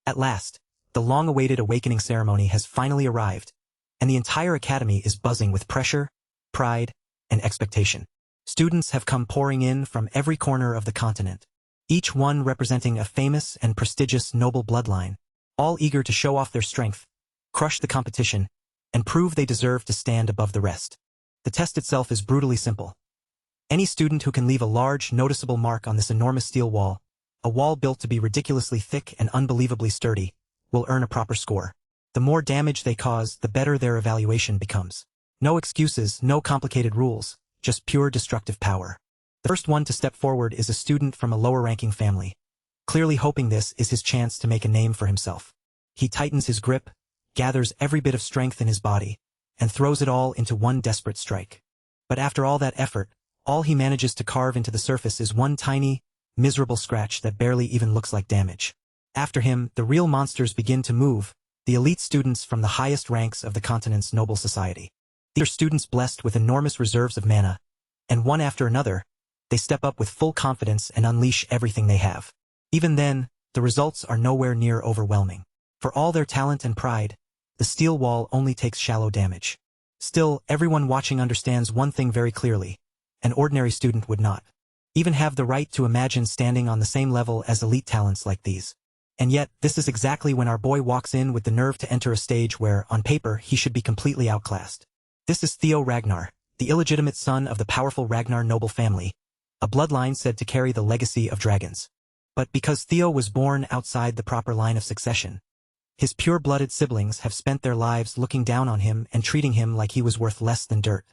At last, the long-awaited awakening ceremony has finally arrived, and the entire academy is buzzing with pressure, pride, and expectation. Students have come pouring in from every corner of the continent, each one representing a famous and prestigious noble bloodline, all eager to show off their strength, crush the competition, and prove they deserve to stand above the rest. The test itself is brutally simple. Any student who can leave a large, noticeable mark on this enormous steel wall, a wall built to be ridiculously thick and unbelievably sturdy, will earn a proper score. The more damage they cause, the better their evaluation becomes. No excuses, no complicated rules, just pure destructive power. The first one to step forward is a student from a lower-ranking family, clearly hoping this is his chance to make a name for himself. He tightens his grip, gathers every bit of strength in his body, and throws it all into one desperate strike. But after all that effort, all he manages to carve into the surface is one tiny, miserable scratch that barely even looks like damage. After him, the real monsters begin to move, the elite students from the highest ranks of the continent's noble society. These are students blessed with enormous reserves of mana, and one after another, they step up with full confidence and unleash everything they have. Even then, the results are nowhere near overwhelming. For all their talent and pride, the steel wall only takes shallow damage. Still, everyone watching understands one thing very clearly. An ordinary student would not even have the right to imagine standing on the same level as elite talents like these. And yet, this is exactly when our boy walks in with the nerve to enter a stage where, on paper, he should be completely outclassed. This is Theo Ragnar, the illegitimate son of the powerful Ragnar noble family, a bloodline said to carry the legacy of dragons. But because Theo was born outside the proper line of succession, his pure-blooded siblings have spent their lives looking down on him and treating him like he was worth less than dirt.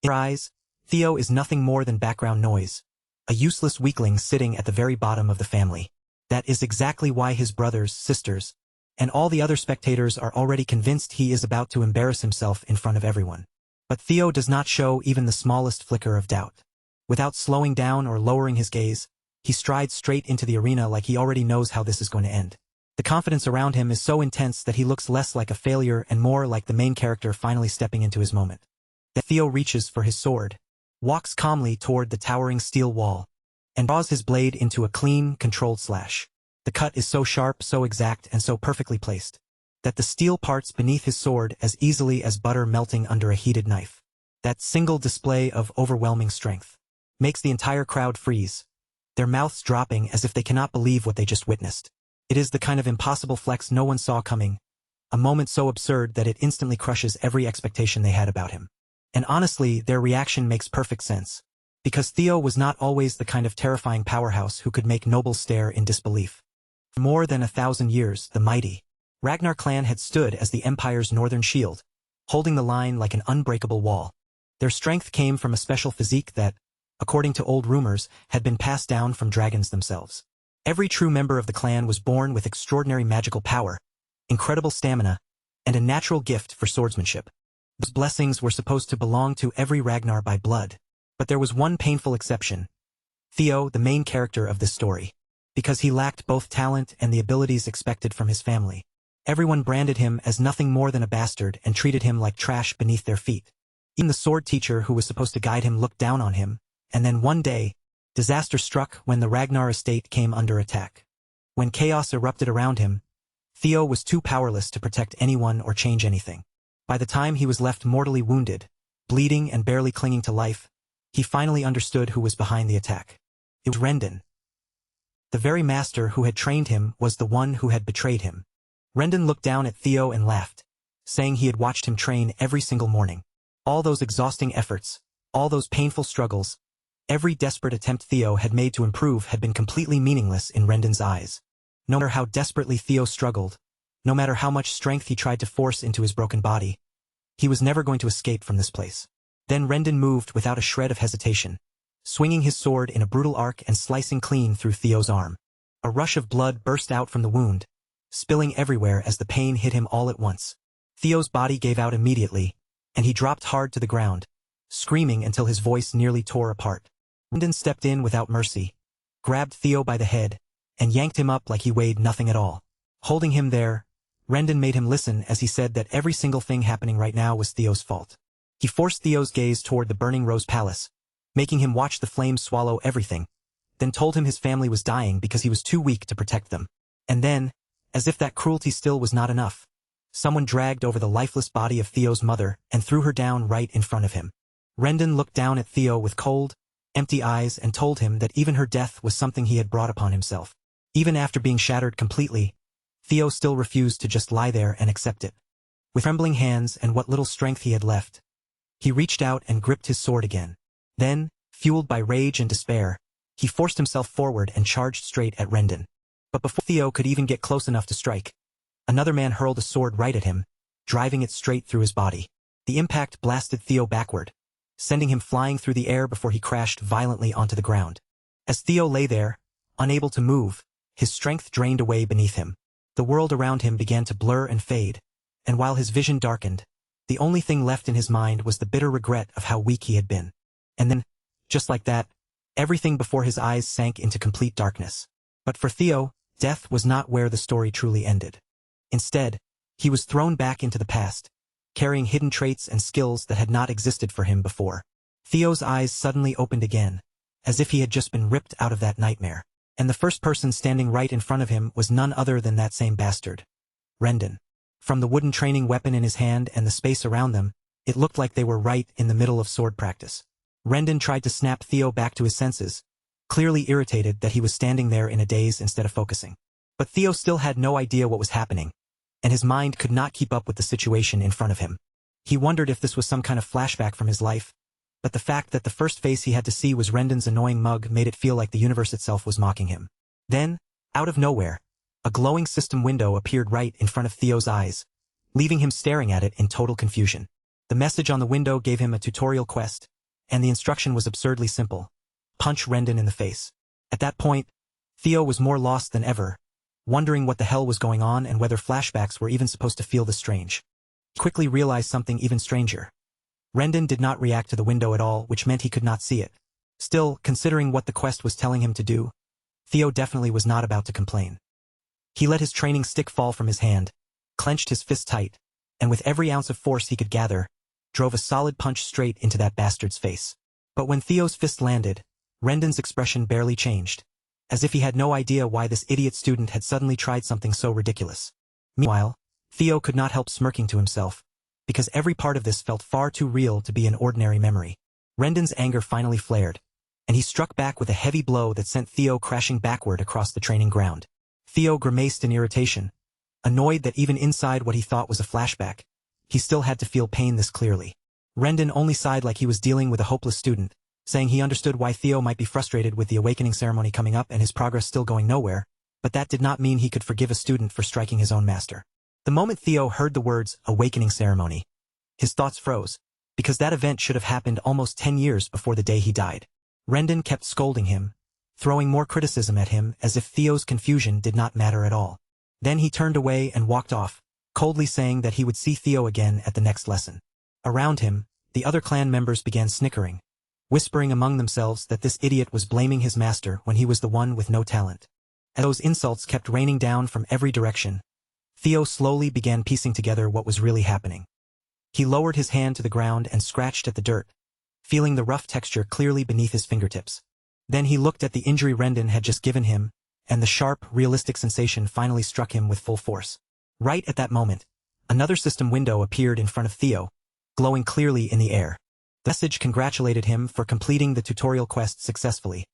In their eyes, Theo is nothing more than background noise, a useless weakling sitting at the very bottom of the family. That is exactly why his brothers, sisters, and all the other spectators are already convinced he is about to embarrass himself in front of everyone. But Theo does not show even the smallest flicker of doubt. Without slowing down or lowering his gaze, he strides straight into the arena like he already knows how this is going to end. The confidence around him is so intense that he looks less like a failure and more like the main character finally stepping into his moment. Then Theo reaches for his sword, walks calmly toward the towering steel wall, and draws his blade into a clean, controlled slash. The cut is so sharp, so exact, and so perfectly placed, that the steel parts beneath his sword as easily as butter melting under a heated knife. That single display of overwhelming strength makes the entire crowd freeze, their mouths dropping as if they cannot believe what they just witnessed. It is the kind of impossible flex no one saw coming, a moment so absurd that it instantly crushes every expectation they had about him. And honestly, their reaction makes perfect sense, because Theo was not always the kind of terrifying powerhouse who could make nobles stare in disbelief. For more than 1,000 years, the mighty Ragnar clan had stood as the empire's northern shield, holding the line like an unbreakable wall. Their strength came from a special physique that, according to old rumors, had been passed down from dragons themselves. Every true member of the clan was born with extraordinary magical power, incredible stamina, and a natural gift for swordsmanship. Those blessings were supposed to belong to every Ragnar by blood. But there was one painful exception. Theo, the main character of this story. Because he lacked both talent and the abilities expected from his family. Everyone branded him as nothing more than a bastard and treated him like trash beneath their feet. Even the sword teacher who was supposed to guide him looked down on him, and then one day, disaster struck when the Ragnar estate came under attack. When chaos erupted around him, Theo was too powerless to protect anyone or change anything. By the time he was left mortally wounded, bleeding and barely clinging to life, he finally understood who was behind the attack. It was Rendon. The very master who had trained him was the one who had betrayed him. Rendon looked down at Theo and laughed, saying he had watched him train every single morning. All those exhausting efforts, all those painful struggles, every desperate attempt Theo had made to improve had been completely meaningless in Rendon's eyes. No matter how desperately Theo struggled, no matter how much strength he tried to force into his broken body, he was never going to escape from this place. Then Rendon moved without a shred of hesitation, swinging his sword in a brutal arc and slicing clean through Theo's arm. A rush of blood burst out from the wound, spilling everywhere as the pain hit him all at once. Theo's body gave out immediately, and he dropped hard to the ground, screaming until his voice nearly tore apart. Rendon stepped in without mercy, grabbed Theo by the head, and yanked him up like he weighed nothing at all. Holding him there, Rendon made him listen as he said that every single thing happening right now was Theo's fault. He forced Theo's gaze toward the burning Rose Palace, making him watch the flames swallow everything, then told him his family was dying because he was too weak to protect them. And then, As if that cruelty still was not enough, someone dragged over the lifeless body of Theo's mother and threw her down right in front of him. Rendon looked down at Theo with cold, empty eyes and told him that even her death was something he had brought upon himself. Even after being shattered completely, Theo still refused to just lie there and accept it. With trembling hands and what little strength he had left, he reached out and gripped his sword again. Then, fueled by rage and despair, he forced himself forward and charged straight at Rendon. But before Theo could even get close enough to strike, another man hurled a sword right at him, driving it straight through his body. The impact blasted Theo backward, sending him flying through the air before he crashed violently onto the ground. As Theo lay there, unable to move, his strength drained away beneath him. The world around him began to blur and fade, and while his vision darkened, the only thing left in his mind was the bitter regret of how weak he had been. And then, just like that, everything before his eyes sank into complete darkness. But for Theo, death was not where the story truly ended. Instead, he was thrown back into the past, carrying hidden traits and skills that had not existed for him before. Theo's eyes suddenly opened again, as if he had just been ripped out of that nightmare. And the first person standing right in front of him was none other than that same bastard, Rendon. From the wooden training weapon in his hand and the space around them, it looked like they were right in the middle of sword practice. Rendon tried to snap Theo back to his senses, clearly irritated that he was standing there in a daze instead of focusing. But Theo still had no idea what was happening, and his mind could not keep up with the situation in front of him. He wondered if this was some kind of flashback from his life, but the fact that the first face he had to see was Rendon's annoying mug made it feel like the universe itself was mocking him. Then, out of nowhere, a glowing system window appeared right in front of Theo's eyes, leaving him staring at it in total confusion. The message on the window gave him a tutorial quest, and the instruction was absurdly simple: punch Rendon in the face. At that point, Theo was more lost than ever, wondering what the hell was going on and whether flashbacks were even supposed to feel this strange. He quickly realized something even stranger. Rendon did not react to the window at all, which meant he could not see it. Still, considering what the quest was telling him to do, Theo definitely was not about to complain. He let his training stick fall from his hand, clenched his fist tight, and with every ounce of force he could gather, drove a solid punch straight into that bastard's face. But when Theo's fist landed, Rendon's expression barely changed, as if he had no idea why this idiot student had suddenly tried something so ridiculous. Meanwhile, Theo could not help smirking to himself, because every part of this felt far too real to be an ordinary memory. Rendon's anger finally flared, and he struck back with a heavy blow that sent Theo crashing backward across the training ground. Theo grimaced in irritation, annoyed that even inside what he thought was a flashback, he still had to feel pain this clearly. Rendon only sighed like he was dealing with a hopeless student, saying he understood why Theo might be frustrated with the awakening ceremony coming up and his progress still going nowhere, but that did not mean he could forgive a student for striking his own master. The moment Theo heard the words awakening ceremony, his thoughts froze, because that event should have happened almost 10 years before the day he died. Rendon kept scolding him, throwing more criticism at him as if Theo's confusion did not matter at all. Then he turned away and walked off, coldly saying that he would see Theo again at the next lesson. Around him, the other clan members began snickering, whispering among themselves that this idiot was blaming his master when he was the one with no talent. As those insults kept raining down from every direction, Theo slowly began piecing together what was really happening. He lowered his hand to the ground and scratched at the dirt, feeling the rough texture clearly beneath his fingertips. Then he looked at the injury Rendon had just given him, and the sharp, realistic sensation finally struck him with full force. Right at that moment, another system window appeared in front of Theo, glowing clearly in the air. The message congratulated him for completing the tutorial quest successfully,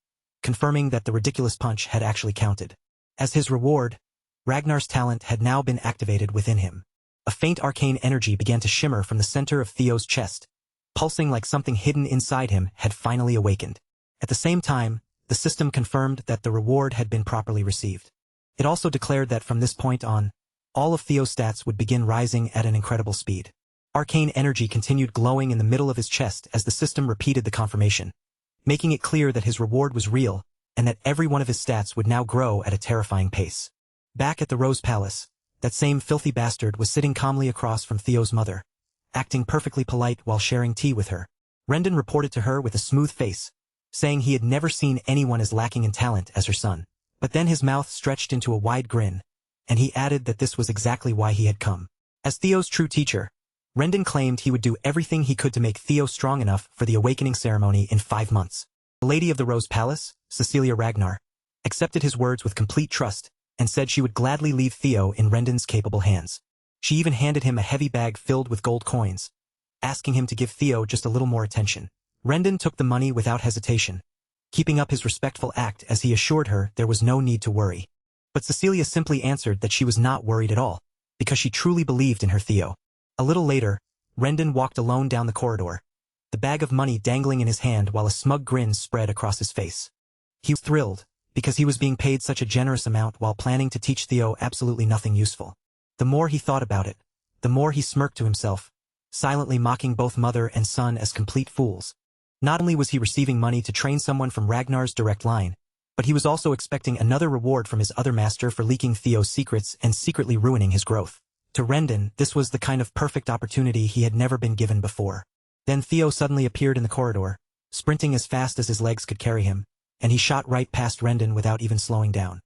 confirming that the ridiculous punch had actually counted. As his reward, Ragnar's talent had now been activated within him. A faint arcane energy began to shimmer from the center of Theo's chest, pulsing like something hidden inside him had finally awakened. At the same time, the system confirmed that the reward had been properly received. It also declared that from this point on, all of Theo's stats would begin rising at an incredible speed. Arcane energy continued glowing in the middle of his chest as the system repeated the confirmation, making it clear that his reward was real and that every one of his stats would now grow at a terrifying pace. Back at the Rose Palace, that same filthy bastard was sitting calmly across from Theo's mother, acting perfectly polite while sharing tea with her. Rendon reported to her with a smooth face, saying he had never seen anyone as lacking in talent as her son. But then his mouth stretched into a wide grin, and he added that this was exactly why he had come. As Theo's true teacher, Rendon claimed he would do everything he could to make Theo strong enough for the awakening ceremony in 5 months. The Lady of the Rose Palace, Cecilia Ragnar, accepted his words with complete trust, and said she would gladly leave Theo in Rendon's capable hands. She even handed him a heavy bag filled with gold coins, asking him to give Theo just a little more attention. Rendon took the money without hesitation, keeping up his respectful act as he assured her there was no need to worry. But Cecilia simply answered that she was not worried at all, because she truly believed in her Theo. A little later, Rendon walked alone down the corridor, the bag of money dangling in his hand while a smug grin spread across his face. He was thrilled, because he was being paid such a generous amount while planning to teach Theo absolutely nothing useful. The more he thought about it, the more he smirked to himself, silently mocking both mother and son as complete fools. Not only was he receiving money to train someone from Ragnar's direct line, but he was also expecting another reward from his other master for leaking Theo's secrets and secretly ruining his growth. To Rendon, this was the kind of perfect opportunity he had never been given before. Then Theo suddenly appeared in the corridor, sprinting as fast as his legs could carry him, and he shot right past Rendon without even slowing down.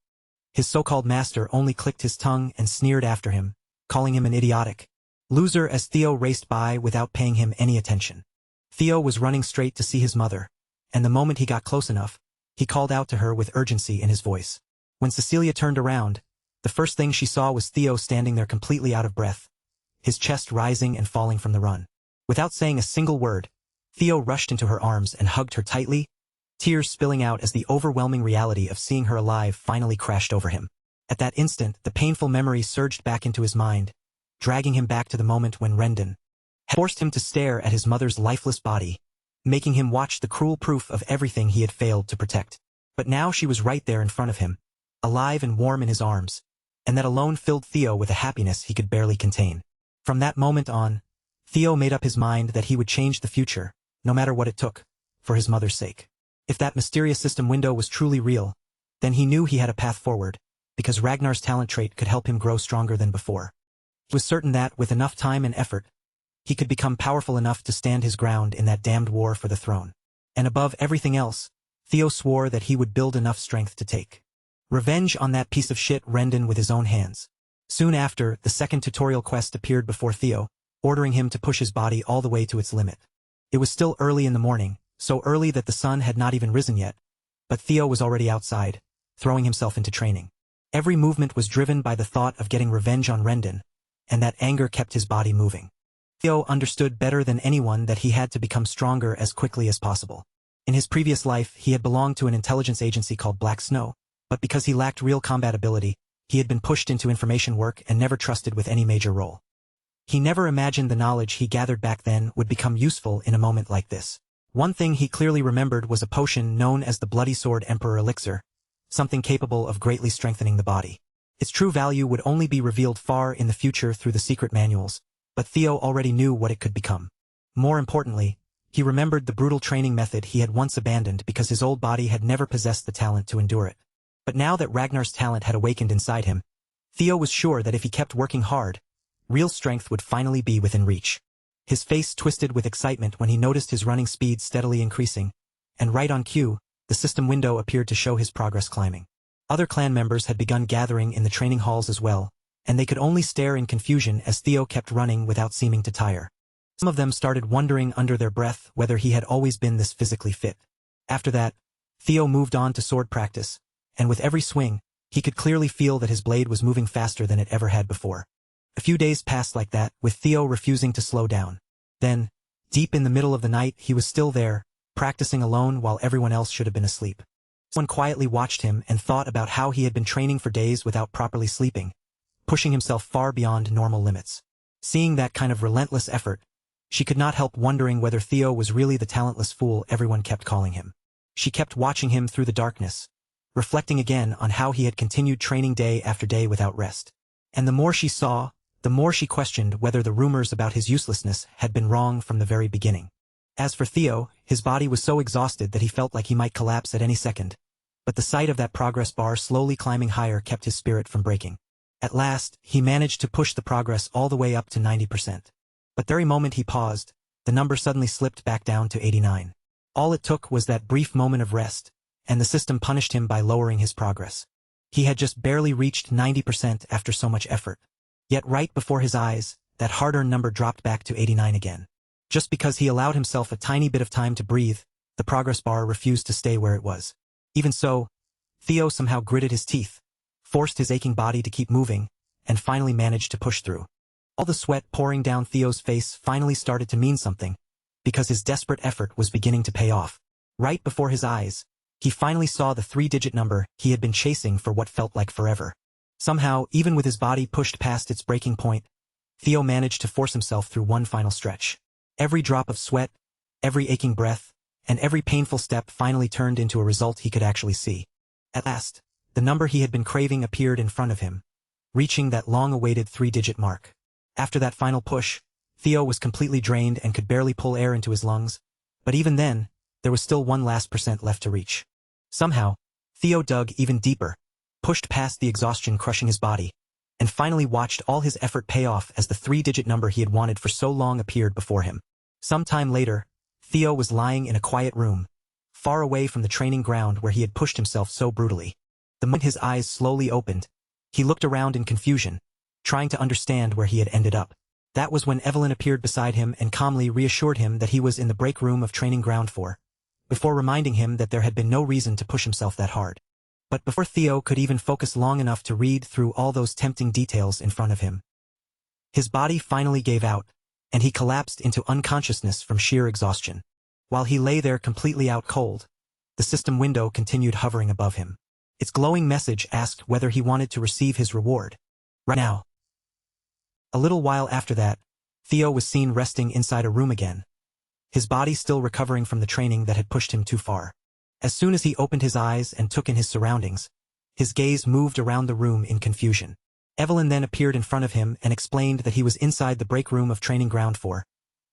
His so-called master only clicked his tongue and sneered after him, calling him an idiotic loser as Theo raced by without paying him any attention. Theo was running straight to see his mother, and the moment he got close enough, he called out to her with urgency in his voice. When Cecilia turned around, the first thing she saw was Theo standing there completely out of breath, his chest rising and falling from the run. Without saying a single word, Theo rushed into her arms and hugged her tightly, tears spilling out as the overwhelming reality of seeing her alive finally crashed over him. At that instant, the painful memory surged back into his mind, dragging him back to the moment when Rendon had forced him to stare at his mother's lifeless body, making him watch the cruel proof of everything he had failed to protect. But now she was right there in front of him, alive and warm in his arms, and that alone filled Theo with a happiness he could barely contain. From that moment on, Theo made up his mind that he would change the future, no matter what it took, for his mother's sake. If that mysterious system window was truly real, then he knew he had a path forward, because Ragnar's talent trait could help him grow stronger than before. He was certain that, with enough time and effort, he could become powerful enough to stand his ground in that damned war for the throne. And above everything else, Theo swore that he would build enough strength to take revenge on that piece of shit Rendon with his own hands. Soon after, the second tutorial quest appeared before Theo, ordering him to push his body all the way to its limit. It was still early in the morning, so early that the sun had not even risen yet, but Theo was already outside, throwing himself into training. Every movement was driven by the thought of getting revenge on Rendon, and that anger kept his body moving. Theo understood better than anyone that he had to become stronger as quickly as possible. In his previous life, he had belonged to an intelligence agency called Black Snow, but because he lacked real combat ability, he had been pushed into information work and never trusted with any major role. He never imagined the knowledge he gathered back then would become useful in a moment like this. One thing he clearly remembered was a potion known as the Bloody Sword Emperor Elixir, something capable of greatly strengthening the body. Its true value would only be revealed far in the future through the secret manuals, but Theo already knew what it could become. More importantly, he remembered the brutal training method he had once abandoned because his old body had never possessed the talent to endure it. But now that Ragnar's talent had awakened inside him, Theo was sure that if he kept working hard, real strength would finally be within reach. His face twisted with excitement when he noticed his running speed steadily increasing, and right on cue, the system window appeared to show his progress climbing. Other clan members had begun gathering in the training halls as well, and they could only stare in confusion as Theo kept running without seeming to tire. Some of them started wondering under their breath whether he had always been this physically fit. After that, Theo moved on to sword practice, and with every swing, he could clearly feel that his blade was moving faster than it ever had before. A few days passed like that, with Theo refusing to slow down. Then, deep in the middle of the night, he was still there, practicing alone while everyone else should have been asleep. Someone quietly watched him and thought about how he had been training for days without properly sleeping, pushing himself far beyond normal limits. Seeing that kind of relentless effort, she could not help wondering whether Theo was really the talentless fool everyone kept calling him. She kept watching him through the darkness, reflecting again on how he had continued training day after day without rest. And the more she saw, the more she questioned whether the rumors about his uselessness had been wrong from the very beginning. As for Theo, his body was so exhausted that he felt like he might collapse at any second, but the sight of that progress bar slowly climbing higher kept his spirit from breaking. At last, he managed to push the progress all the way up to 90%. But the very moment he paused, the number suddenly slipped back down to 89. All it took was that brief moment of rest, and the system punished him by lowering his progress. He had just barely reached 90% after so much effort. Yet right before his eyes, that hard-earned number dropped back to 89 again. Just because he allowed himself a tiny bit of time to breathe, the progress bar refused to stay where it was. Even so, Theo somehow gritted his teeth, forced his aching body to keep moving, and finally managed to push through. All the sweat pouring down Theo's face finally started to mean something, because his desperate effort was beginning to pay off. Right before his eyes, he finally saw the 3-digit number he had been chasing for what felt like forever. Somehow, even with his body pushed past its breaking point, Theo managed to force himself through one final stretch. Every drop of sweat, every aching breath, and every painful step finally turned into a result he could actually see. At last, the number he had been craving appeared in front of him, reaching that long-awaited 3-digit mark. After that final push, Theo was completely drained and could barely pull air into his lungs, but even then, there was still one last % left to reach. Somehow, Theo dug even deeper, pushed past the exhaustion crushing his body, and finally watched all his effort pay off as the 3-digit number he had wanted for so long appeared before him. Some time later, Theo was lying in a quiet room, far away from the training ground where he had pushed himself so brutally. The moment his eyes slowly opened, he looked around in confusion, trying to understand where he had ended up. That was when Evelyn appeared beside him and calmly reassured him that he was in the break room of training ground 4, before reminding him that there had been no reason to push himself that hard. But before Theo could even focus long enough to read through all those tempting details in front of him, his body finally gave out, and he collapsed into unconsciousness from sheer exhaustion. While he lay there completely out cold, the system window continued hovering above him. Its glowing message asked whether he wanted to receive his reward right now. A little while after that, Theo was seen resting inside a room again, his body still recovering from the training that had pushed him too far. As soon as he opened his eyes and took in his surroundings, his gaze moved around the room in confusion. Evelyn then appeared in front of him and explained that he was inside the break room of training ground 4,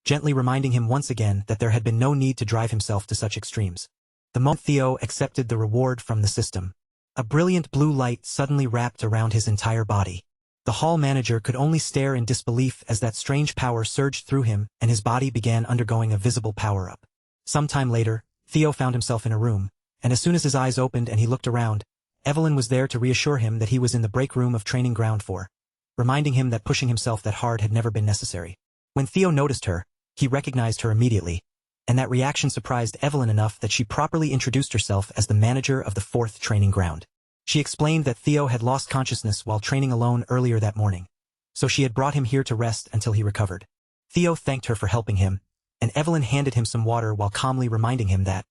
gently reminding him once again that there had been no need to drive himself to such extremes. The moment Theo accepted the reward from the system, a brilliant blue light suddenly wrapped around his entire body. The hall manager could only stare in disbelief as that strange power surged through him and his body began undergoing a visible power-up. Sometime later, Theo found himself in a room, and as soon as his eyes opened and he looked around, Evelyn was there to reassure him that he was in the break room of training ground 4, reminding him that pushing himself that hard had never been necessary. When Theo noticed her, he recognized her immediately, and that reaction surprised Evelyn enough that she properly introduced herself as the manager of the 4th training ground. She explained that Theo had lost consciousness while training alone earlier that morning, so she had brought him here to rest until he recovered. Theo thanked her for helping him, and Evelyn handed him some water while calmly reminding him that,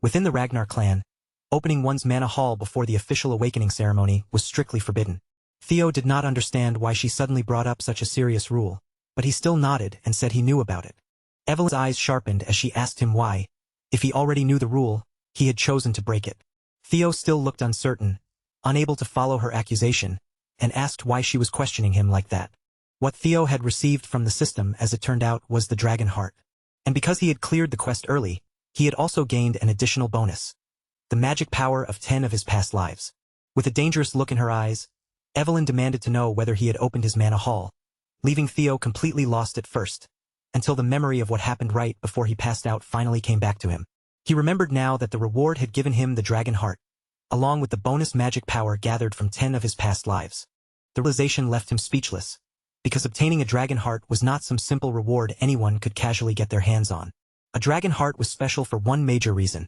within the Ragnar clan, opening one's mana hall before the official awakening ceremony was strictly forbidden. Theo did not understand why she suddenly brought up such a serious rule, but he still nodded and said he knew about it. Evelyn's eyes sharpened as she asked him why, if he already knew the rule, he had chosen to break it. Theo still looked uncertain, unable to follow her accusation, and asked why she was questioning him like that. What Theo had received from the system, as it turned out, was the dragon heart. And because he had cleared the quest early, he had also gained an additional bonus: the magic power of 10 of his past lives. With a dangerous look in her eyes, Evelyn demanded to know whether he had opened his mana hall, leaving Theo completely lost at first, until the memory of what happened right before he passed out finally came back to him. He remembered now that the reward had given him the dragon heart, along with the bonus magic power gathered from 10 of his past lives. The realization left him speechless, because obtaining a dragon heart was not some simple reward anyone could casually get their hands on. A dragon heart was special for one major reason: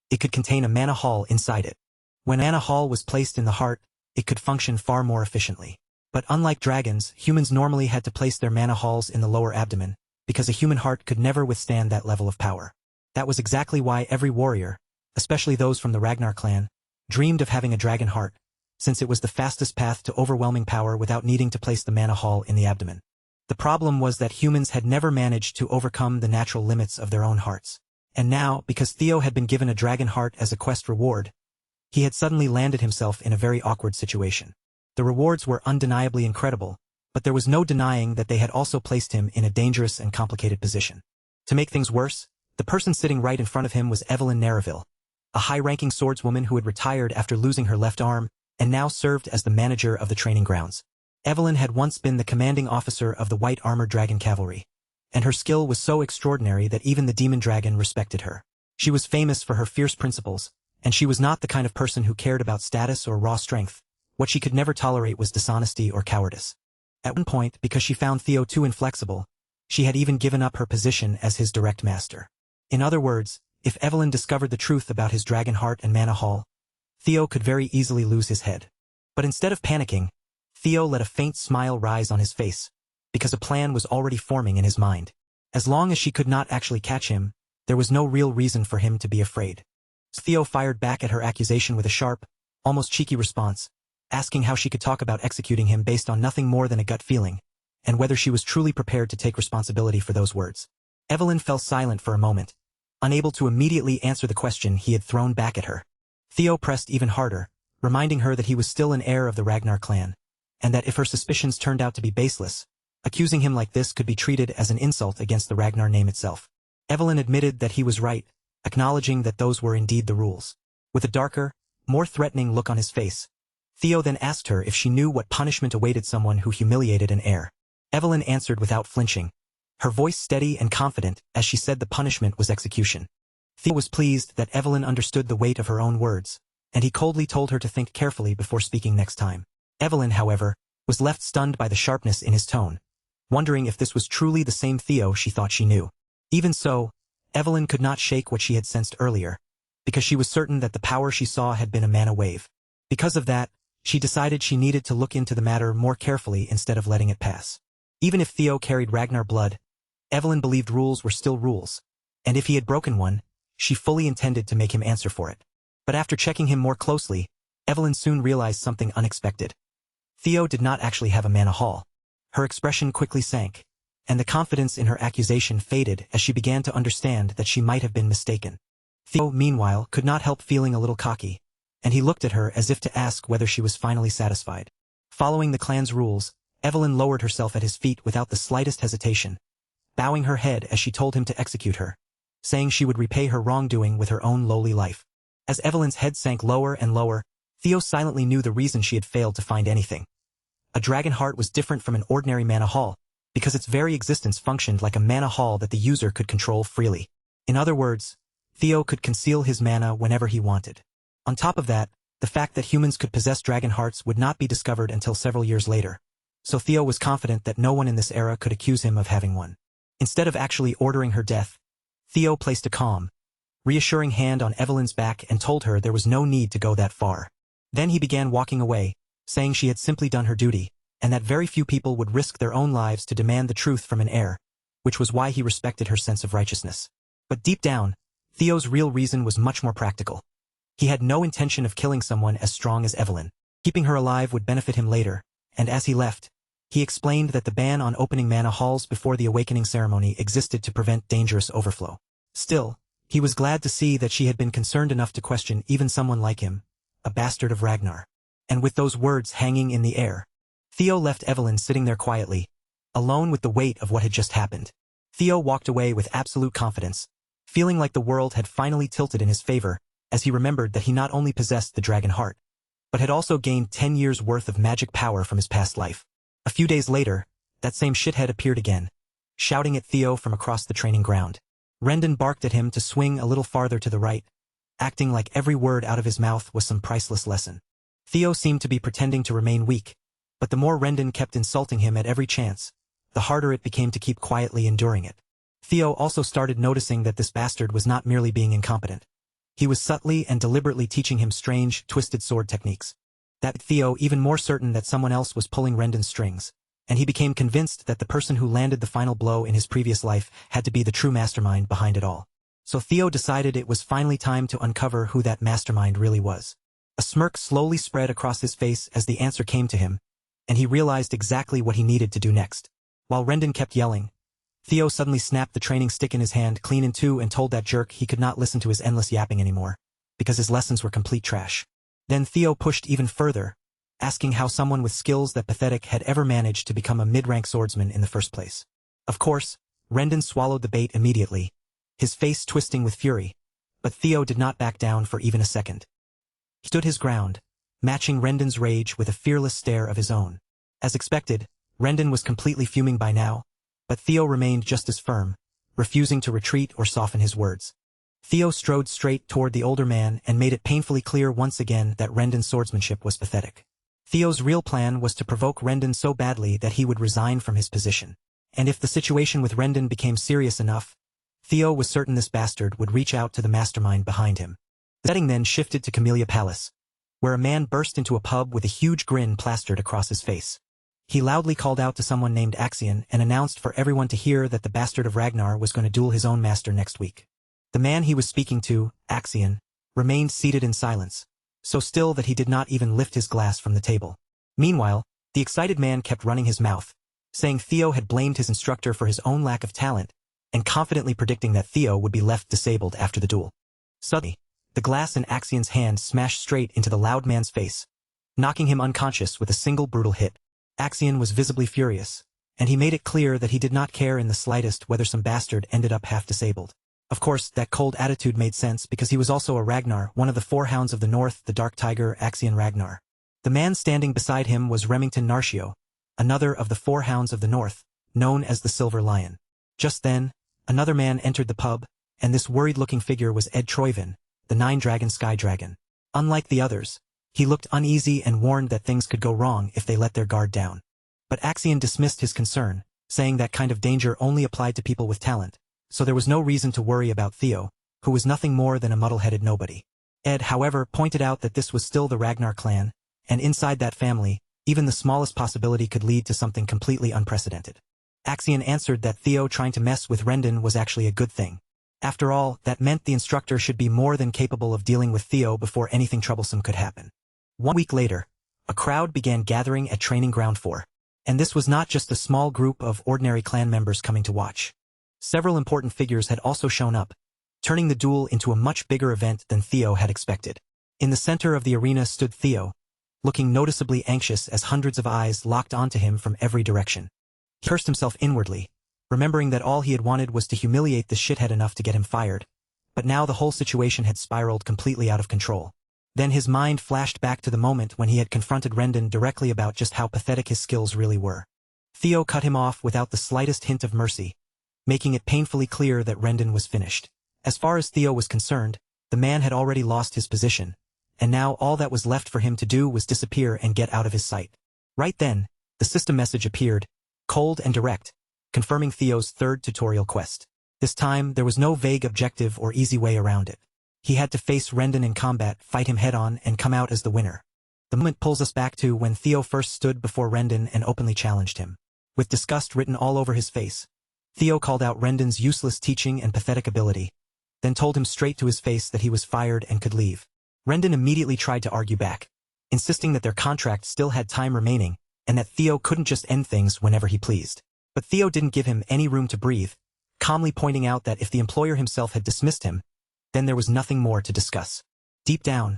it could contain a mana hall inside it. When a mana hall was placed in the heart, it could function far more efficiently. But unlike dragons, humans normally had to place their mana halls in the lower abdomen, because a human heart could never withstand that level of power. That was exactly why every warrior, especially those from the Ragnar clan, dreamed of having a dragon heart, since it was the fastest path to overwhelming power without needing to place the mana hall in the abdomen. The problem was that humans had never managed to overcome the natural limits of their own hearts. And now, because Theo had been given a dragon heart as a quest reward, he had suddenly landed himself in a very awkward situation. The rewards were undeniably incredible, but there was no denying that they had also placed him in a dangerous and complicated position. To make things worse, the person sitting right in front of him was Evelyn Nareville, a high-ranking swordswoman who had retired after losing her left arm and now served as the manager of the training grounds. Evelyn had once been the commanding officer of the White Armored Dragon Cavalry, and her skill was so extraordinary that even the demon dragon respected her. She was famous for her fierce principles, and she was not the kind of person who cared about status or raw strength. What she could never tolerate was dishonesty or cowardice. At one point, because she found Theo too inflexible, she had even given up her position as his direct master. In other words, if Evelyn discovered the truth about his dragon heart and mana hall, Theo could very easily lose his head. But instead of panicking, Theo let a faint smile rise on his face, because a plan was already forming in his mind. As long as she could not actually catch him, there was no real reason for him to be afraid. Theo fired back at her accusation with a sharp, almost cheeky response, asking how she could talk about executing him based on nothing more than a gut feeling, and whether she was truly prepared to take responsibility for those words. Evelyn fell silent for a moment, unable to immediately answer the question he had thrown back at her. Theo pressed even harder, reminding her that he was still an heir of the Ragnar clan, and that if her suspicions turned out to be baseless, accusing him like this could be treated as an insult against the Ragnar name itself. Evelyn admitted that he was right, acknowledging that those were indeed the rules. With a darker, more threatening look on his face, Theo then asked her if she knew what punishment awaited someone who humiliated an heir. Evelyn answered without flinching, her voice steady and confident as she said the punishment was execution. Theo was pleased that Evelyn understood the weight of her own words, and he coldly told her to think carefully before speaking next time. Evelyn, however, was left stunned by the sharpness in his tone, wondering if this was truly the same Theo she thought she knew. Even so, Evelyn could not shake what she had sensed earlier, because she was certain that the power she saw had been a mana wave. Because of that, she decided she needed to look into the matter more carefully instead of letting it pass. Even if Theo carried Ragnar blood, Evelyn believed rules were still rules, and if he had broken one, she fully intended to make him answer for it. But after checking him more closely, Evelyn soon realized something unexpected. Theo did not actually have a mana hall. Her expression quickly sank, and the confidence in her accusation faded as she began to understand that she might have been mistaken. Theo, meanwhile, could not help feeling a little cocky, and he looked at her as if to ask whether she was finally satisfied. Following the clan's rules, Evelyn lowered herself at his feet without the slightest hesitation, bowing her head as she told him to execute her, saying she would repay her wrongdoing with her own lowly life. As Evelyn's head sank lower and lower, Theo silently knew the reason she had failed to find anything. A dragon heart was different from an ordinary mana hall, because its very existence functioned like a mana hall that the user could control freely. In other words, Theo could conceal his mana whenever he wanted. On top of that, the fact that humans could possess dragon hearts would not be discovered until several years later, so Theo was confident that no one in this era could accuse him of having one. Instead of actually ordering her death, Theo placed a calm, reassuring hand on Evelyn's back and told her there was no need to go that far. Then he began walking away, saying she had simply done her duty, and that very few people would risk their own lives to demand the truth from an heir, which was why he respected her sense of righteousness. But deep down, Theo's real reason was much more practical. He had no intention of killing someone as strong as Evelyn. Keeping her alive would benefit him later, and as he left, he explained that the ban on opening mana halls before the awakening ceremony existed to prevent dangerous overflow. Still, he was glad to see that she had been concerned enough to question even someone like him, a bastard of Ragnar. And with those words hanging in the air, Theo left Evelyn sitting there quietly, alone with the weight of what had just happened. Theo walked away with absolute confidence, feeling like the world had finally tilted in his favor, as he remembered that he not only possessed the dragon heart, but had also gained 10 years' worth of magic power from his past life. A few days later, that same shithead appeared again, shouting at Theo from across the training ground. Rendon barked at him to swing a little farther to the right, acting like every word out of his mouth was some priceless lesson. Theo seemed to be pretending to remain weak, but the more Rendon kept insulting him at every chance, the harder it became to keep quietly enduring it. Theo also started noticing that this bastard was not merely being incompetent. He was subtly and deliberately teaching him strange, twisted sword techniques. That made Theo even more certain that someone else was pulling Rendon's strings, and he became convinced that the person who landed the final blow in his previous life had to be the true mastermind behind it all. So Theo decided it was finally time to uncover who that mastermind really was. A smirk slowly spread across his face as the answer came to him, and he realized exactly what he needed to do next. While Rendon kept yelling, Theo suddenly snapped the training stick in his hand clean in two and told that jerk he could not listen to his endless yapping anymore, because his lessons were complete trash. Then Theo pushed even further, asking how someone with skills that pathetic had ever managed to become a mid-rank swordsman in the first place. Of course, Rendon swallowed the bait immediately, his face twisting with fury, but Theo did not back down for even a second. He stood his ground, matching Rendon's rage with a fearless stare of his own. As expected, Rendon was completely fuming by now, but Theo remained just as firm, refusing to retreat or soften his words. Theo strode straight toward the older man and made it painfully clear once again that Rendon's swordsmanship was pathetic. Theo's real plan was to provoke Rendon so badly that he would resign from his position. And if the situation with Rendon became serious enough, Theo was certain this bastard would reach out to the mastermind behind him. The setting then shifted to Camellia Palace, where a man burst into a pub with a huge grin plastered across his face. He loudly called out to someone named Axion and announced for everyone to hear that the bastard of Ragnar was going to duel his own master next week. The man he was speaking to, Axion, remained seated in silence, so still that he did not even lift his glass from the table. Meanwhile, the excited man kept running his mouth, saying Theo had blamed his instructor for his own lack of talent, and confidently predicting that Theo would be left disabled after the duel. Suddenly, the glass in Axion's hand smashed straight into the loud man's face, knocking him unconscious with a single brutal hit. Axion was visibly furious, and he made it clear that he did not care in the slightest whether some bastard ended up half-disabled. Of course, that cold attitude made sense because he was also a Ragnar, one of the four hounds of the north, the Dark Tiger, Axion Ragnar. The man standing beside him was Remington Narcio, another of the four hounds of the north, known as the Silver Lion. Just then, another man entered the pub, and this worried-looking figure was Ed Troyvin, the Nine-Dragon Sky Dragon. Unlike the others, he looked uneasy and warned that things could go wrong if they let their guard down. But Axion dismissed his concern, saying that kind of danger only applied to people with talent, so there was no reason to worry about Theo, who was nothing more than a muddle-headed nobody. Ed, however, pointed out that this was still the Ragnar clan, and inside that family, even the smallest possibility could lead to something completely unprecedented. Axion answered that Theo trying to mess with Rendon was actually a good thing. After all, that meant the instructor should be more than capable of dealing with Theo before anything troublesome could happen. 1 week later, a crowd began gathering at Training Ground 4. And this was not just a small group of ordinary clan members coming to watch. Several important figures had also shown up, turning the duel into a much bigger event than Theo had expected. In the center of the arena stood Theo, looking noticeably anxious as hundreds of eyes locked onto him from every direction. He cursed himself inwardly, remembering that all he had wanted was to humiliate the shithead enough to get him fired, but now the whole situation had spiraled completely out of control. Then his mind flashed back to the moment when he had confronted Rendon directly about just how pathetic his skills really were. Theo cut him off without the slightest hint of mercy, making it painfully clear that Rendon was finished. As far as Theo was concerned, the man had already lost his position, and now all that was left for him to do was disappear and get out of his sight. Right then, the system message appeared, cold and direct, confirming Theo's third tutorial quest. This time, there was no vague objective or easy way around it. He had to face Rendon in combat, fight him head-on, and come out as the winner. The moment pulls us back to when Theo first stood before Rendon and openly challenged him. With disgust written all over his face, Theo called out Rendon's useless teaching and pathetic ability, then told him straight to his face that he was fired and could leave. Rendon immediately tried to argue back, insisting that their contract still had time remaining, and that Theo couldn't just end things whenever he pleased. But Theo didn't give him any room to breathe, calmly pointing out that if the employer himself had dismissed him, then there was nothing more to discuss. Deep down,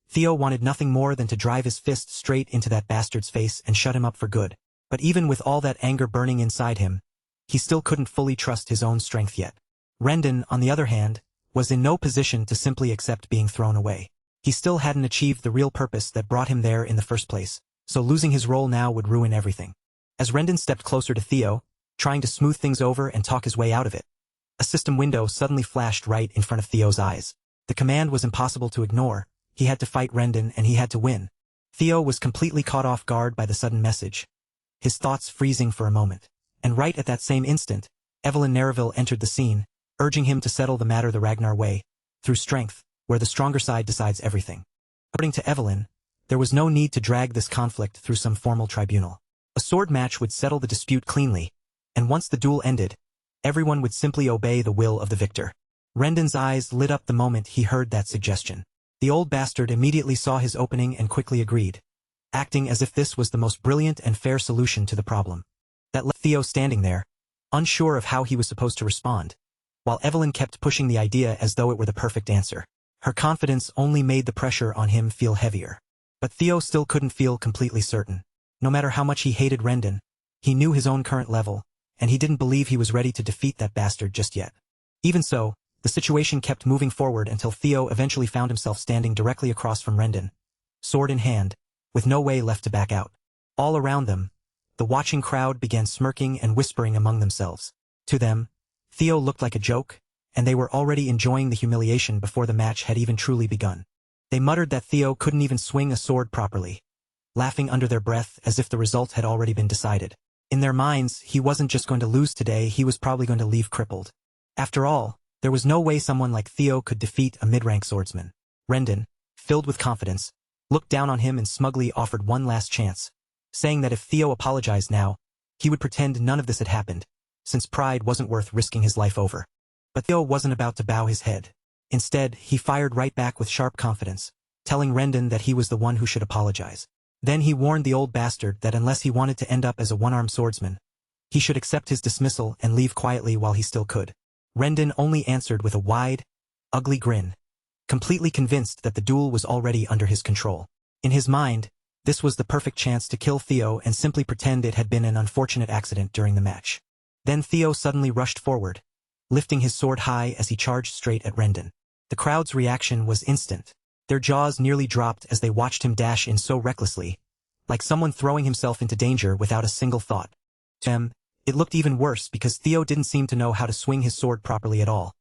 Theo wanted nothing more than to drive his fist straight into that bastard's face and shut him up for good. But even with all that anger burning inside him, he still couldn't fully trust his own strength yet. Rendon, on the other hand, was in no position to simply accept being thrown away. He still hadn't achieved the real purpose that brought him there in the first place, so losing his role now would ruin everything. As Rendon stepped closer to Theo, trying to smooth things over and talk his way out of it, a system window suddenly flashed right in front of Theo's eyes. The command was impossible to ignore. He had to fight Rendon and he had to win. Theo was completely caught off guard by the sudden message, his thoughts freezing for a moment. And right at that same instant, Evelyn Nereville entered the scene, urging him to settle the matter the Ragnar way, through strength, where the stronger side decides everything. According to Evelyn, there was no need to drag this conflict through some formal tribunal. A sword match would settle the dispute cleanly, and once the duel ended, everyone would simply obey the will of the victor. Rendon's eyes lit up the moment he heard that suggestion. The old bastard immediately saw his opening and quickly agreed, acting as if this was the most brilliant and fair solution to the problem. That left Theo standing there, unsure of how he was supposed to respond, while Evelyn kept pushing the idea as though it were the perfect answer. Her confidence only made the pressure on him feel heavier. But Theo still couldn't feel completely certain. No matter how much he hated Rendon, he knew his own current level, and he didn't believe he was ready to defeat that bastard just yet. Even so, the situation kept moving forward until Theo eventually found himself standing directly across from Rendon, sword in hand, with no way left to back out. All around them, the watching crowd began smirking and whispering among themselves. To them, Theo looked like a joke, and they were already enjoying the humiliation before the match had even truly begun. They muttered that Theo couldn't even swing a sword properly, laughing under their breath as if the result had already been decided. In their minds, he wasn't just going to lose today, he was probably going to leave crippled. After all, there was no way someone like Theo could defeat a mid-rank swordsman. Rendon, filled with confidence, looked down on him and smugly offered one last chance, saying that if Theo apologized now, he would pretend none of this had happened, since pride wasn't worth risking his life over. But Theo wasn't about to bow his head. Instead, he fired right back with sharp confidence, telling Rendon that he was the one who should apologize. Then he warned the old bastard that unless he wanted to end up as a one-armed swordsman, he should accept his dismissal and leave quietly while he still could. Rendon only answered with a wide, ugly grin, completely convinced that the duel was already under his control. In his mind, this was the perfect chance to kill Theo and simply pretend it had been an unfortunate accident during the match. Then Theo suddenly rushed forward, lifting his sword high as he charged straight at Rendon. The crowd's reaction was instant. Their jaws nearly dropped as they watched him dash in so recklessly, like someone throwing himself into danger without a single thought. To them, it looked even worse because Theo didn't seem to know how to swing his sword properly at all,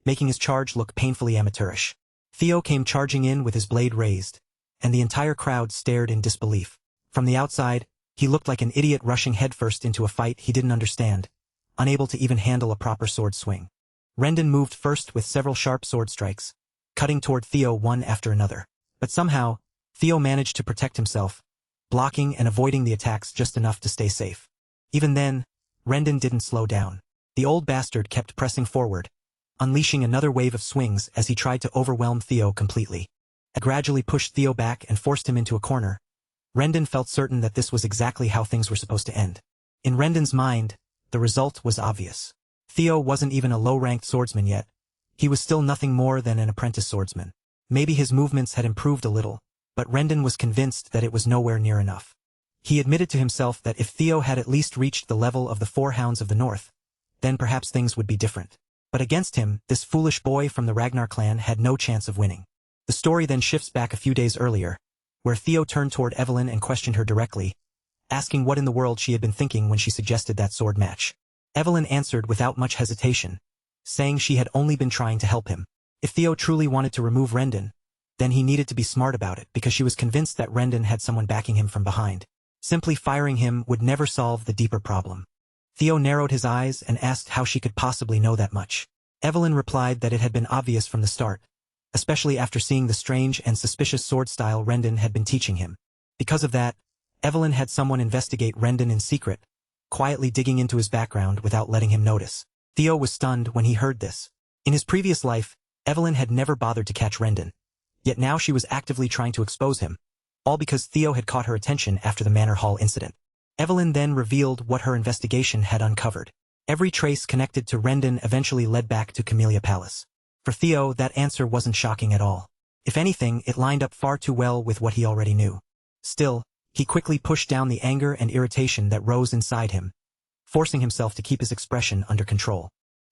making his charge look painfully amateurish. Theo came charging in with his blade raised, and the entire crowd stared in disbelief. From the outside, he looked like an idiot rushing headfirst into a fight he didn't understand, unable to even handle a proper sword swing. Rendon moved first with several sharp sword strikes, cutting toward Theo one after another. But somehow, Theo managed to protect himself, blocking and avoiding the attacks just enough to stay safe. Even then, Rendon didn't slow down. The old bastard kept pressing forward, unleashing another wave of swings as he tried to overwhelm Theo completely. It gradually pushed Theo back and forced him into a corner. Rendon felt certain that this was exactly how things were supposed to end. In Rendon's mind, the result was obvious. Theo wasn't even a low-ranked swordsman yet. He was still nothing more than an apprentice swordsman. Maybe his movements had improved a little, but Rendon was convinced that it was nowhere near enough. He admitted to himself that if Theo had at least reached the level of the Four Hounds of the North, then perhaps things would be different. But against him, this foolish boy from the Ragnar clan had no chance of winning. The story then shifts back a few days earlier, where Theo turned toward Evelyn and questioned her directly, asking what in the world she had been thinking when she suggested that sword match. Evelyn answered without much hesitation, saying she had only been trying to help him. If Theo truly wanted to remove Rendon, then he needed to be smart about it because she was convinced that Rendon had someone backing him from behind. Simply firing him would never solve the deeper problem. Theo narrowed his eyes and asked how she could possibly know that much. Evelyn replied that it had been obvious from the start, especially after seeing the strange and suspicious sword style Rendon had been teaching him. Because of that, Evelyn had someone investigate Rendon in secret, quietly digging into his background without letting him notice. Theo was stunned when he heard this. In his previous life, Evelyn had never bothered to catch Rendon, yet now she was actively trying to expose him, all because Theo had caught her attention after the Manor Hall incident. Evelyn then revealed what her investigation had uncovered. Every trace connected to Rendon eventually led back to Camellia Palace. For Theo, that answer wasn't shocking at all. If anything, it lined up far too well with what he already knew. Still, he quickly pushed down the anger and irritation that rose inside him, forcing himself to keep his expression under control.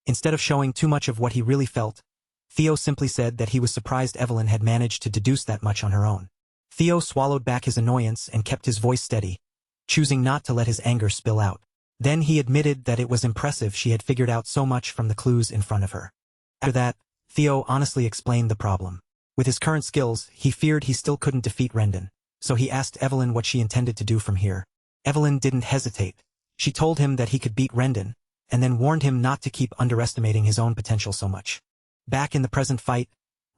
Instead of showing too much of what he really felt, Theo simply said that he was surprised Evelyn had managed to deduce that much on her own. Theo swallowed back his annoyance and kept his voice steady, choosing not to let his anger spill out. Then he admitted that it was impressive she had figured out so much from the clues in front of her. After that, Theo honestly explained the problem. With his current skills, he feared he still couldn't defeat Rendon, so he asked Evelyn what she intended to do from here. Evelyn didn't hesitate. She told him that he could beat Rendon, and then warned him not to keep underestimating his own potential so much. Back in the present fight,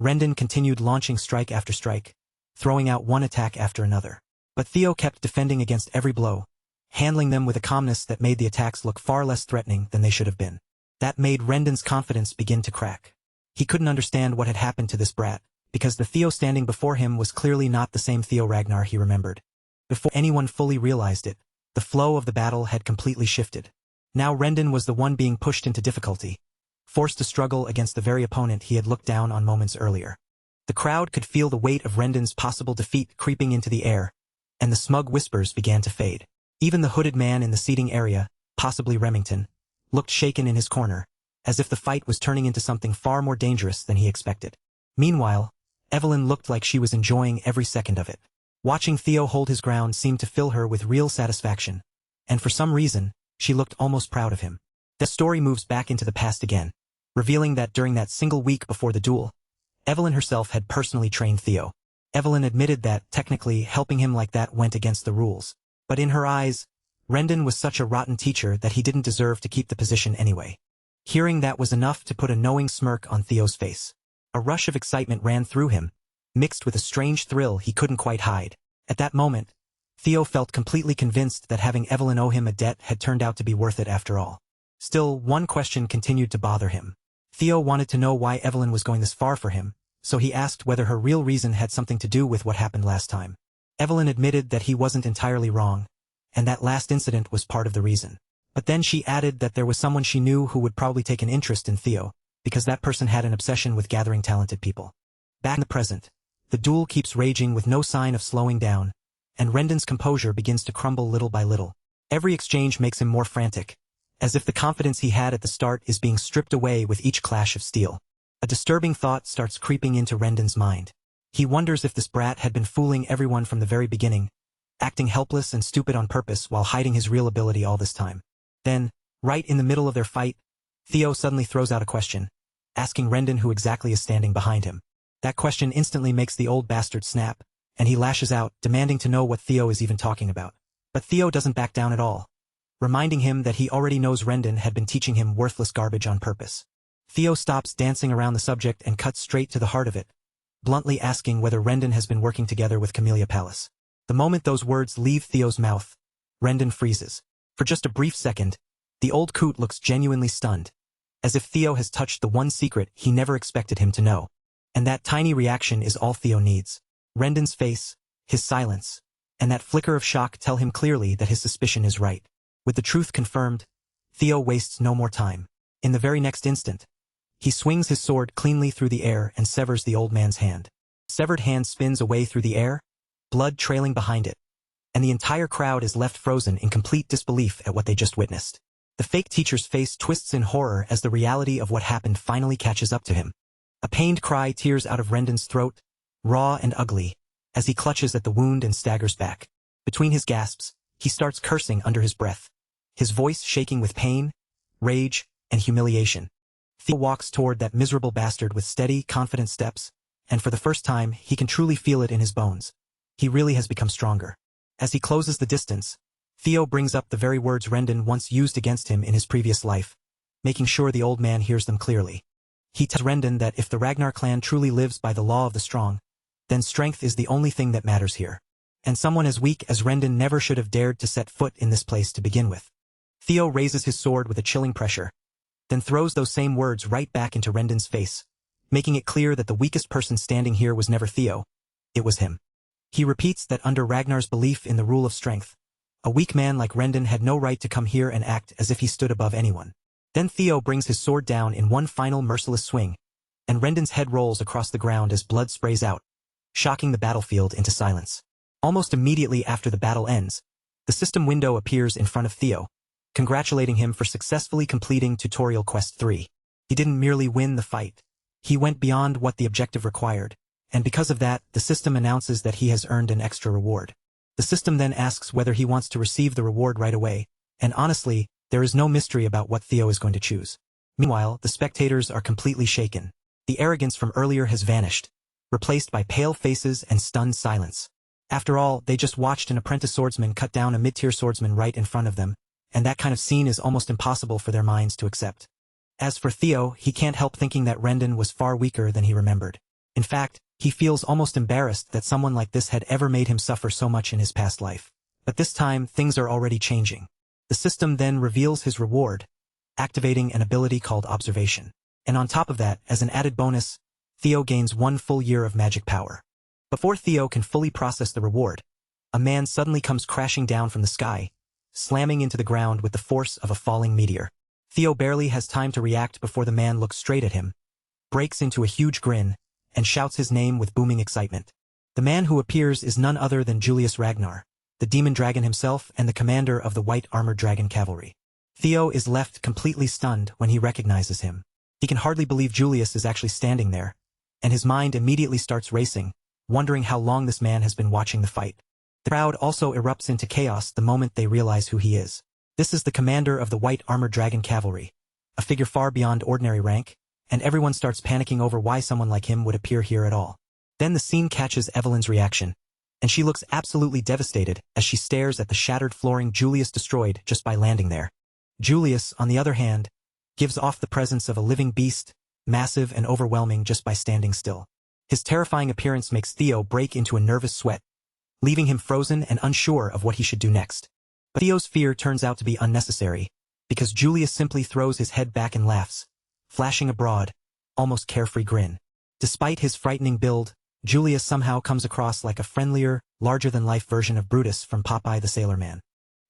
Rendon continued launching strike after strike, throwing out one attack after another. But Theo kept defending against every blow, handling them with a calmness that made the attacks look far less threatening than they should have been. That made Rendon's confidence begin to crack. He couldn't understand what had happened to this brat, because the Theo standing before him was clearly not the same Theo Ragnar he remembered. Before anyone fully realized it, the flow of the battle had completely shifted. Now Rendon was the one being pushed into difficulty, forced to struggle against the very opponent he had looked down on moments earlier. The crowd could feel the weight of Rendon's possible defeat creeping into the air, and the smug whispers began to fade. Even the hooded man in the seating area, possibly Remington, looked shaken in his corner, as if the fight was turning into something far more dangerous than he expected. Meanwhile, Evelyn looked like she was enjoying every second of it. Watching Theo hold his ground seemed to fill her with real satisfaction, and for some reason, she looked almost proud of him. The story moves back into the past again, revealing that during that single week before the duel, Evelyn herself had personally trained Theo. Evelyn admitted that, technically, helping him like that went against the rules. But in her eyes, Rendon was such a rotten teacher that he didn't deserve to keep the position anyway. Hearing that was enough to put a knowing smirk on Theo's face. A rush of excitement ran through him, mixed with a strange thrill he couldn't quite hide. At that moment, Theo felt completely convinced that having Evelyn owe him a debt had turned out to be worth it after all. Still, one question continued to bother him. Theo wanted to know why Evelyn was going this far for him, so he asked whether her real reason had something to do with what happened last time. Evelyn admitted that he wasn't entirely wrong, and that last incident was part of the reason. But then she added that there was someone she knew who would probably take an interest in Theo, because that person had an obsession with gathering talented people. Back in the present, the duel keeps raging with no sign of slowing down, and Rendon's composure begins to crumble little by little. Every exchange makes him more frantic, as if the confidence he had at the start is being stripped away with each clash of steel. A disturbing thought starts creeping into Rendon's mind. He wonders if this brat had been fooling everyone from the very beginning, acting helpless and stupid on purpose while hiding his real ability all this time. Then, right in the middle of their fight, Theo suddenly throws out a question, asking Rendon who exactly is standing behind him. That question instantly makes the old bastard snap, and he lashes out, demanding to know what Theo is even talking about. But Theo doesn't back down at all, reminding him that he already knows Rendon had been teaching him worthless garbage on purpose. Theo stops dancing around the subject and cuts straight to the heart of it, bluntly asking whether Rendon has been working together with Camellia Palace. The moment those words leave Theo's mouth, Rendon freezes. For just a brief second, the old coot looks genuinely stunned, as if Theo has touched the one secret he never expected him to know. And that tiny reaction is all Theo needs. Rendon's face, his silence, and that flicker of shock tell him clearly that his suspicion is right. With the truth confirmed, Theo wastes no more time. In the very next instant, he swings his sword cleanly through the air and severs the old man's hand. Severed hand spins away through the air, blood trailing behind it, and the entire crowd is left frozen in complete disbelief at what they just witnessed. The fake teacher's face twists in horror as the reality of what happened finally catches up to him. A pained cry tears out of Rendon's throat, raw and ugly, as he clutches at the wound and staggers back. Between his gasps, he starts cursing under his breath, his voice shaking with pain, rage, and humiliation. Theo walks toward that miserable bastard with steady, confident steps, and for the first time, he can truly feel it in his bones. He really has become stronger. As he closes the distance, Theo brings up the very words Rendon once used against him in his previous life, making sure the old man hears them clearly. He tells Rendon that if the Ragnar clan truly lives by the law of the strong, then strength is the only thing that matters here. And someone as weak as Rendon never should have dared to set foot in this place to begin with. Theo raises his sword with a chilling pressure, then throws those same words right back into Rendon's face, making it clear that the weakest person standing here was never Theo, it was him. He repeats that under Ragnar's belief in the rule of strength, a weak man like Rendon had no right to come here and act as if he stood above anyone. Then Theo brings his sword down in one final merciless swing, and Rendon's head rolls across the ground as blood sprays out, shocking the battlefield into silence. Almost immediately after the battle ends, the system window appears in front of Theo, congratulating him for successfully completing Tutorial Quest 3. He didn't merely win the fight. He went beyond what the objective required, and because of that, the system announces that he has earned an extra reward. The system then asks whether he wants to receive the reward right away, and honestly, there is no mystery about what Theo is going to choose. Meanwhile, the spectators are completely shaken. The arrogance from earlier has vanished, replaced by pale faces and stunned silence. After all, they just watched an apprentice swordsman cut down a mid-tier swordsman right in front of them, and that kind of scene is almost impossible for their minds to accept. As for Theo, he can't help thinking that Rendon was far weaker than he remembered. In fact, he feels almost embarrassed that someone like this had ever made him suffer so much in his past life. But this time, things are already changing. The system then reveals his reward, activating an ability called Observation. And on top of that, as an added bonus, Theo gains 1 full year of magic power. Before Theo can fully process the reward, a man suddenly comes crashing down from the sky, slamming into the ground with the force of a falling meteor. Theo barely has time to react before the man looks straight at him, breaks into a huge grin, and shouts his name with booming excitement. The man who appears is none other than Julius Ragnar, the demon dragon himself and the commander of the white armored dragon cavalry. Theo is left completely stunned when he recognizes him. He can hardly believe Julius is actually standing there, and his mind immediately starts racing, wondering how long this man has been watching the fight. The crowd also erupts into chaos the moment they realize who he is. This is the commander of the white armored dragon cavalry, a figure far beyond ordinary rank, and everyone starts panicking over why someone like him would appear here at all. Then the scene catches Evelyn's reaction, and she looks absolutely devastated as she stares at the shattered flooring Julius destroyed just by landing there. Julius, on the other hand, gives off the presence of a living beast, massive and overwhelming just by standing still. His terrifying appearance makes Theo break into a nervous sweat, leaving him frozen and unsure of what he should do next. But Theo's fear turns out to be unnecessary, because Julius simply throws his head back and laughs, flashing a broad, almost carefree grin. Despite his frightening build, Julius somehow comes across like a friendlier, larger-than-life version of Brutus from Popeye the Sailor Man.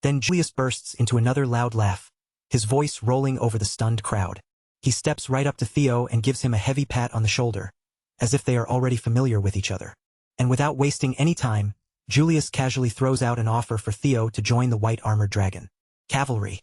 Then Julius bursts into another loud laugh, his voice rolling over the stunned crowd. He steps right up to Theo and gives him a heavy pat on the shoulder, as if they are already familiar with each other. And without wasting any time, Julius casually throws out an offer for Theo to join the white armored dragon cavalry.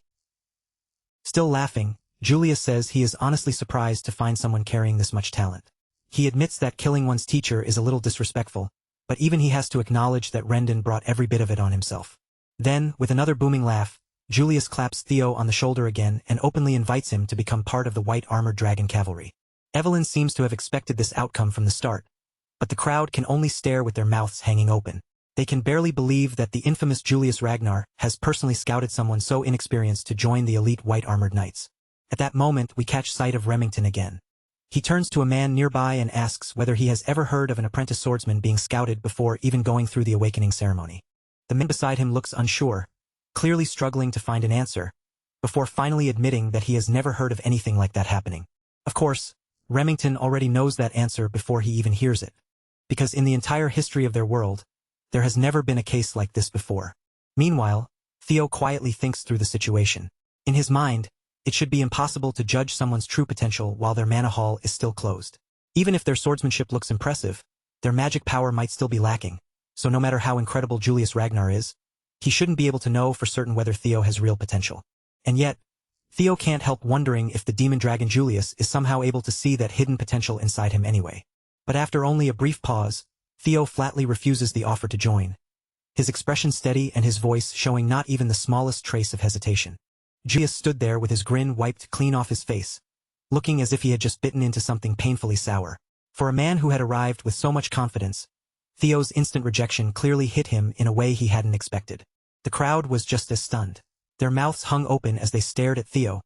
Still laughing, Julius says he is honestly surprised to find someone carrying this much talent. He admits that killing one's teacher is a little disrespectful, but even he has to acknowledge that Rendon brought every bit of it on himself. Then, with another booming laugh, Julius claps Theo on the shoulder again and openly invites him to become part of the white armored dragon cavalry. Evelyn seems to have expected this outcome from the start, but the crowd can only stare with their mouths hanging open. They can barely believe that the infamous Julius Ragnar has personally scouted someone so inexperienced to join the elite white armored knights. At that moment we catch sight of Remington again. He turns to a man nearby and asks whether he has ever heard of an apprentice swordsman being scouted before even going through the awakening ceremony. The man beside him looks unsure, clearly struggling to find an answer, before finally admitting that he has never heard of anything like that happening. Of course, Remington already knows that answer before he even hears it, because in the entire history of their world, there has never been a case like this before. Meanwhile, Theo quietly thinks through the situation. In his mind, it should be impossible to judge someone's true potential while their mana hall is still closed. Even if their swordsmanship looks impressive, their magic power might still be lacking, so no matter how incredible Julius Ragnar is, he shouldn't be able to know for certain whether Theo has real potential. And yet, Theo can't help wondering if the demon dragon Julius is somehow able to see that hidden potential inside him anyway. But after only a brief pause, Theo flatly refuses the offer to join, his expression steady and his voice showing not even the smallest trace of hesitation. Julius stood there with his grin wiped clean off his face, looking as if he had just bitten into something painfully sour. For a man who had arrived with so much confidence, Theo's instant rejection clearly hit him in a way he hadn't expected. The crowd was just as stunned. Their mouths hung open as they stared at Theo,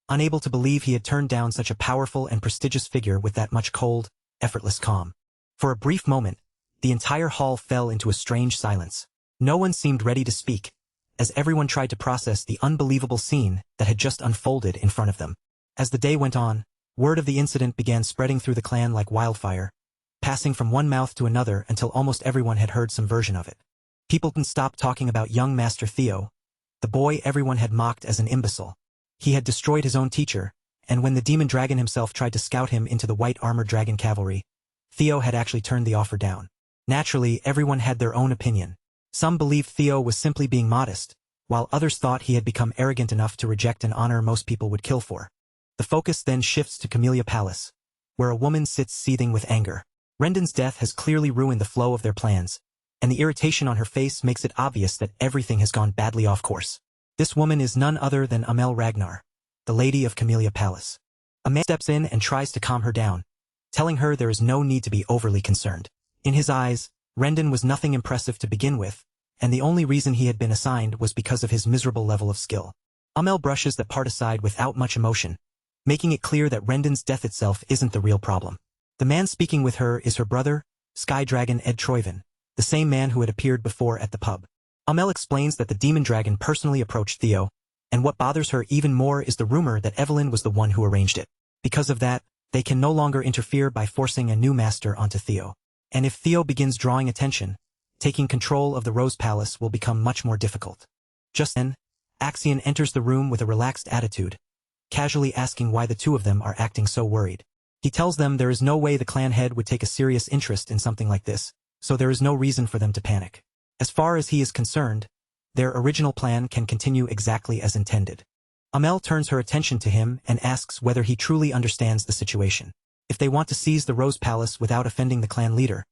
unable to believe he had turned down such a powerful and prestigious figure with that much cold, effortless calm. For a brief moment, the entire hall fell into a strange silence. No one seemed ready to speak, as everyone tried to process the unbelievable scene that had just unfolded in front of them. As the day went on, word of the incident began spreading through the clan like wildfire, passing from one mouth to another until almost everyone had heard some version of it. People couldn't stop talking about young Master Theo, the boy everyone had mocked as an imbecile. He had destroyed his own teacher, and when the demon dragon himself tried to scout him into the white armored dragon cavalry, Theo had actually turned the offer down. Naturally, everyone had their own opinion. Some believed Theo was simply being modest, while others thought he had become arrogant enough to reject an honor most people would kill for. The focus then shifts to Camellia Palace, where a woman sits seething with anger. Rendon's death has clearly ruined the flow of their plans, and the irritation on her face makes it obvious that everything has gone badly off course. This woman is none other than Amel Ragnar, the lady of Camellia Palace. A man steps in and tries to calm her down, telling her there is no need to be overly concerned. In his eyes, Rendon was nothing impressive to begin with, and the only reason he had been assigned was because of his miserable level of skill. Amel brushes that part aside without much emotion, making it clear that Rendon's death itself isn't the real problem. The man speaking with her is her brother, Sky Dragon Ed Troyven, the same man who had appeared before at the pub. Amel explains that the demon dragon personally approached Theo, and what bothers her even more is the rumor that Evelyn was the one who arranged it. Because of that, they can no longer interfere by forcing a new master onto Theo. And if Theo begins drawing attention, taking control of the Rose Palace will become much more difficult. Just then, Axion enters the room with a relaxed attitude, casually asking why the two of them are acting so worried. He tells them there is no way the clan head would take a serious interest in something like this, so there is no reason for them to panic. As far as he is concerned, their original plan can continue exactly as intended. Amel turns her attention to him and asks whether he truly understands the situation. If they want to seize the Rose Palace without offending the clan leader,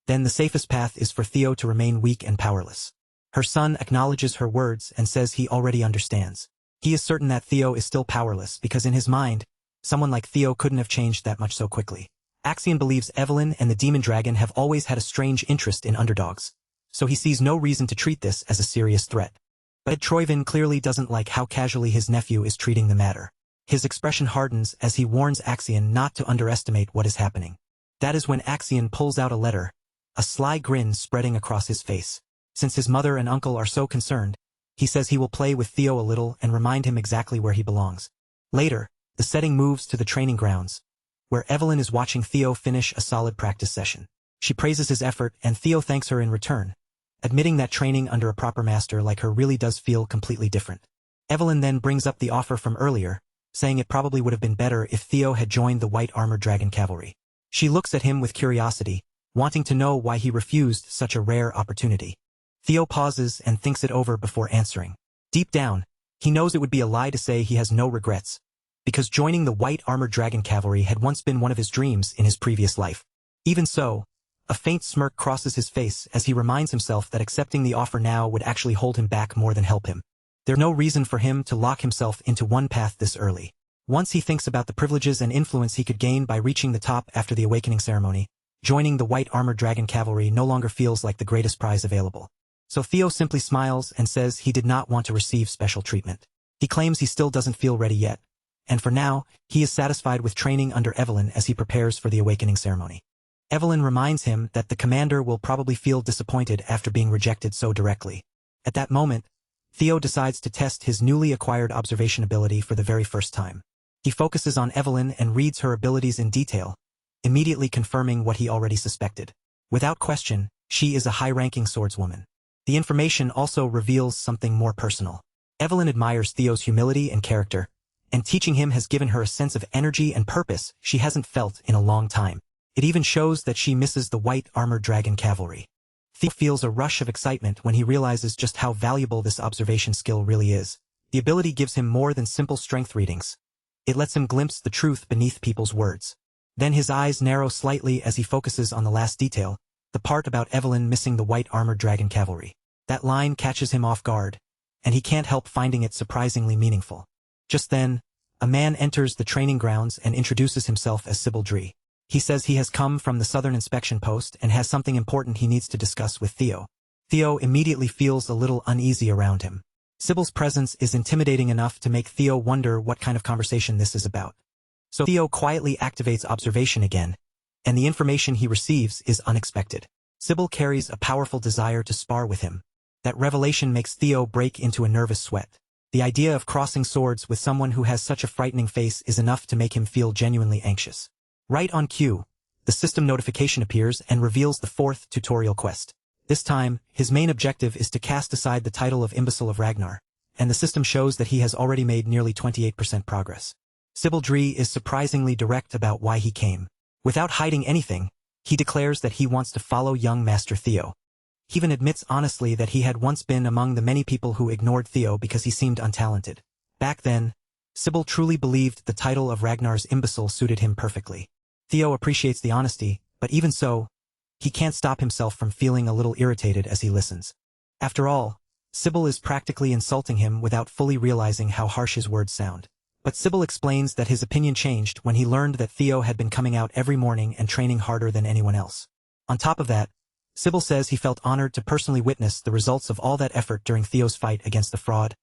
then the safest path is for Theo to remain weak and powerless. Her son acknowledges her words and says he already understands. He is certain that Theo is still powerless because in his mind, someone like Theo couldn't have changed that much so quickly. Axion believes Evelyn and the demon dragon have always had a strange interest in underdogs, so he sees no reason to treat this as a serious threat. But Ed Troyven clearly doesn't like how casually his nephew is treating the matter. His expression hardens as he warns Axion not to underestimate what is happening. That is when Axion pulls out a letter, a sly grin spreading across his face. Since his mother and uncle are so concerned, he says he will play with Theo a little and remind him exactly where he belongs. Later, the setting moves to the training grounds, where Evelyn is watching Theo finish a solid practice session. She praises his effort and Theo thanks her in return, admitting that training under a proper master like her really does feel completely different. Evelyn then brings up the offer from earlier, saying it probably would have been better if Theo had joined the White Armored Dragon Cavalry. She looks at him with curiosity, wanting to know why he refused such a rare opportunity. Theo pauses and thinks it over before answering. Deep down, he knows it would be a lie to say he has no regrets, because joining the White Armored Dragon Cavalry had once been one of his dreams in his previous life. Even so, a faint smirk crosses his face as he reminds himself that accepting the offer now would actually hold him back more than help him. There's no reason for him to lock himself into one path this early. Once he thinks about the privileges and influence he could gain by reaching the top after the awakening ceremony, joining the White Armored Dragon Cavalry no longer feels like the greatest prize available. So Theo simply smiles and says he did not want to receive special treatment. He claims he still doesn't feel ready yet, and for now, he is satisfied with training under Evelyn as he prepares for the awakening ceremony. Evelyn reminds him that the commander will probably feel disappointed after being rejected so directly. At that moment, Theo decides to test his newly acquired observation ability for the very first time. He focuses on Evelyn and reads her abilities in detail, immediately confirming what he already suspected. Without question, she is a high-ranking swordswoman. The information also reveals something more personal. Evelyn admires Theo's humility and character, and teaching him has given her a sense of energy and purpose she hasn't felt in a long time. It even shows that she misses the White Armored Dragon Cavalry. Theo feels a rush of excitement when he realizes just how valuable this observation skill really is. The ability gives him more than simple strength readings. It lets him glimpse the truth beneath people's words. Then his eyes narrow slightly as he focuses on the last detail, the part about Evelyn missing the White Armored Dragon Cavalry. That line catches him off guard, and he can't help finding it surprisingly meaningful. Just then, a man enters the training grounds and introduces himself as Sybil Dree. He says he has come from the Southern Inspection Post and has something important he needs to discuss with Theo. Theo immediately feels a little uneasy around him. Sybil's presence is intimidating enough to make Theo wonder what kind of conversation this is about. So Theo quietly activates observation again, and the information he receives is unexpected. Sybil carries a powerful desire to spar with him. That revelation makes Theo break into a nervous sweat. The idea of crossing swords with someone who has such a frightening face is enough to make him feel genuinely anxious. Right on cue, the system notification appears and reveals the fourth tutorial quest. This time, his main objective is to cast aside the title of Imbecile of Ragnar, and the system shows that he has already made nearly 28% progress. Sybil Dree is surprisingly direct about why he came. Without hiding anything, he declares that he wants to follow young Master Theo. He even admits honestly that he had once been among the many people who ignored Theo because he seemed untalented. Back then, Sybil truly believed the title of Ragnar's imbecile suited him perfectly. Theo appreciates the honesty, but even so, he can't stop himself from feeling a little irritated as he listens. After all, Sybil is practically insulting him without fully realizing how harsh his words sound. But Sybil explains that his opinion changed when he learned that Theo had been coming out every morning and training harder than anyone else. On top of that, Sybil says he felt honored to personally witness the results of all that effort during Theo's fight against the fraud,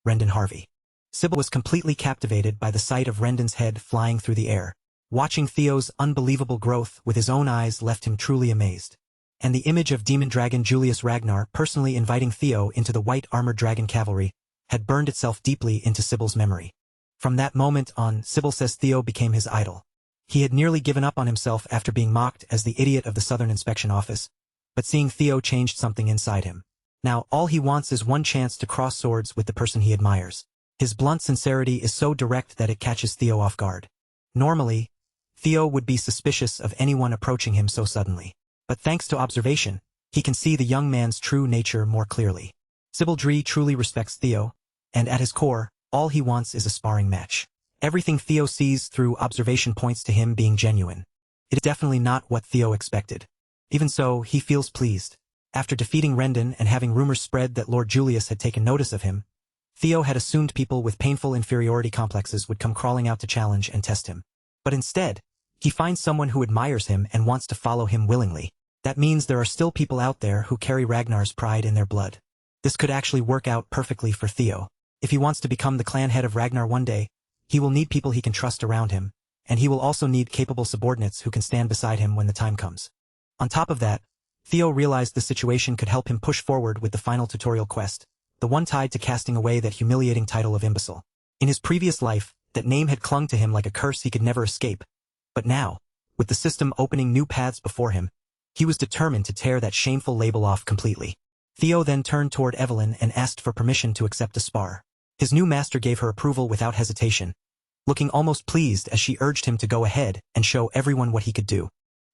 Rendon Harvey. Sybil was completely captivated by the sight of Rendon's head flying through the air. Watching Theo's unbelievable growth with his own eyes left him truly amazed. And the image of Demon Dragon Julius Ragnar personally inviting Theo into the White Armored Dragon Cavalry had burned itself deeply into Sybil's memory. From that moment on, Sybil says Theo became his idol. He had nearly given up on himself after being mocked as the idiot of the Southern Inspection Office, but seeing Theo changed something inside him. Now all he wants is one chance to cross swords with the person he admires. His blunt sincerity is so direct that it catches Theo off guard. Normally, Theo would be suspicious of anyone approaching him so suddenly. But thanks to observation, he can see the young man's true nature more clearly. Sybil Dree truly respects Theo, and at his core, all he wants is a sparring match. Everything Theo sees through observation points to him being genuine. It is definitely not what Theo expected. Even so, he feels pleased. After defeating Rendon and having rumors spread that Lord Julius had taken notice of him, Theo had assumed people with painful inferiority complexes would come crawling out to challenge and test him. But instead, he finds someone who admires him and wants to follow him willingly. That means there are still people out there who carry Ragnar's pride in their blood. This could actually work out perfectly for Theo. If he wants to become the clan head of Ragnar one day, he will need people he can trust around him, and he will also need capable subordinates who can stand beside him when the time comes. On top of that, Theo realized the situation could help him push forward with the final tutorial quest, the one tied to casting away that humiliating title of imbecile. In his previous life, that name had clung to him like a curse he could never escape, but now, with the system opening new paths before him, he was determined to tear that shameful label off completely. Theo then turned toward Evelyn and asked for permission to accept a spar. His new master gave her approval without hesitation, looking almost pleased as she urged him to go ahead and show everyone what he could do.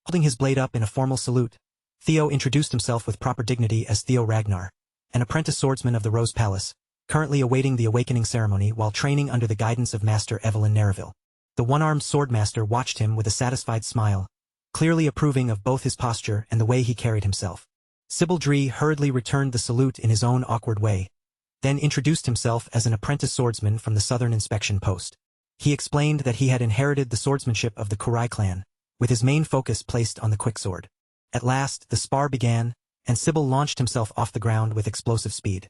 Holding his blade up in a formal salute, Theo introduced himself with proper dignity as Theo Ragnar, an apprentice swordsman of the Rose Palace, currently awaiting the awakening ceremony while training under the guidance of Master Evelyn Nereville. The one-armed swordmaster watched him with a satisfied smile, clearly approving of both his posture and the way he carried himself. Sibaldry hurriedly returned the salute in his own awkward way, then introduced himself as an apprentice swordsman from the Southern Inspection Post. He explained that he had inherited the swordsmanship of the Kurai clan, with his main focus placed on the quicksword. At last, the spar began, and Sybil launched himself off the ground with explosive speed.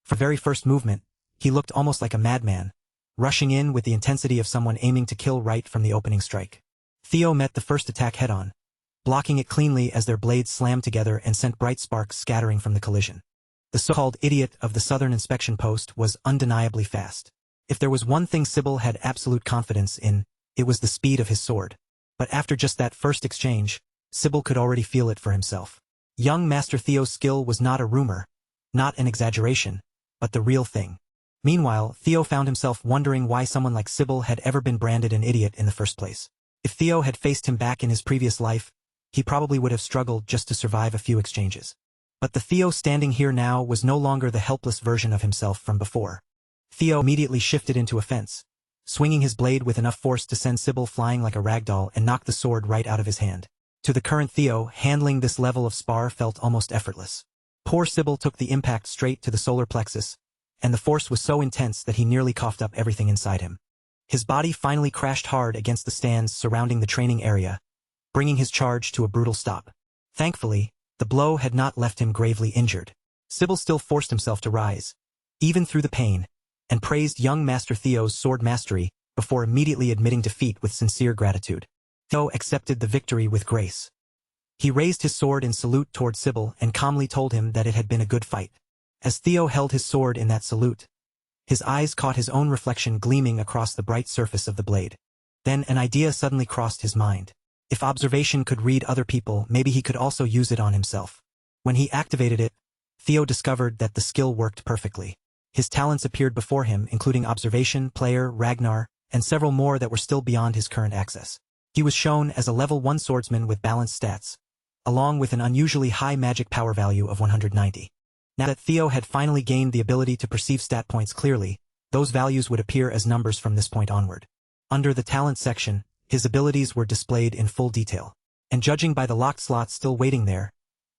For the very first movement, he looked almost like a madman, rushing in with the intensity of someone aiming to kill right from the opening strike. Theo met the first attack head-on, blocking it cleanly as their blades slammed together and sent bright sparks scattering from the collision. The so-called idiot of the Southern Inspection Post was undeniably fast. If there was one thing Sybil had absolute confidence in, it was the speed of his sword. But after just that first exchange, Sybil could already feel it for himself. Young Master Theo's skill was not a rumor, not an exaggeration, but the real thing. Meanwhile, Theo found himself wondering why someone like Sybil had ever been branded an idiot in the first place. If Theo had faced him back in his previous life, he probably would have struggled just to survive a few exchanges. But the Theo standing here now was no longer the helpless version of himself from before. Theo immediately shifted into offense, swinging his blade with enough force to send Sybil flying like a ragdoll and knock the sword right out of his hand. To the current Theo, handling this level of spar felt almost effortless. Poor Sybil took the impact straight to the solar plexus, and the force was so intense that he nearly coughed up everything inside him. His body finally crashed hard against the stands surrounding the training area, bringing his charge to a brutal stop. Thankfully, the blow had not left him gravely injured. Sybil still forced himself to rise, even through the pain, and praised young Master Theo's sword mastery before immediately admitting defeat with sincere gratitude. Theo accepted the victory with grace. He raised his sword in salute toward Sybil and calmly told him that it had been a good fight. As Theo held his sword in that salute, his eyes caught his own reflection gleaming across the bright surface of the blade. Then an idea suddenly crossed his mind. If observation could read other people, maybe he could also use it on himself. When he activated it, Theo discovered that the skill worked perfectly. His talents appeared before him, including observation, player, Ragnar, and several more that were still beyond his current access. He was shown as a level 1 swordsman with balanced stats, along with an unusually high magic power value of 190. Now that Theo had finally gained the ability to perceive stat points clearly, those values would appear as numbers from this point onward. Under the talent section, his abilities were displayed in full detail. And judging by the locked slots still waiting there,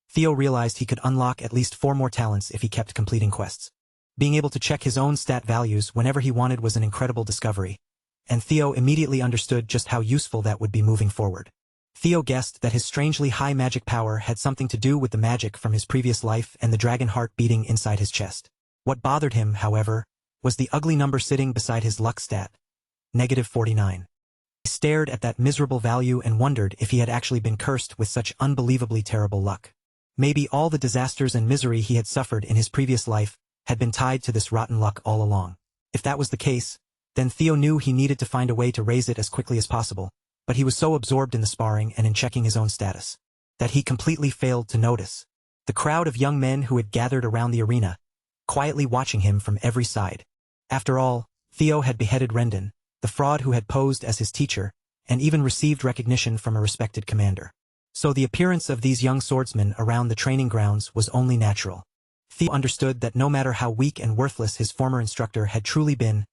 Theo realized he could unlock at least 4 more talents if he kept completing quests. Being able to check his own stat values whenever he wanted was an incredible discovery, and Theo immediately understood just how useful that would be moving forward. Theo guessed that his strangely high magic power had something to do with the magic from his previous life and the dragon heart beating inside his chest. What bothered him, however, was the ugly number sitting beside his luck stat, -49. He stared at that miserable value and wondered if he had actually been cursed with such unbelievably terrible luck. Maybe all the disasters and misery he had suffered in his previous life had been tied to this rotten luck all along. If that was the case, then Theo knew he needed to find a way to raise it as quickly as possible, but he was so absorbed in the sparring and in checking his own status that he completely failed to notice the crowd of young men who had gathered around the arena, quietly watching him from every side. After all, Theo had beheaded Rendon, the fraud who had posed as his teacher, and even received recognition from a respected commander. So the appearance of these young swordsmen around the training grounds was only natural. Theo understood that no matter how weak and worthless his former instructor had truly been,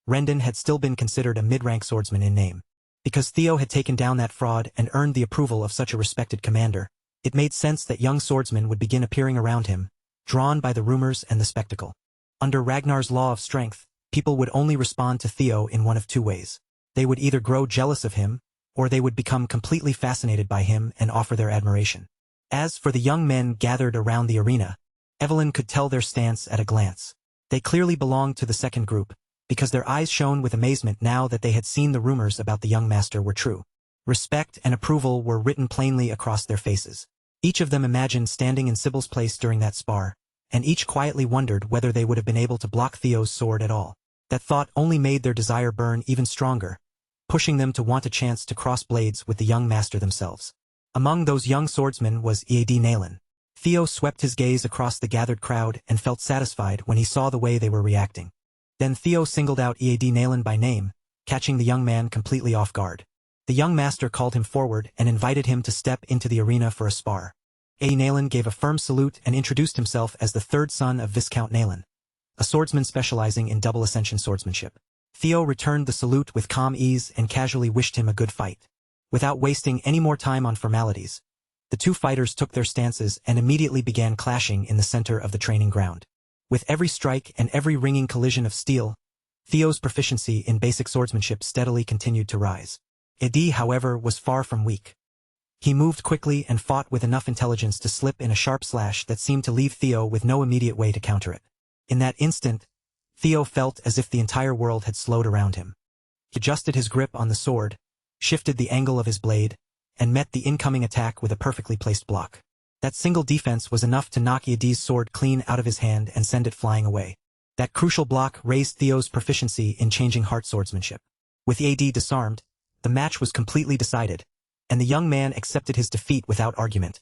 Rendon had still been considered a mid-rank swordsman in name. Because Theo had taken down that fraud and earned the approval of such a respected commander, it made sense that young swordsmen would begin appearing around him, drawn by the rumors and the spectacle. Under Ragnar's law of strength, people would only respond to Theo in one of 2 ways. They would either grow jealous of him, or they would become completely fascinated by him and offer their admiration. As for the young men gathered around the arena, Evelyn could tell their stance at a glance. They clearly belonged to the second group, because their eyes shone with amazement now that they had seen the rumors about the young master were true. Respect and approval were written plainly across their faces. Each of them imagined standing in Sybil's place during that spar, and each quietly wondered whether they would have been able to block Theo's sword at all. That thought only made their desire burn even stronger, pushing them to want a chance to cross blades with the young master themselves. Among those young swordsmen was Addict Nalen. Theo swept his gaze across the gathered crowd and felt satisfied when he saw the way they were reacting. Then Theo singled out Addict Nalen by name, catching the young man completely off guard. The young master called him forward and invited him to step into the arena for a spar. Addict Nalen gave a firm salute and introduced himself as the third son of Viscount Nalen, a swordsman specializing in double ascension swordsmanship. Theo returned the salute with calm ease and casually wished him a good fight. Without wasting any more time on formalities, the two fighters took their stances and immediately began clashing in the center of the training ground. With every strike and every ringing collision of steel, Theo's proficiency in basic swordsmanship steadily continued to rise. Addict, however, was far from weak. He moved quickly and fought with enough intelligence to slip in a sharp slash that seemed to leave Theo with no immediate way to counter it. In that instant, Theo felt as if the entire world had slowed around him. He adjusted his grip on the sword, shifted the angle of his blade, and met the incoming attack with a perfectly placed block. That single defense was enough to knock Addict's sword clean out of his hand and send it flying away. That crucial block raised Theo's proficiency in changing heart swordsmanship. With Addict disarmed, the match was completely decided, and the young man accepted his defeat without argument,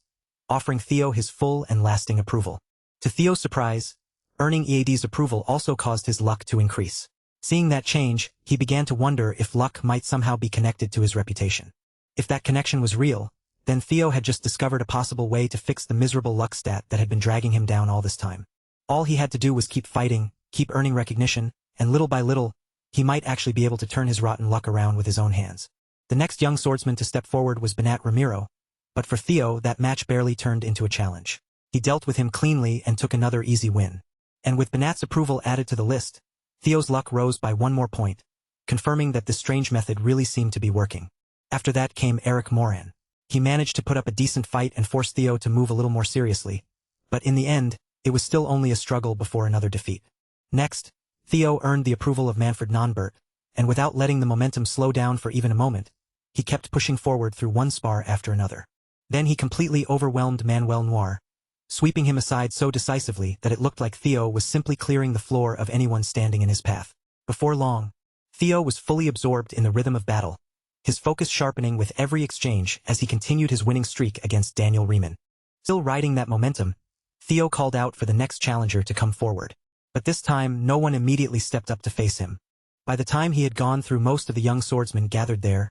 offering Theo his full and lasting approval. To Theo's surprise, earning Addict's approval also caused his luck to increase. Seeing that change, he began to wonder if luck might somehow be connected to his reputation. If that connection was real, then Theo had just discovered a possible way to fix the miserable luck stat that had been dragging him down all this time. All he had to do was keep fighting, keep earning recognition, and little by little, he might actually be able to turn his rotten luck around with his own hands. The next young swordsman to step forward was Banat Ramiro, but for Theo that match barely turned into a challenge. He dealt with him cleanly and took another easy win. And with Banat's approval added to the list, Theo's luck rose by one more point, confirming that this strange method really seemed to be working. After that came Eric Moran. He managed to put up a decent fight and force Theo to move a little more seriously, but in the end, it was still only a struggle before another defeat. Next, Theo earned the approval of Manfred Nonbert, and without letting the momentum slow down for even a moment, he kept pushing forward through one spar after another. Then he completely overwhelmed Manuel Noir, sweeping him aside so decisively that it looked like Theo was simply clearing the floor of anyone standing in his path. Before long, Theo was fully absorbed in the rhythm of battle, his focus sharpening with every exchange as he continued his winning streak against Daniel Riemann. Still riding that momentum, Theo called out for the next challenger to come forward. But this time, no one immediately stepped up to face him. By the time he had gone through most of the young swordsmen gathered there,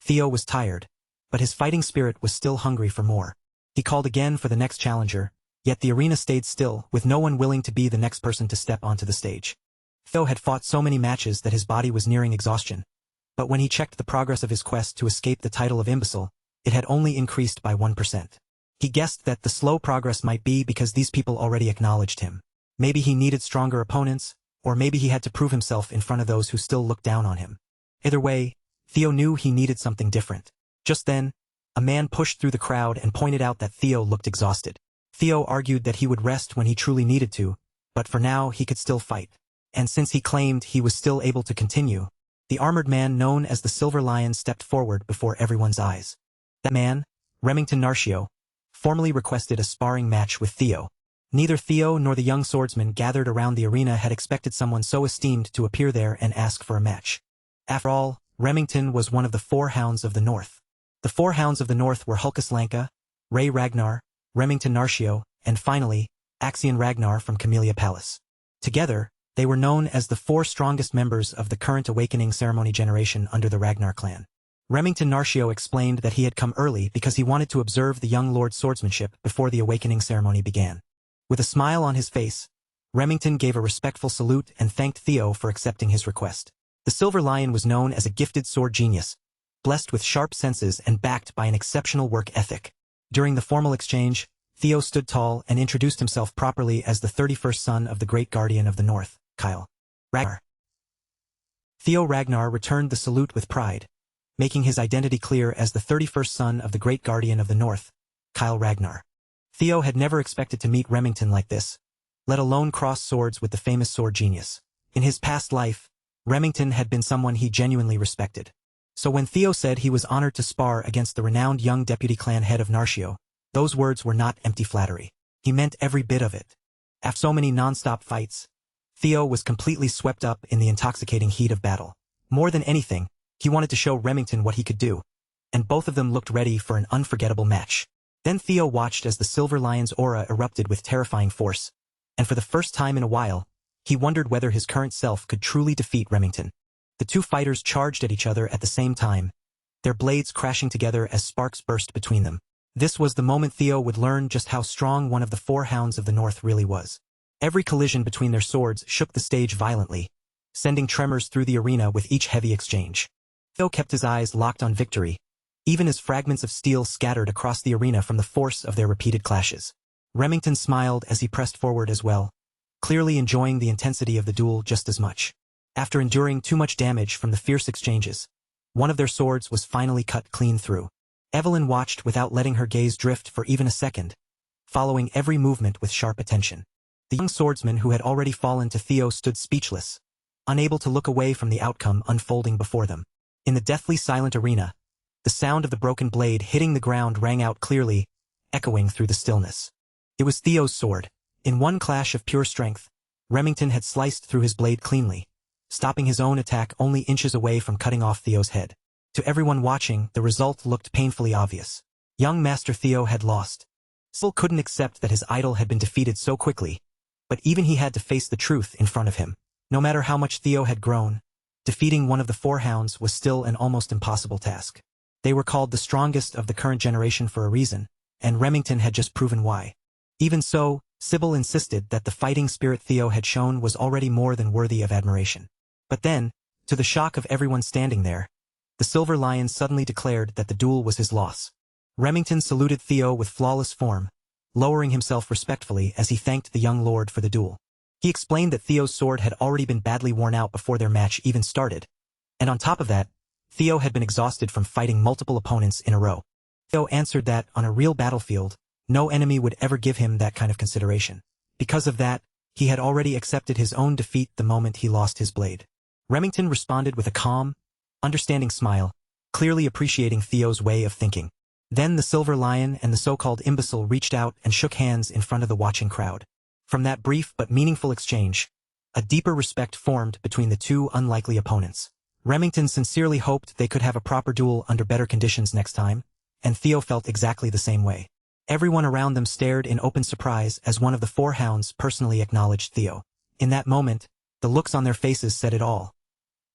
Theo was tired, but his fighting spirit was still hungry for more. He called again for the next challenger, yet the arena stayed still, with no one willing to be the next person to step onto the stage. Theo had fought so many matches that his body was nearing exhaustion, but when he checked the progress of his quest to escape the title of imbecile, it had only increased by 1%. He guessed that the slow progress might be because these people already acknowledged him. Maybe he needed stronger opponents, or maybe he had to prove himself in front of those who still looked down on him. Either way, Theo knew he needed something different. Just then, a man pushed through the crowd and pointed out that Theo looked exhausted. Theo argued that he would rest when he truly needed to, but for now he could still fight. And since he claimed he was still able to continue, the armored man known as the Silver Lion stepped forward before everyone's eyes. That man, Remington Narcio, formally requested a sparring match with Theo. Neither Theo nor the young swordsman gathered around the arena had expected someone so esteemed to appear there and ask for a match. After all, Remington was one of the four Hounds of the North. The four Hounds of the North were Hulkus Lanka, Ray Ragnar, Remington Narcio, and finally, Axion Ragnar from Camellia Palace. Together, they were known as the four strongest members of the current awakening ceremony generation under the Ragnar clan. Remington Narcio explained that he had come early because he wanted to observe the young lord's swordsmanship before the awakening ceremony began. With a smile on his face, Remington gave a respectful salute and thanked Theo for accepting his request. The Silver Lion was known as a gifted sword genius, blessed with sharp senses and backed by an exceptional work ethic. During the formal exchange, Theo stood tall and introduced himself properly as the 31st son of the Great Guardian of the North, Kyle Ragnar. Theo Ragnar returned the salute with pride, making his identity clear as the 31st son of the Great Guardian of the North, Kyle Ragnar. Theo had never expected to meet Remington like this, let alone cross swords with the famous sword genius. In his past life, Remington had been someone he genuinely respected. So when Theo said he was honored to spar against the renowned young deputy clan head of Narcio, those words were not empty flattery. He meant every bit of it. After so many non-stop fights, Theo was completely swept up in the intoxicating heat of battle. More than anything, he wanted to show Remington what he could do, and both of them looked ready for an unforgettable match. Then Theo watched as the Silver Lion's aura erupted with terrifying force, and for the first time in a while, he wondered whether his current self could truly defeat Remington. The two fighters charged at each other at the same time, their blades crashing together as sparks burst between them. This was the moment Theo would learn just how strong one of the four hounds of the North really was. Every collision between their swords shook the stage violently, sending tremors through the arena with each heavy exchange. Theo kept his eyes locked on victory, even as fragments of steel scattered across the arena from the force of their repeated clashes. Remington smiled as he pressed forward as well, clearly enjoying the intensity of the duel just as much. After enduring too much damage from the fierce exchanges, one of their swords was finally cut clean through. Evelyn watched without letting her gaze drift for even a second, following every movement with sharp attention. The young swordsman who had already fallen to Theo stood speechless, unable to look away from the outcome unfolding before them. In the deathly silent arena, the sound of the broken blade hitting the ground rang out clearly, echoing through the stillness. It was Theo's sword. In one clash of pure strength, Remington had sliced through his blade cleanly, stopping his own attack only inches away from cutting off Theo's head. To everyone watching, the result looked painfully obvious. Young Master Theo had lost. Still couldn't accept that his idol had been defeated so quickly, but even he had to face the truth in front of him. No matter how much Theo had grown, defeating one of the four hounds was still an almost impossible task. They were called the strongest of the current generation for a reason, and Remington had just proven why. Even so, Sybil insisted that the fighting spirit Theo had shown was already more than worthy of admiration. But then, to the shock of everyone standing there, the Silver Lion suddenly declared that the duel was his loss. Remington saluted Theo with flawless form, lowering himself respectfully as he thanked the young lord for the duel. He explained that Theo's sword had already been badly worn out before their match even started, and on top of that, Theo had been exhausted from fighting multiple opponents in a row. Theo answered that, on a real battlefield, no enemy would ever give him that kind of consideration. Because of that, he had already accepted his own defeat the moment he lost his blade. Remington responded with a calm, understanding smile, clearly appreciating Theo's way of thinking. Then the Silver Lion and the so-called imbecile reached out and shook hands in front of the watching crowd. From that brief but meaningful exchange, a deeper respect formed between the two unlikely opponents. Remington sincerely hoped they could have a proper duel under better conditions next time, and Theo felt exactly the same way. Everyone around them stared in open surprise as one of the four hounds personally acknowledged Theo. In that moment, the looks on their faces said it all.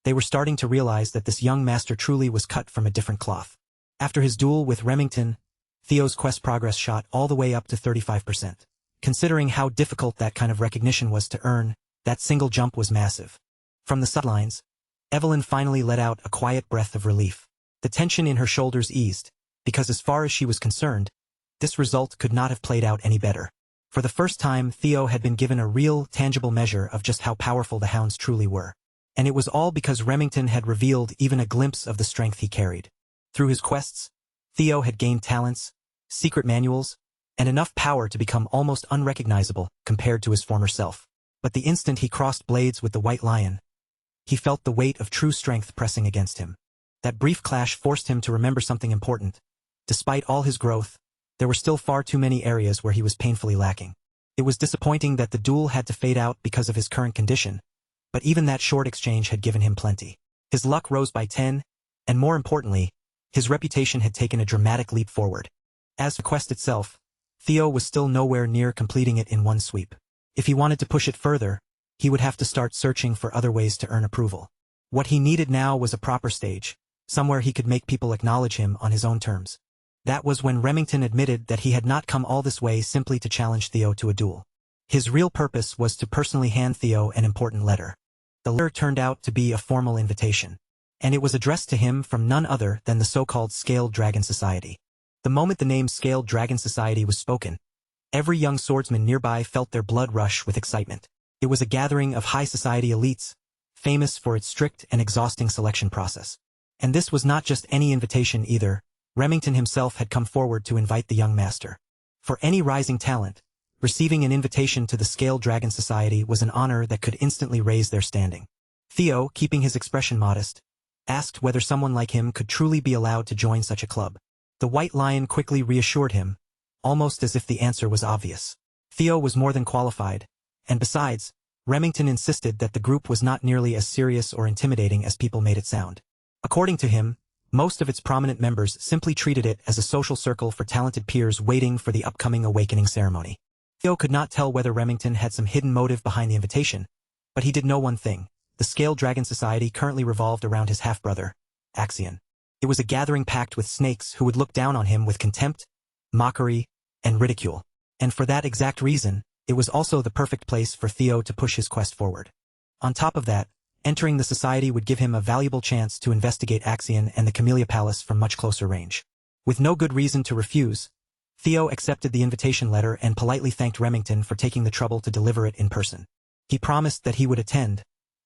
They were starting to realize that this young master truly was cut from a different cloth. After his duel with Remington, Theo's quest progress shot all the way up to 35%. Considering how difficult that kind of recognition was to earn, that single jump was massive. From the sidelines, Evelyn finally let out a quiet breath of relief. The tension in her shoulders eased, because as far as she was concerned, this result could not have played out any better. For the first time, Theo had been given a real, tangible measure of just how powerful the hounds truly were. And it was all because Remington had revealed even a glimpse of the strength he carried. Through his quests, Theo had gained talents, secret manuals, and enough power to become almost unrecognizable compared to his former self. But the instant he crossed blades with the White Lion, he felt the weight of true strength pressing against him. That brief clash forced him to remember something important. Despite all his growth, there were still far too many areas where he was painfully lacking. It was disappointing that the duel had to fade out because of his current condition, but even that short exchange had given him plenty. His luck rose by 10, and more importantly, his reputation had taken a dramatic leap forward. As for the quest itself, Theo was still nowhere near completing it in one sweep. If he wanted to push it further, he would have to start searching for other ways to earn approval. What he needed now was a proper stage, somewhere he could make people acknowledge him on his own terms. That was when Remington admitted that he had not come all this way simply to challenge Theo to a duel. His real purpose was to personally hand Theo an important letter. The letter turned out to be a formal invitation, and it was addressed to him from none other than the so-called Scaled Dragon Society. The moment the name Scaled Dragon Society was spoken, every young swordsman nearby felt their blood rush with excitement. It was a gathering of high society elites, famous for its strict and exhausting selection process. And this was not just any invitation either. Remington himself had come forward to invite the young master. For any rising talent, receiving an invitation to the Scaled Dragon Society was an honor that could instantly raise their standing. Theo, keeping his expression modest, asked whether someone like him could truly be allowed to join such a club. The White Lion quickly reassured him, almost as if the answer was obvious. Theo was more than qualified, and besides, Remington insisted that the group was not nearly as serious or intimidating as people made it sound. According to him, most of its prominent members simply treated it as a social circle for talented peers waiting for the upcoming awakening ceremony. Theo could not tell whether Remington had some hidden motive behind the invitation, but he did know one thing: the Scaled Dragon Society currently revolved around his half-brother, Axion. It was a gathering packed with snakes who would look down on him with contempt, mockery, and ridicule. And for that exact reason, it was also the perfect place for Theo to push his quest forward. On top of that, entering the society would give him a valuable chance to investigate Axion and the Camellia Palace from much closer range. With no good reason to refuse, Theo accepted the invitation letter and politely thanked Remington for taking the trouble to deliver it in person. He promised that he would attend,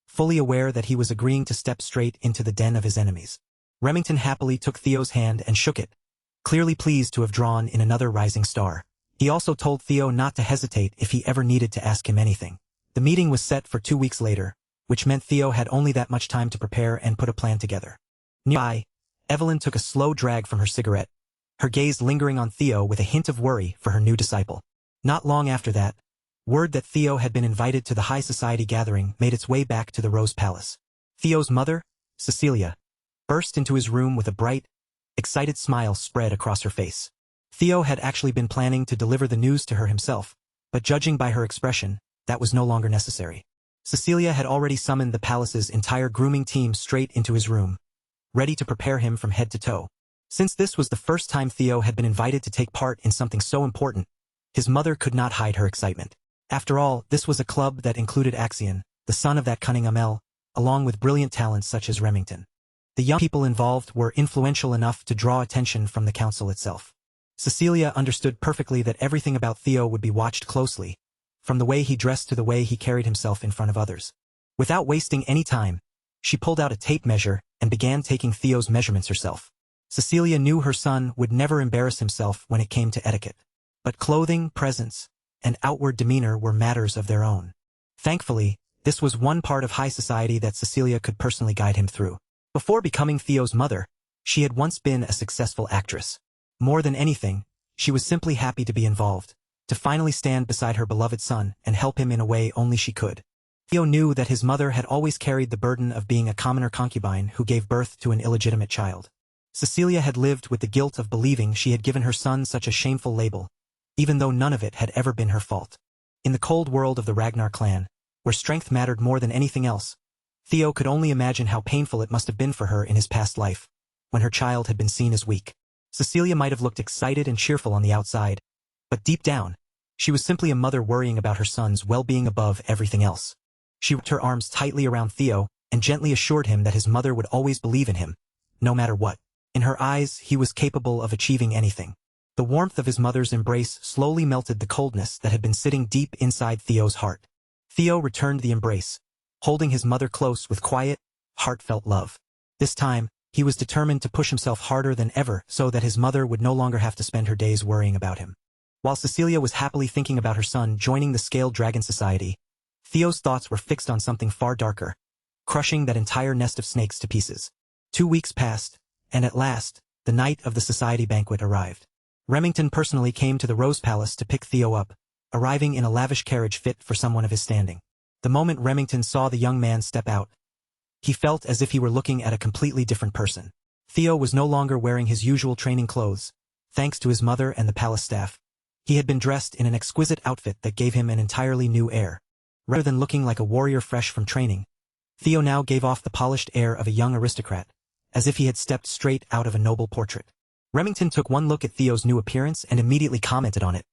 fully aware that he was agreeing to step straight into the den of his enemies. Remington happily took Theo's hand and shook it, clearly pleased to have drawn in another rising star. He also told Theo not to hesitate if he ever needed to ask him anything. The meeting was set for 2 weeks later, which meant Theo had only that much time to prepare and put a plan together. Nearby, Evelyn took a slow drag from her cigarette, her gaze lingering on Theo with a hint of worry for her new disciple. Not long after that, word that Theo had been invited to the high society gathering made its way back to the Rose Palace. Theo's mother, Cecilia, burst into his room with a bright, excited smile spread across her face. Theo had actually been planning to deliver the news to her himself, but judging by her expression, that was no longer necessary. Cecilia had already summoned the palace's entire grooming team straight into his room, ready to prepare him from head to toe. Since this was the first time Theo had been invited to take part in something so important, his mother could not hide her excitement. After all, this was a club that included Axion, the son of that cunning Amel, along with brilliant talents such as Remington. The young people involved were influential enough to draw attention from the council itself. Cecilia understood perfectly that everything about Theo would be watched closely, from the way he dressed to the way he carried himself in front of others. Without wasting any time, she pulled out a tape measure and began taking Theo's measurements herself. Cecilia knew her son would never embarrass himself when it came to etiquette. But clothing, presence, and outward demeanor were matters of their own. Thankfully, this was one part of high society that Cecilia could personally guide him through. Before becoming Theo's mother, she had once been a successful actress. More than anything, she was simply happy to be involved, to finally stand beside her beloved son and help him in a way only she could. Theo knew that his mother had always carried the burden of being a commoner concubine who gave birth to an illegitimate child. Cecilia had lived with the guilt of believing she had given her son such a shameful label, even though none of it had ever been her fault. In the cold world of the Ragnar clan, where strength mattered more than anything else, Theo could only imagine how painful it must have been for her in his past life, when her child had been seen as weak. Cecilia might have looked excited and cheerful on the outside, but deep down, she was simply a mother worrying about her son's well-being above everything else. She wrapped her arms tightly around Theo and gently assured him that his mother would always believe in him, no matter what. In her eyes, he was capable of achieving anything. The warmth of his mother's embrace slowly melted the coldness that had been sitting deep inside Theo's heart. Theo returned the embrace, holding his mother close with quiet, heartfelt love. This time, he was determined to push himself harder than ever so that his mother would no longer have to spend her days worrying about him. While Cecilia was happily thinking about her son joining the Scaled Dragon Society, Theo's thoughts were fixed on something far darker, crushing that entire nest of snakes to pieces. 2 weeks passed, and at last, the night of the society banquet arrived. Remington personally came to the Rose Palace to pick Theo up, arriving in a lavish carriage fit for someone of his standing. The moment Remington saw the young man step out, he felt as if he were looking at a completely different person. Theo was no longer wearing his usual training clothes, thanks to his mother and the palace staff. He had been dressed in an exquisite outfit that gave him an entirely new air. Rather than looking like a warrior fresh from training, Theo now gave off the polished air of a young aristocrat, as if he had stepped straight out of a noble portrait. Remington took one look at Theo's new appearance and immediately commented on it.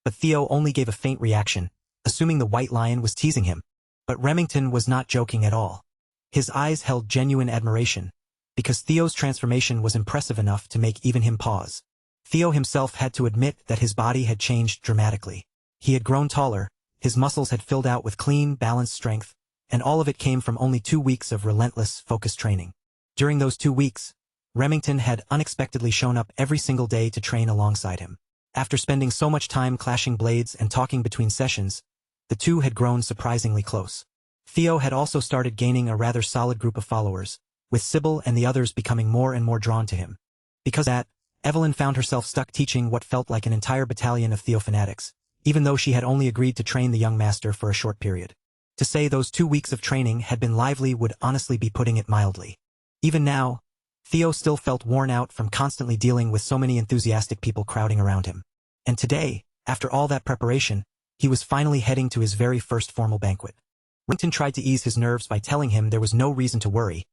But Theo only gave a faint reaction, assuming the White Lion was teasing him. But Remington was not joking at all. His eyes held genuine admiration, because Theo's transformation was impressive enough to make even him pause. Theo himself had to admit that his body had changed dramatically. He had grown taller, his muscles had filled out with clean, balanced strength, and all of it came from only 2 weeks of relentless, focused training. During those 2 weeks, Remington had unexpectedly shown up every single day to train alongside him. After spending so much time clashing blades and talking between sessions, the two had grown surprisingly close. Theo had also started gaining a rather solid group of followers, with Sybil and the others becoming more and more drawn to him. Because of that, Evelyn found herself stuck teaching what felt like an entire battalion of Theo fanatics, even though she had only agreed to train the young master for a short period. To say those 2 weeks of training had been lively would honestly be putting it mildly. Even now, Theo still felt worn out from constantly dealing with so many enthusiastic people crowding around him. And today, after all that preparation, he was finally heading to his very first formal banquet. Remington tried to ease his nerves by telling him there was no reason to worry,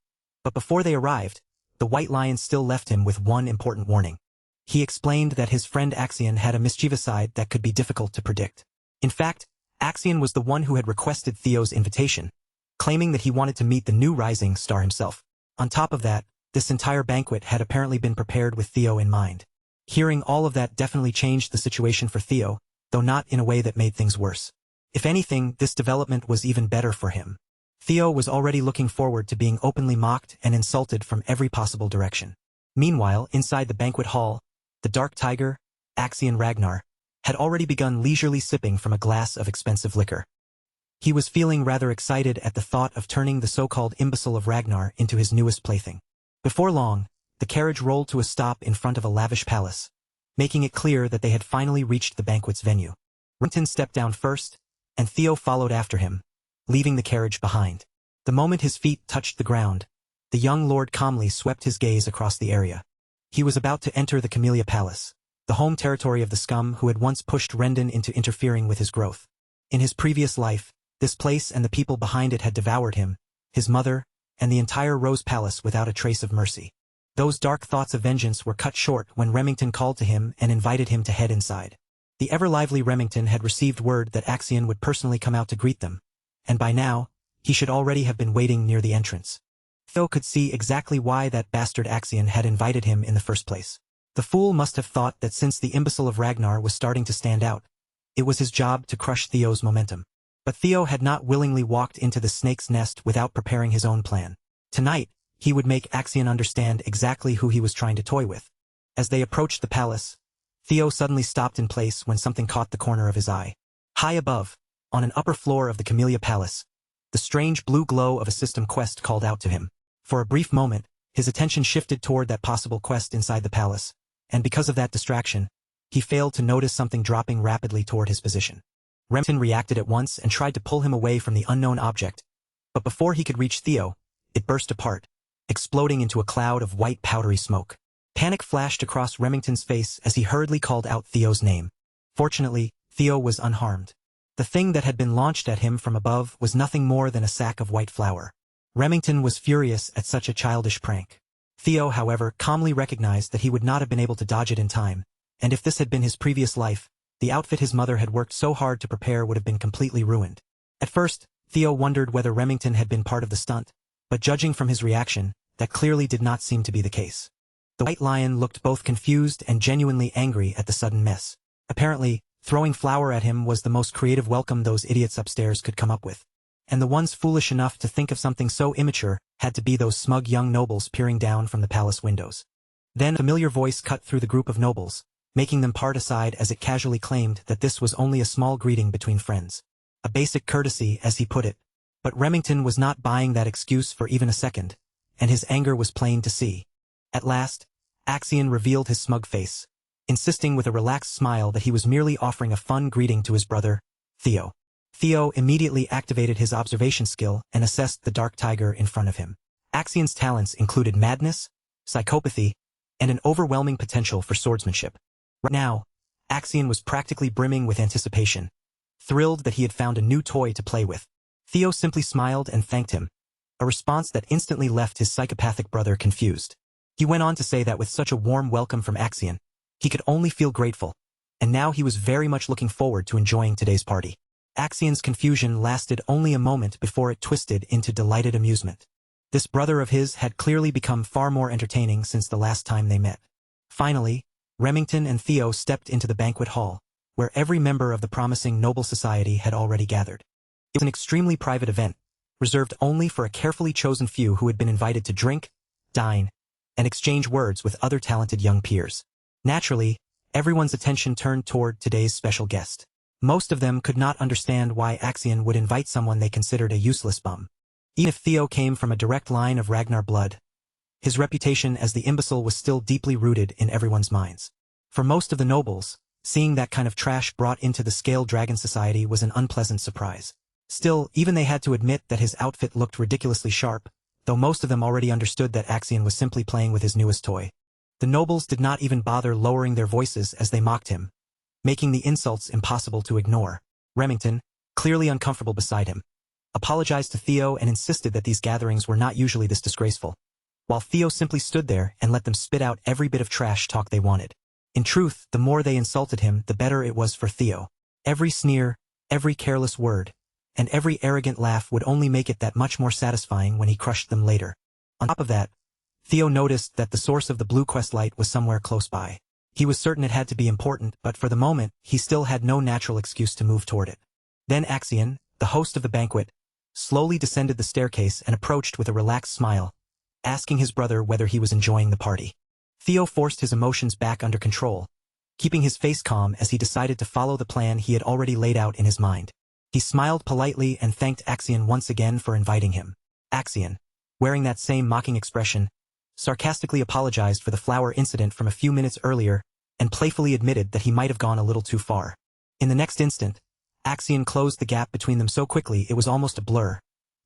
but before they arrived, the White Lion still left him with one important warning. He explained that his friend Axion had a mischievous side that could be difficult to predict. In fact, Axion was the one who had requested Theo's invitation, claiming that he wanted to meet the new rising star himself. On top of that, this entire banquet had apparently been prepared with Theo in mind. Hearing all of that definitely changed the situation for Theo, though not in a way that made things worse. If anything, this development was even better for him. Theo was already looking forward to being openly mocked and insulted from every possible direction. Meanwhile, inside the banquet hall, the Dark Tiger, Axion Ragnar, had already begun leisurely sipping from a glass of expensive liquor. He was feeling rather excited at the thought of turning the so-called imbecile of Ragnar into his newest plaything. Before long, the carriage rolled to a stop in front of a lavish palace, making it clear that they had finally reached the banquet's venue. Remington stepped down first, and Theo followed after him, leaving the carriage behind. The moment his feet touched the ground, the young lord calmly swept his gaze across the area. He was about to enter the Camellia Palace, the home territory of the scum who had once pushed Rendon into interfering with his growth. In his previous life, this place and the people behind it had devoured him, his mother, and the entire Rose Palace without a trace of mercy. Those dark thoughts of vengeance were cut short when Remington called to him and invited him to head inside. The ever-lively Remington had received word that Axion would personally come out to greet them, and by now, he should already have been waiting near the entrance. Theo could see exactly why that bastard Axion had invited him in the first place. The fool must have thought that since the imbecile of Ragnar was starting to stand out, it was his job to crush Theo's momentum. But Theo had not willingly walked into the snake's nest without preparing his own plan. Tonight, he would make Axion understand exactly who he was trying to toy with. As they approached the palace, Theo suddenly stopped in place when something caught the corner of his eye. High above, on an upper floor of the Camellia Palace, the strange blue glow of a system quest called out to him. For a brief moment, his attention shifted toward that possible quest inside the palace, and because of that distraction, he failed to notice something dropping rapidly toward his position. Remington reacted at once and tried to pull him away from the unknown object, but before he could reach Theo, it burst apart, exploding into a cloud of white powdery smoke. Panic flashed across Remington's face as he hurriedly called out Theo's name. Fortunately, Theo was unharmed. The thing that had been launched at him from above was nothing more than a sack of white flour. Remington was furious at such a childish prank. Theo, however, calmly recognized that he would not have been able to dodge it in time, and if this had been his previous life, the outfit his mother had worked so hard to prepare would have been completely ruined. At first, Theo wondered whether Remington had been part of the stunt, but judging from his reaction, that clearly did not seem to be the case. The White Lion looked both confused and genuinely angry at the sudden mess. Apparently, throwing flour at him was the most creative welcome those idiots upstairs could come up with. And the ones foolish enough to think of something so immature had to be those smug young nobles peering down from the palace windows. Then a familiar voice cut through the group of nobles, making them part aside as it casually claimed that this was only a small greeting between friends. A basic courtesy, as he put it. But Remington was not buying that excuse for even a second, and his anger was plain to see. At last, Axion revealed his smug face, insisting with a relaxed smile that he was merely offering a fun greeting to his brother, Theo. Theo immediately activated his observation skill and assessed the Dark Tiger in front of him. Axion's talents included madness, psychopathy, and an overwhelming potential for swordsmanship. Right now, Axion was practically brimming with anticipation, thrilled that he had found a new toy to play with. Theo simply smiled and thanked him, a response that instantly left his psychopathic brother confused. He went on to say that with such a warm welcome from Axion, he could only feel grateful, and now he was very much looking forward to enjoying today's party. Axion's confusion lasted only a moment before it twisted into delighted amusement. This brother of his had clearly become far more entertaining since the last time they met. Finally, Remington and Theo stepped into the banquet hall, where every member of the promising noble society had already gathered. It was an extremely private event, reserved only for a carefully chosen few who had been invited to drink, dine, and exchange words with other talented young peers. Naturally, everyone's attention turned toward today's special guest. Most of them could not understand why Axion would invite someone they considered a useless bum. Even if Theo came from a direct line of Ragnar blood, his reputation as the imbecile was still deeply rooted in everyone's minds. For most of the nobles, seeing that kind of trash brought into the Scaled Dragon Society was an unpleasant surprise. Still, even they had to admit that his outfit looked ridiculously sharp, though most of them already understood that Axion was simply playing with his newest toy. The nobles did not even bother lowering their voices as they mocked him, making the insults impossible to ignore. Remington, clearly uncomfortable beside him, apologized to Theo and insisted that these gatherings were not usually this disgraceful, while Theo simply stood there and let them spit out every bit of trash talk they wanted. In truth, the more they insulted him, the better it was for Theo. Every sneer, every careless word, and every arrogant laugh would only make it that much more satisfying when he crushed them later. On top of that, Theo noticed that the source of the blue quest light was somewhere close by. He was certain it had to be important, but for the moment, he still had no natural excuse to move toward it. Then Axion, the host of the banquet, slowly descended the staircase and approached with a relaxed smile, asking his brother whether he was enjoying the party. Theo forced his emotions back under control, keeping his face calm as he decided to follow the plan he had already laid out in his mind. He smiled politely and thanked Axion once again for inviting him. Axion, wearing that same mocking expression, sarcastically apologized for the flower incident from a few minutes earlier and playfully admitted that he might have gone a little too far. In the next instant, Axion closed the gap between them so quickly it was almost a blur,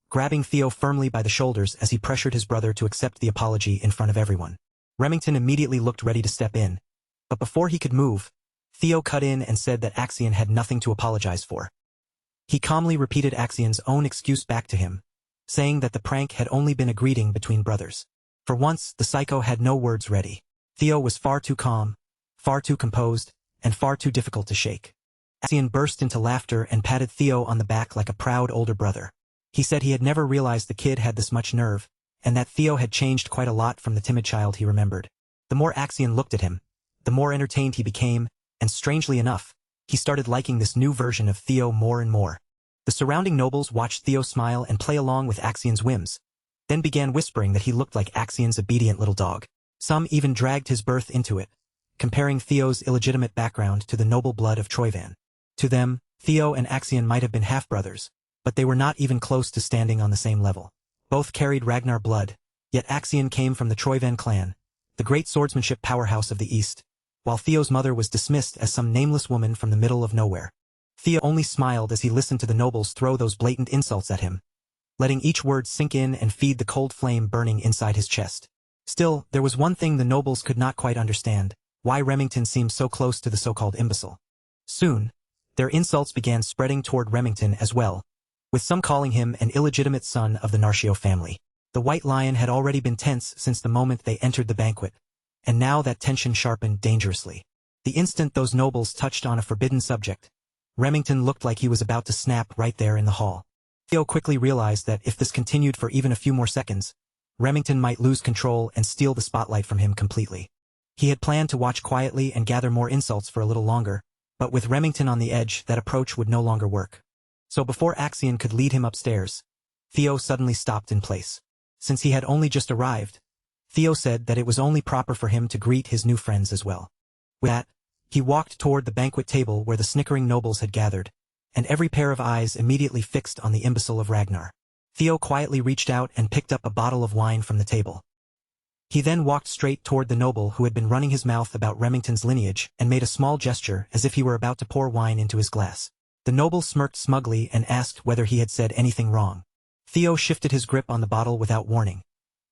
grabbing Theo firmly by the shoulders as he pressured his brother to accept the apology in front of everyone. Remington immediately looked ready to step in, but before he could move, Theo cut in and said that Axion had nothing to apologize for. He calmly repeated Axion's own excuse back to him, saying that the prank had only been a greeting between brothers. For once, the psycho had no words ready. Theo was far too calm, far too composed, and far too difficult to shake. Axion burst into laughter and patted Theo on the back like a proud older brother. He said he had never realized the kid had this much nerve, and that Theo had changed quite a lot from the timid child he remembered. The more Axion looked at him, the more entertained he became, and strangely enough, he started liking this new version of Theo more and more. The surrounding nobles watched Theo smile and play along with Axion's whims, then began whispering that he looked like Axion's obedient little dog. Some even dragged his birth into it, comparing Theo's illegitimate background to the noble blood of Troyvan. To them, Theo and Axion might have been half-brothers, but they were not even close to standing on the same level. Both carried Ragnar blood, yet Axion came from the Troyvan clan, the great swordsmanship powerhouse of the East, while Theo's mother was dismissed as some nameless woman from the middle of nowhere. Theo only smiled as he listened to the nobles throw those blatant insults at him, letting each word sink in and feed the cold flame burning inside his chest. Still, there was one thing the nobles could not quite understand: why Remington seemed so close to the so-called imbecile. Soon, their insults began spreading toward Remington as well, with some calling him an illegitimate son of the Narcio family. The White Lion had already been tense since the moment they entered the banquet, and now that tension sharpened dangerously. The instant those nobles touched on a forbidden subject, Remington looked like he was about to snap right there in the hall. Theo quickly realized that if this continued for even a few more seconds, Remington might lose control and steal the spotlight from him completely. He had planned to watch quietly and gather more insults for a little longer, but with Remington on the edge, that approach would no longer work. So before Axion could lead him upstairs, Theo suddenly stopped in place. Since he had only just arrived, Theo said that it was only proper for him to greet his new friends as well. With that, he walked toward the banquet table where the snickering nobles had gathered, and every pair of eyes immediately fixed on the imbecile of Ragnar. Theo quietly reached out and picked up a bottle of wine from the table. He then walked straight toward the noble who had been running his mouth about Remington's lineage and made a small gesture as if he were about to pour wine into his glass. The noble smirked smugly and asked whether he had said anything wrong. Theo shifted his grip on the bottle without warning,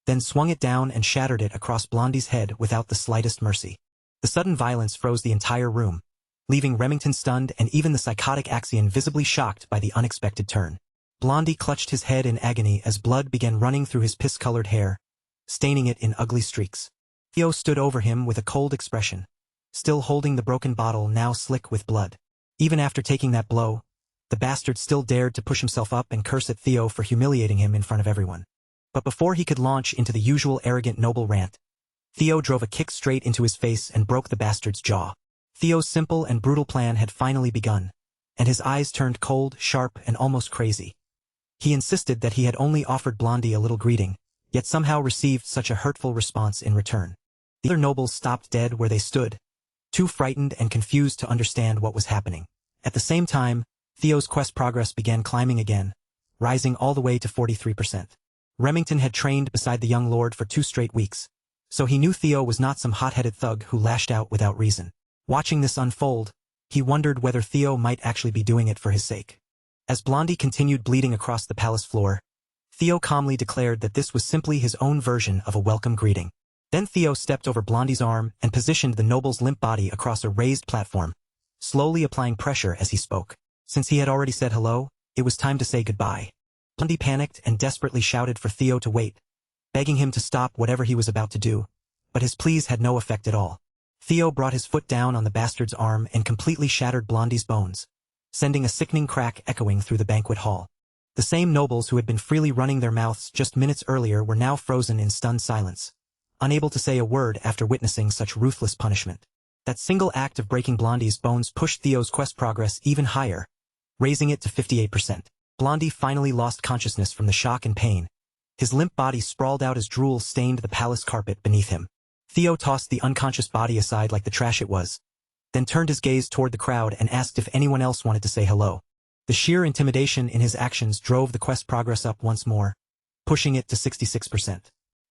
then swung it down and shattered it across Blondie's head without the slightest mercy. The sudden violence froze the entire room, leaving Remington stunned and even the psychotic Axion visibly shocked by the unexpected turn. Blondie clutched his head in agony as blood began running through his piss-colored hair, staining it in ugly streaks. Theo stood over him with a cold expression, still holding the broken bottle now slick with blood. Even after taking that blow, the bastard still dared to push himself up and curse at Theo for humiliating him in front of everyone. But before he could launch into the usual arrogant noble rant, Theo drove a kick straight into his face and broke the bastard's jaw. Theo's simple and brutal plan had finally begun, and his eyes turned cold, sharp, and almost crazy. He insisted that he had only offered Blondie a little greeting, yet somehow received such a hurtful response in return. The other nobles stopped dead where they stood, too frightened and confused to understand what was happening. At the same time, Theo's quest progress began climbing again, rising all the way to 43%. Remington had trained beside the young lord for 2 straight weeks, so he knew Theo was not some hot-headed thug who lashed out without reason. Watching this unfold, he wondered whether Theo might actually be doing it for his sake. As Blondie continued bleeding across the palace floor, Theo calmly declared that this was simply his own version of a welcome greeting. Then Theo stepped over Blondie's arm and positioned the noble's limp body across a raised platform, slowly applying pressure as he spoke. Since he had already said hello, it was time to say goodbye. Blondie panicked and desperately shouted for Theo to wait, begging him to stop whatever he was about to do, but his pleas had no effect at all. Theo brought his foot down on the bastard's arm and completely shattered Blondie's bones, sending a sickening crack echoing through the banquet hall. The same nobles who had been freely running their mouths just minutes earlier were now frozen in stunned silence, unable to say a word after witnessing such ruthless punishment. That single act of breaking Blondie's bones pushed Theo's quest progress even higher, raising it to 58%. Blondie finally lost consciousness from the shock and pain. His limp body sprawled out as drool stained the palace carpet beneath him. Theo tossed the unconscious body aside like the trash it was, then turned his gaze toward the crowd and asked if anyone else wanted to say hello. The sheer intimidation in his actions drove the quest progress up once more, pushing it to 66%.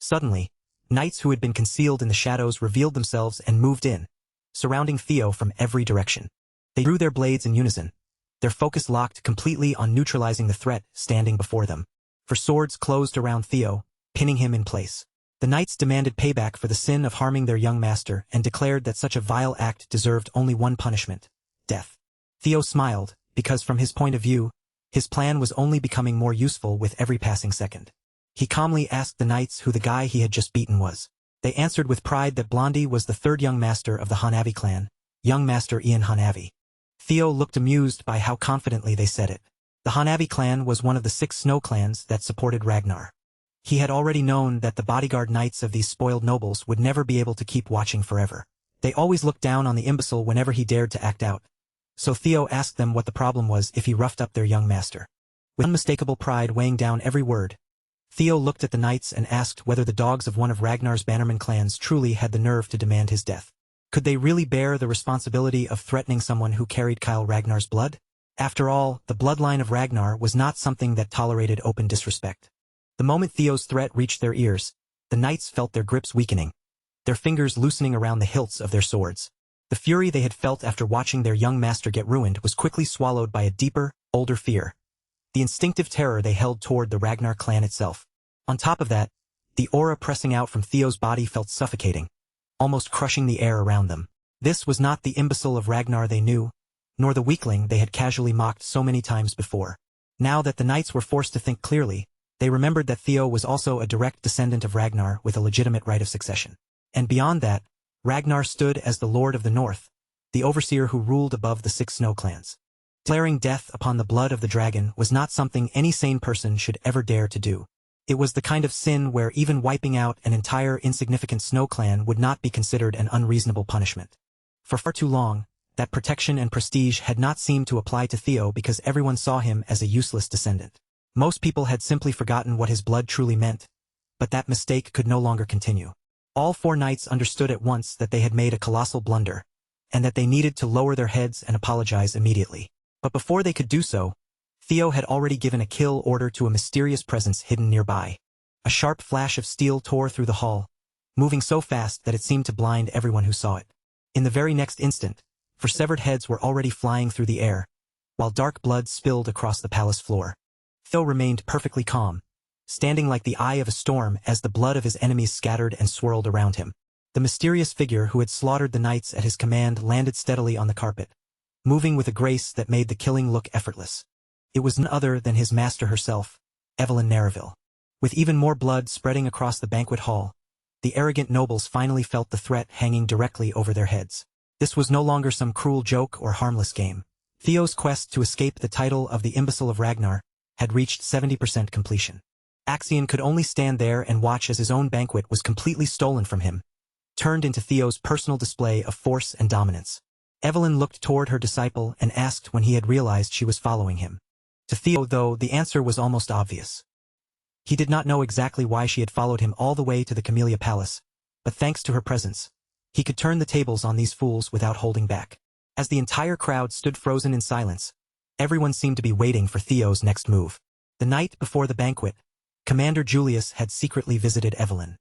Suddenly, knights who had been concealed in the shadows revealed themselves and moved in, surrounding Theo from every direction. They drew their blades in unison, their focus locked completely on neutralizing the threat standing before them. For swords closed around Theo, pinning him in place. The knights demanded payback for the sin of harming their young master and declared that such a vile act deserved only one punishment: death. Theo smiled, because from his point of view, his plan was only becoming more useful with every passing second. He calmly asked the knights who the guy he had just beaten was. They answered with pride that Blondie was the 3rd young master of the Hanavi clan, young master Ian Hanavi. Theo looked amused by how confidently they said it. The Hanavi clan was one of the 6 snow clans that supported Ragnar. He had already known that the bodyguard knights of these spoiled nobles would never be able to keep watching forever. They always looked down on the imbecile whenever he dared to act out. So Theo asked them what the problem was if he roughed up their young master. With unmistakable pride weighing down every word, Theo looked at the knights and asked whether the dogs of one of Ragnar's bannerman clans truly had the nerve to demand his death. Could they really bear the responsibility of threatening someone who carried Kyle Ragnar's blood? After all, the bloodline of Ragnar was not something that tolerated open disrespect. The moment Theo's threat reached their ears, the knights felt their grips weakening, their fingers loosening around the hilts of their swords. The fury they had felt after watching their young master get ruined was quickly swallowed by a deeper, older fear, the instinctive terror they held toward the Ragnar clan itself. On top of that, the aura pressing out from Theo's body felt suffocating, almost crushing the air around them. This was not the imbecile of Ragnar they knew, nor the weakling they had casually mocked so many times before. Now that the knights were forced to think clearly, they remembered that Theo was also a direct descendant of Ragnar with a legitimate right of succession. And beyond that, Ragnar stood as the Lord of the North, the overseer who ruled above the 6 snow clans. Declaring death upon the blood of the dragon was not something any sane person should ever dare to do. It was the kind of sin where even wiping out an entire insignificant snow clan would not be considered an unreasonable punishment. For far too long, that protection and prestige had not seemed to apply to Theo because everyone saw him as a useless descendant. Most people had simply forgotten what his blood truly meant, but that mistake could no longer continue. All 4 knights understood at once that they had made a colossal blunder, and that they needed to lower their heads and apologize immediately. But before they could do so, Theo had already given a kill order to a mysterious presence hidden nearby. A sharp flash of steel tore through the hall, moving so fast that it seemed to blind everyone who saw it. In the very next instant, 4 severed heads were already flying through the air, while dark blood spilled across the palace floor. Theo remained perfectly calm, standing like the eye of a storm as the blood of his enemies scattered and swirled around him. The mysterious figure who had slaughtered the knights at his command landed steadily on the carpet, moving with a grace that made the killing look effortless. It was none other than his master herself, Evelyn Nareville. With even more blood spreading across the banquet hall, the arrogant nobles finally felt the threat hanging directly over their heads. This was no longer some cruel joke or harmless game. Theo's quest to escape the title of the imbecile of Ragnar had reached 70% completion. Axion could only stand there and watch as his own banquet was completely stolen from him, turned into Theo's personal display of force and dominance. Evelyn looked toward her disciple and asked when he had realized she was following him. To Theo, though, the answer was almost obvious. He did not know exactly why she had followed him all the way to the Camellia Palace, but thanks to her presence, he could turn the tables on these fools without holding back. As the entire crowd stood frozen in silence, everyone seemed to be waiting for Theo's next move. The night before the banquet, Commander Julius had secretly visited Evelyn.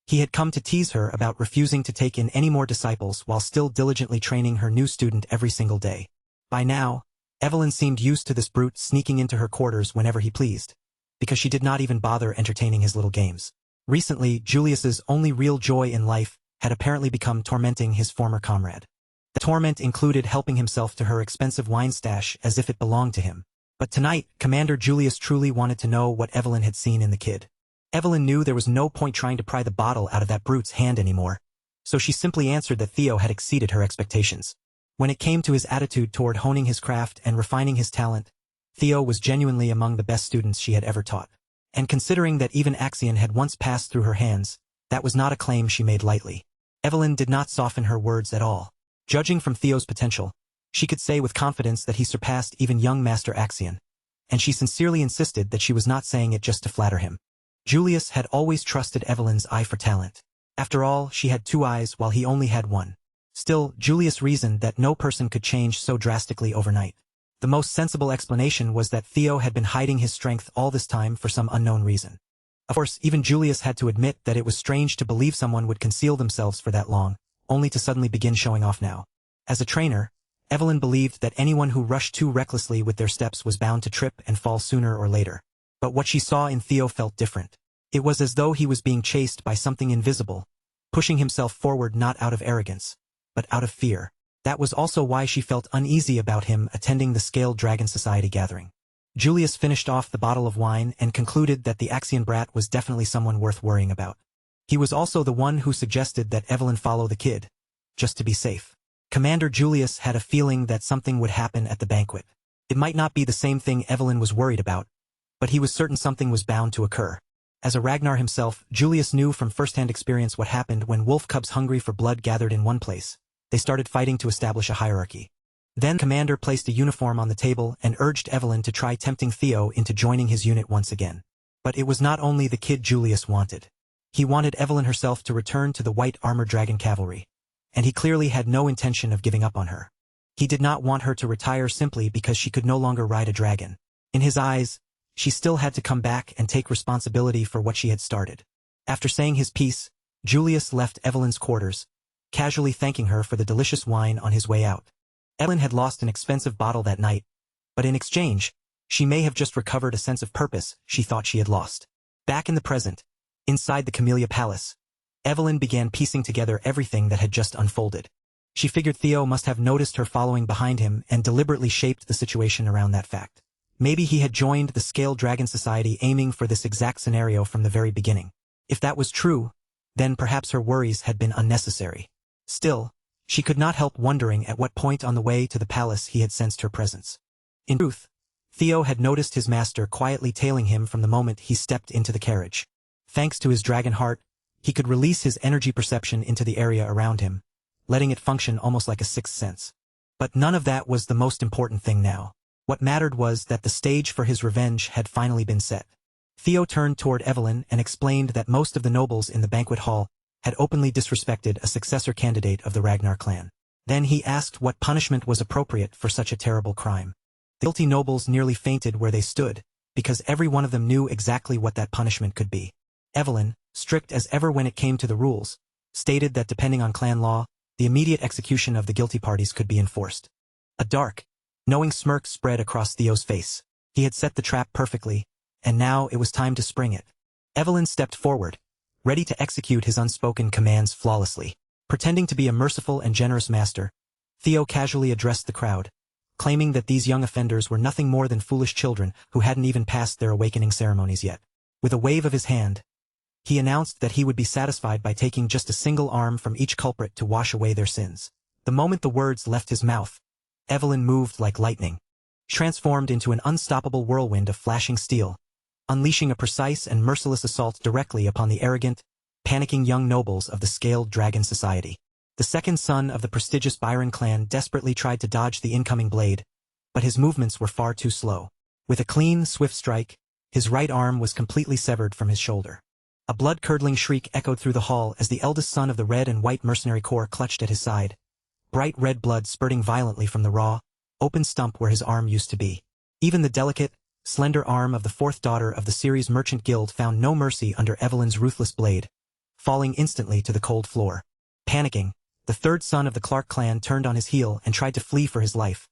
He had come to tease her about refusing to take in any more disciples while still diligently training her new student every single day. By now, Evelyn seemed used to this brute sneaking into her quarters whenever he pleased, because she did not even bother entertaining his little games. Recently, Julius's only real joy in life had apparently become tormenting his former comrade. The torment included helping himself to her expensive wine stash as if it belonged to him. But tonight, Commander Julius truly wanted to know what Evelyn had seen in the kid. Evelyn knew there was no point trying to pry the bottle out of that brute's hand anymore, so she simply answered that Theo had exceeded her expectations. When it came to his attitude toward honing his craft and refining his talent, Theo was genuinely among the best students she had ever taught. And considering that even Axion had once passed through her hands, that was not a claim she made lightly. Evelyn did not soften her words at all. Judging from Theo's potential, she could say with confidence that he surpassed even young Master Axion, and she sincerely insisted that she was not saying it just to flatter him. Julius had always trusted Evelyn's eye for talent. After all, she had 2 eyes while he only had 1. Still, Julius reasoned that no person could change so drastically overnight. The most sensible explanation was that Theo had been hiding his strength all this time for some unknown reason. Of course, even Julius had to admit that it was strange to believe someone would conceal themselves for that long, only to suddenly begin showing off now. As a trainer, Evelyn believed that anyone who rushed too recklessly with their steps was bound to trip and fall sooner or later. But what she saw in Theo felt different. It was as though he was being chased by something invisible, pushing himself forward not out of arrogance, but out of fear. That was also why she felt uneasy about him attending the Scaled Dragon Society gathering. Julius finished off the bottle of wine and concluded that the Axion brat was definitely someone worth worrying about. He was also the one who suggested that Evelyn follow the kid, just to be safe. Commander Julius had a feeling that something would happen at the banquet. It might not be the same thing Evelyn was worried about, but he was certain something was bound to occur. As a Ragnar himself, Julius knew from first-hand experience what happened when wolf cubs hungry for blood gathered in one place. They started fighting to establish a hierarchy. Then Commander placed a uniform on the table and urged Evelyn to try tempting Theo into joining his unit once again. But it was not only the kid Julius wanted. He wanted Evelyn herself to return to the White Armored Dragon Cavalry, and he clearly had no intention of giving up on her. He did not want her to retire simply because she could no longer ride a dragon. In his eyes, she still had to come back and take responsibility for what she had started. After saying his piece, Julius left Evelyn's quarters, casually thanking her for the delicious wine on his way out. Evelyn had lost an expensive bottle that night, but in exchange, she may have just recovered a sense of purpose she thought she had lost. Back in the present, inside the Camellia Palace, Evelyn began piecing together everything that had just unfolded. She figured Theo must have noticed her following behind him and deliberately shaped the situation around that fact. Maybe he had joined the Scaled Dragon Society aiming for this exact scenario from the very beginning. If that was true, then perhaps her worries had been unnecessary. Still, she could not help wondering at what point on the way to the palace he had sensed her presence. In truth, Theo had noticed his master quietly tailing him from the moment he stepped into the carriage. Thanks to his dragon heart, he could release his energy perception into the area around him, letting it function almost like a sixth sense. But none of that was the most important thing now. What mattered was that the stage for his revenge had finally been set. Theo turned toward Evelyn and explained that most of the nobles in the banquet hall had openly disrespected a successor candidate of the Ragnar clan. Then he asked what punishment was appropriate for such a terrible crime. The guilty nobles nearly fainted where they stood, because every one of them knew exactly what that punishment could be. Evelyn, strict as ever when it came to the rules, stated that depending on clan law, the immediate execution of the guilty parties could be enforced. A dark, knowing smirk spread across Theo's face. He had set the trap perfectly, and now it was time to spring it. Evelyn stepped forward, ready to execute his unspoken commands flawlessly. Pretending to be a merciful and generous master, Theo casually addressed the crowd, claiming that these young offenders were nothing more than foolish children who hadn't even passed their awakening ceremonies yet. With a wave of his hand, he announced that he would be satisfied by taking just a single arm from each culprit to wash away their sins. The moment the words left his mouth, Evelyn moved like lightning, transformed into an unstoppable whirlwind of flashing steel, unleashing a precise and merciless assault directly upon the arrogant, panicking young nobles of the Scaled Dragon Society. The second son of the prestigious Byron clan desperately tried to dodge the incoming blade, but his movements were far too slow. With a clean, swift strike, his right arm was completely severed from his shoulder. A blood-curdling shriek echoed through the hall as the eldest son of the Red and White Mercenary Corps clutched at his side, bright red blood spurting violently from the raw, open stump where his arm used to be. Even the delicate, slender arm of the fourth daughter of the Ceres Merchant Guild found no mercy under Evelyn's ruthless blade, falling instantly to the cold floor. Panicking, the third son of the Clark clan turned on his heel and tried to flee for his life.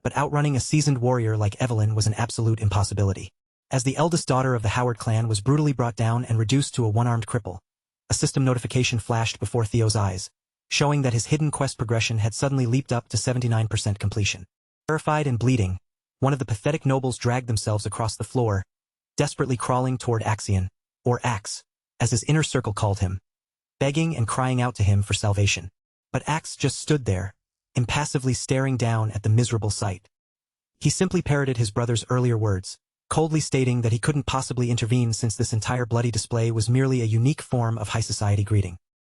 But outrunning a seasoned warrior like Evelyn was an absolute impossibility. As the eldest daughter of the Howard clan was brutally brought down and reduced to a one-armed cripple, a system notification flashed before Theo's eyes, showing that his hidden quest progression had suddenly leaped up to 79% completion. Terrified and bleeding, one of the pathetic nobles dragged themselves across the floor, desperately crawling toward Axion, or Axe, as his inner circle called him, begging and crying out to him for salvation. But Axe just stood there, impassively staring down at the miserable sight. He simply parroted his brother's earlier words, coldly stating that he couldn't possibly intervene since this entire bloody display was merely a unique form of high society greeting.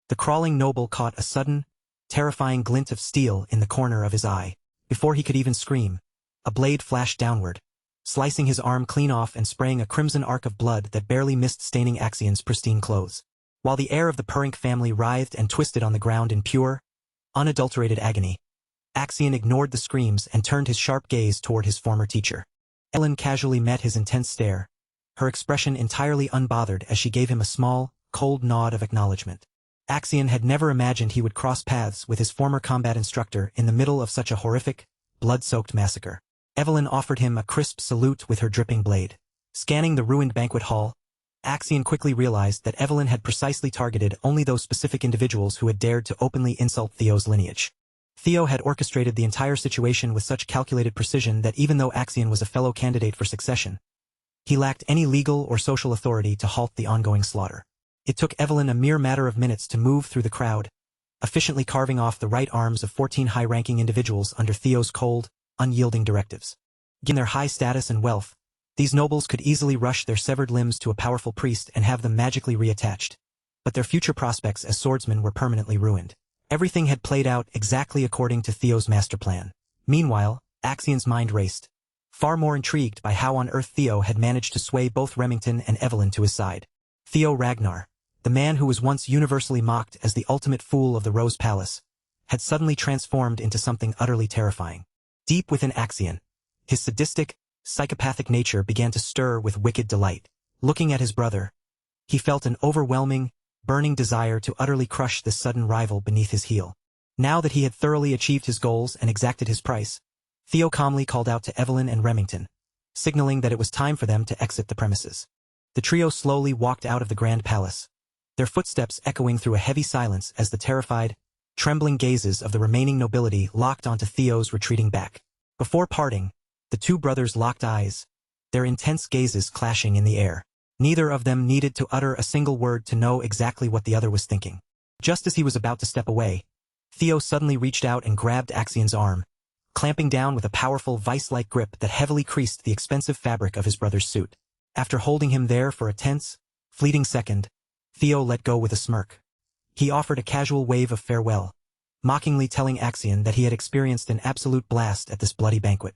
The crawling noble caught a sudden, terrifying glint of steel in the corner of his eye. Before he could even scream, a blade flashed downward, slicing his arm clean off and spraying a crimson arc of blood that barely missed staining Axion's pristine clothes. While the heir of the Purink family writhed and twisted on the ground in pure, unadulterated agony, Axion ignored the screams and turned his sharp gaze toward his former teacher. Ellen casually met his intense stare, her expression entirely unbothered as she gave him a small, cold nod of acknowledgement. Axion had never imagined he would cross paths with his former combat instructor in the middle of such a horrific, blood-soaked massacre. Evelyn offered him a crisp salute with her dripping blade. Scanning the ruined banquet hall, Axion quickly realized that Evelyn had precisely targeted only those specific individuals who had dared to openly insult Theo's lineage. Theo had orchestrated the entire situation with such calculated precision that even though Axion was a fellow candidate for succession, he lacked any legal or social authority to halt the ongoing slaughter. It took Evelyn a mere matter of minutes to move through the crowd, efficiently carving off the right arms of 14 high-ranking individuals under Theo's cold, unyielding directives. Given their high status and wealth, these nobles could easily rush their severed limbs to a powerful priest and have them magically reattached. But their future prospects as swordsmen were permanently ruined. Everything had played out exactly according to Theo's master plan. Meanwhile, Axion's mind raced, far more intrigued by how on earth Theo had managed to sway both Remington and Evelyn to his side. Theo Ragnar, the man who was once universally mocked as the ultimate fool of the Rose Palace, had suddenly transformed into something utterly terrifying. Deep within Axion, his sadistic, psychopathic nature began to stir with wicked delight. Looking at his brother, he felt an overwhelming, burning desire to utterly crush this sudden rival beneath his heel. Now that he had thoroughly achieved his goals and exacted his price, Theo calmly called out to Evelyn and Remington, signaling that it was time for them to exit the premises. The trio slowly walked out of the grand palace, their footsteps echoing through a heavy silence as the terrified, trembling gazes of the remaining nobility locked onto Theo's retreating back. Before parting, the two brothers locked eyes, their intense gazes clashing in the air. Neither of them needed to utter a single word to know exactly what the other was thinking. Just as he was about to step away, Theo suddenly reached out and grabbed Axion's arm, clamping down with a powerful vice-like grip that heavily creased the expensive fabric of his brother's suit. After holding him there for a tense, fleeting second, Theo let go with a smirk. He offered a casual wave of farewell, mockingly telling Axion that he had experienced an absolute blast at this bloody banquet.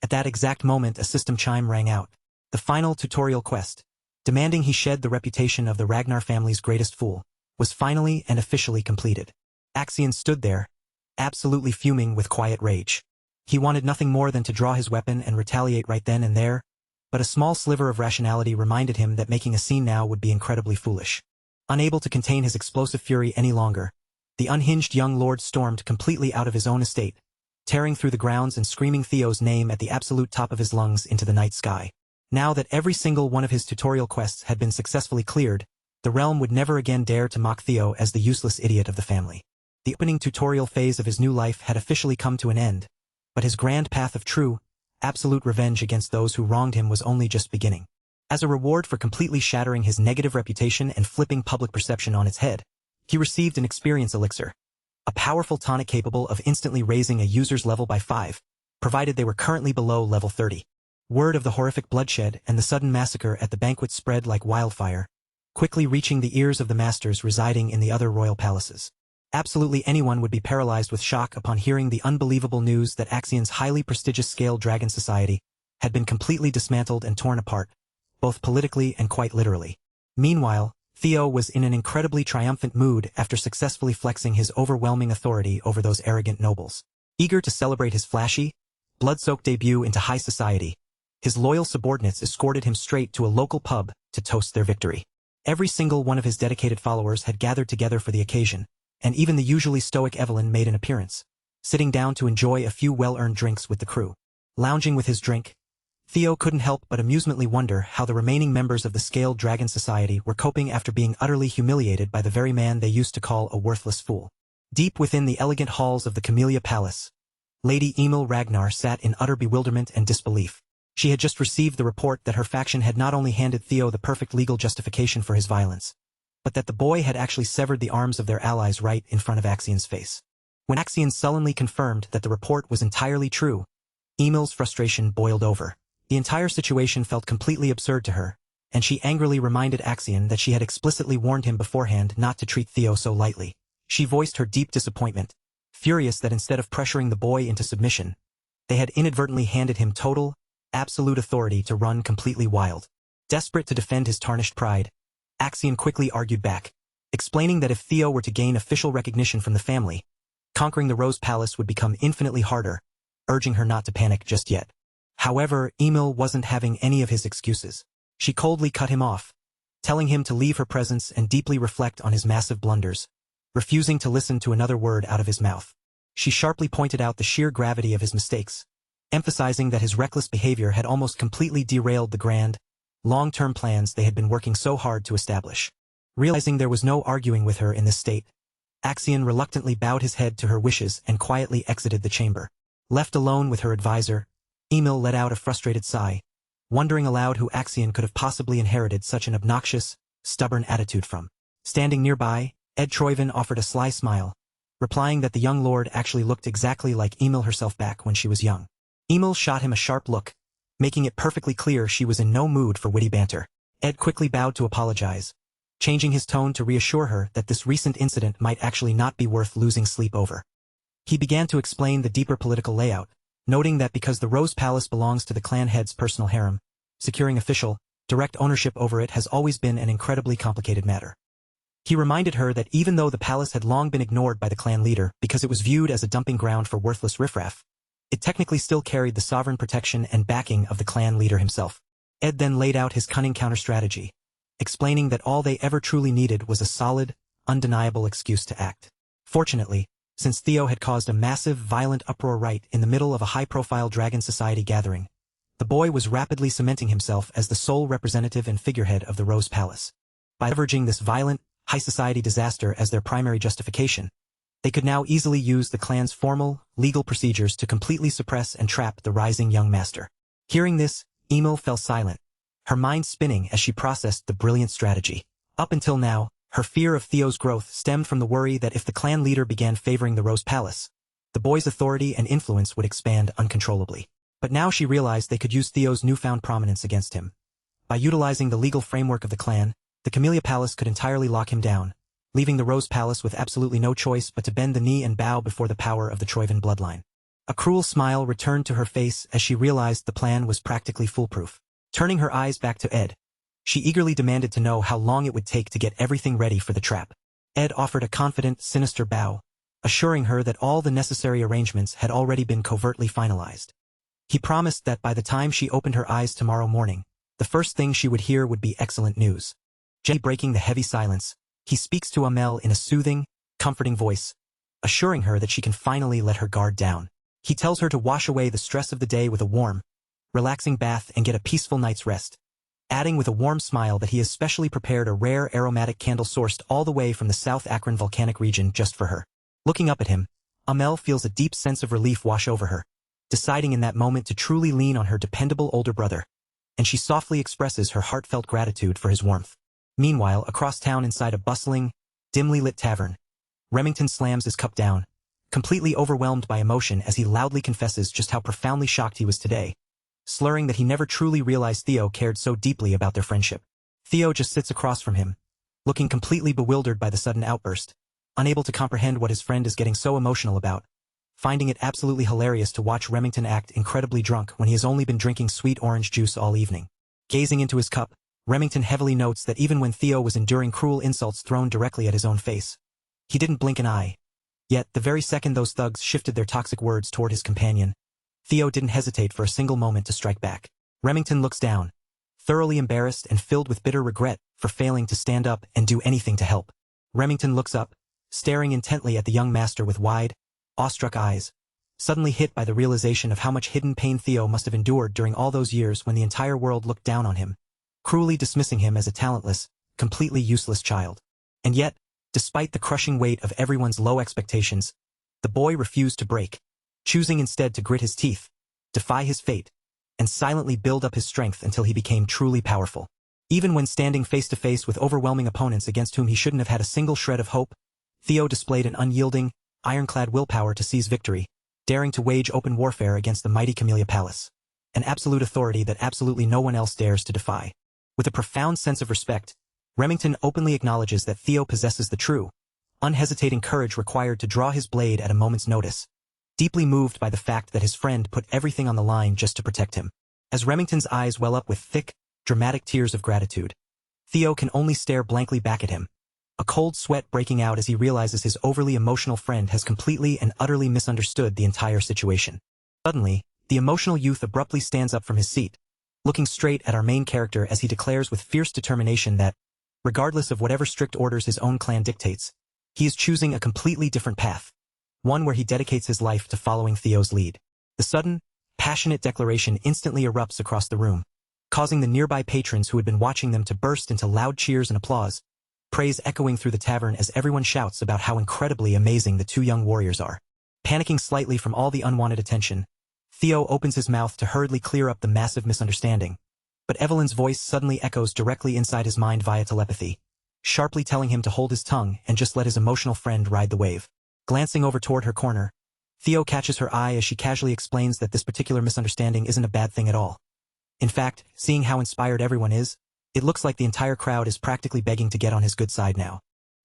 At that exact moment a system chime rang out. The final tutorial quest, demanding he shed the reputation of the Ragnar family's greatest fool, was finally and officially completed. Axion stood there, absolutely fuming with quiet rage. He wanted nothing more than to draw his weapon and retaliate right then and there, but a small sliver of rationality reminded him that making a scene now would be incredibly foolish. Unable to contain his explosive fury any longer, the unhinged young lord stormed completely out of his own estate, tearing through the grounds and screaming Theo's name at the absolute top of his lungs into the night sky. Now that every single one of his tutorial quests had been successfully cleared, the realm would never again dare to mock Theo as the useless idiot of the family. The opening tutorial phase of his new life had officially come to an end, but his grand path of true, absolute revenge against those who wronged him was only just beginning. As a reward for completely shattering his negative reputation and flipping public perception on its head, he received an experience elixir, a powerful tonic capable of instantly raising a user's level by 5, provided they were currently below level 30. Word of the horrific bloodshed and the sudden massacre at the banquet spread like wildfire, quickly reaching the ears of the masters residing in the other royal palaces. Absolutely anyone would be paralyzed with shock upon hearing the unbelievable news that Axion's highly prestigious Scale Dragon Society had been completely dismantled and torn apart, both politically and quite literally. Meanwhile, Theo was in an incredibly triumphant mood after successfully flexing his overwhelming authority over those arrogant nobles. Eager to celebrate his flashy, blood-soaked debut into high society, his loyal subordinates escorted him straight to a local pub to toast their victory. Every single one of his dedicated followers had gathered together for the occasion, and even the usually stoic Evelyn made an appearance, sitting down to enjoy a few well-earned drinks with the crew. Lounging with his drink, Theo couldn't help but amusedly wonder how the remaining members of the Scaled Dragon Society were coping after being utterly humiliated by the very man they used to call a worthless fool. Deep within the elegant halls of the Camellia Palace, Lady Emil Ragnar sat in utter bewilderment and disbelief. She had just received the report that her faction had not only handed Theo the perfect legal justification for his violence, but that the boy had actually severed the arms of their allies right in front of Axian's face. When Axian sullenly confirmed that the report was entirely true, Emil's frustration boiled over. The entire situation felt completely absurd to her, and she angrily reminded Axian that she had explicitly warned him beforehand not to treat Theo so lightly. She voiced her deep disappointment, furious that instead of pressuring the boy into submission, they had inadvertently handed him total, absolute authority to run completely wild. Desperate to defend his tarnished pride, Axian quickly argued back, explaining that if Theo were to gain official recognition from the family, conquering the Rose Palace would become infinitely harder, urging her not to panic just yet. However, Emil wasn't having any of his excuses. She coldly cut him off, telling him to leave her presence and deeply reflect on his massive blunders, refusing to listen to another word out of his mouth. She sharply pointed out the sheer gravity of his mistakes, emphasizing that his reckless behavior had almost completely derailed the grand, long-term plans they had been working so hard to establish. Realizing there was no arguing with her in this state, Axian reluctantly bowed his head to her wishes and quietly exited the chamber. Left alone with her advisor, Emil let out a frustrated sigh, wondering aloud who Axian could have possibly inherited such an obnoxious, stubborn attitude from. Standing nearby, Ed Troyven offered a sly smile, replying that the young lord actually looked exactly like Emil herself back when she was young. Emil shot him a sharp look, making it perfectly clear she was in no mood for witty banter. Ed quickly bowed to apologize, changing his tone to reassure her that this recent incident might actually not be worth losing sleep over. He began to explain the deeper political layout, noting that because the Rose Palace belongs to the clan head's personal harem, securing official, direct ownership over it has always been an incredibly complicated matter. He reminded her that even though the palace had long been ignored by the clan leader because it was viewed as a dumping ground for worthless riffraff, it technically still carried the sovereign protection and backing of the clan leader himself. Ed then laid out his cunning counter-strategy, explaining that all they ever truly needed was a solid, undeniable excuse to act. Fortunately, since Theo had caused a massive, violent uproar right in the middle of a high-profile Dragon Society gathering, the boy was rapidly cementing himself as the sole representative and figurehead of the Rose Palace. By leveraging this violent, high-society disaster as their primary justification, they could now easily use the clan's formal, legal procedures to completely suppress and trap the rising young master. Hearing this, Emil fell silent, her mind spinning as she processed the brilliant strategy. Up until now, her fear of Theo's growth stemmed from the worry that if the clan leader began favoring the Rose Palace, the boy's authority and influence would expand uncontrollably. But now she realized they could use Theo's newfound prominence against him. By utilizing the legal framework of the clan, the Camellia Palace could entirely lock him down, leaving the Rose Palace with absolutely no choice but to bend the knee and bow before the power of the Troyven bloodline. A cruel smile returned to her face as she realized the plan was practically foolproof. Turning her eyes back to Ed, she eagerly demanded to know how long it would take to get everything ready for the trap. Ed offered a confident, sinister bow, assuring her that all the necessary arrangements had already been covertly finalized. He promised that by the time she opened her eyes tomorrow morning, the first thing she would hear would be excellent news. Gently breaking the heavy silence, he speaks to Amel in a soothing, comforting voice, assuring her that she can finally let her guard down. He tells her to wash away the stress of the day with a warm, relaxing bath and get a peaceful night's rest, adding with a warm smile that he has specially prepared a rare aromatic candle sourced all the way from the South Akron volcanic region just for her. Looking up at him, Amel feels a deep sense of relief wash over her, deciding in that moment to truly lean on her dependable older brother, and she softly expresses her heartfelt gratitude for his warmth. Meanwhile, across town inside a bustling, dimly lit tavern, Remington slams his cup down, completely overwhelmed by emotion as he loudly confesses just how profoundly shocked he was today, slurring that he never truly realized Theo cared so deeply about their friendship. Theo just sits across from him, looking completely bewildered by the sudden outburst, unable to comprehend what his friend is getting so emotional about, finding it absolutely hilarious to watch Remington act incredibly drunk when he has only been drinking sweet orange juice all evening. Gazing into his cup, Remington heavily notes that even when Theo was enduring cruel insults thrown directly at his own face, he didn't blink an eye. Yet, the very second those thugs shifted their toxic words toward his companion, Theo didn't hesitate for a single moment to strike back. Remington looks down, thoroughly embarrassed and filled with bitter regret for failing to stand up and do anything to help. Remington looks up, staring intently at the young master with wide, awestruck eyes, suddenly hit by the realization of how much hidden pain Theo must have endured during all those years when the entire world looked down on him, cruelly dismissing him as a talentless, completely useless child. And yet, despite the crushing weight of everyone's low expectations, the boy refused to break, choosing instead to grit his teeth, defy his fate, and silently build up his strength until he became truly powerful. Even when standing face to face with overwhelming opponents against whom he shouldn't have had a single shred of hope, Theo displayed an unyielding, ironclad willpower to seize victory, daring to wage open warfare against the mighty Camellia Palace, an absolute authority that absolutely no one else dares to defy. With a profound sense of respect, Remington openly acknowledges that Theo possesses the true, unhesitating courage required to draw his blade at a moment's notice, deeply moved by the fact that his friend put everything on the line just to protect him. As Remington's eyes well up with thick, dramatic tears of gratitude, Theo can only stare blankly back at him, a cold sweat breaking out as he realizes his overly emotional friend has completely and utterly misunderstood the entire situation. Suddenly, the emotional youth abruptly stands up from his seat, looking straight at our main character as he declares with fierce determination that, regardless of whatever strict orders his own clan dictates, he is choosing a completely different path, one where he dedicates his life to following Theo's lead. The sudden, passionate declaration instantly erupts across the room, causing the nearby patrons who had been watching them to burst into loud cheers and applause, praise echoing through the tavern as everyone shouts about how incredibly amazing the two young warriors are. Panicking slightly from all the unwanted attention, Theo opens his mouth to hurriedly clear up the massive misunderstanding, but Evelyn's voice suddenly echoes directly inside his mind via telepathy, sharply telling him to hold his tongue and just let his emotional friend ride the wave. Glancing over toward her corner, Theo catches her eye as she casually explains that this particular misunderstanding isn't a bad thing at all. In fact, seeing how inspired everyone is, it looks like the entire crowd is practically begging to get on his good side now.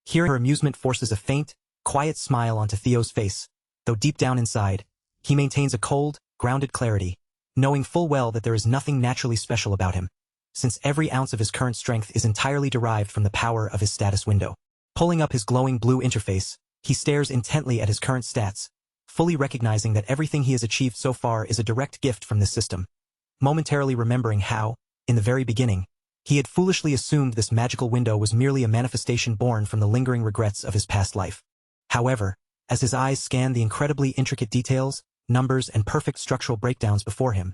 Hearing her amusement forces a faint, quiet smile onto Theo's face, though deep down inside, he maintains a cold, grounded clarity, knowing full well that there is nothing naturally special about him, since every ounce of his current strength is entirely derived from the power of his status window. Pulling up his glowing blue interface, he stares intently at his current stats, fully recognizing that everything he has achieved so far is a direct gift from this system, momentarily remembering how, in the very beginning, he had foolishly assumed this magical window was merely a manifestation born from the lingering regrets of his past life. However, as his eyes scan the incredibly intricate details, numbers, and perfect structural breakdowns before him,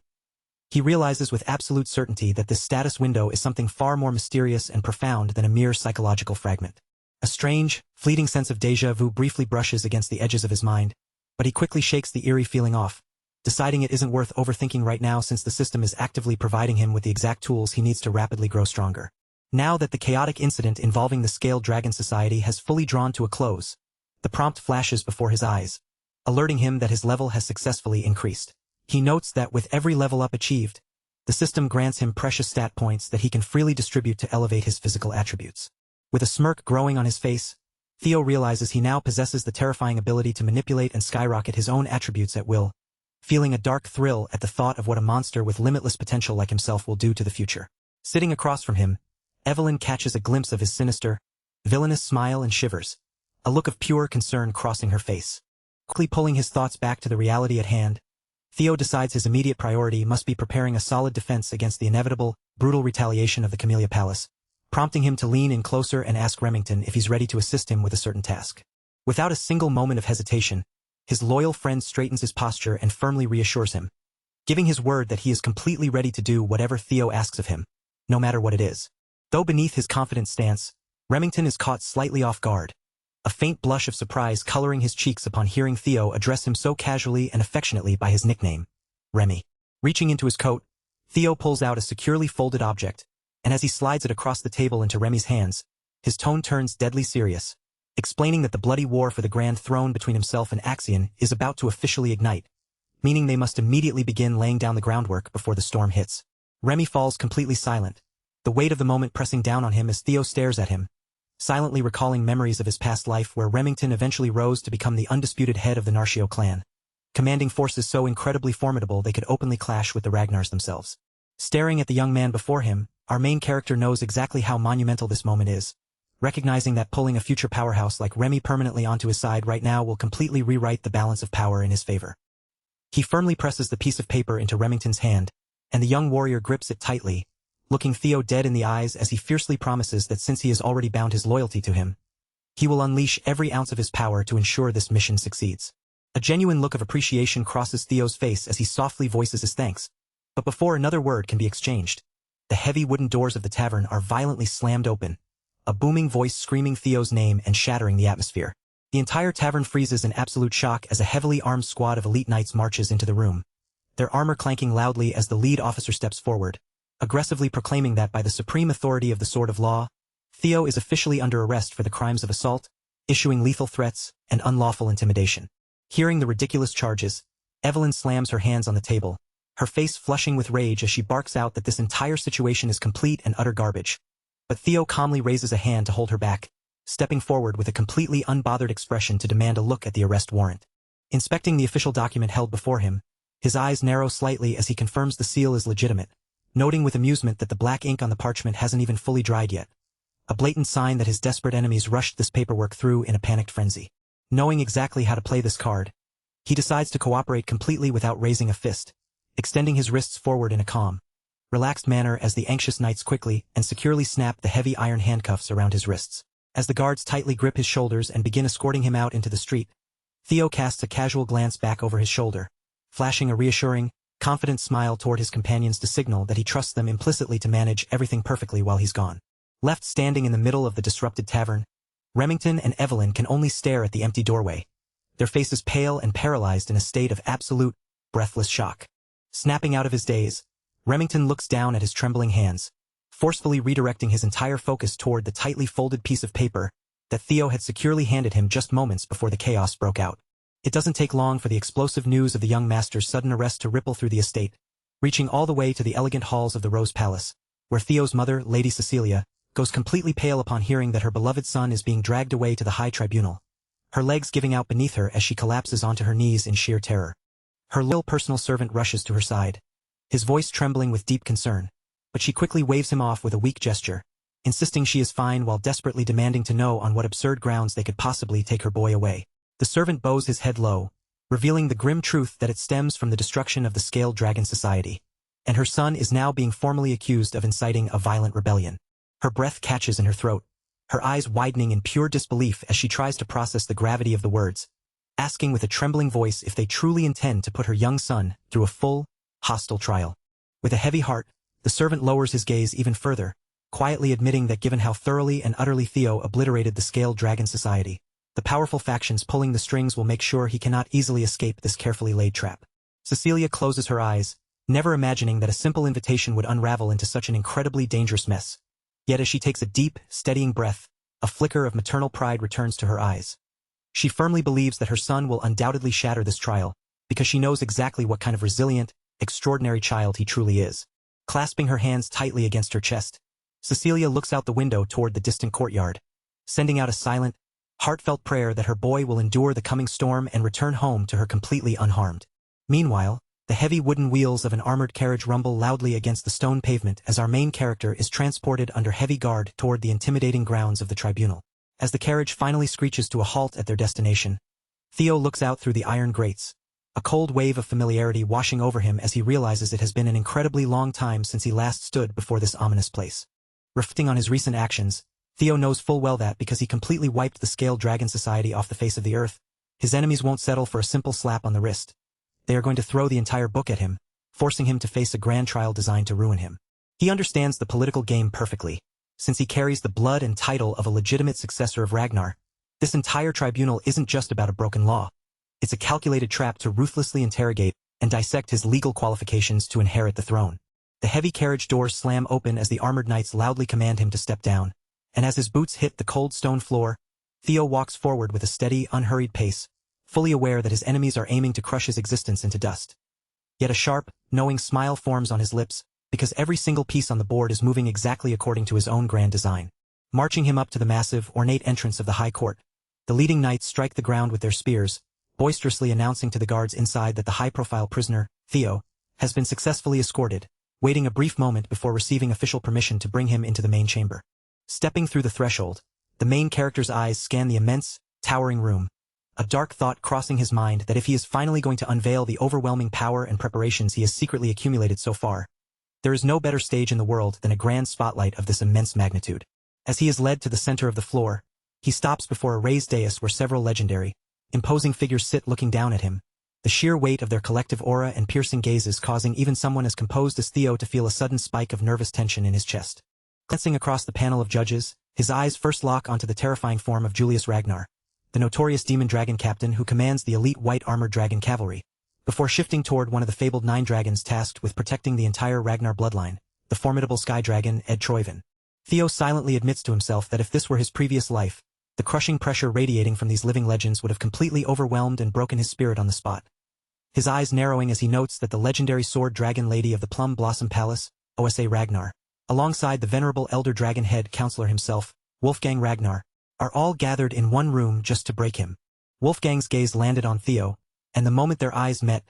he realizes with absolute certainty that this status window is something far more mysterious and profound than a mere psychological fragment. A strange, fleeting sense of déjà vu briefly brushes against the edges of his mind, but he quickly shakes the eerie feeling off, deciding it isn't worth overthinking right now since the system is actively providing him with the exact tools he needs to rapidly grow stronger. Now that the chaotic incident involving the Scaled Dragon Society has fully drawn to a close, the prompt flashes before his eyes, alerting him that his level has successfully increased. He notes that with every level up achieved, the system grants him precious stat points that he can freely distribute to elevate his physical attributes. With a smirk growing on his face, Theo realizes he now possesses the terrifying ability to manipulate and skyrocket his own attributes at will, feeling a dark thrill at the thought of what a monster with limitless potential like himself will do to the future. Sitting across from him, Evelyn catches a glimpse of his sinister, villainous smile and shivers, a look of pure concern crossing her face. Quickly pulling his thoughts back to the reality at hand, Theo decides his immediate priority must be preparing a solid defense against the inevitable, brutal retaliation of the Camellia Palace, prompting him to lean in closer and ask Remington if he's ready to assist him with a certain task. Without a single moment of hesitation, his loyal friend straightens his posture and firmly reassures him, giving his word that he is completely ready to do whatever Theo asks of him, no matter what it is. Though beneath his confident stance, Remington is caught slightly off guard, a faint blush of surprise coloring his cheeks upon hearing Theo address him so casually and affectionately by his nickname, Remy. Reaching into his coat, Theo pulls out a securely folded object, and as he slides it across the table into Remy's hands, his tone turns deadly serious, explaining that the bloody war for the Grand Throne between himself and Axion is about to officially ignite, meaning they must immediately begin laying down the groundwork before the storm hits. Remy falls completely silent, the weight of the moment pressing down on him as Theo stares at him, silently recalling memories of his past life where Remington eventually rose to become the undisputed head of the Narcio clan, commanding forces so incredibly formidable they could openly clash with the Ragnars themselves. Staring at the young man before him, Our main character knows exactly how monumental this moment is, recognizing that pulling a future powerhouse like Remy permanently onto his side right now will completely rewrite the balance of power in his favor. He firmly presses the piece of paper into Remington's hand, and the young warrior grips it tightly, looking Theo dead in the eyes as he fiercely promises that since he has already bound his loyalty to him, he will unleash every ounce of his power to ensure this mission succeeds. A genuine look of appreciation crosses Theo's face as he softly voices his thanks, but before another word can be exchanged, the heavy wooden doors of the tavern are violently slammed open, a booming voice screaming Theo's name and shattering the atmosphere. The entire tavern freezes in absolute shock as a heavily armed squad of elite knights marches into the room, their armor clanking loudly as the lead officer steps forward, aggressively proclaiming that by the supreme authority of the Sword of Law, Theo is officially under arrest for the crimes of assault, issuing lethal threats, and unlawful intimidation. Hearing the ridiculous charges, Evelyn slams her hands on the table, her face flushing with rage as she barks out that this entire situation is complete and utter garbage. But Theo calmly raises a hand to hold her back, stepping forward with a completely unbothered expression to demand a look at the arrest warrant. Inspecting the official document held before him, his eyes narrow slightly as he confirms the seal is legitimate, noting with amusement that the black ink on the parchment hasn't even fully dried yet, a blatant sign that his desperate enemies rushed this paperwork through in a panicked frenzy. Knowing exactly how to play this card, he decides to cooperate completely without raising a fist, extending his wrists forward in a calm, relaxed manner as the anxious knights quickly and securely snap the heavy iron handcuffs around his wrists. As the guards tightly grip his shoulders and begin escorting him out into the street, Theo casts a casual glance back over his shoulder, flashing a reassuring, confident smile toward his companions to signal that he trusts them implicitly to manage everything perfectly while he's gone. Left standing in the middle of the disrupted tavern, Remington and Evelyn can only stare at the empty doorway, their faces pale and paralyzed in a state of absolute, breathless shock. Snapping out of his daze, Remington looks down at his trembling hands, forcefully redirecting his entire focus toward the tightly folded piece of paper that Theo had securely handed him just moments before the chaos broke out. It doesn't take long for the explosive news of the young master's sudden arrest to ripple through the estate, reaching all the way to the elegant halls of the Rose Palace, where Theo's mother, Lady Cecilia, goes completely pale upon hearing that her beloved son is being dragged away to the high tribunal, her legs giving out beneath her as she collapses onto her knees in sheer terror. Her loyal personal servant rushes to her side, his voice trembling with deep concern, but she quickly waves him off with a weak gesture, insisting she is fine while desperately demanding to know on what absurd grounds they could possibly take her boy away. The servant bows his head low, revealing the grim truth that it stems from the destruction of the Scaled Dragon Society, and her son is now being formally accused of inciting a violent rebellion. Her breath catches in her throat, her eyes widening in pure disbelief as she tries to process the gravity of the words, asking with a trembling voice if they truly intend to put her young son through a full, hostile trial. With a heavy heart, the servant lowers his gaze even further, quietly admitting that given how thoroughly and utterly Theo obliterated the Scaled Dragon Society, the powerful factions pulling the strings will make sure he cannot easily escape this carefully laid trap. Cecilia closes her eyes, never imagining that a simple invitation would unravel into such an incredibly dangerous mess. Yet as she takes a deep, steadying breath, a flicker of maternal pride returns to her eyes. She firmly believes that her son will undoubtedly shatter this trial, because she knows exactly what kind of resilient, extraordinary child he truly is. Clasping her hands tightly against her chest, Cecilia looks out the window toward the distant courtyard, sending out a silent, heartfelt prayer that her boy will endure the coming storm and return home to her completely unharmed. Meanwhile, the heavy wooden wheels of an armored carriage rumble loudly against the stone pavement as our main character is transported under heavy guard toward the intimidating grounds of the tribunal. As the carriage finally screeches to a halt at their destination, Theo looks out through the iron grates, a cold wave of familiarity washing over him as he realizes it has been an incredibly long time since he last stood before this ominous place. Reflecting on his recent actions, Theo knows full well that because he completely wiped the Scaled Dragon Society off the face of the earth, his enemies won't settle for a simple slap on the wrist. They are going to throw the entire book at him, forcing him to face a grand trial designed to ruin him. He understands the political game perfectly, since he carries the blood and title of a legitimate successor of Ragnar. This entire tribunal isn't just about a broken law. It's a calculated trap to ruthlessly interrogate and dissect his legal qualifications to inherit the throne. The heavy carriage doors slam open as the armored knights loudly command him to step down, and as his boots hit the cold stone floor, Theo walks forward with a steady, unhurried pace, fully aware that his enemies are aiming to crush his existence into dust. Yet a sharp, knowing smile forms on his lips, because every single piece on the board is moving exactly according to his own grand design. Marching him up to the massive, ornate entrance of the high court, the leading knights strike the ground with their spears, boisterously announcing to the guards inside that the high-profile prisoner, Theo, has been successfully escorted, waiting a brief moment before receiving official permission to bring him into the main chamber. Stepping through the threshold, the main character's eyes scan the immense, towering room, a dark thought crossing his mind that if he is finally going to unveil the overwhelming power and preparations he has secretly accumulated so far, there is no better stage in the world than a grand spotlight of this immense magnitude. As he is led to the center of the floor, he stops before a raised dais where several legendary, imposing figures sit looking down at him, the sheer weight of their collective aura and piercing gazes causing even someone as composed as Theo to feel a sudden spike of nervous tension in his chest. Glancing across the panel of judges, his eyes first lock onto the terrifying form of Julius Ragnar, the notorious demon dragon captain who commands the elite white armored dragon cavalry, before shifting toward one of the fabled 9 dragons tasked with protecting the entire Ragnar bloodline, the formidable sky dragon Ed Troiven. Theo silently admits to himself that if this were his previous life, the crushing pressure radiating from these living legends would have completely overwhelmed and broken his spirit on the spot. His eyes narrowing as he notes that the legendary sword dragon lady of the Plum Blossom Palace, Osa Ragnar, alongside the venerable elder dragon head counselor himself, Wolfgang Ragnar, are all gathered in one room just to break him. Wolfgang's gaze landed on Theo, and the moment their eyes met,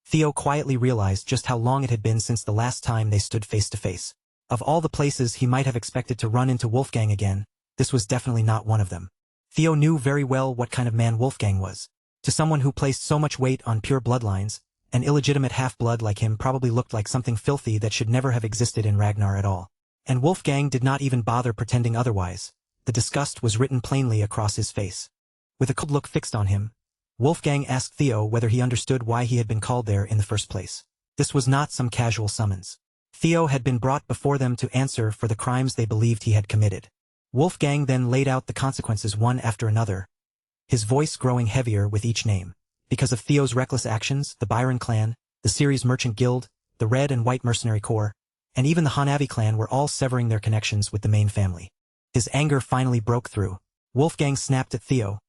Theo quietly realized just how long it had been since the last time they stood face to face. Of all the places he might have expected to run into Wolfgang again, this was definitely not one of them. Theo knew very well what kind of man Wolfgang was. To someone who placed so much weight on pure bloodlines, an illegitimate half-blood like him probably looked like something filthy that should never have existed in Ragnar at all. And Wolfgang did not even bother pretending otherwise. The disgust was written plainly across his face. With a cold look fixed on him, Wolfgang asked Theo whether he understood why he had been called there in the first place. This was not some casual summons. Theo had been brought before them to answer for the crimes they believed he had committed. Wolfgang then laid out the consequences one after another, his voice growing heavier with each name. Because of Theo's reckless actions, the Byron clan, the Ceres Merchant Guild, the Red and White Mercenary Corps, and even the Hanavi clan were all severing their connections with the main family. His anger finally broke through. Wolfgang snapped at Theo,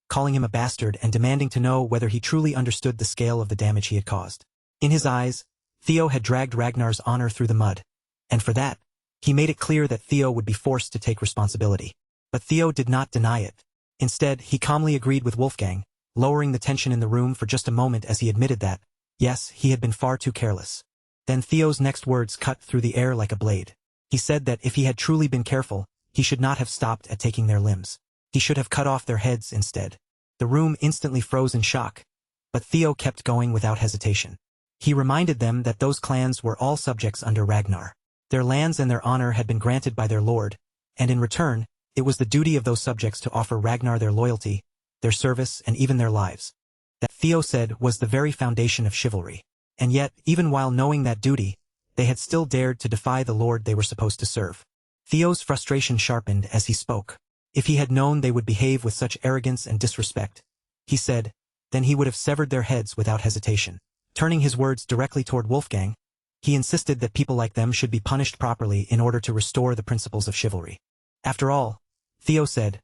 calling him a bastard and demanding to know whether he truly understood the scale of the damage he had caused. In his eyes, Theo had dragged Ragnar's honor through the mud, and for that, he made it clear that Theo would be forced to take responsibility. But Theo did not deny it. Instead, he calmly agreed with Wolfgang, lowering the tension in the room for just a moment as he admitted that, yes, he had been far too careless. Then Theo's next words cut through the air like a blade. He said that if he had truly been careful, he should not have stopped at taking their limbs. He should have cut off their heads instead. The room instantly froze in shock, but Theo kept going without hesitation. He reminded them that those clans were all subjects under Ragnar. Their lands and their honor had been granted by their lord, and in return, it was the duty of those subjects to offer Ragnar their loyalty, their service, and even their lives. That, Theo said, was the very foundation of chivalry. And yet, even while knowing that duty, they had still dared to defy the lord they were supposed to serve. Theo's frustration sharpened as he spoke. If he had known they would behave with such arrogance and disrespect, he said, then he would have severed their heads without hesitation. Turning his words directly toward Wolfgang, he insisted that people like them should be punished properly in order to restore the principles of chivalry. After all, Theo said,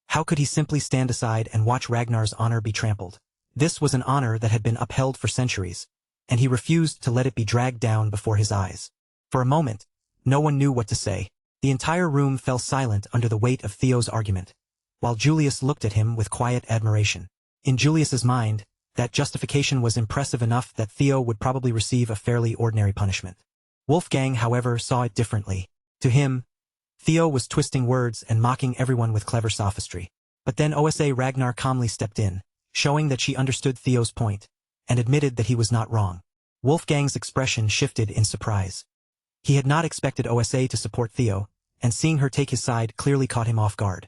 how could he simply stand aside and watch Ragnar's honor be trampled? This was an honor that had been upheld for centuries, and he refused to let it be dragged down before his eyes. For a moment, no one knew what to say. The entire room fell silent under the weight of Theo's argument, while Julius looked at him with quiet admiration. In Julius's mind, that justification was impressive enough that Theo would probably receive a fairly ordinary punishment. Wolfgang, however, saw it differently. To him, Theo was twisting words and mocking everyone with clever sophistry. But then Osa Ragnar calmly stepped in, showing that she understood Theo's point, and admitted that he was not wrong. Wolfgang's expression shifted in surprise. He had not expected Osa to support Theo, and seeing her take his side clearly caught him off guard.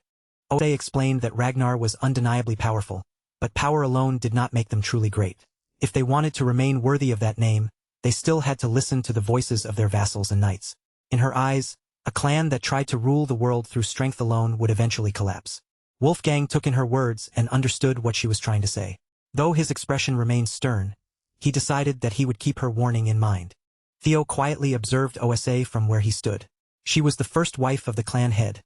Osa explained that Ragnar was undeniably powerful, but power alone did not make them truly great. If they wanted to remain worthy of that name, they still had to listen to the voices of their vassals and knights. In her eyes, a clan that tried to rule the world through strength alone would eventually collapse. Wolfgang took in her words and understood what she was trying to say. Though his expression remained stern, he decided that he would keep her warning in mind. Theo quietly observed Osa from where he stood. She was the first wife of the clan head,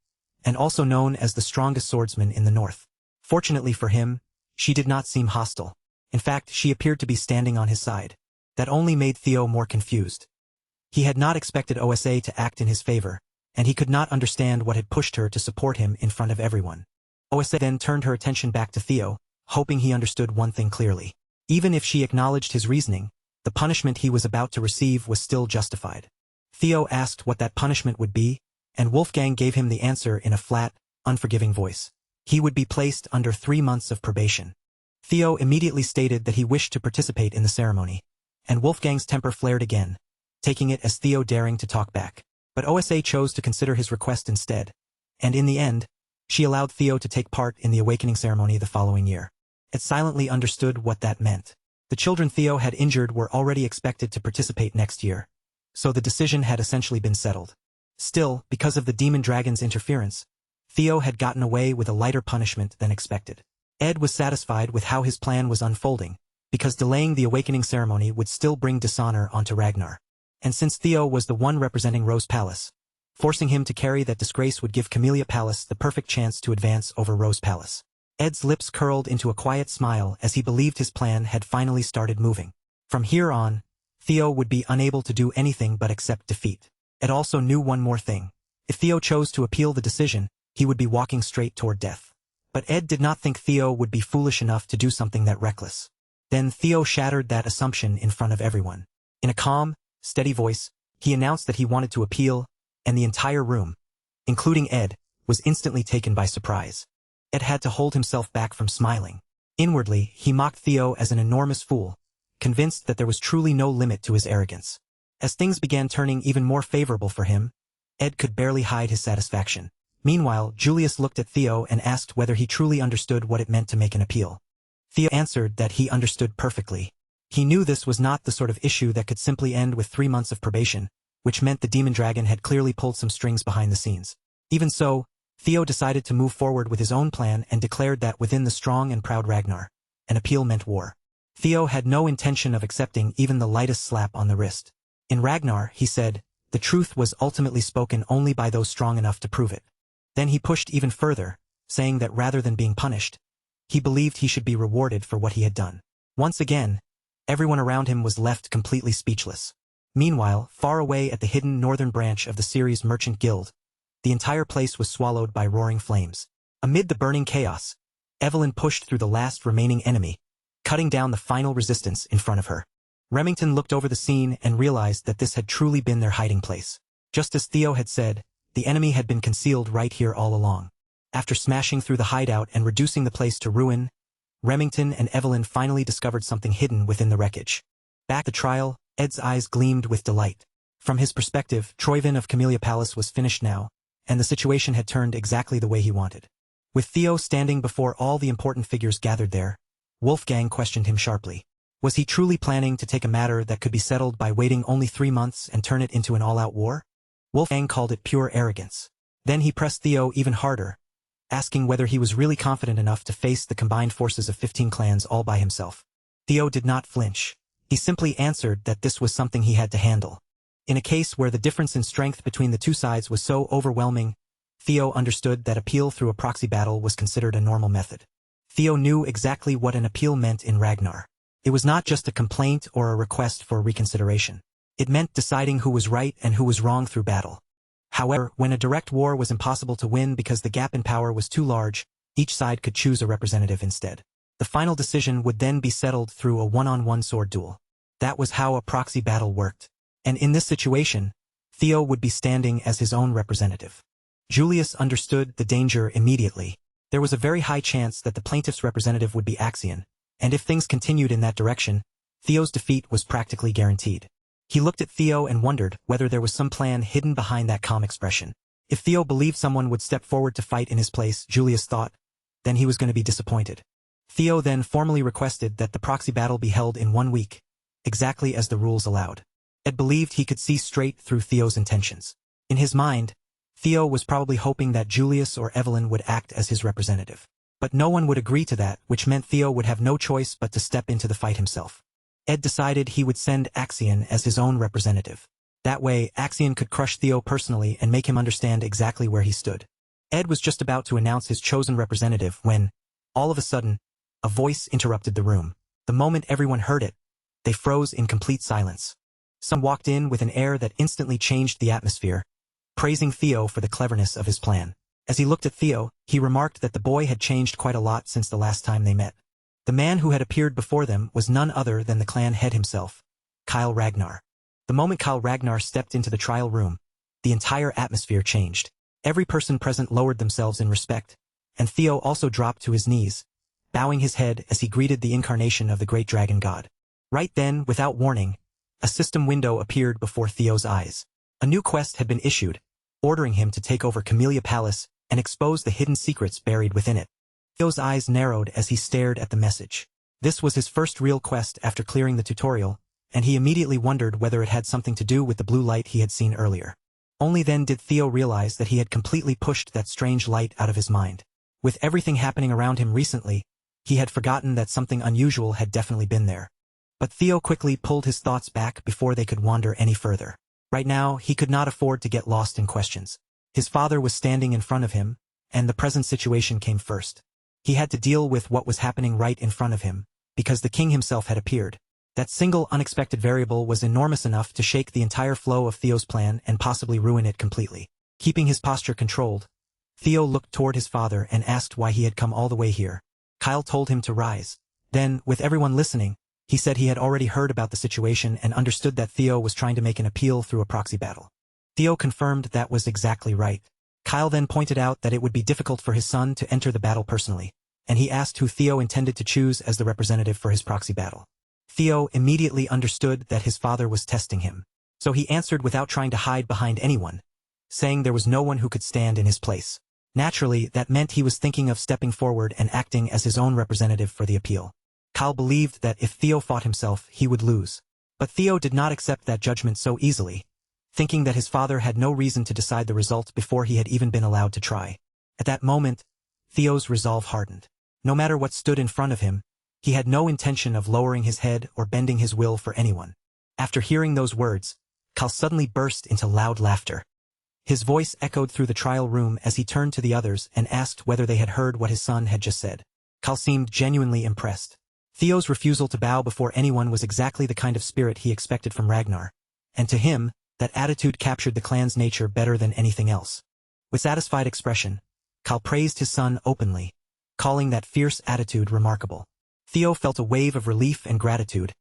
and also known as the strongest swordsman in the north. Fortunately for him, she did not seem hostile. In fact, she appeared to be standing on his side. That only made Theo more confused. He had not expected Osa to act in his favor, and he could not understand what had pushed her to support him in front of everyone. Osa then turned her attention back to Theo, hoping he understood one thing clearly. Even if she acknowledged his reasoning, the punishment he was about to receive was still justified. Theo asked what that punishment would be, and Wolfgang gave him the answer in a flat, unforgiving voice. He would be placed under 3 months of probation. Theo immediately stated that he wished to participate in the ceremony, and Wolfgang's temper flared again, taking it as Theo daring to talk back. But OSA chose to consider his request instead, and in the end, she allowed Theo to take part in the awakening ceremony the following year. Ed silently understood what that meant. The children Theo had injured were already expected to participate next year, so the decision had essentially been settled. Still, because of the demon dragon's interference, Theo had gotten away with a lighter punishment than expected. Ed was satisfied with how his plan was unfolding, because delaying the awakening ceremony would still bring dishonor onto Ragnar. And since Theo was the one representing Rose Palace, forcing him to carry that disgrace would give Camellia Palace the perfect chance to advance over Rose Palace. Ed's lips curled into a quiet smile as he believed his plan had finally started moving. From here on, Theo would be unable to do anything but accept defeat. Ed also knew one more thing. If Theo chose to appeal the decision, he would be walking straight toward death. But Ed did not think Theo would be foolish enough to do something that reckless. Then Theo shattered that assumption in front of everyone. In a calm, steady voice, he announced that he wanted to appeal, and the entire room, including Ed, was instantly taken by surprise. Ed had to hold himself back from smiling. Inwardly, he mocked Theo as an enormous fool, convinced that there was truly no limit to his arrogance. As things began turning even more favorable for him, Ed could barely hide his satisfaction. Meanwhile, Julius looked at Theo and asked whether he truly understood what it meant to make an appeal. Theo answered that he understood perfectly. He knew this was not the sort of issue that could simply end with 3 months of probation, which meant the demon dragon had clearly pulled some strings behind the scenes. Even so, Theo decided to move forward with his own plan and declared that within the strong and proud Ragnar, an appeal meant war. Theo had no intention of accepting even the lightest slap on the wrist. In Ragnar, he said, the truth was ultimately spoken only by those strong enough to prove it. Then he pushed even further, saying that rather than being punished, he believed he should be rewarded for what he had done. Once again, everyone around him was left completely speechless. Meanwhile, far away at the hidden northern branch of the Ceres Merchant Guild, the entire place was swallowed by roaring flames. Amid the burning chaos, Evelyn pushed through the last remaining enemy, cutting down the final resistance in front of her. Remington looked over the scene and realized that this had truly been their hiding place. Just as Theo had said, the enemy had been concealed right here all along. After smashing through the hideout and reducing the place to ruin, Remington and Evelyn finally discovered something hidden within the wreckage. Back at the trial, Ed's eyes gleamed with delight. From his perspective, Troyvin of Camellia Palace was finished now, and the situation had turned exactly the way he wanted. With Theo standing before all the important figures gathered there, Wolfgang questioned him sharply. Was he truly planning to take a matter that could be settled by waiting only 3 months and turn it into an all-out war? Wolfgang called it pure arrogance. Then he pressed Theo even harder, asking whether he was really confident enough to face the combined forces of 15 clans all by himself. Theo did not flinch. He simply answered that this was something he had to handle. In a case where the difference in strength between the two sides was so overwhelming, Theo understood that appeal through a proxy battle was considered a normal method. Theo knew exactly what an appeal meant in Ragnar. It was not just a complaint or a request for reconsideration. It meant deciding who was right and who was wrong through battle. However, when a direct war was impossible to win because the gap in power was too large, each side could choose a representative instead. The final decision would then be settled through a one-on-one sword duel. That was how a proxy battle worked. And in this situation, Theo would be standing as his own representative. Julius understood the danger immediately. There was a very high chance that the plaintiff's representative would be Axion, and if things continued in that direction, Theo's defeat was practically guaranteed. He looked at Theo and wondered whether there was some plan hidden behind that calm expression. If Theo believed someone would step forward to fight in his place, Julius thought, then he was going to be disappointed. Theo then formally requested that the proxy battle be held in 1 week, exactly as the rules allowed. Ed believed he could see straight through Theo's intentions. In his mind, Theo was probably hoping that Julius or Evelyn would act as his representative. But no one would agree to that, which meant Theo would have no choice but to step into the fight himself. Ed decided he would send Axion as his own representative. That way, Axion could crush Theo personally and make him understand exactly where he stood. Ed was just about to announce his chosen representative when, all of a sudden, a voice interrupted the room. The moment everyone heard it, they froze in complete silence. Someone walked in with an air that instantly changed the atmosphere, praising Theo for the cleverness of his plan. As he looked at Theo, he remarked that the boy had changed quite a lot since the last time they met. The man who had appeared before them was none other than the clan head himself, Kyle Ragnar. The moment Kyle Ragnar stepped into the trial room, the entire atmosphere changed. Every person present lowered themselves in respect, and Theo also dropped to his knees, bowing his head as he greeted the incarnation of the great dragon god. Right then, without warning, a system window appeared before Theo's eyes. A new quest had been issued, ordering him to take over Camellia Palace and expose the hidden secrets buried within it. Theo's eyes narrowed as he stared at the message. This was his first real quest after clearing the tutorial, and he immediately wondered whether it had something to do with the blue light he had seen earlier. Only then did Theo realize that he had completely pushed that strange light out of his mind. With everything happening around him recently, he had forgotten that something unusual had definitely been there. But Theo quickly pulled his thoughts back before they could wander any further. Right now, he could not afford to get lost in questions. His father was standing in front of him, and the present situation came first. He had to deal with what was happening right in front of him, because the king himself had appeared. That single unexpected variable was enormous enough to shake the entire flow of Theo's plan and possibly ruin it completely. Keeping his posture controlled, Theo looked toward his father and asked why he had come all the way here. Kyle told him to rise. Then, with everyone listening, he said he had already heard about the situation and understood that Theo was trying to make an appeal through a proxy battle. Theo confirmed that was exactly right. Kyle then pointed out that it would be difficult for his son to enter the battle personally, and he asked who Theo intended to choose as the representative for his proxy battle. Theo immediately understood that his father was testing him, so he answered without trying to hide behind anyone, saying there was no one who could stand in his place. Naturally, that meant he was thinking of stepping forward and acting as his own representative for the appeal. Kyle believed that if Theo fought himself, he would lose. But Theo did not accept that judgment so easily, thinking that his father had no reason to decide the result before he had even been allowed to try. At that moment, Theo's resolve hardened. No matter what stood in front of him, he had no intention of lowering his head or bending his will for anyone. After hearing those words, Kyle suddenly burst into loud laughter. His voice echoed through the trial room as he turned to the others and asked whether they had heard what his son had just said. Kyle seemed genuinely impressed. Theo's refusal to bow before anyone was exactly the kind of spirit he expected from Ragnar, and to him, that attitude captured the clan's nature better than anything else. With satisfied expression, Kyle praised his son openly, calling that fierce attitude remarkable. Theo felt a wave of relief and gratitude,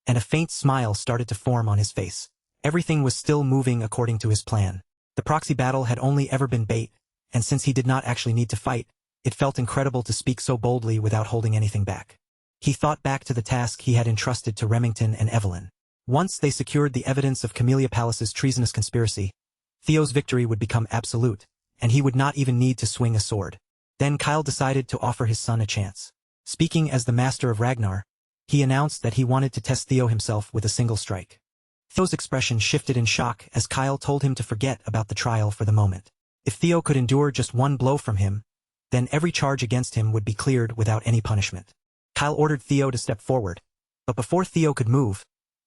and a faint smile started to form on his face. Everything was still moving according to his plan. The proxy battle had only ever been bait, and since he did not actually need to fight, it felt incredible to speak so boldly without holding anything back. He thought back to the task he had entrusted to Remington and Evelyn. Once they secured the evidence of Camellia Palace's treasonous conspiracy, Theo's victory would become absolute, and he would not even need to swing a sword. Then Kyle decided to offer his son a chance. Speaking as the master of Ragnar, he announced that he wanted to test Theo himself with a single strike. Theo's expression shifted in shock as Kyle told him to forget about the trial for the moment. If Theo could endure just one blow from him, then every charge against him would be cleared without any punishment. Kyle ordered Theo to step forward, but before Theo could move,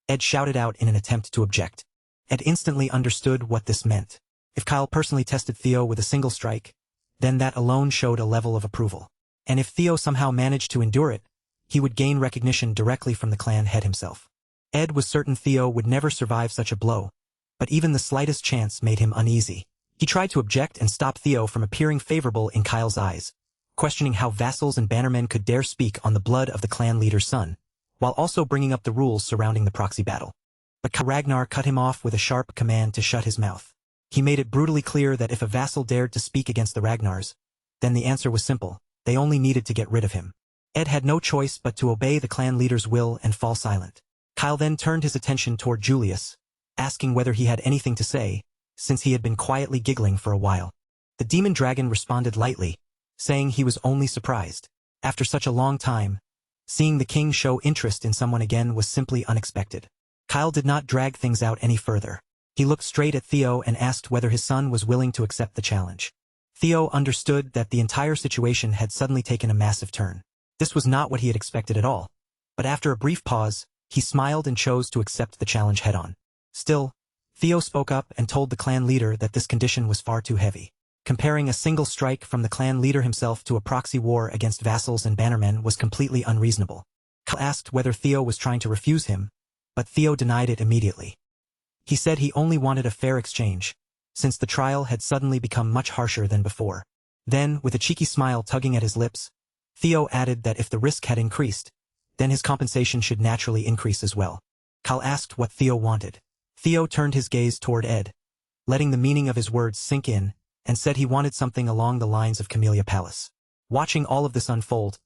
Ed shouted out in an attempt to object. Ed instantly understood what this meant. If Kyle personally tested Theo with a single strike, then that alone showed a level of approval. And if Theo somehow managed to endure it, he would gain recognition directly from the clan head himself. Ed was certain Theo would never survive such a blow, but even the slightest chance made him uneasy. He tried to object and stop Theo from appearing favorable in Kyle's eyes, questioning how vassals and bannermen could dare speak on the blood of the clan leader's son, while also bringing up the rules surrounding the proxy battle. But Ragnar cut him off with a sharp command to shut his mouth. He made it brutally clear that if a vassal dared to speak against the Ragnars, then the answer was simple: they only needed to get rid of him. Ed had no choice but to obey the clan leader's will and fall silent. Kyle then turned his attention toward Julius, asking whether he had anything to say, since he had been quietly giggling for a while. The demon dragon responded lightly, saying he was only surprised. After such a long time, seeing the king show interest in someone again was simply unexpected. Kyle did not drag things out any further. He looked straight at Theo and asked whether his son was willing to accept the challenge. Theo understood that the entire situation had suddenly taken a massive turn. This was not what he had expected at all, but after a brief pause, he smiled and chose to accept the challenge head-on. Still, Theo spoke up and told the clan leader that this condition was far too heavy. Comparing a single strike from the clan leader himself to a proxy war against vassals and bannermen was completely unreasonable. Kyle asked whether Theo was trying to refuse him, but Theo denied it immediately. He said he only wanted a fair exchange, since the trial had suddenly become much harsher than before. Then, with a cheeky smile tugging at his lips, Theo added that if the risk had increased, then his compensation should naturally increase as well. Kyle asked what Theo wanted. Theo turned his gaze toward Ed, letting the meaning of his words sink in, and said he wanted something along the lines of Camellia Palace. Watching all of this unfold,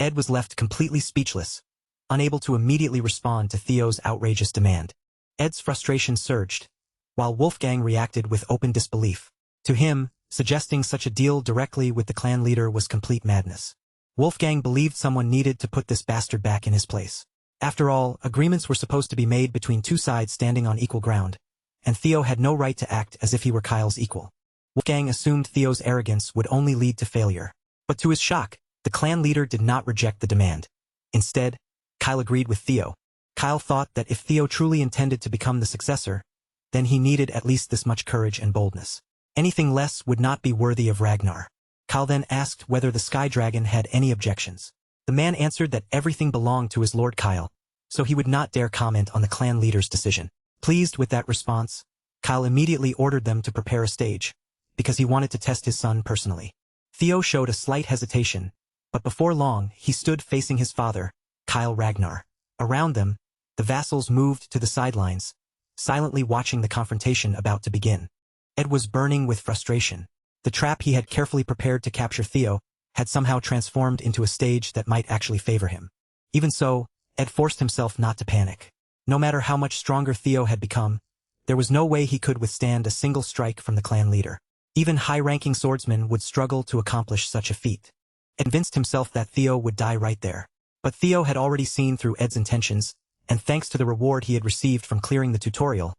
Ed was left completely speechless, unable to immediately respond to Theo's outrageous demand. Ed's frustration surged, while Wolfgang reacted with open disbelief. To him, suggesting such a deal directly with the clan leader was complete madness. Wolfgang believed someone needed to put this bastard back in his place. After all, agreements were supposed to be made between two sides standing on equal ground, and Theo had no right to act as if he were Kyle's equal. Wolfgang assumed Theo's arrogance would only lead to failure. But to his shock, the clan leader did not reject the demand. Instead, Kyle agreed with Theo. Kyle thought that if Theo truly intended to become the successor, then he needed at least this much courage and boldness. Anything less would not be worthy of Ragnar. Kyle then asked whether the Sky Dragon had any objections. The man answered that everything belonged to his lord Kyle, so he would not dare comment on the clan leader's decision. Pleased with that response, Kyle immediately ordered them to prepare a stage, because he wanted to test his son personally. Theo showed a slight hesitation, but before long he stood facing his father, Kyle Ragnar. Around them, the vassals moved to the sidelines, silently watching the confrontation about to begin. Ed was burning with frustration. The trap he had carefully prepared to capture Theo had somehow transformed into a stage that might actually favor him. Even so, Ed forced himself not to panic. No matter how much stronger Theo had become, there was no way he could withstand a single strike from the clan leader. Even high-ranking swordsmen would struggle to accomplish such a feat. Ed convinced himself that Theo would die right there. But Theo had already seen through Ed's intentions, and thanks to the reward he had received from clearing the tutorial,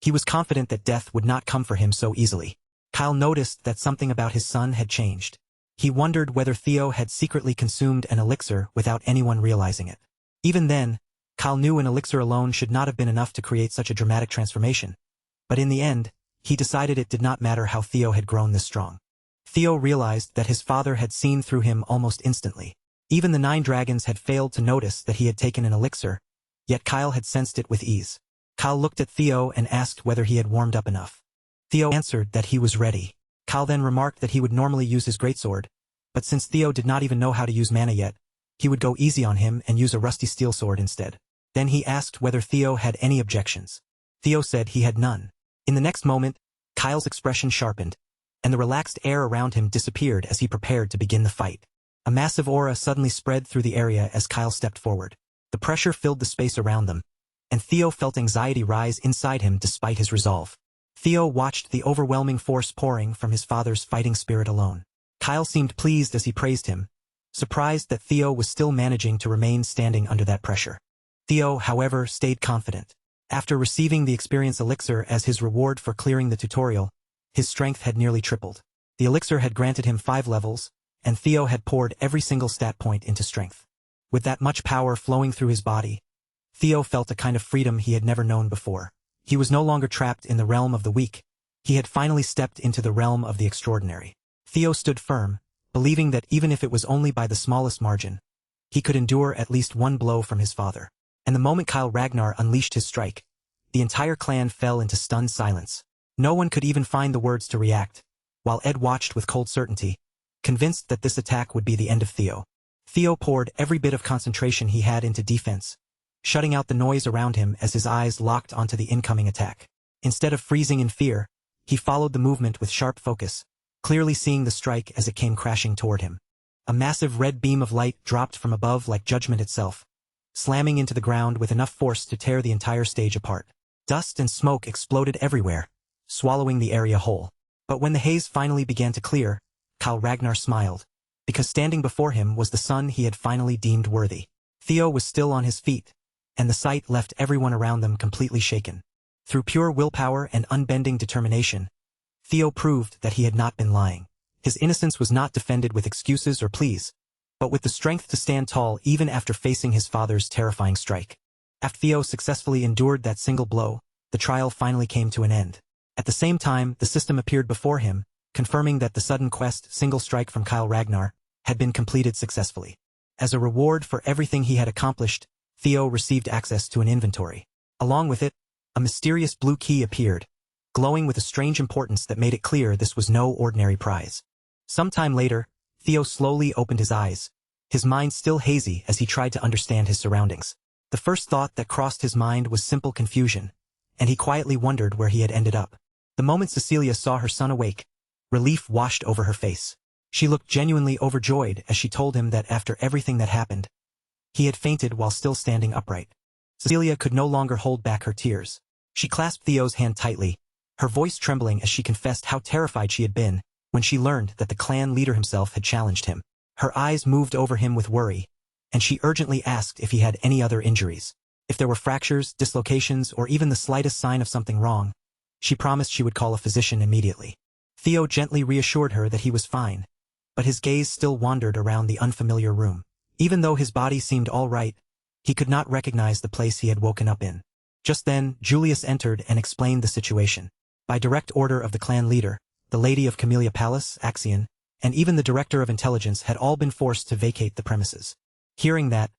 he was confident that death would not come for him so easily. Kyle noticed that something about his son had changed. He wondered whether Theo had secretly consumed an elixir without anyone realizing it. Even then, Kyle knew an elixir alone should not have been enough to create such a dramatic transformation. But in the end, he decided it did not matter how Theo had grown this strong. Theo realized that his father had seen through him almost instantly. Even the 9 dragons had failed to notice that he had taken an elixir, yet Kyle had sensed it with ease. Kyle looked at Theo and asked whether he had warmed up enough. Theo answered that he was ready. Kyle then remarked that he would normally use his greatsword, but since Theo did not even know how to use mana yet, he would go easy on him and use a rusty steel sword instead. Then he asked whether Theo had any objections. Theo said he had none. In the next moment, Kyle's expression sharpened, and the relaxed air around him disappeared as he prepared to begin the fight. A massive aura suddenly spread through the area as Kyle stepped forward. The pressure filled the space around them, and Theo felt anxiety rise inside him despite his resolve. Theo watched the overwhelming force pouring from his father's fighting spirit alone. Kyle seemed pleased as he praised him, surprised that Theo was still managing to remain standing under that pressure. Theo, however, stayed confident. After receiving the experience elixir as his reward for clearing the tutorial, his strength had nearly tripled. The elixir had granted him 5 levels, and Theo had poured every single stat point into strength. With that much power flowing through his body, Theo felt a kind of freedom he had never known before. He was no longer trapped in the realm of the weak. He had finally stepped into the realm of the extraordinary. Theo stood firm, believing that even if it was only by the smallest margin, he could endure at least one blow from his father. And the moment Kyle Ragnar unleashed his strike, the entire clan fell into stunned silence. No one could even find the words to react, while Ed watched with cold certainty, convinced that this attack would be the end of Theo. Theo poured every bit of concentration he had into defense, shutting out the noise around him as his eyes locked onto the incoming attack. Instead of freezing in fear, he followed the movement with sharp focus, clearly seeing the strike as it came crashing toward him. A massive red beam of light dropped from above like judgment itself, slamming into the ground with enough force to tear the entire stage apart. Dust and smoke exploded everywhere, swallowing the area whole. But when the haze finally began to clear, Kyle Ragnar smiled, because standing before him was the son he had finally deemed worthy. Theo was still on his feet, and the sight left everyone around them completely shaken. Through pure willpower and unbending determination, Theo proved that he had not been lying. His innocence was not defended with excuses or pleas, but with the strength to stand tall even after facing his father's terrifying strike. After Theo successfully endured that single blow, the trial finally came to an end. At the same time, the system appeared before him, confirming that the sudden quest single strike from Kyle Ragnar had been completed successfully. As a reward for everything he had accomplished, Theo received access to an inventory. Along with it, a mysterious blue key appeared, glowing with a strange importance that made it clear this was no ordinary prize. Sometime later, Theo slowly opened his eyes, his mind still hazy as he tried to understand his surroundings. The first thought that crossed his mind was simple confusion, and he quietly wondered where he had ended up. The moment Cecilia saw her son awake, relief washed over her face. She looked genuinely overjoyed as she told him that after everything that happened, he had fainted while still standing upright. Cecilia could no longer hold back her tears. She clasped Theo's hand tightly, her voice trembling as she confessed how terrified she had been when she learned that the clan leader himself had challenged him. Her eyes moved over him with worry, and she urgently asked if he had any other injuries. If there were fractures, dislocations, or even the slightest sign of something wrong, she promised she would call a physician immediately. Theo gently reassured her that he was fine, but his gaze still wandered around the unfamiliar room. Even though his body seemed all right, he could not recognize the place he had woken up in. Just then, Julius entered and explained the situation. By direct order of the clan leader, the Lady of Camellia Palace, Axion, and even the Director of Intelligence had all been forced to vacate the premises. Hearing that,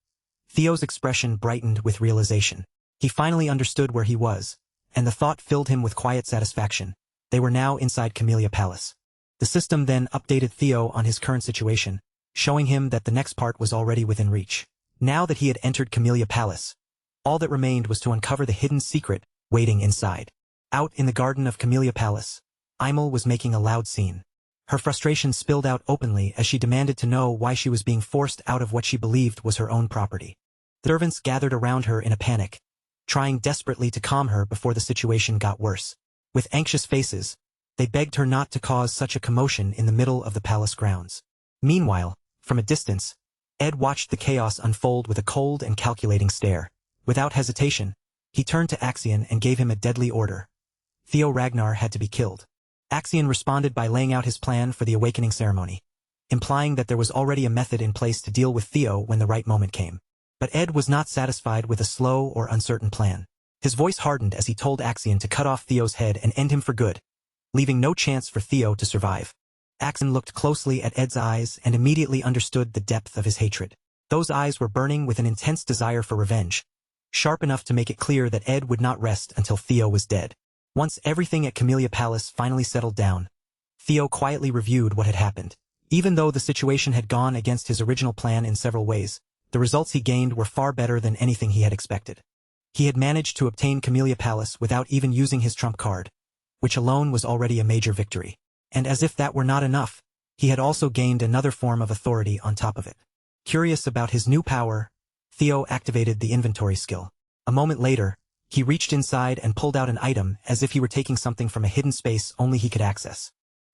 Theo's expression brightened with realization. He finally understood where he was, and the thought filled him with quiet satisfaction. They were now inside Camellia Palace. The system then updated Theo on his current situation, showing him that the next part was already within reach. Now that he had entered Camellia Palace, all that remained was to uncover the hidden secret waiting inside. Out in the garden of Camellia Palace, Imel was making a loud scene. Her frustration spilled out openly as she demanded to know why she was being forced out of what she believed was her own property. The servants gathered around her in a panic, trying desperately to calm her before the situation got worse. With anxious faces, they begged her not to cause such a commotion in the middle of the palace grounds. Meanwhile, from a distance, Ed watched the chaos unfold with a cold and calculating stare. Without hesitation, he turned to Axion and gave him a deadly order. Theo Ragnar had to be killed. Axion responded by laying out his plan for the awakening ceremony, implying that there was already a method in place to deal with Theo when the right moment came. But Ed was not satisfied with a slow or uncertain plan. His voice hardened as he told Axion to cut off Theo's head and end him for good, leaving no chance for Theo to survive. Axion looked closely at Ed's eyes and immediately understood the depth of his hatred. Those eyes were burning with an intense desire for revenge, sharp enough to make it clear that Ed would not rest until Theo was dead. Once everything at Camellia Palace finally settled down, Theo quietly reviewed what had happened. Even though the situation had gone against his original plan in several ways, the results he gained were far better than anything he had expected. He had managed to obtain Camellia Palace without even using his trump card, which alone was already a major victory. And as if that were not enough, he had also gained another form of authority on top of it. Curious about his new power, Theo activated the inventory skill. A moment later, he reached inside and pulled out an item as if he were taking something from a hidden space only he could access.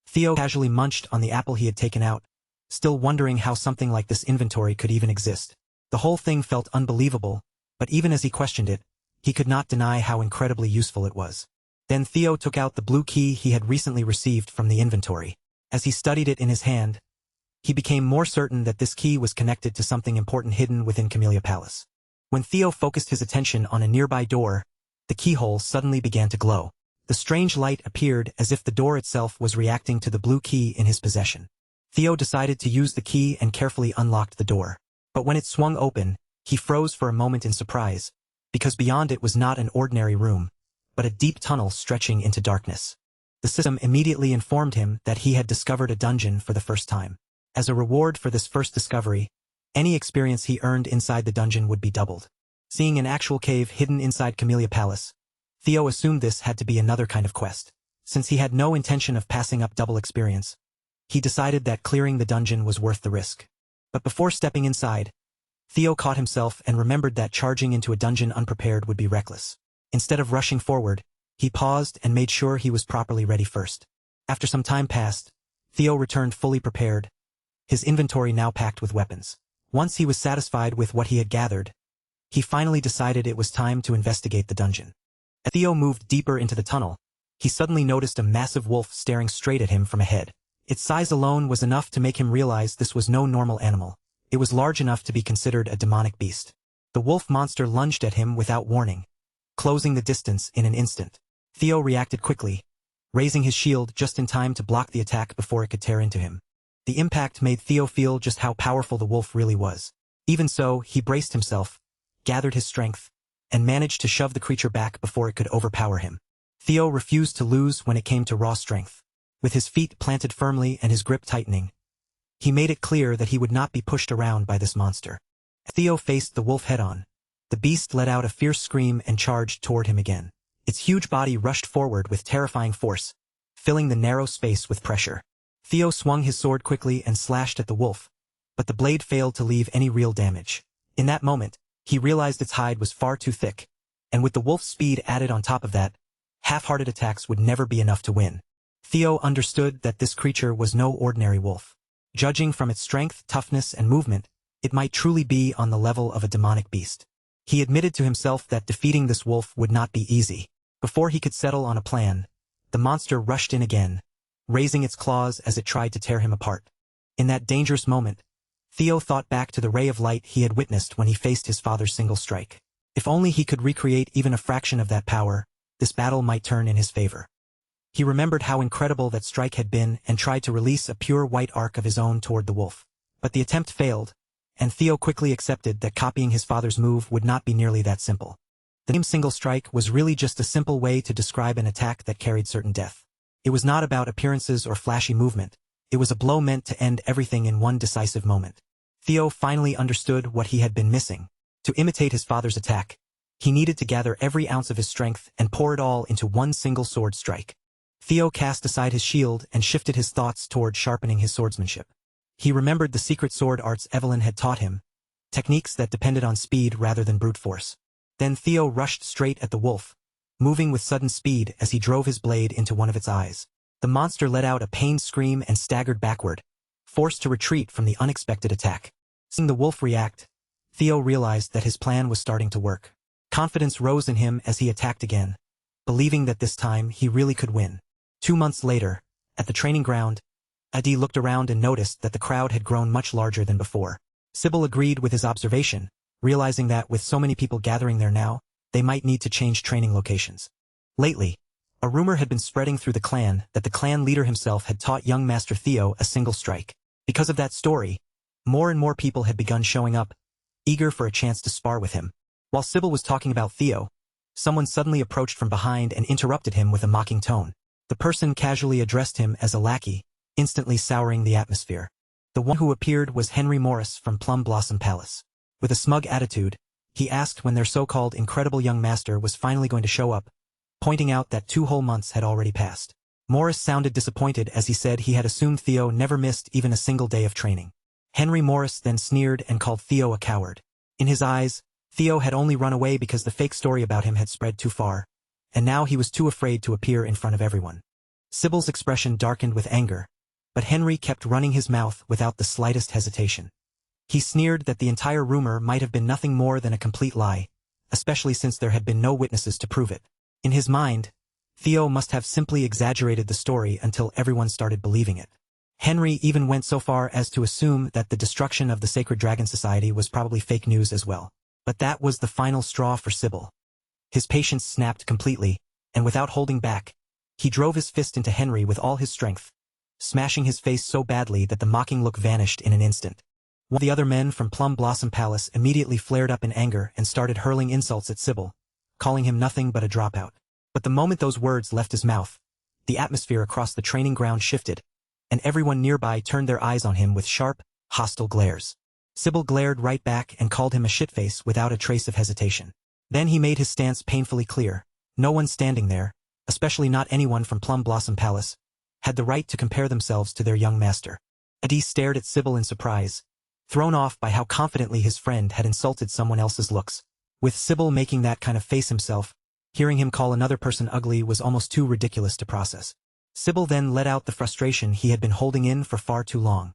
Theo casually munched on the apple he had taken out, still wondering how something like this inventory could even exist. The whole thing felt unbelievable, but even as he questioned it, he could not deny how incredibly useful it was. Then Theo took out the blue key he had recently received from the inventory. As he studied it in his hand, he became more certain that this key was connected to something important hidden within Camellia Palace. When Theo focused his attention on a nearby door, the keyhole suddenly began to glow. The strange light appeared as if the door itself was reacting to the blue key in his possession. Theo decided to use the key and carefully unlocked the door. But when it swung open, he froze for a moment in surprise, because beyond it was not an ordinary room, but a deep tunnel stretching into darkness. The system immediately informed him that he had discovered a dungeon for the first time. As a reward for this first discovery, any experience he earned inside the dungeon would be doubled. Seeing an actual cave hidden inside Camellia Palace, Theo assumed this had to be another kind of quest. Since he had no intention of passing up double experience, he decided that clearing the dungeon was worth the risk. But before stepping inside, Theo caught himself and remembered that charging into a dungeon unprepared would be reckless. Instead of rushing forward, he paused and made sure he was properly ready first. After some time passed, Theo returned fully prepared, his inventory now packed with weapons. Once he was satisfied with what he had gathered, he finally decided it was time to investigate the dungeon. As Theo moved deeper into the tunnel, he suddenly noticed a massive wolf staring straight at him from ahead. Its size alone was enough to make him realize this was no normal animal. It was large enough to be considered a demonic beast. The wolf monster lunged at him without warning, closing the distance in an instant. Theo reacted quickly, raising his shield just in time to block the attack before it could tear into him. The impact made Theo feel just how powerful the wolf really was. Even so, he braced himself, gathered his strength, and managed to shove the creature back before it could overpower him. Theo refused to lose when it came to raw strength. With his feet planted firmly and his grip tightening, he made it clear that he would not be pushed around by this monster. As Theo faced the wolf head-on, the beast let out a fierce scream and charged toward him again. Its huge body rushed forward with terrifying force, filling the narrow space with pressure. Theo swung his sword quickly and slashed at the wolf, but the blade failed to leave any real damage. In that moment, he realized its hide was far too thick, and with the wolf's speed added on top of that, half-hearted attacks would never be enough to win. Theo understood that this creature was no ordinary wolf. Judging from its strength, toughness, and movement, it might truly be on the level of a demonic beast. He admitted to himself that defeating this wolf would not be easy. Before he could settle on a plan, the monster rushed in again, raising its claws as it tried to tear him apart. In that dangerous moment, Theo thought back to the ray of light he had witnessed when he faced his father's single strike. If only he could recreate even a fraction of that power, this battle might turn in his favor. He remembered how incredible that strike had been and tried to release a pure white arc of his own toward the wolf. But the attempt failed, and Theo quickly accepted that copying his father's move would not be nearly that simple. The name single strike was really just a simple way to describe an attack that carried certain death. It was not about appearances or flashy movement. It was a blow meant to end everything in one decisive moment. Theo finally understood what he had been missing. To imitate his father's attack, he needed to gather every ounce of his strength and pour it all into one single sword strike. Theo cast aside his shield and shifted his thoughts toward sharpening his swordsmanship. He remembered the secret sword arts Evelyn had taught him, techniques that depended on speed rather than brute force. Then Theo rushed straight at the wolf, moving with sudden speed as he drove his blade into one of its eyes. The monster let out a pained scream and staggered backward, forced to retreat from the unexpected attack. Seeing the wolf react, Theo realized that his plan was starting to work. Confidence rose in him as he attacked again, believing that this time he really could win. 2 months later, at the training ground, Addict looked around and noticed that the crowd had grown much larger than before. Sybil agreed with his observation, realizing that with so many people gathering there now, they might need to change training locations. Lately, a rumor had been spreading through the clan that the clan leader himself had taught young Master Theo a single strike. Because of that story, more and more people had begun showing up, eager for a chance to spar with him. While Sybil was talking about Theo, someone suddenly approached from behind and interrupted him with a mocking tone. The person casually addressed him as a lackey, instantly souring the atmosphere. The one who appeared was Henry Morris from Plum Blossom Palace. With a smug attitude, he asked when their so-called incredible young master was finally going to show up, pointing out that 2 whole months had already passed. Morris sounded disappointed as he said he had assumed Theo never missed even a single day of training. Henry Morris then sneered and called Theo a coward. In his eyes, Theo had only run away because the fake story about him had spread too far, and now he was too afraid to appear in front of everyone. Sybil's expression darkened with anger, but Henry kept running his mouth without the slightest hesitation. He sneered that the entire rumor might have been nothing more than a complete lie, especially since there had been no witnesses to prove it. In his mind, Theo must have simply exaggerated the story until everyone started believing it. Henry even went so far as to assume that the destruction of the Sacred Dragon Society was probably fake news as well. But that was the final straw for Sybil. His patience snapped completely, and without holding back, he drove his fist into Henry with all his strength, smashing his face so badly that the mocking look vanished in an instant. One of the other men from Plum Blossom Palace immediately flared up in anger and started hurling insults at Sybil, calling him nothing but a dropout. But the moment those words left his mouth, the atmosphere across the training ground shifted, and everyone nearby turned their eyes on him with sharp, hostile glares. Sybil glared right back and called him a shitface without a trace of hesitation. Then he made his stance painfully clear. No one standing there, especially not anyone from Plum Blossom Palace, had the right to compare themselves to their young master. Addict stared at Sybil in surprise, thrown off by how confidently his friend had insulted someone else's looks. With Sybil making that kind of face himself, hearing him call another person ugly was almost too ridiculous to process. Sybil then let out the frustration he had been holding in for far too long.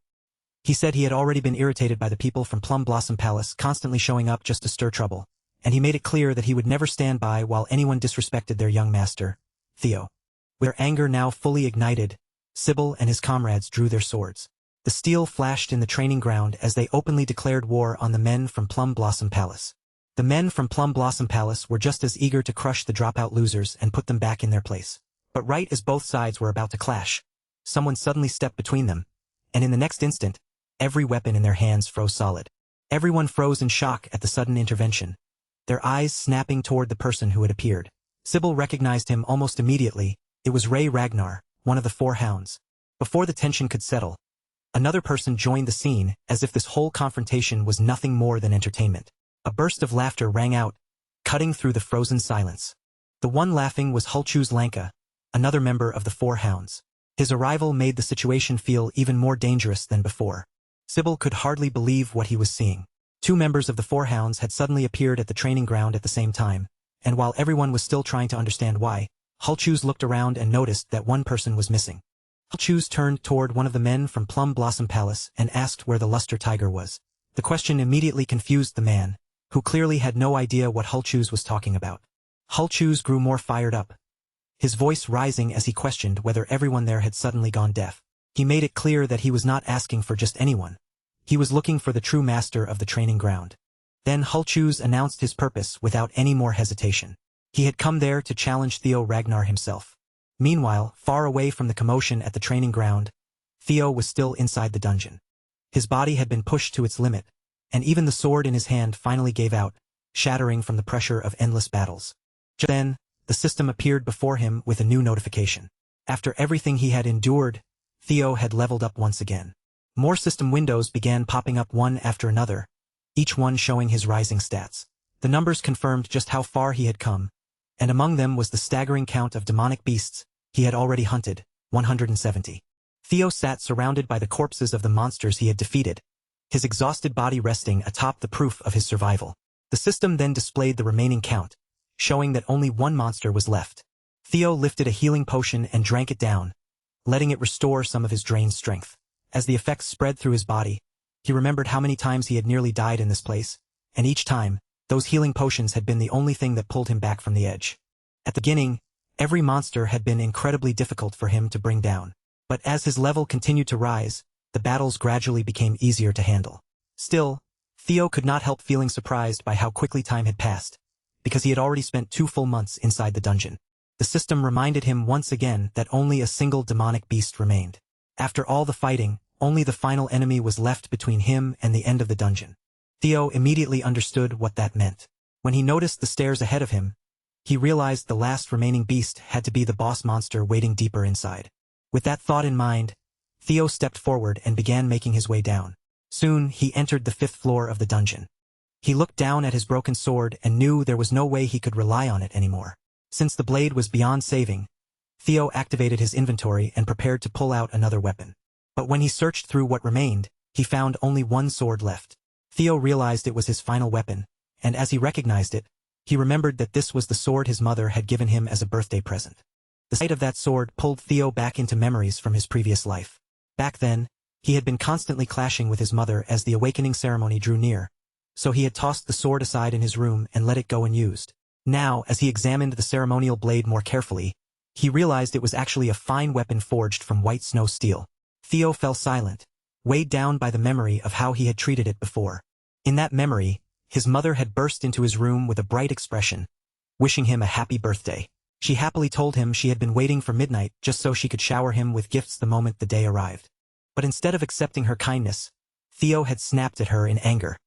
He said he had already been irritated by the people from Plum Blossom Palace constantly showing up just to stir trouble, and he made it clear that he would never stand by while anyone disrespected their young master, Theo. With their anger now fully ignited, Sybil and his comrades drew their swords. The steel flashed in the training ground as they openly declared war on the men from Plum Blossom Palace. The men from Plum Blossom Palace were just as eager to crush the dropout losers and put them back in their place. But right as both sides were about to clash, someone suddenly stepped between them, and in the next instant, every weapon in their hands froze solid. Everyone froze in shock at the sudden intervention, their eyes snapping toward the person who had appeared. Sybil recognized him almost immediately. It was Ray Ragnar, one of the 4 hounds. Before the tension could settle, another person joined the scene as if this whole confrontation was nothing more than entertainment. A burst of laughter rang out, cutting through the frozen silence. The one laughing was Hulchu's Lanka, another member of the Four Hounds. His arrival made the situation feel even more dangerous than before. Sybil could hardly believe what he was seeing. Two members of the Four Hounds had suddenly appeared at the training ground at the same time, and while everyone was still trying to understand why, Hulchus looked around and noticed that one person was missing. Hulchus turned toward one of the men from Plum Blossom Palace and asked where the Luster Tiger was. The question immediately confused the man, who clearly had no idea what Hulchus was talking about. Hulchus grew more fired up, his voice rising as he questioned whether everyone there had suddenly gone deaf. He made it clear that he was not asking for just anyone. He was looking for the true master of the training ground. Then Hulchus announced his purpose without any more hesitation. He had come there to challenge Theo Ragnar himself. Meanwhile, far away from the commotion at the training ground, Theo was still inside the dungeon. His body had been pushed to its limit, and even the sword in his hand finally gave out, shattering from the pressure of endless battles. Just then, the system appeared before him with a new notification. After everything he had endured, Theo had leveled up once again. More system windows began popping up one after another, each one showing his rising stats. The numbers confirmed just how far he had come, and among them was the staggering count of demonic beasts he had already hunted, 170. Theo sat surrounded by the corpses of the monsters he had defeated, his exhausted body resting atop the proof of his survival. The system then displayed the remaining count, showing that only one monster was left. Theo lifted a healing potion and drank it down, letting it restore some of his drained strength. As the effects spread through his body, he remembered how many times he had nearly died in this place, and each time, those healing potions had been the only thing that pulled him back from the edge. At the beginning, every monster had been incredibly difficult for him to bring down. But as his level continued to rise, the battles gradually became easier to handle. Still, Theo could not help feeling surprised by how quickly time had passed, because he had already spent 2 full months inside the dungeon. The system reminded him once again that only a single demonic beast remained. After all the fighting, only the final enemy was left between him and the end of the dungeon. Theo immediately understood what that meant. When he noticed the stairs ahead of him, he realized the last remaining beast had to be the boss monster waiting deeper inside. With that thought in mind, Theo stepped forward and began making his way down. Soon, he entered the 5th floor of the dungeon. He looked down at his broken sword and knew there was no way he could rely on it anymore. Since the blade was beyond saving, Theo activated his inventory and prepared to pull out another weapon. But when he searched through what remained, he found only one sword left. Theo realized it was his final weapon, and as he recognized it, he remembered that this was the sword his mother had given him as a birthday present. The sight of that sword pulled Theo back into memories from his previous life. Back then, he had been constantly clashing with his mother as the awakening ceremony drew near, so he had tossed the sword aside in his room and let it go unused. Now, as he examined the ceremonial blade more carefully, he realized it was actually a fine weapon forged from white snow steel. Theo fell silent, weighed down by the memory of how he had treated it before. In that memory, his mother had burst into his room with a bright expression, wishing him a happy birthday. She happily told him she had been waiting for midnight just so she could shower him with gifts the moment the day arrived. But instead of accepting her kindness, Theo had snapped at her in anger.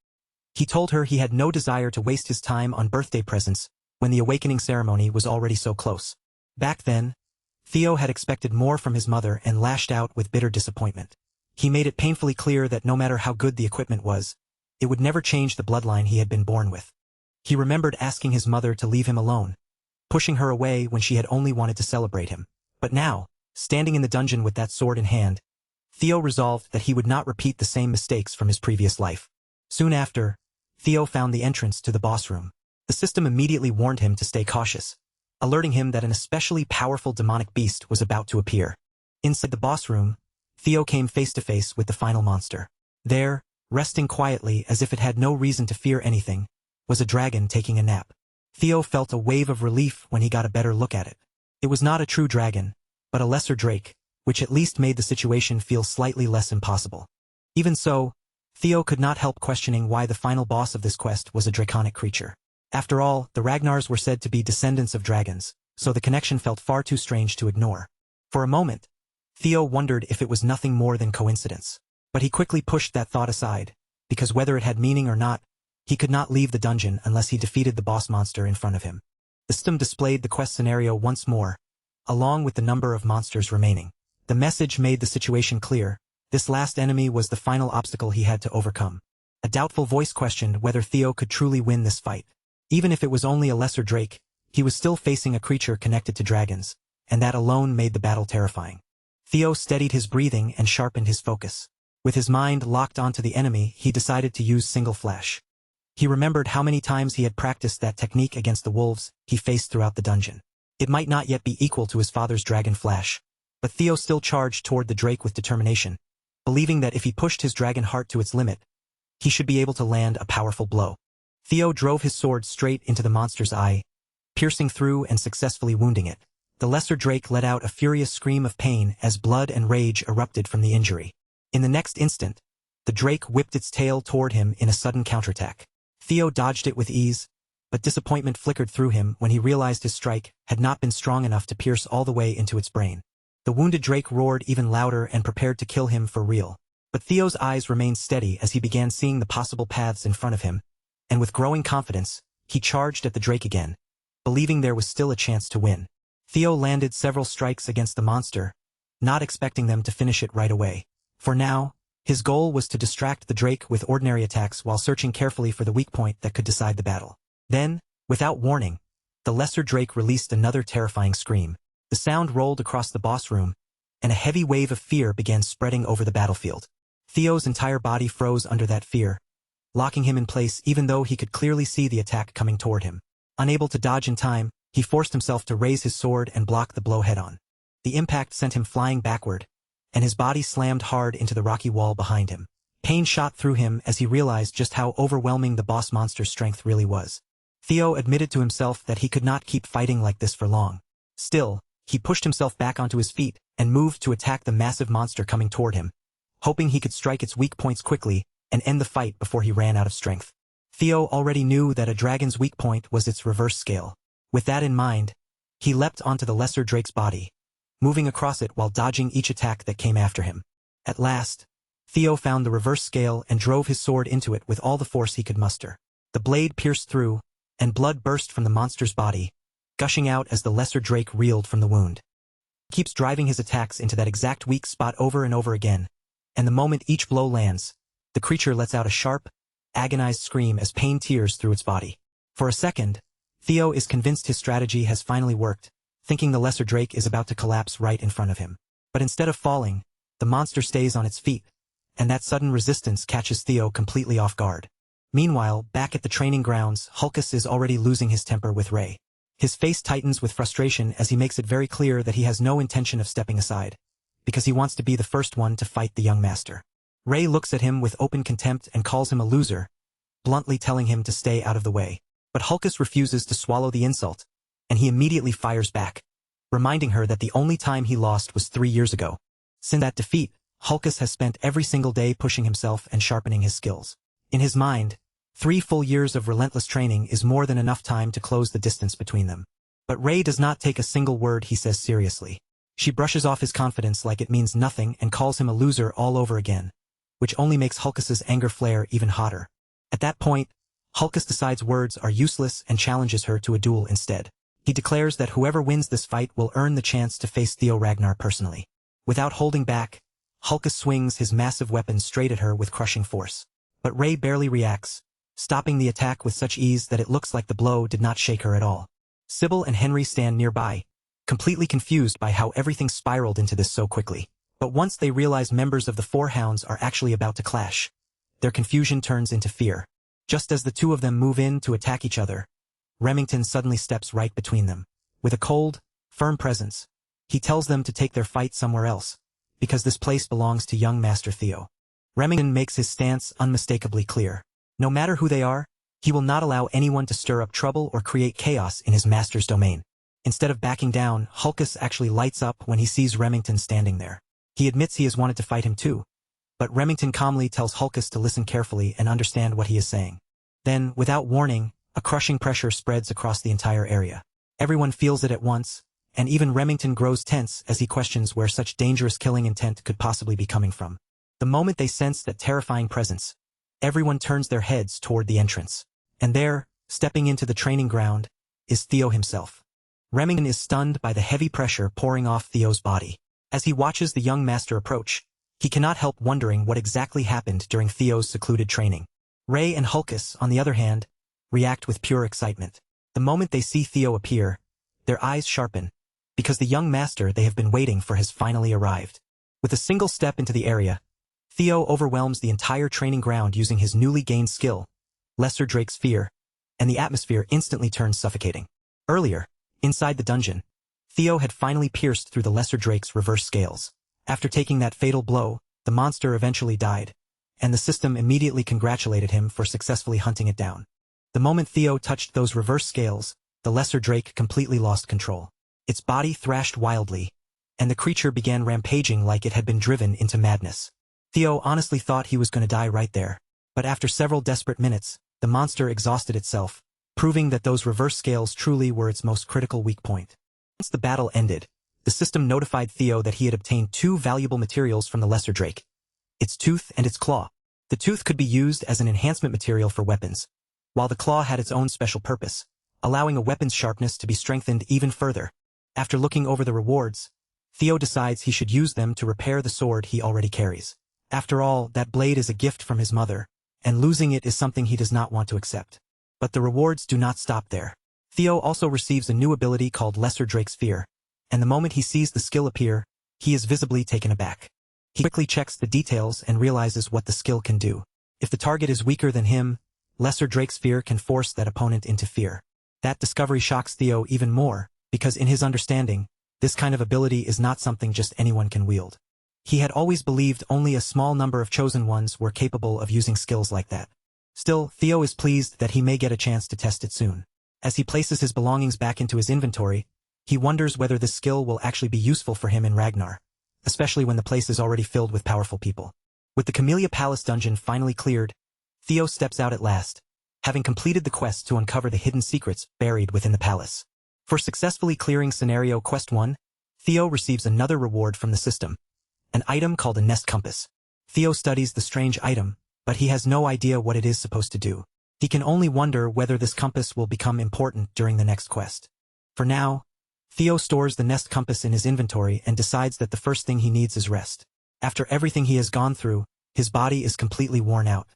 He told her he had no desire to waste his time on birthday presents when the awakening ceremony was already so close. Back then, Theo had expected more from his mother and lashed out with bitter disappointment. He made it painfully clear that no matter how good the equipment was, it would never change the bloodline he had been born with. He remembered asking his mother to leave him alone, pushing her away when she had only wanted to celebrate him. But now, standing in the dungeon with that sword in hand, Theo resolved that he would not repeat the same mistakes from his previous life. Soon after, Theo found the entrance to the boss room. The system immediately warned him to stay cautious, alerting him that an especially powerful demonic beast was about to appear. Inside the boss room, Theo came face to face with the final monster. There, resting quietly as if it had no reason to fear anything, was a dragon taking a nap. Theo felt a wave of relief when he got a better look at it. It was not a true dragon, but a lesser drake, which at least made the situation feel slightly less impossible. Even so, Theo could not help questioning why the final boss of this quest was a draconic creature. After all, the Ragnars were said to be descendants of dragons, so the connection felt far too strange to ignore. For a moment, Theo wondered if it was nothing more than coincidence. But he quickly pushed that thought aside, because whether it had meaning or not, he could not leave the dungeon unless he defeated the boss monster in front of him. The system displayed the quest scenario once more, along with the number of monsters remaining. The message made the situation clear. This last enemy was the final obstacle he had to overcome. A doubtful voice questioned whether Theo could truly win this fight. Even if it was only a lesser drake, He was still facing a creature connected to dragons, and that alone made the battle terrifying. Theo steadied his breathing and sharpened his focus. With his mind locked onto the enemy, he decided to use single flash. He remembered how many times he had practiced that technique against the wolves he faced throughout the dungeon. It might not yet be equal to his father's dragon flash, but Theo still charged toward the drake with determination, believing that if he pushed his dragon heart to its limit, he should be able to land a powerful blow. Theo drove his sword straight into the monster's eye, piercing through and successfully wounding it. The lesser drake let out a furious scream of pain as blood and rage erupted from the injury. In the next instant, the drake whipped its tail toward him in a sudden counterattack. Theo dodged it with ease, but disappointment flickered through him when he realized his strike had not been strong enough to pierce all the way into its brain. The wounded drake roared even louder and prepared to kill him for real. But Theo's eyes remained steady as he began seeing the possible paths in front of him, and with growing confidence, he charged at the drake again, believing there was still a chance to win. Theo landed several strikes against the monster, not expecting them to finish it right away. For now, his goal was to distract the drake with ordinary attacks while searching carefully for the weak point that could decide the battle. Then, without warning, the lesser drake released another terrifying scream. The sound rolled across the boss room, and a heavy wave of fear began spreading over the battlefield. Theo's entire body froze under that fear, locking him in place even though he could clearly see the attack coming toward him. Unable to dodge in time, he forced himself to raise his sword and block the blow head-on. The impact sent him flying backward, and his body slammed hard into the rocky wall behind him. Pain shot through him as he realized just how overwhelming the boss monster's strength really was. Theo admitted to himself that he could not keep fighting like this for long. Still, he pushed himself back onto his feet and moved to attack the massive monster coming toward him, hoping he could strike its weak points quickly and end the fight before he ran out of strength. Theo already knew that a dragon's weak point was its reverse scale. With that in mind, he leapt onto the lesser drake's body, moving across it while dodging each attack that came after him. At last, Theo found the reverse scale and drove his sword into it with all the force he could muster. The blade pierced through, and blood burst from the monster's body, gushing out as the lesser drake reeled from the wound. He keeps driving his attacks into that exact weak spot over and over again, and the moment each blow lands, the creature lets out a sharp, agonized scream as pain tears through its body. For a second, Theo is convinced his strategy has finally worked, thinking the lesser drake is about to collapse right in front of him. But instead of falling, the monster stays on its feet, and that sudden resistance catches Theo completely off guard. Meanwhile, back at the training grounds, Hulkus is already losing his temper with Ray. His face tightens with frustration as he makes it very clear that he has no intention of stepping aside, because he wants to be the first one to fight the young master. Ray looks at him with open contempt and calls him a loser, bluntly telling him to stay out of the way. But Hulkus refuses to swallow the insult, and he immediately fires back, reminding her that the only time he lost was 3 years ago. Since that defeat, Hulkus has spent every single day pushing himself and sharpening his skills. In his mind, 3 full years of relentless training is more than enough time to close the distance between them. But Ray does not take a single word he says seriously. She brushes off his confidence like it means nothing and calls him a loser all over again, which only makes Hulkus's anger flare even hotter. At that point, Hulkus decides words are useless and challenges her to a duel instead. He declares that whoever wins this fight will earn the chance to face Theo Ragnar personally. Without holding back, Hulkus swings his massive weapon straight at her with crushing force. But Ray barely reacts, stopping the attack with such ease that it looks like the blow did not shake her at all. Sybil and Henry stand nearby, completely confused by how everything spiraled into this so quickly. But once they realize members of the Four Hounds are actually about to clash, their confusion turns into fear. Just as the two of them move in to attack each other, Remington suddenly steps right between them. With a cold, firm presence, he tells them to take their fight somewhere else, because this place belongs to young Master Theo. Remington makes his stance unmistakably clear. No matter who they are, he will not allow anyone to stir up trouble or create chaos in his master's domain. Instead of backing down, Hulkus actually lights up when he sees Remington standing there. He admits he has wanted to fight him too, but Remington calmly tells Hulkus to listen carefully and understand what he is saying. Then, without warning, a crushing pressure spreads across the entire area. Everyone feels it at once, and even Remington grows tense as he questions where such dangerous killing intent could possibly be coming from. The moment they sense that terrifying presence, everyone turns their heads toward the entrance. And there, stepping into the training ground, is Theo himself. Remington is stunned by the heavy pressure pouring off Theo's body. As he watches the young master approach, he cannot help wondering what exactly happened during Theo's secluded training. Ray and Hulkus, on the other hand, react with pure excitement. The moment they see Theo appear, their eyes sharpen, because the young master they have been waiting for has finally arrived. With a single step into the area, Theo overwhelms the entire training ground using his newly gained skill, Lesser Drake's Fear, and the atmosphere instantly turns suffocating. Earlier, inside the dungeon, Theo had finally pierced through the Lesser Drake's reverse scales. After taking that fatal blow, the monster eventually died, and the system immediately congratulated him for successfully hunting it down. The moment Theo touched those reverse scales, the Lesser Drake completely lost control. Its body thrashed wildly, and the creature began rampaging like it had been driven into madness. Theo honestly thought he was going to die right there, but after several desperate minutes, the monster exhausted itself, proving that those reverse scales truly were its most critical weak point. Once the battle ended, the system notified Theo that he had obtained two valuable materials from the Lesser Drake: its tooth and its claw. The tooth could be used as an enhancement material for weapons, while the claw had its own special purpose, allowing a weapon's sharpness to be strengthened even further. After looking over the rewards, Theo decides he should use them to repair the sword he already carries. After all, that blade is a gift from his mother, and losing it is something he does not want to accept. But the rewards do not stop there. Theo also receives a new ability called Lesser Drake's Fear, and the moment he sees the skill appear, he is visibly taken aback. He quickly checks the details and realizes what the skill can do. If the target is weaker than him, Lesser Drake's Fear can force that opponent into fear. That discovery shocks Theo even more, because in his understanding, this kind of ability is not something just anyone can wield. He had always believed only a small number of chosen ones were capable of using skills like that. Still, Theo is pleased that he may get a chance to test it soon. As he places his belongings back into his inventory, he wonders whether this skill will actually be useful for him in Ragnar, especially when the place is already filled with powerful people. With the Camellia Palace dungeon finally cleared, Theo steps out at last, having completed the quest to uncover the hidden secrets buried within the palace. For successfully clearing Scenario Quest 1, Theo receives another reward from the system, an item called a Nest Compass. Theo studies the strange item, but he has no idea what it is supposed to do. He can only wonder whether this compass will become important during the next quest. For now, Theo stores the Nest Compass in his inventory and decides that the first thing he needs is rest. After everything he has gone through, his body is completely worn out.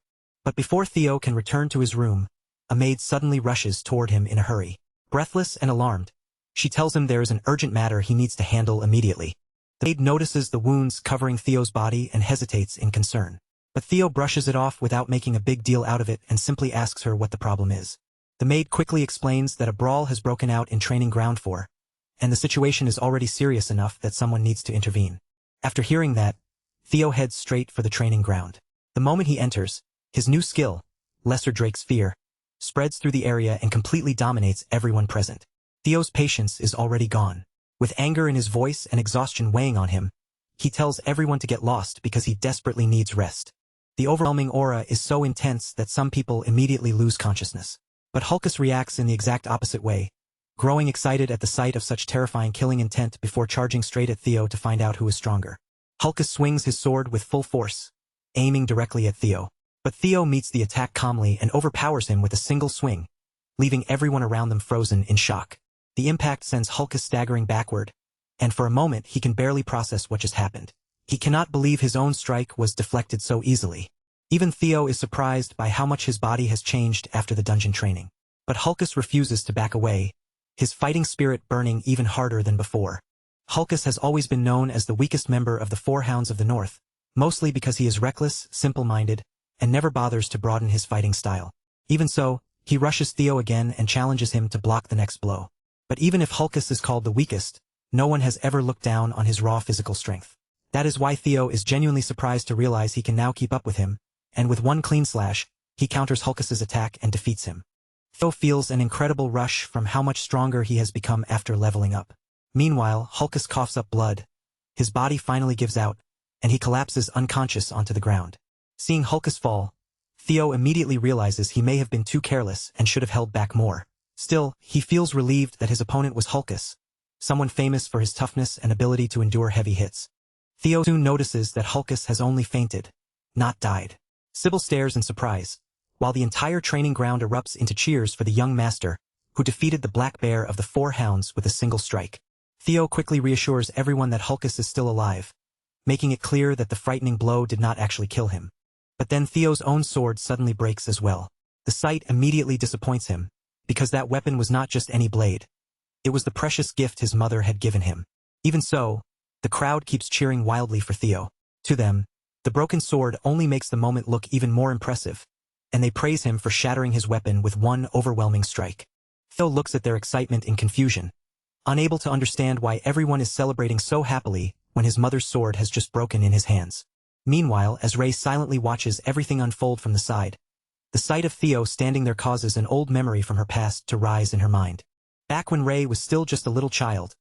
But before Theo can return to his room, a maid suddenly rushes toward him in a hurry. Breathless and alarmed, she tells him there is an urgent matter he needs to handle immediately. The maid notices the wounds covering Theo's body and hesitates in concern. But Theo brushes it off without making a big deal out of it and simply asks her what the problem is. The maid quickly explains that a brawl has broken out in Training Ground 4, and the situation is already serious enough that someone needs to intervene. After hearing that, Theo heads straight for the training ground. The moment he enters, his new skill, Lesser Drake's Fear, spreads through the area and completely dominates everyone present. Theo's patience is already gone. With anger in his voice and exhaustion weighing on him, he tells everyone to get lost because he desperately needs rest. The overwhelming aura is so intense that some people immediately lose consciousness. But Hulkus reacts in the exact opposite way, growing excited at the sight of such terrifying killing intent before charging straight at Theo to find out who is stronger. Hulkus swings his sword with full force, aiming directly at Theo. But Theo meets the attack calmly and overpowers him with a single swing, leaving everyone around them frozen in shock. The impact sends Hulkus staggering backward, and for a moment he can barely process what just happened. He cannot believe his own strike was deflected so easily. Even Theo is surprised by how much his body has changed after the dungeon training. But Hulkus refuses to back away, his fighting spirit burning even harder than before. Hulkus has always been known as the weakest member of the Four Hounds of the North, mostly because he is reckless, simple-minded, and never bothers to broaden his fighting style. Even so, he rushes Theo again and challenges him to block the next blow. But even if Hulkus is called the weakest, no one has ever looked down on his raw physical strength. That is why Theo is genuinely surprised to realize he can now keep up with him, and with one clean slash, he counters Hulkus's attack and defeats him. Theo feels an incredible rush from how much stronger he has become after leveling up. Meanwhile, Hulkus coughs up blood, his body finally gives out, and he collapses unconscious onto the ground. Seeing Hulkus fall, Theo immediately realizes he may have been too careless and should have held back more. Still, he feels relieved that his opponent was Hulkus, someone famous for his toughness and ability to endure heavy hits. Theo soon notices that Hulkus has only fainted, not died. Sybil stares in surprise, while the entire training ground erupts into cheers for the young master, who defeated the Black Bear of the Four Hounds with a single strike. Theo quickly reassures everyone that Hulkus is still alive, making it clear that the frightening blow did not actually kill him. But then Theo's own sword suddenly breaks as well. The sight immediately disappoints him, because that weapon was not just any blade. It was the precious gift his mother had given him. Even so, the crowd keeps cheering wildly for Theo. To them, the broken sword only makes the moment look even more impressive, and they praise him for shattering his weapon with one overwhelming strike. Theo looks at their excitement in confusion, unable to understand why everyone is celebrating so happily when his mother's sword has just broken in his hands. Meanwhile, as Ray silently watches everything unfold from the side, the sight of Theo standing there causes an old memory from her past to rise in her mind. Back when Ray was still just a little child,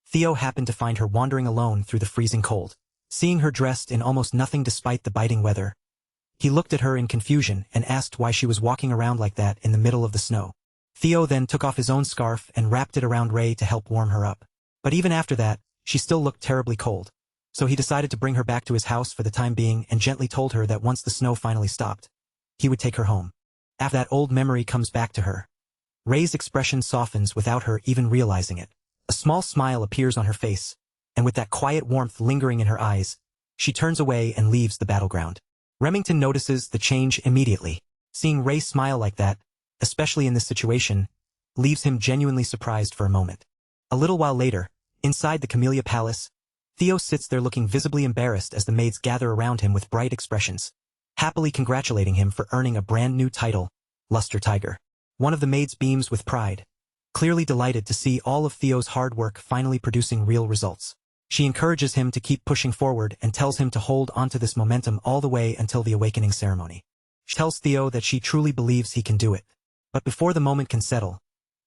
Theo happened to find her wandering alone through the freezing cold. Seeing her dressed in almost nothing despite the biting weather, he looked at her in confusion and asked why she was walking around like that in the middle of the snow. Theo then took off his own scarf and wrapped it around Ray to help warm her up. But even after that, she still looked terribly cold. So he decided to bring her back to his house for the time being and gently told her that once the snow finally stopped, he would take her home. After that old memory comes back to her, Ray's expression softens without her even realizing it. A small smile appears on her face, and with that quiet warmth lingering in her eyes, she turns away and leaves the battleground. Remington notices the change immediately. Seeing Ray smile like that, especially in this situation, leaves him genuinely surprised for a moment. A little while later, inside the Camellia Palace, Theo sits there looking visibly embarrassed as the maids gather around him with bright expressions, happily congratulating him for earning a brand new title, Luster Tiger. One of the maids beams with pride, clearly delighted to see all of Theo's hard work finally producing real results. She encourages him to keep pushing forward and tells him to hold onto this momentum all the way until the awakening ceremony. She tells Theo that she truly believes he can do it. But before the moment can settle,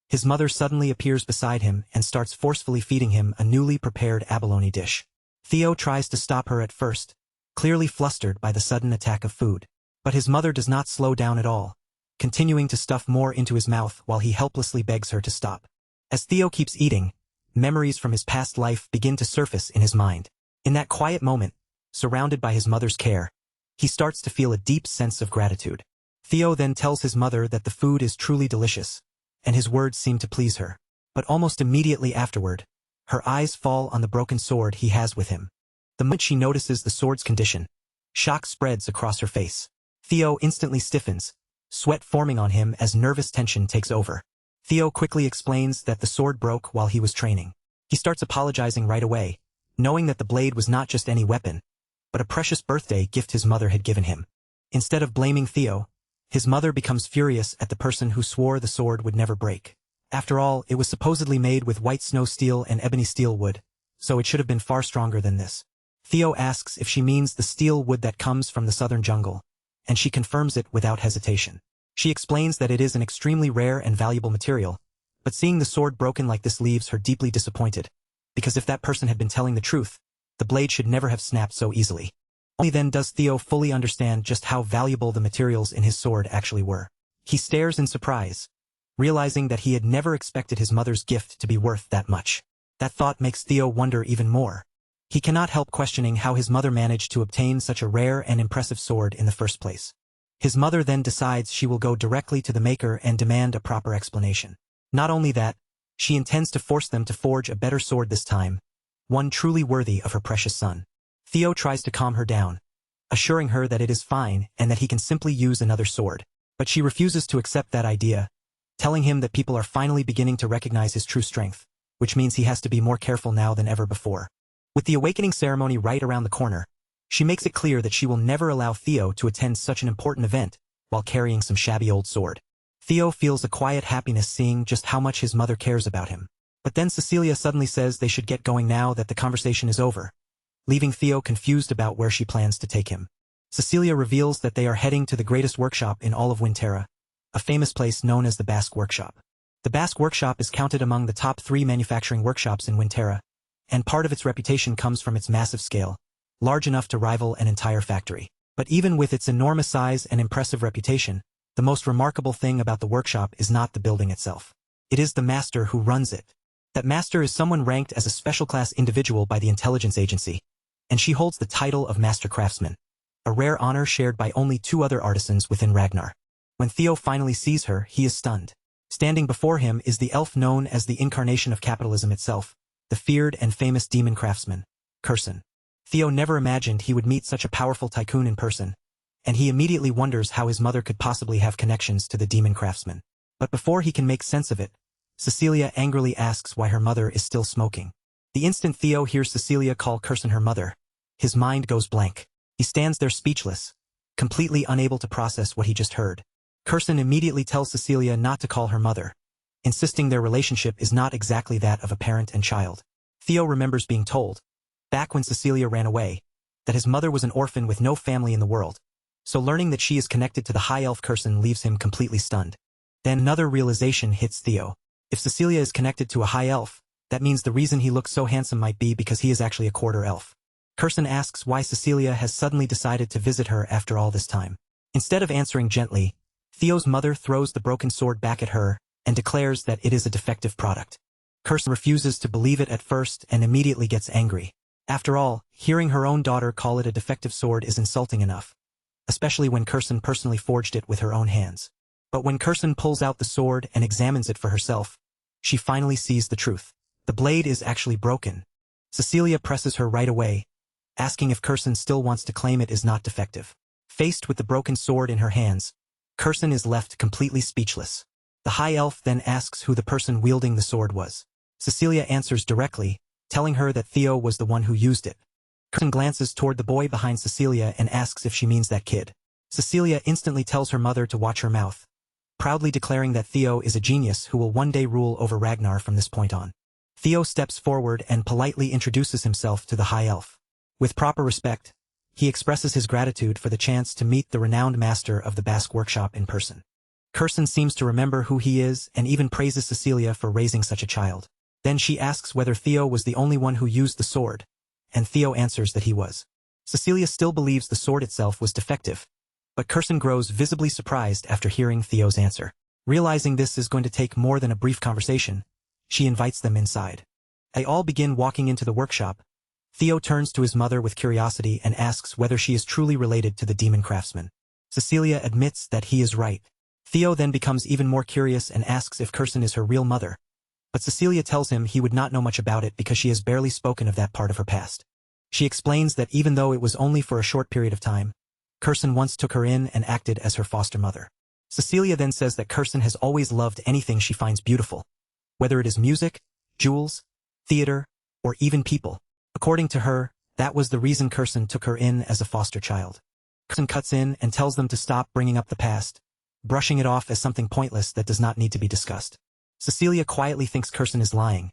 his mother suddenly appears beside him and starts forcefully feeding him a newly prepared abalone dish. Theo tries to stop her at first, clearly flustered by the sudden attack of food. But his mother does not slow down at all, continuing to stuff more into his mouth while he helplessly begs her to stop. As Theo keeps eating, memories from his past life begin to surface in his mind. In that quiet moment, surrounded by his mother's care, he starts to feel a deep sense of gratitude. Theo then tells his mother that the food is truly delicious, and his words seem to please her. But almost immediately afterward, her eyes fall on the broken sword he has with him. The moment she notices the sword's condition, shock spreads across her face. Theo instantly stiffens, sweat forming on him as nervous tension takes over. Theo quickly explains that the sword broke while he was training. He starts apologizing right away, knowing that the blade was not just any weapon, but a precious birthday gift his mother had given him. Instead of blaming Theo, his mother becomes furious at the person who swore the sword would never break. After all, it was supposedly made with white snow steel and ebony steel wood, so it should have been far stronger than this. Theo asks if she means the steel wood that comes from the southern jungle, and she confirms it without hesitation. She explains that it is an extremely rare and valuable material, but seeing the sword broken like this leaves her deeply disappointed, because if that person had been telling the truth, the blade should never have snapped so easily. Only then does Theo fully understand just how valuable the materials in his sword actually were. He stares in surprise, realizing that he had never expected his mother's gift to be worth that much. That thought makes Theo wonder even more. He cannot help questioning how his mother managed to obtain such a rare and impressive sword in the first place. His mother then decides she will go directly to the maker and demand a proper explanation. Not only that, she intends to force them to forge a better sword this time, one truly worthy of her precious son. Theo tries to calm her down, assuring her that it is fine and that he can simply use another sword. But she refuses to accept that idea, telling him that people are finally beginning to recognize his true strength, which means he has to be more careful now than ever before. With the awakening ceremony right around the corner, she makes it clear that she will never allow Theo to attend such an important event while carrying some shabby old sword. Theo feels a quiet happiness seeing just how much his mother cares about him. But then Cecilia suddenly says they should get going now that the conversation is over, leaving Theo confused about where she plans to take him. Cecilia reveals that they are heading to the greatest workshop in all of Winterra, a famous place known as the Basque Workshop. The Basque Workshop is counted among the top 3 manufacturing workshops in Winterra, and part of its reputation comes from its massive scale, large enough to rival an entire factory. But even with its enormous size and impressive reputation, the most remarkable thing about the workshop is not the building itself. It is the master who runs it. That master is someone ranked as a special class individual by the intelligence agency, and she holds the title of Master Craftsman, a rare honor shared by only 2 other artisans within Ragnar. When Theo finally sees her, he is stunned. Standing before him is the elf known as the incarnation of capitalism itself, the feared and famous demon craftsman, Kurson. Theo never imagined he would meet such a powerful tycoon in person, and he immediately wonders how his mother could possibly have connections to the demon craftsman. But before he can make sense of it, Cecilia angrily asks why her mother is still smoking. The instant Theo hears Cecilia call Kirsten her mother, his mind goes blank. He stands there speechless, completely unable to process what he just heard. Kirsten immediately tells Cecilia not to call her mother, insisting their relationship is not exactly that of a parent and child. Theo remembers being told, back when Cecilia ran away, that his mother was an orphan with no family in the world, so learning that she is connected to the high elf Kirsten leaves him completely stunned. Then another realization hits Theo. If Cecilia is connected to a high elf, that means the reason he looks so handsome might be because he is actually a quarter elf. Kirsten asks why Cecilia has suddenly decided to visit her after all this time. Instead of answering gently, Theo's mother throws the broken sword back at her and declares that it is a defective product. Kirsten refuses to believe it at first and immediately gets angry. After all, hearing her own daughter call it a defective sword is insulting enough, especially when Kirsten personally forged it with her own hands. But when Kirsten pulls out the sword and examines it for herself, she finally sees the truth. The blade is actually broken. Cecilia presses her right away, asking if Kirsten still wants to claim it is not defective. Faced with the broken sword in her hands, Kirsten is left completely speechless. The high elf then asks who the person wielding the sword was. Cecilia answers directly, telling her that Theo was the one who used it. Kirsten glances toward the boy behind Cecilia and asks if she means that kid. Cecilia instantly tells her mother to watch her mouth, proudly declaring that Theo is a genius who will one day rule over Ragnar from this point on. Theo steps forward and politely introduces himself to the high elf. With proper respect, he expresses his gratitude for the chance to meet the renowned master of the Basque workshop in person. Kirsten seems to remember who he is and even praises Cecilia for raising such a child. Then she asks whether Theo was the only one who used the sword, and Theo answers that he was. Cecilia still believes the sword itself was defective, but Kirsten grows visibly surprised after hearing Theo's answer. Realizing this is going to take more than a brief conversation, she invites them inside. They all begin walking into the workshop. Theo turns to his mother with curiosity and asks whether she is truly related to the demon craftsman. Cecilia admits that he is right. Theo then becomes even more curious and asks if Kirsten is her real mother, but Cecilia tells him he would not know much about it because she has barely spoken of that part of her past. She explains that even though it was only for a short period of time, Kirsten once took her in and acted as her foster mother. Cecilia then says that Kirsten has always loved anything she finds beautiful, whether it is music, jewels, theater, or even people. According to her, that was the reason Kirsten took her in as a foster child. Kirsten cuts in and tells them to stop bringing up the past, brushing it off as something pointless that does not need to be discussed. Cecilia quietly thinks Kirsten is lying,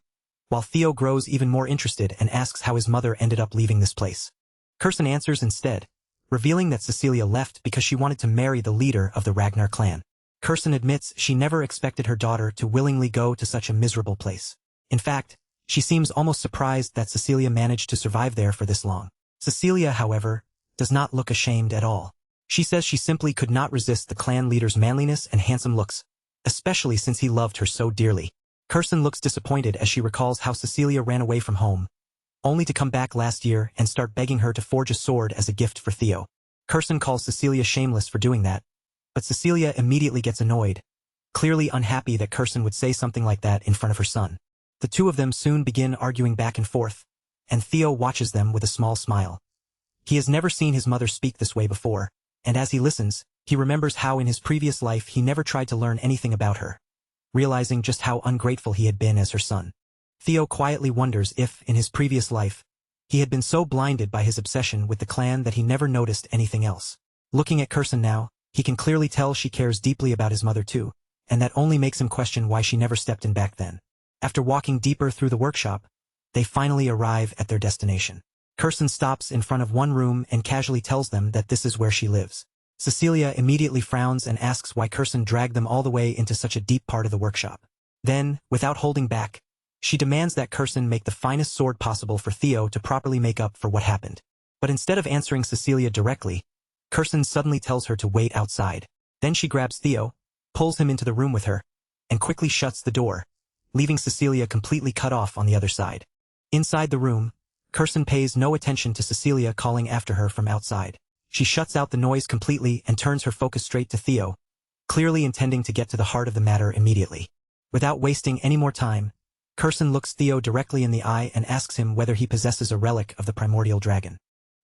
while Theo grows even more interested and asks how his mother ended up leaving this place. Kirsten answers instead, revealing that Cecilia left because she wanted to marry the leader of the Ragnar clan. Kirsten admits she never expected her daughter to willingly go to such a miserable place. In fact, she seems almost surprised that Cecilia managed to survive there for this long. Cecilia, however, does not look ashamed at all. She says she simply could not resist the clan leader's manliness and handsome looks, especially since he loved her so dearly. Kirsten looks disappointed as she recalls how Cecilia ran away from home, only to come back last year and start begging her to forge a sword as a gift for Theo. Kirsten calls Cecilia shameless for doing that, but Cecilia immediately gets annoyed, clearly unhappy that Kirsten would say something like that in front of her son. The two of them soon begin arguing back and forth, and Theo watches them with a small smile. He has never seen his mother speak this way before, and as he listens, he remembers how in his previous life he never tried to learn anything about her, realizing just how ungrateful he had been as her son. Theo quietly wonders if, in his previous life, he had been so blinded by his obsession with the clan that he never noticed anything else. Looking at Kirsten now, he can clearly tell she cares deeply about his mother too, and that only makes him question why she never stepped in back then. After walking deeper through the workshop, they finally arrive at their destination. Kirsten stops in front of one room and casually tells them that this is where she lives. Cecilia immediately frowns and asks why Kirsten dragged them all the way into such a deep part of the workshop. Then, without holding back, she demands that Kirsten make the finest sword possible for Theo to properly make up for what happened. But instead of answering Cecilia directly, Kirsten suddenly tells her to wait outside. Then she grabs Theo, pulls him into the room with her, and quickly shuts the door, leaving Cecilia completely cut off on the other side. Inside the room, Kirsten pays no attention to Cecilia calling after her from outside. She shuts out the noise completely and turns her focus straight to Theo, clearly intending to get to the heart of the matter immediately. Without wasting any more time, Kirsten looks Theo directly in the eye and asks him whether he possesses a relic of the primordial dragon.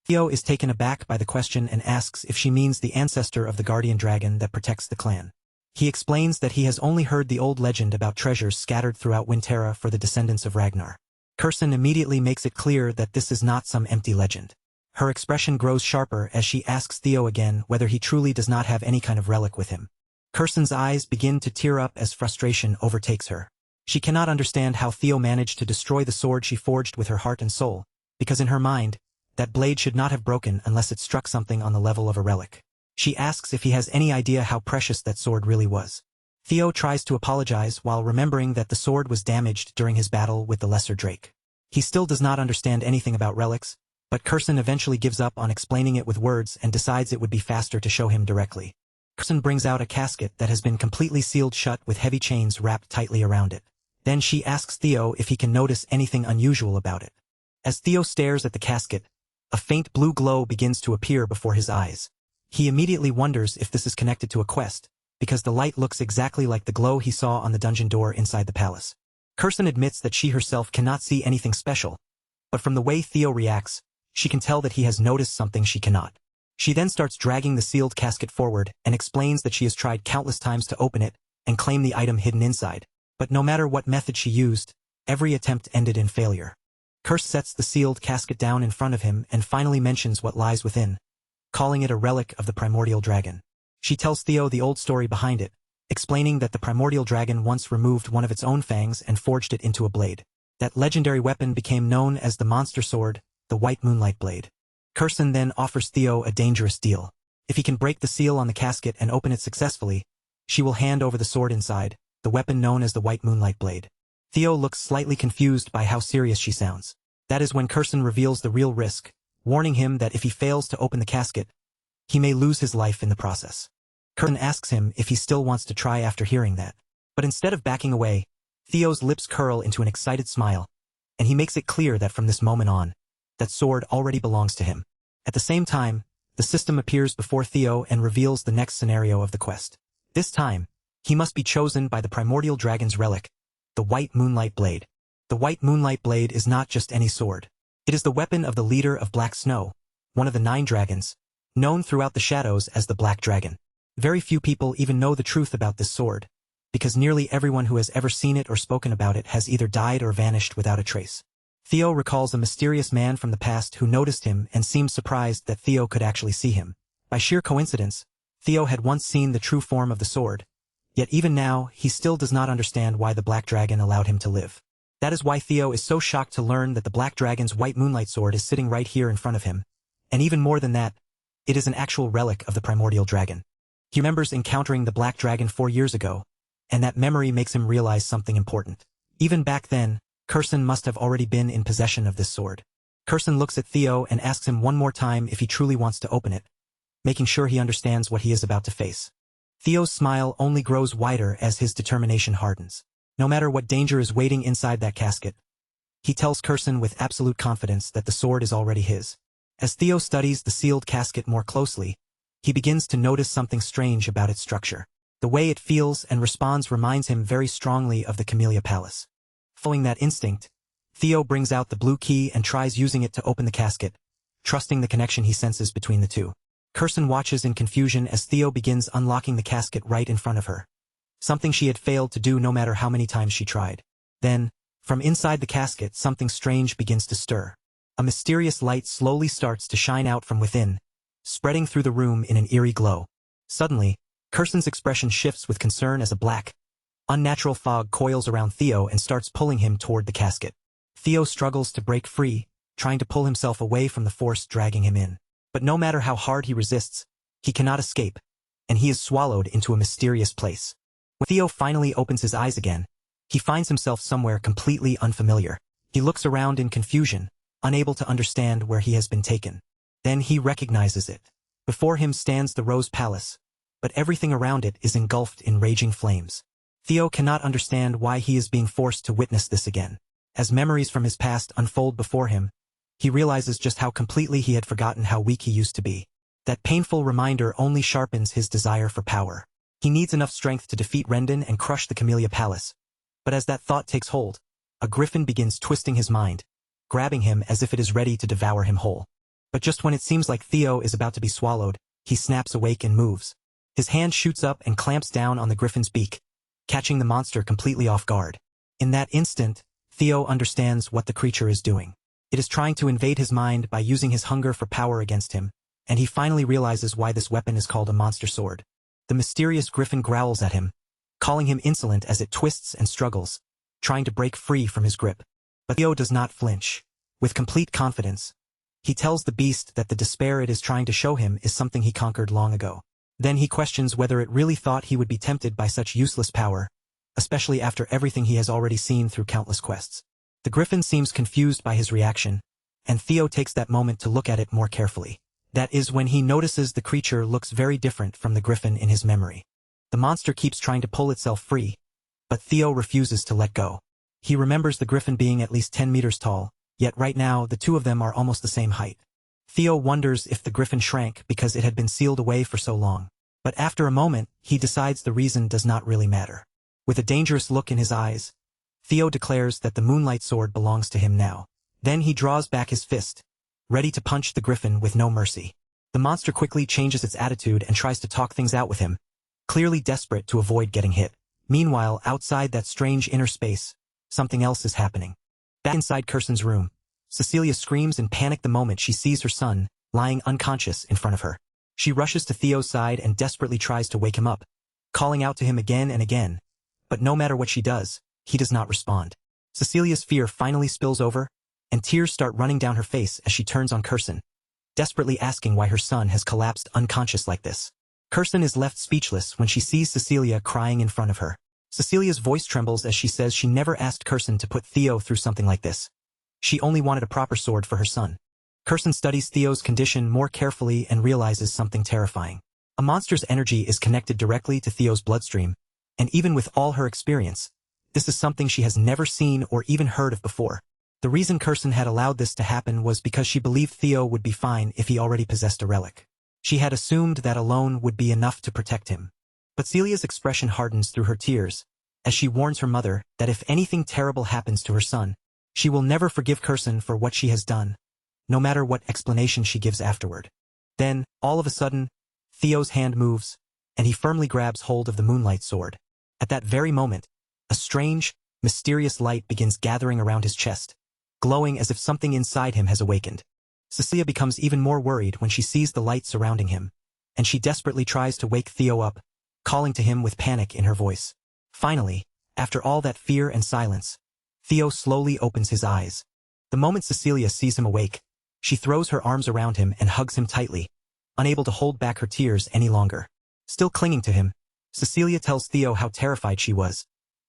Theo is taken aback by the question and asks if she means the ancestor of the guardian dragon that protects the clan. He explains that he has only heard the old legend about treasures scattered throughout Winterra for the descendants of Ragnar. Kirsten immediately makes it clear that this is not some empty legend. Her expression grows sharper as she asks Theo again whether he truly does not have any kind of relic with him. Kirsten's eyes begin to tear up as frustration overtakes her. She cannot understand how Theo managed to destroy the sword she forged with her heart and soul, because in her mind, that blade should not have broken unless it struck something on the level of a relic. She asks if he has any idea how precious that sword really was. Theo tries to apologize while remembering that the sword was damaged during his battle with the Lesser Drake. He still does not understand anything about relics, but Kirsten eventually gives up on explaining it with words and decides it would be faster to show him directly. Kirsten brings out a casket that has been completely sealed shut with heavy chains wrapped tightly around it. Then she asks Theo if he can notice anything unusual about it. As Theo stares at the casket, a faint blue glow begins to appear before his eyes. He immediately wonders if this is connected to a quest, because the light looks exactly like the glow he saw on the dungeon door inside the palace. Kirsten admits that she herself cannot see anything special, but from the way Theo reacts, she can tell that he has noticed something she cannot. She then starts dragging the sealed casket forward and explains that she has tried countless times to open it and claim the item hidden inside, but no matter what method she used, every attempt ended in failure. Kirsten sets the sealed casket down in front of him and finally mentions what lies within, calling it a relic of the primordial dragon. She tells Theo the old story behind it, explaining that the primordial dragon once removed one of its own fangs and forged it into a blade. That legendary weapon became known as the monster sword, the White Moonlight Blade. Kirsten then offers Theo a dangerous deal. If he can break the seal on the casket and open it successfully, she will hand over the sword inside, the weapon known as the White Moonlight Blade. Theo looks slightly confused by how serious she sounds. That is when Kirsten reveals the real risk, warning him that if he fails to open the casket, he may lose his life in the process. Kirsten asks him if he still wants to try after hearing that. But instead of backing away, Theo's lips curl into an excited smile, and he makes it clear that from this moment on, that sword already belongs to him. At the same time, the system appears before Theo and reveals the next scenario of the quest. This time, he must be chosen by the primordial dragon's relic, the White Moonlight Blade. The White Moonlight Blade is not just any sword. It is the weapon of the leader of Black Snow, one of the 9 dragons, known throughout the shadows as the Black Dragon. Very few people even know the truth about this sword, because nearly everyone who has ever seen it or spoken about it has either died or vanished without a trace. Theo recalls a mysterious man from the past who noticed him and seemed surprised that Theo could actually see him. By sheer coincidence, Theo had once seen the true form of the sword, yet even now he still does not understand why the Black Dragon allowed him to live. That is why Theo is so shocked to learn that the Black Dragon's White Moonlight Sword is sitting right here in front of him, and even more than that, it is an actual relic of the primordial dragon. He remembers encountering the Black Dragon 4 years ago, and that memory makes him realize something important. Even back then, Kirsten must have already been in possession of this sword. Kirsten looks at Theo and asks him one more time if he truly wants to open it, making sure he understands what he is about to face. Theo's smile only grows wider as his determination hardens. No matter what danger is waiting inside that casket, he tells Kirsten with absolute confidence that the sword is already his. As Theo studies the sealed casket more closely, he begins to notice something strange about its structure. The way it feels and responds reminds him very strongly of the Camellia Palace. Following that instinct, Theo brings out the blue key and tries using it to open the casket, trusting the connection he senses between the two. Kirsten watches in confusion as Theo begins unlocking the casket right in front of her, something she had failed to do no matter how many times she tried. Then, from inside the casket, something strange begins to stir. A mysterious light slowly starts to shine out from within, spreading through the room in an eerie glow. Suddenly, Kirsten's expression shifts with concern as a black, unnatural fog coils around Theo and starts pulling him toward the casket. Theo struggles to break free, trying to pull himself away from the force dragging him in. But no matter how hard he resists, he cannot escape, and he is swallowed into a mysterious place. When Theo finally opens his eyes again, he finds himself somewhere completely unfamiliar. He looks around in confusion, unable to understand where he has been taken. Then he recognizes it. Before him stands the Rose Palace, but everything around it is engulfed in raging flames. Theo cannot understand why he is being forced to witness this again. As memories from his past unfold before him, he realizes just how completely he had forgotten how weak he used to be. That painful reminder only sharpens his desire for power. He needs enough strength to defeat Rendon and crush the Camellia Palace. But as that thought takes hold, a griffin begins twisting his mind, grabbing him as if it is ready to devour him whole. But just when it seems like Theo is about to be swallowed, he snaps awake and moves. His hand shoots up and clamps down on the griffin's beak, catching the monster completely off guard. In that instant, Theo understands what the creature is doing. It is trying to invade his mind by using his hunger for power against him, and he finally realizes why this weapon is called a monster sword. The mysterious griffin growls at him, calling him insolent as it twists and struggles, trying to break free from his grip. But Theo does not flinch. With complete confidence, he tells the beast that the despair it is trying to show him is something he conquered long ago. Then he questions whether it really thought he would be tempted by such useless power, especially after everything he has already seen through countless quests. The griffin seems confused by his reaction, and Theo takes that moment to look at it more carefully. That is when he notices the creature looks very different from the griffin in his memory. The monster keeps trying to pull itself free, but Theo refuses to let go. He remembers the griffin being at least 10 meters tall, yet right now the two of them are almost the same height. Theo wonders if the griffin shrank because it had been sealed away for so long. But after a moment, he decides the reason does not really matter. With a dangerous look in his eyes, Theo declares that the moonlight sword belongs to him now. Then he draws back his fist, ready to punch the griffin with no mercy. The monster quickly changes its attitude and tries to talk things out with him, clearly desperate to avoid getting hit. Meanwhile, outside that strange inner space, something else is happening. Back inside Kirsten's room, Cecilia screams in panic the moment she sees her son, lying unconscious in front of her. She rushes to Theo's side and desperately tries to wake him up, calling out to him again and again, but no matter what she does, he does not respond. Cecilia's fear finally spills over, and tears start running down her face as she turns on Kirsten, desperately asking why her son has collapsed unconscious like this. Kirsten is left speechless when she sees Cecilia crying in front of her. Cecilia's voice trembles as she says she never asked Kirsten to put Theo through something like this. She only wanted a proper sword for her son. Kirsten studies Theo's condition more carefully and realizes something terrifying. A monster's energy is connected directly to Theo's bloodstream, and even with all her experience, this is something she has never seen or even heard of before. The reason Kirsten had allowed this to happen was because she believed Theo would be fine if he already possessed a relic. She had assumed that alone would be enough to protect him. But Celia's expression hardens through her tears, as she warns her mother that if anything terrible happens to her son, she will never forgive Kirsten for what she has done, no matter what explanation she gives afterward. Then, all of a sudden, Theo's hand moves, and he firmly grabs hold of the moonlight sword. At that very moment, a strange, mysterious light begins gathering around his chest, glowing as if something inside him has awakened. Cecilia becomes even more worried when she sees the light surrounding him, and she desperately tries to wake Theo up, calling to him with panic in her voice. Finally, after all that fear and silence, Theo slowly opens his eyes. The moment Cecilia sees him awake, she throws her arms around him and hugs him tightly, unable to hold back her tears any longer. Still clinging to him, Cecilia tells Theo how terrified she was,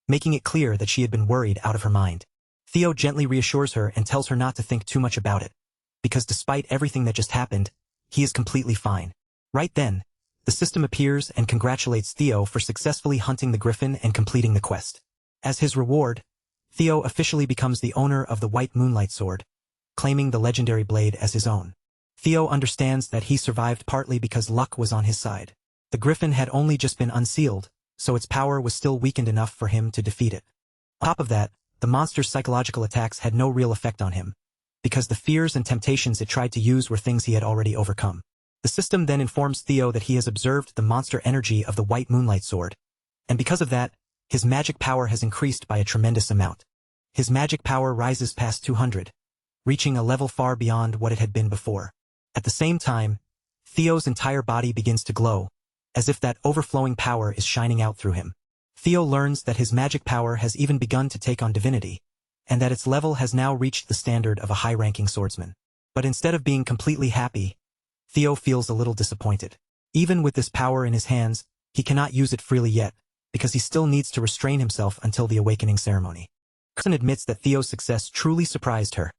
making it clear that she had been worried out of her mind. Theo gently reassures her and tells her not to think too much about it, because despite everything that just happened, he is completely fine. Right then, the system appears and congratulates Theo for successfully hunting the griffin and completing the quest. As his reward, Theo officially becomes the owner of the white moonlight sword, claiming the legendary blade as his own. Theo understands that he survived partly because luck was on his side. The griffin had only just been unsealed, so its power was still weakened enough for him to defeat it. On top of that, the monster's psychological attacks had no real effect on him, because the fears and temptations it tried to use were things he had already overcome. The system then informs Theo that he has observed the monster energy of the white moonlight sword, and because of that, his magic power has increased by a tremendous amount. His magic power rises past 200, reaching a level far beyond what it had been before. At the same time, Theo's entire body begins to glow, as if that overflowing power is shining out through him. Theo learns that his magic power has even begun to take on divinity, and that its level has now reached the standard of a high-ranking swordsman. But instead of being completely happy, Theo feels a little disappointed. Even with this power in his hands, he cannot use it freely yet, because he still needs to restrain himself until the awakening ceremony. Kirsten admits that Theo's success truly surprised her,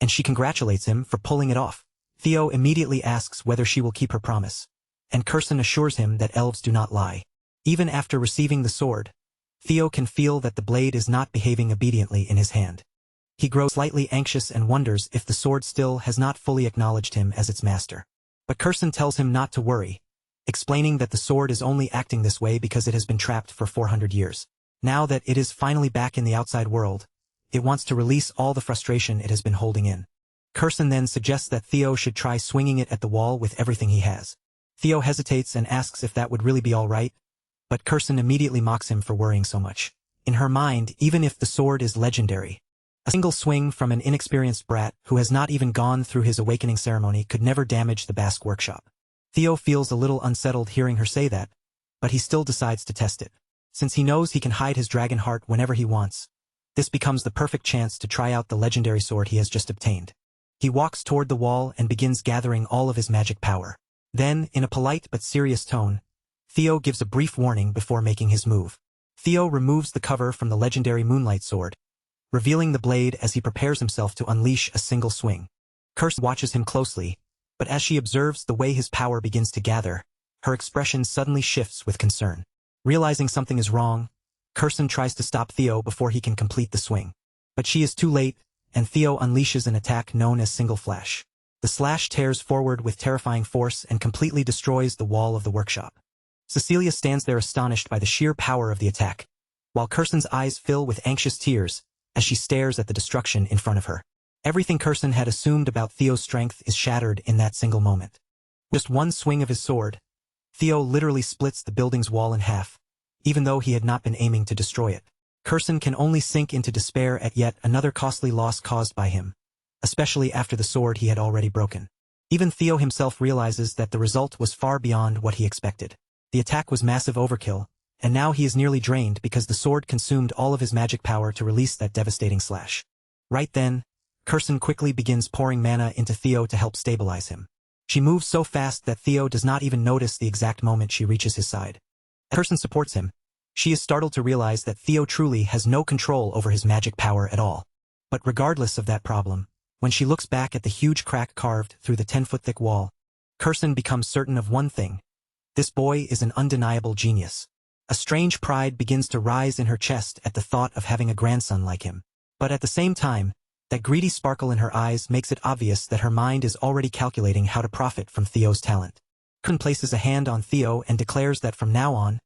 and she congratulates him for pulling it off. Theo immediately asks whether she will keep her promise, and Kirsten assures him that elves do not lie. Even after receiving the sword, Theo can feel that the blade is not behaving obediently in his hand. He grows slightly anxious and wonders if the sword still has not fully acknowledged him as its master. But Kirsten tells him not to worry, explaining that the sword is only acting this way because it has been trapped for 400 years. Now that it is finally back in the outside world, it wants to release all the frustration it has been holding in. Kirsten then suggests that Theo should try swinging it at the wall with everything he has. Theo hesitates and asks if that would really be all right, but Kirsten immediately mocks him for worrying so much. In her mind, even if the sword is legendary, a single swing from an inexperienced brat who has not even gone through his awakening ceremony could never damage the Basque workshop. Theo feels a little unsettled hearing her say that, but he still decides to test it. Since he knows he can hide his dragon heart whenever he wants, this becomes the perfect chance to try out the legendary sword he has just obtained. He walks toward the wall and begins gathering all of his magic power. Then, in a polite but serious tone, Theo gives a brief warning before making his move. Theo removes the cover from the legendary Moonlight Sword, revealing the blade as he prepares himself to unleash a single swing. Kirsten watches him closely, but as she observes the way his power begins to gather, her expression suddenly shifts with concern. Realizing something is wrong, Kirsten tries to stop Theo before he can complete the swing. But she is too late, and Theo unleashes an attack known as Single Flash. The slash tears forward with terrifying force and completely destroys the wall of the workshop. Cecilia stands there astonished by the sheer power of the attack, while Kirsten's eyes fill with anxious tears as she stares at the destruction in front of her. Everything Kirsten had assumed about Theo's strength is shattered in that single moment. Just one swing of his sword, Theo literally splits the building's wall in half, even though he had not been aiming to destroy it. Kirsten can only sink into despair at yet another costly loss caused by him, especially after the sword he had already broken. Even Theo himself realizes that the result was far beyond what he expected. The attack was massive overkill, and now he is nearly drained because the sword consumed all of his magic power to release that devastating slash. Right then, Kirsten quickly begins pouring mana into Theo to help stabilize him. She moves so fast that Theo does not even notice the exact moment she reaches his side. As Kirsten supports him, she is startled to realize that Theo truly has no control over his magic power at all. But regardless of that problem, when she looks back at the huge crack carved through the 10-foot-thick wall, Kirsten becomes certain of one thing: this boy is an undeniable genius. A strange pride begins to rise in her chest at the thought of having a grandson like him. But at the same time, that greedy sparkle in her eyes makes it obvious that her mind is already calculating how to profit from Theo's talent. Kirsten places a hand on Theo and declares that from now on,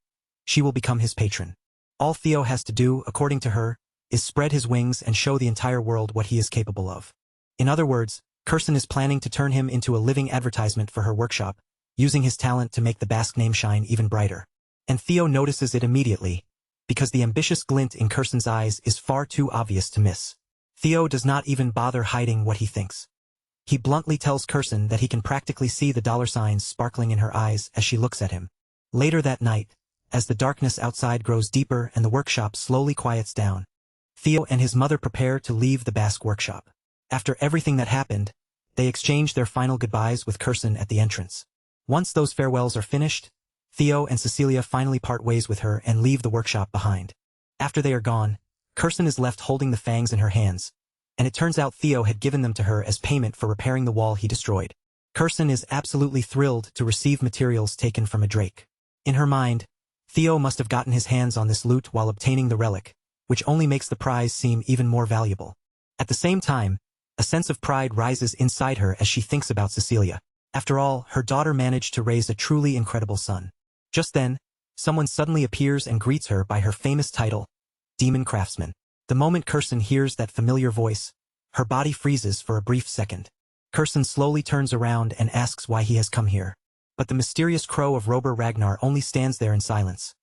she will become his patron. All Theo has to do, according to her, is spread his wings and show the entire world what he is capable of. In other words, Kirsten is planning to turn him into a living advertisement for her workshop, using his talent to make the Basque name shine even brighter. And Theo notices it immediately, because the ambitious glint in Kirsten's eyes is far too obvious to miss. Theo does not even bother hiding what he thinks. He bluntly tells Kirsten that he can practically see the dollar signs sparkling in her eyes as she looks at him. Later that night, as the darkness outside grows deeper and the workshop slowly quiets down, Theo and his mother prepare to leave the Basque workshop. After everything that happened, they exchange their final goodbyes with Kirsten at the entrance. Once those farewells are finished, Theo and Cecilia finally part ways with her and leave the workshop behind. After they are gone, Kirsten is left holding the fangs in her hands, and it turns out Theo had given them to her as payment for repairing the wall he destroyed. Kirsten is absolutely thrilled to receive materials taken from a drake. In her mind, Theo must have gotten his hands on this loot while obtaining the relic, which only makes the prize seem even more valuable. At the same time, a sense of pride rises inside her as she thinks about Cecilia. After all, her daughter managed to raise a truly incredible son. Just then, someone suddenly appears and greets her by her famous title, Demon Craftsman. The moment Kirsten hears that familiar voice, her body freezes for a brief second. Kirsten slowly turns around and asks why he has come here. But the mysterious crow of Rober Ragnar only stands there in silence,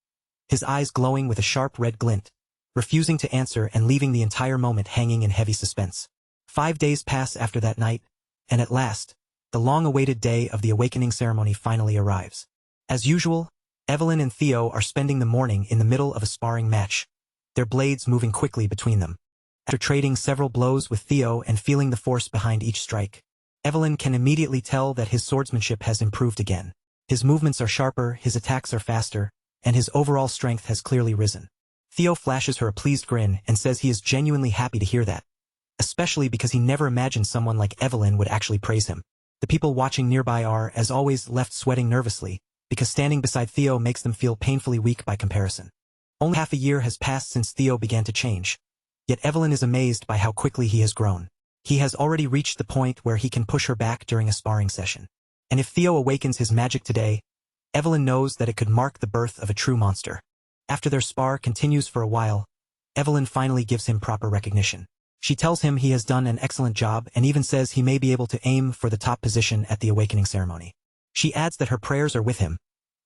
his eyes glowing with a sharp red glint, refusing to answer and leaving the entire moment hanging in heavy suspense. 5 days pass after that night, and at last, the long-awaited day of the awakening ceremony finally arrives. As usual, Evelyn and Theo are spending the morning in the middle of a sparring match, their blades moving quickly between them. After trading several blows with Theo and feeling the force behind each strike, Evelyn can immediately tell that his swordsmanship has improved again. His movements are sharper, his attacks are faster, and his overall strength has clearly risen. Theo flashes her a pleased grin and says he is genuinely happy to hear that, especially because he never imagined someone like Evelyn would actually praise him. The people watching nearby are, as always, left sweating nervously, because standing beside Theo makes them feel painfully weak by comparison. Only half a year has passed since Theo began to change, yet Evelyn is amazed by how quickly he has grown. He has already reached the point where he can push her back during a sparring session. And if Theo awakens his magic today, Evelyn knows that it could mark the birth of a true monster. After their spar continues for a while, Evelyn finally gives him proper recognition. She tells him he has done an excellent job and even says he may be able to aim for the top position at the awakening ceremony. She adds that her prayers are with him,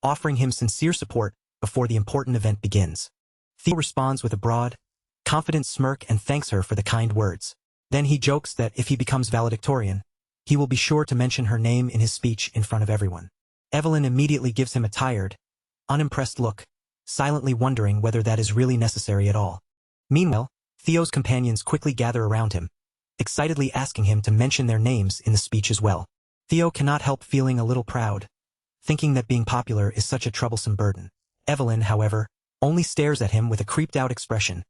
offering him sincere support before the important event begins. Theo responds with a broad, confident smirk and thanks her for the kind words. Then he jokes that if he becomes valedictorian, he will be sure to mention her name in his speech in front of everyone. Evelyn immediately gives him a tired, unimpressed look, silently wondering whether that is really necessary at all. Meanwhile, Theo's companions quickly gather around him, excitedly asking him to mention their names in the speech as well. Theo cannot help feeling a little proud, thinking that being popular is such a troublesome burden. Evelyn, however, only stares at him with a creeped-out expression,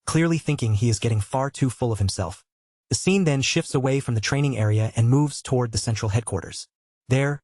clearly thinking he is getting far too full of himself. The scene then shifts away from the training area and moves toward the central headquarters. There,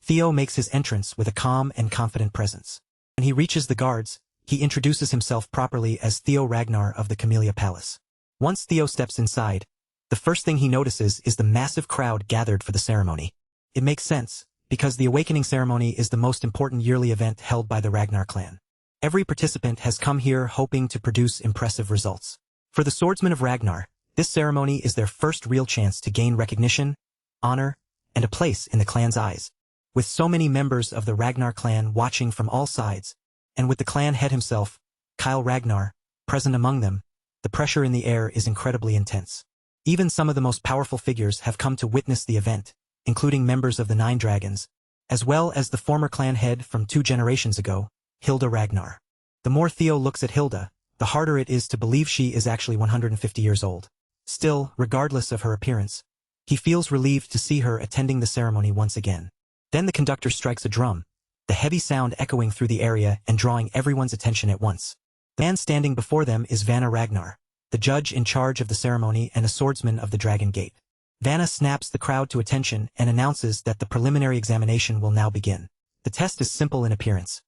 Theo makes his entrance with a calm and confident presence. When he reaches the guards, he introduces himself properly as Theo Ragnar of the Camellia Palace. Once Theo steps inside, the first thing he notices is the massive crowd gathered for the ceremony. It makes sense, because the awakening ceremony is the most important yearly event held by the Ragnar clan. Every participant has come here hoping to produce impressive results. For the swordsmen of Ragnar, this ceremony is their first real chance to gain recognition, honor, and a place in the clan's eyes. With so many members of the Ragnar clan watching from all sides, and with the clan head himself, Kyle Ragnar, present among them, the pressure in the air is incredibly intense. Even some of the most powerful figures have come to witness the event, including members of the Nine Dragons, as well as the former clan head from 2 generations ago, Hilda Ragnar. The more Theo looks at Hilda, the harder it is to believe she is actually 150 years old. Still, regardless of her appearance, he feels relieved to see her attending the ceremony once again. Then the conductor strikes a drum, the heavy sound echoing through the area and drawing everyone's attention at once. The man standing before them is Vanna Ragnar, the judge in charge of the ceremony and a swordsman of the Dragon Gate. Vanna snaps the crowd to attention and announces that the preliminary examination will now begin. The test is simple in appearance.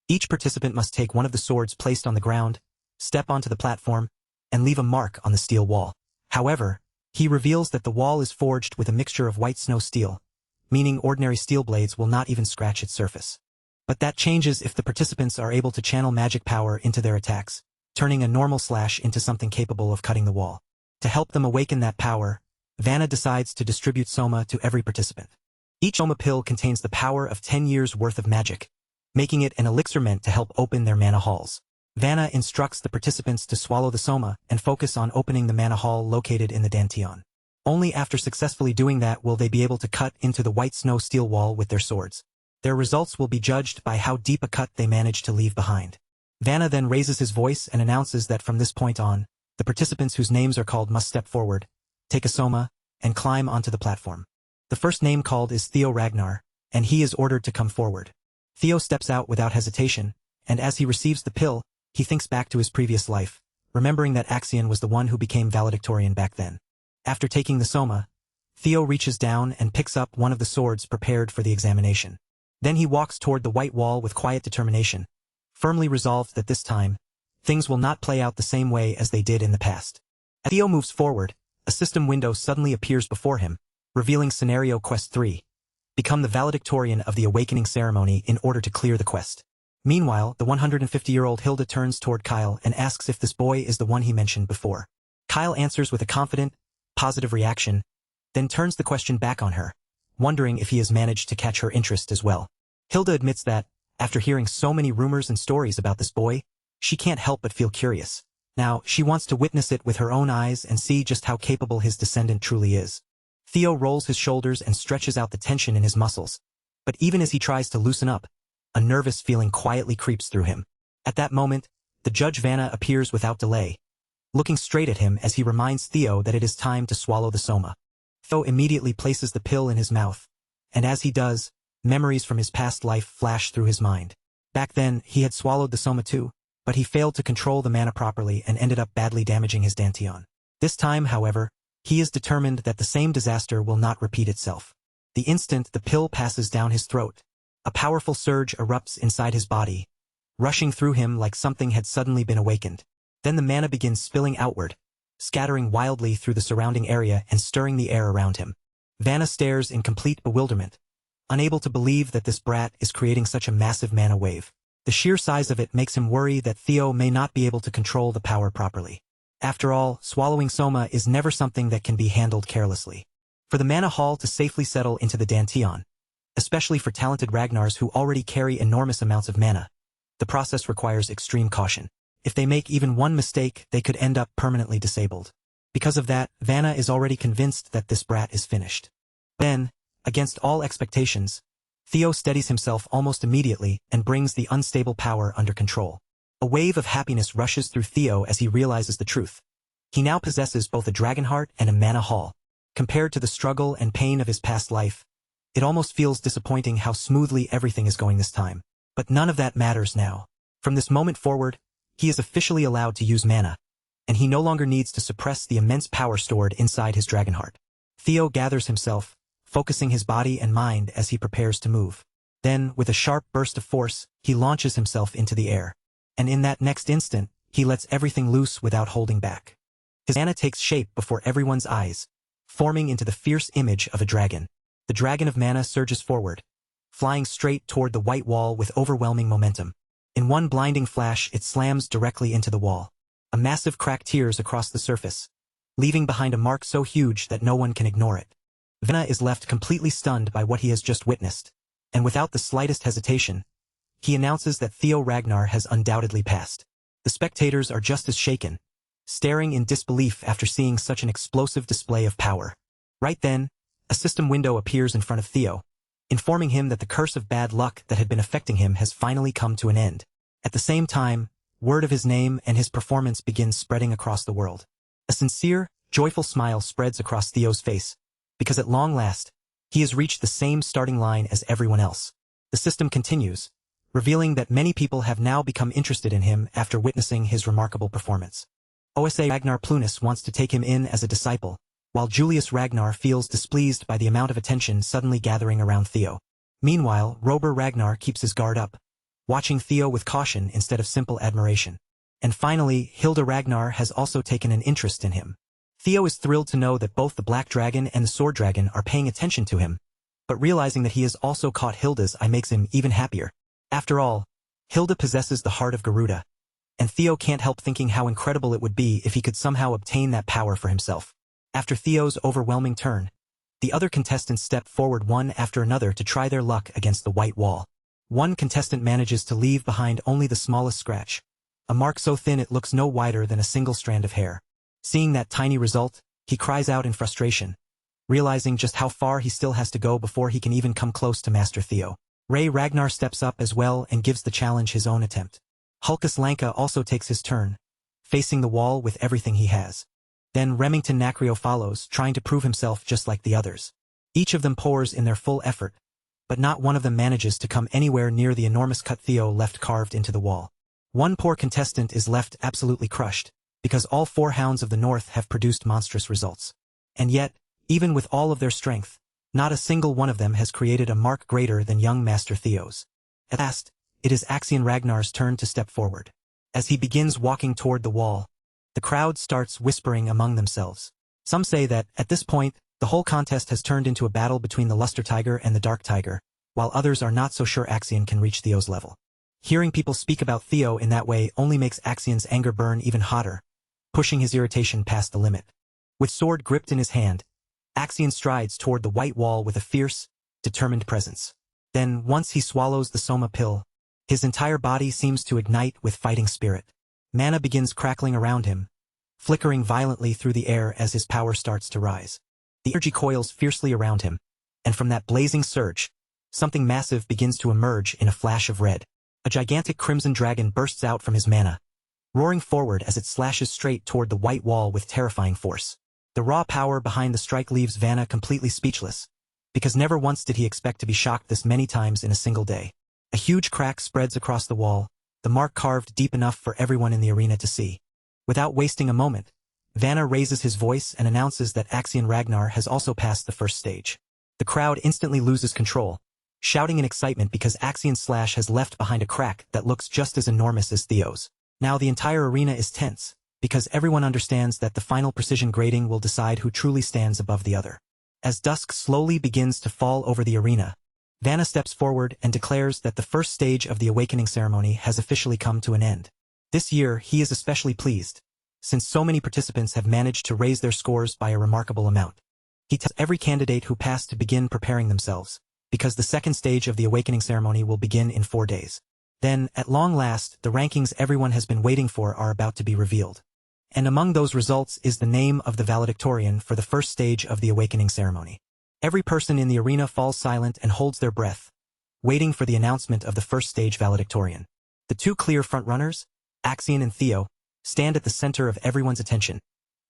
Each participant must take one of the swords placed on the ground, step onto the platform, and leave a mark on the steel wall. However, he reveals that the wall is forged with a mixture of white snow steel, meaning ordinary steel blades will not even scratch its surface. But that changes if the participants are able to channel magic power into their attacks, turning a normal slash into something capable of cutting the wall. To help them awaken that power, Vanna decides to distribute Soma to every participant. Each Soma pill contains the power of 10 years' worth of magic, making it an elixir meant to help open their mana halls. Vanna instructs the participants to swallow the Soma and focus on opening the mana hall located in the Dantian. Only after successfully doing that will they be able to cut into the white snow steel wall with their swords. Their results will be judged by how deep a cut they manage to leave behind. Vanna then raises his voice and announces that from this point on, the participants whose names are called must step forward, take a Soma, and climb onto the platform. The first name called is Theo Ragnar, and he is ordered to come forward. Theo steps out without hesitation, and as he receives the pill, he thinks back to his previous life, remembering that Axion was the one who became valedictorian back then. After taking the Soma, Theo reaches down and picks up one of the swords prepared for the examination. Then he walks toward the white wall with quiet determination, firmly resolved that this time, things will not play out the same way as they did in the past. As Theo moves forward, a system window suddenly appears before him, revealing Scenario Quest 3. Become the valedictorian of the awakening ceremony in order to clear the quest. Meanwhile, the 150-year-old Hilda turns toward Kyle and asks if this boy is the one he mentioned before. Kyle answers with a confident, positive reaction, then turns the question back on her, wondering if he has managed to catch her interest as well. Hilda admits that, after hearing so many rumors and stories about this boy, she can't help but feel curious. Now, she wants to witness it with her own eyes and see just how capable his descendant truly is. Theo rolls his shoulders and stretches out the tension in his muscles, but even as he tries to loosen up, a nervous feeling quietly creeps through him. At that moment, the Judge Vanna appears without delay, looking straight at him as he reminds Theo that it is time to swallow the Soma. Theo immediately places the pill in his mouth, and as he does, memories from his past life flash through his mind. Back then, he had swallowed the Soma too, but he failed to control the mana properly and ended up badly damaging his Dantian. This time, however, he is determined that the same disaster will not repeat itself. The instant the pill passes down his throat, a powerful surge erupts inside his body, rushing through him like something had suddenly been awakened. Then the mana begins spilling outward, scattering wildly through the surrounding area and stirring the air around him. Vanna stares in complete bewilderment, unable to believe that this brat is creating such a massive mana wave. The sheer size of it makes him worry that Theo may not be able to control the power properly. After all, swallowing Soma is never something that can be handled carelessly. For the mana hall to safely settle into the Dantian, especially for talented Ragnars who already carry enormous amounts of mana. The process requires extreme caution. If they make even one mistake, they could end up permanently disabled. Because of that, Vanna is already convinced that this brat is finished. Then, against all expectations, Theo steadies himself almost immediately and brings the unstable power under control. A wave of happiness rushes through Theo as he realizes the truth. He now possesses both a dragon heart and a mana haul. Compared to the struggle and pain of his past life, it almost feels disappointing how smoothly everything is going this time. But none of that matters now. From this moment forward, he is officially allowed to use mana, and he no longer needs to suppress the immense power stored inside his dragon heart. Theo gathers himself, focusing his body and mind as he prepares to move. Then, with a sharp burst of force, he launches himself into the air. And in that next instant, he lets everything loose without holding back. His mana takes shape before everyone's eyes, forming into the fierce image of a dragon. The dragon of mana surges forward, flying straight toward the white wall with overwhelming momentum. In one blinding flash, it slams directly into the wall. A massive crack tears across the surface, leaving behind a mark so huge that no one can ignore it. Vanna is left completely stunned by what he has just witnessed, and without the slightest hesitation, he announces that Theo Ragnar has undoubtedly passed. The spectators are just as shaken, staring in disbelief after seeing such an explosive display of power. Right then, a system window appears in front of Theo, informing him that the curse of bad luck that had been affecting him has finally come to an end. At the same time, word of his name and his performance begins spreading across the world. A sincere, joyful smile spreads across Theo's face, because at long last, he has reached the same starting line as everyone else. The system continues, revealing that many people have now become interested in him after witnessing his remarkable performance. Osa Ragnar Plunus wants to take him in as a disciple, while Julius Ragnar feels displeased by the amount of attention suddenly gathering around Theo. Meanwhile, Rober Ragnar keeps his guard up, watching Theo with caution instead of simple admiration. And finally, Hilda Ragnar has also taken an interest in him. Theo is thrilled to know that both the Black Dragon and the Sword Dragon are paying attention to him, but realizing that he has also caught Hilda's eye makes him even happier. After all, Hilda possesses the heart of Garuda, and Theo can't help thinking how incredible it would be if he could somehow obtain that power for himself. After Theo's overwhelming turn, the other contestants step forward one after another to try their luck against the white wall. One contestant manages to leave behind only the smallest scratch, a mark so thin it looks no wider than a single strand of hair. Seeing that tiny result, he cries out in frustration, realizing just how far he still has to go before he can even come close to Master Theo. Ray Ragnar steps up as well and gives the challenge his own attempt. Hulkus Lanka also takes his turn, facing the wall with everything he has. Then Remington Nacrio follows, trying to prove himself just like the others. Each of them pours in their full effort, but not one of them manages to come anywhere near the enormous cut Theo left carved into the wall. One poor contestant is left absolutely crushed, because all four Hounds of the North have produced monstrous results. And yet, even with all of their strength, not a single one of them has created a mark greater than young Master Theo's. At last, it is Axion Ragnar's turn to step forward. As he begins walking toward the wall, the crowd starts whispering among themselves. Some say that, at this point, the whole contest has turned into a battle between the Luster Tiger and the Dark Tiger, while others are not so sure Axion can reach Theo's level. Hearing people speak about Theo in that way only makes Axion's anger burn even hotter, pushing his irritation past the limit. With sword gripped in his hand, Axion strides toward the white wall with a fierce, determined presence. Then, once he swallows the Soma pill, his entire body seems to ignite with fighting spirit. Mana begins crackling around him, flickering violently through the air as his power starts to rise. The energy coils fiercely around him, and from that blazing surge, something massive begins to emerge in a flash of red. A gigantic crimson dragon bursts out from his mana, roaring forward as it slashes straight toward the white wall with terrifying force. The raw power behind the strike leaves Vanna completely speechless, because never once did he expect to be shocked this many times in a single day. A huge crack spreads across the wall, the mark carved deep enough for everyone in the arena to see. Without wasting a moment, Vanna raises his voice and announces that Axion Ragnar has also passed the first stage. The crowd instantly loses control, shouting in excitement because Axion's slash has left behind a crack that looks just as enormous as Theo's. Now the entire arena is tense, because everyone understands that the final precision grading will decide who truly stands above the other. As dusk slowly begins to fall over the arena, Vanna steps forward and declares that the first stage of the awakening ceremony has officially come to an end. This year he is especially pleased, since so many participants have managed to raise their scores by a remarkable amount. He tells every candidate who passed to begin preparing themselves, because the second stage of the awakening ceremony will begin in 4 days. Then, at long last, the rankings everyone has been waiting for are about to be revealed. And among those results is the name of the valedictorian for the first stage of the awakening ceremony. Every person in the arena falls silent and holds their breath, waiting for the announcement of the first stage valedictorian. The two clear frontrunners, Axion and Theo, stand at the center of everyone's attention,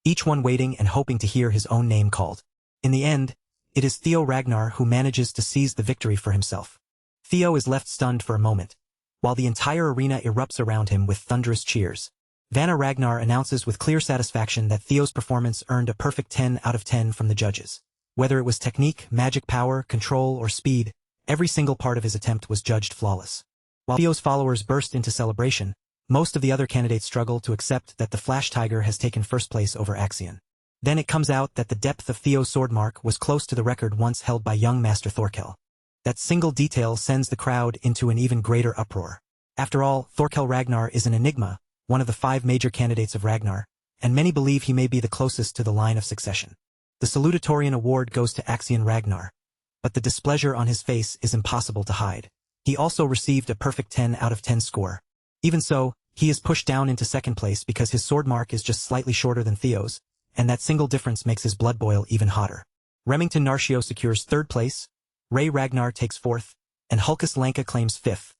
each one waiting and hoping to hear his own name called. In the end, it is Theo Ragnar who manages to seize the victory for himself. Theo is left stunned for a moment, while the entire arena erupts around him with thunderous cheers. Vanna Ragnar announces with clear satisfaction that Theo's performance earned a perfect 10 out of 10 from the judges. Whether it was technique, magic power, control, or speed, every single part of his attempt was judged flawless. While Theo's followers burst into celebration, most of the other candidates struggle to accept that the Flash Tiger has taken first place over Axion. Then it comes out that the depth of Theo's sword mark was close to the record once held by young Master Thorkel. That single detail sends the crowd into an even greater uproar. After all, Thorkel Ragnar is an enigma, one of the 5 major candidates of Ragnar, and many believe he may be the closest to the line of succession. The salutatorian award goes to Axion Ragnar, but the displeasure on his face is impossible to hide. He also received a perfect 10 out of 10 score. Even so, he is pushed down into second place because his sword mark is just slightly shorter than Theo's, and that single difference makes his blood boil even hotter. Remington Narcio secures third place, Ray Ragnar takes fourth, and Hulkus Lanka claims fifth,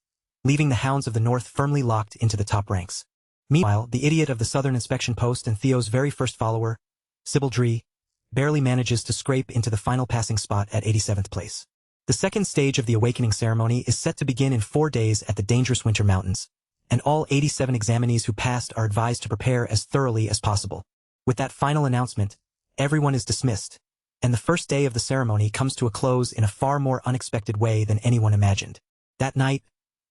leaving the Hounds of the North firmly locked into the top ranks. Meanwhile, the idiot of the Southern Inspection Post and Theo's very first follower, Sybil Dree, barely manages to scrape into the final passing spot at 87th place. The second stage of the awakening ceremony is set to begin in 4 days at the dangerous Winter Mountains, and all 87 examinees who passed are advised to prepare as thoroughly as possible. With that final announcement, everyone is dismissed, and the first day of the ceremony comes to a close in a far more unexpected way than anyone imagined. That night,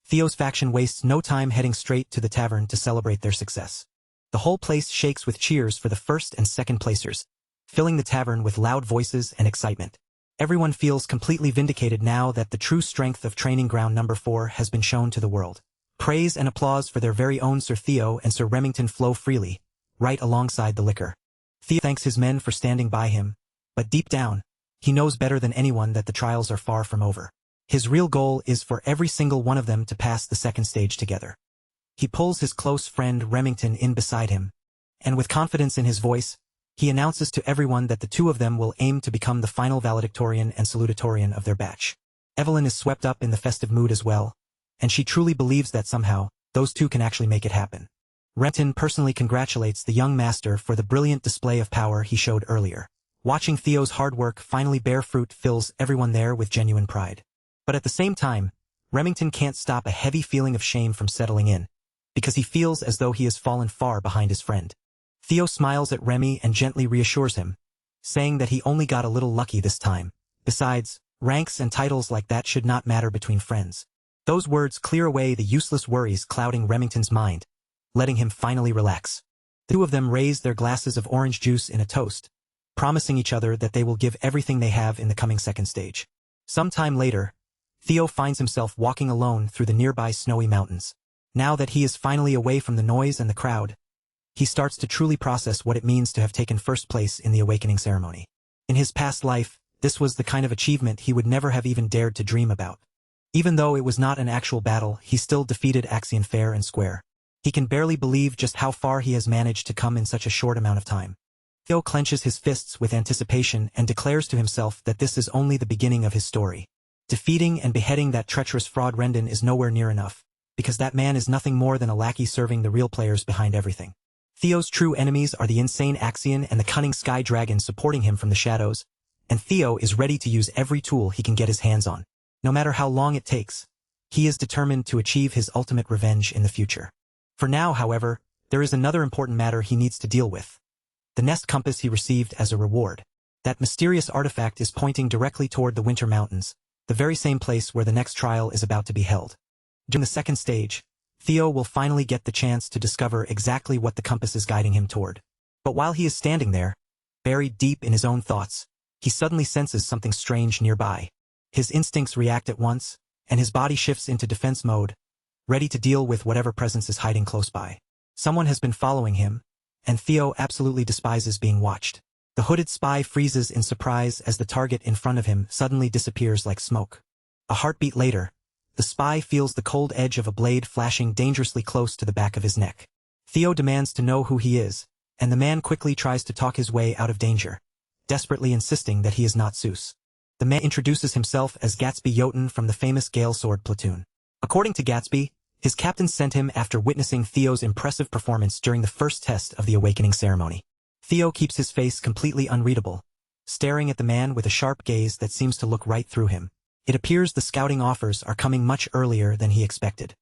Theo's faction wastes no time heading straight to the tavern to celebrate their success. The whole place shakes with cheers for the first and second placers, filling the tavern with loud voices and excitement. Everyone feels completely vindicated now that the true strength of training ground number 4 has been shown to the world. Praise and applause for their very own Sir Theo and Sir Remington flow freely, right alongside the liquor. Theo thanks his men for standing by him, but deep down, he knows better than anyone that the trials are far from over. His real goal is for every single one of them to pass the second stage together. He pulls his close friend Remington in beside him, and with confidence in his voice, he announces to everyone that the two of them will aim to become the final valedictorian and salutatorian of their batch. Evelyn is swept up in the festive mood as well, and she truly believes that somehow, those two can actually make it happen. Remington personally congratulates the young master for the brilliant display of power he showed earlier. Watching Theo's hard work finally bear fruit fills everyone there with genuine pride. But at the same time, Remington can't stop a heavy feeling of shame from settling in, because he feels as though he has fallen far behind his friend. Theo smiles at Remy and gently reassures him, saying that he only got a little lucky this time. Besides, ranks and titles like that should not matter between friends. Those words clear away the useless worries clouding Remington's mind, letting him finally relax. The two of them raise their glasses of orange juice in a toast, promising each other that they will give everything they have in the coming second stage. Some time later, Theo finds himself walking alone through the nearby snowy mountains. Now that he is finally away from the noise and the crowd, he starts to truly process what it means to have taken first place in the awakening ceremony. In his past life, this was the kind of achievement he would never have even dared to dream about. Even though it was not an actual battle, he still defeated Axion fair and square. He can barely believe just how far he has managed to come in such a short amount of time. Theo clenches his fists with anticipation and declares to himself that this is only the beginning of his story. Defeating and beheading that treacherous fraud Rendon is nowhere near enough, because that man is nothing more than a lackey serving the real players behind everything. Theo's true enemies are the insane Axion and the cunning Sky Dragon supporting him from the shadows, and Theo is ready to use every tool he can get his hands on. No matter how long it takes, he is determined to achieve his ultimate revenge in the future. For now, however, there is another important matter he needs to deal with. The nest compass he received as a reward. That mysterious artifact is pointing directly toward the Winter Mountains, the very same place where the next trial is about to be held. During the second stage, Theo will finally get the chance to discover exactly what the compass is guiding him toward. But while he is standing there, buried deep in his own thoughts, he suddenly senses something strange nearby. His instincts react at once, and his body shifts into defense mode, ready to deal with whatever presence is hiding close by. Someone has been following him, and Theo absolutely despises being watched. The hooded spy freezes in surprise as the target in front of him suddenly disappears like smoke. A heartbeat later, the spy feels the cold edge of a blade flashing dangerously close to the back of his neck. Theo demands to know who he is, and the man quickly tries to talk his way out of danger, desperately insisting that he is not Zeus. The man introduces himself as Gatsby Jotun from the famous Gale Sword platoon. According to Gatsby, his captain sent him after witnessing Theo's impressive performance during the first test of the awakening ceremony. Theo keeps his face completely unreadable, staring at the man with a sharp gaze that seems to look right through him. It appears the scouting offers are coming much earlier than he expected.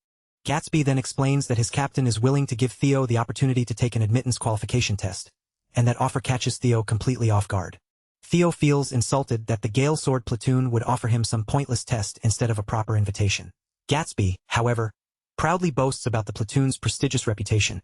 Gatsby then explains that his captain is willing to give Theo the opportunity to take an admittance qualification test, and that offer catches Theo completely off guard. Theo feels insulted that the Gale Sword platoon would offer him some pointless test instead of a proper invitation. Gatsby, however, proudly boasts about the platoon's prestigious reputation,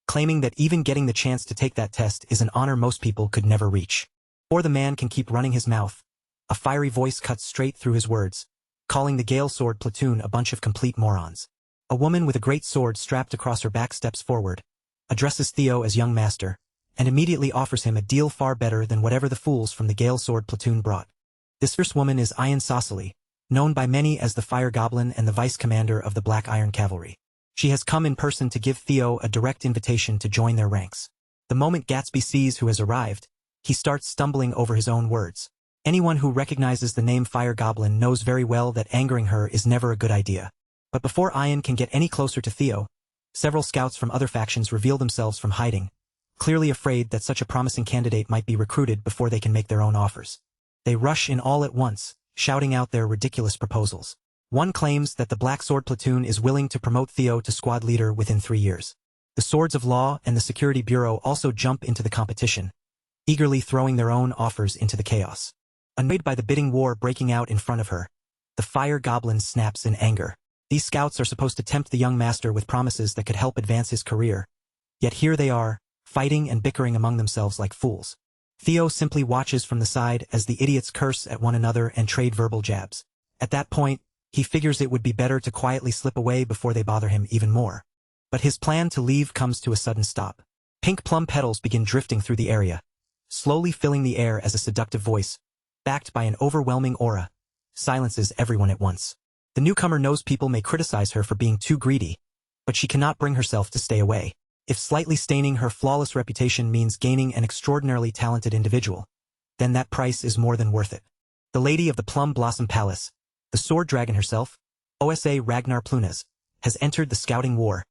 claiming that even getting the chance to take that test is an honor most people could never reach. Or the man can keep running his mouth, a fiery voice cuts straight through his words, calling the Gale Sword platoon a bunch of complete morons. A woman with a great sword strapped across her back steps forward, addresses Theo as young master, and immediately offers him a deal far better than whatever the fools from the Gale Sword platoon brought. This fierce woman is Ian Saucily, known by many as the Fire Goblin and the vice commander of the Black Iron Cavalry. She has come in person to give Theo a direct invitation to join their ranks. The moment Gatsby sees who has arrived, he starts stumbling over his own words. Anyone who recognizes the name Fire Goblin knows very well that angering her is never a good idea. But before Ian can get any closer to Theo, several scouts from other factions reveal themselves from hiding, clearly afraid that such a promising candidate might be recruited before they can make their own offers. They rush in all at once, shouting out their ridiculous proposals. One claims that the Black Sword platoon is willing to promote Theo to squad leader within 3 years. The Swords of Law and the Security Bureau also jump into the competition, eagerly throwing their own offers into the chaos. Annoyed by the bidding war breaking out in front of her, the Fire Goblin snaps in anger. These scouts are supposed to tempt the young master with promises that could help advance his career. Yet here they are, fighting and bickering among themselves like fools. Theo simply watches from the side as the idiots curse at one another and trade verbal jabs. At that point, he figures it would be better to quietly slip away before they bother him even more. But his plan to leave comes to a sudden stop. Pink plum petals begin drifting through the area, slowly filling the air as a seductive voice, backed by an overwhelming aura, silences everyone at once. The newcomer knows people may criticize her for being too greedy, but she cannot bring herself to stay away. If slightly staining her flawless reputation means gaining an extraordinarily talented individual, then that price is more than worth it. The Lady of the Plum Blossom Palace, the Sword Dragon herself, Osa Ragnar Plunas, has entered the scouting war,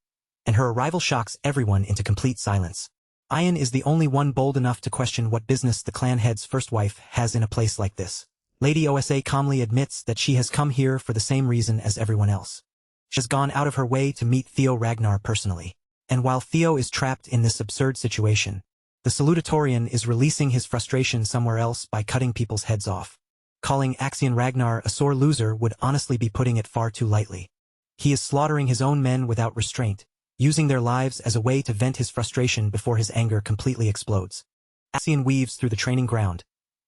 and her arrival shocks everyone into complete silence. Ian is the only one bold enough to question what business the clan head's first wife has in a place like this. Lady Osa calmly admits that she has come here for the same reason as everyone else. She has gone out of her way to meet Theo Ragnar personally. And while Theo is trapped in this absurd situation, the salutatorian is releasing his frustration somewhere else by cutting people's heads off. Calling Axion Ragnar a sore loser would honestly be putting it far too lightly. He is slaughtering his own men without restraint, using their lives as a way to vent his frustration before his anger completely explodes. Axion weaves through the training ground,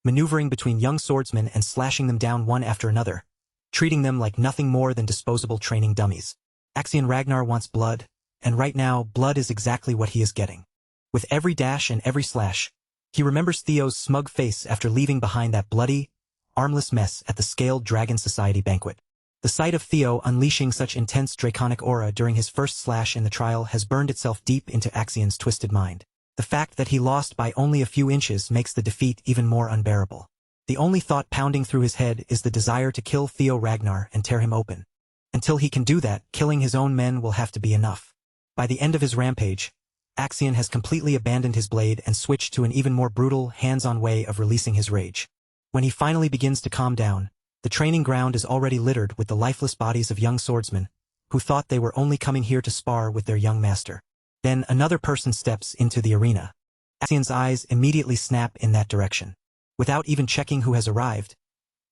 maneuvering between young swordsmen and slashing them down one after another, treating them like nothing more than disposable training dummies. Axion Ragnar wants blood, and right now, blood is exactly what he is getting. With every dash and every slash, he remembers Theo's smug face after leaving behind that bloody, armless mess at the Scaled Dragon Society banquet. The sight of Theo unleashing such intense draconic aura during his first slash in the trial has burned itself deep into Axion's twisted mind. The fact that he lost by only a few inches makes the defeat even more unbearable. The only thought pounding through his head is the desire to kill Theo Ragnar and tear him open. Until he can do that, killing his own men will have to be enough. By the end of his rampage, Axion has completely abandoned his blade and switched to an even more brutal, hands-on way of releasing his rage. When he finally begins to calm down, the training ground is already littered with the lifeless bodies of young swordsmen, who thought they were only coming here to spar with their young master. Then another person steps into the arena. Axion's eyes immediately snap in that direction. Without even checking who has arrived,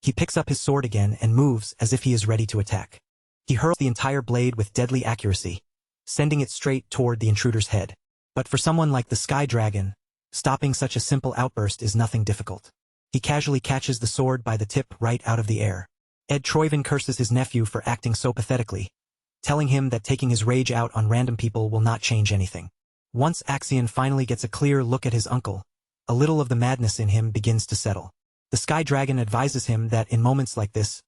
he picks up his sword again and moves as if he is ready to attack. He hurls the entire blade with deadly accuracy, sending it straight toward the intruder's head. But for someone like the Sky Dragon, stopping such a simple outburst is nothing difficult. He casually catches the sword by the tip right out of the air. Ed Troyven curses his nephew for acting so pathetically, telling him that taking his rage out on random people will not change anything. Once Axion finally gets a clear look at his uncle, a little of the madness in him begins to settle. The Sky Dragon advises him that in moments like this,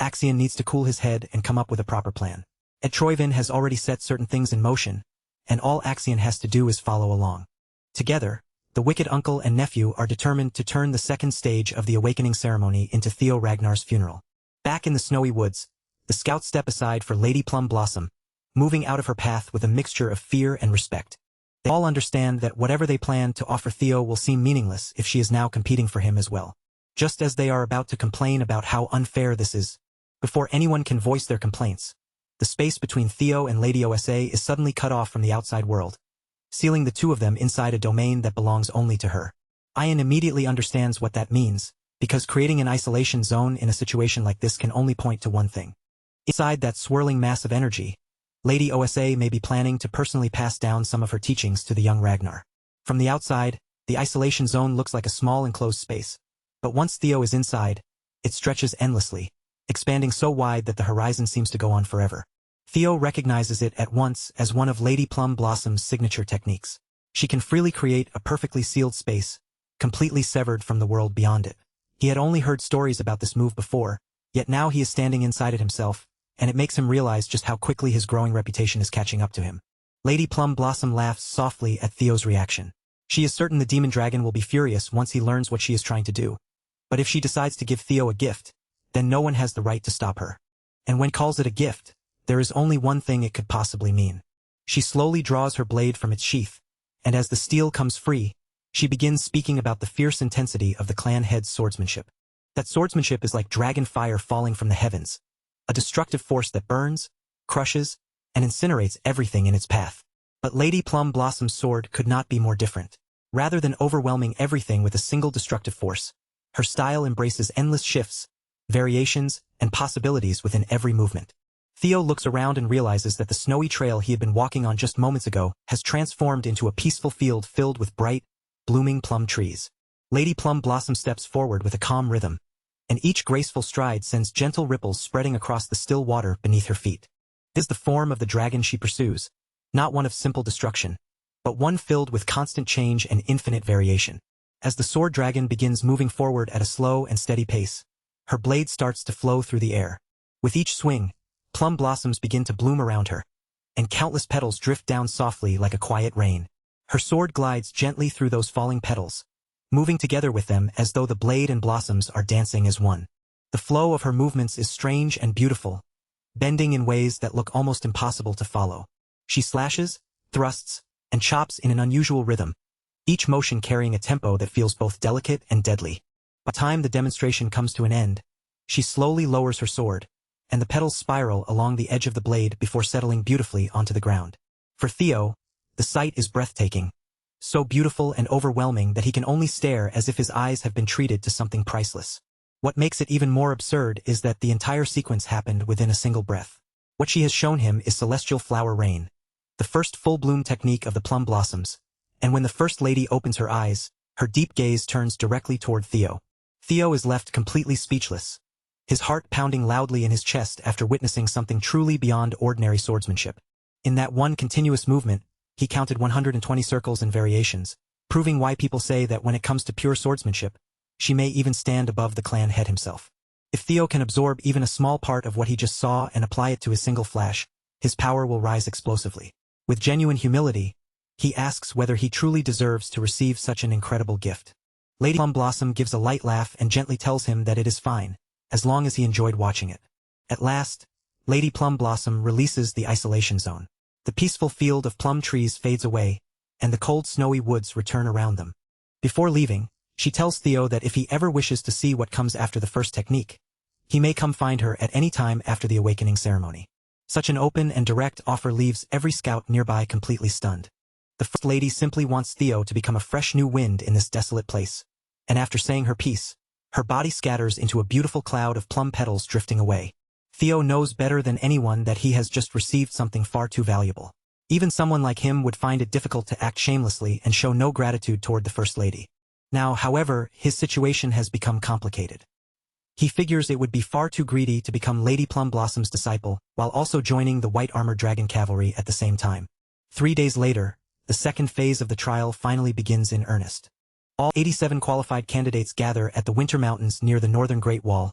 Axion needs to cool his head and come up with a proper plan. Ed Troyvin has already set certain things in motion, and all Axion has to do is follow along. Together, the wicked uncle and nephew are determined to turn the second stage of the awakening ceremony into Theo Ragnar's funeral. Back in the snowy woods, the scouts step aside for Lady Plum Blossom, moving out of her path with a mixture of fear and respect. They all understand that whatever they plan to offer Theo will seem meaningless if she is now competing for him as well. Just as they are about to complain about how unfair this is, before anyone can voice their complaints, the space between Theo and Lady Osa is suddenly cut off from the outside world, sealing the two of them inside a domain that belongs only to her. Ian immediately understands what that means, because creating an isolation zone in a situation like this can only point to one thing. Inside that swirling mass of energy, Lady Osa may be planning to personally pass down some of her teachings to the young Ragnar. From the outside, the isolation zone looks like a small enclosed space, but once Theo is inside, it stretches endlessly, expanding so wide that the horizon seems to go on forever. Theo recognizes it at once as one of Lady Plum Blossom's signature techniques. She can freely create a perfectly sealed space, completely severed from the world beyond it. He had only heard stories about this move before, yet now he is standing inside it himself, and it makes him realize just how quickly his growing reputation is catching up to him. Lady Plum Blossom laughs softly at Theo's reaction. She is certain the demon dragon will be furious once he learns what she is trying to do, but if she decides to give Theo a gift, then no one has the right to stop her. And when calls it a gift, there is only one thing it could possibly mean. She slowly draws her blade from its sheath, and as the steel comes free, she begins speaking about the fierce intensity of the clan head's swordsmanship. That swordsmanship is like dragon fire falling from the heavens, a destructive force that burns, crushes, and incinerates everything in its path. But Lady Plum Blossom's sword could not be more different. Rather than overwhelming everything with a single destructive force, her style embraces endless shifts, variations, and possibilities within every movement. Theo looks around and realizes that the snowy trail he had been walking on just moments ago has transformed into a peaceful field filled with bright, blooming plum trees. Lady Plum Blossom steps forward with a calm rhythm, and each graceful stride sends gentle ripples spreading across the still water beneath her feet. This is the form of the dragon she pursues, not one of simple destruction, but one filled with constant change and infinite variation. As the sword dragon begins moving forward at a slow and steady pace, her blade starts to flow through the air. With each swing, plum blossoms begin to bloom around her, and countless petals drift down softly like a quiet rain. Her sword glides gently through those falling petals, moving together with them as though the blade and blossoms are dancing as one. The flow of her movements is strange and beautiful, bending in ways that look almost impossible to follow. She slashes, thrusts, and chops in an unusual rhythm, each motion carrying a tempo that feels both delicate and deadly. By the time the demonstration comes to an end, she slowly lowers her sword, and the petals spiral along the edge of the blade before settling beautifully onto the ground. For Theo, the sight is breathtaking, so beautiful and overwhelming that he can only stare as if his eyes have been treated to something priceless. What makes it even more absurd is that the entire sequence happened within a single breath. What she has shown him is celestial flower rain, the first full-bloom technique of the plum blossoms, and when the First Lady opens her eyes, her deep gaze turns directly toward Theo. Theo is left completely speechless, his heart pounding loudly in his chest after witnessing something truly beyond ordinary swordsmanship. In that one continuous movement, he counted 120 circles and variations, proving why people say that when it comes to pure swordsmanship, she may even stand above the clan head himself. If Theo can absorb even a small part of what he just saw and apply it to his single flash, his power will rise explosively. With genuine humility, he asks whether he truly deserves to receive such an incredible gift. Lady Plum Blossom gives a light laugh and gently tells him that it is fine, as long as he enjoyed watching it. At last, Lady Plum Blossom releases the isolation zone. The peaceful field of plum trees fades away, and the cold snowy woods return around them. Before leaving, she tells Theo that if he ever wishes to see what comes after the first technique, he may come find her at any time after the awakening ceremony. Such an open and direct offer leaves every scout nearby completely stunned. The First Lady simply wants Theo to become a fresh new wind in this desolate place, and after saying her piece, her body scatters into a beautiful cloud of plum petals drifting away. Theo knows better than anyone that he has just received something far too valuable. Even someone like him would find it difficult to act shamelessly and show no gratitude toward the First Lady. Now, however, his situation has become complicated. He figures it would be far too greedy to become Lady Plum Blossom's disciple while also joining the White Armored Dragon Cavalry at the same time. 3 days later, the second phase of the trial finally begins in earnest. All 87 qualified candidates gather at the Winter Mountains near the northern Great Wall,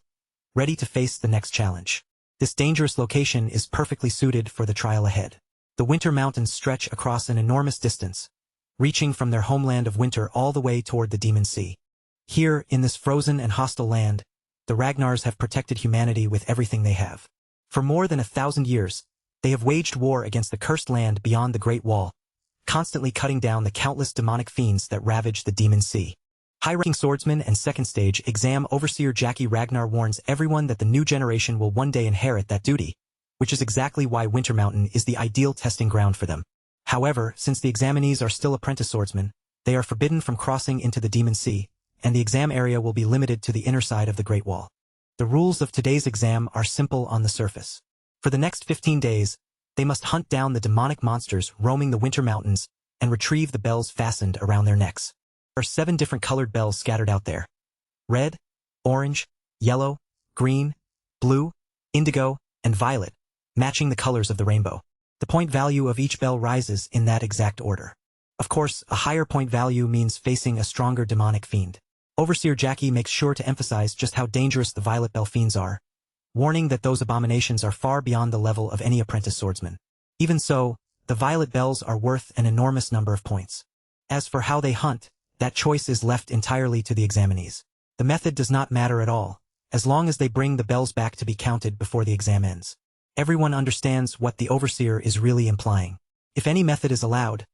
ready to face the next challenge. This dangerous location is perfectly suited for the trial ahead. The Winter Mountains stretch across an enormous distance, reaching from their homeland of winter all the way toward the Demon Sea. Here, in this frozen and hostile land, the Ragnars have protected humanity with everything they have. For more than 1,000 years, they have waged war against the cursed land beyond the Great Wall, constantly cutting down the countless demonic fiends that ravage the Demon Sea. High-ranking swordsman and second-stage exam overseer Jackie Ragnar warns everyone that the new generation will one day inherit that duty, which is exactly why Winter Mountain is the ideal testing ground for them. However, since the examinees are still apprentice swordsmen, they are forbidden from crossing into the Demon Sea, and the exam area will be limited to the inner side of the Great Wall. The rules of today's exam are simple on the surface. For the next 15 days, they must hunt down the demonic monsters roaming the Winter Mountains and retrieve the bells fastened around their necks. There are 7 different colored bells scattered out there: red, orange, yellow, green, blue, indigo, and violet, matching the colors of the rainbow. The point value of each bell rises in that exact order. Of course, a higher point value means facing a stronger demonic fiend. Overseer Jackie makes sure to emphasize just how dangerous the violet bell fiends are, warning that those abominations are far beyond the level of any apprentice swordsman. Even so, the violet bells are worth an enormous number of points. As for how they hunt, that choice is left entirely to the examinees. The method does not matter at all, as long as they bring the bells back to be counted before the exam ends. Everyone understands what the overseer is really implying. If any method is allowed,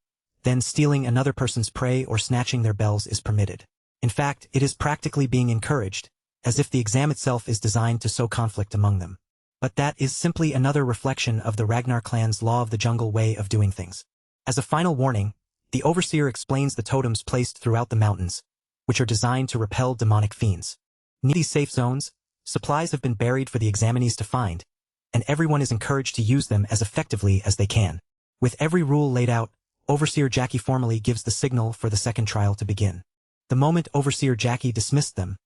then stealing another person's prey or snatching their bells is permitted. In fact, it is practically being encouraged, as if the exam itself is designed to sow conflict among them. But that is simply another reflection of the Ragnar clan's law of the jungle way of doing things. As a final warning, the overseer explains the totems placed throughout the mountains, which are designed to repel demonic fiends. Near these safe zones, supplies have been buried for the examinees to find, and everyone is encouraged to use them as effectively as they can. With every rule laid out, Overseer Jackie formally gives the signal for the second trial to begin. The moment Overseer Jackie dismissed them,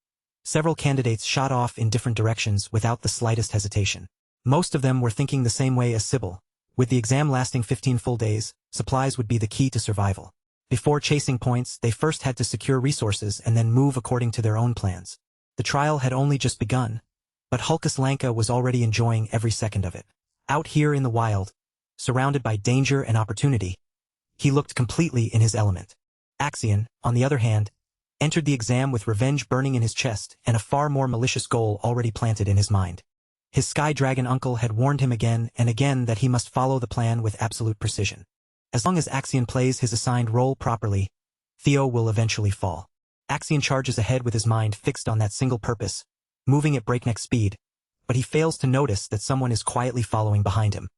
several candidates shot off in different directions without the slightest hesitation. Most of them were thinking the same way as Sybil. With the exam lasting 15 full days, supplies would be the key to survival. Before chasing points, they first had to secure resources and then move according to their own plans. The trial had only just begun, but Hulkus Lanka was already enjoying every second of it. Out here in the wild, surrounded by danger and opportunity, he looked completely in his element. Axion, on the other hand, entered the exam with revenge burning in his chest and a far more malicious goal already planted in his mind. His Sky Dragon uncle had warned him again and again that he must follow the plan with absolute precision. As long as Axion plays his assigned role properly, Theo will eventually fall. Axion charges ahead with his mind fixed on that single purpose, moving at breakneck speed, but he fails to notice that someone is quietly following behind him.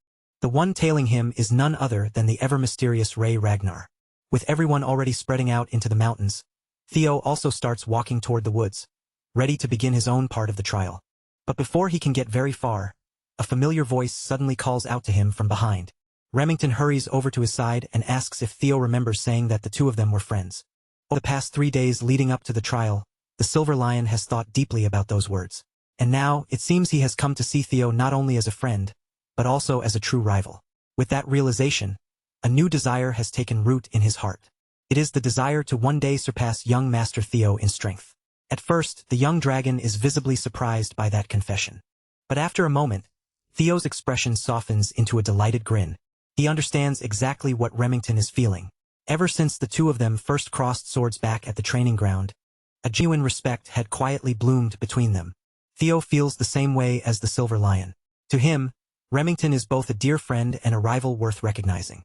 The one tailing him is none other than the ever-mysterious Ray Ragnar. With everyone already spreading out into the mountains, Theo also starts walking toward the woods, ready to begin his own part of the trial. But before he can get very far, a familiar voice suddenly calls out to him from behind. Remington hurries over to his side and asks if Theo remembers saying that the two of them were friends. Over the past 3 days leading up to the trial, the Silver Lion has thought deeply about those words. And now, it seems he has come to see Theo not only as a friend, but also as a true rival. With that realization, a new desire has taken root in his heart. It is the desire to one day surpass young Master Theo in strength. At first, the young dragon is visibly surprised by that confession. But after a moment, Theo's expression softens into a delighted grin. He understands exactly what Remington is feeling. Ever since the two of them first crossed swords back at the training ground, a genuine respect had quietly bloomed between them. Theo feels the same way as the Silver Lion. To him, Remington is both a dear friend and a rival worth recognizing.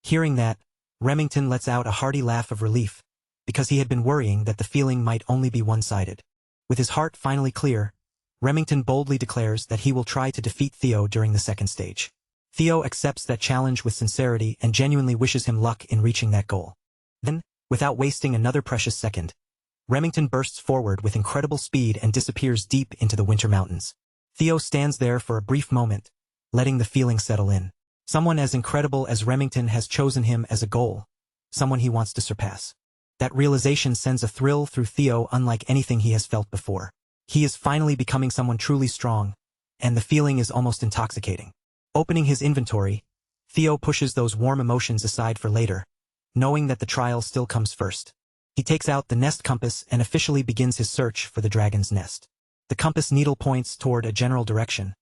Hearing that, Remington lets out a hearty laugh of relief, because he had been worrying that the feeling might only be one-sided. With his heart finally clear, Remington boldly declares that he will try to defeat Theo during the second stage. Theo accepts that challenge with sincerity and genuinely wishes him luck in reaching that goal. Then, without wasting another precious second, Remington bursts forward with incredible speed and disappears deep into the Winter Mountains. Theo stands there for a brief moment, letting the feeling settle in. Someone as incredible as Remington has chosen him as a goal, someone he wants to surpass. That realization sends a thrill through Theo unlike anything he has felt before. He is finally becoming someone truly strong, and the feeling is almost intoxicating. Opening his inventory, Theo pushes those warm emotions aside for later, knowing that the trial still comes first. He takes out the nest compass and officially begins his search for the dragon's nest. The compass needle points toward a general direction,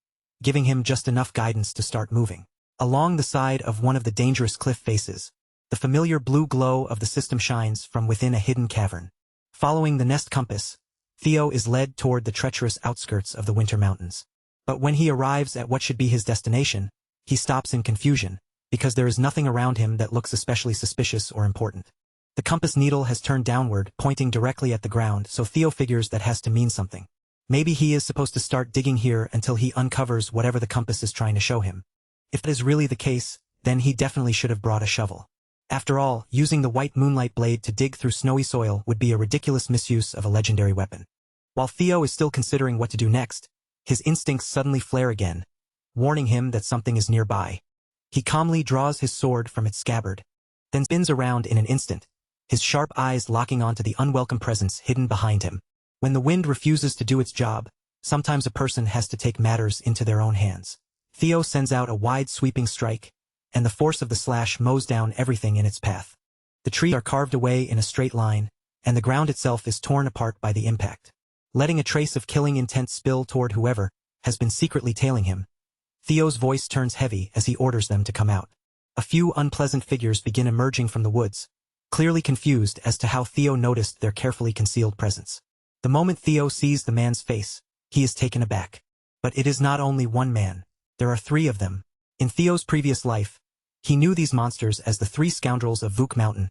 giving him just enough guidance to start moving. Along the side of one of the dangerous cliff faces, the familiar blue glow of the system shines from within a hidden cavern. Following the nest compass, Theo is led toward the treacherous outskirts of the Winter Mountains. But when he arrives at what should be his destination, he stops in confusion, because there is nothing around him that looks especially suspicious or important. The compass needle has turned downward, pointing directly at the ground, so Theo figures that has to mean something. Maybe he is supposed to start digging here until he uncovers whatever the compass is trying to show him. If that is really the case, then he definitely should have brought a shovel. After all, using the white moonlight blade to dig through snowy soil would be a ridiculous misuse of a legendary weapon. While Theo is still considering what to do next, his instincts suddenly flare again, warning him that something is nearby. He calmly draws his sword from its scabbard, then spins around in an instant, his sharp eyes locking onto the unwelcome presence hidden behind him. When the wind refuses to do its job, sometimes a person has to take matters into their own hands. Theo sends out a wide sweeping strike, and the force of the slash mows down everything in its path. The trees are carved away in a straight line, and the ground itself is torn apart by the impact. Letting a trace of killing intent spill toward whoever has been secretly tailing him, Theo's voice turns heavy as he orders them to come out. A few unpleasant figures begin emerging from the woods, clearly confused as to how Theo noticed their carefully concealed presence. The moment Theo sees the man's face, he is taken aback. But it is not only one man. There are three of them. In Theo's previous life, he knew these monsters as the three scoundrels of Vuk Mountain: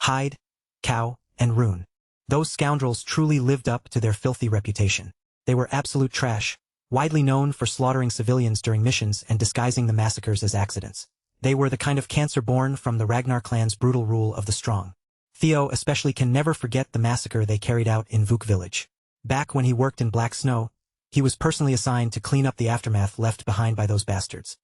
Hyde, Cow, and Rune. Those scoundrels truly lived up to their filthy reputation. They were absolute trash, widely known for slaughtering civilians during missions and disguising the massacres as accidents. They were the kind of cancer born from the Ragnar clan's brutal rule of the strong. Theo especially can never forget the massacre they carried out in Vuk village. Back when he worked in Black Snow, he was personally assigned to clean up the aftermath left behind by those bastards.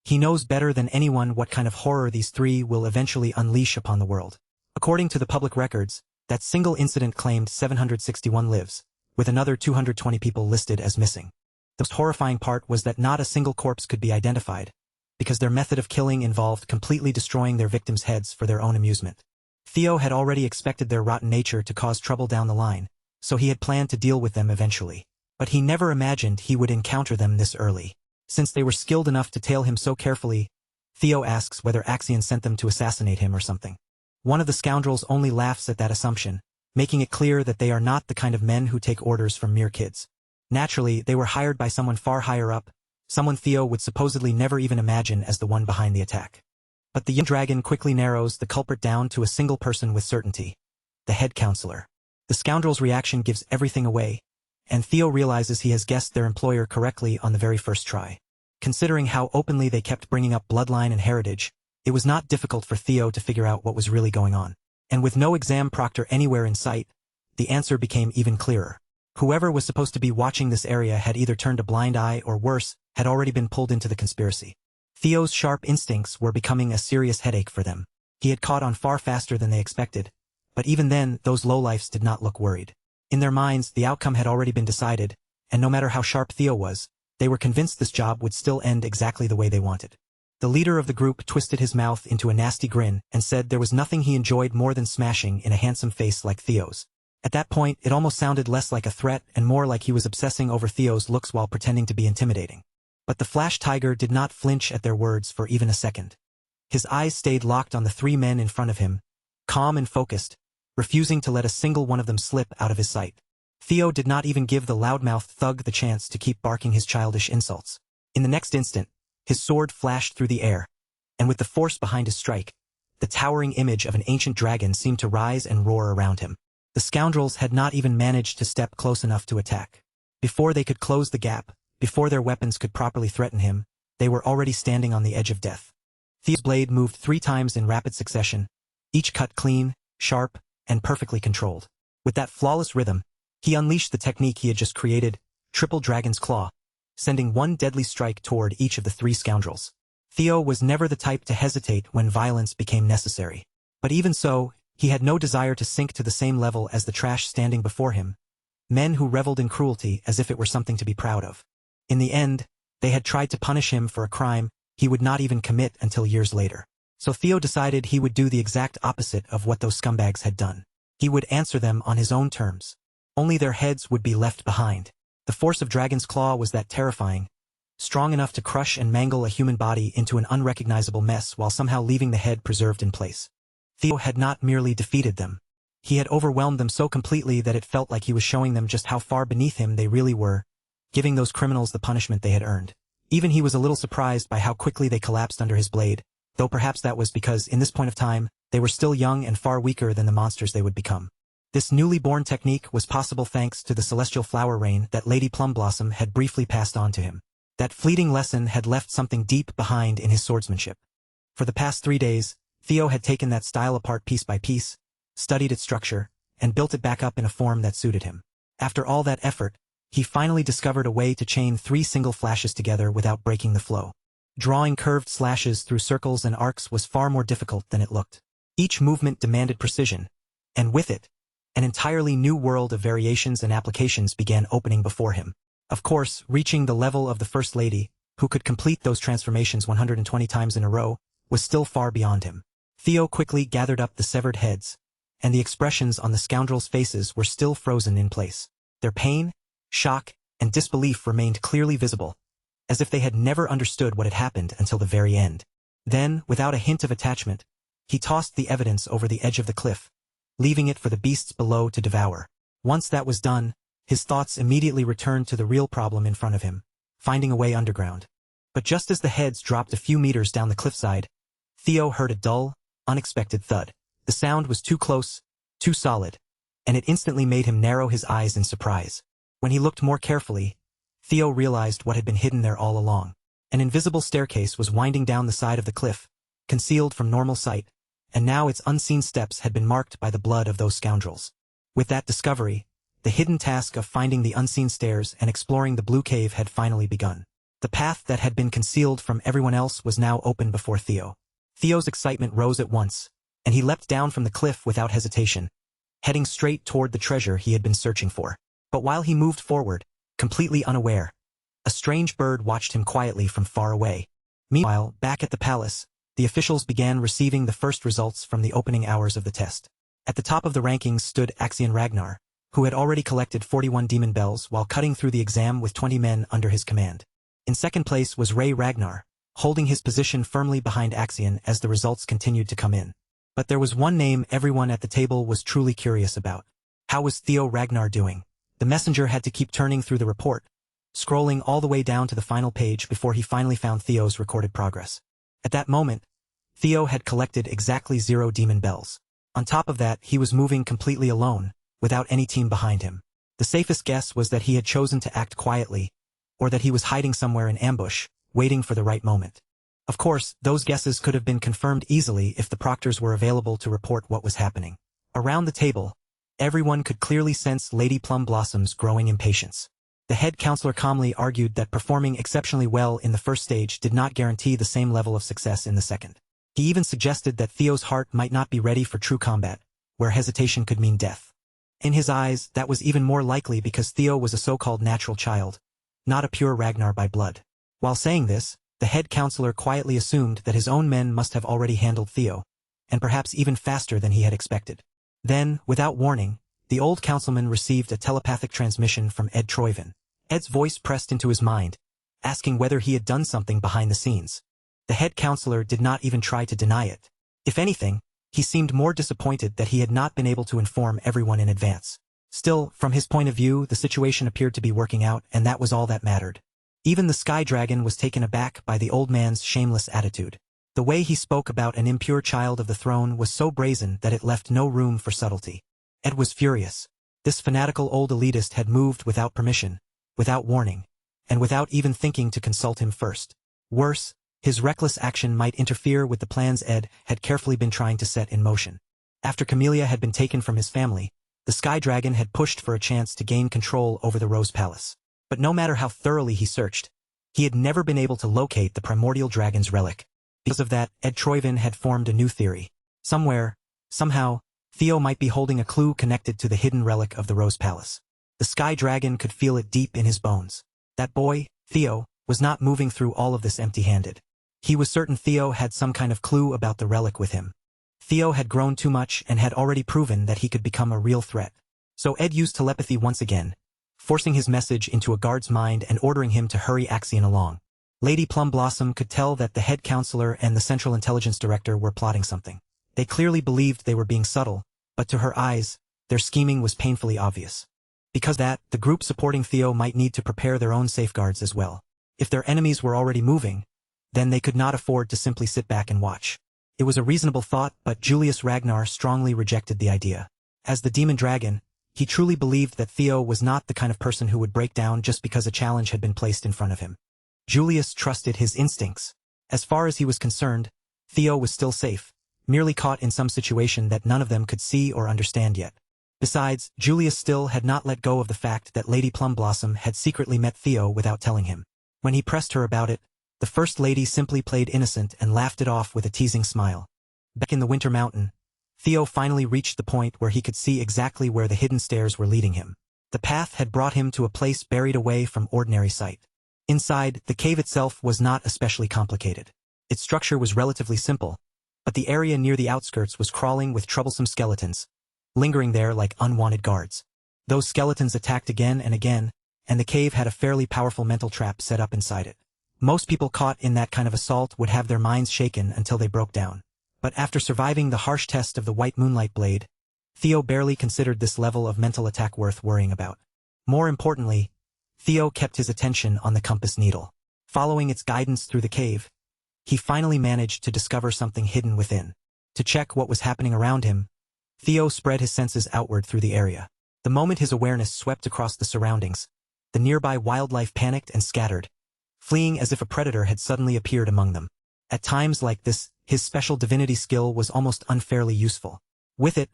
He knows better than anyone what kind of horror these three will eventually unleash upon the world. According to the public records, that single incident claimed 761 lives, with another 220 people listed as missing. The most horrifying part was that not a single corpse could be identified, because their method of killing involved completely destroying their victims' heads for their own amusement. Theo had already expected their rotten nature to cause trouble down the line, so he had planned to deal with them eventually. But he never imagined he would encounter them this early. Since they were skilled enough to tail him so carefully, Theo asks whether Axion sent them to assassinate him or something. One of the scoundrels only laughs at that assumption, making it clear that they are not the kind of men who take orders from mere kids. Naturally, they were hired by someone far higher up, someone Theo would supposedly never even imagine as the one behind the attack. But the young dragon quickly narrows the culprit down to a single person with certainty: the head counselor. The scoundrel's reaction gives everything away, and Theo realizes he has guessed their employer correctly on the very first try. Considering how openly they kept bringing up bloodline and heritage, it was not difficult for Theo to figure out what was really going on. And with no exam proctor anywhere in sight, the answer became even clearer. Whoever was supposed to be watching this area had either turned a blind eye or worse, had already been pulled into the conspiracy. Theo's sharp instincts were becoming a serious headache for them. He had caught on far faster than they expected, but even then, those lowlifes did not look worried. In their minds, the outcome had already been decided, and no matter how sharp Theo was, they were convinced this job would still end exactly the way they wanted. The leader of the group twisted his mouth into a nasty grin and said there was nothing he enjoyed more than smashing in a handsome face like Theo's. At that point, it almost sounded less like a threat and more like he was obsessing over Theo's looks while pretending to be intimidating. But the Flash Tiger did not flinch at their words for even a second. His eyes stayed locked on the three men in front of him, calm and focused, refusing to let a single one of them slip out of his sight. Theo did not even give the loudmouthed thug the chance to keep barking his childish insults. In the next instant, his sword flashed through the air, and with the force behind his strike, the towering image of an ancient dragon seemed to rise and roar around him. The scoundrels had not even managed to step close enough to attack. Before they could close the gap, before their weapons could properly threaten him, they were already standing on the edge of death. Theo's blade moved 3 times in rapid succession, each cut clean, sharp, and perfectly controlled. With that flawless rhythm, he unleashed the technique he had just created, Triple Dragon's Claw, sending one deadly strike toward each of the 3 scoundrels. Theo was never the type to hesitate when violence became necessary. But even so, he had no desire to sink to the same level as the trash standing before him, men who reveled in cruelty as if it were something to be proud of. In the end, they had tried to punish him for a crime he would not even commit until years later. So Theo decided he would do the exact opposite of what those scumbags had done. He would answer them on his own terms. Only their heads would be left behind. The force of Dragon's Claw was that terrifying, strong enough to crush and mangle a human body into an unrecognizable mess while somehow leaving the head preserved in place. Theo had not merely defeated them. He had overwhelmed them so completely that it felt like he was showing them just how far beneath him they really were, giving those criminals the punishment they had earned. Even he was a little surprised by how quickly they collapsed under his blade, though perhaps that was because, in this point of time, they were still young and far weaker than the monsters they would become. This newly born technique was possible thanks to the celestial flower rain that Lady Plumblossom had briefly passed on to him. That fleeting lesson had left something deep behind in his swordsmanship. For the past 3 days, Theo had taken that style apart piece by piece, studied its structure, and built it back up in a form that suited him. After all that effort, he finally discovered a way to chain 3 single flashes together without breaking the flow. Drawing curved slashes through circles and arcs was far more difficult than it looked. Each movement demanded precision, and with it, an entirely new world of variations and applications began opening before him. Of course, reaching the level of the First Lady, who could complete those transformations 120 times in a row, was still far beyond him. Theo quickly gathered up the severed heads, and the expressions on the scoundrels' faces were still frozen in place. Their pain, shock, and disbelief remained clearly visible, as if they had never understood what had happened until the very end. Then, without a hint of attachment, he tossed the evidence over the edge of the cliff, leaving it for the beasts below to devour. Once that was done, his thoughts immediately returned to the real problem in front of him, finding a way underground. But just as the heads dropped a few meters down the cliffside, Theo heard a dull, unexpected thud. The sound was too close, too solid, and it instantly made him narrow his eyes in surprise. When he looked more carefully, Theo realized what had been hidden there all along. An invisible staircase was winding down the side of the cliff, concealed from normal sight, and now its unseen steps had been marked by the blood of those scoundrels. With that discovery, the hidden task of finding the unseen stairs and exploring the blue cave had finally begun. The path that had been concealed from everyone else was now open before Theo. Theo's excitement rose at once, and he leapt down from the cliff without hesitation, heading straight toward the treasure he had been searching for. But while he moved forward, completely unaware, a strange bird watched him quietly from far away. Meanwhile, back at the palace, the officials began receiving the first results from the opening hours of the test. At the top of the rankings stood Axion Ragnar, who had already collected 41 demon bells while cutting through the exam with 20 men under his command. In second place was Ray Ragnar, holding his position firmly behind Axion as the results continued to come in. But there was one name everyone at the table was truly curious about. How was Theo Ragnar doing? The messenger had to keep turning through the report, scrolling all the way down to the final page before he finally found Theo's recorded progress. At that moment, Theo had collected exactly 0 demon bells. On top of that, he was moving completely alone, without any team behind him. The safest guess was that he had chosen to act quietly, or that he was hiding somewhere in ambush, waiting for the right moment. Of course, those guesses could have been confirmed easily if the proctors were available to report what was happening. Around the table, everyone could clearly sense Lady Plumblostom's growing impatience. The head counselor calmly argued that performing exceptionally well in the first stage did not guarantee the same level of success in the second. He even suggested that Theo's heart might not be ready for true combat, where hesitation could mean death. In his eyes, that was even more likely because Theo was a so-called natural child, not a pure Ragnar by blood. While saying this, the head counselor quietly assumed that his own men must have already handled Theo, and perhaps even faster than he had expected. Then, without warning, the old councilman received a telepathic transmission from Ed Troyven. Ed's voice pressed into his mind, asking whether he had done something behind the scenes. The head counselor did not even try to deny it. If anything, he seemed more disappointed that he had not been able to inform everyone in advance. Still, from his point of view, the situation appeared to be working out, and that was all that mattered. Even the Sky Dragon was taken aback by the old man's shameless attitude. The way he spoke about an impure child of the throne was so brazen that it left no room for subtlety. Ed was furious. This fanatical old elitist had moved without permission, without warning, and without even thinking to consult him first. Worse, his reckless action might interfere with the plans Ed had carefully been trying to set in motion. After Camellia had been taken from his family, the Sky Dragon had pushed for a chance to gain control over the Rose Palace. But no matter how thoroughly he searched, he had never been able to locate the primordial dragon's relic. Because of that, Ed Troyven had formed a new theory. Somewhere, somehow, Theo might be holding a clue connected to the hidden relic of the Rose Palace. The Sky Dragon could feel it deep in his bones. That boy, Theo, was not moving through all of this empty-handed. He was certain Theo had some kind of clue about the relic with him. Theo had grown too much and had already proven that he could become a real threat. So Ed used telepathy once again, forcing his message into a guard's mind and ordering him to hurry Axion along. Lady Plumblossom could tell that the head counselor and the Central Intelligence Director were plotting something. They clearly believed they were being subtle, but to her eyes, their scheming was painfully obvious. Because that, the group supporting Theo might need to prepare their own safeguards as well. If their enemies were already moving, then they could not afford to simply sit back and watch. It was a reasonable thought, but Julius Ragnar strongly rejected the idea. As the demon dragon, he truly believed that Theo was not the kind of person who would break down just because a challenge had been placed in front of him. Julius trusted his instincts. As far as he was concerned, Theo was still safe, merely caught in some situation that none of them could see or understand yet. Besides, Julius still had not let go of the fact that Lady Plumblossom had secretly met Theo without telling him. When he pressed her about it, the First Lady simply played innocent and laughed it off with a teasing smile. Back in the Winter Mountain, Theo finally reached the point where he could see exactly where the hidden stairs were leading him. The path had brought him to a place buried away from ordinary sight. Inside, the cave itself was not especially complicated. Its structure was relatively simple, but the area near the outskirts was crawling with troublesome skeletons, lingering there like unwanted guards. Those skeletons attacked again and again, and the cave had a fairly powerful mental trap set up inside it. Most people caught in that kind of assault would have their minds shaken until they broke down. But after surviving the harsh test of the White Moonlight Blade, Theo barely considered this level of mental attack worth worrying about. More importantly, Theo kept his attention on the compass needle. Following its guidance through the cave, he finally managed to discover something hidden within. To check what was happening around him, Theo spread his senses outward through the area. The moment his awareness swept across the surroundings, the nearby wildlife panicked and scattered, fleeing as if a predator had suddenly appeared among them. At times like this, his special divinity skill was almost unfairly useful. With it,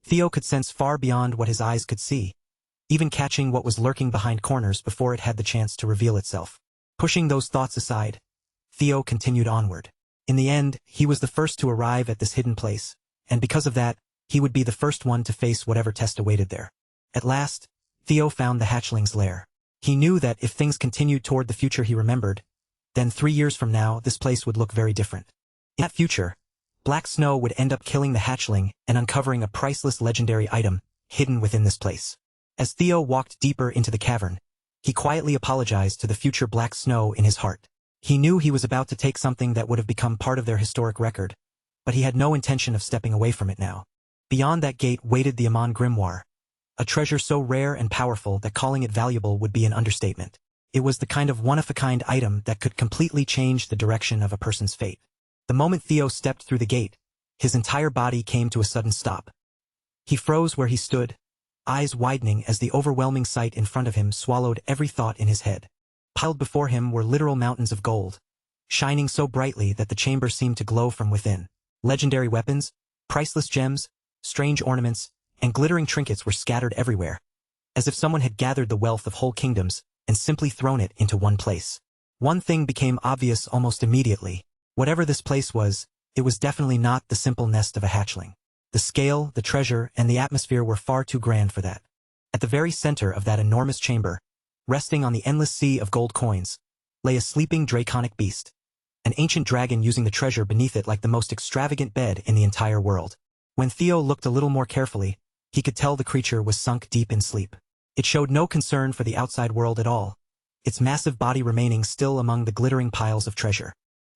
Theo could sense far beyond what his eyes could see, even catching what was lurking behind corners before it had the chance to reveal itself. Pushing those thoughts aside, Theo continued onward. In the end, he was the first to arrive at this hidden place, and because of that, he would be the first one to face whatever test awaited there. At last, Theo found the hatchling's lair. He knew that if things continued toward the future he remembered, then 3 years from now this place would look very different. In that future, Black Snow would end up killing the hatchling and uncovering a priceless legendary item hidden within this place. As Theo walked deeper into the cavern, he quietly apologized to the future Black Snow in his heart. He knew he was about to take something that would have become part of their historic record, but he had no intention of stepping away from it now. Beyond that gate waited the Amon Grimoire, a treasure so rare and powerful that calling it valuable would be an understatement. It was the kind of one-of-a-kind item that could completely change the direction of a person's fate. The moment Theo stepped through the gate, his entire body came to a sudden stop. He froze where he stood, eyes widening as the overwhelming sight in front of him swallowed every thought in his head. Piled before him were literal mountains of gold, shining so brightly that the chamber seemed to glow from within. Legendary weapons, priceless gems, strange ornaments, and glittering trinkets were scattered everywhere, as if someone had gathered the wealth of whole kingdoms and simply thrown it into one place. One thing became obvious almost immediately. Whatever this place was, it was definitely not the simple nest of a hatchling. The scale, the treasure, and the atmosphere were far too grand for that. At the very center of that enormous chamber, resting on the endless sea of gold coins, lay a sleeping draconic beast, an ancient dragon using the treasure beneath it like the most extravagant bed in the entire world. When Theo looked a little more carefully, he could tell the creature was sunk deep in sleep. It showed no concern for the outside world at all, its massive body remaining still among the glittering piles of treasure.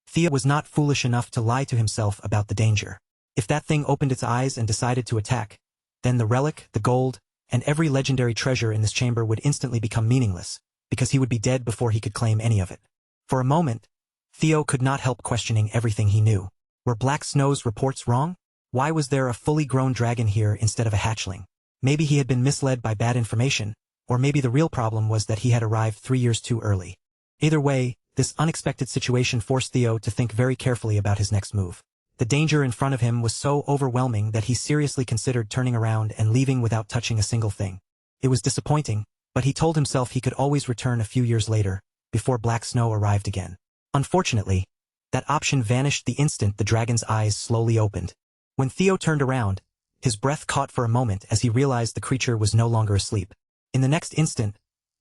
Theo was not foolish enough to lie to himself about the danger. If that thing opened its eyes and decided to attack, then the relic, the gold, and every legendary treasure in this chamber would instantly become meaningless, because he would be dead before he could claim any of it. For a moment, Theo could not help questioning everything he knew. Were Black Snow's reports wrong? Why was there a fully grown dragon here instead of a hatchling? Maybe he had been misled by bad information, or maybe the real problem was that he had arrived 3 years too early. Either way, this unexpected situation forced Theo to think very carefully about his next move. The danger in front of him was so overwhelming that he seriously considered turning around and leaving without touching a single thing. It was disappointing, but he told himself he could always return a few years later, before Black Snow arrived again. Unfortunately, that option vanished the instant the dragon's eyes slowly opened. When Theo turned around, his breath caught for a moment as he realized the creature was no longer asleep. In the next instant,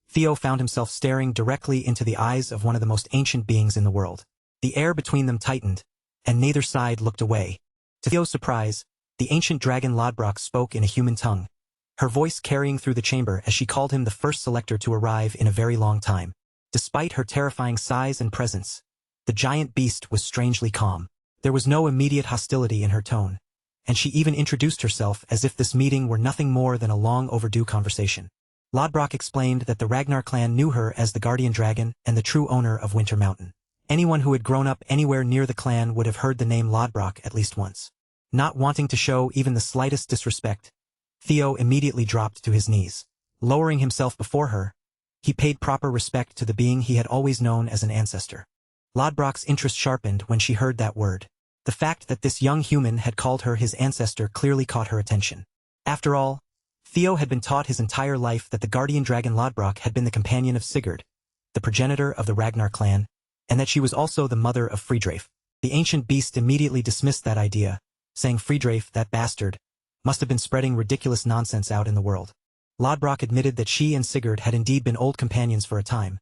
Theo found himself staring directly into the eyes of one of the most ancient beings in the world. The air between them tightened, and neither side looked away. To Theo's surprise, the ancient dragon Lodbrok spoke in a human tongue, her voice carrying through the chamber as she called him the first selector to arrive in a very long time. Despite her terrifying size and presence, the giant beast was strangely calm. There was no immediate hostility in her tone, and she even introduced herself as if this meeting were nothing more than a long overdue conversation. Lodbrok explained that the Ragnar clan knew her as the guardian dragon and the true owner of Winter Mountain. Anyone who had grown up anywhere near the clan would have heard the name Lodbrok at least once. Not wanting to show even the slightest disrespect, Theo immediately dropped to his knees. Lowering himself before her, he paid proper respect to the being he had always known as an ancestor. Lodbrok's interest sharpened when she heard that word. The fact that this young human had called her his ancestor clearly caught her attention. After all, Theo had been taught his entire life that the guardian dragon Lodbrok had been the companion of Sigurd, the progenitor of the Ragnar clan, and that she was also the mother of Friedreif. The ancient beast immediately dismissed that idea, saying Friedreif, that bastard, must have been spreading ridiculous nonsense out in the world. Lodbrok admitted that she and Sigurd had indeed been old companions for a time,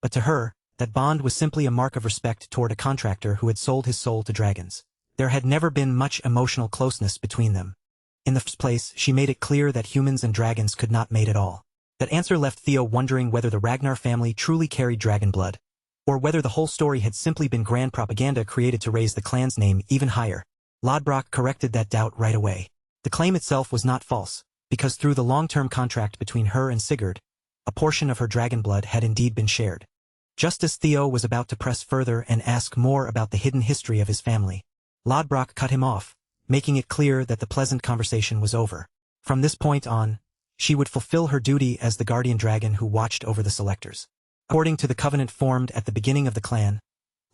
but to her, that bond was simply a mark of respect toward a contractor who had sold his soul to dragons. There had never been much emotional closeness between them. In the first place, she made it clear that humans and dragons could not mate at all. That answer left Theo wondering whether the Ragnar family truly carried dragon blood, or whether the whole story had simply been grand propaganda created to raise the clan's name even higher. Lodbrok corrected that doubt right away. The claim itself was not false, because through the long-term contract between her and Sigurd, a portion of her dragon blood had indeed been shared. Just as Theo was about to press further and ask more about the hidden history of his family, Lodbrok cut him off, making it clear that the pleasant conversation was over. From this point on, she would fulfill her duty as the guardian dragon who watched over the selectors. According to the covenant formed at the beginning of the clan,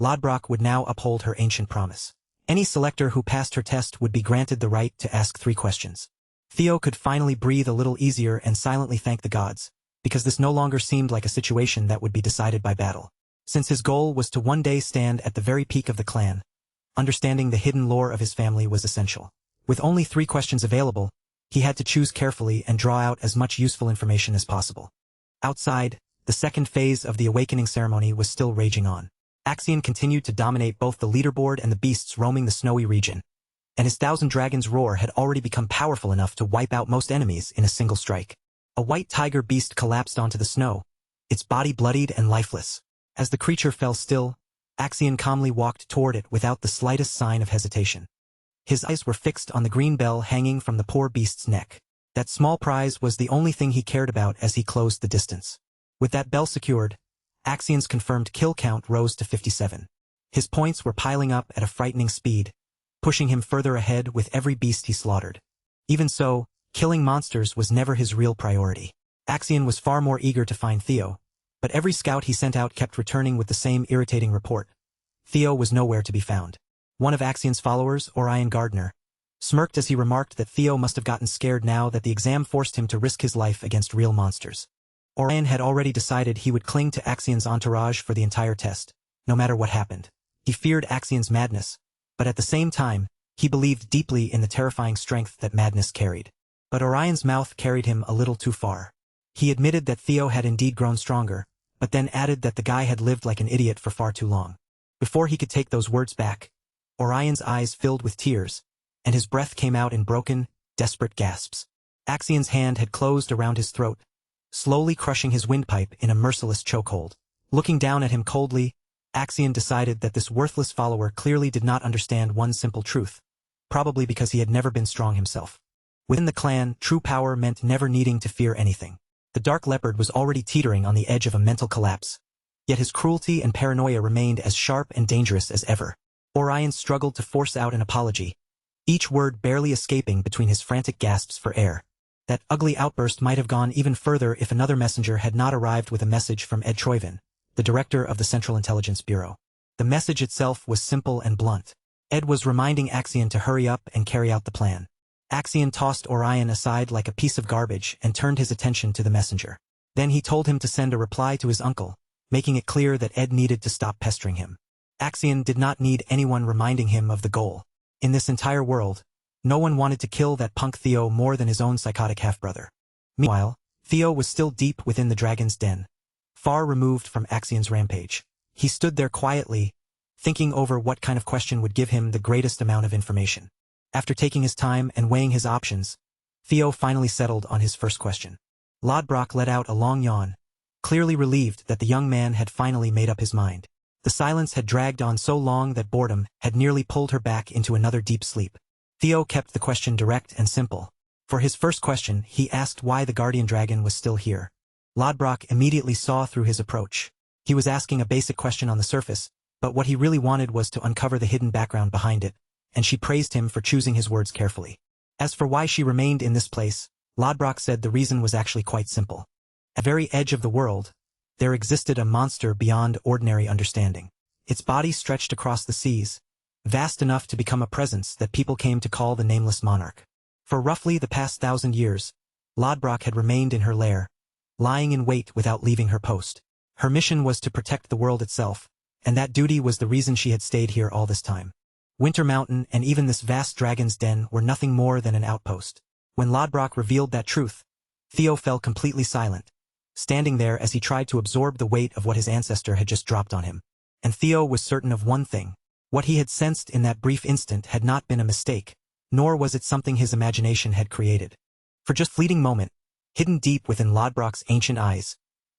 Lodbrok would now uphold her ancient promise. Any selector who passed her test would be granted the right to ask 3 questions. Theo could finally breathe a little easier and silently thank the gods, because this no longer seemed like a situation that would be decided by battle. Since his goal was to one day stand at the very peak of the clan, understanding the hidden lore of his family was essential. With only 3 questions available, he had to choose carefully and draw out as much useful information as possible. Outside, the second phase of the awakening ceremony was still raging on. Axion continued to dominate both the leaderboard and the beasts roaming the snowy region, and his 1,000 dragons roar had already become powerful enough to wipe out most enemies in a single strike. A white tiger beast collapsed onto the snow, its body bloodied and lifeless. As the creature fell still, Axion calmly walked toward it without the slightest sign of hesitation. His eyes were fixed on the green bell hanging from the poor beast's neck. That small prize was the only thing he cared about as he closed the distance. With that bell secured, Axion's confirmed kill count rose to 57. His points were piling up at a frightening speed, pushing him further ahead with every beast he slaughtered. Even so, killing monsters was never his real priority. Axion was far more eager to find Theo, but every scout he sent out kept returning with the same irritating report. Theo was nowhere to be found. One of Axion's followers, Orion Gardner, smirked as he remarked that Theo must have gotten scared now that the exam forced him to risk his life against real monsters. Orion had already decided he would cling to Axion's entourage for the entire test, no matter what happened. He feared Axion's madness, but at the same time, he believed deeply in the terrifying strength that madness carried. But Orion's mouth carried him a little too far. He admitted that Theo had indeed grown stronger, but then added that the guy had lived like an idiot for far too long. Before he could take those words back, Orion's eyes filled with tears, and his breath came out in broken, desperate gasps. Axion's hand had closed around his throat, slowly crushing his windpipe in a merciless chokehold. Looking down at him coldly, Axion decided that this worthless follower clearly did not understand one simple truth, probably because he had never been strong himself. Within the clan, true power meant never needing to fear anything. The Dark Leopard was already teetering on the edge of a mental collapse, yet his cruelty and paranoia remained as sharp and dangerous as ever. Orion struggled to force out an apology, each word barely escaping between his frantic gasps for air. That ugly outburst might have gone even further if another messenger had not arrived with a message from Ed Troyvin, the director of the Central Intelligence Bureau. The message itself was simple and blunt. Ed was reminding Axion to hurry up and carry out the plan. Axion tossed Orion aside like a piece of garbage and turned his attention to the messenger. Then he told him to send a reply to his uncle, making it clear that Ed needed to stop pestering him. Axion did not need anyone reminding him of the goal. In this entire world, no one wanted to kill that punk Theo more than his own psychotic half-brother. Meanwhile, Theo was still deep within the dragon's den, far removed from Axion's rampage. He stood there quietly, thinking over what kind of question would give him the greatest amount of information. After taking his time and weighing his options, Theo finally settled on his first question. Lodbrok let out a long yawn, clearly relieved that the young man had finally made up his mind. The silence had dragged on so long that boredom had nearly pulled her back into another deep sleep. Theo kept the question direct and simple. For his first question, he asked why the guardian dragon was still here. Lodbrok immediately saw through his approach. He was asking a basic question on the surface, but what he really wanted was to uncover the hidden background behind it, and she praised him for choosing his words carefully. As for why she remained in this place, Lodbrok said the reason was actually quite simple. At the very edge of the world, there existed a monster beyond ordinary understanding. Its body stretched across the seas, vast enough to become a presence that people came to call the Nameless Monarch. For roughly the past 1,000 years, Lodbrok had remained in her lair, lying in wait without leaving her post. Her mission was to protect the world itself, and that duty was the reason she had stayed here all this time. Winter Mountain and even this vast dragon's den were nothing more than an outpost. When Lodbrok revealed that truth, Theo fell completely silent, standing there as he tried to absorb the weight of what his ancestor had just dropped on him. And Theo was certain of one thing. What he had sensed in that brief instant had not been a mistake, nor was it something his imagination had created. For just a fleeting moment, hidden deep within Lodbrok's ancient eyes,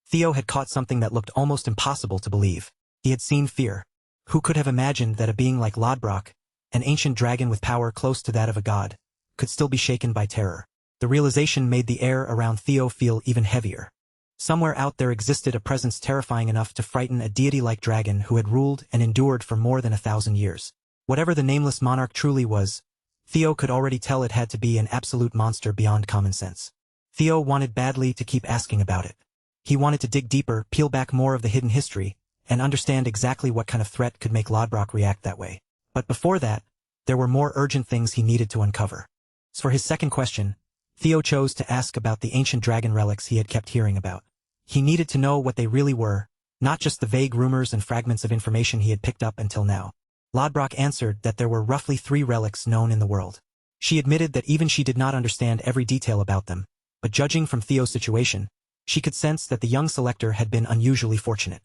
Theo had caught something that looked almost impossible to believe. He had seen fear. Who could have imagined that a being like Lodbrok, an ancient dragon with power close to that of a god, could still be shaken by terror? The realization made the air around Theo feel even heavier. Somewhere out there existed a presence terrifying enough to frighten a deity-like dragon who had ruled and endured for more than 1,000 years. Whatever the Nameless Monarch truly was, Theo could already tell it had to be an absolute monster beyond common sense. Theo wanted badly to keep asking about it. He wanted to dig deeper, peel back more of the hidden history, and understand exactly what kind of threat could make Lodbrok react that way. But before that, there were more urgent things he needed to uncover. So for his second question, Theo chose to ask about the ancient dragon relics he had kept hearing about. He needed to know what they really were, not just the vague rumors and fragments of information he had picked up until now. Lodbrok answered that there were roughly 3 relics known in the world. She admitted that even she did not understand every detail about them, but judging from Theo's situation, she could sense that the young selector had been unusually fortunate.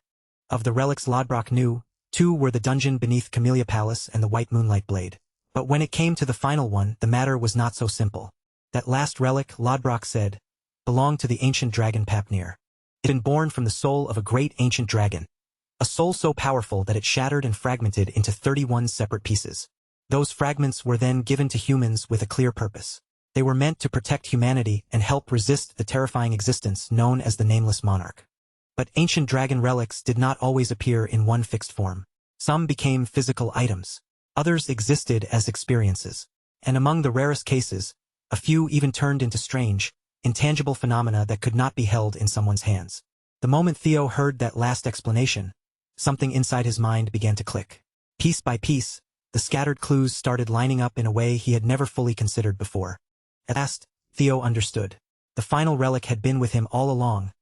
Of the relics Lodbrok knew, 2 were the dungeon beneath Camellia Palace and the White Moonlight Blade. But when it came to the final one, the matter was not so simple. That last relic, Lodbrok said, belonged to the ancient dragon Papnir. It had been born from the soul of a great ancient dragon, a soul so powerful that it shattered and fragmented into 31 separate pieces. Those fragments were then given to humans with a clear purpose. They were meant to protect humanity and help resist the terrifying existence known as the Nameless Monarch. But ancient dragon relics did not always appear in one fixed form. Some became physical items. Others existed as experiences. And among the rarest cases, a few even turned into strange, intangible phenomena that could not be held in someone's hands. The moment Theo heard that last explanation, something inside his mind began to click. Piece by piece, the scattered clues started lining up in a way he had never fully considered before. At last, Theo understood. The final relic had been with him all along,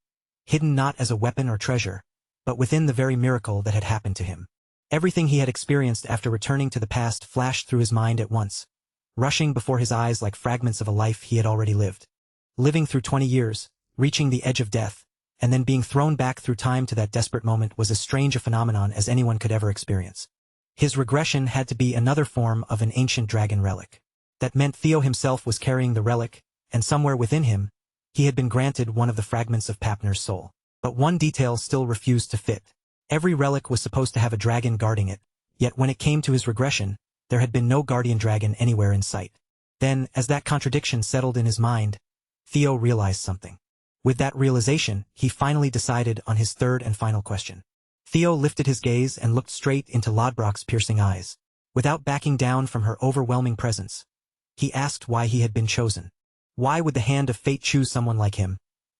hidden not as a weapon or treasure, but within the very miracle that had happened to him. Everything he had experienced after returning to the past flashed through his mind at once, rushing before his eyes like fragments of a life he had already lived. Living through 20 years, reaching the edge of death, and then being thrown back through time to that desperate moment was as strange a phenomenon as anyone could ever experience. His regression had to be another form of an ancient dragon relic. That meant Theo himself was carrying the relic, and somewhere within him, he had been granted one of the fragments of Papnir's soul. But one detail still refused to fit. Every relic was supposed to have a dragon guarding it, yet when it came to his regression, there had been no guardian dragon anywhere in sight. Then, as that contradiction settled in his mind, Theo realized something. With that realization, he finally decided on his third and final question. Theo lifted his gaze and looked straight into Lodbrok's piercing eyes. Without backing down from her overwhelming presence, he asked why he had been chosen. Why would the hand of fate choose someone like him,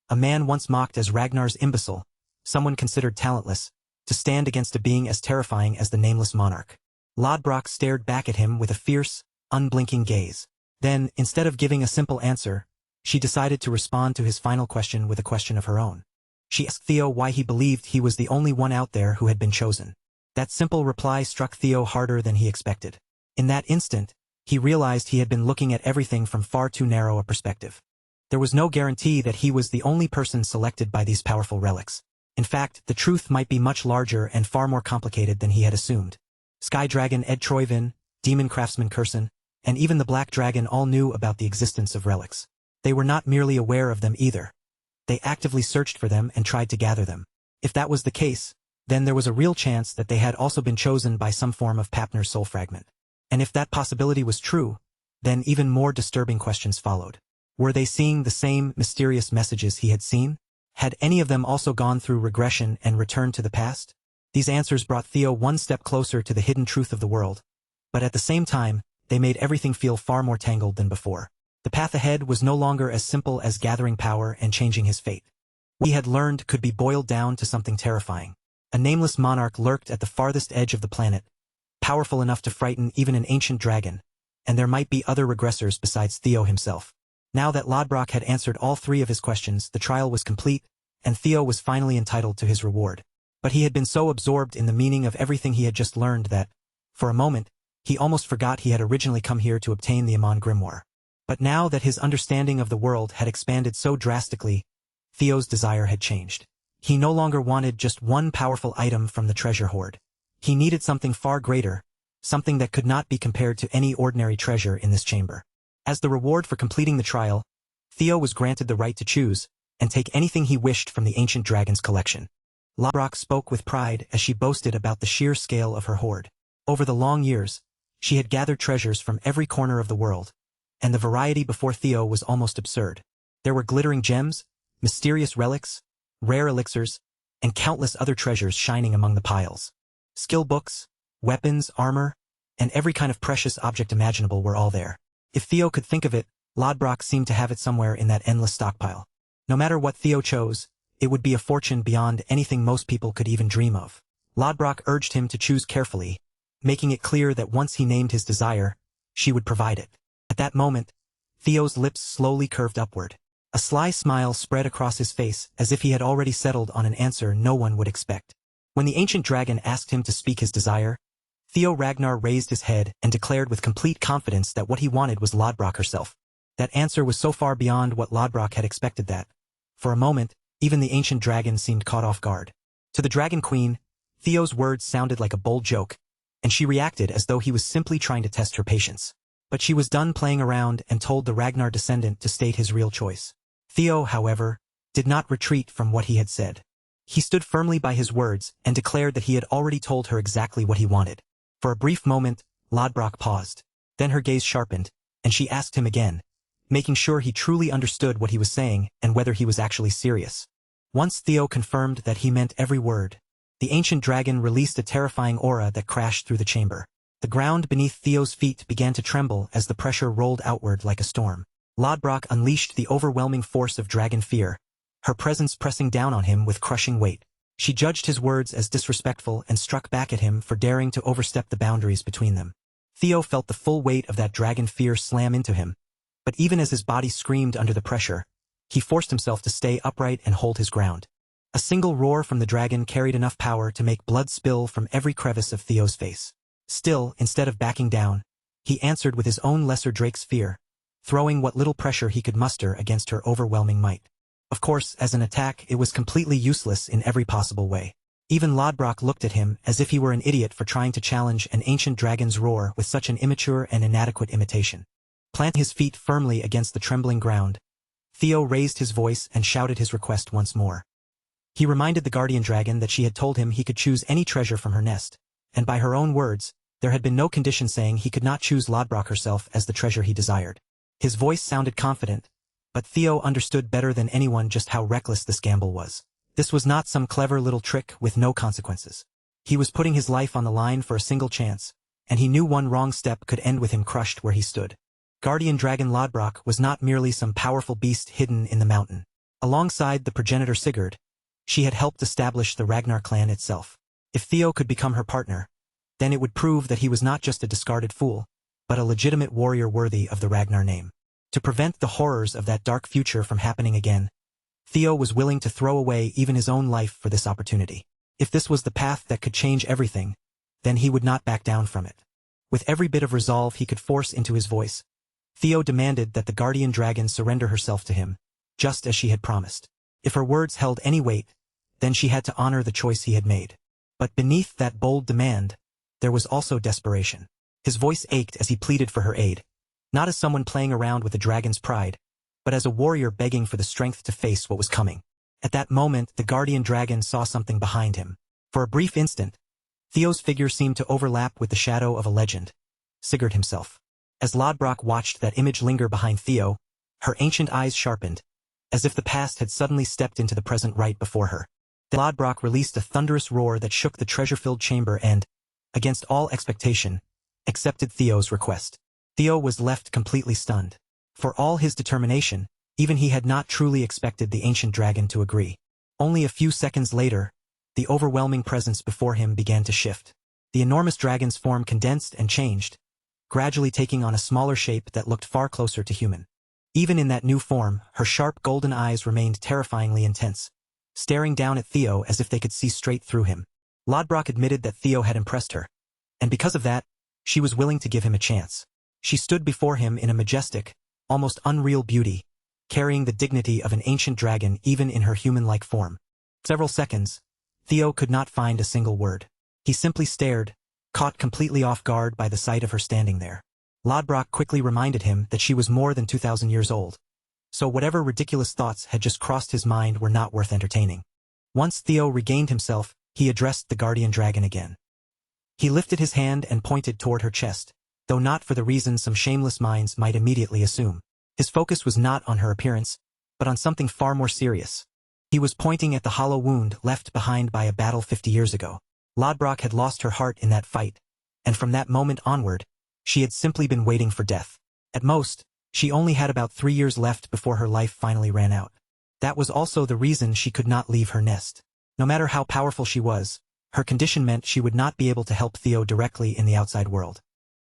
a man once mocked as Ragnar's imbecile, someone considered talentless, to stand against a being as terrifying as the Nameless Monarch? Lodbrok stared back at him with a fierce, unblinking gaze. Then, instead of giving a simple answer, she decided to respond to his final question with a question of her own. She asked Theo why he believed he was the only one out there who had been chosen. That simple reply struck Theo harder than he expected. In that instant, he realized he had been looking at everything from far too narrow a perspective. There was no guarantee that he was the only person selected by these powerful relics. In fact, the truth might be much larger and far more complicated than he had assumed. Sky Dragon Ed Troyvin, Demon Craftsman Kurson, and even the Black Dragon all knew about the existence of relics. They were not merely aware of them either. They actively searched for them and tried to gather them. If that was the case, then there was a real chance that they had also been chosen by some form of Papner's soul fragment. And if that possibility was true, then even more disturbing questions followed. Were they seeing the same mysterious messages he had seen? Had any of them also gone through regression and returned to the past? These answers brought Theo one step closer to the hidden truth of the world, but at the same time, they made everything feel far more tangled than before. The path ahead was no longer as simple as gathering power and changing his fate. What he had learned could be boiled down to something terrifying. A nameless monarch lurked at the farthest edge of the planet, powerful enough to frighten even an ancient dragon, and there might be other regressors besides Theo himself. Now that Lodbrok had answered all three of his questions, the trial was complete, and Theo was finally entitled to his reward. But he had been so absorbed in the meaning of everything he had just learned that, for a moment, he almost forgot he had originally come here to obtain the Amon Grimoire. But now that his understanding of the world had expanded so drastically, Theo's desire had changed. He no longer wanted just one powerful item from the treasure hoard. He needed something far greater, something that could not be compared to any ordinary treasure in this chamber. As the reward for completing the trial, Theo was granted the right to choose and take anything he wished from the ancient dragon's collection. Lodbrok spoke with pride as she boasted about the sheer scale of her hoard. Over the long years, she had gathered treasures from every corner of the world, and the variety before Theo was almost absurd. There were glittering gems, mysterious relics, rare elixirs, and countless other treasures shining among the piles. Skill books, weapons, armor, and every kind of precious object imaginable were all there. If Theo could think of it, Lodbrok seemed to have it somewhere in that endless stockpile. No matter what Theo chose, it would be a fortune beyond anything most people could even dream of. Lodbrok urged him to choose carefully, making it clear that once he named his desire, she would provide it. At that moment, Theo's lips slowly curved upward. A sly smile spread across his face as if he had already settled on an answer no one would expect. When the ancient dragon asked him to speak his desire, Theo Ragnar raised his head and declared with complete confidence that what he wanted was Lodbrok herself. That answer was so far beyond what Lodbrok had expected that, for a moment, even the ancient dragon seemed caught off guard. To the Dragon Queen, Theo's words sounded like a bold joke, and she reacted as though he was simply trying to test her patience. But she was done playing around and told the Ragnar descendant to state his real choice. Theo, however, did not retreat from what he had said. He stood firmly by his words and declared that he had already told her exactly what he wanted. For a brief moment, Lodbrok paused. Then her gaze sharpened, and she asked him again, making sure he truly understood what he was saying and whether he was actually serious. Once Theo confirmed that he meant every word, the ancient dragon released a terrifying aura that crashed through the chamber. The ground beneath Theo's feet began to tremble as the pressure rolled outward like a storm. Lodbrok unleashed the overwhelming force of dragon fear, her presence pressing down on him with crushing weight. She judged his words as disrespectful and struck back at him for daring to overstep the boundaries between them. Theo felt the full weight of that dragon fear slam into him, but even as his body screamed under the pressure, he forced himself to stay upright and hold his ground. A single roar from the dragon carried enough power to make blood spill from every crevice of Theo's face. Still, instead of backing down, he answered with his own lesser drake's fear, throwing what little pressure he could muster against her overwhelming might. Of course, as an attack, it was completely useless in every possible way. Even Lodbrok looked at him as if he were an idiot for trying to challenge an ancient dragon's roar with such an immature and inadequate imitation. Planting his feet firmly against the trembling ground, Theo raised his voice and shouted his request once more. He reminded the guardian dragon that she had told him he could choose any treasure from her nest, and by her own words, there had been no condition saying he could not choose Lodbrok herself as the treasure he desired. His voice sounded confident, but Theo understood better than anyone just how reckless this gamble was. This was not some clever little trick with no consequences. He was putting his life on the line for a single chance, and he knew one wrong step could end with him crushed where he stood. Guardian Dragon Lodbrok was not merely some powerful beast hidden in the mountain. Alongside the progenitor Sigurd, she had helped establish the Ragnar clan itself. If Theo could become her partner, then it would prove that he was not just a discarded fool, but a legitimate warrior worthy of the Ragnar name. To prevent the horrors of that dark future from happening again, Theo was willing to throw away even his own life for this opportunity. If this was the path that could change everything, then he would not back down from it. With every bit of resolve he could force into his voice, Theo demanded that the guardian dragon surrender herself to him, just as she had promised. If her words held any weight, then she had to honor the choice he had made. But beneath that bold demand, there was also desperation. His voice ached as he pleaded for her aid, not as someone playing around with the dragon's pride, but as a warrior begging for the strength to face what was coming. At that moment, the guardian dragon saw something behind him. For a brief instant, Theo's figure seemed to overlap with the shadow of a legend, Sigurd himself. As Lodbrok watched that image linger behind Theo, her ancient eyes sharpened, as if the past had suddenly stepped into the present right before her. Then Lodbrok released a thunderous roar that shook the treasure-filled chamber and, against all expectation, accepted Theo's request. Theo was left completely stunned. For all his determination, even he had not truly expected the ancient dragon to agree. Only a few seconds later, the overwhelming presence before him began to shift. The enormous dragon's form condensed and changed, gradually taking on a smaller shape that looked far closer to human. Even in that new form, her sharp golden eyes remained terrifyingly intense, staring down at Theo as if they could see straight through him. Lodbrok admitted that Theo had impressed her, and because of that, she was willing to give him a chance. She stood before him in a majestic, almost unreal beauty, carrying the dignity of an ancient dragon even in her human-like form. Several seconds, Theo could not find a single word. He simply stared, caught completely off guard by the sight of her standing there. Lodbrok quickly reminded him that she was more than 2,000 years old, so whatever ridiculous thoughts had just crossed his mind were not worth entertaining. Once Theo regained himself, he addressed the guardian dragon again. He lifted his hand and pointed toward her chest, though not for the reason some shameless minds might immediately assume. His focus was not on her appearance, but on something far more serious. He was pointing at the hollow wound left behind by a battle 50 years ago. Lodbrok had lost her heart in that fight, and from that moment onward, she had simply been waiting for death. At most, she only had about 3 years left before her life finally ran out. That was also the reason she could not leave her nest. No matter how powerful she was, her condition meant she would not be able to help Theo directly in the outside world.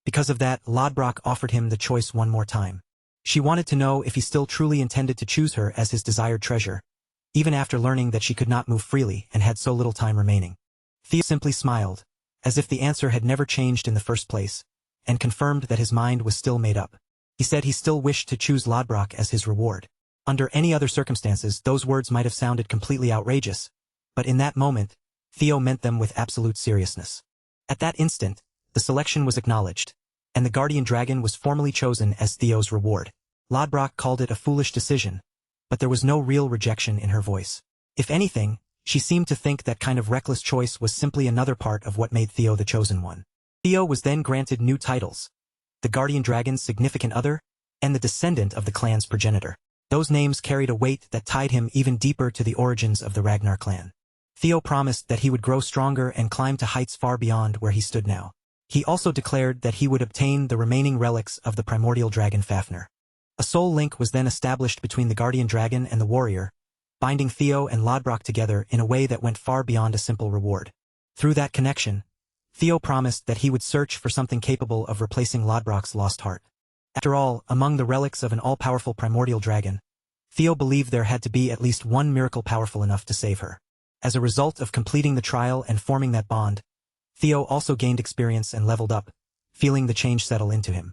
Because of that, Lodbrok offered him the choice one more time. She wanted to know if he still truly intended to choose her as his desired treasure, even after learning that she could not move freely and had so little time remaining. Theo simply smiled, as if the answer had never changed in the first place, and confirmed that his mind was still made up. He said he still wished to choose Lodbrok as his reward. Under any other circumstances, those words might have sounded completely outrageous, but in that moment, Theo meant them with absolute seriousness. At that instant, the selection was acknowledged, and the guardian dragon was formally chosen as Theo's reward. Lodbrok called it a foolish decision, but there was no real rejection in her voice. If anything, she seemed to think that kind of reckless choice was simply another part of what made Theo the chosen one. Theo was then granted new titles: the guardian dragon's significant other, and the descendant of the clan's progenitor. Those names carried a weight that tied him even deeper to the origins of the Ragnar clan. Theo promised that he would grow stronger and climb to heights far beyond where he stood now. He also declared that he would obtain the remaining relics of the primordial dragon Fafnir. A soul link was then established between the guardian dragon and the warrior, binding Theo and Lodbrok together in a way that went far beyond a simple reward. Through that connection, Theo promised that he would search for something capable of replacing Lodbrok's lost heart. After all, among the relics of an all-powerful primordial dragon, Theo believed there had to be at least one miracle powerful enough to save her. As a result of completing the trial and forming that bond, Theo also gained experience and leveled up, feeling the change settle into him.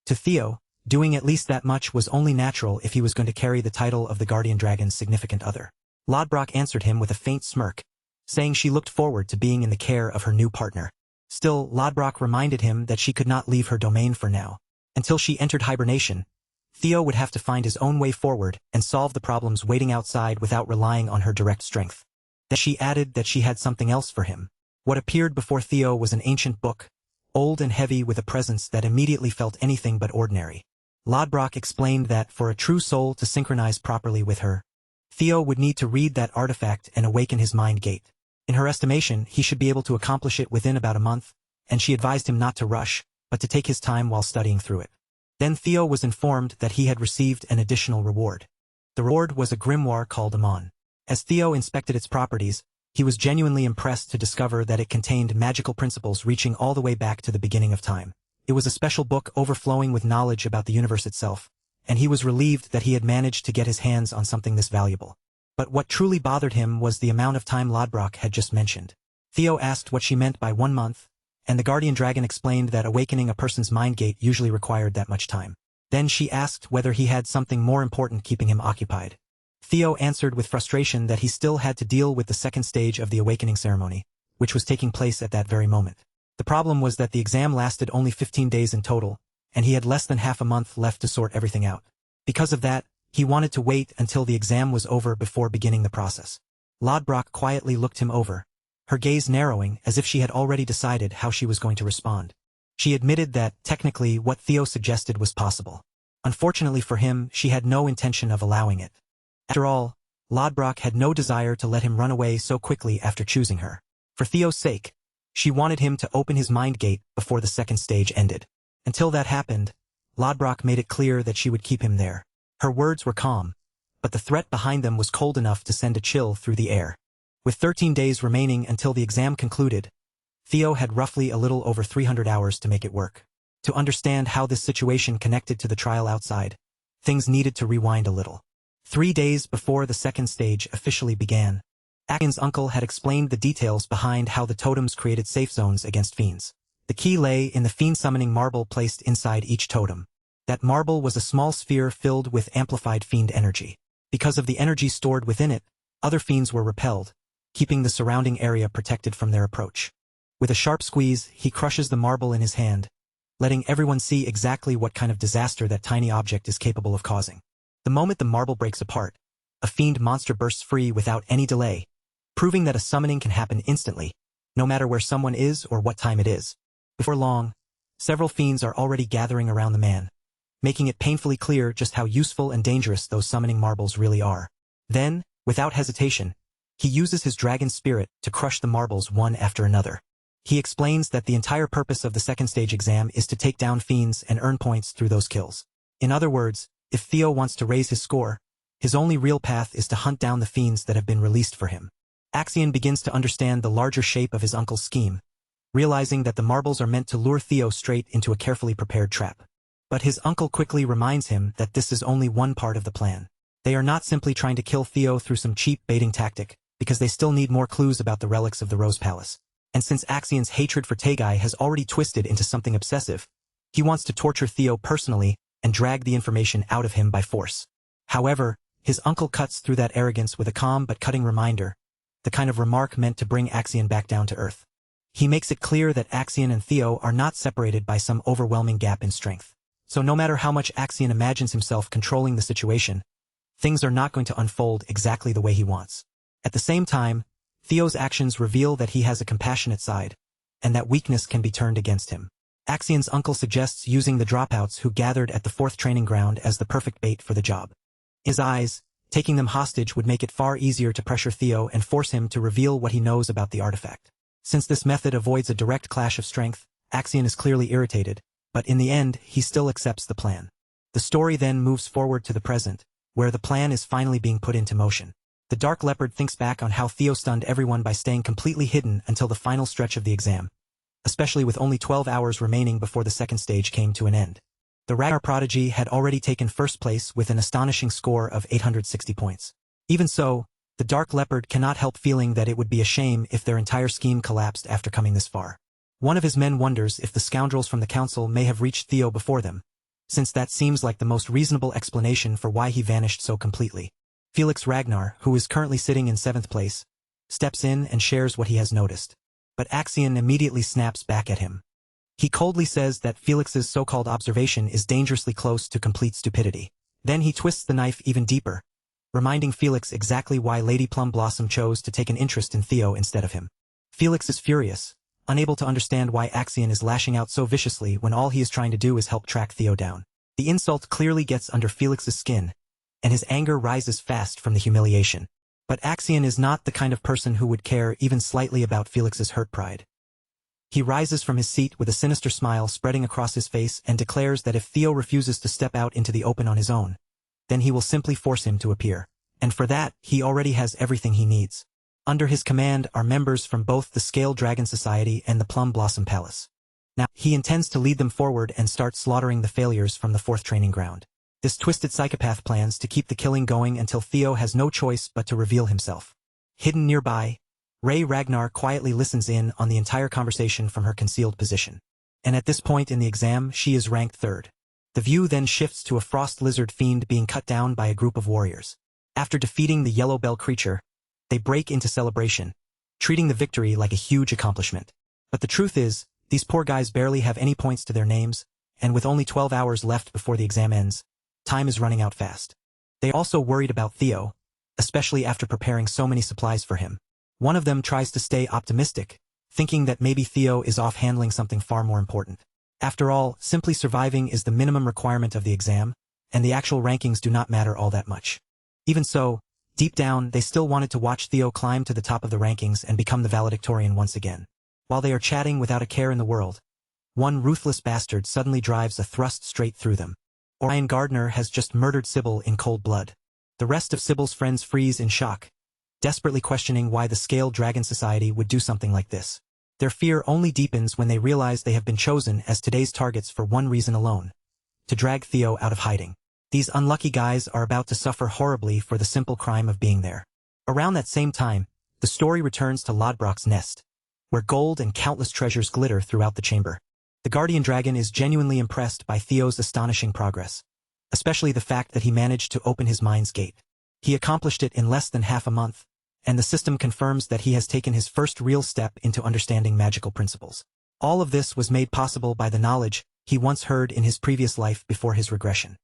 To Theo, doing at least that much was only natural if he was going to carry the title of the guardian dragon's significant other. Lodbrok answered him with a faint smirk, saying she looked forward to being in the care of her new partner. Still, Lodbrok reminded him that she could not leave her domain for now. Until she entered hibernation, Theo would have to find his own way forward and solve the problems waiting outside without relying on her direct strength. Then she added that she had something else for him. What appeared before Theo was an ancient book, old and heavy with a presence that immediately felt anything but ordinary. Lodbrok explained that for a true soul to synchronize properly with her, Theo would need to read that artifact and awaken his mind gate. In her estimation, he should be able to accomplish it within about a month, and she advised him not to rush, but to take his time while studying through it. Then Theo was informed that he had received an additional reward. The reward was a grimoire called Amon. As Theo inspected its properties, he was genuinely impressed to discover that it contained magical principles reaching all the way back to the beginning of time. It was a special book overflowing with knowledge about the universe itself, and he was relieved that he had managed to get his hands on something this valuable. But what truly bothered him was the amount of time Lodbrok had just mentioned. Theo asked what she meant by 1 month, and the guardian dragon explained that awakening a person's mind gate usually required that much time. Then she asked whether he had something more important keeping him occupied. Theo answered with frustration that he still had to deal with the second stage of the awakening ceremony, which was taking place at that very moment. The problem was that the exam lasted only 15 days in total, and he had less than half a month left to sort everything out. Because of that, He wanted to wait until the exam was over before beginning the process. Lodbrok quietly looked him over, her gaze narrowing as if she had already decided how she was going to respond. She admitted that, technically, what Theo suggested was possible. Unfortunately for him, she had no intention of allowing it. After all, Lodbrok had no desire to let him run away so quickly after choosing her. For Theo's sake, she wanted him to open his mind gate before the second stage ended. Until that happened, Lodbrok made it clear that she would keep him there. Her words were calm, but the threat behind them was cold enough to send a chill through the air. With 13 days remaining until the exam concluded, Theo had roughly a little over 300 hours to make it work. To understand how this situation connected to the trial outside, things needed to rewind a little. 3 days before the second stage officially began, Axian's uncle had explained the details behind how the totems created safe zones against fiends. The key lay in the fiend-summoning marble placed inside each totem. That marble was a small sphere filled with amplified fiend energy. Because of the energy stored within it, other fiends were repelled, keeping the surrounding area protected from their approach. With a sharp squeeze, he crushes the marble in his hand, letting everyone see exactly what kind of disaster that tiny object is capable of causing. The moment the marble breaks apart, a fiend monster bursts free without any delay, proving that a summoning can happen instantly, no matter where someone is or what time it is. Before long, several fiends are already gathering around the man, making it painfully clear just how useful and dangerous those summoning marbles really are. Then, without hesitation, he uses his dragon spirit to crush the marbles one after another. He explains that the entire purpose of the second stage exam is to take down fiends and earn points through those kills. In other words, if Theo wants to raise his score, his only real path is to hunt down the fiends that have been released for him. Axian begins to understand the larger shape of his uncle's scheme, realizing that the marbles are meant to lure Theo straight into a carefully prepared trap. But his uncle quickly reminds him that this is only one part of the plan. They are not simply trying to kill Theo through some cheap baiting tactic, because they still need more clues about the relics of the Rose Palace. And since Axian's hatred for Taegai has already twisted into something obsessive, he wants to torture Theo personally and drag the information out of him by force. However, his uncle cuts through that arrogance with a calm but cutting reminder, the kind of remark meant to bring Axian back down to earth. He makes it clear that Axian and Theo are not separated by some overwhelming gap in strength. So no matter how much Axian imagines himself controlling the situation, things are not going to unfold exactly the way he wants. At the same time, Theo's actions reveal that he has a compassionate side, and that weakness can be turned against him. Axian's uncle suggests using the dropouts who gathered at the 4th training ground as the perfect bait for the job. In his eyes, taking them hostage would make it far easier to pressure Theo and force him to reveal what he knows about the artifact. Since this method avoids a direct clash of strength, Axian is clearly irritated, but in the end, he still accepts the plan. The story then moves forward to the present, where the plan is finally being put into motion. The Dark Leopard thinks back on how Theo stunned everyone by staying completely hidden until the final stretch of the exam, especially with only 12 hours remaining before the second stage came to an end. The Ragnar prodigy had already taken first place with an astonishing score of 860 points. Even so, the Dark Leopard cannot help feeling that it would be a shame if their entire scheme collapsed after coming this far. One of his men wonders if the scoundrels from the council may have reached Theo before them, since that seems like the most reasonable explanation for why he vanished so completely. Felix Ragnar, who is currently sitting in 7th place, steps in and shares what he has noticed. But Axian immediately snaps back at him. He coldly says that Felix's so-called observation is dangerously close to complete stupidity. Then he twists the knife even deeper, reminding Felix exactly why Lady Plum Blossom chose to take an interest in Theo instead of him. Felix is furious, unable to understand why Axian is lashing out so viciously when all he is trying to do is help track Theo down. The insult clearly gets under Felix's skin, and his anger rises fast from the humiliation. But Axian is not the kind of person who would care even slightly about Felix's hurt pride. He rises from his seat with a sinister smile spreading across his face and declares that if Theo refuses to step out into the open on his own, then he will simply force him to appear. And for that, he already has everything he needs. Under his command are members from both the Scale Dragon Society and the Plum Blossom Palace. Now, he intends to lead them forward and start slaughtering the failures from the 4th training ground. This twisted psychopath plans to keep the killing going until Theo has no choice but to reveal himself. Hidden nearby, Ray Ragnar quietly listens in on the entire conversation from her concealed position. And at this point in the exam, she is ranked 3rd. The view then shifts to a frost lizard fiend being cut down by a group of warriors. After defeating the yellow bell creature, they break into celebration, treating the victory like a huge accomplishment. But the truth is, these poor guys barely have any points to their names, and with only 12 hours left before the exam ends, time is running out fast. They also worried about Theo, especially after preparing so many supplies for him. One of them tries to stay optimistic, thinking that maybe Theo is off handling something far more important. After all, simply surviving is the minimum requirement of the exam, and the actual rankings do not matter all that much. Even so, deep down, they still wanted to watch Theo climb to the top of the rankings and become the valedictorian once again. While they are chatting without a care in the world, one ruthless bastard suddenly drives a thrust straight through them. Orion Gardner has just murdered Sybil in cold blood. The rest of Sybil's friends freeze in shock, desperately questioning why the Scaled Dragon Society would do something like this. Their fear only deepens when they realize they have been chosen as today's targets for one reason alone: to drag Theo out of hiding. These unlucky guys are about to suffer horribly for the simple crime of being there. Around that same time, the story returns to Lodbrok's nest, where gold and countless treasures glitter throughout the chamber. The guardian dragon is genuinely impressed by Theo's astonishing progress, especially the fact that he managed to open his mind's gate. He accomplished it in less than half a month, and the system confirms that he has taken his first real step into understanding magical principles. All of this was made possible by the knowledge he once heard in his previous life before his regression.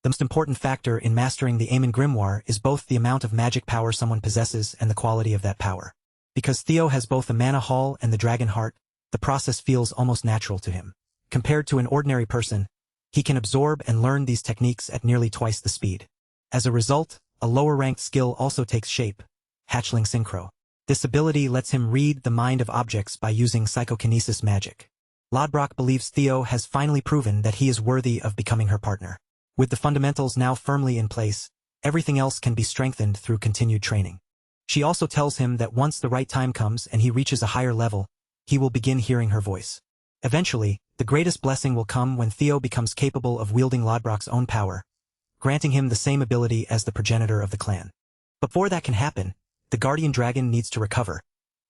The most important factor in mastering the Aemon Grimoire is both the amount of magic power someone possesses and the quality of that power. Because Theo has both the mana hall and the dragon heart, the process feels almost natural to him. Compared to an ordinary person, he can absorb and learn these techniques at nearly twice the speed. As a result, a lower-ranked skill also takes shape: Hatchling Synchro. This ability lets him read the mind of objects by using psychokinesis magic. Lodbrok believes Theo has finally proven that he is worthy of becoming her partner. With the fundamentals now firmly in place, everything else can be strengthened through continued training. She also tells him that once the right time comes and he reaches a higher level, he will begin hearing her voice. Eventually, the greatest blessing will come when Theo becomes capable of wielding Lodbrok's own power, granting him the same ability as the progenitor of the clan. Before that can happen, the guardian dragon needs to recover,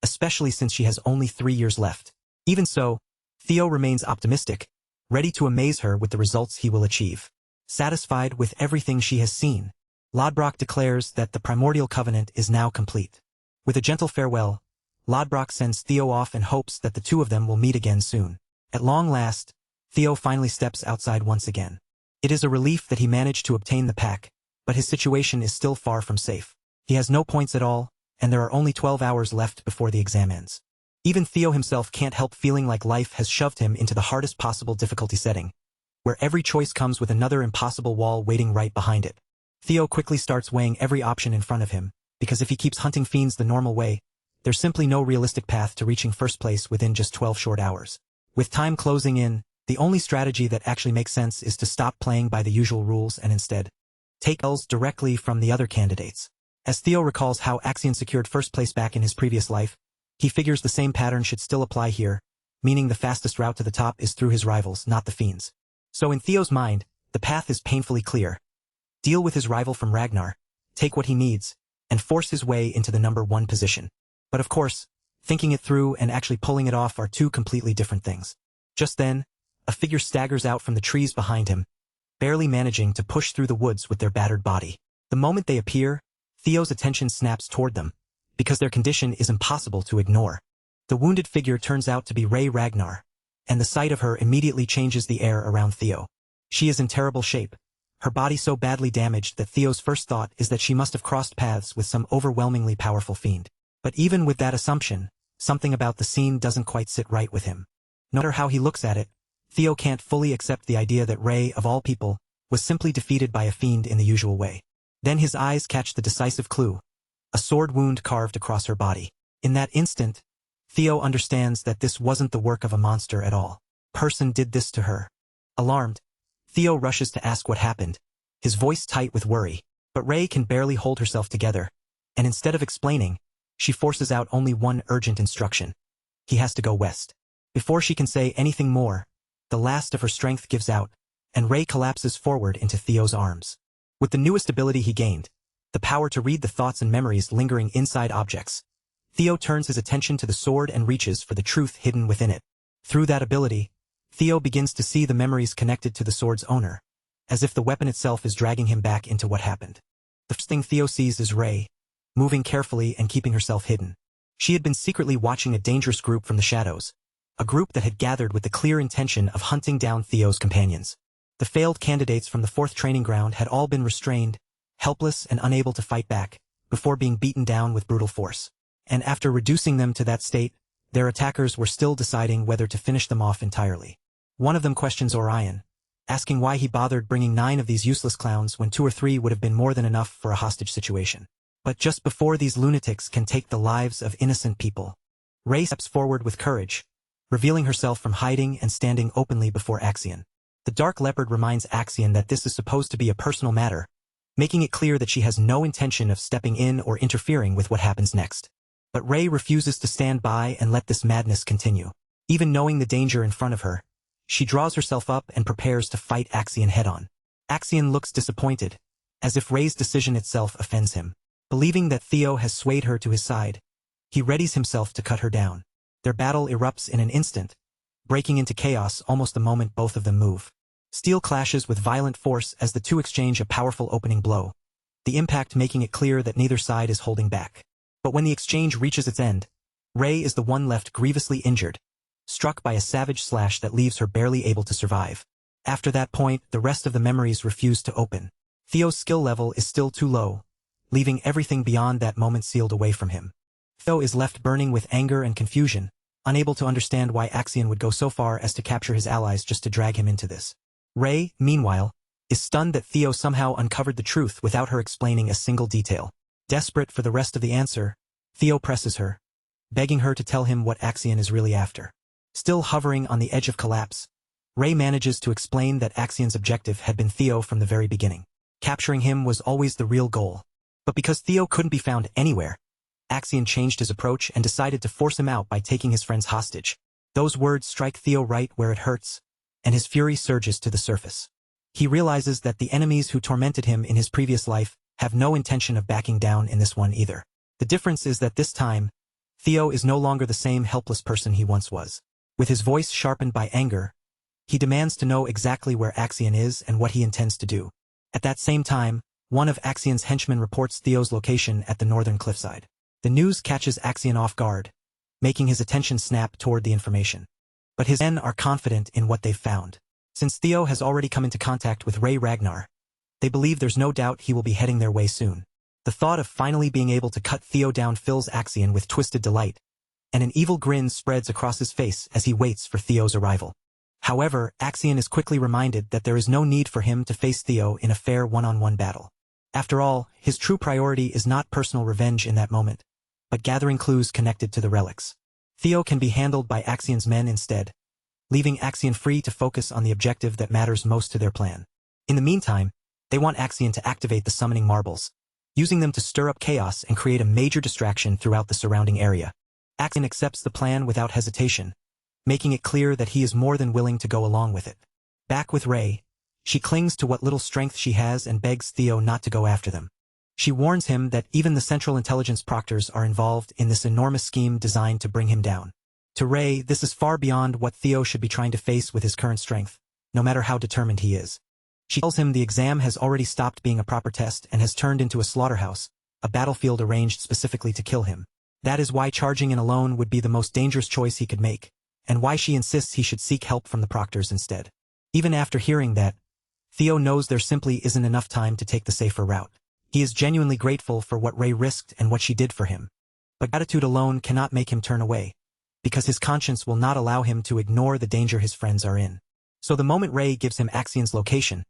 especially since she has only 3 years left. Even so, Theo remains optimistic, ready to amaze her with the results he will achieve. Satisfied with everything she has seen, Lodbrok declares that the primordial covenant is now complete. With a gentle farewell, Lodbrok sends Theo off and hopes that the two of them will meet again soon. At long last, Theo finally steps outside once again. It is a relief that he managed to obtain the pack, but his situation is still far from safe. He has no points at all, and there are only 12 hours left before the exam ends. Even Theo himself can't help feeling like life has shoved him into the hardest possible difficulty setting, where every choice comes with another impossible wall waiting right behind it. Theo quickly starts weighing every option in front of him, because if he keeps hunting fiends the normal way, there's simply no realistic path to reaching first place within just 12 short hours. With time closing in, the only strategy that actually makes sense is to stop playing by the usual rules and instead take L's directly from the other candidates. As Theo recalls how Axion secured first place back in his previous life, he figures the same pattern should still apply here, meaning the fastest route to the top is through his rivals, not the fiends. So in Theo's mind, the path is painfully clear. Deal with his rival from Ragnar, take what he needs, and force his way into the number 1 position. But of course, thinking it through and actually pulling it off are two completely different things. Just then, a figure staggers out from the trees behind him, barely managing to push through the woods with their battered body. The moment they appear, Theo's attention snaps toward them, because their condition is impossible to ignore. The wounded figure turns out to be Ray Ragnar, and the sight of her immediately changes the air around Theo. She is in terrible shape, her body so badly damaged that Theo's first thought is that she must have crossed paths with some overwhelmingly powerful fiend. But even with that assumption, something about the scene doesn't quite sit right with him. No matter how he looks at it, Theo can't fully accept the idea that Ray, of all people, was simply defeated by a fiend in the usual way. Then his eyes catch the decisive clue: a sword wound carved across her body. In that instant, Theo understands that this wasn't the work of a monster at all. Person did this to her. Alarmed, Theo rushes to ask what happened, his voice tight with worry. But Ray can barely hold herself together, and instead of explaining, she forces out only one urgent instruction: he has to go west. Before she can say anything more, the last of her strength gives out, and Ray collapses forward into Theo's arms. With the newest ability he gained, the power to read the thoughts and memories lingering inside objects, Theo turns his attention to the sword and reaches for the truth hidden within it. Through that ability, Theo begins to see the memories connected to the sword's owner, as if the weapon itself is dragging him back into what happened. The first thing Theo sees is Ray, moving carefully and keeping herself hidden. She had been secretly watching a dangerous group from the shadows, a group that had gathered with the clear intention of hunting down Theo's companions. The failed candidates from the 4th training ground had all been restrained, helpless and unable to fight back, before being beaten down with brutal force. And after reducing them to that state, their attackers were still deciding whether to finish them off entirely. One of them questions Orion, asking why he bothered bringing 9 of these useless clowns when 2 or 3 would have been more than enough for a hostage situation. But just before these lunatics can take the lives of innocent people, Rei steps forward with courage, revealing herself from hiding and standing openly before Axion. The Dark Leopard reminds Axion that this is supposed to be a personal matter, making it clear that she has no intention of stepping in or interfering with what happens next. But Rei refuses to stand by and let this madness continue. Even knowing the danger in front of her, she draws herself up and prepares to fight Axion head-on. Axion looks disappointed, as if Rei's decision itself offends him. Believing that Theo has swayed her to his side, he readies himself to cut her down. Their battle erupts in an instant, breaking into chaos almost the moment both of them move. Steel clashes with violent force as the two exchange a powerful opening blow, the impact making it clear that neither side is holding back. But when the exchange reaches its end, Rei is the one left grievously injured, struck by a savage slash that leaves her barely able to survive. After that point, the rest of the memories refuse to open. Theo's skill level is still too low, leaving everything beyond that moment sealed away from him. Theo is left burning with anger and confusion, unable to understand why Axion would go so far as to capture his allies just to drag him into this. Rei, meanwhile, is stunned that Theo somehow uncovered the truth without her explaining a single detail. Desperate for the rest of the answer, Theo presses her, begging her to tell him what Axion is really after. Still hovering on the edge of collapse, Rei manages to explain that Axion's objective had been Theo from the very beginning. Capturing him was always the real goal. But because Theo couldn't be found anywhere, Axion changed his approach and decided to force him out by taking his friends hostage. Those words strike Theo right where it hurts, and his fury surges to the surface. He realizes that the enemies who tormented him in his previous life have no intention of backing down in this one either. The difference is that this time, Theo is no longer the same helpless person he once was. With his voice sharpened by anger, he demands to know exactly where Axion is and what he intends to do. At that same time, one of Axion's henchmen reports Theo's location at the northern cliffside. The news catches Axion off guard, making his attention snap toward the information. But his men are confident in what they've found. Since Theo has already come into contact with Rei Ragnar, they believe there's no doubt he will be heading their way soon. The thought of finally being able to cut Theo down fills Axion with twisted delight, and an evil grin spreads across his face as he waits for Theo's arrival. However, Axion is quickly reminded that there is no need for him to face Theo in a fair one-on-one battle. After all, his true priority is not personal revenge in that moment, but gathering clues connected to the relics. Theo can be handled by Axion's men instead, leaving Axion free to focus on the objective that matters most to their plan. In the meantime, they want Axion to activate the summoning marbles, using them to stir up chaos and create a major distraction throughout the surrounding area. Axion accepts the plan without hesitation, making it clear that he is more than willing to go along with it. Back with Rei, she clings to what little strength she has and begs Theo not to go after them. She warns him that even the Central Intelligence Proctors are involved in this enormous scheme designed to bring him down. To Rei, this is far beyond what Theo should be trying to face with his current strength, no matter how determined he is. She tells him the exam has already stopped being a proper test and has turned into a slaughterhouse, a battlefield arranged specifically to kill him. That is why charging in alone would be the most dangerous choice he could make, and why she insists he should seek help from the proctors instead. Even after hearing that, Theo knows there simply isn't enough time to take the safer route. He is genuinely grateful for what Rei risked and what she did for him. But gratitude alone cannot make him turn away, because his conscience will not allow him to ignore the danger his friends are in. So the moment Rei gives him Axion's location,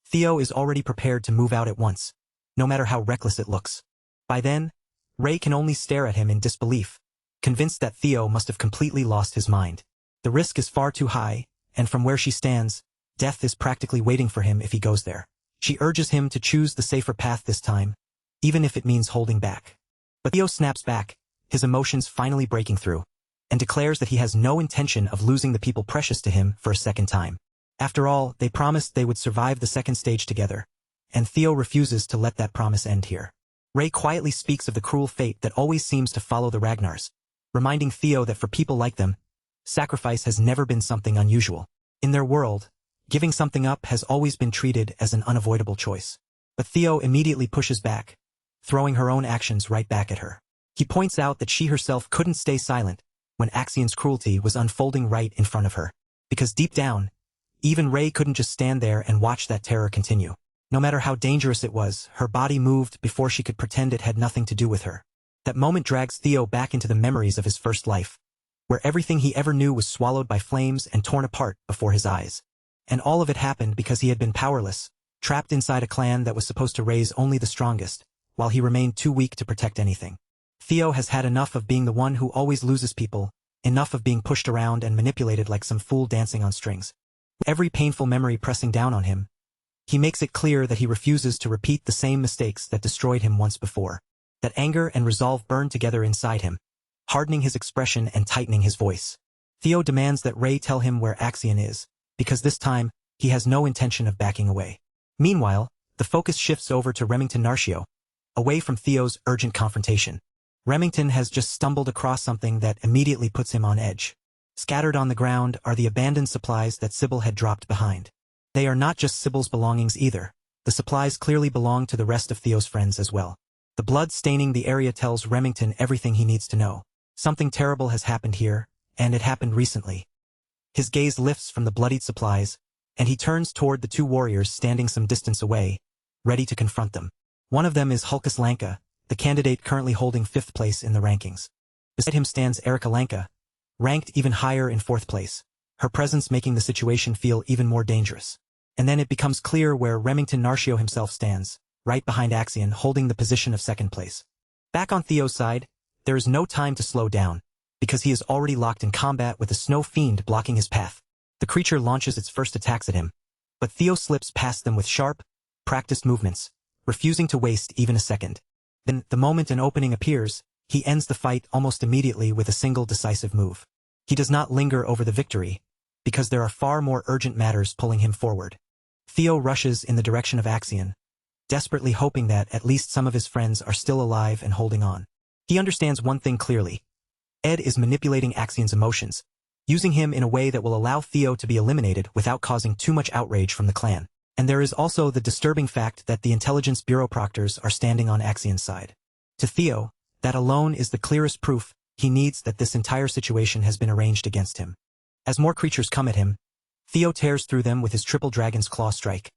Theo is already prepared to move out at once, no matter how reckless it looks. By then, Rei can only stare at him in disbelief, convinced that Theo must have completely lost his mind. The risk is far too high, and from where she stands, death is practically waiting for him if he goes there. She urges him to choose the safer path this time, even if it means holding back. But Theo snaps back, his emotions finally breaking through, and declares that he has no intention of losing the people precious to him for a second time. After all, they promised they would survive the second stage together, and Theo refuses to let that promise end here. Rei quietly speaks of the cruel fate that always seems to follow the Ragnars, reminding Theo that for people like them, sacrifice has never been something unusual. In their world, giving something up has always been treated as an unavoidable choice. But Theo immediately pushes back, throwing her own actions right back at her. He points out that she herself couldn't stay silent when Axion's cruelty was unfolding right in front of her, because deep down, even Rei couldn't just stand there and watch that terror continue. No matter how dangerous it was, her body moved before she could pretend it had nothing to do with her. That moment drags Theo back into the memories of his first life, where everything he ever knew was swallowed by flames and torn apart before his eyes. And all of it happened because he had been powerless, trapped inside a clan that was supposed to raise only the strongest, while he remained too weak to protect anything. Theo has had enough of being the one who always loses people, enough of being pushed around and manipulated like some fool dancing on strings. With every painful memory pressing down on him, he makes it clear that he refuses to repeat the same mistakes that destroyed him once before. That anger and resolve burn together inside him, hardening his expression and tightening his voice. Theo demands that Ray tell him where Axion is, because this time, he has no intention of backing away. Meanwhile, the focus shifts over to Remington Narcio, away from Theo's urgent confrontation. Remington has just stumbled across something that immediately puts him on edge. Scattered on the ground are the abandoned supplies that Sybil had dropped behind. They are not just Sybil's belongings either. The supplies clearly belong to the rest of Theo's friends as well. The blood staining the area tells Remington everything he needs to know. Something terrible has happened here, and it happened recently. His gaze lifts from the bloodied supplies, and he turns toward the two warriors standing some distance away, ready to confront them. One of them is Hulkus Lanka, the candidate currently holding 5th place in the rankings. Beside him stands Erica Lanka, ranked even higher in 4th place, her presence making the situation feel even more dangerous. And then it becomes clear where Remington Narcio himself stands, right behind Axion, holding the position of 2nd place. Back on Theo's side, there is no time to slow down, because he is already locked in combat with the snow fiend blocking his path. The creature launches its first attacks at him, but Theo slips past them with sharp, practiced movements, refusing to waste even a second. Then, the moment an opening appears, he ends the fight almost immediately with a single decisive move. He does not linger over the victory, because there are far more urgent matters pulling him forward. Theo rushes in the direction of Axion, desperately hoping that at least some of his friends are still alive and holding on. He understands one thing clearly. Ed is manipulating Axion's emotions, using him in a way that will allow Theo to be eliminated without causing too much outrage from the clan. And there is also the disturbing fact that the Intelligence Bureau proctors are standing on Axion's side. To Theo, that alone is the clearest proof he needs that this entire situation has been arranged against him. As more creatures come at him, Theo tears through them with his triple dragon's claw strike,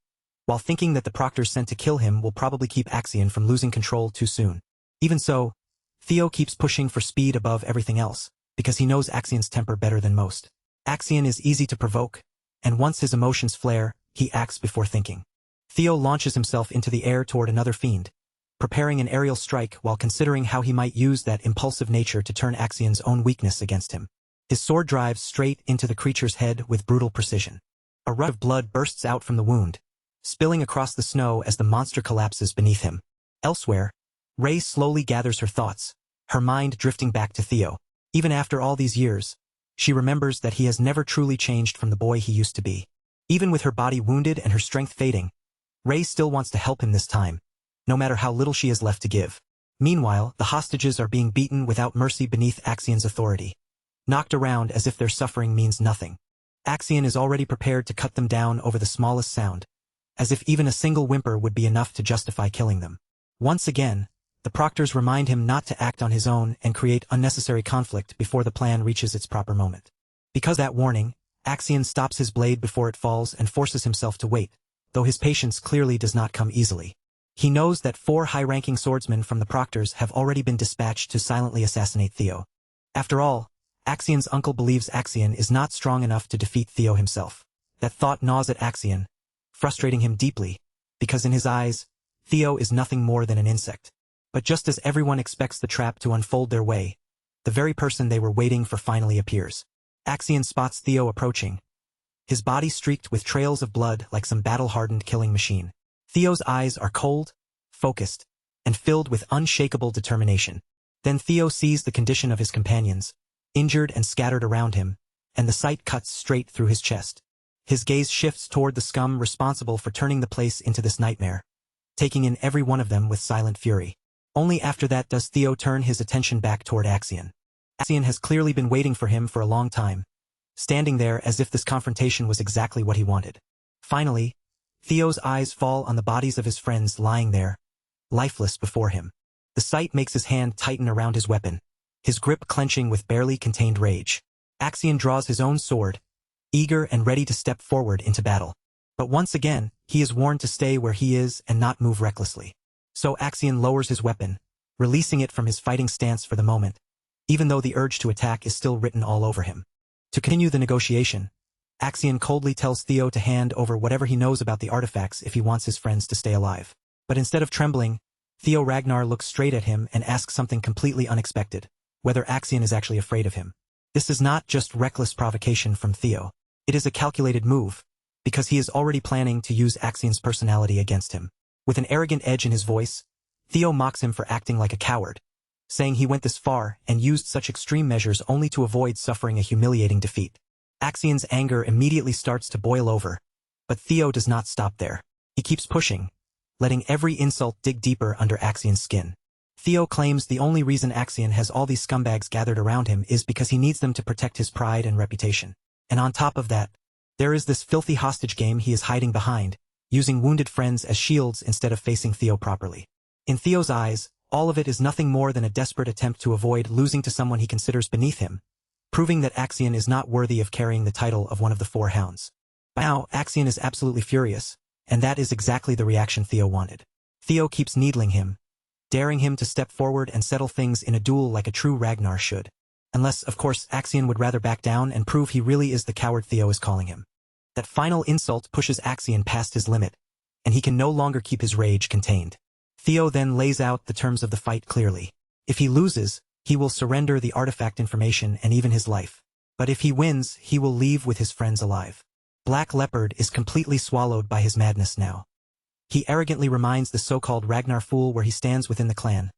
while thinking that the proctors sent to kill him will probably keep Axion from losing control too soon. Even so, Theo keeps pushing for speed above everything else, because he knows Axion's temper better than most. Axion is easy to provoke, and once his emotions flare, he acts before thinking. Theo launches himself into the air toward another fiend, preparing an aerial strike while considering how he might use that impulsive nature to turn Axion's own weakness against him. His sword drives straight into the creature's head with brutal precision. A rush of blood bursts out from the wound, spilling across the snow as the monster collapses beneath him. Elsewhere, Ray slowly gathers her thoughts, her mind drifting back to Theo. Even after all these years, she remembers that he has never truly changed from the boy he used to be. Even with her body wounded and her strength fading, Ray still wants to help him this time, no matter how little she has left to give. Meanwhile, the hostages are being beaten without mercy beneath Axion's authority, knocked around as if their suffering means nothing. Axion is already prepared to cut them down over the smallest sound, as if even a single whimper would be enough to justify killing them. Once again, the proctors remind him not to act on his own and create unnecessary conflict before the plan reaches its proper moment. Because of that warning, Axion stops his blade before it falls and forces himself to wait, though his patience clearly does not come easily. He knows that 4 high-ranking swordsmen from the proctors have already been dispatched to silently assassinate Theo. After all, Axion's uncle believes Axion is not strong enough to defeat Theo himself. That thought gnaws at Axion, frustrating him deeply, because in his eyes, Theo is nothing more than an insect. But just as everyone expects the trap to unfold their way, the very person they were waiting for finally appears. Axion spots Theo approaching, his body streaked with trails of blood like some battle-hardened killing machine. Theo's eyes are cold, focused, and filled with unshakable determination. Then Theo sees the condition of his companions, injured and scattered around him, and the sight cuts straight through his chest. His gaze shifts toward the scum responsible for turning the place into this nightmare, taking in every one of them with silent fury. Only after that does Theo turn his attention back toward Axion. Axion has clearly been waiting for him for a long time, standing there as if this confrontation was exactly what he wanted. Finally, Theo's eyes fall on the bodies of his friends lying there, lifeless before him. The sight makes his hand tighten around his weapon, his grip clenching with barely contained rage. Axion draws his own sword, eager and ready to step forward into battle. But once again, he is warned to stay where he is and not move recklessly. So Axion lowers his weapon, releasing it from his fighting stance for the moment, even though the urge to attack is still written all over him. To continue the negotiation, Axion coldly tells Theo to hand over whatever he knows about the artifacts if he wants his friends to stay alive. But instead of trembling, Theo Ragnar looks straight at him and asks something completely unexpected, whether Axion is actually afraid of him. This is not just reckless provocation from Theo. It is a calculated move, because he is already planning to use Axion's personality against him. With an arrogant edge in his voice, Theo mocks him for acting like a coward, saying he went this far and used such extreme measures only to avoid suffering a humiliating defeat. Axion's anger immediately starts to boil over, but Theo does not stop there. He keeps pushing, letting every insult dig deeper under Axion's skin. Theo claims the only reason Axion has all these scumbags gathered around him is because he needs them to protect his pride and reputation. And on top of that, there is this filthy hostage game he is hiding behind, using wounded friends as shields instead of facing Theo properly. In Theo's eyes, all of it is nothing more than a desperate attempt to avoid losing to someone he considers beneath him, proving that Axion is not worthy of carrying the title of one of the four hounds. By now, Axion is absolutely furious, and that is exactly the reaction Theo wanted. Theo keeps needling him, daring him to step forward and settle things in a duel like a true Ragnar should. Unless, of course, Axion would rather back down and prove he really is the coward Theo is calling him. That final insult pushes Axion past his limit, and he can no longer keep his rage contained. Theo then lays out the terms of the fight clearly. If he loses, he will surrender the artifact information and even his life. But if he wins, he will leave with his friends alive. Black Leopard is completely swallowed by his madness now. He arrogantly reminds the so-called Ragnar fool where he stands within the clan,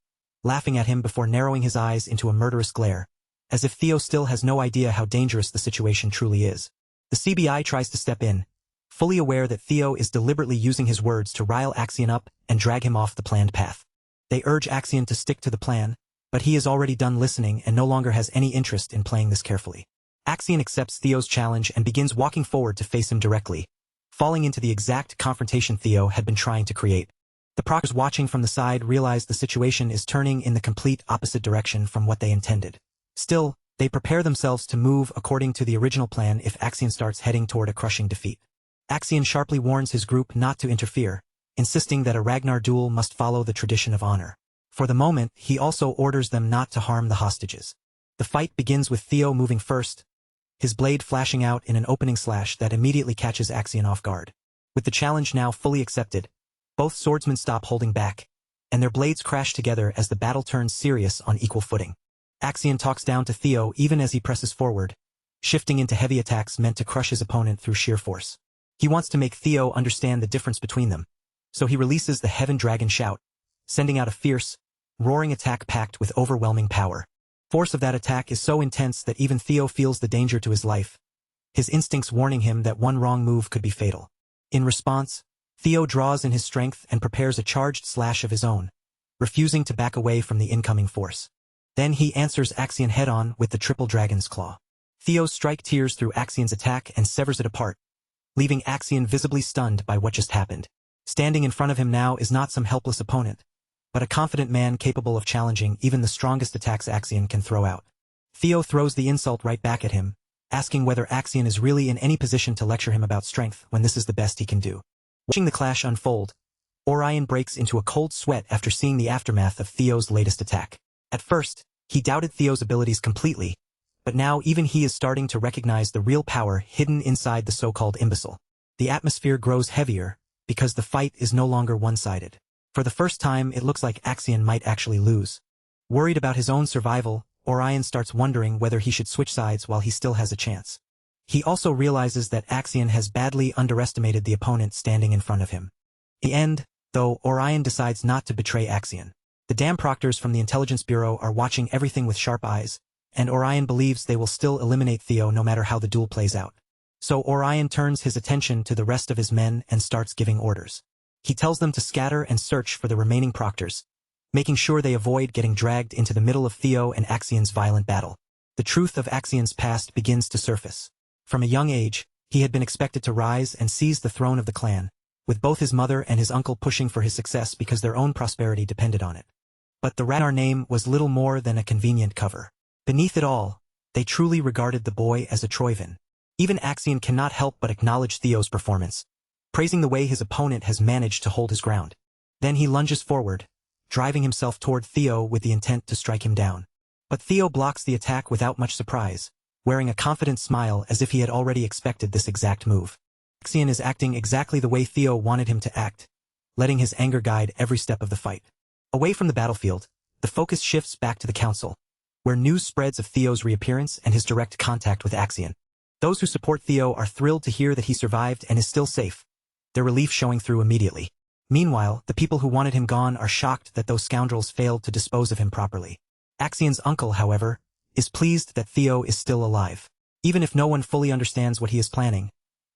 laughing at him before narrowing his eyes into a murderous glare, as if Theo still has no idea how dangerous the situation truly is. The CBI tries to step in, fully aware that Theo is deliberately using his words to rile Axion up and drag him off the planned path. They urge Axion to stick to the plan, but he is already done listening and no longer has any interest in playing this carefully. Axion accepts Theo's challenge and begins walking forward to face him directly, falling into the exact confrontation Theo had been trying to create. The proctors watching from the side realize the situation is turning in the complete opposite direction from what they intended. Still, they prepare themselves to move according to the original plan if Axion starts heading toward a crushing defeat. Axion sharply warns his group not to interfere, insisting that a Ragnar duel must follow the tradition of honor. For the moment, he also orders them not to harm the hostages. The fight begins with Theo moving first, his blade flashing out in an opening slash that immediately catches Axion off guard. With the challenge now fully accepted, both swordsmen stop holding back, and their blades crash together as the battle turns serious on equal footing. Axion talks down to Theo even as he presses forward, shifting into heavy attacks meant to crush his opponent through sheer force. He wants to make Theo understand the difference between them, so he releases the Heaven Dragon shout, sending out a fierce, roaring attack packed with overwhelming power. Force of that attack is so intense that even Theo feels the danger to his life, his instincts warning him that one wrong move could be fatal. In response, Theo draws in his strength and prepares a charged slash of his own, refusing to back away from the incoming force. Then he answers Axion head-on with the triple dragon's claw. Theo's strike tears through Axion's attack and severs it apart, leaving Axion visibly stunned by what just happened. Standing in front of him now is not some helpless opponent, but a confident man capable of challenging even the strongest attacks Axion can throw out. Theo throws the insult right back at him, asking whether Axion is really in any position to lecture him about strength when this is the best he can do. Watching the clash unfold, Orion breaks into a cold sweat after seeing the aftermath of Theo's latest attack. At first, he doubted Theo's abilities completely, but now even he is starting to recognize the real power hidden inside the so-called imbecile. The atmosphere grows heavier, because the fight is no longer one-sided. For the first time, it looks like Axion might actually lose. Worried about his own survival, Orion starts wondering whether he should switch sides while he still has a chance. He also realizes that Axion has badly underestimated the opponent standing in front of him. In the end, though, Orion decides not to betray Axion. The damn proctors from the Intelligence Bureau are watching everything with sharp eyes, and Orion believes they will still eliminate Theo no matter how the duel plays out. So Orion turns his attention to the rest of his men and starts giving orders. He tells them to scatter and search for the remaining proctors, making sure they avoid getting dragged into the middle of Theo and Axion's violent battle. The truth of Axion's past begins to surface. From a young age, he had been expected to rise and seize the throne of the clan, with both his mother and his uncle pushing for his success because their own prosperity depended on it. But the Ragnar name was little more than a convenient cover. Beneath it all, they truly regarded the boy as a Troivan. Even Axion cannot help but acknowledge Theo's performance, praising the way his opponent has managed to hold his ground. Then he lunges forward, driving himself toward Theo with the intent to strike him down. But Theo blocks the attack without much surprise, wearing a confident smile as if he had already expected this exact move. Axion is acting exactly the way Theo wanted him to act, letting his anger guide every step of the fight. Away from the battlefield, the focus shifts back to the council, where news spreads of Theo's reappearance and his direct contact with Axion. Those who support Theo are thrilled to hear that he survived and is still safe, their relief showing through immediately. Meanwhile, the people who wanted him gone are shocked that those scoundrels failed to dispose of him properly. Axion's uncle, however, is pleased that Theo is still alive. Even if no one fully understands what he is planning,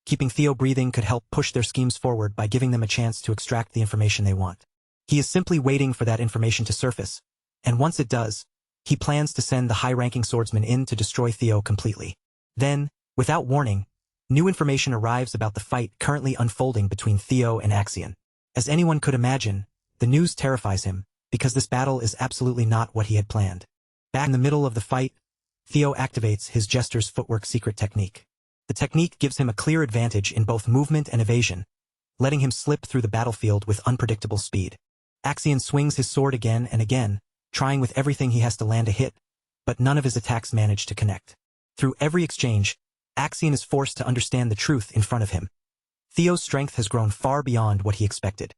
keeping Theo breathing could help push their schemes forward by giving them a chance to extract the information they want. He is simply waiting for that information to surface, and once it does, he plans to send the high-ranking swordsman in to destroy Theo completely. Then, without warning, new information arrives about the fight currently unfolding between Theo and Axion. As anyone could imagine, the news terrifies him, because this battle is absolutely not what he had planned. Back in the middle of the fight, Theo activates his Jester's footwork secret technique. The technique gives him a clear advantage in both movement and evasion, letting him slip through the battlefield with unpredictable speed. Axion swings his sword again and again, trying with everything he has to land a hit, but none of his attacks manage to connect. Through every exchange, Axion is forced to understand the truth in front of him. Theo's strength has grown far beyond what he expected.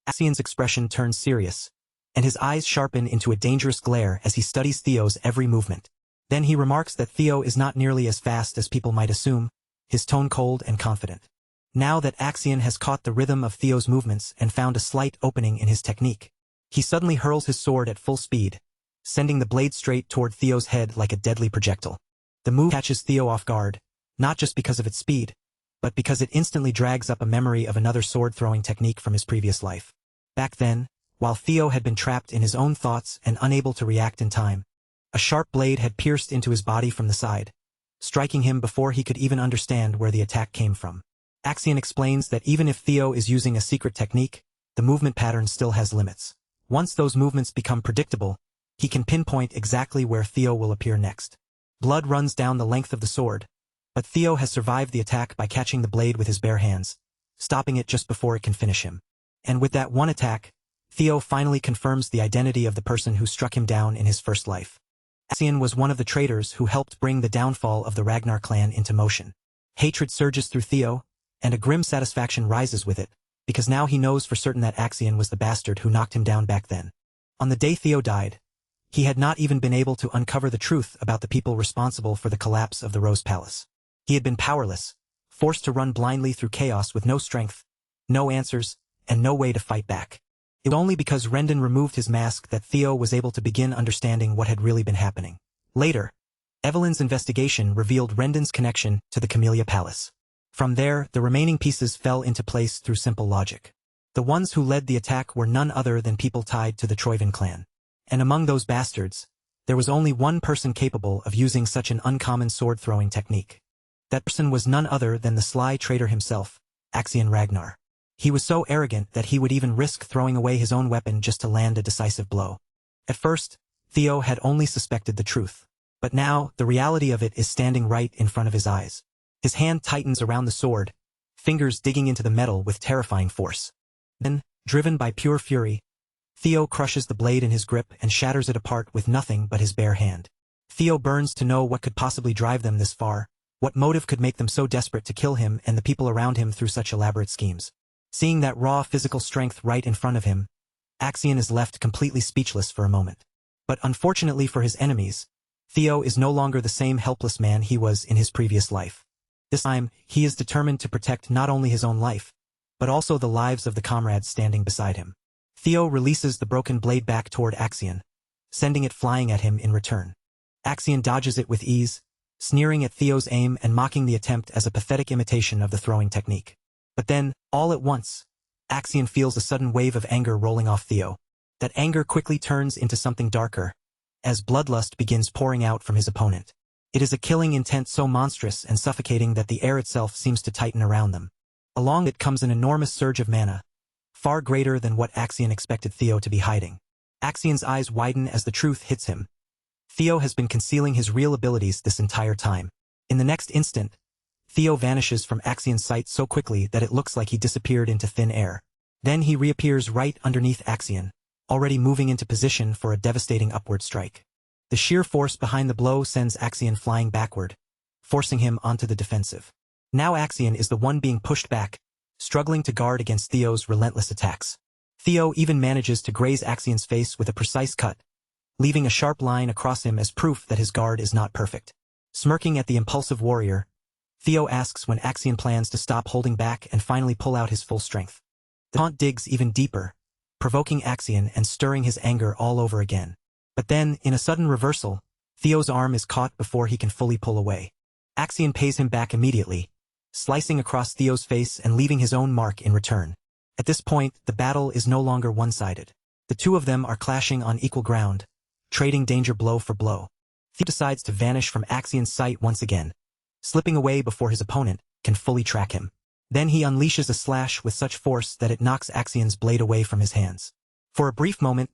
Axion's expression turns serious, and his eyes sharpen into a dangerous glare as he studies Theo's every movement. Then he remarks that Theo is not nearly as fast as people might assume, his tone cold and confident. Now that Axion has caught the rhythm of Theo's movements and found a slight opening in his technique, he suddenly hurls his sword at full speed, sending the blade straight toward Theo's head like a deadly projectile. The move catches Theo off guard, not just because of its speed, but because it instantly drags up a memory of another sword-throwing technique from his previous life. Back then, while Theo had been trapped in his own thoughts and unable to react in time, a sharp blade had pierced into his body from the side, striking him before he could even understand where the attack came from. Axion explains that even if Theo is using a secret technique, the movement pattern still has limits. Once those movements become predictable, he can pinpoint exactly where Theo will appear next. Blood runs down the length of the sword, but Theo has survived the attack by catching the blade with his bare hands, stopping it just before it can finish him. And with that one attack, Theo finally confirms the identity of the person who struck him down in his first life. Axion was one of the traitors who helped bring the downfall of the Ragnar clan into motion. Hatred surges through Theo, and a grim satisfaction rises with it, because now he knows for certain that Axion was the bastard who knocked him down back then. On the day Theo died, he had not even been able to uncover the truth about the people responsible for the collapse of the Rose Palace. He had been powerless, forced to run blindly through chaos with no strength, no answers, and no way to fight back. It was only because Rendon removed his mask that Theo was able to begin understanding what had really been happening. Later, Evelyn's investigation revealed Rendon's connection to the Camellia Palace. From there, the remaining pieces fell into place through simple logic. The ones who led the attack were none other than people tied to the Troyvin clan. And among those bastards, there was only one person capable of using such an uncommon sword-throwing technique. That person was none other than the sly traitor himself, Axion Ragnar. He was so arrogant that he would even risk throwing away his own weapon just to land a decisive blow. At first, Theo had only suspected the truth. But now, the reality of it is standing right in front of his eyes. His hand tightens around the sword, fingers digging into the metal with terrifying force. Then, driven by pure fury, Theo crushes the blade in his grip and shatters it apart with nothing but his bare hand. Theo burns to know what could possibly drive them this far, what motive could make them so desperate to kill him and the people around him through such elaborate schemes. Seeing that raw physical strength right in front of him, Axion is left completely speechless for a moment. But unfortunately for his enemies, Theo is no longer the same helpless man he was in his previous life. This time, he is determined to protect not only his own life, but also the lives of the comrades standing beside him. Theo releases the broken blade back toward Axion, sending it flying at him in return. Axion dodges it with ease, sneering at Theo's aim and mocking the attempt as a pathetic imitation of the throwing technique. But then, all at once, Axion feels a sudden wave of anger rolling off Theo. That anger quickly turns into something darker, as bloodlust begins pouring out from his opponent. It is a killing intent so monstrous and suffocating that the air itself seems to tighten around them. Along it comes an enormous surge of mana, far greater than what Axion expected Theo to be hiding. Axion's eyes widen as the truth hits him. Theo has been concealing his real abilities this entire time. In the next instant, Theo vanishes from Axion's sight so quickly that it looks like he disappeared into thin air. Then he reappears right underneath Axion, already moving into position for a devastating upward strike. The sheer force behind the blow sends Axion flying backward, forcing him onto the defensive. Now Axion is the one being pushed back, struggling to guard against Theo's relentless attacks. Theo even manages to graze Axion's face with a precise cut, leaving a sharp line across him as proof that his guard is not perfect. Smirking at the impulsive warrior, Theo asks when Axion plans to stop holding back and finally pull out his full strength. The taunt digs even deeper, provoking Axion and stirring his anger all over again. But then, in a sudden reversal, Theo's arm is caught before he can fully pull away. Axion pays him back immediately, slicing across Theo's face and leaving his own mark in return. At this point, the battle is no longer one-sided. The two of them are clashing on equal ground, trading danger blow for blow. Theo decides to vanish from Axion's sight once again, slipping away before his opponent can fully track him. Then he unleashes a slash with such force that it knocks Axion's blade away from his hands. For a brief moment,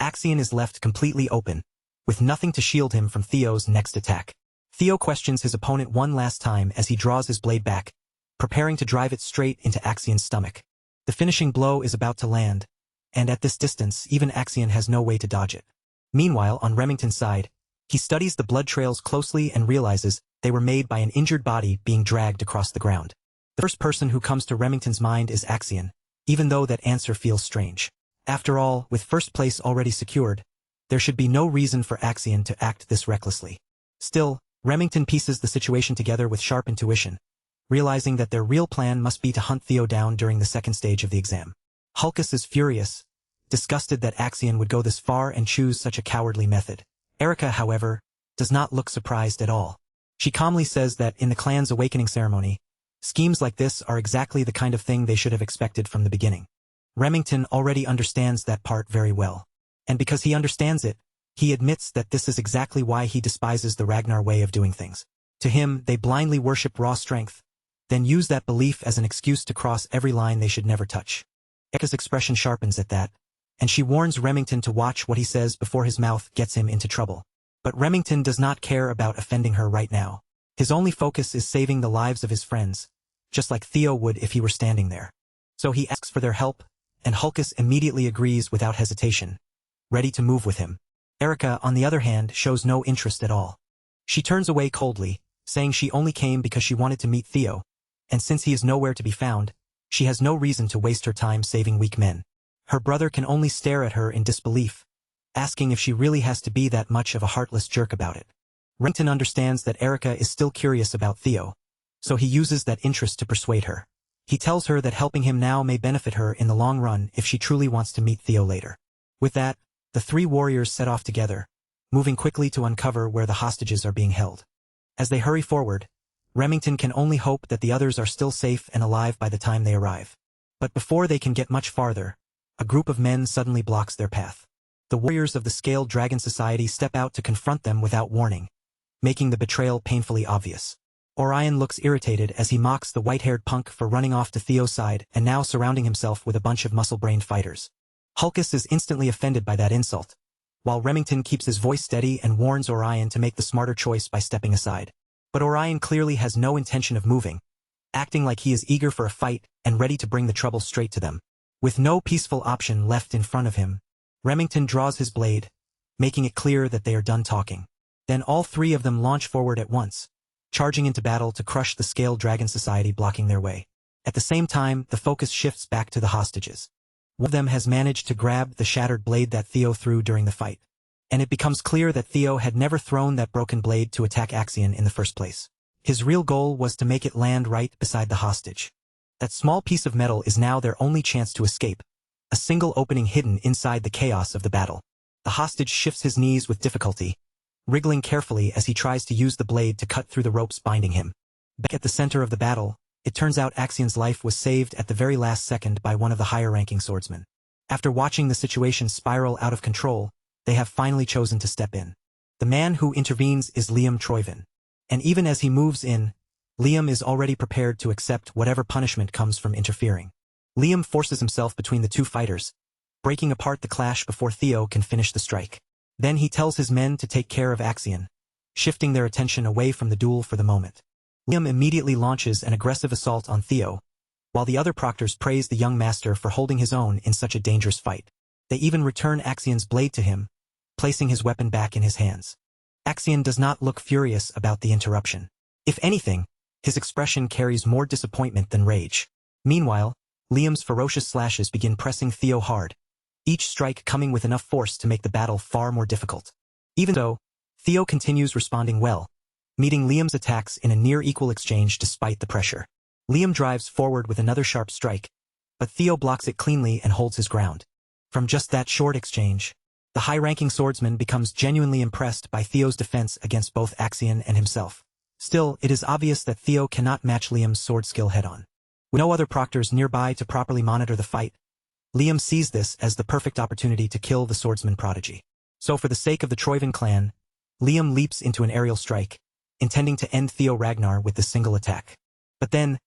Axion is left completely open, with nothing to shield him from Theo's next attack. Theo questions his opponent one last time as he draws his blade back, preparing to drive it straight into Axion's stomach. The finishing blow is about to land, and at this distance even Axion has no way to dodge it. Meanwhile, on Remington's side, he studies the blood trails closely and realizes they were made by an injured body being dragged across the ground. The first person who comes to Remington's mind is Axion, even though that answer feels strange. After all, with first place already secured, there should be no reason for Axion to act this recklessly. Still, Remington pieces the situation together with sharp intuition, realizing that their real plan must be to hunt Theo down during the second stage of the exam. Hulkus is furious, disgusted that Axion would go this far and choose such a cowardly method. Erica, however, does not look surprised at all. She calmly says that in the clan's awakening ceremony, schemes like this are exactly the kind of thing they should have expected from the beginning. Remington already understands that part very well. And because he understands it, he admits that this is exactly why he despises the Ragnar way of doing things. To him, they blindly worship raw strength, then use that belief as an excuse to cross every line they should never touch. Erica's expression sharpens at that, and she warns Remington to watch what he says before his mouth gets him into trouble. But Remington does not care about offending her right now. His only focus is saving the lives of his friends, just like Theo would if he were standing there. So he asks for their help, and Hulkus immediately agrees without hesitation, ready to move with him. Erica, on the other hand, shows no interest at all. She turns away coldly, saying she only came because she wanted to meet Theo, and since he is nowhere to be found, she has no reason to waste her time saving weak men. Her brother can only stare at her in disbelief, asking if she really has to be that much of a heartless jerk about it. Remington understands that Erica is still curious about Theo, so he uses that interest to persuade her. He tells her that helping him now may benefit her in the long run if she truly wants to meet Theo later. With that, the three warriors set off together, moving quickly to uncover where the hostages are being held. As they hurry forward, Remington can only hope that the others are still safe and alive by the time they arrive. But before they can get much farther, a group of men suddenly blocks their path. The warriors of the Scaled Dragon Society step out to confront them without warning, making the betrayal painfully obvious. Orion looks irritated as he mocks the white-haired punk for running off to Theo's side and now surrounding himself with a bunch of muscle-brained fighters. Hulkus is instantly offended by that insult, while Remington keeps his voice steady and warns Orion to make the smarter choice by stepping aside. But Orion clearly has no intention of moving, acting like he is eager for a fight and ready to bring the trouble straight to them. With no peaceful option left in front of him, Remington draws his blade, making it clear that they are done talking. Then all three of them launch forward at once, charging into battle to crush the Scaled Dragon Society blocking their way. At the same time, the focus shifts back to the hostages. One of them has managed to grab the shattered blade that Theo threw during the fight, and it becomes clear that Theo had never thrown that broken blade to attack Axion in the first place. His real goal was to make it land right beside the hostage. That small piece of metal is now their only chance to escape, a single opening hidden inside the chaos of the battle. The hostage shifts his knees with difficulty, wriggling carefully as he tries to use the blade to cut through the ropes binding him. Back at the center of the battle, it turns out Axion's life was saved at the very last second by one of the higher-ranking swordsmen. After watching the situation spiral out of control, they have finally chosen to step in. The man who intervenes is Liam Troyvin. And even as he moves in, Liam is already prepared to accept whatever punishment comes from interfering. Liam forces himself between the two fighters, breaking apart the clash before Theo can finish the strike. Then he tells his men to take care of Axion, shifting their attention away from the duel for the moment. Liam immediately launches an aggressive assault on Theo, while the other proctors praise the young master for holding his own in such a dangerous fight. They even return Axion's blade to him, placing his weapon back in his hands. Axion does not look furious about the interruption. If anything, his expression carries more disappointment than rage. Meanwhile, Liam's ferocious slashes begin pressing Theo hard, each strike coming with enough force to make the battle far more difficult. Even so, Theo continues responding well, meeting Liam's attacks in a near-equal exchange despite the pressure. Liam drives forward with another sharp strike, but Theo blocks it cleanly and holds his ground. From just that short exchange, the high-ranking swordsman becomes genuinely impressed by Theo's defense against both Axion and himself. Still, it is obvious that Theo cannot match Liam's sword skill head-on. With no other proctors nearby to properly monitor the fight, Liam sees this as the perfect opportunity to kill the swordsman prodigy. So for the sake of the Troyven clan, Liam leaps into an aerial strike, intending to end Theo Ragnar with this single attack. But then,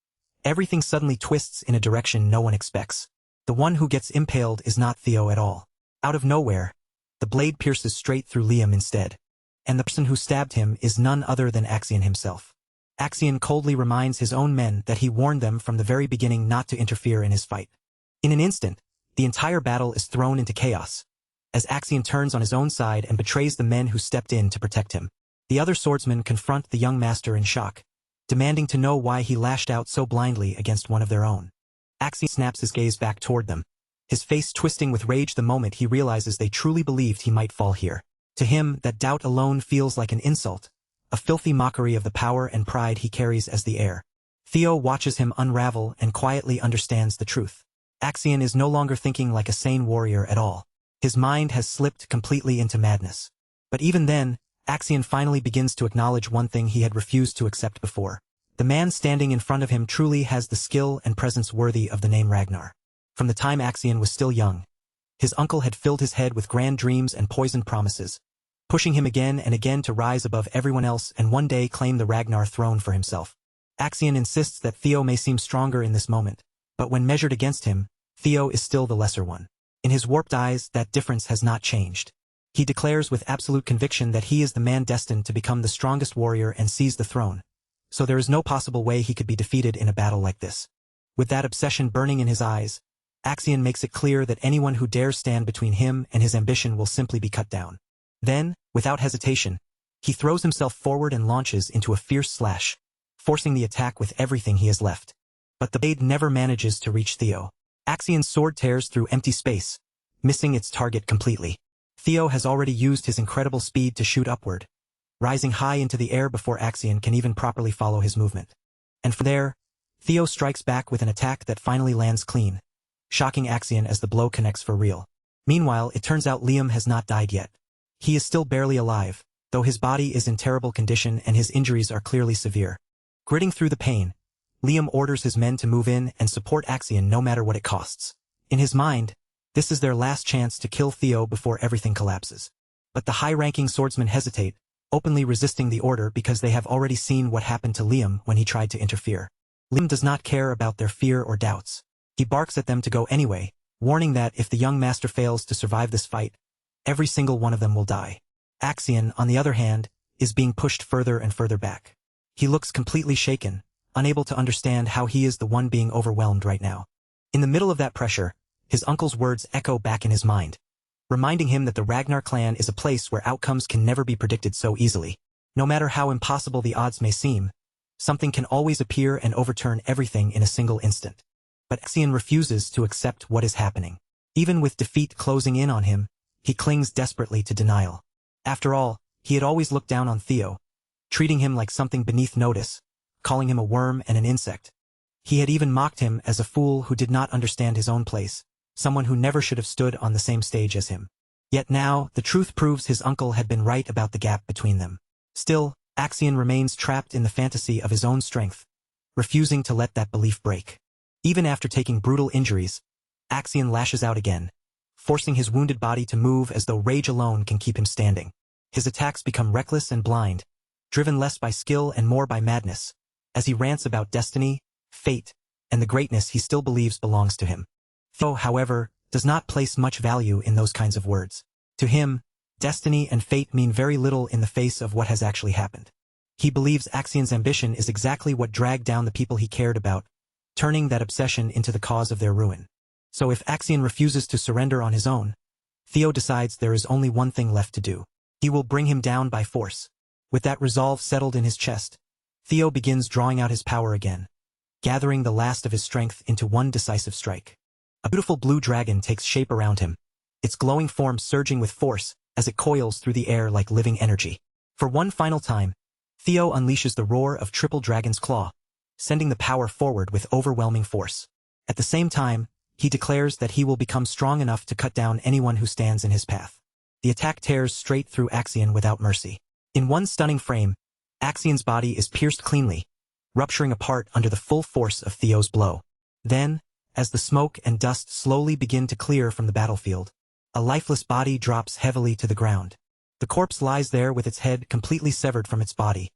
everything suddenly twists in a direction no one expects. The one who gets impaled is not Theo at all. Out of nowhere, the blade pierces straight through Liam instead. And the person who stabbed him is none other than Axion himself. Axion coldly reminds his own men that he warned them from the very beginning not to interfere in his fight. In an instant, the entire battle is thrown into chaos, as Axion turns on his own side and betrays the men who stepped in to protect him. The other swordsmen confront the young master in shock, demanding to know why he lashed out so blindly against one of their own. Axion snaps his gaze back toward them, his face twisting with rage the moment he realizes they truly believed he might fall here. To him, that doubt alone feels like an insult, a filthy mockery of the power and pride he carries as the heir. Theo watches him unravel and quietly understands the truth. Axion is no longer thinking like a sane warrior at all. His mind has slipped completely into madness. But even then, Axion finally begins to acknowledge one thing he had refused to accept before. The man standing in front of him truly has the skill and presence worthy of the name Ragnar. From the time Axion was still young, his uncle had filled his head with grand dreams and poisoned promises, pushing him again and again to rise above everyone else and one day claim the Ragnar throne for himself. Axion insists that Theo may seem stronger in this moment, but when measured against him, Theo is still the lesser one. In his warped eyes, that difference has not changed. He declares with absolute conviction that he is the man destined to become the strongest warrior and seize the throne, so there is no possible way he could be defeated in a battle like this. With that obsession burning in his eyes, Axion makes it clear that anyone who dares stand between him and his ambition will simply be cut down. Then, without hesitation, he throws himself forward and launches into a fierce slash, forcing the attack with everything he has left. But the blade never manages to reach Theo. Axion's sword tears through empty space, missing its target completely. Theo has already used his incredible speed to shoot upward, rising high into the air before Axion can even properly follow his movement. And from there, Theo strikes back with an attack that finally lands clean, shocking Axion as the blow connects for real. Meanwhile, it turns out Liam has not died yet. He is still barely alive, though his body is in terrible condition and his injuries are clearly severe. Gritting through the pain, Liam orders his men to move in and support Axion no matter what it costs. In his mind, this is their last chance to kill Theo before everything collapses. But the high-ranking swordsmen hesitate, openly resisting the order because they have already seen what happened to Liam when he tried to interfere. Liam does not care about their fear or doubts. He barks at them to go anyway, warning that if the young master fails to survive this fight, every single one of them will die. Axion, on the other hand, is being pushed further and further back. He looks completely shaken, unable to understand how he is the one being overwhelmed right now. In the middle of that pressure, his uncle's words echo back in his mind, reminding him that the Ragnar clan is a place where outcomes can never be predicted so easily. No matter how impossible the odds may seem, something can always appear and overturn everything in a single instant. But Axion refuses to accept what is happening. Even with defeat closing in on him, he clings desperately to denial. After all, he had always looked down on Theo, treating him like something beneath notice, calling him a worm and an insect. He had even mocked him as a fool who did not understand his own place, someone who never should have stood on the same stage as him. Yet now, the truth proves his uncle had been right about the gap between them. Still, Axion remains trapped in the fantasy of his own strength, refusing to let that belief break. Even after taking brutal injuries, Axion lashes out again, forcing his wounded body to move as though rage alone can keep him standing. His attacks become reckless and blind, driven less by skill and more by madness, as he rants about destiny, fate, and the greatness he still believes belongs to him. Theo, however, does not place much value in those kinds of words. To him, destiny and fate mean very little in the face of what has actually happened. He believes Axian's ambition is exactly what dragged down the people he cared about, turning that obsession into the cause of their ruin. So if Axian refuses to surrender on his own, Theo decides there is only one thing left to do. He will bring him down by force. With that resolve settled in his chest, Theo begins drawing out his power again, gathering the last of his strength into one decisive strike. A beautiful blue dragon takes shape around him, its glowing form surging with force as it coils through the air like living energy. For one final time, Theo unleashes the roar of Triple Dragon's Claw, sending the power forward with overwhelming force. At the same time, he declares that he will become strong enough to cut down anyone who stands in his path. The attack tears straight through Axian without mercy. In one stunning frame, Axian's body is pierced cleanly, rupturing apart under the full force of Theo's blow. Then, as the smoke and dust slowly begin to clear from the battlefield, a lifeless body drops heavily to the ground. The corpse lies there with its head completely severed from its body,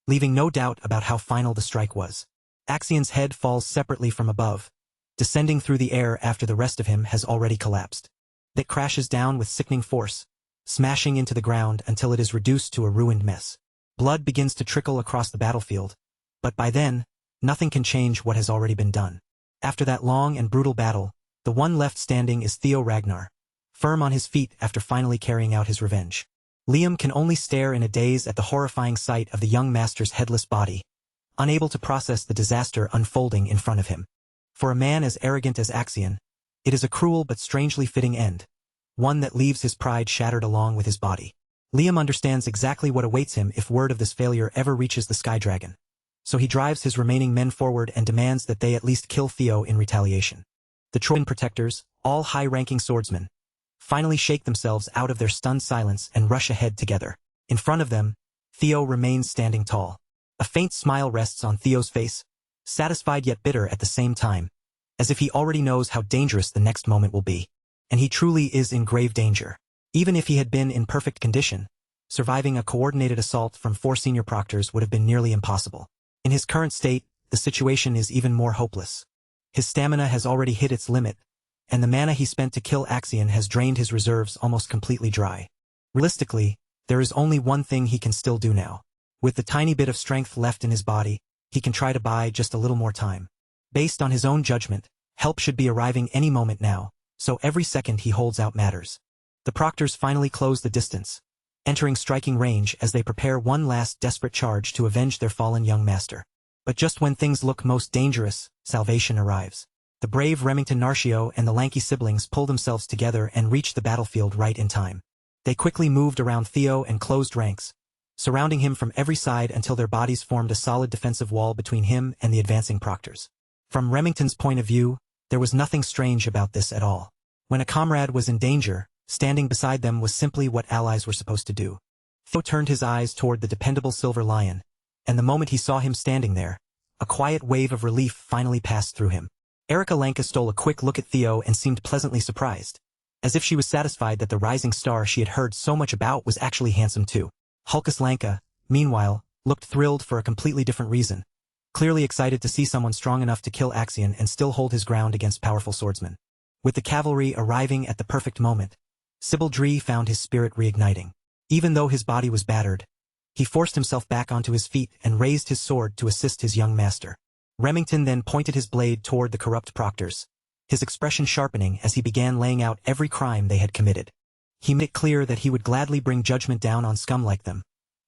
leaving no doubt about how final the strike was. Axian's head falls separately from above, descending through the air after the rest of him has already collapsed. It crashes down with sickening force, smashing into the ground until it is reduced to a ruined mess. Blood begins to trickle across the battlefield, but by then, nothing can change what has already been done. After that long and brutal battle, the one left standing is Theo Ragnar, firm on his feet after finally carrying out his revenge. Liam can only stare in a daze at the horrifying sight of the young master's headless body, unable to process the disaster unfolding in front of him. For a man as arrogant as Axian, it is a cruel but strangely fitting end, one that leaves his pride shattered along with his body. Liam understands exactly what awaits him if word of this failure ever reaches the Sky Dragon, so he drives his remaining men forward and demands that they at least kill Theo in retaliation. The Trojan protectors, all high-ranking swordsmen, finally shake themselves out of their stunned silence and rush ahead together. In front of them, Theo remains standing tall. A faint smile rests on Theo's face, satisfied yet bitter at the same time, as if he already knows how dangerous the next moment will be. And he truly is in grave danger. Even if he had been in perfect condition, surviving a coordinated assault from 4 senior proctors would have been nearly impossible. In his current state, the situation is even more hopeless. His stamina has already hit its limit, and the mana he spent to kill Axian has drained his reserves almost completely dry. Realistically, there is only one thing he can still do now. With the tiny bit of strength left in his body, he can try to buy just a little more time. Based on his own judgment, help should be arriving any moment now, so every second he holds out matters. The proctors finally close the distance, entering striking range as they prepare one last desperate charge to avenge their fallen young master. But just when things look most dangerous, salvation arrives. The brave Remington Narcio and the lanky siblings pull themselves together and reach the battlefield right in time. They quickly moved around Theo and closed ranks, surrounding him from every side until their bodies formed a solid defensive wall between him and the advancing proctors. From Remington's point of view, there was nothing strange about this at all. When a comrade was in danger, standing beside them was simply what allies were supposed to do. Theo turned his eyes toward the dependable Silver Lion, and the moment he saw him standing there, a quiet wave of relief finally passed through him. Erica Lanka stole a quick look at Theo and seemed pleasantly surprised, as if she was satisfied that the rising star she had heard so much about was actually handsome too. Hulkus Lanka, meanwhile, looked thrilled for a completely different reason, clearly excited to see someone strong enough to kill Axian and still hold his ground against powerful swordsmen. With the cavalry arriving at the perfect moment, Sybil Dree found his spirit reigniting. Even though his body was battered, he forced himself back onto his feet and raised his sword to assist his young master. Remington then pointed his blade toward the corrupt proctors, his expression sharpening as he began laying out every crime they had committed. He made it clear that he would gladly bring judgment down on scum like them,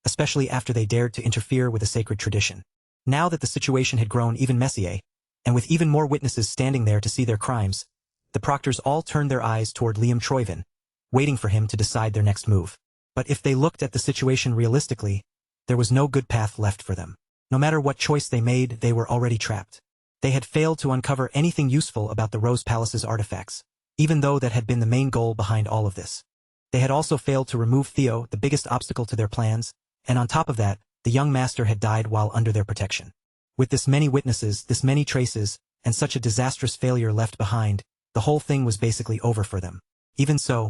especially after they dared to interfere with a sacred tradition. Now that the situation had grown even messier, and with even more witnesses standing there to see their crimes, the proctors all turned their eyes toward Liam Troyvin, waiting for him to decide their next move. But if they looked at the situation realistically, there was no good path left for them. No matter what choice they made, they were already trapped. They had failed to uncover anything useful about the Rose Palace's artifacts, even though that had been the main goal behind all of this. They had also failed to remove Theo, the biggest obstacle to their plans, and on top of that, the young master had died while under their protection. With this many witnesses, this many traces, and such a disastrous failure left behind, the whole thing was basically over for them. Even so,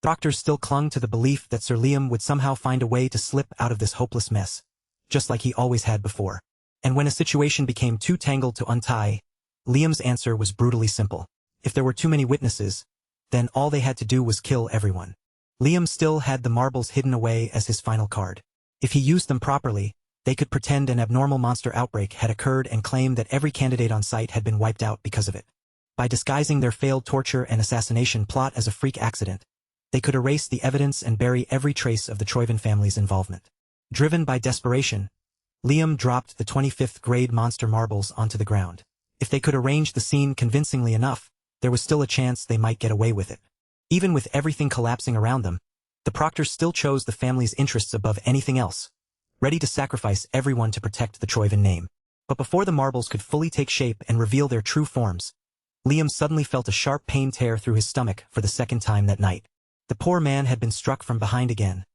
the proctors still clung to the belief that Sir Liam would somehow find a way to slip out of this hopeless mess, just like he always had before. And when a situation became too tangled to untie, Liam's answer was brutally simple. If there were too many witnesses, then all they had to do was kill everyone. Liam still had the marbles hidden away as his final card. If he used them properly, They could pretend an abnormal monster outbreak had occurred and claim that every candidate on site had been wiped out because of it. By disguising their failed torture and assassination plot as a freak accident, they could erase the evidence and bury every trace of the Troyven family's involvement. Driven by desperation, Liam dropped the 25th grade monster marbles onto the ground. If they could arrange the scene convincingly enough, there was still a chance they might get away with it. Even with everything collapsing around them, the proctors still chose the family's interests above anything else, ready to sacrifice everyone to protect the Troyven name. But before the marbles could fully take shape and reveal their true forms, Liam suddenly felt a sharp pain tear through his stomach for the second time that night. The poor man had been struck from behind again,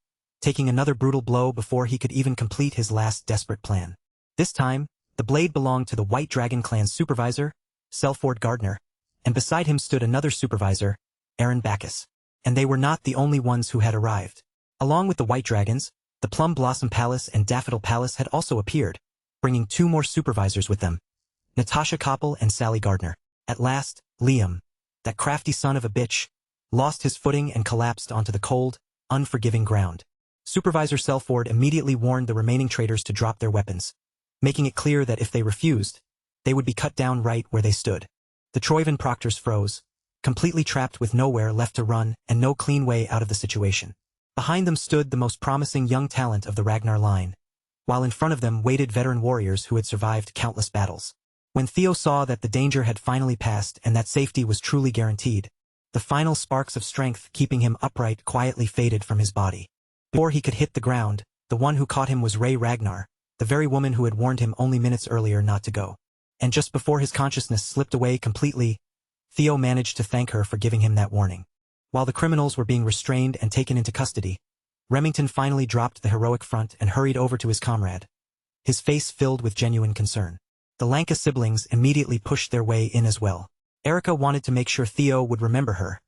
taking another brutal blow before he could even complete his last desperate plan. This time, the blade belonged to the White Dragon clan's supervisor, Selford Gardner, and beside him stood another supervisor, Aaron Bacchus. And they were not the only ones who had arrived. Along with the White Dragons, the Plum Blossom Palace and Daffodil Palace had also appeared, bringing 2 more supervisors with them, Natasha Koppel and Sally Gardner. At last, Liam, that crafty son of a bitch, lost his footing and collapsed onto the cold, unforgiving ground. Supervisor Selford immediately warned the remaining traitors to drop their weapons, making it clear that if they refused, they would be cut down right where they stood. The Troyven proctors froze, completely trapped with nowhere left to run and no clean way out of the situation. Behind them stood the most promising young talent of the Ragnar line, while in front of them waited veteran warriors who had survived countless battles. When Theo saw that the danger had finally passed and that safety was truly guaranteed, the final sparks of strength keeping him upright quietly faded from his body. Before he could hit the ground, the one who caught him was Ray Ragnar, the very woman who had warned him only minutes earlier not to go. And just before his consciousness slipped away completely, Theo managed to thank her for giving him that warning. While the criminals were being restrained and taken into custody, Remington finally dropped the heroic front and hurried over to his comrade, his face filled with genuine concern. The Lanka siblings immediately pushed their way in as well. Erica wanted to make sure Theo would remember her,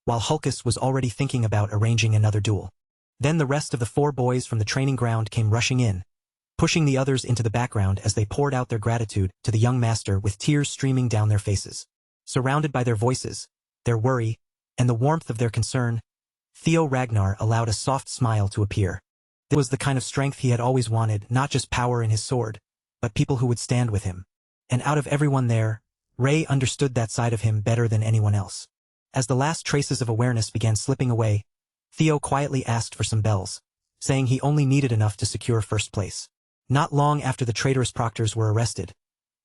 while Hulkus was already thinking about arranging another duel. Then the rest of the 4 boys from the training ground came rushing in, pushing the others into the background as they poured out their gratitude to the young master with tears streaming down their faces. Surrounded by their voices, their worry, and the warmth of their concern, Theo Ragnar allowed a soft smile to appear. This was the kind of strength he had always wanted, not just power in his sword, but people who would stand with him. And out of everyone there, Ray understood that side of him better than anyone else. As the last traces of awareness began slipping away, Theo quietly asked for some bells, saying he only needed enough to secure first place. Not long after the traitorous proctors were arrested,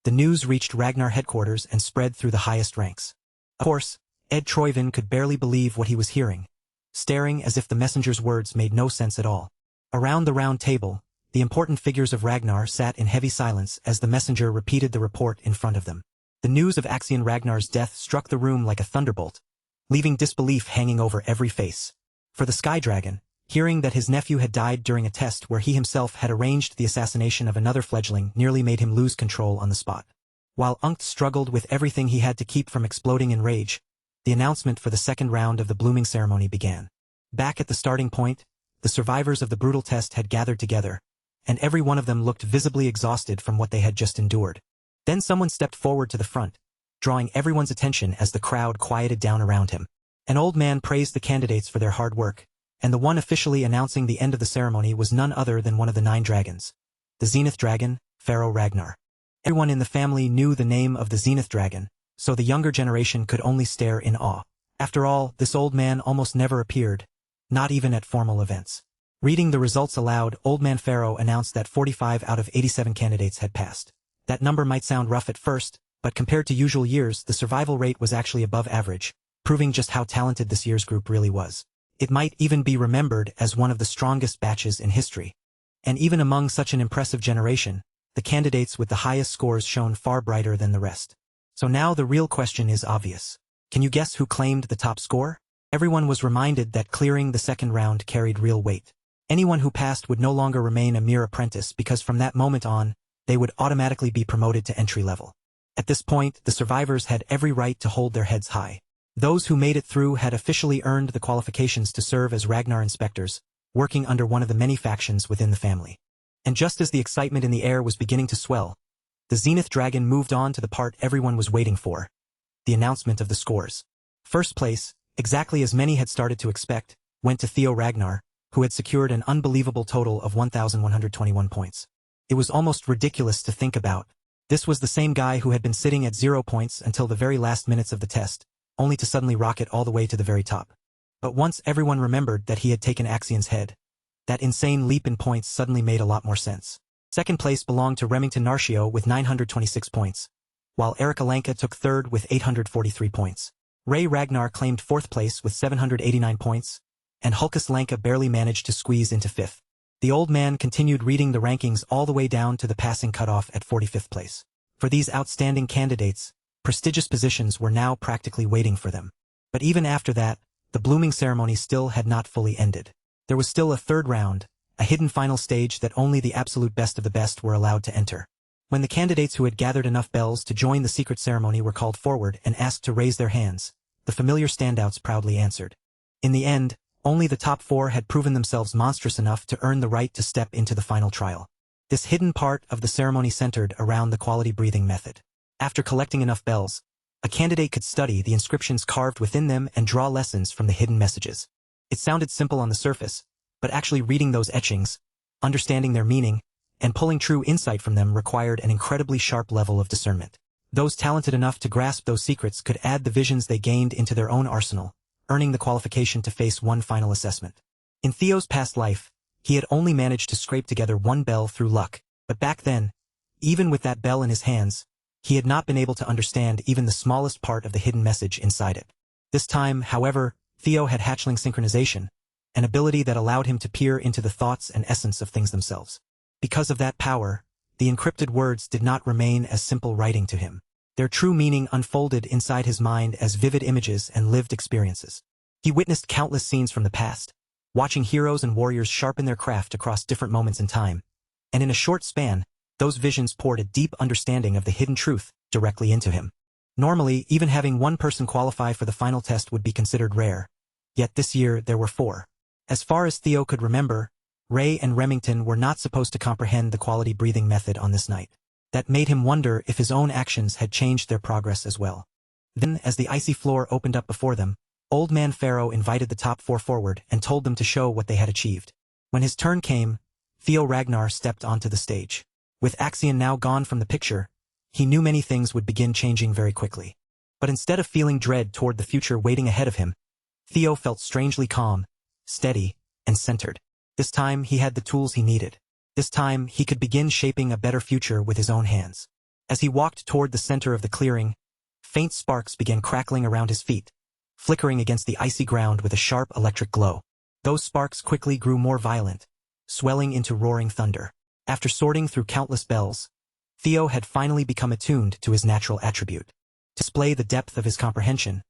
the news reached Ragnar headquarters and spread through the highest ranks. Of course, Ed Troyven could barely believe what he was hearing, staring as if the messenger's words made no sense at all. Around the round table, the important figures of Ragnar sat in heavy silence as the messenger repeated the report in front of them. The news of Axion Ragnar's death struck the room like a thunderbolt, leaving disbelief hanging over every face. For the Sky Dragon, hearing that his nephew had died during a test where he himself had arranged the assassination of another fledgling nearly made him lose control on the spot. While Unkt struggled with everything he had to keep from exploding in rage, the announcement for the second round of the blooming ceremony began. Back at the starting point, the survivors of the brutal test had gathered together, and every one of them looked visibly exhausted from what they had just endured. Then someone stepped forward to the front, drawing everyone's attention as the crowd quieted down around him. An old man praised the candidates for their hard work, and the one officially announcing the end of the ceremony was none other than one of the 9 dragons, the Zenith Dragon, Pharaoh Ragnar. Everyone in the family knew the name of the Zenith Dragon, so the younger generation could only stare in awe. After all, this old man almost never appeared, not even at formal events. Reading the results aloud, Old Man Pharaoh announced that 45 out of 87 candidates had passed. That number might sound rough at first, but compared to usual years, the survival rate was actually above average, proving just how talented this year's group really was. It might even be remembered as one of the strongest batches in history. And even among such an impressive generation, the candidates with the highest scores shone far brighter than the rest. So now the real question is obvious. Can you guess who claimed the top score? Everyone was reminded that clearing the second round carried real weight. Anyone who passed would no longer remain a mere apprentice because from that moment on, they would automatically be promoted to entry level. At this point, the survivors had every right to hold their heads high. Those who made it through had officially earned the qualifications to serve as Ragnar inspectors, working under one of the many factions within the family. And just as the excitement in the air was beginning to swell, the Zenith Dragon moved on to the part everyone was waiting for, the announcement of the scores. First place, exactly as many had started to expect, went to Theo Ragnar, who had secured an unbelievable total of 1,121 points. It was almost ridiculous to think about. This was the same guy who had been sitting at 0 points until the very last minutes of the test, only to suddenly rocket all the way to the very top. But once everyone remembered that he had taken Axian's head, that insane leap in points suddenly made a lot more sense. Second place belonged to Remington Narcio with 926 points, while Eric Alenka took third with 843 points. Ray Ragnar claimed fourth place with 789 points, and Hulkus Lanka barely managed to squeeze into fifth. The old man continued reading the rankings all the way down to the passing cutoff at 45th place. For these outstanding candidates, prestigious positions were now practically waiting for them. But even after that, the blooming ceremony still had not fully ended. There was still a third round, a hidden final stage that only the absolute best of the best were allowed to enter. When the candidates who had gathered enough bells to join the secret ceremony were called forward and asked to raise their hands, the familiar standouts proudly answered. In the end, only the top 4 had proven themselves monstrous enough to earn the right to step into the final trial. This hidden part of the ceremony centered around the quality breathing method. After collecting enough bells, a candidate could study the inscriptions carved within them and draw lessons from the hidden messages. It sounded simple on the surface, but actually reading those etchings, understanding their meaning, and pulling true insight from them required an incredibly sharp level of discernment. Those talented enough to grasp those secrets could add the visions they gained into their own arsenal, earning the qualification to face one final assessment. In Theo's past life, he had only managed to scrape together one bell through luck, but back then, even with that bell in his hands, he had not been able to understand even the smallest part of the hidden message inside it. This time, however, Theo had hatchling synchronization, an ability that allowed him to peer into the thoughts and essence of things themselves. Because of that power, the encrypted words did not remain as simple writing to him. Their true meaning unfolded inside his mind as vivid images and lived experiences. He witnessed countless scenes from the past, watching heroes and warriors sharpen their craft across different moments in time, and in a short span, those visions poured a deep understanding of the hidden truth directly into him. Normally, even having one person qualify for the final test would be considered rare, yet this year there were 4. As far as Theo could remember, Ray and Remington were not supposed to comprehend the quality breathing method on this night. That made him wonder if his own actions had changed their progress as well. Then, as the icy floor opened up before them, Old Man Pharaoh invited the top 4 forward and told them to show what they had achieved. When his turn came, Theo Ragnar stepped onto the stage. With Axian now gone from the picture, he knew many things would begin changing very quickly. But instead of feeling dread toward the future waiting ahead of him, Theo felt strangely calm, steady, and centered. This time he had the tools he needed. This time, he could begin shaping a better future with his own hands. As he walked toward the center of the clearing, faint sparks began crackling around his feet, flickering against the icy ground with a sharp electric glow. Those sparks quickly grew more violent, swelling into roaring thunder. After sorting through countless bells, Theo had finally become attuned to his natural attribute. To display the depth of his comprehension,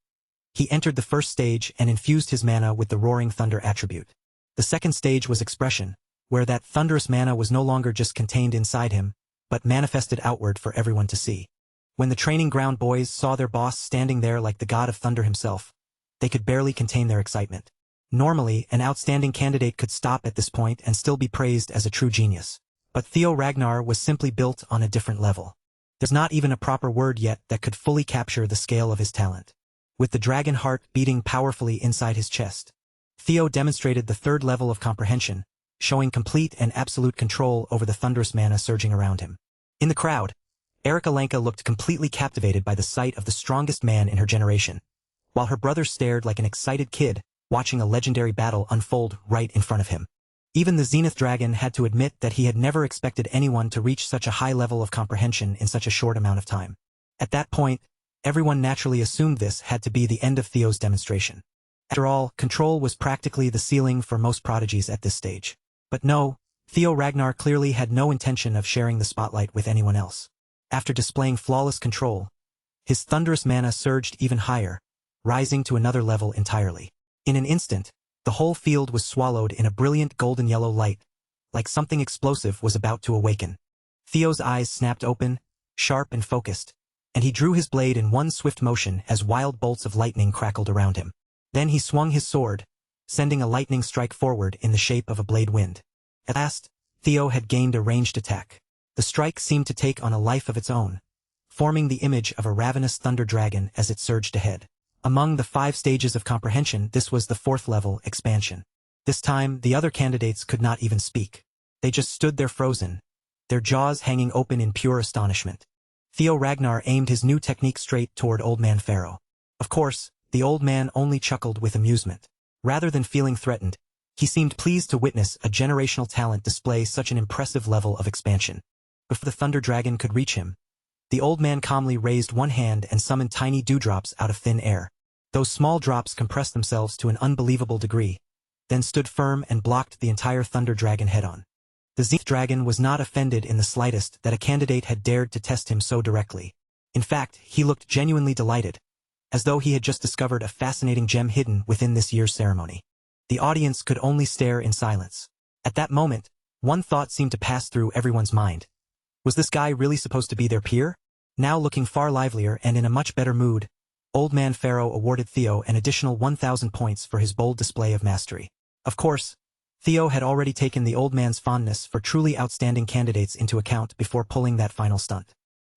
he entered the first stage and infused his mana with the roaring thunder attribute. The second stage was expression, where that thunderous mana was no longer just contained inside him, but manifested outward for everyone to see. When the training ground boys saw their boss standing there like the god of thunder himself, they could barely contain their excitement. Normally, an outstanding candidate could stop at this point and still be praised as a true genius. But Theo Ragnar was simply built on a different level. There's not even a proper word yet that could fully capture the scale of his talent. With the dragon heart beating powerfully inside his chest, Theo demonstrated the third level of comprehension, showing complete and absolute control over the thunderous mana surging around him. In the crowd, Eric Alenka looked completely captivated by the sight of the strongest man in her generation, while her brother stared like an excited kid, watching a legendary battle unfold right in front of him. Even the Zenith Dragon had to admit that he had never expected anyone to reach such a high level of comprehension in such a short amount of time. At that point, everyone naturally assumed this had to be the end of Theo's demonstration. After all, control was practically the ceiling for most prodigies at this stage. But no, Theo Ragnar clearly had no intention of sharing the spotlight with anyone else. After displaying flawless control, his thunderous mana surged even higher, rising to another level entirely. In an instant, the whole field was swallowed in a brilliant golden-yellow light, like something explosive was about to awaken. Theo's eyes snapped open, sharp and focused, and he drew his blade in one swift motion as wild bolts of lightning crackled around him. Then he swung his sword, sending a lightning strike forward in the shape of a blade wind. At last, Theo had gained a ranged attack. The strike seemed to take on a life of its own, forming the image of a ravenous thunder dragon as it surged ahead. Among the 5 stages of comprehension, this was the 4th level, expansion. This time, the other candidates could not even speak. They just stood there frozen, their jaws hanging open in pure astonishment. Theo Ragnar aimed his new technique straight toward Old Man Pharaoh. Of course, the old man only chuckled with amusement. Rather than feeling threatened, he seemed pleased to witness a generational talent display such an impressive level of expansion. Before the Thunder Dragon could reach him, the old man calmly raised one hand and summoned tiny dewdrops out of thin air. Those small drops compressed themselves to an unbelievable degree, then stood firm and blocked the entire Thunder Dragon head-on. The Zenith Dragon was not offended in the slightest that a candidate had dared to test him so directly. In fact, he looked genuinely delighted, as though he had just discovered a fascinating gem hidden within this year's ceremony. The audience could only stare in silence. At that moment, one thought seemed to pass through everyone's mind. Was this guy really supposed to be their peer? Now looking far livelier and in a much better mood, Old Man Pharaoh awarded Theo an additional 1,000 points for his bold display of mastery. Of course, Theo had already taken the old man's fondness for truly outstanding candidates into account before pulling that final stunt.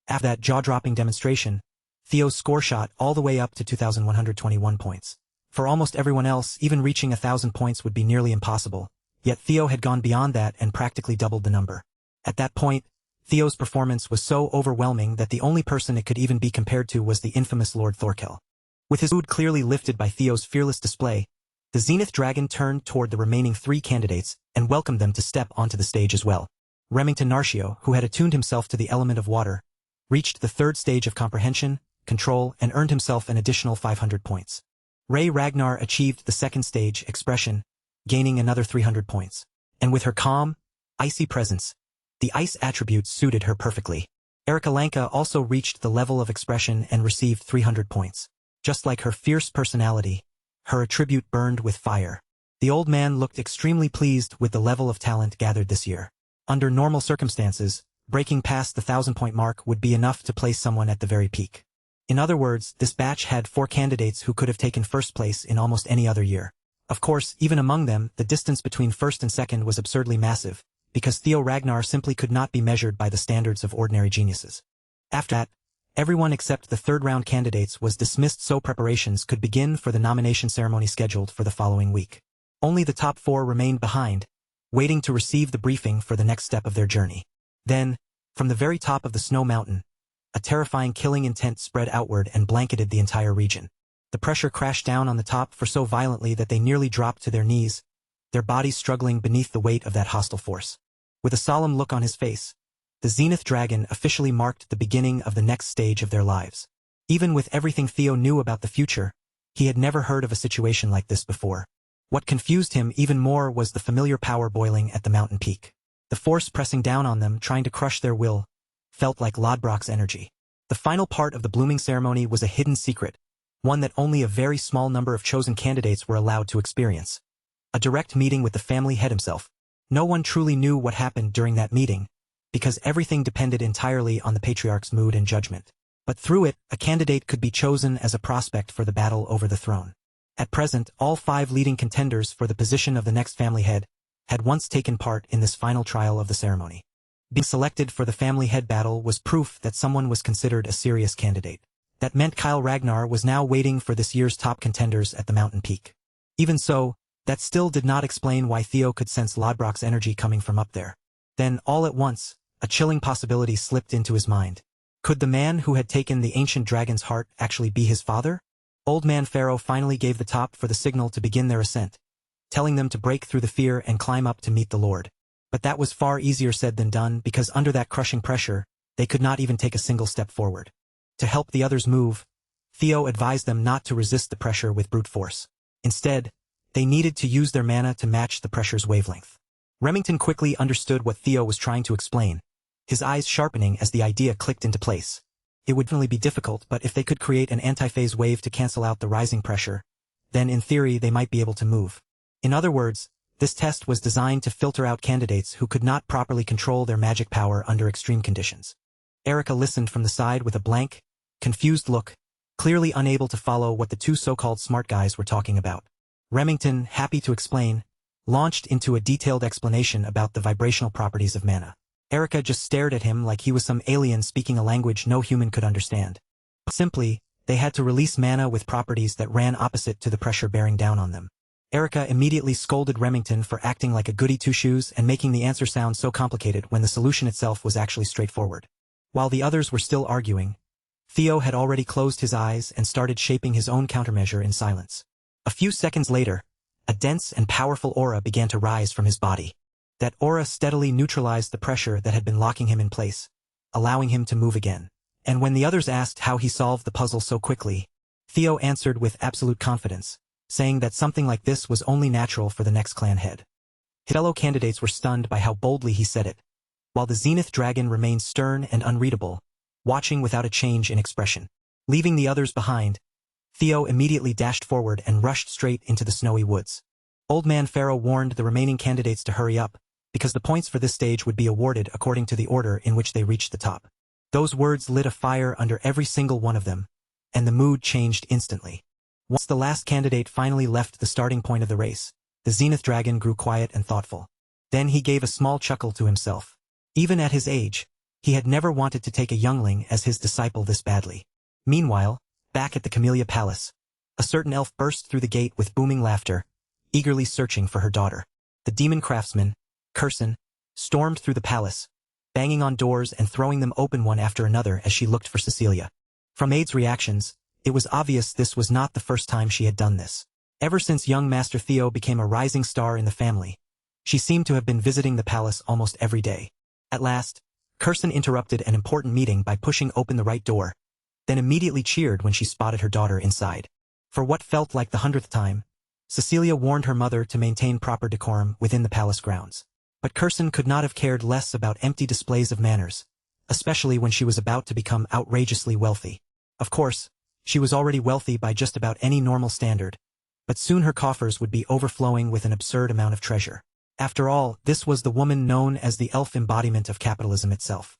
After that jaw-dropping demonstration, Theo's score shot all the way up to 2,121 points. For almost everyone else, even reaching 1,000 points would be nearly impossible, yet Theo had gone beyond that and practically doubled the number. At that point, Theo's performance was so overwhelming that the only person it could even be compared to was the infamous Lord Thorkel. With his mood clearly lifted by Theo's fearless display, the Zenith Dragon turned toward the remaining 3 candidates and welcomed them to step onto the stage as well. Remington Narcio, who had attuned himself to the element of water, reached the 3rd stage of comprehension, control, and earned himself an additional 500 points. Ray Ragnar achieved the 2nd stage, expression, gaining another 300 points. And with her calm, icy presence, the ice attributes suited her perfectly. Erika Lanka also reached the level of expression and received 300 points. Just like her fierce personality, her attribute burned with fire. The old man looked extremely pleased with the level of talent gathered this year. Under normal circumstances, breaking past the 1,000-point mark would be enough to place someone at the very peak. In other words, this batch had 4 candidates who could have taken first place in almost any other year. Of course, even among them, the distance between first and second was absurdly massive, because Theo Ragnar simply could not be measured by the standards of ordinary geniuses. After that, everyone except the 3rd-round candidates was dismissed so preparations could begin for the nomination ceremony scheduled for the following week. Only the top 4 remained behind, waiting to receive the briefing for the next step of their journey. Then, from the very top of the snow mountain, a terrifying killing intent spread outward and blanketed the entire region. The pressure crashed down on the top so violently that they nearly dropped to their knees, their bodies struggling beneath the weight of that hostile force. With a solemn look on his face, the Zenith Dragon officially marked the beginning of the next stage of their lives. Even with everything Theo knew about the future, he had never heard of a situation like this before. What confused him even more was the familiar power boiling at the mountain peak. The force pressing down on them, trying to crush their will, felt like Lodbrok's energy. The final part of the blooming ceremony was a hidden secret, one that only a very small number of chosen candidates were allowed to experience. A direct meeting with the family head himself. No one truly knew what happened during that meeting, because everything depended entirely on the patriarch's mood and judgment. But through it, a candidate could be chosen as a prospect for the battle over the throne. At present, all 5 leading contenders for the position of the next family head had once taken part in this final trial of the ceremony. Being selected for the family head battle was proof that someone was considered a serious candidate. That meant Kyle Ragnar was now waiting for this year's top contenders at the mountain peak. Even so, that still did not explain why Theo could sense Lodbrok's energy coming from up there. Then, all at once, a chilling possibility slipped into his mind. Could the man who had taken the ancient dragon's heart actually be his father? Old Man Pharaoh finally gave the top for the signal to begin their ascent, telling them to break through the fear and climb up to meet the Lord. But that was far easier said than done, because under that crushing pressure, they could not even take a single step forward. To help the others move, Theo advised them not to resist the pressure with brute force. Instead, they needed to use their mana to match the pressure's wavelength. Remington quickly understood what Theo was trying to explain, his eyes sharpening as the idea clicked into place. It would definitely be difficult, but if they could create an anti-phase wave to cancel out the rising pressure, then in theory they might be able to move. In other words, this test was designed to filter out candidates who could not properly control their magic power under extreme conditions. Erika listened from the side with a blank, confused look, clearly unable to follow what the 2 so-called smart guys were talking about. Remington, happy to explain, launched into a detailed explanation about the vibrational properties of mana. Erika just stared at him like he was some alien speaking a language no human could understand. Simply, they had to release mana with properties that ran opposite to the pressure bearing down on them. Erica immediately scolded Remington for acting like a goody two-shoes and making the answer sound so complicated when the solution itself was actually straightforward. While the others were still arguing, Theo had already closed his eyes and started shaping his own countermeasure in silence. A few seconds later, a dense and powerful aura began to rise from his body. That aura steadily neutralized the pressure that had been locking him in place, allowing him to move again. And when the others asked how he solved the puzzle so quickly, Theo answered with absolute confidence, saying that something like this was only natural for the next clan head. His fellow candidates were stunned by how boldly he said it, while the Zenith Dragon remained stern and unreadable, watching without a change in expression. Leaving the others behind, Theo immediately dashed forward and rushed straight into the snowy woods. Old Man Pharaoh warned the remaining candidates to hurry up, because the points for this stage would be awarded according to the order in which they reached the top. Those words lit a fire under every single one of them, and the mood changed instantly. Once the last candidate finally left the starting point of the race, the Zenith Dragon grew quiet and thoughtful. Then he gave a small chuckle to himself. Even at his age, he had never wanted to take a youngling as his disciple this badly. Meanwhile, back at the Camellia Palace, a certain elf burst through the gate with booming laughter, eagerly searching for her daughter. The demon craftsman, Curson, stormed through the palace, banging on doors and throwing them open one after another as she looked for Cecilia. From Maid's reactions, it was obvious this was not the first time she had done this. Ever since young Master Theo became a rising star in the family, she seemed to have been visiting the palace almost every day. At last, Curson interrupted an important meeting by pushing open the right door, then immediately cheered when she spotted her daughter inside. For what felt like the 100th time, Cecilia warned her mother to maintain proper decorum within the palace grounds. But Curson could not have cared less about empty displays of manners, especially when she was about to become outrageously wealthy. Of course, she was already wealthy by just about any normal standard, but soon her coffers would be overflowing with an absurd amount of treasure. After all, this was the woman known as the elf embodiment of capitalism itself.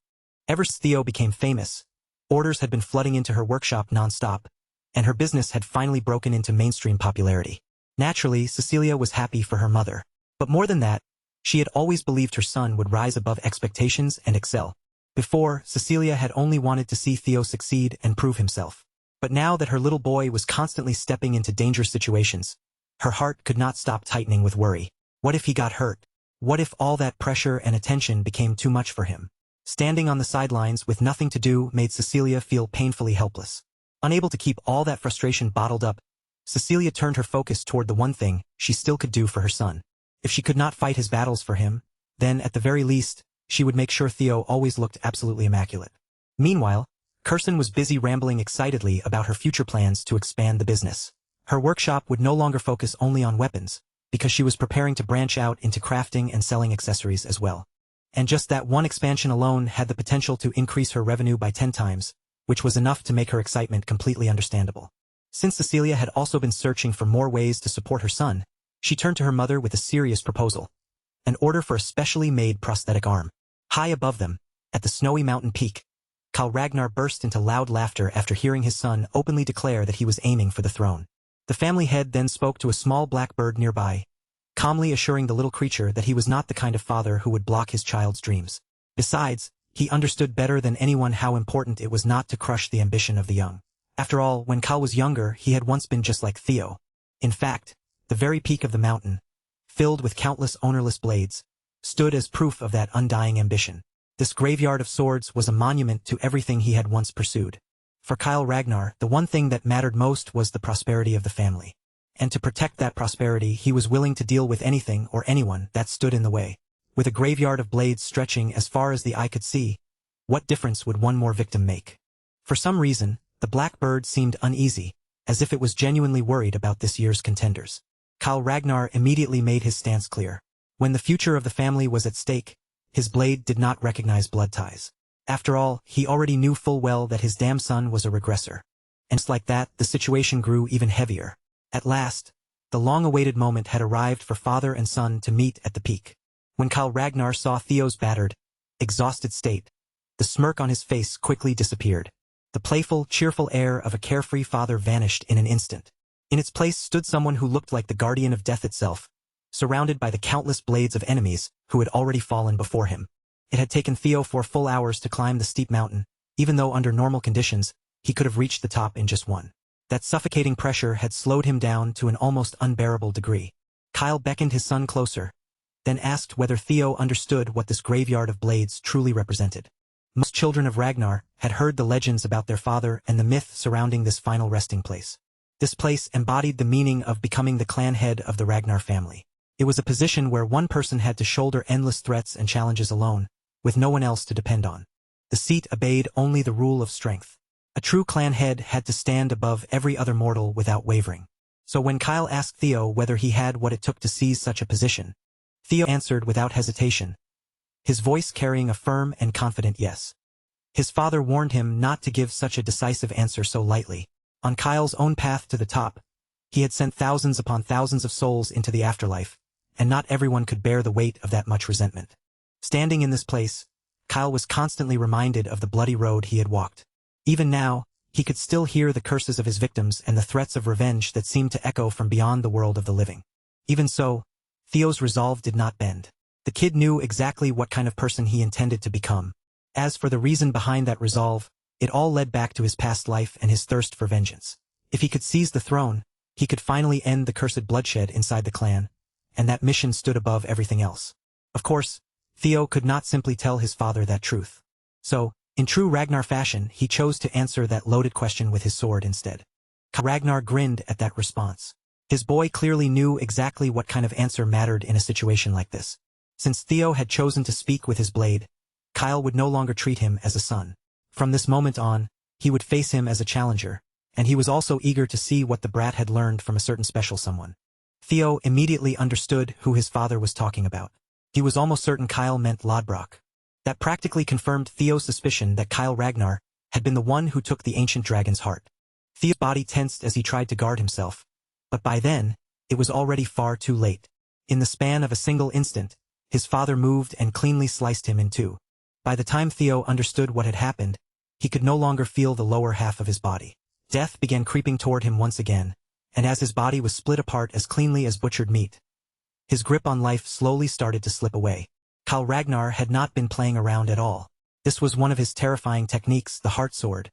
Ever since Theo became famous, orders had been flooding into her workshop non-stop, and her business had finally broken into mainstream popularity. Naturally, Cecilia was happy for her mother. But more than that, she had always believed her son would rise above expectations and excel. Before, Cecilia had only wanted to see Theo succeed and prove himself. But now that her little boy was constantly stepping into dangerous situations, her heart could not stop tightening with worry. What if he got hurt? What if all that pressure and attention became too much for him? Standing on the sidelines with nothing to do made Cecilia feel painfully helpless. Unable to keep all that frustration bottled up, Cecilia turned her focus toward the one thing she still could do for her son. If she could not fight his battles for him, then at the very least, she would make sure Theo always looked absolutely immaculate. Meanwhile, Curson was busy rambling excitedly about her future plans to expand the business. Her workshop would no longer focus only on weapons, because she was preparing to branch out into crafting and selling accessories as well. And just that one expansion alone had the potential to increase her revenue by 10 times, which was enough to make her excitement completely understandable. Since Cecilia had also been searching for more ways to support her son, she turned to her mother with a serious proposal. An order for a specially made prosthetic arm. High above them, at the snowy mountain peak, Kal Ragnar burst into loud laughter after hearing his son openly declare that he was aiming for the throne. The family head then spoke to a small black bird nearby, calmly assuring the little creature that he was not the kind of father who would block his child's dreams. Besides, he understood better than anyone how important it was not to crush the ambition of the young. After all, when Kal was younger, he had once been just like Theo. In fact, the very peak of the mountain, filled with countless ownerless blades, stood as proof of that undying ambition. This graveyard of swords was a monument to everything he had once pursued. For Kal Ragnar, the one thing that mattered most was the prosperity of the family. And to protect that prosperity, he was willing to deal with anything or anyone that stood in the way. With a graveyard of blades stretching as far as the eye could see, what difference would one more victim make? For some reason, the black bird seemed uneasy, as if it was genuinely worried about this year's contenders. Kal Ragnar immediately made his stance clear. When the future of the family was at stake, his blade did not recognize blood ties. After all, he already knew full well that his damn son was a regressor. And just like that, the situation grew even heavier. At last, the long-awaited moment had arrived for father and son to meet at the peak. When Kal Ragnar saw Theo's battered, exhausted state, the smirk on his face quickly disappeared. The playful, cheerful air of a carefree father vanished in an instant. In its place stood someone who looked like the guardian of death itself, surrounded by the countless blades of enemies who had already fallen before him. It had taken Theo 4 full hours to climb the steep mountain, even though under normal conditions, he could have reached the top in just one. That suffocating pressure had slowed him down to an almost unbearable degree. Kyle beckoned his son closer, then asked whether Theo understood what this graveyard of blades truly represented. Most children of Ragnar had heard the legends about their father and the myth surrounding this final resting place. This place embodied the meaning of becoming the clan head of the Ragnar family. It was a position where one person had to shoulder endless threats and challenges alone, with no one else to depend on. The seat obeyed only the rule of strength. A true clan head had to stand above every other mortal without wavering. So when Kyle asked Theo whether he had what it took to seize such a position, Theo answered without hesitation, his voice carrying a firm and confident yes. His father warned him not to give such a decisive answer so lightly. On Kyle's own path to the top, he had sent thousands upon thousands of souls into the afterlife, and not everyone could bear the weight of that much resentment. Standing in this place, Kyle was constantly reminded of the bloody road he had walked. Even now, he could still hear the curses of his victims and the threats of revenge that seemed to echo from beyond the world of the living. Even so, Theo's resolve did not bend. The kid knew exactly what kind of person he intended to become. As for the reason behind that resolve, it all led back to his past life and his thirst for vengeance. If he could seize the throne, he could finally end the cursed bloodshed inside the clan, and that mission stood above everything else. Of course, Theo could not simply tell his father that truth. So, in true Ragnar fashion, he chose to answer that loaded question with his sword instead. Ragnar grinned at that response. His boy clearly knew exactly what kind of answer mattered in a situation like this. Since Theo had chosen to speak with his blade, Kyle would no longer treat him as a son. From this moment on, he would face him as a challenger, and he was also eager to see what the brat had learned from a certain special someone. Theo immediately understood who his father was talking about. He was almost certain Kyle meant Lodbrok. That practically confirmed Theo's suspicion that Kyle Ragnar had been the one who took the ancient dragon's heart. Theo's body tensed as he tried to guard himself, but by then, it was already far too late. In the span of a single instant, his father moved and cleanly sliced him in two. By the time Theo understood what had happened, he could no longer feel the lower half of his body. Death began creeping toward him once again, and as his body was split apart as cleanly as butchered meat, his grip on life slowly started to slip away. Kyle Ragnar had not been playing around at all. This was one of his terrifying techniques, the heart sword.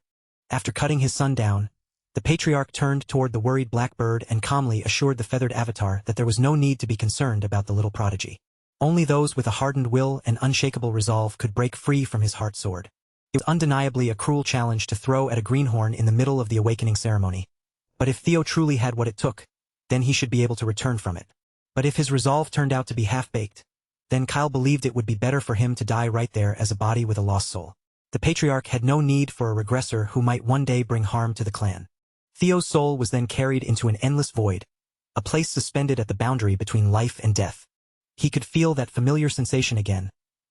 After cutting his son down, the patriarch turned toward the worried blackbird and calmly assured the feathered avatar that there was no need to be concerned about the little prodigy. Only those with a hardened will and unshakable resolve could break free from his heart sword. It was undeniably a cruel challenge to throw at a greenhorn in the middle of the awakening ceremony. But if Theo truly had what it took, then he should be able to return from it. But if his resolve turned out to be half-baked, then Kyle believed it would be better for him to die right there as a body with a lost soul. The patriarch had no need for a regressor who might one day bring harm to the clan. Theo's soul was then carried into an endless void, a place suspended at the boundary between life and death. He could feel that familiar sensation again,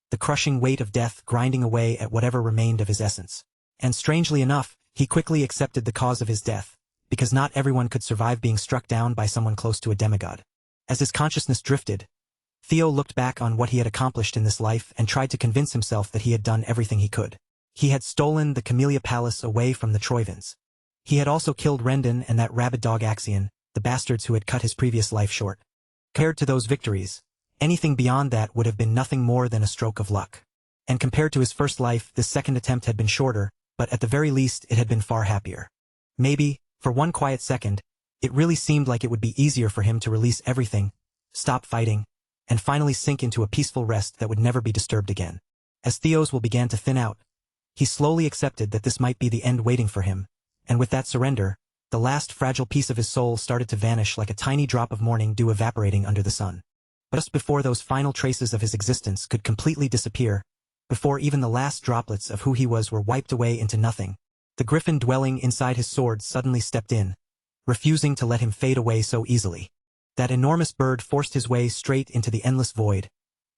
the crushing weight of death grinding away at whatever remained of his essence. And strangely enough, he quickly accepted the cause of his death, because not everyone could survive being struck down by someone close to a demigod. As his consciousness drifted, Theo looked back on what he had accomplished in this life and tried to convince himself that he had done everything he could. He had stolen the Camellia Palace away from the Troivans. He had also killed Rendon and that rabid dog Axion, the bastards who had cut his previous life short. Compared to those victories, anything beyond that would have been nothing more than a stroke of luck. And compared to his first life, this second attempt had been shorter, but at the very least it had been far happier. Maybe, for one quiet second, it really seemed like it would be easier for him to release everything, stop fighting, and finally sink into a peaceful rest that would never be disturbed again. As Theo's will began to thin out, he slowly accepted that this might be the end waiting for him, and with that surrender, the last fragile piece of his soul started to vanish like a tiny drop of morning dew evaporating under the sun. But just before those final traces of his existence could completely disappear, before even the last droplets of who he was were wiped away into nothing, the griffin dwelling inside his sword suddenly stepped in, refusing to let him fade away so easily. That enormous bird forced his way straight into the endless void,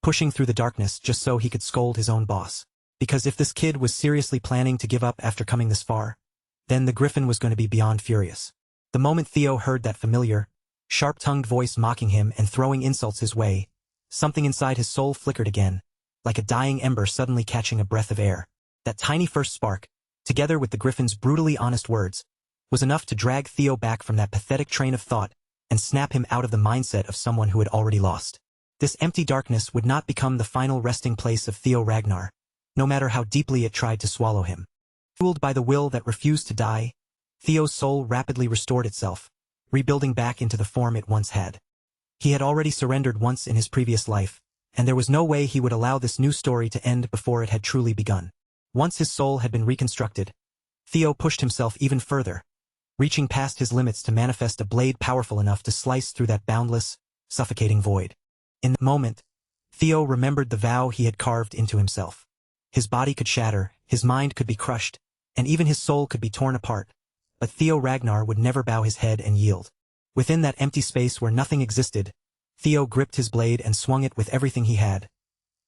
pushing through the darkness just so he could scold his own boss. Because if this kid was seriously planning to give up after coming this far, then the griffin was going to be beyond furious. The moment Theo heard that familiar, sharp-tongued voice mocking him and throwing insults his way, something inside his soul flickered again, like a dying ember suddenly catching a breath of air. That tiny first spark, together with the griffin's brutally honest words, was enough to drag Theo back from that pathetic train of thought and snap him out of the mindset of someone who had already lost. This empty darkness would not become the final resting place of Theo Ragnar, no matter how deeply it tried to swallow him. Fueled by the will that refused to die, Theo's soul rapidly restored itself, rebuilding back into the form it once had. He had already surrendered once in his previous life, and there was no way he would allow this new story to end before it had truly begun. Once his soul had been reconstructed, Theo pushed himself even further, reaching past his limits to manifest a blade powerful enough to slice through that boundless, suffocating void. In that moment, Theo remembered the vow he had carved into himself. His body could shatter, his mind could be crushed, and even his soul could be torn apart, but Theo Ragnar would never bow his head and yield. Within that empty space where nothing existed, Theo gripped his blade and swung it with everything he had,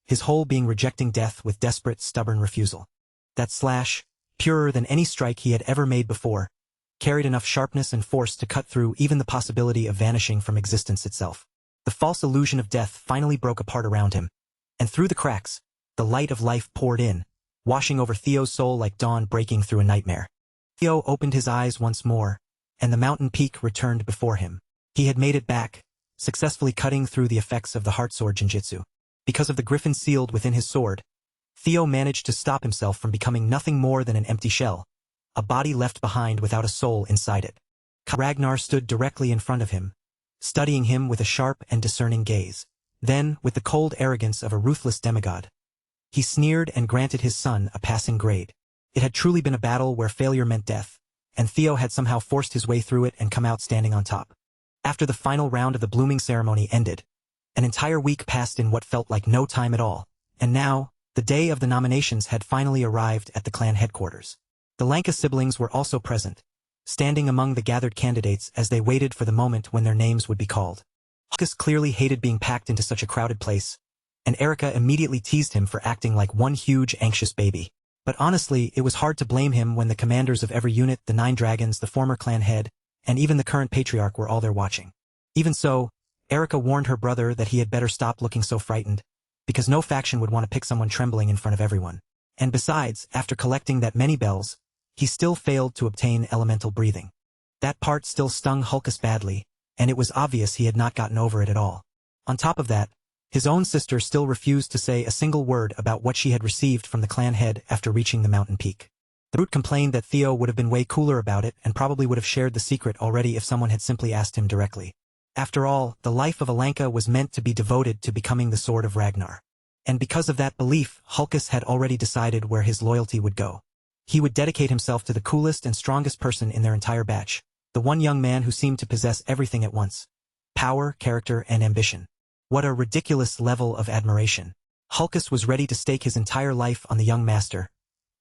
his whole being rejecting death with desperate, stubborn refusal. That slash, purer than any strike he had ever made before, carried enough sharpness and force to cut through even the possibility of vanishing from existence itself. The false illusion of death finally broke apart around him, and through the cracks, the light of life poured in, washing over Theo's soul like dawn breaking through a nightmare. Theo opened his eyes once more, and the mountain peak returned before him. He had made it back, successfully cutting through the effects of the heart sword jinjutsu. Because of the griffin sealed within his sword, Theo managed to stop himself from becoming nothing more than an empty shell, a body left behind without a soul inside it. Ragnar stood directly in front of him, studying him with a sharp and discerning gaze. Then, with the cold arrogance of a ruthless demigod, he sneered and granted his son a passing grade. It had truly been a battle where failure meant death, and Theo had somehow forced his way through it and come out standing on top. After the final round of the blooming ceremony ended, an entire week passed in what felt like no time at all, and now, the day of the nominations had finally arrived at the clan headquarters. The Lanka siblings were also present, standing among the gathered candidates as they waited for the moment when their names would be called. Hulkus clearly hated being packed into such a crowded place, and Erica immediately teased him for acting like one huge anxious baby. But honestly, it was hard to blame him when the commanders of every unit, the 9 dragons, the former clan head, and even the current patriarch were all there watching. Even so, Erica warned her brother that he had better stop looking so frightened, because no faction would want to pick someone trembling in front of everyone. And besides, after collecting that many bells, he still failed to obtain elemental breathing. That part still stung Hulkus badly, and it was obvious he had not gotten over it at all. On top of that, his own sister still refused to say a single word about what she had received from the clan head after reaching the mountain peak. The brute complained that Theo would have been way cooler about it and probably would have shared the secret already if someone had simply asked him directly. After all, the life of a Lanka was meant to be devoted to becoming the Sword of Ragnar. And because of that belief, Hulkus had already decided where his loyalty would go. He would dedicate himself to the coolest and strongest person in their entire batch, the one young man who seemed to possess everything at once: power, character, and ambition. What a ridiculous level of admiration. Hulkus was ready to stake his entire life on the young master,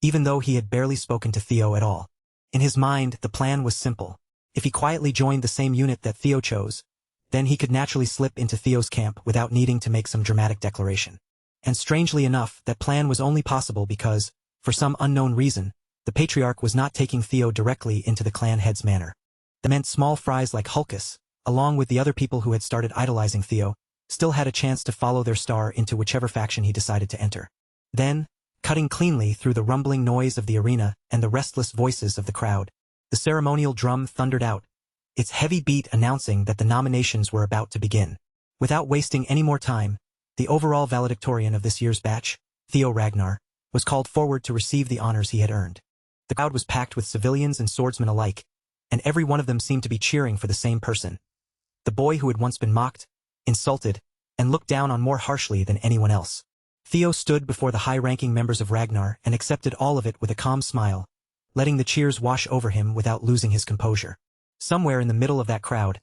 even though he had barely spoken to Theo at all. In his mind, the plan was simple. If he quietly joined the same unit that Theo chose, then he could naturally slip into Theo's camp without needing to make some dramatic declaration. And strangely enough, that plan was only possible because, for some unknown reason, the patriarch was not taking Theo directly into the clan head's manor. That meant small fries like Hulkus, along with the other people who had started idolizing Theo, still had a chance to follow their star into whichever faction he decided to enter. Then, cutting cleanly through the rumbling noise of the arena and the restless voices of the crowd, the ceremonial drum thundered out, its heavy beat announcing that the nominations were about to begin. Without wasting any more time, the overall valedictorian of this year's batch, Theo Ragnar, was called forward to receive the honors he had earned. The crowd was packed with civilians and swordsmen alike, and every one of them seemed to be cheering for the same person. The boy who had once been mocked, insulted, and looked down on more harshly than anyone else. Theo stood before the high-ranking members of Ragnar and accepted all of it with a calm smile, letting the cheers wash over him without losing his composure. Somewhere in the middle of that crowd,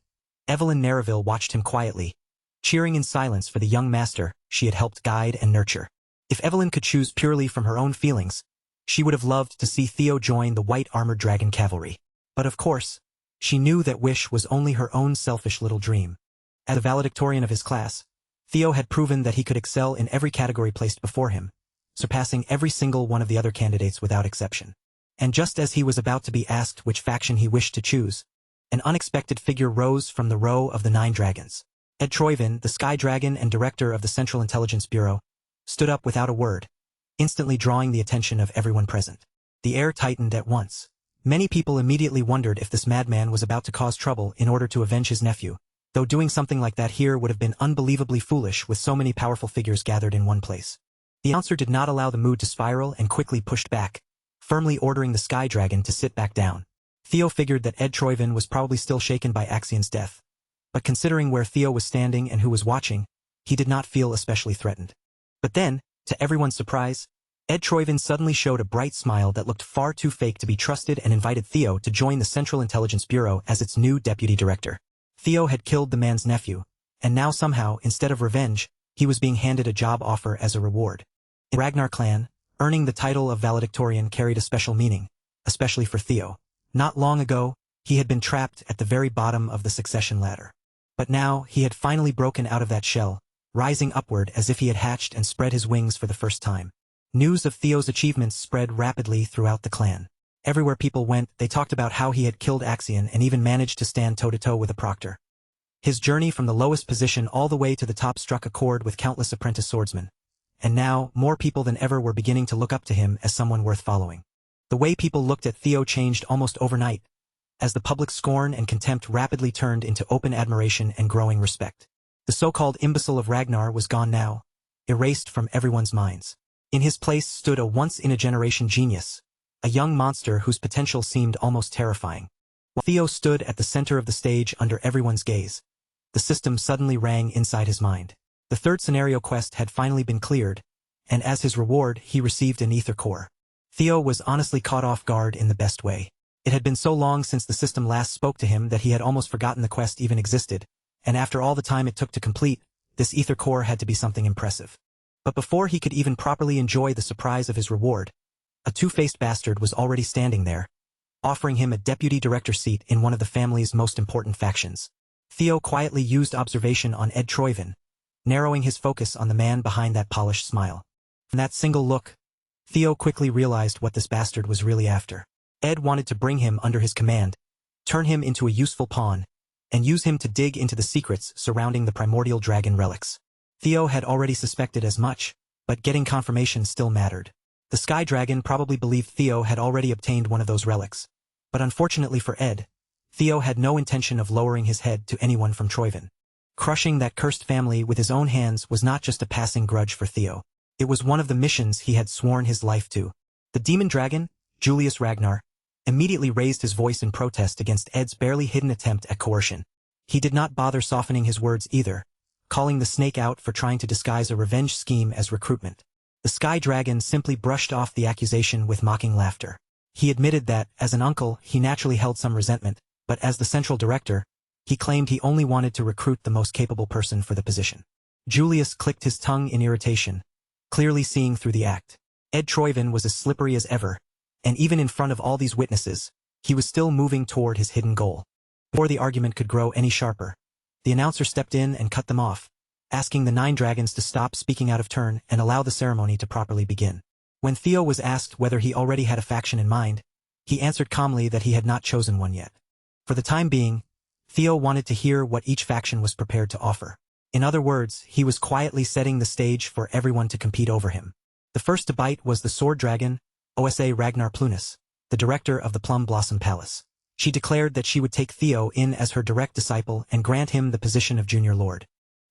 Evelyn Nareville watched him quietly, cheering in silence for the young master she had helped guide and nurture. If Evelyn could choose purely from her own feelings, she would have loved to see Theo join the white-armored dragon cavalry. But of course, she knew that wish was only her own selfish little dream. As a valedictorian of his class, Theo had proven that he could excel in every category placed before him, surpassing every single one of the other candidates without exception. And just as he was about to be asked which faction he wished to choose, an unexpected figure rose from the row of the 9 dragons. Ed Troivin, the Sky Dragon and director of the Central Intelligence Bureau, stood up without a word, instantly drawing the attention of everyone present. The air tightened at once. Many people immediately wondered if this madman was about to cause trouble in order to avenge his nephew, though doing something like that here would have been unbelievably foolish with so many powerful figures gathered in one place. The announcer did not allow the mood to spiral and quickly pushed back, firmly ordering the Sky Dragon to sit back down. Theo figured that Ed Troivin was probably still shaken by Axion's death, But considering where Theo was standing and who was watching, he did not feel especially threatened. But then, to everyone's surprise, Ed Troyvin suddenly showed a bright smile that looked far too fake to be trusted and invited Theo to join the Central Intelligence Bureau as its new deputy director. Theo had killed the man's nephew, and now somehow, instead of revenge, he was being handed a job offer as a reward. In Ragnar clan, earning the title of valedictorian carried a special meaning, especially for Theo. Not long ago, he had been trapped at the very bottom of the succession ladder. But now, he had finally broken out of that shell, rising upward as if he had hatched and spread his wings for the first time. News of Theo's achievements spread rapidly throughout the clan. Everywhere people went, they talked about how he had killed Axion and even managed to stand toe-to-toe with a proctor. His journey from the lowest position all the way to the top struck a chord with countless apprentice swordsmen. And now, more people than ever were beginning to look up to him as someone worth following. The way people looked at Theo changed almost overnight, as the public scorn and contempt rapidly turned into open admiration and growing respect. The so-called imbecile of Ragnar was gone now, erased from everyone's minds. In his place stood a once-in-a-generation genius, a young monster whose potential seemed almost terrifying. While Theo stood at the center of the stage under everyone's gaze, the system suddenly rang inside his mind. The third scenario quest had finally been cleared, and as his reward, he received an ether core. Theo was honestly caught off guard in the best way. It had been so long since the system last spoke to him that he had almost forgotten the quest even existed, and after all the time it took to complete, this ether core had to be something impressive. But before he could even properly enjoy the surprise of his reward, a two-faced bastard was already standing there, offering him a deputy director seat in one of the family's most important factions. Theo quietly used observation on Ed Troyvin, narrowing his focus on the man behind that polished smile. From that single look, Theo quickly realized what this bastard was really after. Ed wanted to bring him under his command, turn him into a useful pawn, and use him to dig into the secrets surrounding the primordial dragon relics. Theo had already suspected as much, but getting confirmation still mattered. The Sky Dragon probably believed Theo had already obtained one of those relics, but unfortunately for Ed, Theo had no intention of lowering his head to anyone from Troyvin. Crushing that cursed family with his own hands was not just a passing grudge for Theo. It was one of the missions he had sworn his life to. The demon dragon, Julius Ragnar, immediately raised his voice in protest against Ed's barely hidden attempt at coercion. He did not bother softening his words either, calling the snake out for trying to disguise a revenge scheme as recruitment. The Sky Dragon simply brushed off the accusation with mocking laughter. He admitted that, as an uncle, he naturally held some resentment, but as the central director, he claimed he only wanted to recruit the most capable person for the position. Julius clicked his tongue in irritation, clearly seeing through the act. Ed Troyvin was as slippery as ever, and even in front of all these witnesses, he was still moving toward his hidden goal. Before the argument could grow any sharper, the announcer stepped in and cut them off, asking the 9 dragons to stop speaking out of turn and allow the ceremony to properly begin. When Theo was asked whether he already had a faction in mind, he answered calmly that he had not chosen one yet. For the time being, Theo wanted to hear what each faction was prepared to offer. In other words, he was quietly setting the stage for everyone to compete over him. The first to bite was the Sword Dragon, Osa Ragnar Plunis, the director of the Plum Blossom Palace. She declared that she would take Theo in as her direct disciple and grant him the position of Junior Lord.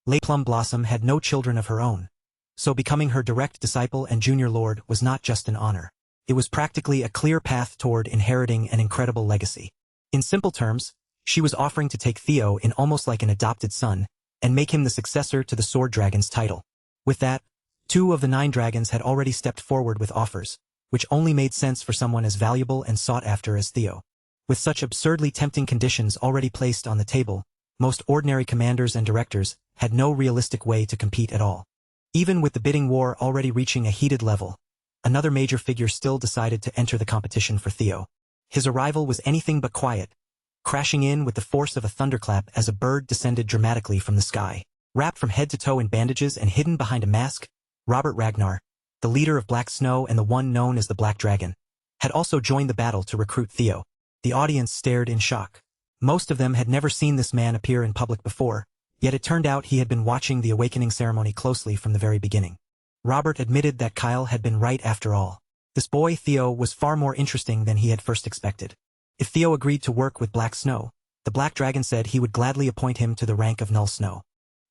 Lady Plum Blossom had no children of her own, so becoming her direct disciple and Junior Lord was not just an honor. It was practically a clear path toward inheriting an incredible legacy. In simple terms, she was offering to take Theo in almost like an adopted son, and make him the successor to the Sword Dragon's title. With that, 2 of the 9 dragons had already stepped forward with offers, which only made sense for someone as valuable and sought after as Theo. With such absurdly tempting conditions already placed on the table, most ordinary commanders and directors had no realistic way to compete at all. Even with the bidding war already reaching a heated level, another major figure still decided to enter the competition for Theo. His arrival was anything but quiet, crashing in with the force of a thunderclap as a bird descended dramatically from the sky. Wrapped from head to toe in bandages and hidden behind a mask, Robert Ragnar, the leader of Black Snow and the one known as the Black Dragon, had also joined the battle to recruit Theo. The audience stared in shock. Most of them had never seen this man appear in public before, yet it turned out he had been watching the awakening ceremony closely from the very beginning. Robert admitted that Kyle had been right after all. This boy Theo was far more interesting than he had first expected. If Theo agreed to work with Black Snow, the Black Dragon said he would gladly appoint him to the rank of Null Snow.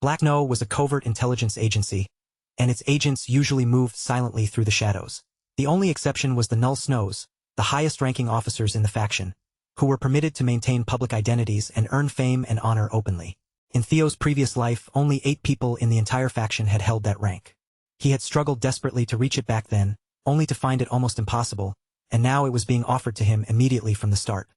Black Snow was a covert intelligence agency, and its agents usually moved silently through the shadows. The only exception was the Null Snows, the highest-ranking officers in the faction, who were permitted to maintain public identities and earn fame and honor openly. In Theo's previous life, only 8 people in the entire faction had held that rank. He had struggled desperately to reach it back then, only to find it almost impossible, and now it was being offered to him immediately from the start.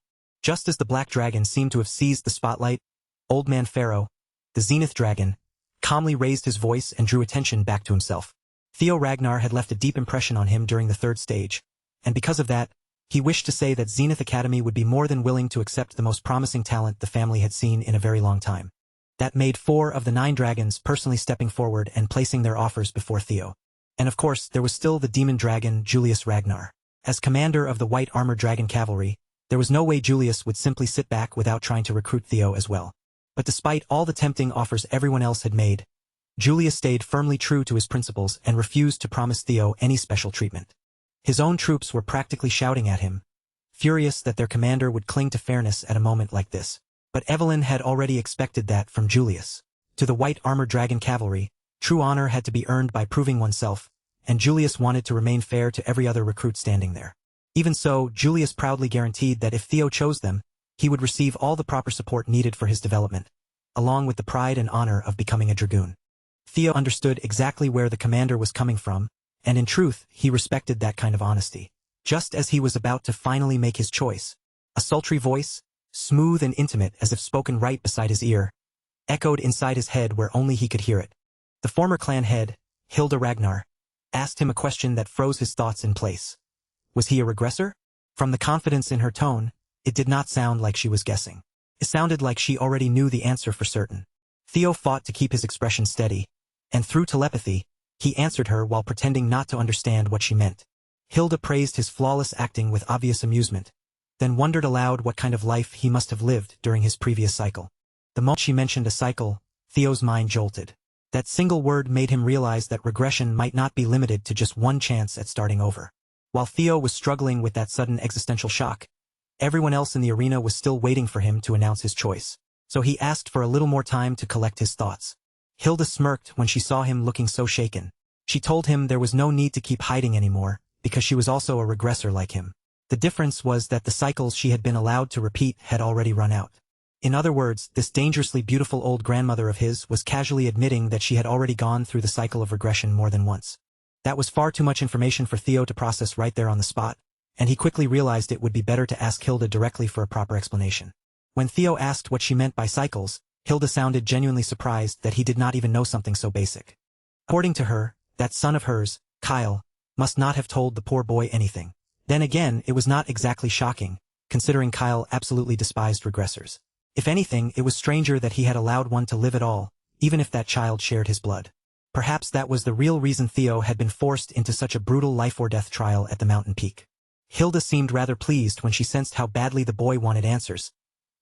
Just as the Black Dragon seemed to have seized the spotlight, Old Man Pharaoh, the Zenith Dragon, calmly raised his voice and drew attention back to himself. Theo Ragnar had left a deep impression on him during the 3rd stage, and because of that, he wished to say that Zenith Academy would be more than willing to accept the most promising talent the family had seen in a very long time. That made 4 of the 9 dragons personally stepping forward and placing their offers before Theo. And of course, there was still the demon dragon Julius Ragnar. As commander of the White Armored Dragon Cavalry, there was no way Julius would simply sit back without trying to recruit Theo as well. But despite all the tempting offers everyone else had made, Julius stayed firmly true to his principles and refused to promise Theo any special treatment. His own troops were practically shouting at him, furious that their commander would cling to fairness at a moment like this. But Evelyn had already expected that from Julius. To the White Armored Dragon Cavalry, true honor had to be earned by proving oneself, and Julius wanted to remain fair to every other recruit standing there. Even so, Julius proudly guaranteed that if Theo chose them, he would receive all the proper support needed for his development, along with the pride and honor of becoming a dragoon. Theo understood exactly where the commander was coming from, and in truth, he respected that kind of honesty. Just as he was about to finally make his choice, a sultry voice, smooth and intimate as if spoken right beside his ear, echoed inside his head where only he could hear it. The former clan head, Hilda Ragnar, asked him a question that froze his thoughts in place. Was he a regressor? From the confidence in her tone, it did not sound like she was guessing. It sounded like she already knew the answer for certain. Theo fought to keep his expression steady, and through telepathy, he answered her while pretending not to understand what she meant. Hilda praised his flawless acting with obvious amusement, then wondered aloud what kind of life he must have lived during his previous cycle. The moment she mentioned a cycle, Theo's mind jolted. That single word made him realize that regression might not be limited to just one chance at starting over. While Theo was struggling with that sudden existential shock, everyone else in the arena was still waiting for him to announce his choice. So he asked for a little more time to collect his thoughts. Hilda smirked when she saw him looking so shaken. She told him there was no need to keep hiding anymore, because she was also a regressor like him. The difference was that the cycles she had been allowed to repeat had already run out. In other words, this dangerously beautiful old grandmother of his was casually admitting that she had already gone through the cycle of regression more than once. That was far too much information for Theo to process right there on the spot, and he quickly realized it would be better to ask Hilda directly for a proper explanation. When Theo asked what she meant by cycles, Hilda sounded genuinely surprised that he did not even know something so basic. According to her, that son of hers, Kyle, must not have told the poor boy anything. Then again, it was not exactly shocking, considering Kyle absolutely despised regressors. If anything, it was stranger that he had allowed one to live at all, even if that child shared his blood. Perhaps that was the real reason Theo had been forced into such a brutal life-or-death trial at the mountain peak. Hilda seemed rather pleased when she sensed how badly the boy wanted answers,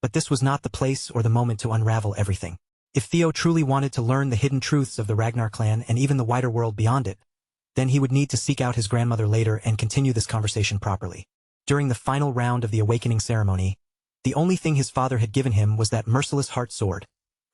but this was not the place or the moment to unravel everything. If Theo truly wanted to learn the hidden truths of the Ragnar clan and even the wider world beyond it, then he would need to seek out his grandmother later and continue this conversation properly. During the final round of the awakening ceremony, the only thing his father had given him was that merciless heart sword,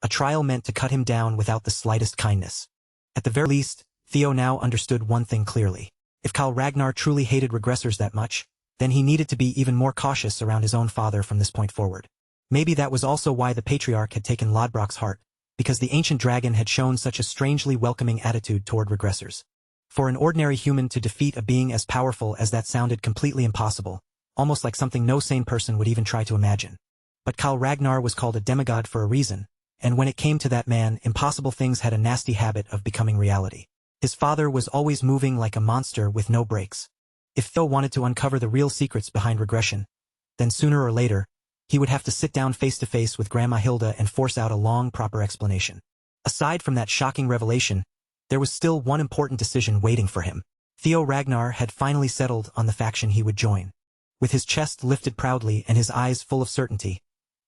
a trial meant to cut him down without the slightest kindness. At the very least, Theo now understood one thing clearly. If Kyle Ragnar truly hated regressors that much, then he needed to be even more cautious around his own father from this point forward. Maybe that was also why the patriarch had taken Lodbrok's heart, because the ancient dragon had shown such a strangely welcoming attitude toward regressors. For an ordinary human to defeat a being as powerful as that sounded completely impossible, almost like something no sane person would even try to imagine. But Kyle Ragnar was called a demigod for a reason, and when it came to that man, impossible things had a nasty habit of becoming reality. His father was always moving like a monster with no brakes. If Theo wanted to uncover the real secrets behind regression, then sooner or later, he would have to sit down face to face with Grandma Hilda and force out a long, proper explanation. Aside from that shocking revelation, there was still one important decision waiting for him. Theo Ragnar had finally settled on the faction he would join. With his chest lifted proudly and his eyes full of certainty,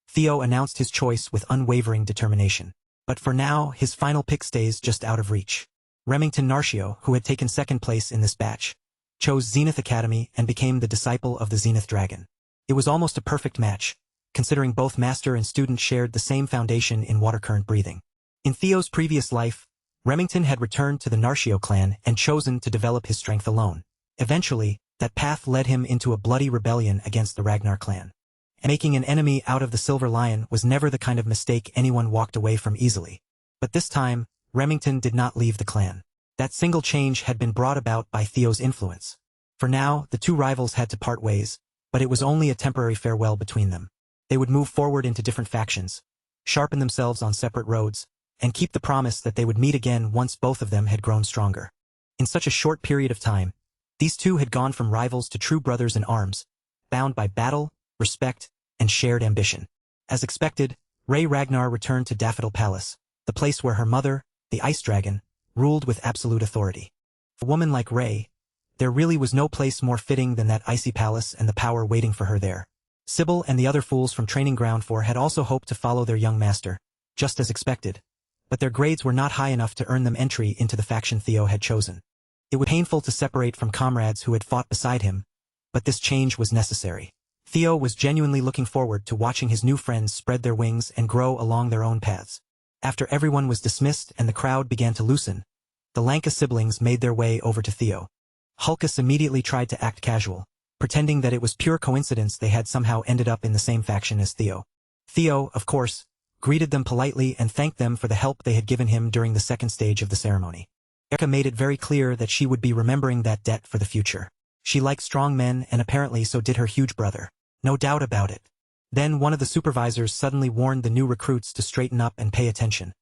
Theo announced his choice with unwavering determination. But for now, his final pick stays just out of reach. Remington Narcio, who had taken second place in this batch, chose Zenith Academy and became the disciple of the Zenith Dragon. It was almost a perfect match, considering both master and student shared the same foundation in water current breathing. In Theo's previous life, Remington had returned to the Narcio clan and chosen to develop his strength alone. Eventually, that path led him into a bloody rebellion against the Ragnar clan. and making an enemy out of the Silver Lion was never the kind of mistake anyone walked away from easily. But this time, Remington did not leave the clan. That single change had been brought about by Theo's influence. For now, the two rivals had to part ways, but it was only a temporary farewell between them. They would move forward into different factions, sharpen themselves on separate roads, and keep the promise that they would meet again once both of them had grown stronger. In such a short period of time, these two had gone from rivals to true brothers in arms, bound by battle, respect, and shared ambition. As expected, Rey Ragnar returned to Daffodil Palace, the place where her mother, the Ice Dragon, ruled with absolute authority. For a woman like Rey, there really was no place more fitting than that icy palace and the power waiting for her there. Sybil and the other fools from Training Ground 4 had also hoped to follow their young master, just as expected, but their grades were not high enough to earn them entry into the faction Theo had chosen. It was painful to separate from comrades who had fought beside him, but this change was necessary. Theo was genuinely looking forward to watching his new friends spread their wings and grow along their own paths. After everyone was dismissed and the crowd began to loosen, the Lanka siblings made their way over to Theo. Hulkus immediately tried to act casual, pretending that it was pure coincidence they had somehow ended up in the same faction as Theo. Theo, of course, greeted them politely and thanked them for the help they had given him during the second stage of the ceremony. Erica made it very clear that she would be remembering that debt for the future. She liked strong men, and apparently so did her huge brother. No doubt about it. Then one of the supervisors suddenly warned the new recruits to straighten up and pay attention,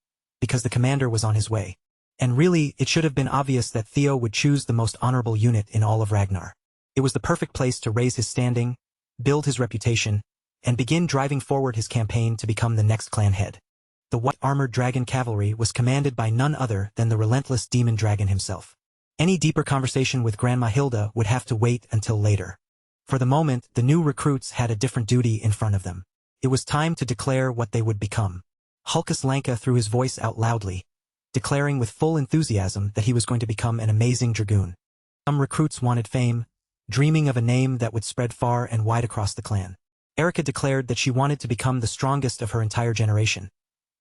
because the commander was on his way. And really, it should have been obvious that Theo would choose the most honorable unit in all of Ragnar. It was the perfect place to raise his standing, build his reputation, and begin driving forward his campaign to become the next clan head. The White Armored Dragon Cavalry was commanded by none other than the relentless Demon Dragon himself. Any deeper conversation with Grandma Hilda would have to wait until later. For the moment, the new recruits had a different duty in front of them. It was time to declare what they would become. Hulkus Lanka threw his voice out loudly, declaring with full enthusiasm that he was going to become an amazing dragoon. Some recruits wanted fame, dreaming of a name that would spread far and wide across the clan. Erica declared that she wanted to become the strongest of her entire generation,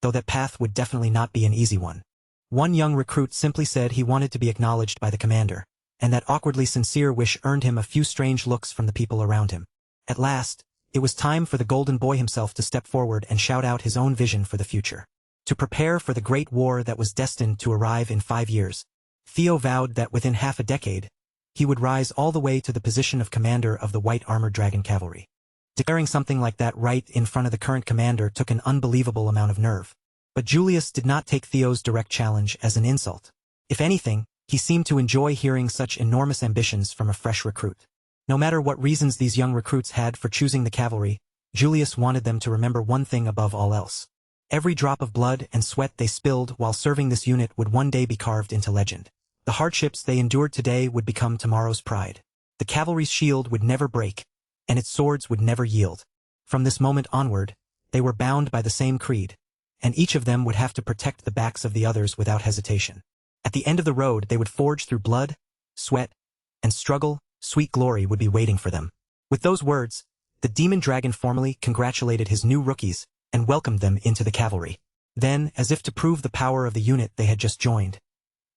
though that path would definitely not be an easy one. One young recruit simply said he wanted to be acknowledged by the commander, and that awkwardly sincere wish earned him a few strange looks from the people around him. At last, it was time for the Golden Boy himself to step forward and shout out his own vision for the future. To prepare for the great war that was destined to arrive in 5 years, Theo vowed that within half a decade, he would rise all the way to the position of commander of the White Armored Dragon Cavalry. Declaring something like that right in front of the current commander took an unbelievable amount of nerve. But Julius did not take Theo's direct challenge as an insult. If anything, he seemed to enjoy hearing such enormous ambitions from a fresh recruit. No matter what reasons these young recruits had for choosing the cavalry, Julius wanted them to remember one thing above all else. Every drop of blood and sweat they spilled while serving this unit would one day be carved into legend. The hardships they endured today would become tomorrow's pride. The cavalry's shield would never break, and its swords would never yield. From this moment onward, they were bound by the same creed, and each of them would have to protect the backs of the others without hesitation. At the end of the road they would forge through blood, sweat, and struggle. Sweet glory would be waiting for them. With those words, the Demon Dragon formally congratulated his new rookies and welcomed them into the cavalry. Then, as if to prove the power of the unit they had just joined,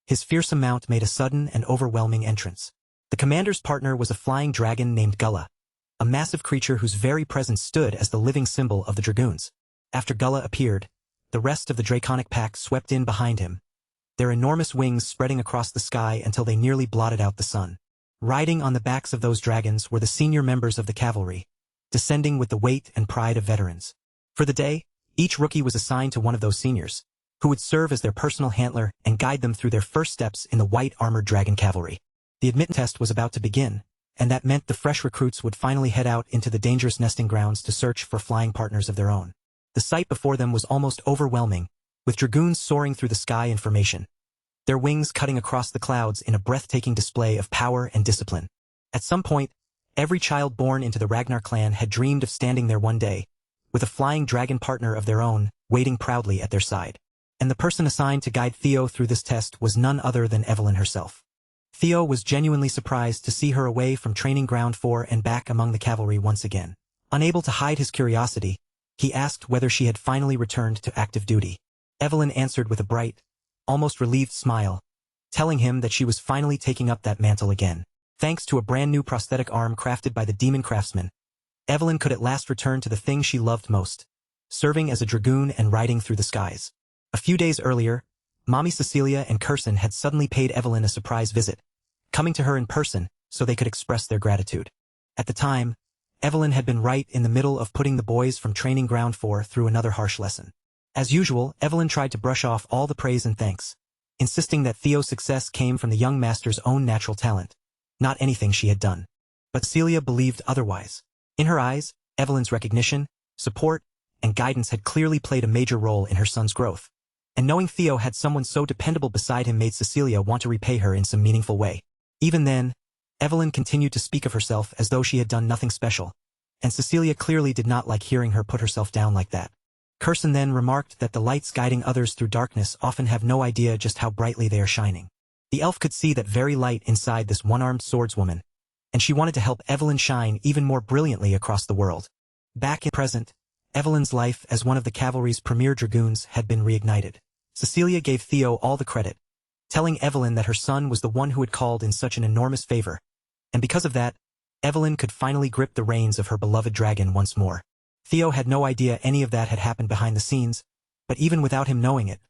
his fearsome mount made a sudden and overwhelming entrance. The commander's partner was a flying dragon named Gullah, a massive creature whose very presence stood as the living symbol of the dragoons. After Gullah appeared, the rest of the draconic pack swept in behind him, their enormous wings spreading across the sky until they nearly blotted out the sun. Riding on the backs of those dragons were the senior members of the cavalry, descending with the weight and pride of veterans. For the day, each rookie was assigned to one of those seniors, who would serve as their personal handler and guide them through their first steps in the White Armored Dragon Cavalry. The admittance test was about to begin, and that meant the fresh recruits would finally head out into the dangerous nesting grounds to search for flying partners of their own. The sight before them was almost overwhelming, with dragoons soaring through the sky in formation, their wings cutting across the clouds in a breathtaking display of power and discipline. At some point, every child born into the Ragnar clan had dreamed of standing there one day, with a flying dragon partner of their own, waiting proudly at their side. And the person assigned to guide Theo through this test was none other than Evelyn herself. Theo was genuinely surprised to see her away from Training Ground 4 and back among the cavalry once again. Unable to hide his curiosity, he asked whether she had finally returned to active duty. Evelyn answered with a bright, almost relieved smile, telling him that she was finally taking up that mantle again. Thanks to a brand new prosthetic arm crafted by the demon craftsman, Evelyn could at last return to the thing she loved most, serving as a dragoon and riding through the skies. A few days earlier, Mommy Cecilia and Kirsten had suddenly paid Evelyn a surprise visit, coming to her in person so they could express their gratitude. At the time, Evelyn had been right in the middle of putting the boys from Training Ground 4 through another harsh lesson. As usual, Evelyn tried to brush off all the praise and thanks, insisting that Theo's success came from the young master's own natural talent, not anything she had done. But Celia believed otherwise. In her eyes, Evelyn's recognition, support, and guidance had clearly played a major role in her son's growth. And knowing Theo had someone so dependable beside him made Cecilia want to repay her in some meaningful way. Even then, Evelyn continued to speak of herself as though she had done nothing special, and Cecilia clearly did not like hearing her put herself down like that. Kirsten then remarked that the lights guiding others through darkness often have no idea just how brightly they are shining. The elf could see that very light inside this one-armed swordswoman, and she wanted to help Evelyn shine even more brilliantly across the world. Back in present, Evelyn's life as one of the cavalry's premier dragoons had been reignited. Cecilia gave Theo all the credit, telling Evelyn that her son was the one who had called in such an enormous favor, and because of that, Evelyn could finally grip the reins of her beloved dragon once more. Theo had no idea any of that had happened behind the scenes, but even without him knowing it,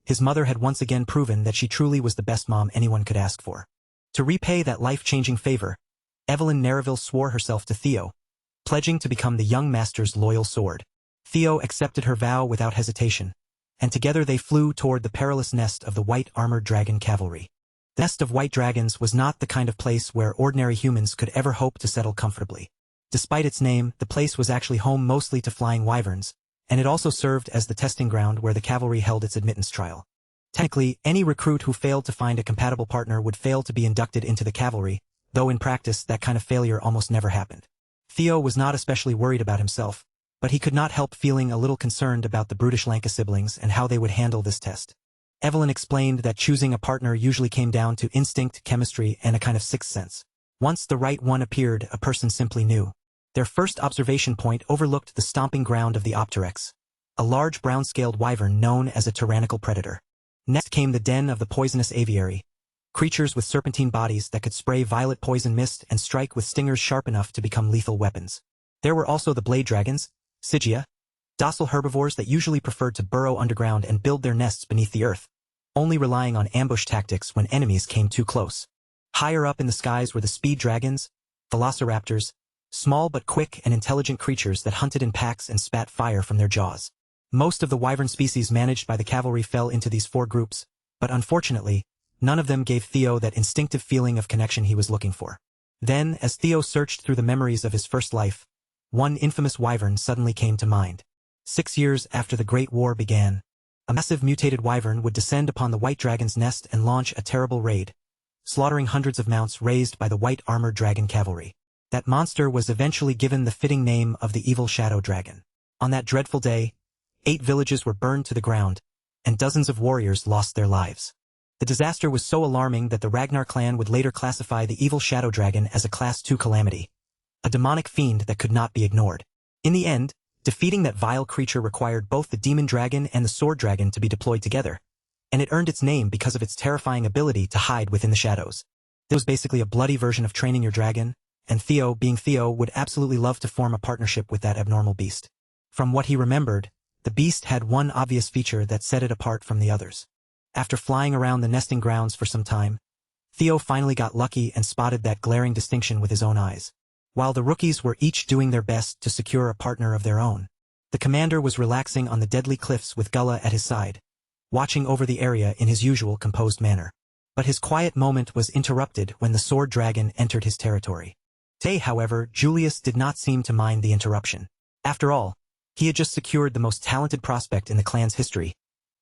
his mother had once again proven that she truly was the best mom anyone could ask for. To repay that life-changing favor, Evelyn Nereville swore herself to Theo, pledging to become the young master's loyal sword. Theo accepted her vow without hesitation, and together they flew toward the perilous nest of the white-armored dragon cavalry. The nest of white dragons was not the kind of place where ordinary humans could ever hope to settle comfortably. Despite its name, the place was actually home mostly to flying wyverns, and it also served as the testing ground where the cavalry held its admittance trial. Technically, any recruit who failed to find a compatible partner would fail to be inducted into the cavalry, though in practice that kind of failure almost never happened. Theo was not especially worried about himself, but he could not help feeling a little concerned about the brutish Lanka siblings and how they would handle this test. Evelyn explained that choosing a partner usually came down to instinct, chemistry, and a kind of sixth sense. Once the right one appeared, a person simply knew. Their first observation point overlooked the stomping ground of the Opterex, a large brown-scaled wyvern known as a tyrannical predator. Next came the den of the poisonous aviary, creatures with serpentine bodies that could spray violet poison mist and strike with stingers sharp enough to become lethal weapons. There were also the blade dragons, Sigia, docile herbivores that usually preferred to burrow underground and build their nests beneath the earth, only relying on ambush tactics when enemies came too close. Higher up in the skies were the speed dragons, velociraptors, small but quick and intelligent creatures that hunted in packs and spat fire from their jaws. Most of the wyvern species managed by the cavalry fell into these four groups, but unfortunately, none of them gave Theo that instinctive feeling of connection he was looking for. Then, as Theo searched through the memories of his first life, one infamous wyvern suddenly came to mind. 6 years after the Great War began, a massive mutated wyvern would descend upon the white dragon's nest and launch a terrible raid, slaughtering hundreds of mounts raised by the white-armored dragon cavalry. That monster was eventually given the fitting name of the evil shadow dragon. On that dreadful day, 8 villages were burned to the ground, and dozens of warriors lost their lives. The disaster was so alarming that the Ragnar clan would later classify the evil shadow dragon as a Class 2 calamity, a demonic fiend that could not be ignored. In the end, defeating that vile creature required both the demon dragon and the sword dragon to be deployed together, and it earned its name because of its terrifying ability to hide within the shadows. This was basically a bloody version of training your dragon, and Theo, being Theo, would absolutely love to form a partnership with that abnormal beast. From what he remembered, the beast had one obvious feature that set it apart from the others. After flying around the nesting grounds for some time, Theo finally got lucky and spotted that glaring distinction with his own eyes. While the rookies were each doing their best to secure a partner of their own, the commander was relaxing on the deadly cliffs with Gullah at his side, watching over the area in his usual composed manner. But his quiet moment was interrupted when the sword dragon entered his territory. Today, however, Julius did not seem to mind the interruption. After all, he had just secured the most talented prospect in the clan's history,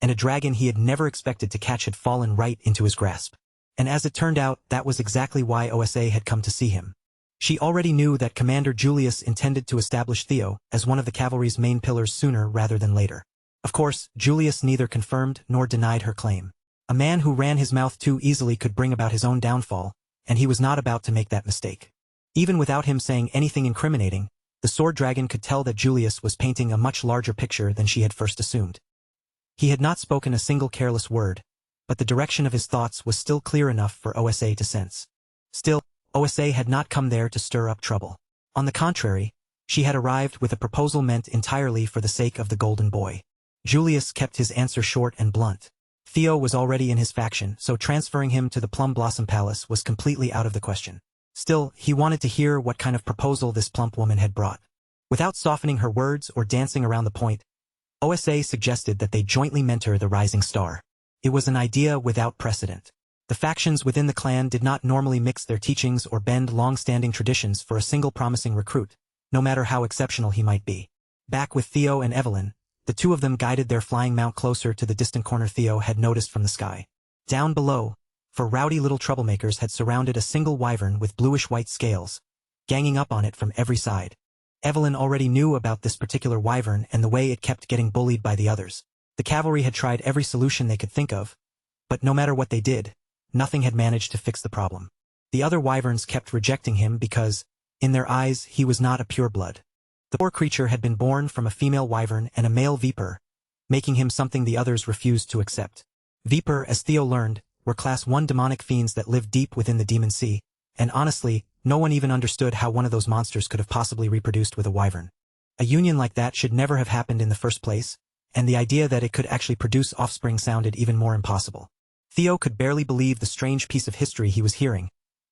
and a dragon he had never expected to catch had fallen right into his grasp. And as it turned out, that was exactly why OSA had come to see him. She already knew that Commander Julius intended to establish Theo as one of the cavalry's main pillars sooner rather than later. Of course, Julius neither confirmed nor denied her claim. A man who ran his mouth too easily could bring about his own downfall, and he was not about to make that mistake. Even without him saying anything incriminating, the sword dragon could tell that Julius was painting a much larger picture than she had first assumed. He had not spoken a single careless word, but the direction of his thoughts was still clear enough for OSA to sense. Still, OSA had not come there to stir up trouble. On the contrary, She had arrived with a proposal meant entirely for the sake of the golden boy. Julius kept his answer short and blunt. Theo was already in his faction, so transferring him to the Plum Blossom Palace was completely out of the question. Still, he wanted to hear what kind of proposal this plump woman had brought. Without softening her words or dancing around the point, OSA suggested that they jointly mentor the rising star. It was an idea without precedent. The factions within the clan did not normally mix their teachings or bend long-standing traditions for a single promising recruit, no matter how exceptional he might be. Back with Theo and Evelyn, the two of them guided their flying mount closer to the distant corner Theo had noticed from the sky. Down below, four rowdy little troublemakers had surrounded a single wyvern with bluish-white scales, ganging up on it from every side. Evelyn already knew about this particular wyvern and the way it kept getting bullied by the others. The cavalry had tried every solution they could think of, but no matter what they did, nothing had managed to fix the problem. The other wyverns kept rejecting him because, in their eyes, he was not a pureblood. The poor creature had been born from a female wyvern and a male viper, making him something the others refused to accept. Viper, as Theo learned, were Class 1 demonic fiends that lived deep within the demon sea, and honestly, no one even understood how one of those monsters could have possibly reproduced with a wyvern. A union like that should never have happened in the first place, and the idea that it could actually produce offspring sounded even more impossible. Theo could barely believe the strange piece of history he was hearing,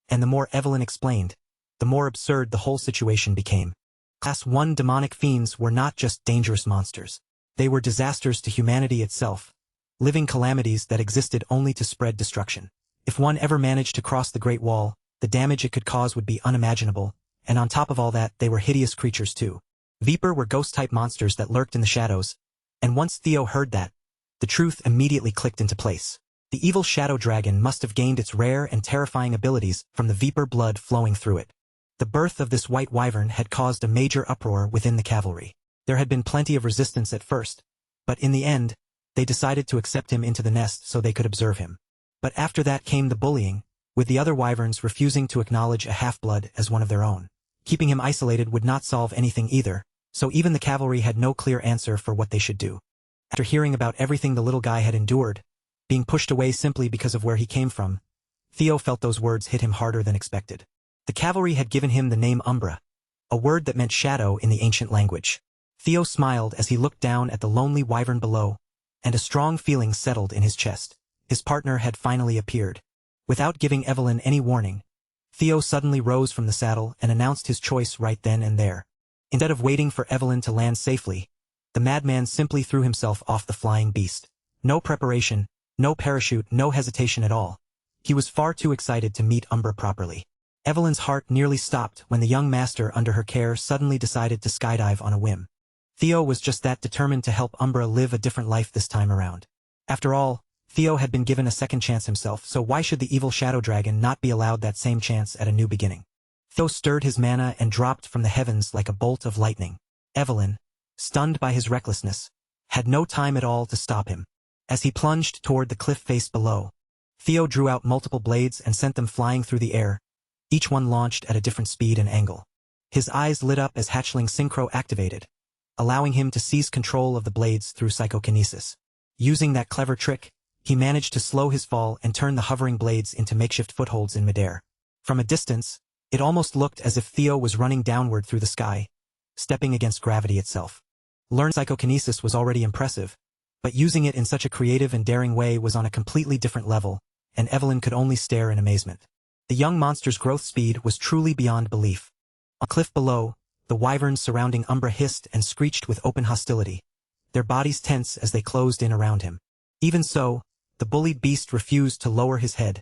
and the more Evelyn explained, the more absurd the whole situation became. Class 1 demonic fiends were not just dangerous monsters. They were disasters to humanity itself, living calamities that existed only to spread destruction. If one ever managed to cross the Great Wall, the damage it could cause would be unimaginable, and on top of all that, they were hideous creatures too. Viper were ghost-type monsters that lurked in the shadows, and once Theo heard that, the truth immediately clicked into place. The evil shadow dragon must have gained its rare and terrifying abilities from the Viper blood flowing through it. The birth of this white wyvern had caused a major uproar within the cavalry. There had been plenty of resistance at first, but in the end, they decided to accept him into the nest so they could observe him. But after that came the bullying, with the other wyverns refusing to acknowledge a half-blood as one of their own. Keeping him isolated would not solve anything either, so even the cavalry had no clear answer for what they should do. After hearing about everything the little guy had endured, being pushed away simply because of where he came from, Theo felt those words hit him harder than expected. The cavalry had given him the name Umbra, a word that meant shadow in the ancient language. Theo smiled as he looked down at the lonely wyvern below, and a strong feeling settled in his chest. His partner had finally appeared. Without giving Evelyn any warning, Theo suddenly rose from the saddle and announced his choice right then and there. Instead of waiting for Evelyn to land safely, the madman simply threw himself off the flying beast. No preparation, no parachute, no hesitation at all. He was far too excited to meet Umbra properly. Evelyn's heart nearly stopped when the young master under her care suddenly decided to skydive on a whim. Theo was just that determined to help Umbra live a different life this time around. After all, Theo had been given a second chance himself, so why should the evil shadow dragon not be allowed that same chance at a new beginning? Theo stirred his mana and dropped from the heavens like a bolt of lightning. Evelyn, stunned by his recklessness, had no time at all to stop him. As he plunged toward the cliff face below, Theo drew out multiple blades and sent them flying through the air, each one launched at a different speed and angle. His eyes lit up as hatchling synchro activated, allowing him to seize control of the blades through psychokinesis. Using that clever trick, he managed to slow his fall and turn the hovering blades into makeshift footholds in midair. From a distance, it almost looked as if Theo was running downward through the sky, stepping against gravity itself. Learned psychokinesis was already impressive, but using it in such a creative and daring way was on a completely different level, and Evelyn could only stare in amazement. The young monster's growth speed was truly beyond belief. On the cliff below, the wyverns surrounding Umbra hissed and screeched with open hostility, their bodies tense as they closed in around him. Even so, the bullied beast refused to lower his head,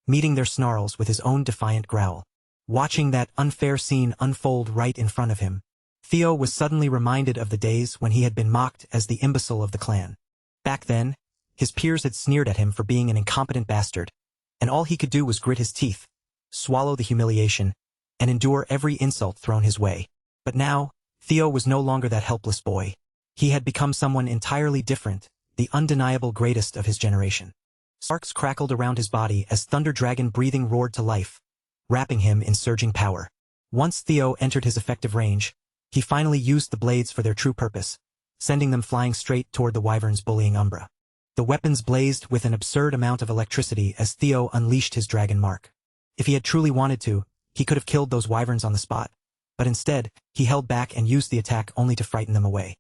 meeting their snarls with his own defiant growl. Watching that unfair scene unfold right in front of him, Theo was suddenly reminded of the days when he had been mocked as the imbecile of the clan. Back then, his peers had sneered at him for being an incompetent bastard, and all he could do was grit his teeth, swallow the humiliation, and endure every insult thrown his way. But now, Theo was no longer that helpless boy. He had become someone entirely different, the undeniable greatest of his generation. Sparks crackled around his body as Thunder Dragon breathing roared to life, wrapping him in surging power. Once Theo entered his effective range, he finally used the blades for their true purpose, sending them flying straight toward the wyverns bullying Umbra. The weapons blazed with an absurd amount of electricity as Theo unleashed his dragon mark. If he had truly wanted to, he could have killed those wyverns on the spot, But instead, he held back and used the attack only to frighten them away.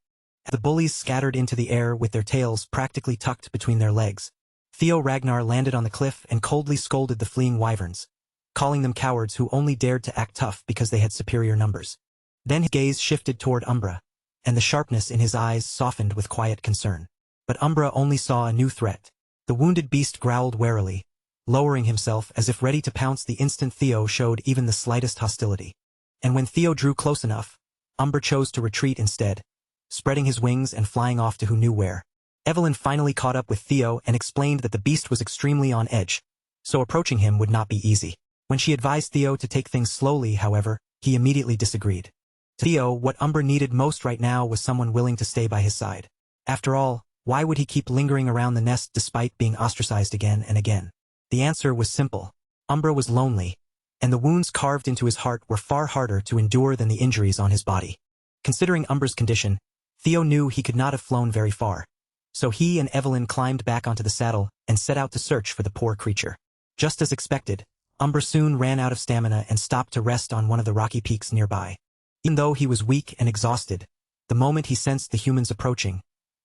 The bullies scattered into the air with their tails practically tucked between their legs. Theo Ragnar landed on the cliff and coldly scolded the fleeing wyverns, calling them cowards who only dared to act tough because they had superior numbers. Then his gaze shifted toward Umbra, and the sharpness in his eyes softened with quiet concern. But Umbra only saw a new threat. The wounded beast growled warily, lowering himself as if ready to pounce the instant Theo showed even the slightest hostility. And when Theo drew close enough, Umbra chose to retreat instead, spreading his wings and flying off to who knew where. Evelyn finally caught up with Theo and explained that the beast was extremely on edge, so approaching him would not be easy. When she advised Theo to take things slowly, however, he immediately disagreed. To Theo, what Umbra needed most right now was someone willing to stay by his side. After all, why would he keep lingering around the nest despite being ostracized again and again? The answer was simple. Umbra was lonely, and the wounds carved into his heart were far harder to endure than the injuries on his body. Considering Umbra's condition, Theo knew he could not have flown very far. So he and Evelyn climbed back onto the saddle and set out to search for the poor creature. Just as expected, Umbra soon ran out of stamina and stopped to rest on one of the rocky peaks nearby. Even though he was weak and exhausted, the moment he sensed the humans approaching,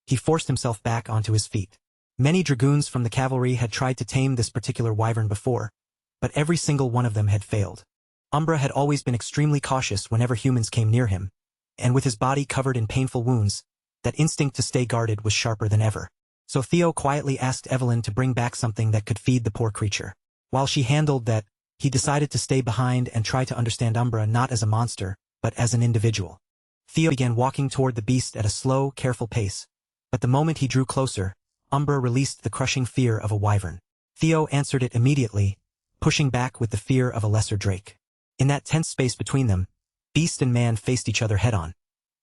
he forced himself back onto his feet. Many dragoons from the cavalry had tried to tame this particular wyvern before, but every single one of them had failed. Umbra had always been extremely cautious whenever humans came near him, and with his body covered in painful wounds, that instinct to stay guarded was sharper than ever. So Theo quietly asked Evelyn to bring back something that could feed the poor creature. While she handled that, he decided to stay behind and try to understand Umbra not as a monster, but as an individual. Theo began walking toward the beast at a slow, careful pace, but the moment he drew closer, Umbra released the crushing fear of a wyvern. Theo answered it immediately, pushing back with the fear of a lesser drake. In that tense space between them, beast and man faced each other head-on,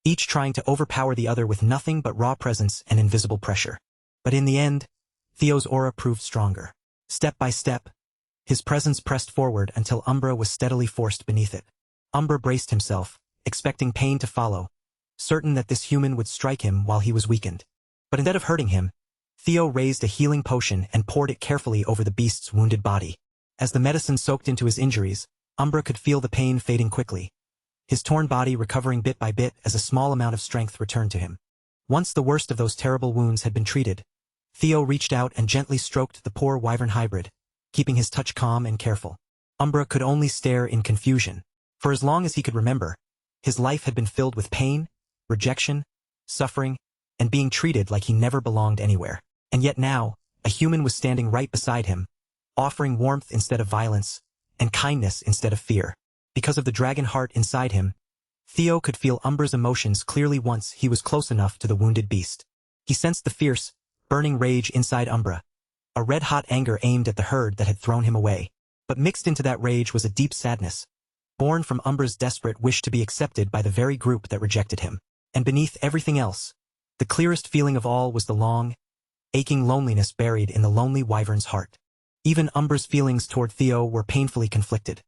each trying to overpower the other with nothing but raw presence and invisible pressure. But in the end, Theo's aura proved stronger. Step by step, his presence pressed forward until Umbra was steadily forced beneath it. Umbra braced himself, expecting pain to follow, certain that this human would strike him while he was weakened. But instead of hurting him, Theo raised a healing potion and poured it carefully over the beast's wounded body. As the medicine soaked into his injuries, Umbra could feel the pain fading quickly, his torn body recovering bit by bit as a small amount of strength returned to him. Once the worst of those terrible wounds had been treated, Theo reached out and gently stroked the poor wyvern hybrid, keeping his touch calm and careful. Umbra could only stare in confusion. For as long as he could remember, his life had been filled with pain, rejection, suffering, and being treated like he never belonged anywhere. And yet now, a human was standing right beside him, offering warmth instead of violence, and kindness instead of fear. Because of the dragon heart inside him, Theo could feel Umbra's emotions clearly once he was close enough to the wounded beast. He sensed the fierce, burning rage inside Umbra, a red-hot anger aimed at the herd that had thrown him away. But mixed into that rage was a deep sadness, born from Umbra's desperate wish to be accepted by the very group that rejected him. And beneath everything else, the clearest feeling of all was the long, aching loneliness buried in the lonely wyvern's heart. Even Umbra's feelings toward Theo were painfully conflicted.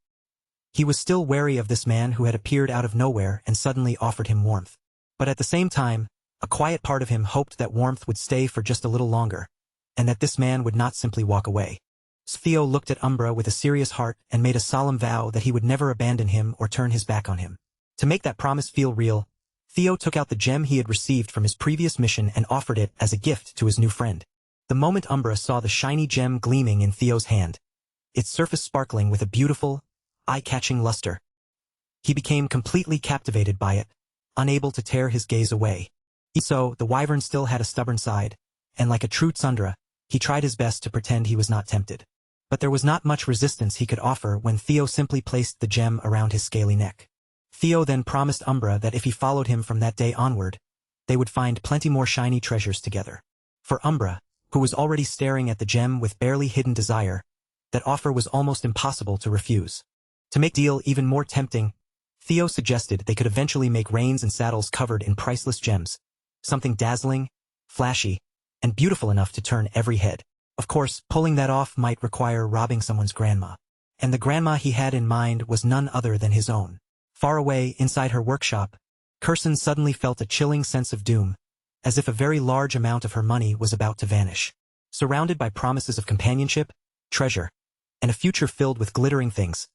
He was still wary of this man who had appeared out of nowhere and suddenly offered him warmth. But at the same time, a quiet part of him hoped that warmth would stay for just a little longer, and that this man would not simply walk away. So Theo looked at Umbra with a serious heart and made a solemn vow that he would never abandon him or turn his back on him. To make that promise feel real, Theo took out the gem he had received from his previous mission and offered it as a gift to his new friend. The moment Umbra saw the shiny gem gleaming in Theo's hand, its surface sparkling with a beautiful, eye-catching luster, he became completely captivated by it, unable to tear his gaze away. Even so, the wyvern still had a stubborn side, and like a true tsundere, he tried his best to pretend he was not tempted. But there was not much resistance he could offer when Theo simply placed the gem around his scaly neck. Theo then promised Umbra that if he followed him from that day onward, they would find plenty more shiny treasures together. For Umbra, who was already staring at the gem with barely hidden desire, that offer was almost impossible to refuse. To make the deal even more tempting, Theo suggested they could eventually make reins and saddles covered in priceless gems, something dazzling, flashy, and beautiful enough to turn every head. Of course, pulling that off might require robbing someone's grandma. And the grandma he had in mind was none other than his own. Far away, inside her workshop, Kirsten suddenly felt a chilling sense of doom, as if a very large amount of her money was about to vanish. Surrounded by promises of companionship, treasure, and a future filled with glittering things,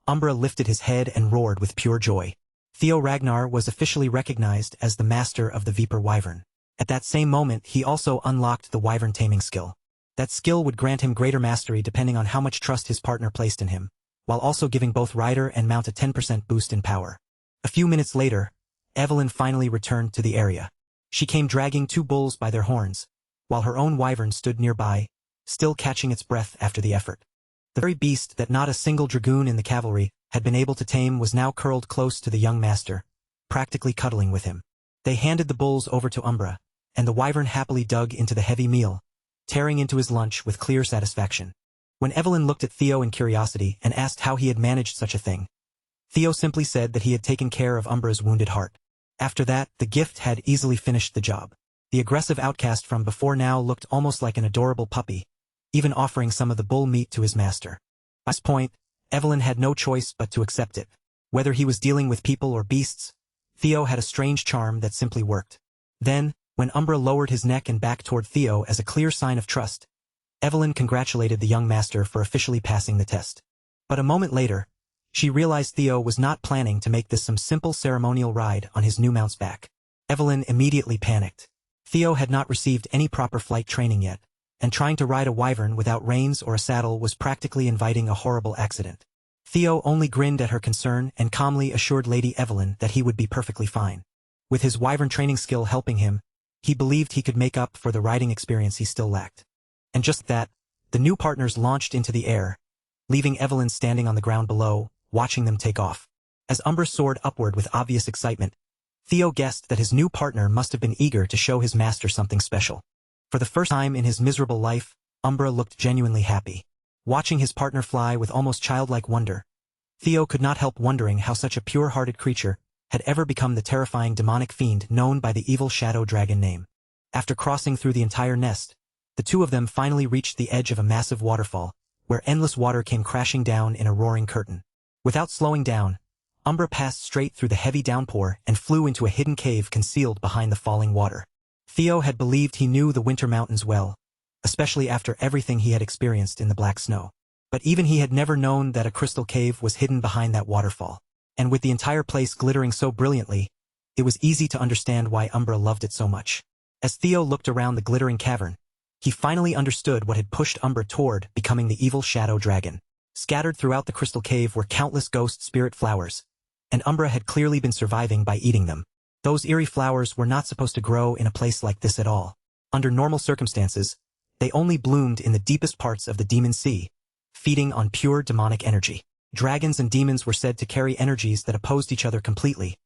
Umbra lifted his head and roared with pure joy. Theo Ragnar was officially recognized as the master of the Viper Wyvern. At that same moment, he also unlocked the Wyvern taming skill. That skill would grant him greater mastery depending on how much trust his partner placed in him, while also giving both rider and mount a 10% boost in power. A few minutes later, Evelyn finally returned to the area. She came dragging 2 bulls by their horns, while her own wyvern stood nearby, still catching its breath after the effort. The very beast that not a single dragoon in the cavalry had been able to tame was now curled close to the young master, practically cuddling with him. They handed the bulls over to Umbra, and the wyvern happily dug into the heavy meal, tearing into his lunch with clear satisfaction. When Evelyn looked at Theo in curiosity and asked how he had managed such a thing, Theo simply said that he had taken care of Umbra's wounded heart. After that, the gift had easily finished the job. The aggressive outcast from before now looked almost like an adorable puppy, even offering some of the bull meat to his master. By this point, Evelyn had no choice but to accept it. Whether he was dealing with people or beasts, Theo had a strange charm that simply worked. Then, when Umbra lowered his neck and back toward Theo as a clear sign of trust, Evelyn congratulated the young master for officially passing the test. But a moment later, she realized Theo was not planning to make this some simple ceremonial ride on his new mount's back. Evelyn immediately panicked. Theo had not received any proper flight training yet, and trying to ride a wyvern without reins or a saddle was practically inviting a horrible accident. Theo only grinned at her concern and calmly assured Lady Evelyn that he would be perfectly fine. With his wyvern training skill helping him, he believed he could make up for the riding experience he still lacked. And just that, the new partners launched into the air, leaving Evelyn standing on the ground below, watching them take off. As Umbra soared upward with obvious excitement, Theo guessed that his new partner must have been eager to show his master something special. For the first time in his miserable life, Umbra looked genuinely happy. Watching his partner fly with almost childlike wonder, Theo could not help wondering how such a pure-hearted creature had ever become the terrifying demonic fiend known by the evil shadow dragon name. After crossing through the entire nest, the two of them finally reached the edge of a massive waterfall, where endless water came crashing down in a roaring curtain. Without slowing down, Umbra passed straight through the heavy downpour and flew into a hidden cave concealed behind the falling water. Theo had believed he knew the winter mountains well, especially after everything he had experienced in the black snow. But even he had never known that a crystal cave was hidden behind that waterfall. And with the entire place glittering so brilliantly, it was easy to understand why Umbra loved it so much. As Theo looked around the glittering cavern, he finally understood what had pushed Umbra toward becoming the evil shadow dragon. Scattered throughout the crystal cave were countless ghost spirit flowers, and Umbra had clearly been surviving by eating them. Those eerie flowers were not supposed to grow in a place like this at all. Under normal circumstances, they only bloomed in the deepest parts of the demon sea, feeding on pure demonic energy. Dragons and demons were said to carry energies that opposed each other completely,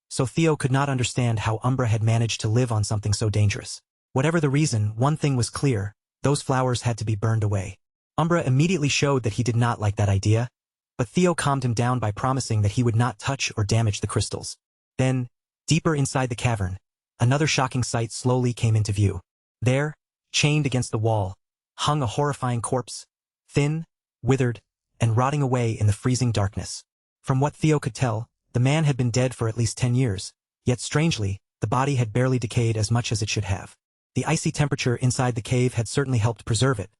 so Theo could not understand how Umbra had managed to live on something so dangerous. Whatever the reason, one thing was clear: those flowers had to be burned away. Umbra immediately showed that he did not like that idea, but Theo calmed him down by promising that he would not touch or damage the crystals. Then, deeper inside the cavern, another shocking sight slowly came into view. There, chained against the wall, hung a horrifying corpse, thin, withered, and rotting away in the freezing darkness. From what Theo could tell, the man had been dead for at least 10 years, yet strangely, the body had barely decayed as much as it should have. The icy temperature inside the cave had certainly helped preserve it,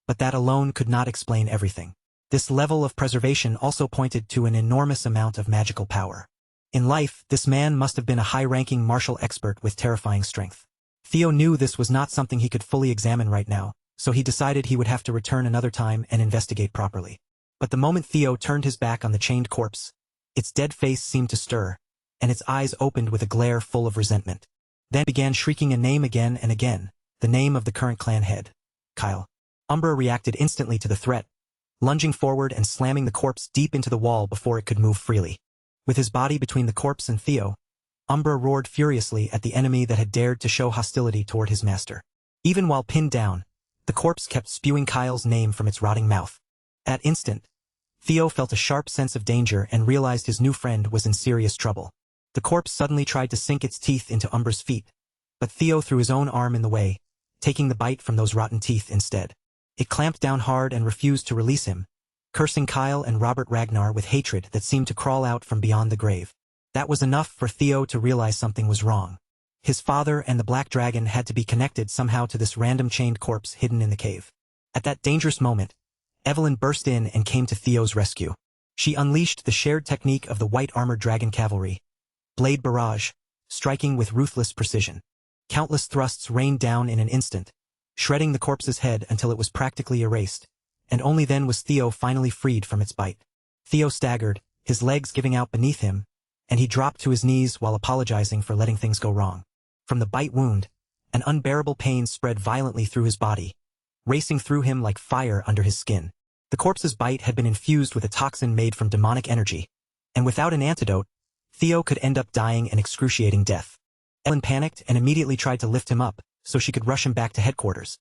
but that alone could not explain everything. This level of preservation also pointed to an enormous amount of magical power. In life, this man must have been a high-ranking martial expert with terrifying strength. Theo knew this was not something he could fully examine right now, so he decided he would have to return another time and investigate properly. But the moment Theo turned his back on the chained corpse, its dead face seemed to stir, and its eyes opened with a glare full of resentment. Then began shrieking a name again and again, the name of the current clan head, Kyle. Umbra reacted instantly to the threat, lunging forward and slamming the corpse deep into the wall before it could move freely. With his body between the corpse and Theo, Umbra roared furiously at the enemy that had dared to show hostility toward his master. Even while pinned down, the corpse kept spewing Kyle's name from its rotting mouth. At instant, Theo felt a sharp sense of danger and realized his new friend was in serious trouble. The corpse suddenly tried to sink its teeth into Umbra's feet, but Theo threw his own arm in the way, taking the bite from those rotten teeth instead. It clamped down hard and refused to release him, cursing Kyle and Robert Ragnar with hatred that seemed to crawl out from beyond the grave. That was enough for Theo to realize something was wrong. His father and the Black Dragon had to be connected somehow to this random chained corpse hidden in the cave. At that dangerous moment, Evelyn burst in and came to Theo's rescue. She unleashed the shared technique of the white-armored dragon cavalry, blade barrage, striking with ruthless precision. Countless thrusts rained down in an instant, shredding the corpse's head until it was practically erased, and only then was Theo finally freed from its bite. Theo staggered, his legs giving out beneath him, and he dropped to his knees while apologizing for letting things go wrong. From the bite wound, an unbearable pain spread violently through his body, racing through him like fire under his skin. The corpse's bite had been infused with a toxin made from demonic energy, and without an antidote, Theo could end up dying an excruciating death. Evelyn panicked and immediately tried to lift him up so she could rush him back to headquarters,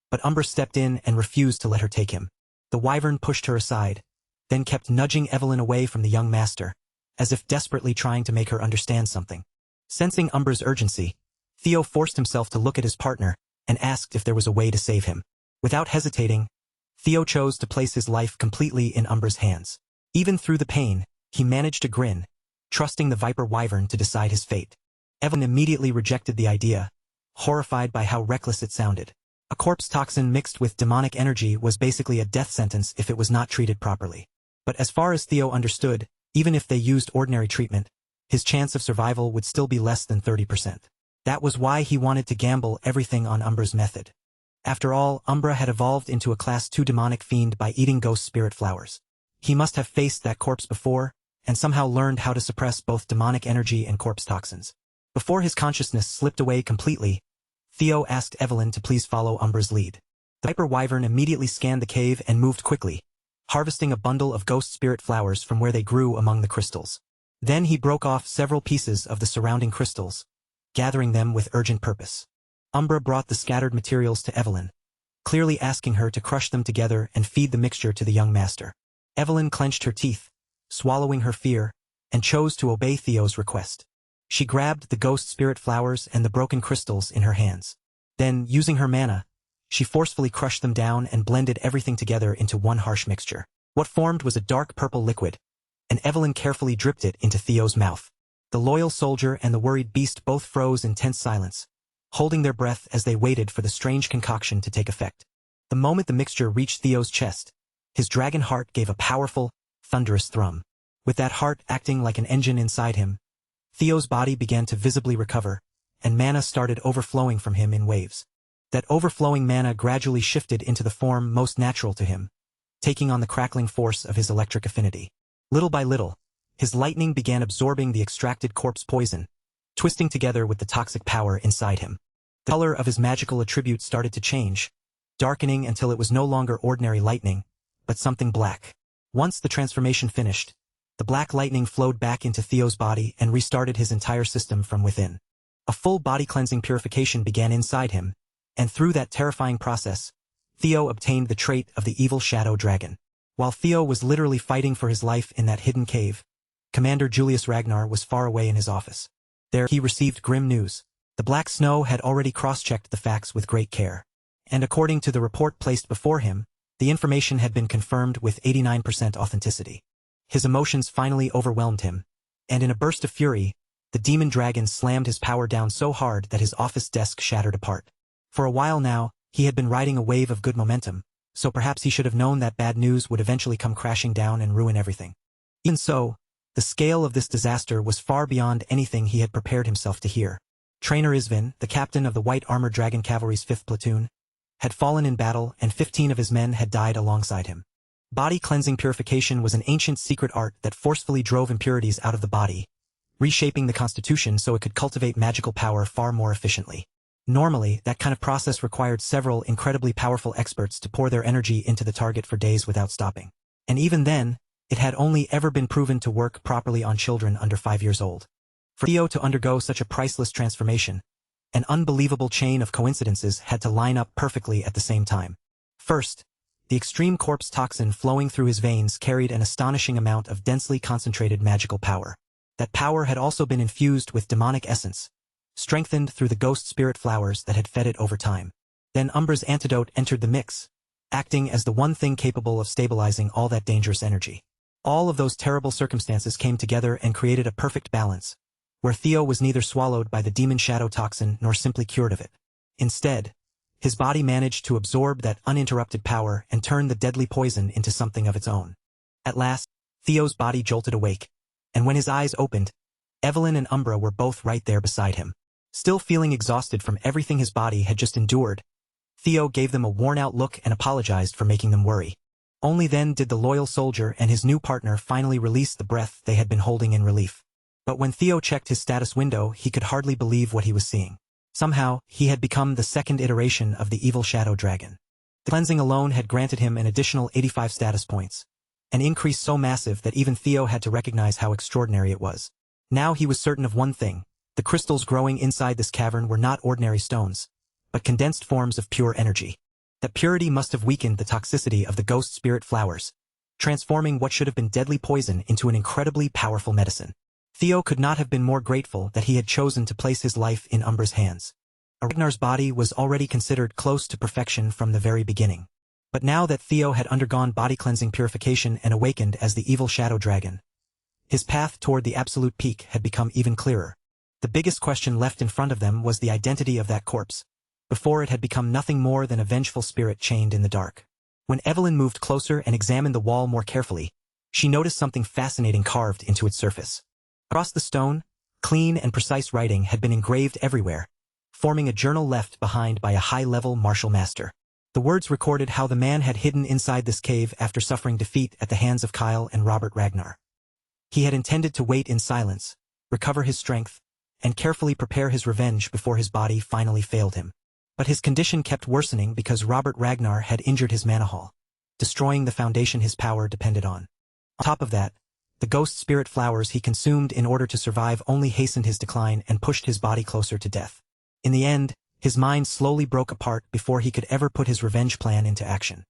but Umbra stepped in and refused to let her take him. The wyvern pushed her aside, then kept nudging Evelyn away from the young master, as if desperately trying to make her understand something. Sensing Umbra's urgency, Theo forced himself to look at his partner and asked if there was a way to save him. Without hesitating, Theo chose to place his life completely in Umbra's hands. Even through the pain, he managed to grin, trusting the Viper Wyvern to decide his fate. Evelyn immediately rejected the idea, horrified by how reckless it sounded. A corpse toxin mixed with demonic energy was basically a death sentence if it was not treated properly. But as far as Theo understood, even if they used ordinary treatment, his chance of survival would still be less than 30%. That was why he wanted to gamble everything on Umbra's method. After all, Umbra had evolved into a Class 2 demonic fiend by eating ghost spirit flowers. He must have faced that corpse before, and somehow learned how to suppress both demonic energy and corpse toxins. Before his consciousness slipped away completely, Theo asked Evelyn to please follow Umbra's lead. The Viper Wyvern immediately scanned the cave and moved quickly, harvesting a bundle of ghost spirit flowers from where they grew among the crystals. Then he broke off several pieces of the surrounding crystals, gathering them with urgent purpose. Umbra brought the scattered materials to Evelyn, clearly asking her to crush them together and feed the mixture to the young master. Evelyn clenched her teeth, swallowing her fear, and chose to obey Theo's request. She grabbed the ghost spirit flowers and the broken crystals in her hands. Then, using her mana, she forcefully crushed them down and blended everything together into one harsh mixture. What formed was a dark purple liquid, and Evelyn carefully dripped it into Theo's mouth. The loyal soldier and the worried beast both froze in tense silence, holding their breath as they waited for the strange concoction to take effect. The moment the mixture reached Theo's chest, his dragon heart gave a powerful, thunderous thrum. With that heart acting like an engine inside him, Theo's body began to visibly recover, and mana started overflowing from him in waves. That overflowing mana gradually shifted into the form most natural to him, taking on the crackling force of his electric affinity. Little by little, his lightning began absorbing the extracted corpse poison, twisting together with the toxic power inside him. The color of his magical attributes started to change, darkening until it was no longer ordinary lightning, but something black. Once the transformation finished, the black lightning flowed back into Theo's body and restarted his entire system from within. A full body-cleansing purification began inside him, and through that terrifying process, Theo obtained the trait of the evil shadow dragon. While Theo was literally fighting for his life in that hidden cave, Commander Julius Ragnar was far away in his office. There he received grim news. The Black Snow had already cross-checked the facts with great care, and according to the report placed before him, the information had been confirmed with 89% authenticity. His emotions finally overwhelmed him, and in a burst of fury, the demon dragon slammed his power down so hard that his office desk shattered apart. For a while now, he had been riding a wave of good momentum, so perhaps he should have known that bad news would eventually come crashing down and ruin everything. Even so, the scale of this disaster was far beyond anything he had prepared himself to hear. Trainer Isvin, the captain of the White Armored Dragon Cavalry's 5th platoon, had fallen in battle and 15 of his men had died alongside him. Body-cleansing purification was an ancient secret art that forcefully drove impurities out of the body, reshaping the constitution so it could cultivate magical power far more efficiently. Normally, that kind of process required several incredibly powerful experts to pour their energy into the target for days without stopping. And even then, it had only ever been proven to work properly on children under 5 years old. For Theo to undergo such a priceless transformation, an unbelievable chain of coincidences had to line up perfectly at the same time. First, the extreme corpse toxin flowing through his veins carried an astonishing amount of densely concentrated magical power. That power had also been infused with demonic essence, strengthened through the ghost spirit flowers that had fed it over time. Then Umbra's antidote entered the mix, acting as the one thing capable of stabilizing all that dangerous energy. All of those terrible circumstances came together and created a perfect balance, where Theo was neither swallowed by the demon shadow toxin nor simply cured of it. Instead, his body managed to absorb that uninterrupted power and turn the deadly poison into something of its own. At last, Theo's body jolted awake, and when his eyes opened, Evelyn and Umbra were both right there beside him. Still feeling exhausted from everything his body had just endured, Theo gave them a worn-out look and apologized for making them worry. Only then did the loyal soldier and his new partner finally release the breath they had been holding in relief. But when Theo checked his status window, he could hardly believe what he was seeing. Somehow, he had become the second iteration of the evil shadow dragon. The cleansing alone had granted him an additional 85 status points, an increase so massive that even Theo had to recognize how extraordinary it was. Now he was certain of one thing: the crystals growing inside this cavern were not ordinary stones, but condensed forms of pure energy. That purity must have weakened the toxicity of the ghost spirit flowers, transforming what should have been deadly poison into an incredibly powerful medicine. Theo could not have been more grateful that he had chosen to place his life in Umbra's hands. Ragnar's body was already considered close to perfection from the very beginning. But now that Theo had undergone body-cleansing purification and awakened as the evil shadow dragon, his path toward the absolute peak had become even clearer. The biggest question left in front of them was the identity of that corpse. Before, it had become nothing more than a vengeful spirit chained in the dark. When Evelyn moved closer and examined the wall more carefully, she noticed something fascinating carved into its surface. Across the stone, clean and precise writing had been engraved everywhere, forming a journal left behind by a high-level martial master. The words recorded how the man had hidden inside this cave after suffering defeat at the hands of Kyle and Robert Ragnar. He had intended to wait in silence, recover his strength, and carefully prepare his revenge before his body finally failed him. But his condition kept worsening because Robert Ragnar had injured his Manhwa, destroying the foundation his power depended on. On top of that, the ghost spirit flowers he consumed in order to survive only hastened his decline and pushed his body closer to death. In the end, his mind slowly broke apart before he could ever put his revenge plan into action.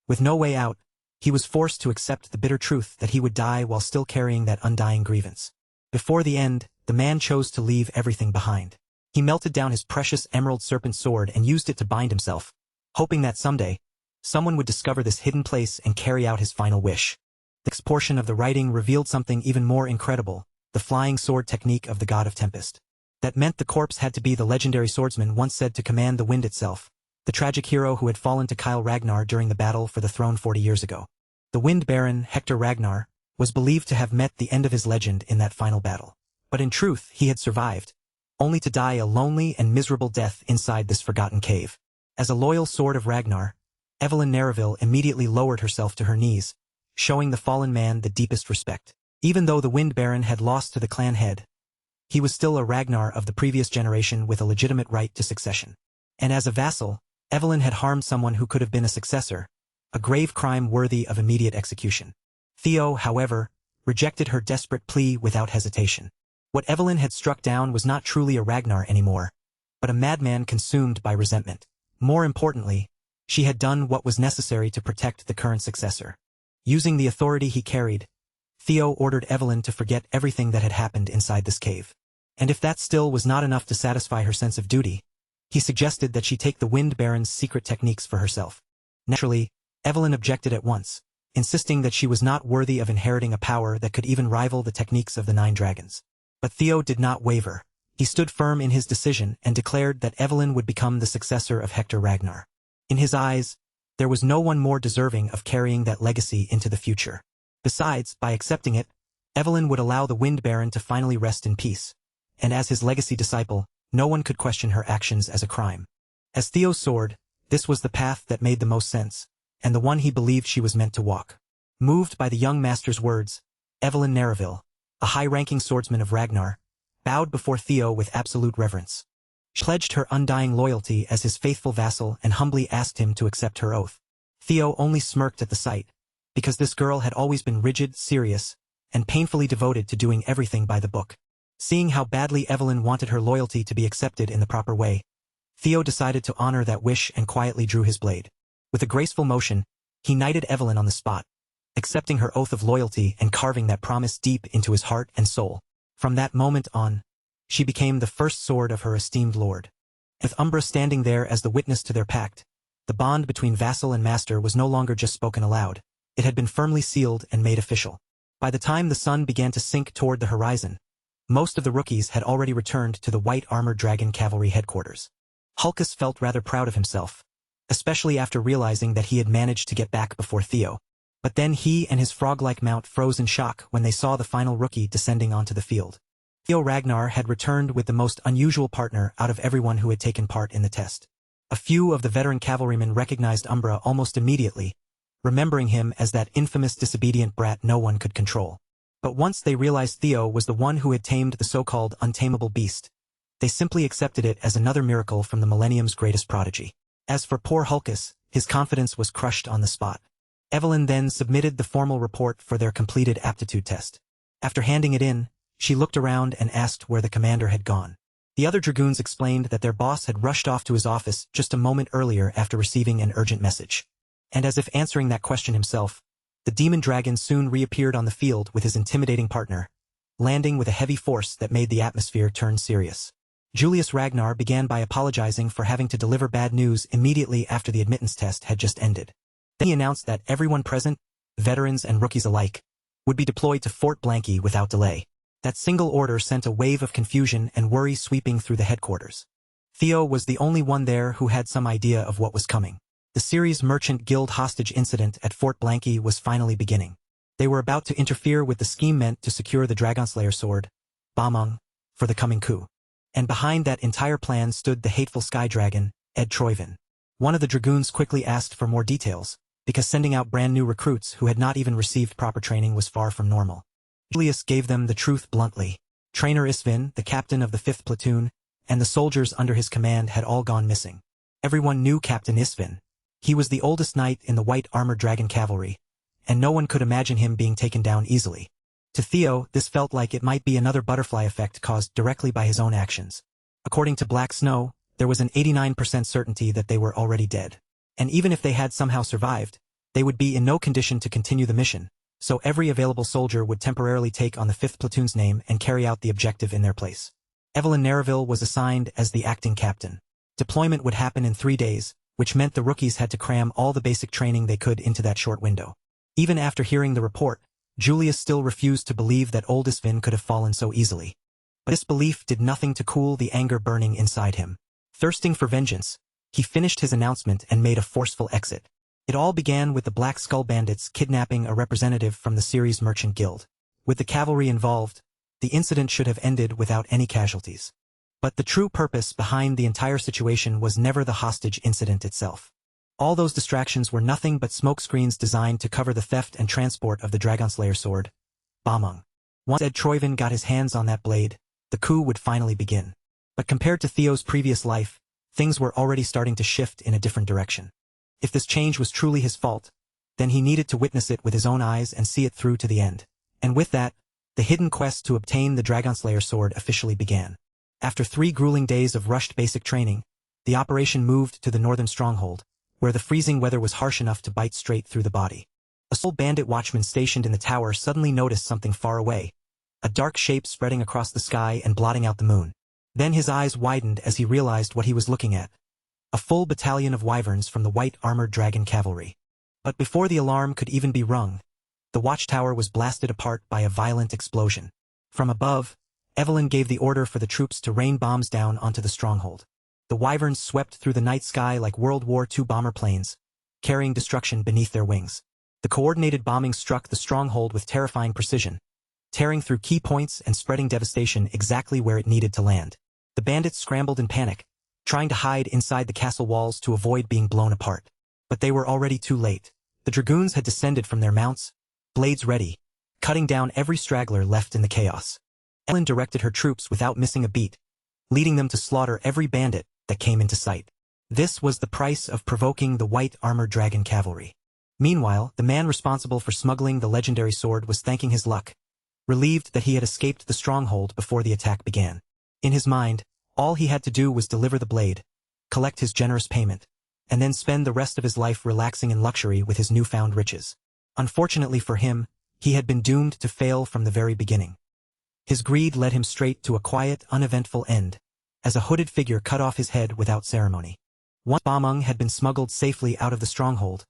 With no way out, he was forced to accept the bitter truth that he would die while still carrying that undying grievance. Before the end, the man chose to leave everything behind. He melted down his precious emerald serpent sword and used it to bind himself, hoping that someday, someone would discover this hidden place and carry out his final wish. The next portion of the writing revealed something even more incredible: the flying sword technique of the god of tempest. That meant the corpse had to be the legendary swordsman once said to command the wind itself, the tragic hero who had fallen to Kyle Ragnar during the battle for the throne 40 years ago. The Wind Baron, Hector Ragnar, was believed to have met the end of his legend in that final battle. But in truth, he had survived, only to die a lonely and miserable death inside this forgotten cave. As a loyal sword of Ragnar, Evelyn Nareville immediately lowered herself to her knees, showing the fallen man the deepest respect. Even though the Wind Baron had lost to the clan head, he was still a Ragnar of the previous generation with a legitimate right to succession. And as a vassal, Evelyn had harmed someone who could have been a successor, a grave crime worthy of immediate execution. Theo, however, rejected her desperate plea without hesitation. What Evelyn had struck down was not truly a Ragnar anymore, but a madman consumed by resentment. More importantly, she had done what was necessary to protect the current successor. Using the authority he carried, Theo ordered Evelyn to forget everything that had happened inside this cave. And if that still was not enough to satisfy her sense of duty, he suggested that she take the Wind Baron's secret techniques for herself. Naturally, Evelyn objected at once, insisting that she was not worthy of inheriting a power that could even rival the techniques of the 9 dragons. But Theo did not waver. He stood firm in his decision and declared that Evelyn would become the successor of Hector Ragnar. In his eyes, there was no one more deserving of carrying that legacy into the future. Besides, by accepting it, Evelyn would allow the Wind Baron to finally rest in peace, and as his legacy disciple, no one could question her actions as a crime. As Theo's sword, this was the path that made the most sense, and the one he believed she was meant to walk. Moved by the young master's words, Evelyn Nareville, a high-ranking swordsman of Ragnar, bowed before Theo with absolute reverence. She pledged her undying loyalty as his faithful vassal and humbly asked him to accept her oath. Theo only smirked at the sight, because this girl had always been rigid, serious, and painfully devoted to doing everything by the book. Seeing how badly Evelyn wanted her loyalty to be accepted in the proper way, Theo decided to honor that wish and quietly drew his blade. With a graceful motion, he knighted Evelyn on the spot, accepting her oath of loyalty and carving that promise deep into his heart and soul. From that moment on, she became the first sword of her esteemed lord. With Umbra standing there as the witness to their pact, the bond between vassal and master was no longer just spoken aloud. It had been firmly sealed and made official. By the time the sun began to sink toward the horizon, most of the rookies had already returned to the white armored dragon cavalry headquarters. Hulkus felt rather proud of himself, especially after realizing that he had managed to get back before Theo. But then he and his frog-like mount froze in shock when they saw the final rookie descending onto the field. Theo Ragnar had returned with the most unusual partner out of everyone who had taken part in the test. A few of the veteran cavalrymen recognized Umbra almost immediately, remembering him as that infamous disobedient brat no one could control. But once they realized Theo was the one who had tamed the so-called untamable beast, they simply accepted it as another miracle from the millennium's greatest prodigy. As for poor Hulkus, his confidence was crushed on the spot. Evelyn then submitted the formal report for their completed aptitude test. After handing it in, she looked around and asked where the commander had gone. The other dragoons explained that their boss had rushed off to his office just a moment earlier after receiving an urgent message. And as if answering that question himself, the demon dragon soon reappeared on the field with his intimidating partner, landing with a heavy force that made the atmosphere turn serious. Julius Ragnar began by apologizing for having to deliver bad news immediately after the admittance test had just ended. Then he announced that everyone present, veterans and rookies alike, would be deployed to Fort Blanky without delay. That single order sent a wave of confusion and worry sweeping through the headquarters. Theo was the only one there who had some idea of what was coming. The Ceres Merchant Guild hostage incident at Fort Blanky was finally beginning. They were about to interfere with the scheme meant to secure the Dragonslayer sword, Bamung, for the coming coup. And behind that entire plan stood the hateful sky dragon, Ed Troyvin. One of the dragoons quickly asked for more details, because sending out brand new recruits who had not even received proper training was far from normal. Julius gave them the truth bluntly. Trainer Isvin, the captain of the 5th platoon, and the soldiers under his command had all gone missing. Everyone knew Captain Isvin. He was the oldest knight in the white armored dragon cavalry, and no one could imagine him being taken down easily. To Theo, this felt like it might be another butterfly effect caused directly by his own actions. According to Black Snow, there was an 89% certainty that they were already dead. And even if they had somehow survived, they would be in no condition to continue the mission, so every available soldier would temporarily take on the 5th platoon's name and carry out the objective in their place. Evelyn Nareville was assigned as the acting captain. Deployment would happen in 3 days, which meant the rookies had to cram all the basic training they could into that short window. Even after hearing the report, Julius still refused to believe that old Isvin could have fallen so easily. But this belief did nothing to cool the anger burning inside him. Thirsting for vengeance, he finished his announcement and made a forceful exit. It all began with the Black Skull Bandits kidnapping a representative from the Ceres Merchant Guild. With the cavalry involved, the incident should have ended without any casualties. But the true purpose behind the entire situation was never the hostage incident itself. All those distractions were nothing but smokescreens designed to cover the theft and transport of the Dragonslayer sword, Bamung. Once Ed Troyvin got his hands on that blade, the coup would finally begin. But compared to Theo's previous life, things were already starting to shift in a different direction. If this change was truly his fault, then he needed to witness it with his own eyes and see it through to the end. And with that, the hidden quest to obtain the Dragonslayer sword officially began. After 3 grueling days of rushed basic training, the operation moved to the northern stronghold, where the freezing weather was harsh enough to bite straight through the body. A sole bandit watchman stationed in the tower suddenly noticed something far away, a dark shape spreading across the sky and blotting out the moon. Then his eyes widened as he realized what he was looking at. A full battalion of wyverns from the white armored dragon cavalry. But before the alarm could even be rung, the watchtower was blasted apart by a violent explosion. From above, Evelyn gave the order for the troops to rain bombs down onto the stronghold. The wyverns swept through the night sky like World War II bomber planes, carrying destruction beneath their wings. The coordinated bombing struck the stronghold with terrifying precision, tearing through key points and spreading devastation exactly where it needed to land. The bandits scrambled in panic, trying to hide inside the castle walls to avoid being blown apart. But they were already too late. The dragoons had descended from their mounts, blades ready, cutting down every straggler left in the chaos. Ellen directed her troops without missing a beat, leading them to slaughter every bandit that came into sight. This was the price of provoking the white armored dragon cavalry. Meanwhile, the man responsible for smuggling the legendary sword was thanking his luck, relieved that he had escaped the stronghold before the attack began. In his mind, all he had to do was deliver the blade, collect his generous payment, and then spend the rest of his life relaxing in luxury with his newfound riches. Unfortunately for him, he had been doomed to fail from the very beginning. His greed led him straight to a quiet, uneventful end, as a hooded figure cut off his head without ceremony. Once Bamung had been smuggled safely out of the stronghold,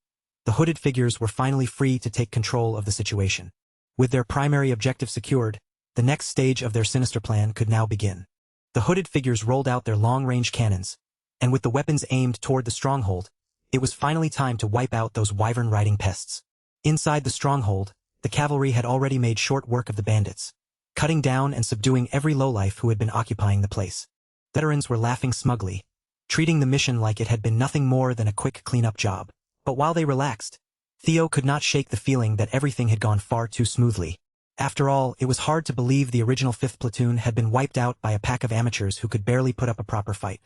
the hooded figures were finally free to take control of the situation. With their primary objective secured, the next stage of their sinister plan could now begin. The hooded figures rolled out their long-range cannons, and with the weapons aimed toward the stronghold, it was finally time to wipe out those wyvern-riding pests. Inside the stronghold, the cavalry had already made short work of the bandits, cutting down and subduing every lowlife who had been occupying the place. Veterans were laughing smugly, treating the mission like it had been nothing more than a quick cleanup job. But while they relaxed, Theo could not shake the feeling that everything had gone far too smoothly. After all, it was hard to believe the original 5th platoon had been wiped out by a pack of amateurs who could barely put up a proper fight.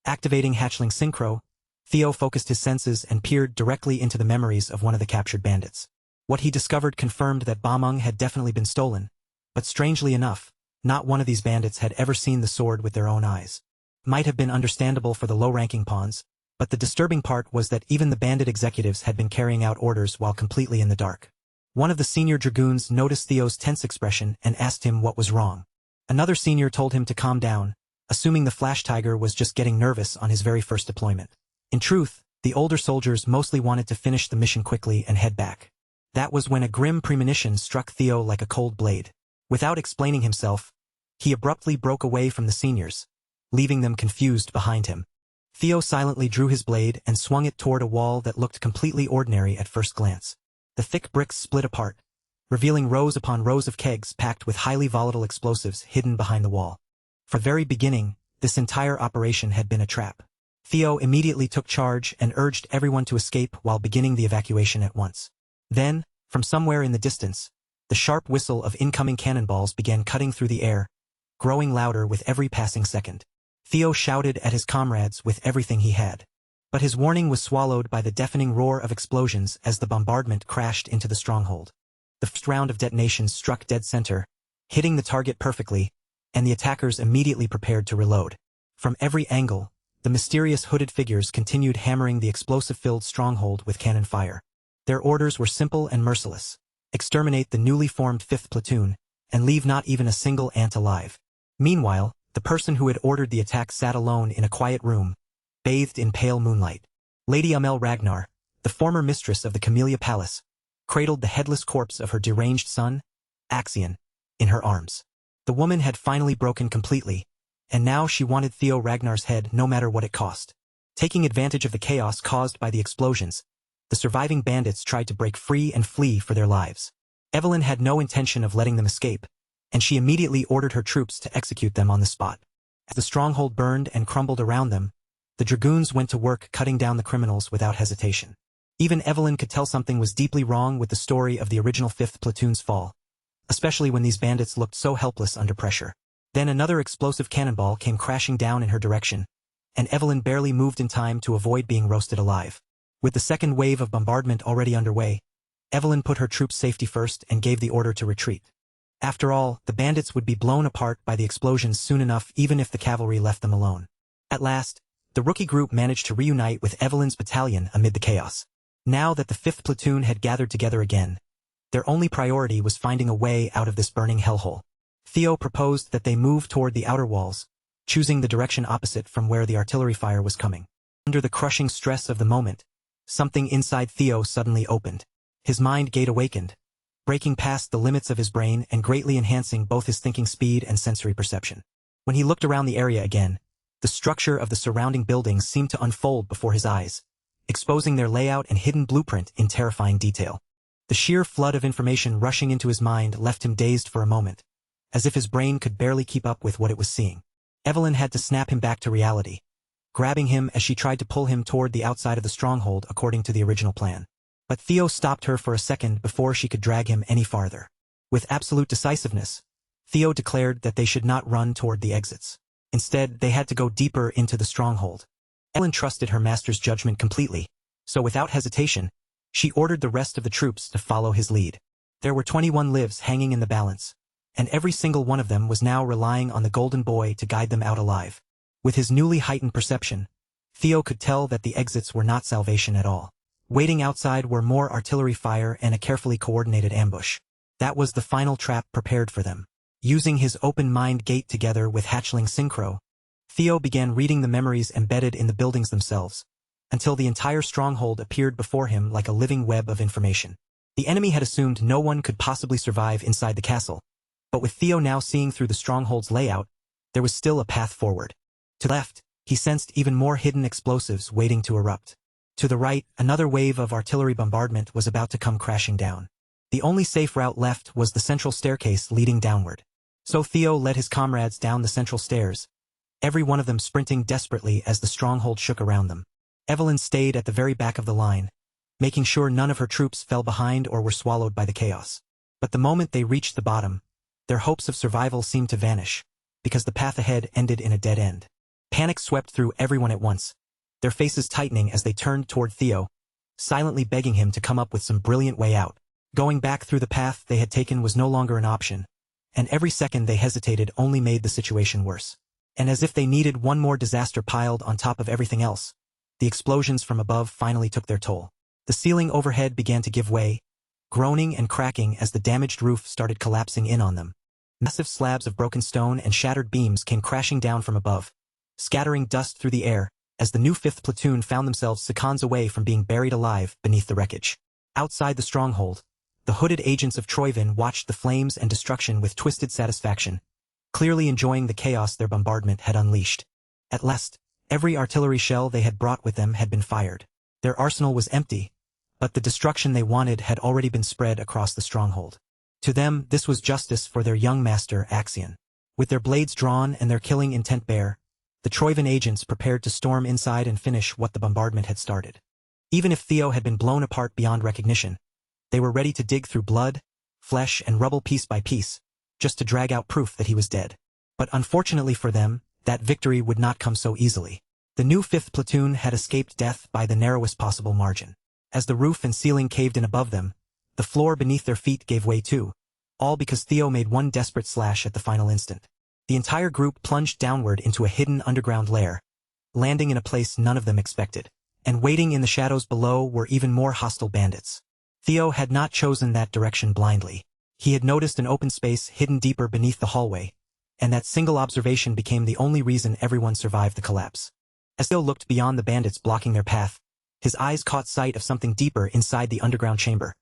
Activating hatchling synchro, Theo focused his senses and peered directly into the memories of one of the captured bandits. What he discovered confirmed that Bameng had definitely been stolen, but strangely enough, not one of these bandits had ever seen the sword with their own eyes. Might have been understandable for the low-ranking pawns, but the disturbing part was that even the bandit executives had been carrying out orders while completely in the dark. One of the senior dragoons noticed Theo's tense expression and asked him what was wrong. Another senior told him to calm down, assuming the Flash Tiger was just getting nervous on his very first deployment. In truth, the older soldiers mostly wanted to finish the mission quickly and head back. That was when a grim premonition struck Theo like a cold blade. Without explaining himself, he abruptly broke away from the seniors, leaving them confused behind him. Theo silently drew his blade and swung it toward a wall that looked completely ordinary at first glance. The thick bricks split apart, revealing rows upon rows of kegs packed with highly volatile explosives hidden behind the wall. From the very beginning, this entire operation had been a trap. Theo immediately took charge and urged everyone to escape while beginning the evacuation at once. Then, from somewhere in the distance, the sharp whistle of incoming cannonballs began cutting through the air, growing louder with every passing second. Theo shouted at his comrades with everything he had. But his warning was swallowed by the deafening roar of explosions as the bombardment crashed into the stronghold. The first round of detonations struck dead center, hitting the target perfectly, and the attackers immediately prepared to reload. From every angle, the mysterious hooded figures continued hammering the explosive-filled stronghold with cannon fire. Their orders were simple and merciless: exterminate the newly formed 5th platoon, and leave not even a single ant alive. Meanwhile, the person who had ordered the attack sat alone in a quiet room, bathed in pale moonlight. Lady Amel Ragnar, the former mistress of the Camellia Palace, cradled the headless corpse of her deranged son, Axion, in her arms. The woman had finally broken completely, and now she wanted Theo Ragnar's head no matter what it cost. Taking advantage of the chaos caused by the explosions, the surviving bandits tried to break free and flee for their lives. Evelyn had no intention of letting them escape, and she immediately ordered her troops to execute them on the spot. As the stronghold burned and crumbled around them, the dragoons went to work cutting down the criminals without hesitation. Even Evelyn could tell something was deeply wrong with the story of the original 5th platoon's fall, especially when these bandits looked so helpless under pressure. Then another explosive cannonball came crashing down in her direction, and Evelyn barely moved in time to avoid being roasted alive. With the second wave of bombardment already underway, Evelyn put her troops' safety first and gave the order to retreat. After all, the bandits would be blown apart by the explosions soon enough even if the cavalry left them alone. At last, the rookie group managed to reunite with Evelyn's battalion amid the chaos. Now that the 5th platoon had gathered together again, their only priority was finding a way out of this burning hellhole. Theo proposed that they move toward the outer walls, choosing the direction opposite from where the artillery fire was coming. Under the crushing stress of the moment, something inside Theo suddenly opened. His mind gate awakened, breaking past the limits of his brain and greatly enhancing both his thinking speed and sensory perception. When he looked around the area again, the structure of the surrounding buildings seemed to unfold before his eyes, exposing their layout and hidden blueprint in terrifying detail. The sheer flood of information rushing into his mind left him dazed for a moment, as if his brain could barely keep up with what it was seeing. Evelyn had to snap him back to reality, grabbing him as she tried to pull him toward the outside of the stronghold according to the original plan. But Theo stopped her for a second before she could drag him any farther. With absolute decisiveness, Theo declared that they should not run toward the exits. Instead, they had to go deeper into the stronghold. Evelyn trusted her master's judgment completely, so without hesitation, she ordered the rest of the troops to follow his lead. There were 21 lives hanging in the balance, and every single one of them was now relying on the golden boy to guide them out alive. With his newly heightened perception, Theo could tell that the exits were not salvation at all. Waiting outside were more artillery fire and a carefully coordinated ambush. That was the final trap prepared for them. Using his open mind gate together with hatchling synchro, Theo began reading the memories embedded in the buildings themselves, until the entire stronghold appeared before him like a living web of information. The enemy had assumed no one could possibly survive inside the castle, but with Theo now seeing through the stronghold's layout, there was still a path forward. To the left, he sensed even more hidden explosives waiting to erupt. To the right, another wave of artillery bombardment was about to come crashing down. The only safe route left was the central staircase leading downward. So Theo led his comrades down the central stairs, every one of them sprinting desperately as the stronghold shook around them. Evelyn stayed at the very back of the line, making sure none of her troops fell behind or were swallowed by the chaos. But the moment they reached the bottom, their hopes of survival seemed to vanish, because the path ahead ended in a dead end. Panic swept through everyone at once, their faces tightening as they turned toward Theo, silently begging him to come up with some brilliant way out. Going back through the path they had taken was no longer an option, and every second they hesitated only made the situation worse. And as if they needed one more disaster piled on top of everything else, the explosions from above finally took their toll. The ceiling overhead began to give way, groaning and cracking as the damaged roof started collapsing in on them. Massive slabs of broken stone and shattered beams came crashing down from above, scattering dust through the air, as the new 5th platoon found themselves seconds away from being buried alive beneath the wreckage. Outside the stronghold, the hooded agents of Troyvin watched the flames and destruction with twisted satisfaction, clearly enjoying the chaos their bombardment had unleashed. At last, every artillery shell they had brought with them had been fired. Their arsenal was empty, but the destruction they wanted had already been spread across the stronghold. To them, this was justice for their young master, Axion. With their blades drawn and their killing intent bare, the Troyvin agents prepared to storm inside and finish what the bombardment had started. Even if Theo had been blown apart beyond recognition, they were ready to dig through blood, flesh, and rubble piece by piece, just to drag out proof that he was dead. But unfortunately for them, that victory would not come so easily. The new 5th platoon had escaped death by the narrowest possible margin. As the roof and ceiling caved in above them, the floor beneath their feet gave way too, all because Theo made one desperate slash at the final instant. The entire group plunged downward into a hidden underground lair, landing in a place none of them expected. And waiting in the shadows below were even more hostile bandits. Theo had not chosen that direction blindly. He had noticed an open space hidden deeper beneath the hallway, and that single observation became the only reason everyone survived the collapse. As Theo looked beyond the bandits blocking their path, his eyes caught sight of something deeper inside the underground chamber.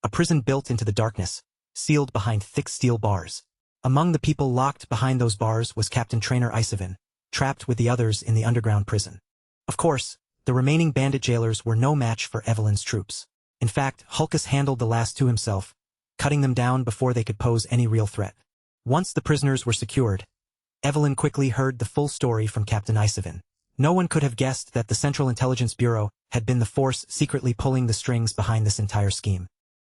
A prison built into the darkness, sealed behind thick steel bars. Among the people locked behind those bars was Captain Trainer Isevin, trapped with the others in the underground prison. Of course, the remaining bandit jailers were no match for Evelyn's troops. In fact, Hulkus handled the last two himself, cutting them down before they could pose any real threat. Once the prisoners were secured, Evelyn quickly heard the full story from Captain Isevin. No one could have guessed that the Central Intelligence Bureau had been the force secretly pulling the strings behind this entire scheme.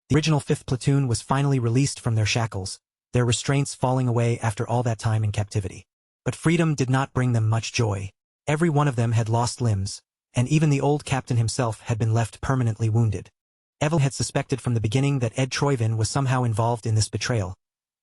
The original 5th platoon was finally released from their shackles, their restraints falling away after all that time in captivity. But freedom did not bring them much joy. Every one of them had lost limbs, and even the old captain himself had been left permanently wounded. Evelyn had suspected from the beginning that Ed Troyvin was somehow involved in this betrayal,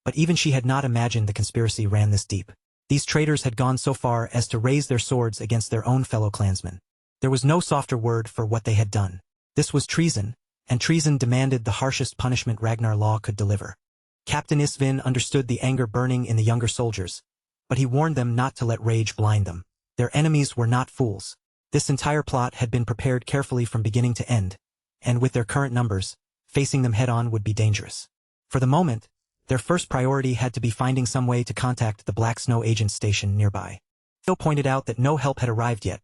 but even she had not imagined the conspiracy ran this deep. These traitors had gone so far as to raise their swords against their own fellow clansmen. There was no softer word for what they had done. This was treason, and treason demanded the harshest punishment Ragnar law could deliver. Captain Isvin understood the anger burning in the younger soldiers, but he warned them not to let rage blind them. Their enemies were not fools. This entire plot had been prepared carefully from beginning to end, and with their current numbers, facing them head-on would be dangerous. For the moment, their first priority had to be finding some way to contact the Black Snow Agent station nearby. Theo pointed out that no help had arrived yet,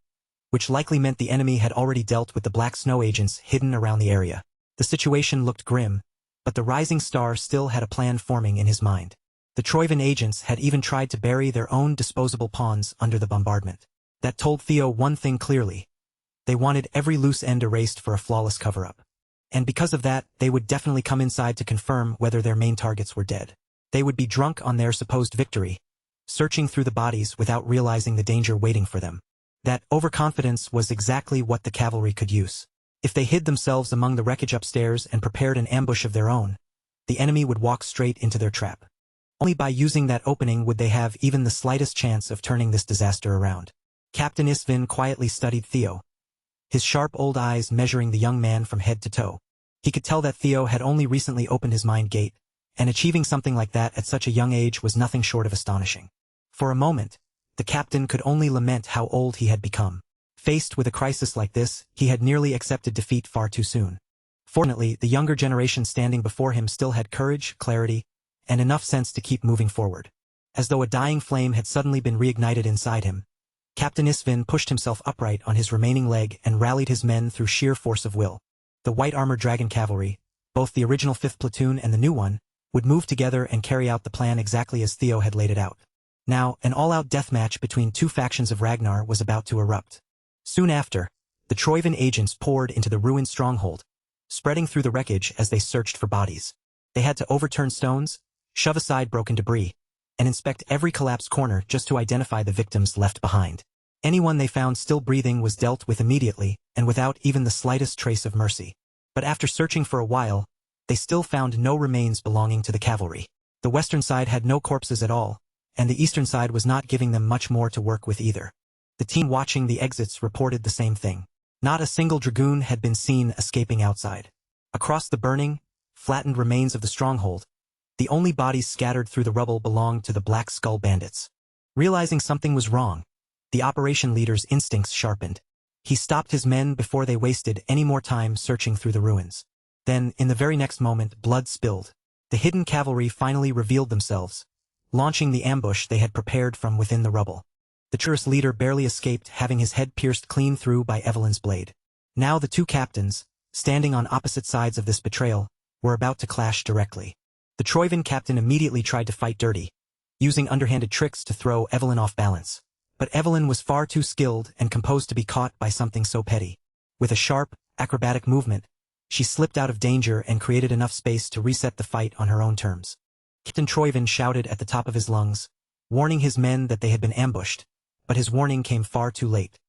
which likely meant the enemy had already dealt with the Black Snow Agents hidden around the area. The situation looked grim, but the Rising Star still had a plan forming in his mind. The Troyvin agents had even tried to bury their own disposable pawns under the bombardment. That told Theo one thing clearly. They wanted every loose end erased for a flawless cover-up. And because of that, they would definitely come inside to confirm whether their main targets were dead. They would be drunk on their supposed victory, searching through the bodies without realizing the danger waiting for them. That overconfidence was exactly what the cavalry could use. If they hid themselves among the wreckage upstairs and prepared an ambush of their own, the enemy would walk straight into their trap. Only by using that opening would they have even the slightest chance of turning this disaster around. Captain Isvin quietly studied Theo, his sharp old eyes measuring the young man from head to toe. He could tell that Theo had only recently opened his mind gate, and achieving something like that at such a young age was nothing short of astonishing. For a moment, the captain could only lament how old he had become. Faced with a crisis like this, he had nearly accepted defeat far too soon. Fortunately, the younger generation standing before him still had courage, clarity, and enough sense to keep moving forward. As though a dying flame had suddenly been reignited inside him, Captain Isvin pushed himself upright on his remaining leg and rallied his men through sheer force of will. The white-armored dragon cavalry, both the original 5th platoon and the new one, would move together and carry out the plan exactly as Theo had laid it out. Now, an all-out deathmatch between two factions of Ragnar was about to erupt. Soon after, the Troivan agents poured into the ruined stronghold, spreading through the wreckage as they searched for bodies. They had to overturn stones, shove aside broken debris, and inspect every collapsed corner just to identify the victims left behind. Anyone they found still breathing was dealt with immediately and without even the slightest trace of mercy. But after searching for a while, they still found no remains belonging to the cavalry. The western side had no corpses at all, and the eastern side was not giving them much more to work with either. The team watching the exits reported the same thing. Not a single dragoon had been seen escaping outside. Across the burning, flattened remains of the stronghold, the only bodies scattered through the rubble belonged to the Black Skull bandits. Realizing something was wrong, the operation leader's instincts sharpened. He stopped his men before they wasted any more time searching through the ruins. Then, in the very next moment, blood spilled. The hidden cavalry finally revealed themselves, launching the ambush they had prepared from within the rubble. The treacherous leader barely escaped, having his head pierced clean through by Evelyn's blade. Now the two captains, standing on opposite sides of this betrayal, were about to clash directly. The Troivan captain immediately tried to fight dirty, using underhanded tricks to throw Evelyn off balance. But Evelyn was far too skilled and composed to be caught by something so petty. With a sharp, acrobatic movement, she slipped out of danger and created enough space to reset the fight on her own terms. Captain Troivan shouted at the top of his lungs, warning his men that they had been ambushed, but his warning came far too late.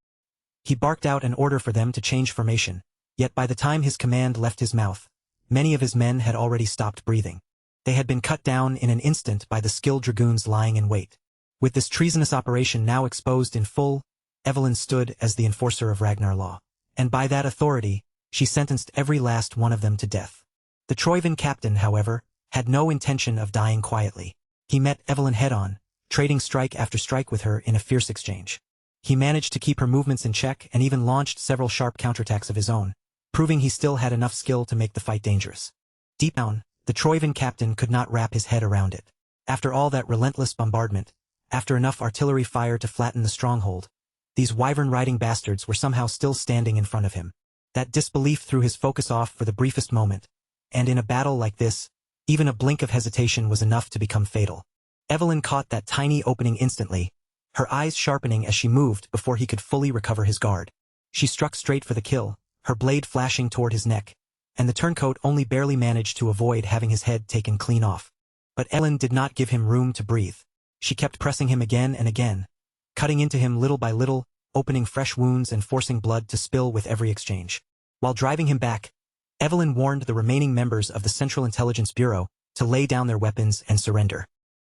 He barked out an order for them to change formation, yet by the time his command left his mouth, many of his men had already stopped breathing. They had been cut down in an instant by the skilled dragoons lying in wait. With this treasonous operation now exposed in full, Evelyn stood as the enforcer of Ragnar law. And by that authority, she sentenced every last one of them to death. The Troivan captain, however, had no intention of dying quietly. He met Evelyn head-on, trading strike after strike with her in a fierce exchange. He managed to keep her movements in check and even launched several sharp counterattacks of his own, proving he still had enough skill to make the fight dangerous. Deep down, the Troivan captain could not wrap his head around it. After all that relentless bombardment, after enough artillery fire to flatten the stronghold, these wyvern-riding bastards were somehow still standing in front of him. That disbelief threw his focus off for the briefest moment, and in a battle like this, even a blink of hesitation was enough to become fatal. Evelyn caught that tiny opening instantly, her eyes sharpening as she moved before he could fully recover his guard. She struck straight for the kill, her blade flashing toward his neck, and the turncoat only barely managed to avoid having his head taken clean off. But Evelyn did not give him room to breathe. She kept pressing him again and again, cutting into him little by little, opening fresh wounds and forcing blood to spill with every exchange. While driving him back, Evelyn warned the remaining members of the Central Intelligence Bureau to lay down their weapons and surrender.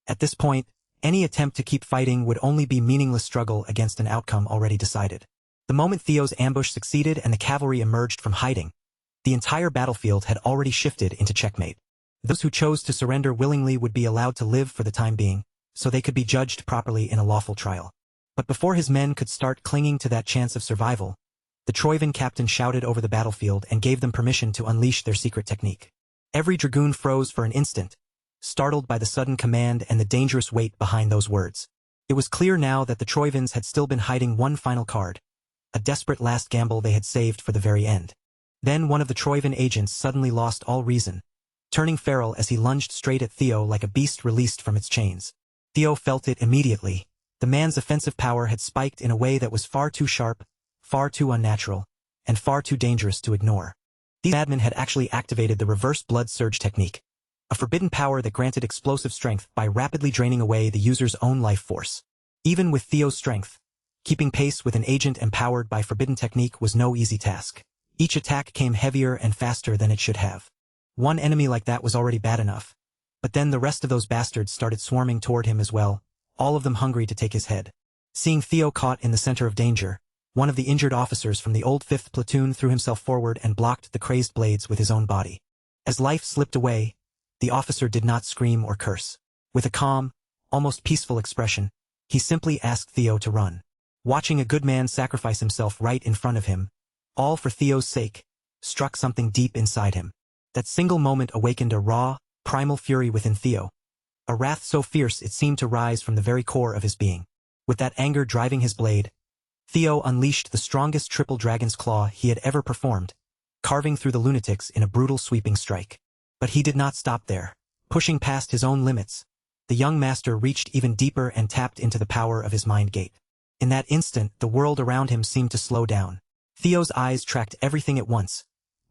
At this point, any attempt to keep fighting would only be meaningless struggle against an outcome already decided. The moment Theo's ambush succeeded and the cavalry emerged from hiding, the entire battlefield had already shifted into checkmate. Those who chose to surrender willingly would be allowed to live for the time being, so they could be judged properly in a lawful trial. But before his men could start clinging to that chance of survival, the Troivan captain shouted over the battlefield and gave them permission to unleash their secret technique. Every dragoon froze for an instant, startled by the sudden command and the dangerous weight behind those words. It was clear now that the Troivans had still been hiding one final card, a desperate last gamble they had saved for the very end. Then one of the Troivan agents suddenly lost all reason, turning feral as he lunged straight at Theo like a beast released from its chains. Theo felt it immediately. The man's offensive power had spiked in a way that was far too sharp, far too unnatural, and far too dangerous to ignore. These madmen had actually activated the reverse blood surge technique, a forbidden power that granted explosive strength by rapidly draining away the user's own life force. Even with Theo's strength, keeping pace with an agent empowered by forbidden technique was no easy task. Each attack came heavier and faster than it should have. One enemy like that was already bad enough, but then the rest of those bastards started swarming toward him as well, all of them hungry to take his head. Seeing Theo caught in the center of danger, one of the injured officers from the old 5th platoon threw himself forward and blocked the crazed blades with his own body. As life slipped away, the officer did not scream or curse. With a calm, almost peaceful expression, he simply asked Theo to run. Watching a good man sacrifice himself right in front of him, all for Theo's sake, struck something deep inside him. That single moment awakened a raw, primal fury within Theo, a wrath so fierce it seemed to rise from the very core of his being. With that anger driving his blade, Theo unleashed the strongest triple dragon's claw he had ever performed, carving through the lunatics in a brutal sweeping strike. But he did not stop there. Pushing past his own limits, the young master reached even deeper and tapped into the power of his mind gate. In that instant, the world around him seemed to slow down. Theo's eyes tracked everything at once,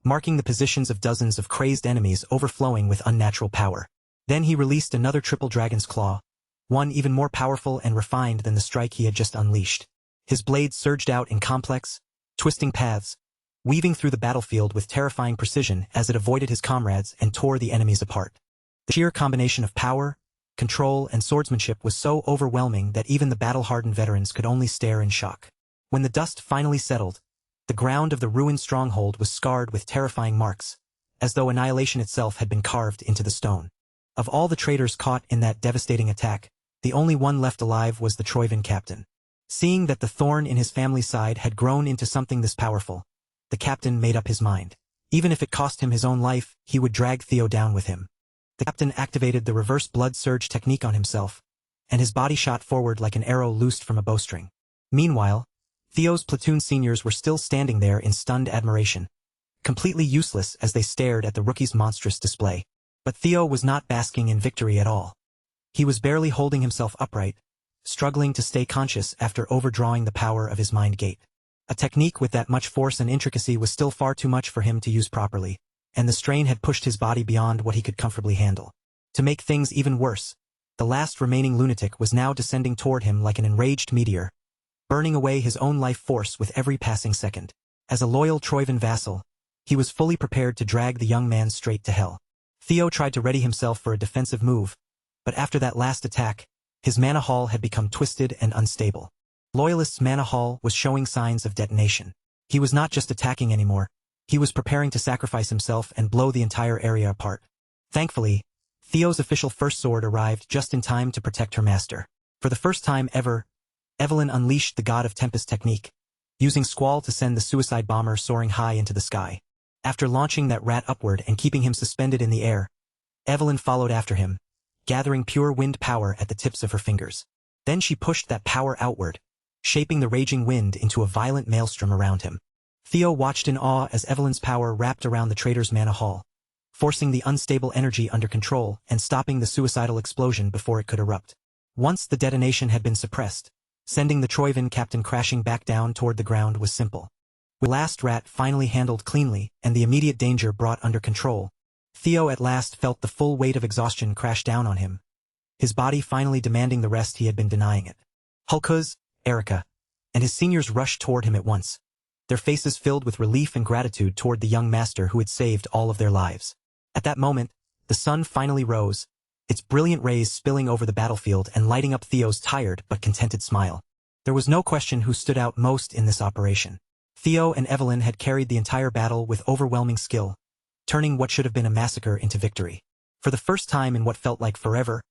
marking the positions of dozens of crazed enemies overflowing with unnatural power. Then he released another triple dragon's claw, one even more powerful and refined than the strike he had just unleashed. His blade surged out in complex, twisting paths, weaving through the battlefield with terrifying precision as it avoided his comrades and tore the enemies apart. The sheer combination of power, control, and swordsmanship was so overwhelming that even the battle-hardened veterans could only stare in shock. When the dust finally settled, the ground of the ruined stronghold was scarred with terrifying marks, as though annihilation itself had been carved into the stone. Of all the traitors caught in that devastating attack, the only one left alive was the Troivan captain. Seeing that the thorn in his family's side had grown into something this powerful, the captain made up his mind. Even if it cost him his own life, he would drag Theo down with him. The captain activated the reverse blood surge technique on himself, and his body shot forward like an arrow loosed from a bowstring. Meanwhile, Theo's platoon seniors were still standing there in stunned admiration, completely useless as they stared at the rookie's monstrous display. But Theo was not basking in victory at all. He was barely holding himself upright, struggling to stay conscious after overdrawing the power of his mind gate. A technique with that much force and intricacy was still far too much for him to use properly, and the strain had pushed his body beyond what he could comfortably handle. To make things even worse, the last remaining lunatic was now descending toward him like an enraged meteor, burning away his own life force with every passing second. As a loyal Troivan vassal, he was fully prepared to drag the young man straight to hell. Theo tried to ready himself for a defensive move, but after that last attack, his mana hall had become twisted and unstable. Loyalist's mana hall was showing signs of detonation. He was not just attacking anymore, he was preparing to sacrifice himself and blow the entire area apart. Thankfully, Theo's official first sword arrived just in time to protect her master. For the first time ever, Evelyn unleashed the God of Tempest technique, using Squall to send the suicide bomber soaring high into the sky. After launching that rat upward and keeping him suspended in the air, Evelyn followed after him, gathering pure wind power at the tips of her fingers. Then she pushed that power outward, shaping the raging wind into a violent maelstrom around him. Theo watched in awe as Evelyn's power wrapped around the traitor's mana hall, forcing the unstable energy under control and stopping the suicidal explosion before it could erupt. Once the detonation had been suppressed, sending the Troivan captain crashing back down toward the ground was simple. With the last rat finally handled cleanly and the immediate danger brought under control, Theo at last felt the full weight of exhaustion crash down on him, his body finally demanding the rest he had been denying it. Hulkuz, Erica, and his seniors rushed toward him at once, their faces filled with relief and gratitude toward the young master who had saved all of their lives. At that moment, the sun finally rose, its brilliant rays spilling over the battlefield and lighting up Theo's tired but contented smile. There was no question who stood out most in this operation. Theo and Evelyn had carried the entire battle with overwhelming skill, turning what should have been a massacre into victory. For the first time in what felt like forever,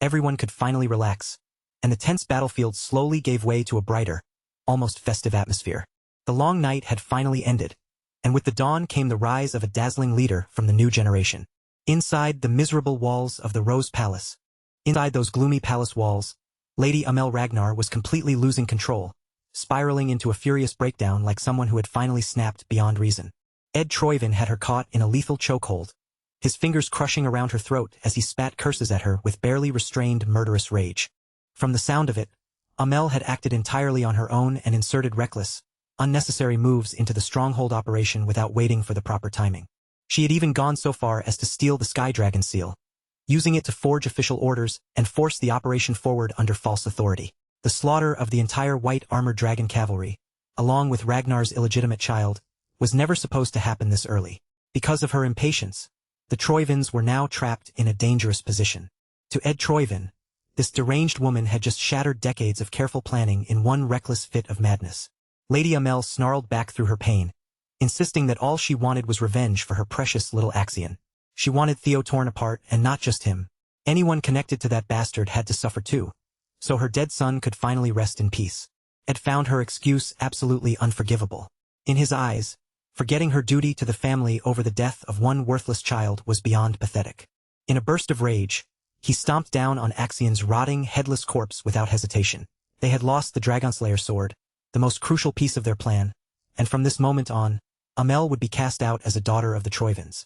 everyone could finally relax, and the tense battlefield slowly gave way to a brighter, almost festive atmosphere. The long night had finally ended, and with the dawn came the rise of a dazzling leader from the new generation. Inside the miserable walls of the Rose Palace, inside those gloomy palace walls, Lady Amel Ragnar was completely losing control, spiraling into a furious breakdown like someone who had finally snapped beyond reason. Ed Troivan had her caught in a lethal chokehold, his fingers crushing around her throat as he spat curses at her with barely restrained murderous rage. From the sound of it, Amel had acted entirely on her own and inserted reckless, unnecessary moves into the stronghold operation without waiting for the proper timing. She had even gone so far as to steal the Sky Dragon seal, using it to forge official orders and force the operation forward under false authority. The slaughter of the entire white armored dragon cavalry, along with Ragnar's illegitimate child, was never supposed to happen this early. Because of her impatience, the Troivans were now trapped in a dangerous position. To Ed Troivan, this deranged woman had just shattered decades of careful planning in one reckless fit of madness. Lady Amel snarled back through her pain, insisting that all she wanted was revenge for her precious little Axion. She wanted Theo torn apart, and not just him. Anyone connected to that bastard had to suffer too, so her dead son could finally rest in peace. Ed found her excuse absolutely unforgivable. In his eyes, forgetting her duty to the family over the death of one worthless child was beyond pathetic. In a burst of rage, he stomped down on Axion's rotting, headless corpse without hesitation. They had lost the Dragonslayer sword, the most crucial piece of their plan, and from this moment on, Amel would be cast out as a daughter of the Troivans.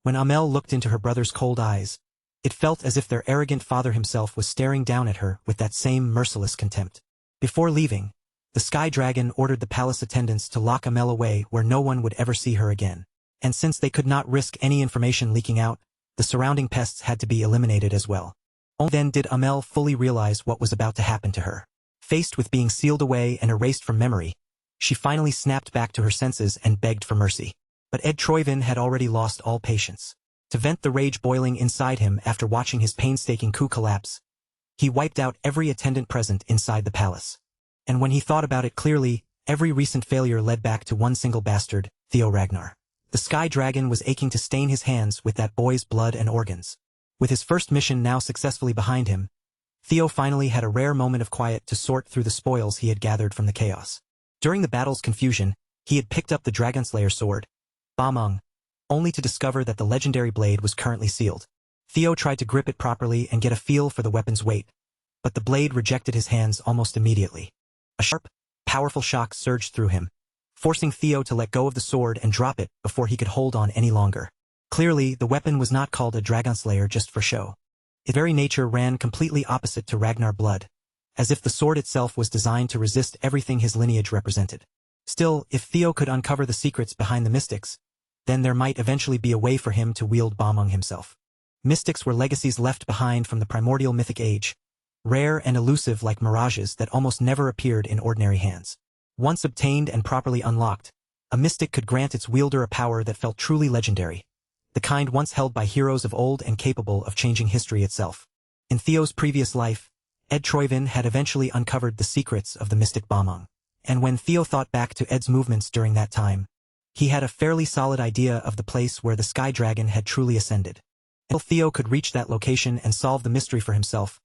When Amel looked into her brother's cold eyes, It felt as if their arrogant father himself was staring down at her with that same merciless contempt. Before leaving, the Sky Dragon ordered the palace attendants to lock Amel away where no one would ever see her again. And since they could not risk any information leaking out, the surrounding pests had to be eliminated as well. Only then did Amel fully realize what was about to happen to her. Faced with being sealed away and erased from memory, she finally snapped back to her senses and begged for mercy. But Ed Troyvin had already lost all patience. To vent the rage boiling inside him after watching his painstaking coup collapse, he wiped out every attendant present inside the palace. And when he thought about it clearly, every recent failure led back to one single bastard, Theo Ragnar. The Sky Dragon was aching to stain his hands with that boy's blood and organs. With his first mission now successfully behind him, Theo finally had a rare moment of quiet to sort through the spoils he had gathered from the chaos. During the battle's confusion, he had picked up the Dragonslayer sword, Bamung, only to discover that the legendary blade was currently sealed. Theo tried to grip it properly and get a feel for the weapon's weight, but the blade rejected his hands almost immediately. A sharp, powerful shock surged through him, forcing Theo to let go of the sword and drop it before he could hold on any longer. Clearly, the weapon was not called a Dragonslayer just for show. Its very nature ran completely opposite to Ragnar blood, as if the sword itself was designed to resist everything his lineage represented. Still, if Theo could uncover the secrets behind the mystics, then there might eventually be a way for him to wield Bamung himself. Mystics were legacies left behind from the primordial mythic age, rare and elusive like mirages that almost never appeared in ordinary hands. Once obtained and properly unlocked, a mystic could grant its wielder a power that felt truly legendary, the kind once held by heroes of old and capable of changing history itself. In Theo's previous life, Ed Troyvin had eventually uncovered the secrets of the mystic Bamung, and when Theo thought back to Ed's movements during that time, he had a fairly solid idea of the place where the Sky Dragon had truly ascended. Until Theo could reach that location and solve the mystery for himself,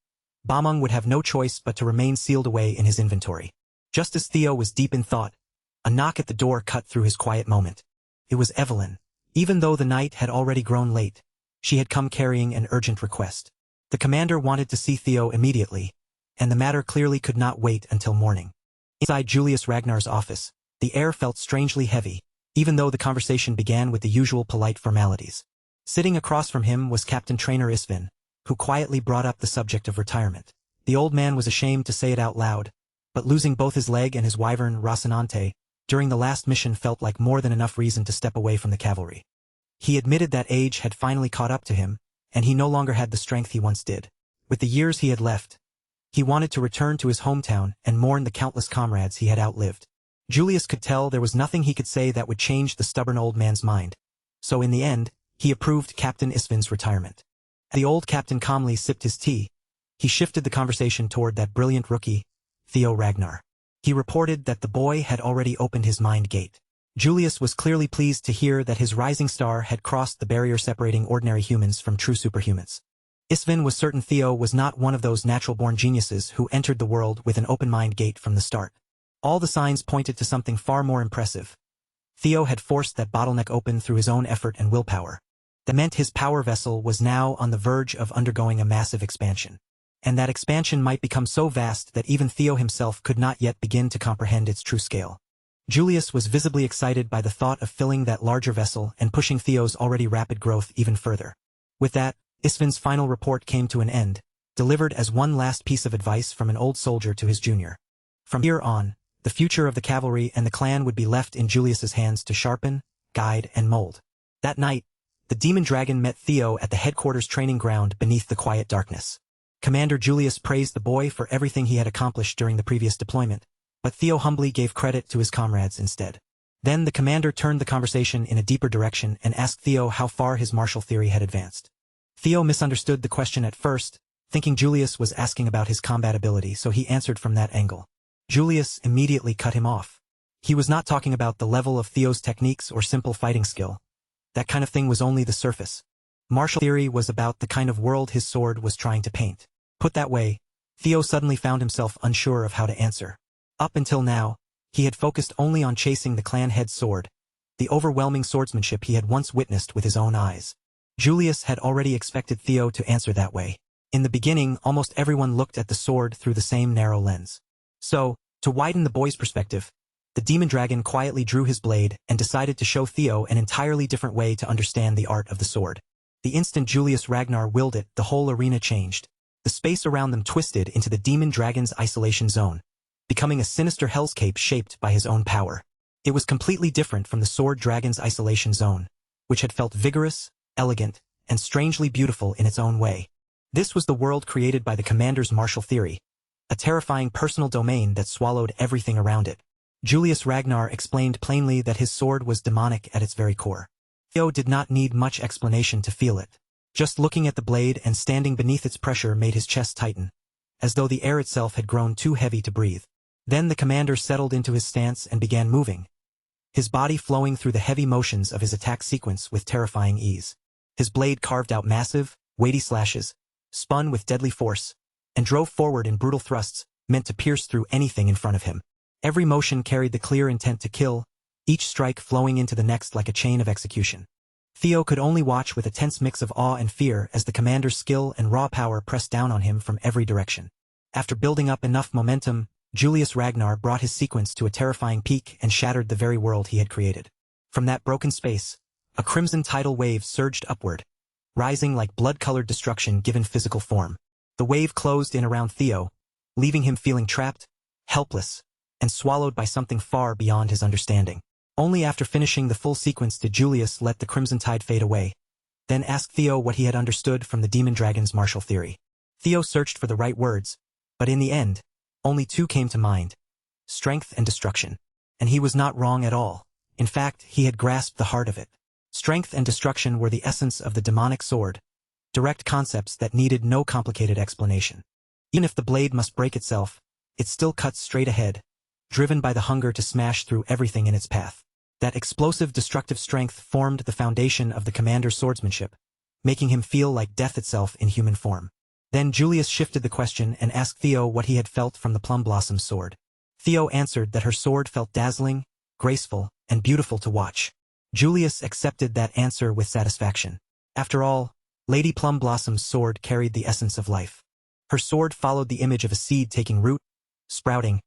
Bamung would have no choice but to remain sealed away in his inventory. Just as Theo was deep in thought, a knock at the door cut through his quiet moment. It was Evelyn. Even though the night had already grown late, she had come carrying an urgent request. The commander wanted to see Theo immediately, and the matter clearly could not wait until morning. Inside Julius Ragnar's office, the air felt strangely heavy, even though the conversation began with the usual polite formalities. Sitting across from him was Captain Trainer Isvin, who quietly brought up the subject of retirement. The old man was ashamed to say it out loud, but losing both his leg and his wyvern Rocinante during the last mission felt like more than enough reason to step away from the cavalry. He admitted that age had finally caught up to him, and he no longer had the strength he once did. With the years he had left, he wanted to return to his hometown and mourn the countless comrades he had outlived. Julius could tell there was nothing he could say that would change the stubborn old man's mind, so in the end, he approved Captain Isvin's retirement. As the old captain calmly sipped his tea, he shifted the conversation toward that brilliant rookie, Theo Ragnar. He reported that the boy had already opened his mind gate. Julius was clearly pleased to hear that his rising star had crossed the barrier separating ordinary humans from true superhumans. Isvin was certain Theo was not one of those natural-born geniuses who entered the world with an open mind gate from the start. All the signs pointed to something far more impressive. Theo had forced that bottleneck open through his own effort and willpower. That meant his power vessel was now on the verge of undergoing a massive expansion. And that expansion might become so vast that even Theo himself could not yet begin to comprehend its true scale. Julius was visibly excited by the thought of filling that larger vessel and pushing Theo's already rapid growth even further. With that, Isvin's final report came to an end, delivered as one last piece of advice from an old soldier to his junior. From here on, the future of the cavalry and the clan would be left in Julius's hands to sharpen, guide, and mold. That night, the demon dragon met Theo at the headquarters training ground beneath the quiet darkness. Commander Julius praised the boy for everything he had accomplished during the previous deployment, but Theo humbly gave credit to his comrades instead. Then the commander turned the conversation in a deeper direction and asked Theo how far his martial theory had advanced. Theo misunderstood the question at first, thinking Julius was asking about his combat ability, so he answered from that angle. Julius immediately cut him off. He was not talking about the level of Theo's techniques or simple fighting skill. That kind of thing was only the surface. Martial theory was about the kind of world his sword was trying to paint. Put that way, Theo suddenly found himself unsure of how to answer. Up until now, he had focused only on chasing the clan head's sword, the overwhelming swordsmanship he had once witnessed with his own eyes. Julius had already expected Theo to answer that way. In the beginning, almost everyone looked at the sword through the same narrow lens. So, to widen the boy's perspective, the demon dragon quietly drew his blade and decided to show Theo an entirely different way to understand the art of the sword. The instant Julius Ragnar willed it, the whole arena changed. The space around them twisted into the demon dragon's isolation zone, becoming a sinister hellscape shaped by his own power. It was completely different from the sword dragon's isolation zone, which had felt vigorous, elegant, and strangely beautiful in its own way. This was the world created by the commander's martial theory, a terrifying personal domain that swallowed everything around it. Julius Ragnar explained plainly that his sword was demonic at its very core. Theo did not need much explanation to feel it. Just looking at the blade and standing beneath its pressure made his chest tighten, as though the air itself had grown too heavy to breathe. Then the commander settled into his stance and began moving, his body flowing through the heavy motions of his attack sequence with terrifying ease. His blade carved out massive, weighty slashes, spun with deadly force, and drove forward in brutal thrusts, meant to pierce through anything in front of him. Every motion carried the clear intent to kill, each strike flowing into the next like a chain of execution. Theo could only watch with a tense mix of awe and fear as the commander's skill and raw power pressed down on him from every direction. After building up enough momentum, Julius Ragnar brought his sequence to a terrifying peak and shattered the very world he had created. From that broken space, a crimson tidal wave surged upward, rising like blood-colored destruction given physical form. The wave closed in around Theo, leaving him feeling trapped, helpless, and swallowed by something far beyond his understanding. Only after finishing the full sequence did Julius let the crimson tide fade away, then ask Theo what he had understood from the demon dragon's martial theory. Theo searched for the right words, but in the end, only two came to mind: strength and destruction. And he was not wrong at all. In fact, he had grasped the heart of it. Strength and destruction were the essence of the demonic sword, direct concepts that needed no complicated explanation. Even if the blade must break itself, it still cuts straight ahead, driven by the hunger to smash through everything in its path. That explosive destructive strength formed the foundation of the commander's swordsmanship, making him feel like death itself in human form. Then Julius shifted the question and asked Theo what he had felt from the Plum Blossom's sword. Theo answered that her sword felt dazzling, graceful, and beautiful to watch. Julius accepted that answer with satisfaction. After all, Lady Plum Blossom's sword carried the essence of life. Her sword followed the image of a seed taking root, sprouting,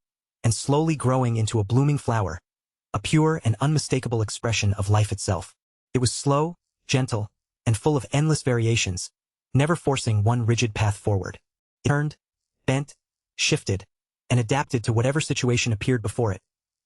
and slowly growing into a blooming flower, a pure and unmistakable expression of life itself. It was slow, gentle, and full of endless variations, never forcing one rigid path forward. It turned, bent, shifted, and adapted to whatever situation appeared before it,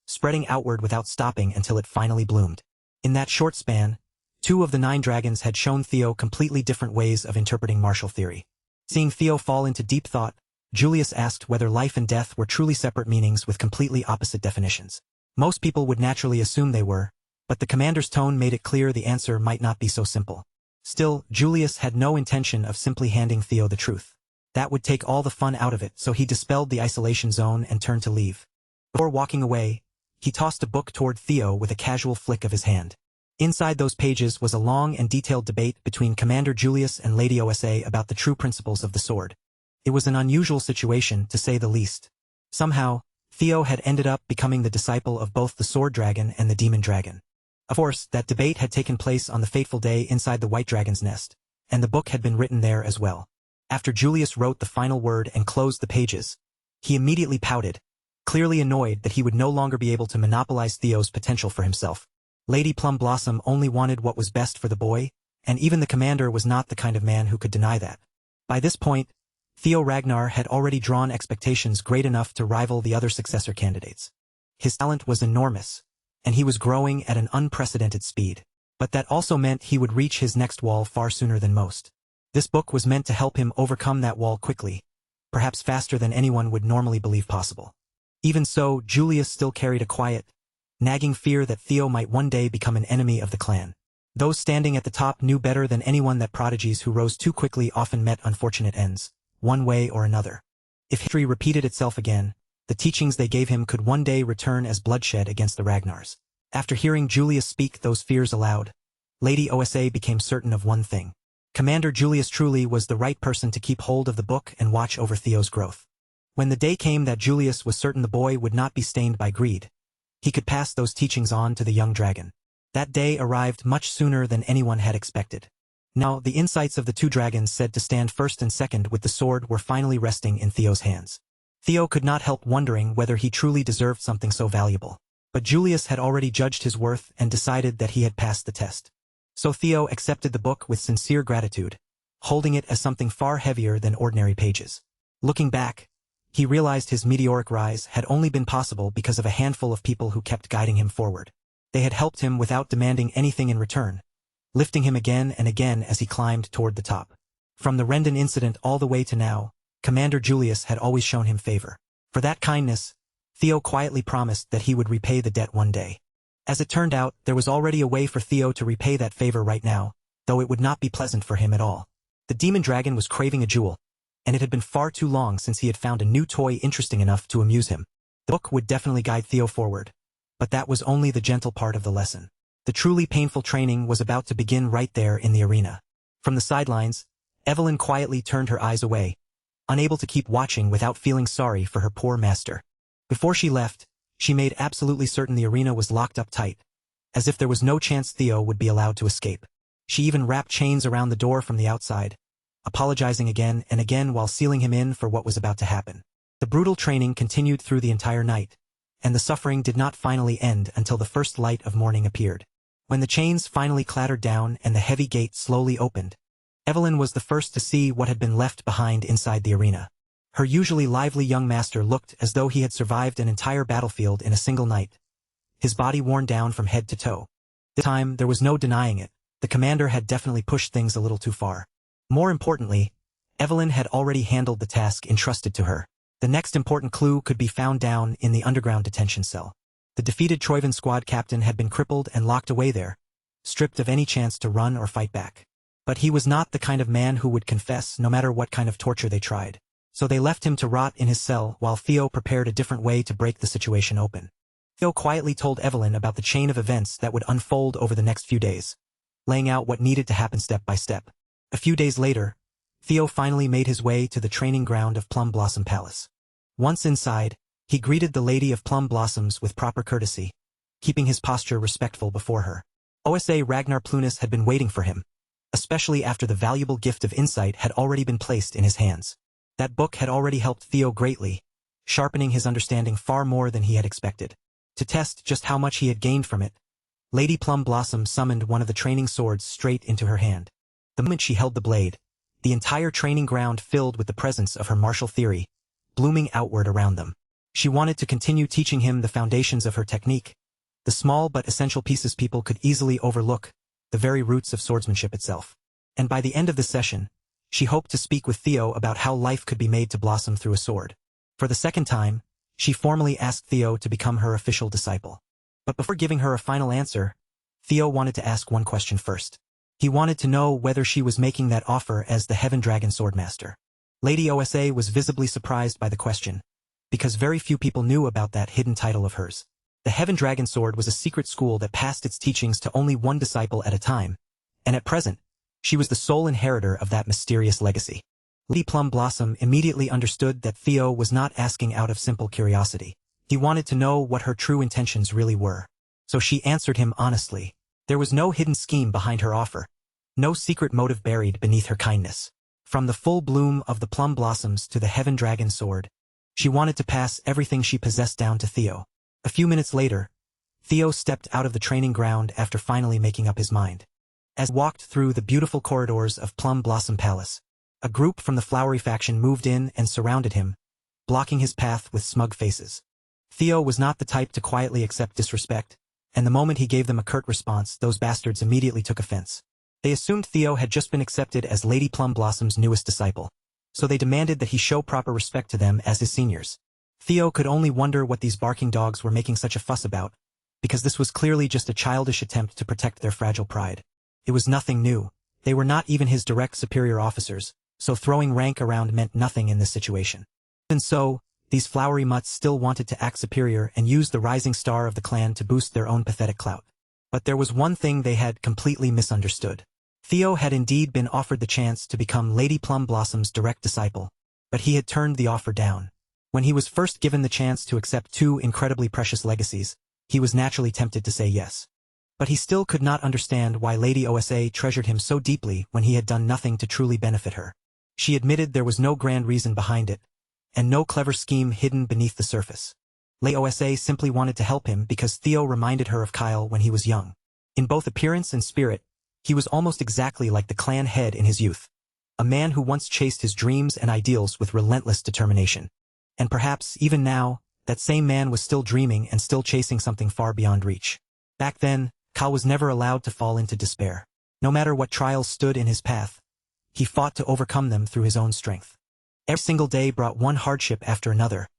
spreading outward without stopping until it finally bloomed. In that short span, 2 of the 9 dragons had shown Theo completely different ways of interpreting martial theory. Seeing Theo fall into deep thought, Julius asked whether life and death were truly separate meanings with completely opposite definitions. Most people would naturally assume they were, but the commander's tone made it clear the answer might not be so simple. Still, Julius had no intention of simply handing Theo the truth. That would take all the fun out of it, so he dispelled the isolation zone and turned to leave. Before walking away, he tossed a book toward Theo with a casual flick of his hand. Inside those pages was a long and detailed debate between Commander Julius and Lady Osa about the true principles of the sword. It was an unusual situation, to say the least. Somehow, Theo had ended up becoming the disciple of both the sword dragon and the demon dragon. Of course, that debate had taken place on the fateful day inside the white dragon's nest, and the book had been written there as well. After Julius wrote the final word and closed the pages, he immediately pouted, clearly annoyed that he would no longer be able to monopolize Theo's potential for himself. Lady Plum Blossom only wanted what was best for the boy, and even the commander was not the kind of man who could deny that. By this point, Theo Ragnar had already drawn expectations great enough to rival the other successor candidates. His talent was enormous, and he was growing at an unprecedented speed. But that also meant he would reach his next wall far sooner than most. This book was meant to help him overcome that wall quickly, perhaps faster than anyone would normally believe possible. Even so, Julius still carried a quiet, nagging fear that Theo might one day become an enemy of the clan. Those standing at the top knew better than anyone that prodigies who rose too quickly often met unfortunate ends, one way or another. If history repeated itself again, the teachings they gave him could one day return as bloodshed against the Ragnars. After hearing Julius speak those fears aloud, Lady Osa became certain of one thing. Commander Julius truly was the right person to keep hold of the book and watch over Theo's growth. When the day came that Julius was certain the boy would not be stained by greed, he could pass those teachings on to the young dragon. That day arrived much sooner than anyone had expected. Now, the insights of the 2 dragons said to stand first and second with the sword were finally resting in Theo's hands. Theo could not help wondering whether he truly deserved something so valuable. But Julius had already judged his worth and decided that he had passed the test. So Theo accepted the book with sincere gratitude, holding it as something far heavier than ordinary pages. Looking back, he realized his meteoric rise had only been possible because of a handful of people who kept guiding him forward. They had helped him without demanding anything in return, lifting him again and again as he climbed toward the top. From the Rendon incident all the way to now, Commander Julius had always shown him favor. For that kindness, Theo quietly promised that he would repay the debt one day. As it turned out, there was already a way for Theo to repay that favor right now, though it would not be pleasant for him at all. The demon dragon was craving a jewel, and it had been far too long since he had found a new toy interesting enough to amuse him. The book would definitely guide Theo forward, but that was only the gentle part of the lesson. The truly painful training was about to begin right there in the arena. From the sidelines, Evelyn quietly turned her eyes away, unable to keep watching without feeling sorry for her poor master. Before she left, she made absolutely certain the arena was locked up tight, as if there was no chance Theo would be allowed to escape. She even wrapped chains around the door from the outside, apologizing again and again while sealing him in for what was about to happen. The brutal training continued through the entire night, and the suffering did not finally end until the first light of morning appeared. When the chains finally clattered down and the heavy gate slowly opened, Evelyn was the first to see what had been left behind inside the arena. Her usually lively young master looked as though he had survived an entire battlefield in a single night, his body worn down from head to toe. This time, there was no denying it. The commander had definitely pushed things a little too far. More importantly, Evelyn had already handled the task entrusted to her. The next important clue could be found down in the underground detention cell. The defeated Troivan squad captain had been crippled and locked away there, stripped of any chance to run or fight back. But he was not the kind of man who would confess no matter what kind of torture they tried. So they left him to rot in his cell while Theo prepared a different way to break the situation open. Theo quietly told Evelyn about the chain of events that would unfold over the next few days, laying out what needed to happen step by step. A few days later, Theo finally made his way to the training ground of Plum Blossom Palace. Once inside, he greeted the Lady of Plum Blossoms with proper courtesy, keeping his posture respectful before her. OSA Ragnar Plunis had been waiting for him, especially after the valuable gift of insight had already been placed in his hands. That book had already helped Theo greatly, sharpening his understanding far more than he had expected. To test just how much he had gained from it, Lady Plum Blossom summoned one of the training swords straight into her hand. The moment she held the blade, the entire training ground filled with the presence of her martial theory, blooming outward around them. She wanted to continue teaching him the foundations of her technique, the small but essential pieces people could easily overlook, the very roots of swordsmanship itself. And by the end of the session, she hoped to speak with Theo about how life could be made to blossom through a sword. For the second time, she formally asked Theo to become her official disciple. But before giving her a final answer, Theo wanted to ask one question first. He wanted to know whether she was making that offer as the Heaven Dragon Swordmaster. Lady OSA was visibly surprised by the question, because very few people knew about that hidden title of hers. The Heaven Dragon Sword was a secret school that passed its teachings to only one disciple at a time, and at present, she was the sole inheritor of that mysterious legacy. Lady Plum Blossom immediately understood that Theo was not asking out of simple curiosity. He wanted to know what her true intentions really were. So she answered him honestly. There was no hidden scheme behind her offer, no secret motive buried beneath her kindness. From the full bloom of the plum blossoms to the Heaven Dragon Sword, she wanted to pass everything she possessed down to Theo. A few minutes later, Theo stepped out of the training ground after finally making up his mind. As he walked through the beautiful corridors of Plum Blossom Palace, a group from the flowery faction moved in and surrounded him, blocking his path with smug faces. Theo was not the type to quietly accept disrespect, and the moment he gave them a curt response, those bastards immediately took offense. They assumed Theo had just been accepted as Lady Plum Blossom's newest disciple, so they demanded that he show proper respect to them as his seniors. Theo could only wonder what these barking dogs were making such a fuss about, because this was clearly just a childish attempt to protect their fragile pride. It was nothing new. They were not even his direct superior officers, so throwing rank around meant nothing in this situation. Even so, these flowery mutts still wanted to act superior and use the rising star of the clan to boost their own pathetic clout. But there was one thing they had completely misunderstood. Theo had indeed been offered the chance to become Lady Plum Blossom's direct disciple, but he had turned the offer down. When he was first given the chance to accept two incredibly precious legacies, he was naturally tempted to say yes. But he still could not understand why Lady OSA treasured him so deeply when he had done nothing to truly benefit her. She admitted there was no grand reason behind it, and no clever scheme hidden beneath the surface. Lady OSA simply wanted to help him because Theo reminded her of Kyle when he was young. In both appearance and spirit, He was almost exactly like the clan head in his youth. A man who once chased his dreams and ideals with relentless determination. And perhaps, even now, that same man was still dreaming and still chasing something far beyond reach. Back then, Kao was never allowed to fall into despair. No matter what trials stood in his path, he fought to overcome them through his own strength. Every single day brought one hardship after another,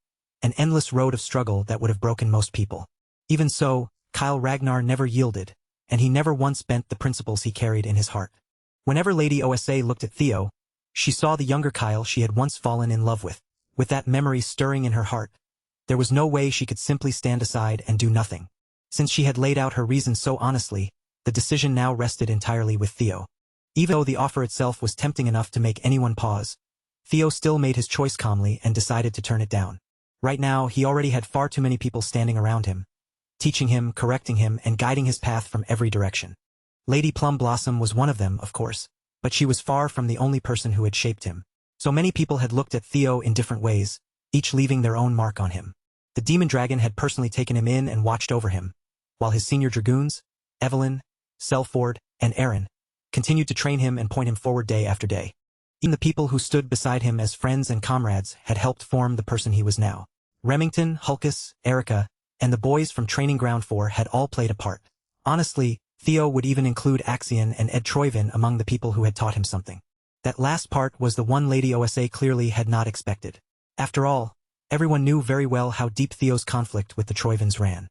an endless road of struggle that would have broken most people. Even so, Kyle Ragnar never yielded, and he never once bent the principles he carried in his heart. Whenever Lady Osa looked at Theo, she saw the younger Kyle she had once fallen in love with that memory stirring in her heart. There was no way she could simply stand aside and do nothing. Since she had laid out her reasons so honestly, the decision now rested entirely with Theo. Even though the offer itself was tempting enough to make anyone pause, Theo still made his choice calmly and decided to turn it down. Right now, he already had far too many people standing around him, teaching him, correcting him, and guiding his path from every direction. Lady Plum Blossom was one of them, of course, but she was far from the only person who had shaped him. So many people had looked at Theo in different ways, each leaving their own mark on him. The demon dragon had personally taken him in and watched over him, while his senior dragoons, Evelyn, Selford, and Aaron, continued to train him and point him forward day after day. Even the people who stood beside him as friends and comrades had helped form the person he was now. Remington, Hulkus, Erica, and the boys from Training Ground 4 had all played a part. Honestly, Theo would even include Axion and Ed Troyvin among the people who had taught him something. That last part was the one Lady Osa clearly had not expected. After all, everyone knew very well how deep Theo's conflict with the Troyvins ran.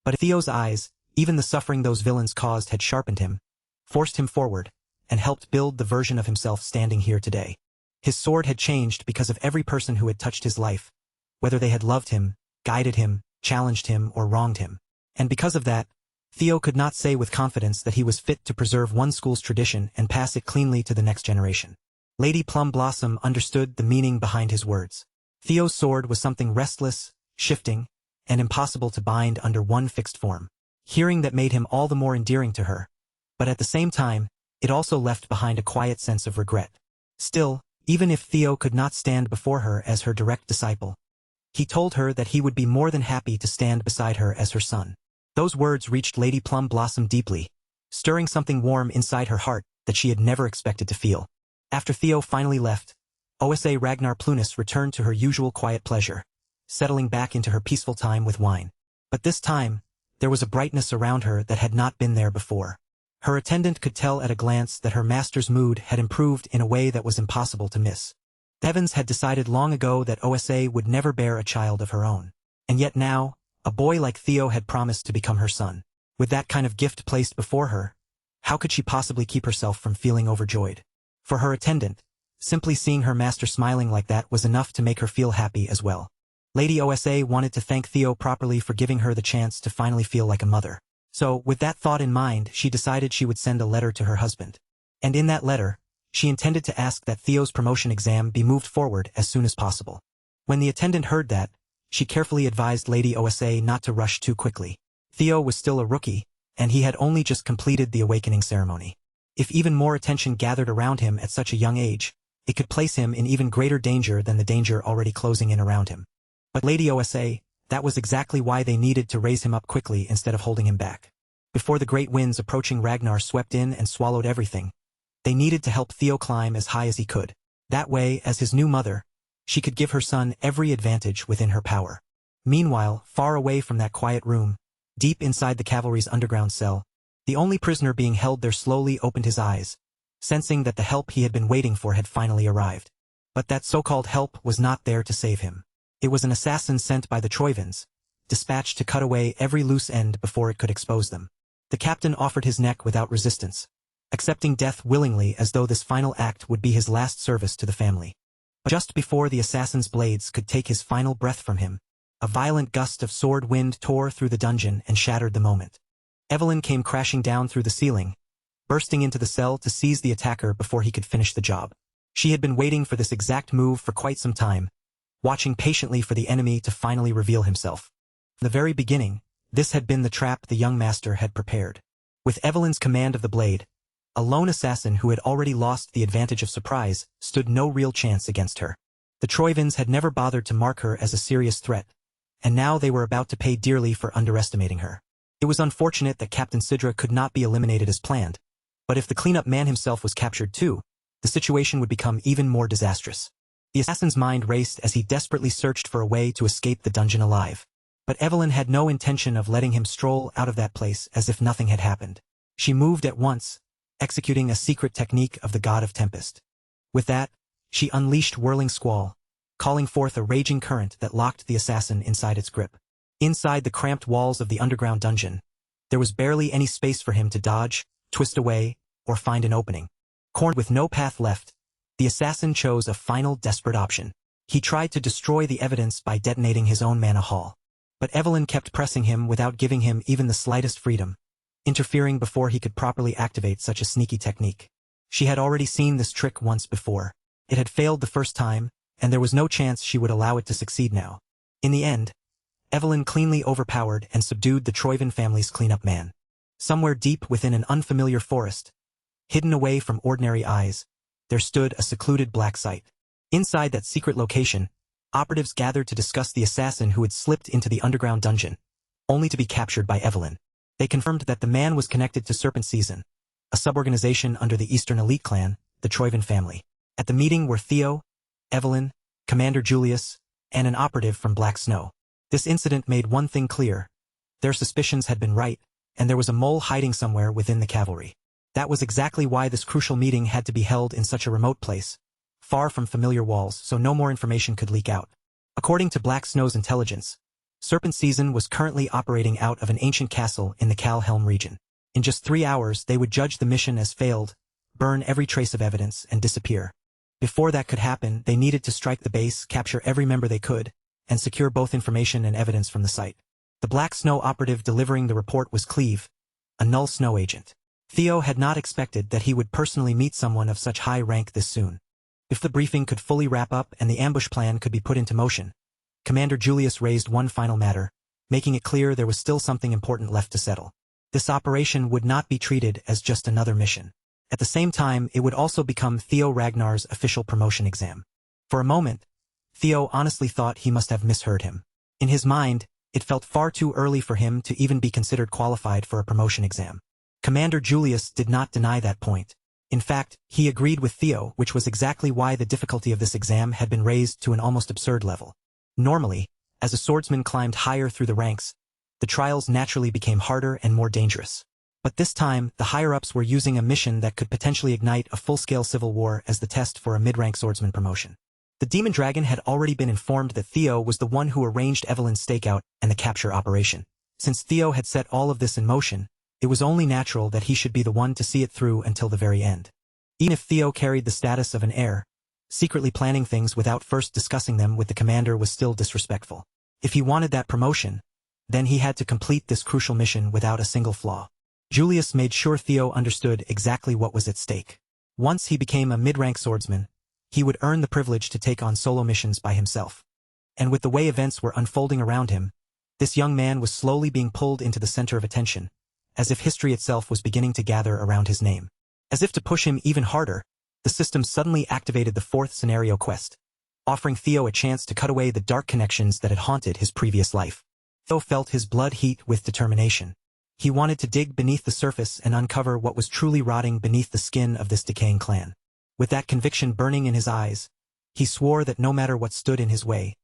But in Theo's eyes, even the suffering those villains caused had sharpened him, forced him forward, and helped build the version of himself standing here today. His sword had changed because of every person who had touched his life, whether they had loved him, guided him, challenged him, or wronged him. And because of that, Theo could not say with confidence that he was fit to preserve one school's tradition and pass it cleanly to the next generation. Lady Plum Blossom understood the meaning behind his words. Theo's sword was something restless, shifting, and impossible to bind under one fixed form. Hearing that made him all the more endearing to her, but at the same time, it also left behind a quiet sense of regret. Still, even if Theo could not stand before her as her direct disciple, he told her that he would be more than happy to stand beside her as her son. Those words reached Lady Plum Blossom deeply, stirring something warm inside her heart that she had never expected to feel. After Theo finally left, Osa Ragnar Plunis returned to her usual quiet pleasure, settling back into her peaceful time with wine. But this time, there was a brightness around her that had not been there before. Her attendant could tell at a glance that her master's mood had improved in a way that was impossible to miss. Evans had decided long ago that Osa would never bear a child of her own. And yet now, a boy like Theo had promised to become her son. With that kind of gift placed before her, how could she possibly keep herself from feeling overjoyed? For her attendant, simply seeing her master smiling like that was enough to make her feel happy as well. Lady Osa wanted to thank Theo properly for giving her the chance to finally feel like a mother. So, with that thought in mind, she decided she would send a letter to her husband. And in that letter, she intended to ask that Theo's promotion exam be moved forward as soon as possible. When the attendant heard that, she carefully advised Lady Osa not to rush too quickly. Theo was still a rookie, and he had only just completed the awakening ceremony. If even more attention gathered around him at such a young age, it could place him in even greater danger than the danger already closing in around him. But Lady Osa, that was exactly why they needed to raise him up quickly instead of holding him back. Before the great winds approaching Ragnar swept in and swallowed everything, they needed to help Theo climb as high as he could. That way, as his new mother, she could give her son every advantage within her power. Meanwhile, far away from that quiet room, deep inside the cavalry's underground cell, the only prisoner being held there slowly opened his eyes, sensing that the help he had been waiting for had finally arrived. But that so-called help was not there to save him. It was an assassin sent by the Troyvins, dispatched to cut away every loose end before it could expose them. The captain offered his neck without resistance, accepting death willingly as though this final act would be his last service to the family. But just before the assassin's blades could take his final breath from him, a violent gust of sword wind tore through the dungeon and shattered the moment. Evelyn came crashing down through the ceiling, bursting into the cell to seize the attacker before he could finish the job. She had been waiting for this exact move for quite some time, watching patiently for the enemy to finally reveal himself. From the very beginning, this had been the trap the young master had prepared. With Evelyn's command of the blade, a lone assassin who had already lost the advantage of surprise stood no real chance against her. The Troyvins had never bothered to mark her as a serious threat, and now they were about to pay dearly for underestimating her. It was unfortunate that Captain Sidra could not be eliminated as planned, But if the cleanup man himself was captured too, the situation would become even more disastrous. The assassin's mind raced as he desperately searched for a way to escape the dungeon alive. But Evelyn had no intention of letting him stroll out of that place as if nothing had happened. She moved at once, executing a secret technique of the god of tempest. With that, she unleashed whirling squall, calling forth a raging current that locked the assassin inside its grip. Inside the cramped walls of the underground dungeon, there was barely any space for him to dodge, twist away, or find an opening. Cornered with no path left, the assassin chose a final desperate option. He tried to destroy the evidence by detonating his own mana hall. But Evelyn kept pressing him without giving him even the slightest freedom, interfering before he could properly activate such a sneaky technique. She had already seen this trick once before. It had failed the first time, and there was no chance she would allow it to succeed now. In the end, Evelyn cleanly overpowered and subdued the Troyven family's cleanup man. Somewhere deep within an unfamiliar forest, hidden away from ordinary eyes, there stood a secluded black site. Inside that secret location, operatives gathered to discuss the assassin who had slipped into the underground dungeon, only to be captured by Evelyn. They confirmed that the man was connected to Serpent Season, a suborganization under the Eastern elite clan, the Troyven family. At the meeting were Theo, Evelyn, Commander Julius, and an operative from Black Snow. This incident made one thing clear. Their suspicions had been right, and there was a mole hiding somewhere within the cavalry. That was exactly why this crucial meeting had to be held in such a remote place, far from familiar walls, so no more information could leak out. According to Black Snow's intelligence, Serpent Season was currently operating out of an ancient castle in the Calhelm region. In just 3 hours they would judge the mission as failed, burn every trace of evidence, and disappear. Before that could happen, they needed to strike the base, capture every member they could, and secure both information and evidence from the site. The Black Snow operative delivering the report was Cleve, a Null Snow agent. Theo had not expected that he would personally meet someone of such high rank this soon. If the briefing could fully wrap up and the ambush plan could be put into motion, Commander Julius raised one final matter, making it clear there was still something important left to settle. This operation would not be treated as just another mission. At the same time, it would also become Theo Ragnar's official promotion exam. For a moment, Theo honestly thought he must have misheard him. In his mind, it felt far too early for him to even be considered qualified for a promotion exam. Commander Julius did not deny that point. In fact, he agreed with Theo, which was exactly why the difficulty of this exam had been raised to an almost absurd level. Normally, as a swordsman climbed higher through the ranks, the trials naturally became harder and more dangerous. But this time, the higher-ups were using a mission that could potentially ignite a full-scale civil war as the test for a mid-rank swordsman promotion. The Demon Dragon had already been informed that Theo was the one who arranged Evelyn's stakeout and the capture operation. Since Theo had set all of this in motion, it was only natural that he should be the one to see it through until the very end. Even if Theo carried the status of an heir, secretly planning things without first discussing them with the commander was still disrespectful. If he wanted that promotion, then he had to complete this crucial mission without a single flaw. Julius made sure Theo understood exactly what was at stake. Once he became a mid-rank swordsman, he would earn the privilege to take on solo missions by himself. And with the way events were unfolding around him, this young man was slowly being pulled into the center of attention, as if history itself was beginning to gather around his name. As if to push him even harder, the system suddenly activated the 4th scenario quest, offering Theo a chance to cut away the dark connections that had haunted his previous life. Theo felt his blood heat with determination. He wanted to dig beneath the surface and uncover what was truly rotting beneath the skin of this decaying clan. With that conviction burning in his eyes, he swore that no matter what stood in his way,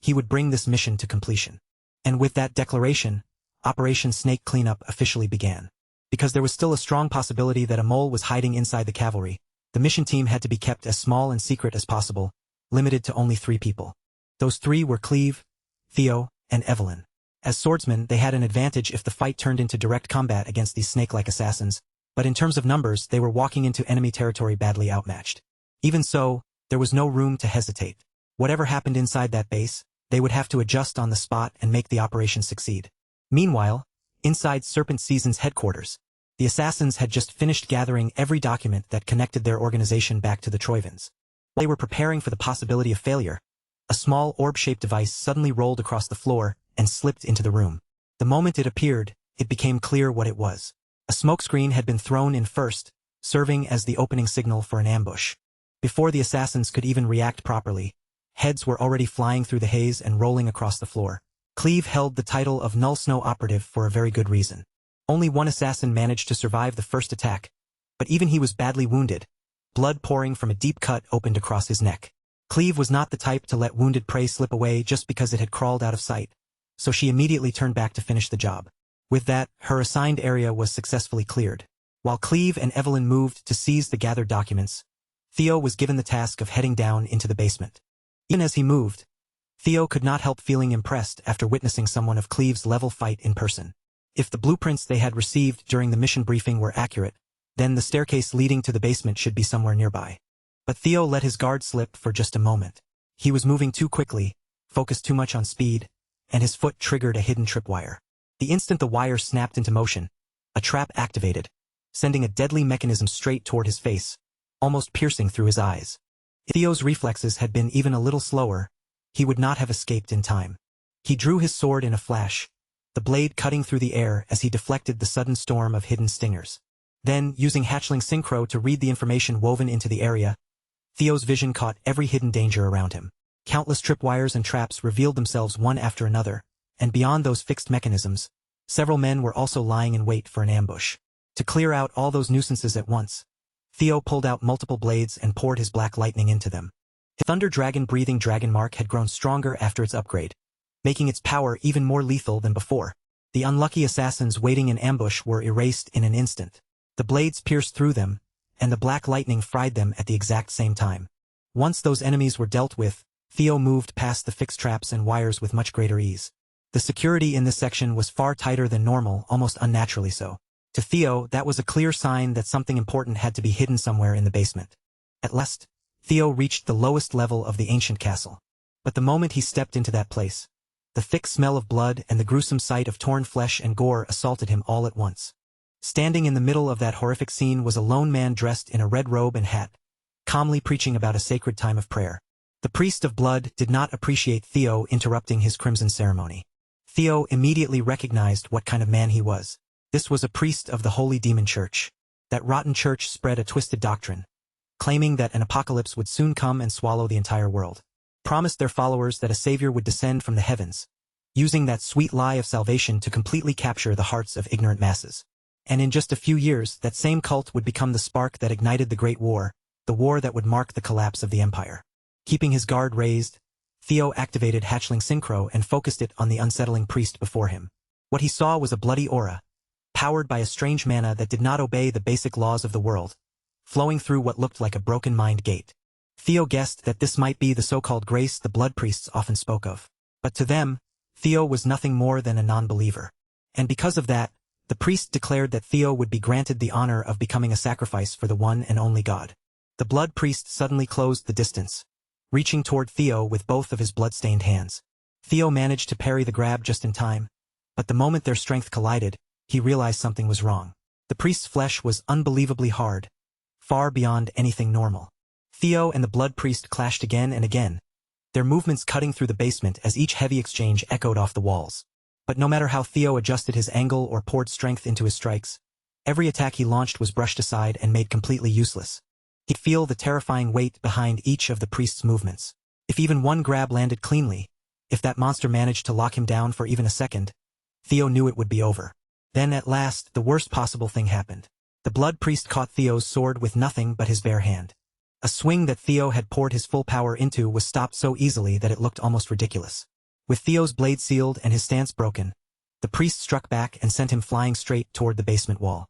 he would bring this mission to completion. And with that declaration, Operation Snake Cleanup officially began. Because there was still a strong possibility that a mole was hiding inside the cavalry, the mission team had to be kept as small and secret as possible, limited to only 3 people. Those 3 were Cleve, Theo, and Evelyn. As swordsmen, they had an advantage if the fight turned into direct combat against these snake-like assassins, but in terms of numbers, they were walking into enemy territory badly outmatched. Even so, there was no room to hesitate. Whatever happened inside that base, they would have to adjust on the spot and make the operation succeed. Meanwhile, inside Serpent Season's headquarters, the assassins had just finished gathering every document that connected their organization back to the Troyvens. While they were preparing for the possibility of failure, a small orb-shaped device suddenly rolled across the floor and slipped into the room. The moment it appeared, it became clear what it was. A smokescreen had been thrown in first, serving as the opening signal for an ambush. Before the assassins could even react properly, heads were already flying through the haze and rolling across the floor. Cleve held the title of Null Snow Operative for a very good reason. Only one assassin managed to survive the first attack, but even he was badly wounded. Blood pouring from a deep cut opened across his neck. Cleve was not the type to let wounded prey slip away just because it had crawled out of sight, so she immediately turned back to finish the job. With that, her assigned area was successfully cleared. While Cleve and Evelyn moved to seize the gathered documents, Theo was given the task of heading down into the basement. Even as he moved, Theo could not help feeling impressed after witnessing someone of Cleve's level fight in person. If the blueprints they had received during the mission briefing were accurate, then the staircase leading to the basement should be somewhere nearby. But Theo let his guard slip for just a moment. He was moving too quickly, focused too much on speed, and his foot triggered a hidden tripwire. The instant the wire snapped into motion, a trap activated, sending a deadly mechanism straight toward his face, almost piercing through his eyes. If Theo's reflexes had been even a little slower, he would not have escaped in time. He drew his sword in a flash, the blade cutting through the air as he deflected the sudden storm of hidden stingers. Then, using hatchling synchro to read the information woven into the area, Theo's vision caught every hidden danger around him. Countless tripwires and traps revealed themselves one after another, and beyond those fixed mechanisms, several men were also lying in wait for an ambush. To clear out all those nuisances at once, Theo pulled out multiple blades and poured his black lightning into them. His Thunder Dragon-breathing dragon mark had grown stronger after its upgrade, making its power even more lethal than before. The unlucky assassins waiting in ambush were erased in an instant. The blades pierced through them, and the black lightning fried them at the exact same time. Once those enemies were dealt with, Theo moved past the fixed traps and wires with much greater ease. The security in this section was far tighter than normal, almost unnaturally so. To Theo, that was a clear sign that something important had to be hidden somewhere in the basement. At last, Theo reached the lowest level of the ancient castle. But the moment he stepped into that place, the thick smell of blood and the gruesome sight of torn flesh and gore assaulted him all at once. Standing in the middle of that horrific scene was a lone man dressed in a red robe and hat, calmly preaching about a sacred time of prayer. The priest of blood did not appreciate Theo interrupting his crimson ceremony. Theo immediately recognized what kind of man he was. This was a priest of the Holy Demon Church. That rotten church spread a twisted doctrine, claiming that an apocalypse would soon come and swallow the entire world. Promised their followers that a savior would descend from the heavens, using that sweet lie of salvation to completely capture the hearts of ignorant masses. And in just a few years, that same cult would become the spark that ignited the Great War, the war that would mark the collapse of the empire. Keeping his guard raised, Theo activated hatchling synchro and focused it on the unsettling priest before him. What he saw was a bloody aura, powered by a strange mana that did not obey the basic laws of the world, flowing through what looked like a broken mind gate. Theo guessed that this might be the so-called grace the blood priests often spoke of. But to them, Theo was nothing more than a non-believer. And because of that, the priest declared that Theo would be granted the honor of becoming a sacrifice for the one and only God. The blood priest suddenly closed the distance, reaching toward Theo with both of his blood-stained hands. Theo managed to parry the grab just in time, but the moment their strength collided, he realized something was wrong. The priest's flesh was unbelievably hard, far beyond anything normal. Theo and the blood priest clashed again and again, their movements cutting through the basement as each heavy exchange echoed off the walls. But no matter how Theo adjusted his angle or poured strength into his strikes, every attack he launched was brushed aside and made completely useless. He'd feel the terrifying weight behind each of the priest's movements. If even one grab landed cleanly, if that monster managed to lock him down for even a second, Theo knew it would be over. Then at last, the worst possible thing happened. The blood priest caught Theo's sword with nothing but his bare hand. A swing that Theo had poured his full power into was stopped so easily that it looked almost ridiculous. With Theo's blade sealed and his stance broken, the priest struck back and sent him flying straight toward the basement wall.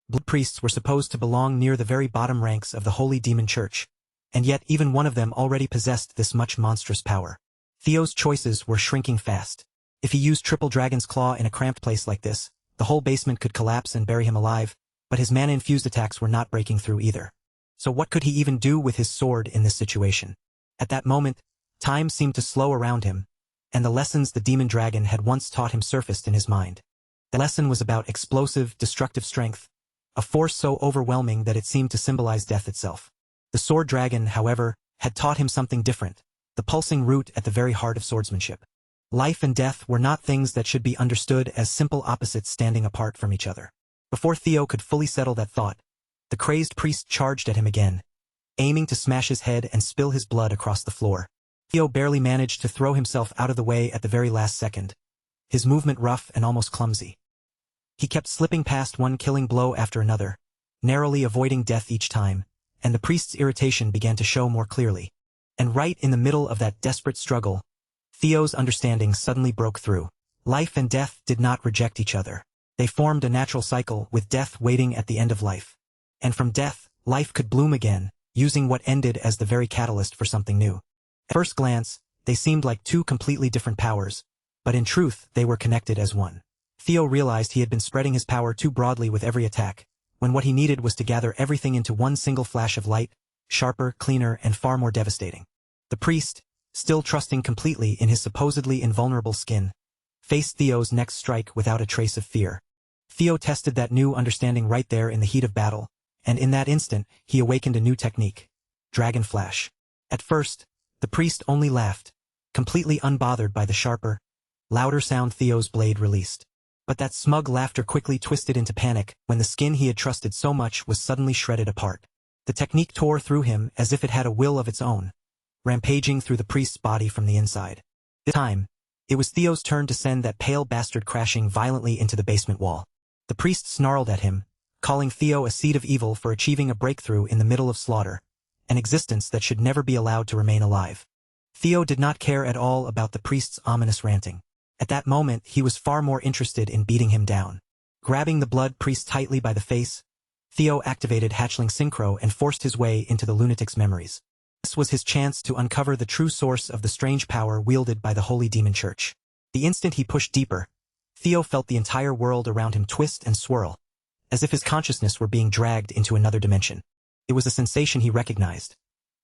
Blood priests were supposed to belong near the very bottom ranks of the Holy Demon Church, and yet even one of them already possessed this much monstrous power. Theo's choices were shrinking fast. If he used Triple Dragon's Claw in a cramped place like this, the whole basement could collapse and bury him alive, but his mana-infused attacks were not breaking through either. So what could he even do with his sword in this situation? At that moment, time seemed to slow around him, and the lessons the demon dragon had once taught him surfaced in his mind. The lesson was about explosive, destructive strength, a force so overwhelming that it seemed to symbolize death itself. The sword dragon, however, had taught him something different, the pulsing root at the very heart of swordsmanship. Life and death were not things that should be understood as simple opposites standing apart from each other. Before Theo could fully settle that thought, the crazed priest charged at him again, aiming to smash his head and spill his blood across the floor. Theo barely managed to throw himself out of the way at the very last second, his movement rough and almost clumsy. He kept slipping past one killing blow after another, narrowly avoiding death each time, and the priest's irritation began to show more clearly. And right in the middle of that desperate struggle, Theo's understanding suddenly broke through. Life and death did not reject each other. They formed a natural cycle, with death waiting at the end of life. And from death, life could bloom again, using what ended as the very catalyst for something new. At first glance, they seemed like two completely different powers, but in truth they were connected as one. Theo realized he had been spreading his power too broadly with every attack, when what he needed was to gather everything into one single flash of light, sharper, cleaner, and far more devastating. The priest, still trusting completely in his supposedly invulnerable skin, faced Theo's next strike without a trace of fear. Theo tested that new understanding right there in the heat of battle, and in that instant, he awakened a new technique: Dragon Flash. At first, the priest only laughed, completely unbothered by the sharper, louder sound Theo's blade released. But that smug laughter quickly twisted into panic when the skin he had trusted so much was suddenly shredded apart. The technique tore through him as if it had a will of its own, rampaging through the priest's body from the inside. This time, it was Theo's turn to send that pale bastard crashing violently into the basement wall. The priest snarled at him, calling Theo a seed of evil for achieving a breakthrough in the middle of slaughter, an existence that should never be allowed to remain alive. Theo did not care at all about the priest's ominous ranting. At that moment, he was far more interested in beating him down. Grabbing the blood priest tightly by the face, Theo activated Hatchling Synchro and forced his way into the lunatic's memories. This was his chance to uncover the true source of the strange power wielded by the Holy Demon Church. The instant he pushed deeper, Theo felt the entire world around him twist and swirl, as if his consciousness were being dragged into another dimension. It was a sensation he recognized,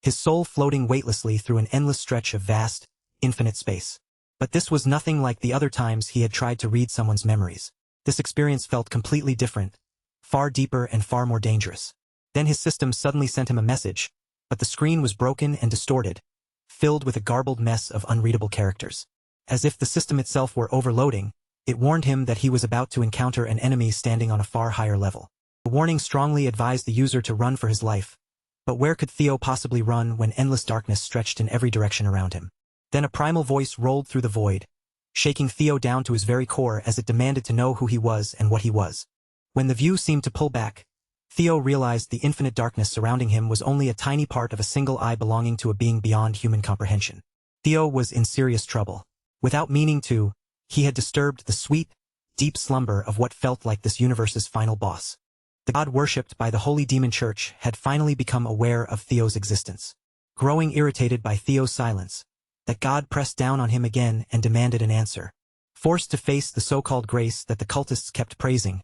his soul floating weightlessly through an endless stretch of vast, infinite space. But this was nothing like the other times he had tried to read someone's memories. This experience felt completely different, far deeper and far more dangerous. Then his system suddenly sent him a message, but the screen was broken and distorted, filled with a garbled mess of unreadable characters. As if the system itself were overloading, it warned him that he was about to encounter an enemy standing on a far higher level. The warning strongly advised the user to run for his life, but where could Theo possibly run when endless darkness stretched in every direction around him? Then a primal voice rolled through the void, shaking Theo down to his very core as it demanded to know who he was and what he was. When the view seemed to pull back, Theo realized the infinite darkness surrounding him was only a tiny part of a single eye belonging to a being beyond human comprehension. Theo was in serious trouble. Without meaning to, he had disturbed the sweet, deep slumber of what felt like this universe's final boss. The god worshipped by the Holy Demon Church had finally become aware of Theo's existence. Growing irritated by Theo's silence, that god pressed down on him again and demanded an answer. Forced to face the so-called grace that the cultists kept praising,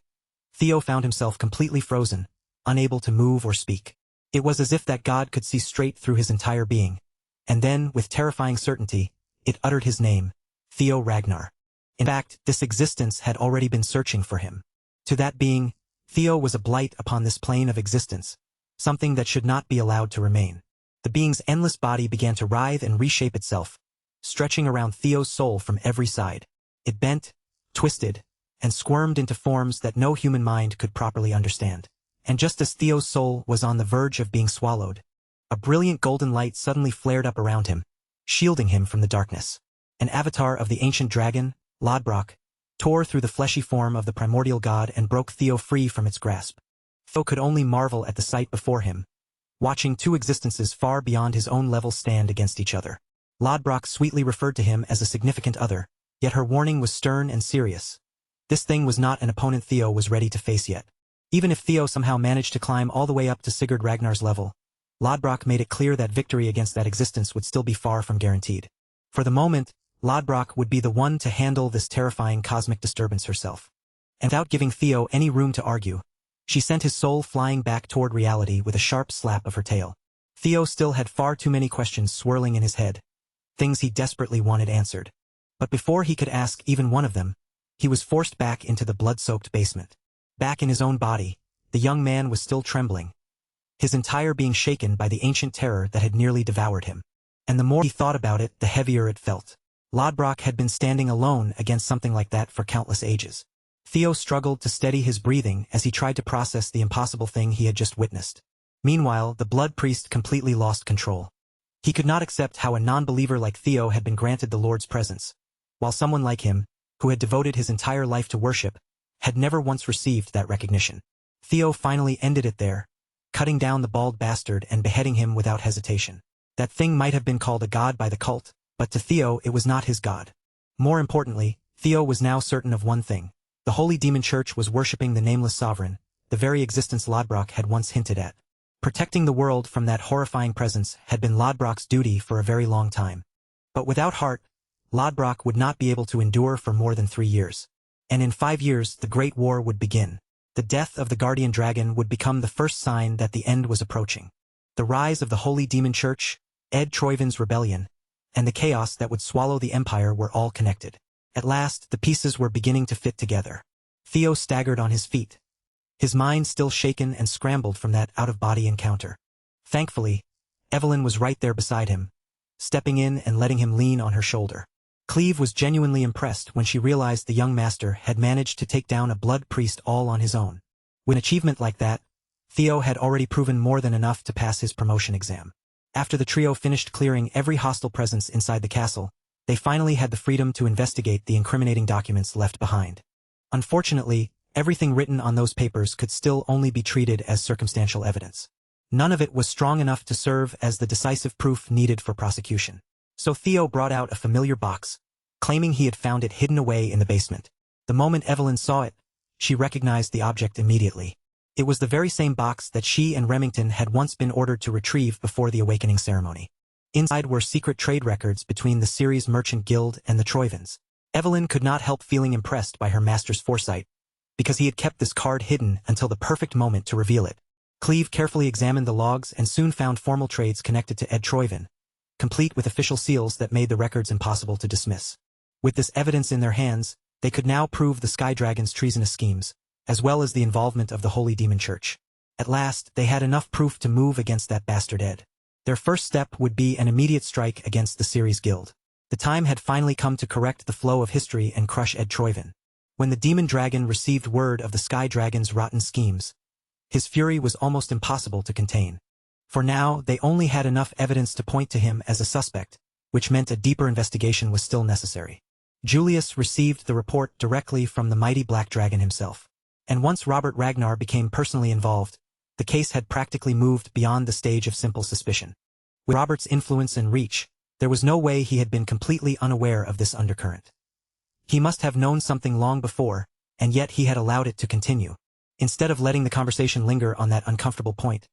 Theo found himself completely frozen, unable to move or speak. It was as if that god could see straight through his entire being. And then, with terrifying certainty, it uttered his name, Theo Ragnar. In fact, this existence had already been searching for him. To that being, Theo was a blight upon this plane of existence, something that should not be allowed to remain. The being's endless body began to writhe and reshape itself, stretching around Theo's soul from every side. It bent, twisted, and squirmed into forms that no human mind could properly understand. And just as Theo's soul was on the verge of being swallowed, a brilliant golden light suddenly flared up around him, shielding him from the darkness. An avatar of the ancient dragon, Lodbrok, tore through the fleshy form of the primordial god and broke Theo free from its grasp. Theo could only marvel at the sight before him, watching two existences far beyond his own level stand against each other. Lodbrok sweetly referred to him as a significant other, yet her warning was stern and serious. This thing was not an opponent Theo was ready to face yet. Even if Theo somehow managed to climb all the way up to Sigurd Ragnar's level, Lodbrok made it clear that victory against that existence would still be far from guaranteed. For the moment, Lodbrok would be the one to handle this terrifying cosmic disturbance herself. And without giving Theo any room to argue, she sent his soul flying back toward reality with a sharp slap of her tail. Theo still had far too many questions swirling in his head, things he desperately wanted answered. But before he could ask even one of them, he was forced back into the blood-soaked basement. Back in his own body, the young man was still trembling, his entire being shaken by the ancient terror that had nearly devoured him. And the more he thought about it, the heavier it felt. Lodbrok had been standing alone against something like that for countless ages. Theo struggled to steady his breathing as he tried to process the impossible thing he had just witnessed. Meanwhile, the blood priest completely lost control. He could not accept how a non-believer like Theo had been granted the Lord's presence, while someone like him, who had devoted his entire life to worship, had never once received that recognition. Theo finally ended it there, cutting down the bald bastard and beheading him without hesitation. That thing might have been called a god by the cult, but to Theo it was not his god. More importantly, Theo was now certain of one thing. The Holy Demon Church was worshipping the nameless sovereign, the very existence Lodbrok had once hinted at. Protecting the world from that horrifying presence had been Lodbrok's duty for a very long time. But without heart, Lodbrok would not be able to endure for more than 3 years. And in 5 years the Great War would begin. The death of the Guardian Dragon would become the first sign that the end was approaching. The rise of the Holy Demon Church, Ed Troivin's rebellion, and the chaos that would swallow the Empire were all connected. At last, the pieces were beginning to fit together. Theo staggered on his feet, his mind still shaken and scrambled from that out-of-body encounter. Thankfully, Evelyn was right there beside him, stepping in and letting him lean on her shoulder. Cleve was genuinely impressed when she realized the young master had managed to take down a blood priest all on his own. With an achievement like that, Theo had already proven more than enough to pass his promotion exam. After the trio finished clearing every hostile presence inside the castle, they finally had the freedom to investigate the incriminating documents left behind. Unfortunately, everything written on those papers could still only be treated as circumstantial evidence. None of it was strong enough to serve as the decisive proof needed for prosecution. So Theo brought out a familiar box, claiming he had found it hidden away in the basement. The moment Evelyn saw it, she recognized the object immediately. It was the very same box that she and Remington had once been ordered to retrieve before the awakening ceremony. Inside were secret trade records between the Ceres Merchant Guild and the Troivans. Evelyn could not help feeling impressed by her master's foresight, because he had kept this card hidden until the perfect moment to reveal it. Cleve carefully examined the logs and soon found formal trades connected to Ed Troivin, complete with official seals that made the records impossible to dismiss. With this evidence in their hands, they could now prove the Sky Dragon's treasonous schemes, as well as the involvement of the Holy Demon Church. At last, they had enough proof to move against that bastard Ed. Their first step would be an immediate strike against the Ceres Guild. The time had finally come to correct the flow of history and crush Ed Troivin. When the Demon Dragon received word of the Sky Dragon's rotten schemes, his fury was almost impossible to contain. For now, they only had enough evidence to point to him as a suspect, which meant a deeper investigation was still necessary. Julius received the report directly from the mighty Black Dragon himself. And once Robert Ragnar became personally involved, the case had practically moved beyond the stage of simple suspicion. With Robert's influence and reach, there was no way he had been completely unaware of this undercurrent. He must have known something long before, and yet he had allowed it to continue. Instead of letting the conversation linger on that uncomfortable point,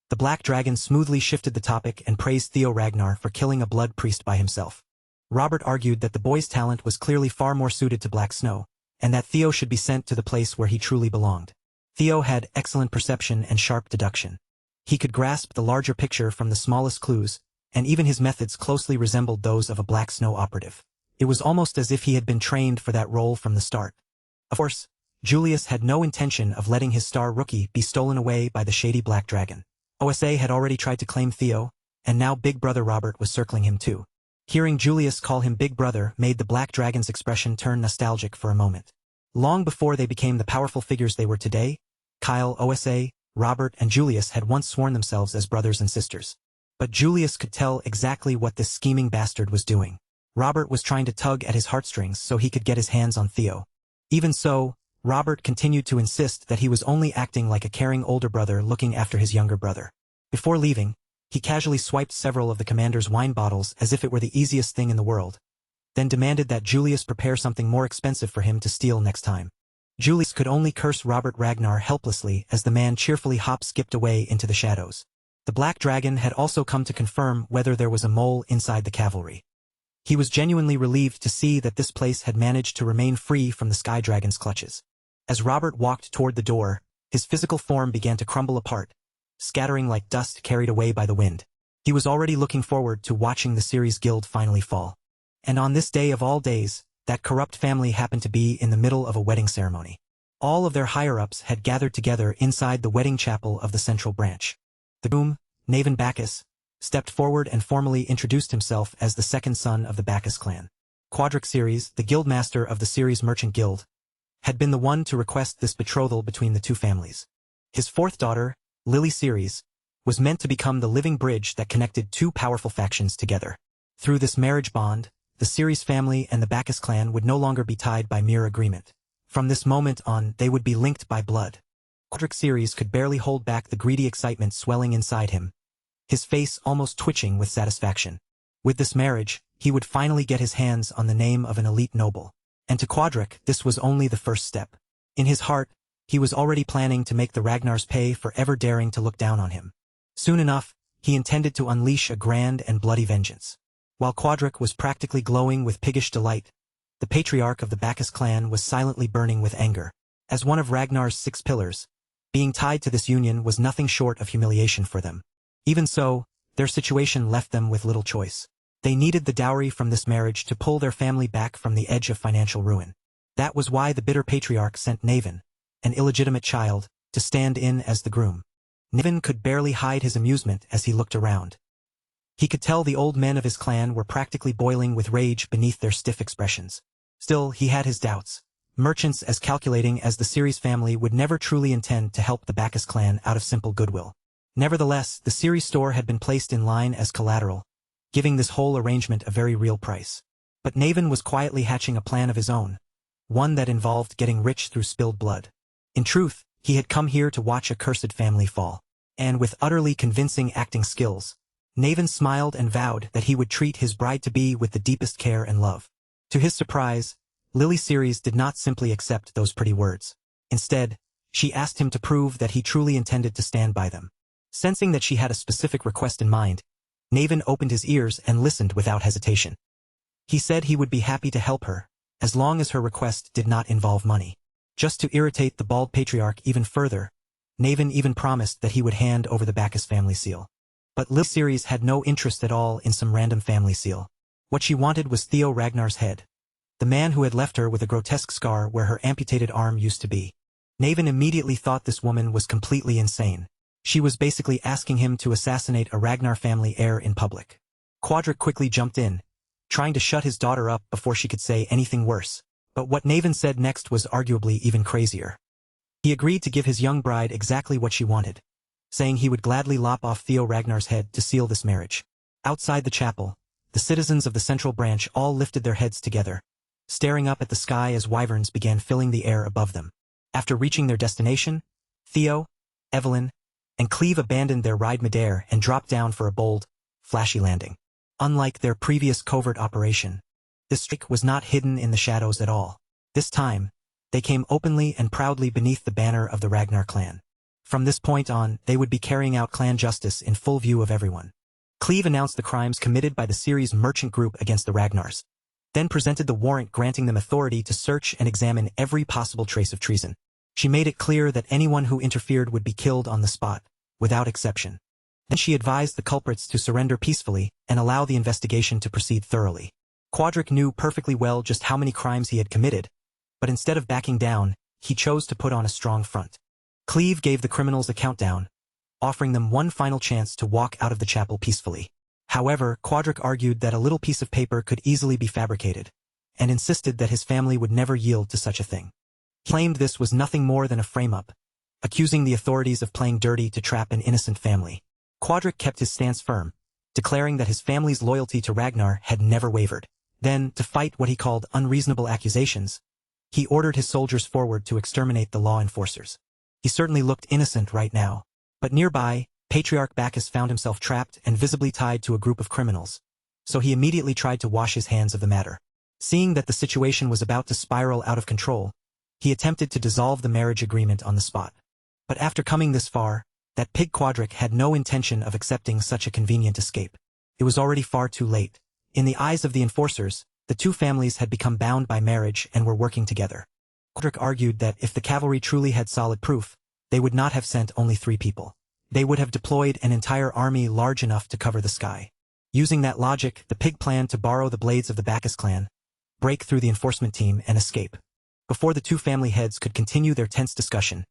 the Black Dragon smoothly shifted the topic and praised Theo Ragnar for killing a blood priest by himself. Robert argued that the boy's talent was clearly far more suited to Black Snow, and that Theo should be sent to the place where he truly belonged. Theo had excellent perception and sharp deduction. He could grasp the larger picture from the smallest clues, and even his methods closely resembled those of a Black Snow operative. It was almost as if he had been trained for that role from the start. Of course, Julius had no intention of letting his star rookie be stolen away by the shady Black Dragon. OSA had already tried to claim Theo, and now Big Brother Robert was circling him too. Hearing Julius call him Big Brother made the Black Dragon's expression turn nostalgic for a moment. Long before they became the powerful figures they were today, Kyle, OSA, Robert, and Julius had once sworn themselves as brothers and sisters. But Julius could tell exactly what this scheming bastard was doing. Robert was trying to tug at his heartstrings so he could get his hands on Theo. Even so, Robert continued to insist that he was only acting like a caring older brother looking after his younger brother. Before leaving, he casually swiped several of the commander's wine bottles as if it were the easiest thing in the world, then demanded that Julius prepare something more expensive for him to steal next time. Julius could only curse Robert Ragnar helplessly as the man cheerfully hop-skipped away into the shadows. The Black Dragon had also come to confirm whether there was a mole inside the cavalry. He was genuinely relieved to see that this place had managed to remain free from the Sky Dragon's clutches. As Robert walked toward the door, his physical form began to crumble apart, scattering like dust carried away by the wind. He was already looking forward to watching the Ceres Guild finally fall. And on this day of all days, that corrupt family happened to be in the middle of a wedding ceremony. All of their higher-ups had gathered together inside the wedding chapel of the Central Branch. The groom, Naven Bacchus, stepped forward and formally introduced himself as the second son of the Bacchus clan. Quadric Ceres, the guildmaster of the Ceres Merchant Guild, had been the one to request this betrothal between the two families. His fourth daughter, Lily Ceres, was meant to become the living bridge that connected two powerful factions together. Through this marriage bond, the Ceres family and the Bacchus clan would no longer be tied by mere agreement. From this moment on, they would be linked by blood. Quadric Series could barely hold back the greedy excitement swelling inside him, his face almost twitching with satisfaction. With this marriage, he would finally get his hands on the name of an elite noble. And to Quadric, this was only the first step. In his heart, he was already planning to make the Ragnars pay for ever daring to look down on him. Soon enough, he intended to unleash a grand and bloody vengeance. While Quadric was practically glowing with piggish delight, the patriarch of the Bacchus clan was silently burning with anger. As one of Ragnar's 6 pillars, being tied to this union was nothing short of humiliation for them. Even so, their situation left them with little choice. They needed the dowry from this marriage to pull their family back from the edge of financial ruin. That was why the bitter patriarch sent Navin, an illegitimate child, to stand in as the groom. Navin could barely hide his amusement as he looked around. He could tell the old men of his clan were practically boiling with rage beneath their stiff expressions. Still, he had his doubts. Merchants as calculating as the Ceres family would never truly intend to help the Bacchus clan out of simple goodwill. Nevertheless, the Ceres store had been placed in line as collateral, giving this whole arrangement a very real price. But Navin was quietly hatching a plan of his own, one that involved getting rich through spilled blood. In truth, he had come here to watch a cursed family fall. And with utterly convincing acting skills, Navin smiled and vowed that he would treat his bride-to-be with the deepest care and love. To his surprise, Lily Ceres did not simply accept those pretty words. Instead, she asked him to prove that he truly intended to stand by them. Sensing that she had a specific request in mind, Navin opened his ears and listened without hesitation. He said he would be happy to help her, as long as her request did not involve money. Just to irritate the bald patriarch even further, Navin even promised that he would hand over the Bacchus family seal. But Lily Ceres had no interest at all in some random family seal. What she wanted was Theo Ragnar's head, the man who had left her with a grotesque scar where her amputated arm used to be. Navin immediately thought this woman was completely insane. She was basically asking him to assassinate a Ragnar family heir in public. Quadric quickly jumped in, trying to shut his daughter up before she could say anything worse. But what Navin said next was arguably even crazier. He agreed to give his young bride exactly what she wanted, saying he would gladly lop off Theo Ragnar's head to seal this marriage. Outside the chapel, the citizens of the central branch all lifted their heads together, staring up at the sky as wyverns began filling the air above them. After reaching their destination, Theo, Evelyn, and Cleve abandoned their ride midair and dropped down for a bold, flashy landing. Unlike their previous covert operation, this strike was not hidden in the shadows at all. This time, they came openly and proudly beneath the banner of the Ragnar clan. From this point on, they would be carrying out clan justice in full view of everyone. Cleve announced the crimes committed by the Ceres merchant group against the Ragnars, then presented the warrant granting them authority to search and examine every possible trace of treason. She made it clear that anyone who interfered would be killed on the spot, without exception. Then she advised the culprits to surrender peacefully and allow the investigation to proceed thoroughly. Quadric knew perfectly well just how many crimes he had committed, but instead of backing down, he chose to put on a strong front. Cleve gave the criminals a countdown, offering them one final chance to walk out of the chapel peacefully. However, Quadric argued that a little piece of paper could easily be fabricated, and insisted that his family would never yield to such a thing. He claimed this was nothing more than a frame-up, accusing the authorities of playing dirty to trap an innocent family. Quadric kept his stance firm, declaring that his family's loyalty to Ragnar had never wavered. Then, to fight what he called unreasonable accusations, he ordered his soldiers forward to exterminate the law enforcers. He certainly looked innocent right now, but nearby, Patriarch Bacchus found himself trapped and visibly tied to a group of criminals, so he immediately tried to wash his hands of the matter. Seeing that the situation was about to spiral out of control, he attempted to dissolve the marriage agreement on the spot. But after coming this far, that pig Quadric had no intention of accepting such a convenient escape. It was already far too late. In the eyes of the enforcers, the two families had become bound by marriage and were working together. Quadric argued that if the cavalry truly had solid proof, they would not have sent only 3 people. They would have deployed an entire army large enough to cover the sky. Using that logic, the pig planned to borrow the blades of the Bacchus clan, break through the enforcement team and escape. Before the two family heads could continue their tense discussion,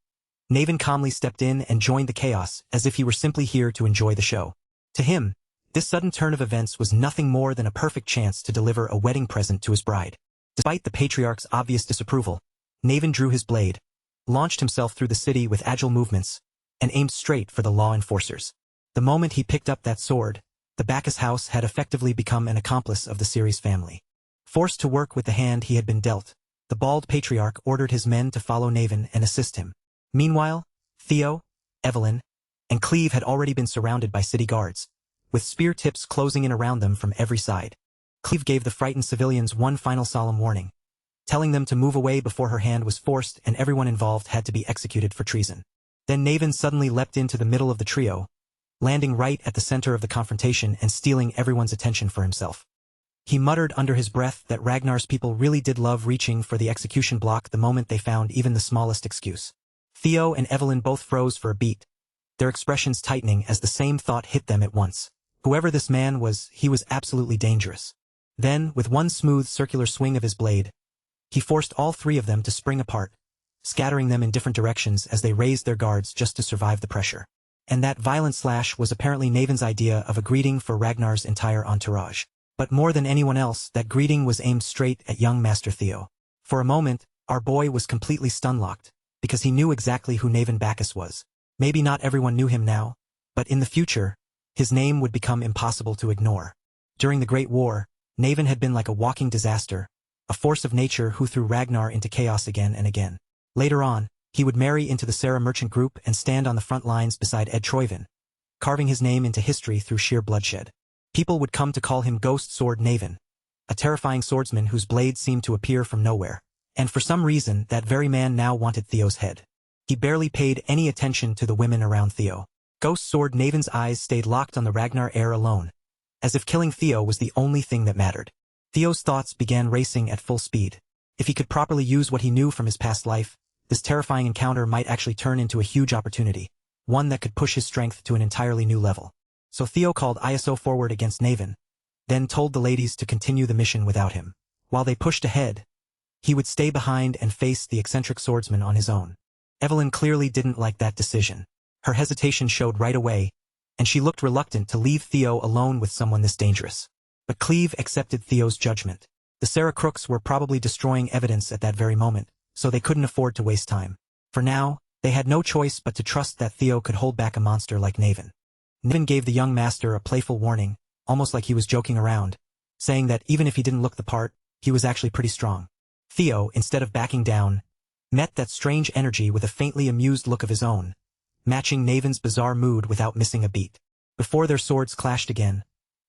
Navin calmly stepped in and joined the chaos as if he were simply here to enjoy the show. To him, this sudden turn of events was nothing more than a perfect chance to deliver a wedding present to his bride. Despite the patriarch's obvious disapproval, Navin drew his blade, launched himself through the city with agile movements, and aimed straight for the law enforcers. The moment he picked up that sword, the Bacchus house had effectively become an accomplice of the Ceres family. Forced to work with the hand he had been dealt, the bald patriarch ordered his men to follow Navin and assist him. Meanwhile, Theo, Evelyn, and Cleve had already been surrounded by city guards, with spear tips closing in around them from every side. Cleve gave the frightened civilians one final solemn warning, telling them to move away before her hand was forced and everyone involved had to be executed for treason. Then Naven suddenly leapt into the middle of the trio, landing right at the center of the confrontation and stealing everyone's attention for himself. He muttered under his breath that Ragnar's people really did love reaching for the execution block the moment they found even the smallest excuse. Theo and Evelyn both froze for a beat, their expressions tightening as the same thought hit them at once. Whoever this man was, he was absolutely dangerous. Then, with one smooth circular swing of his blade, he forced all three of them to spring apart, scattering them in different directions as they raised their guards just to survive the pressure. And that violent slash was apparently Naven's idea of a greeting for Ragnar's entire entourage. But more than anyone else, that greeting was aimed straight at young Master Theo. For a moment, our boy was completely stun-locked, because he knew exactly who Naven Bacchus was. Maybe not everyone knew him now, but in the future, his name would become impossible to ignore. During the Great War, Naven had been like a walking disaster, a force of nature who threw Ragnar into chaos again and again. Later on, he would marry into the Sarah merchant group and stand on the front lines beside Ed Troyvin, carving his name into history through sheer bloodshed. People would come to call him Ghost Sword Naven, a terrifying swordsman whose blade seemed to appear from nowhere. And for some reason, that very man now wanted Theo's head. He barely paid any attention to the women around Theo. Ghost Sword Naven's eyes stayed locked on the Ragnar heir alone, as if killing Theo was the only thing that mattered. Theo's thoughts began racing at full speed. If he could properly use what he knew from his past life, this terrifying encounter might actually turn into a huge opportunity, one that could push his strength to an entirely new level. So Theo called ISO forward against Naven, then told the ladies to continue the mission without him. While they pushed ahead, he would stay behind and face the eccentric swordsman on his own. Evelyn clearly didn't like that decision. Her hesitation showed right away, and she looked reluctant to leave Theo alone with someone this dangerous. But Cleve accepted Theo's judgment. The Sarah crooks were probably destroying evidence at that very moment, so they couldn't afford to waste time. For now, they had no choice but to trust that Theo could hold back a monster like Naven. Naven gave the young master a playful warning, almost like he was joking around, saying that even if he didn't look the part, he was actually pretty strong. Theo, instead of backing down, met that strange energy with a faintly amused look of his own, matching Naven's bizarre mood without missing a beat. Before their swords clashed again,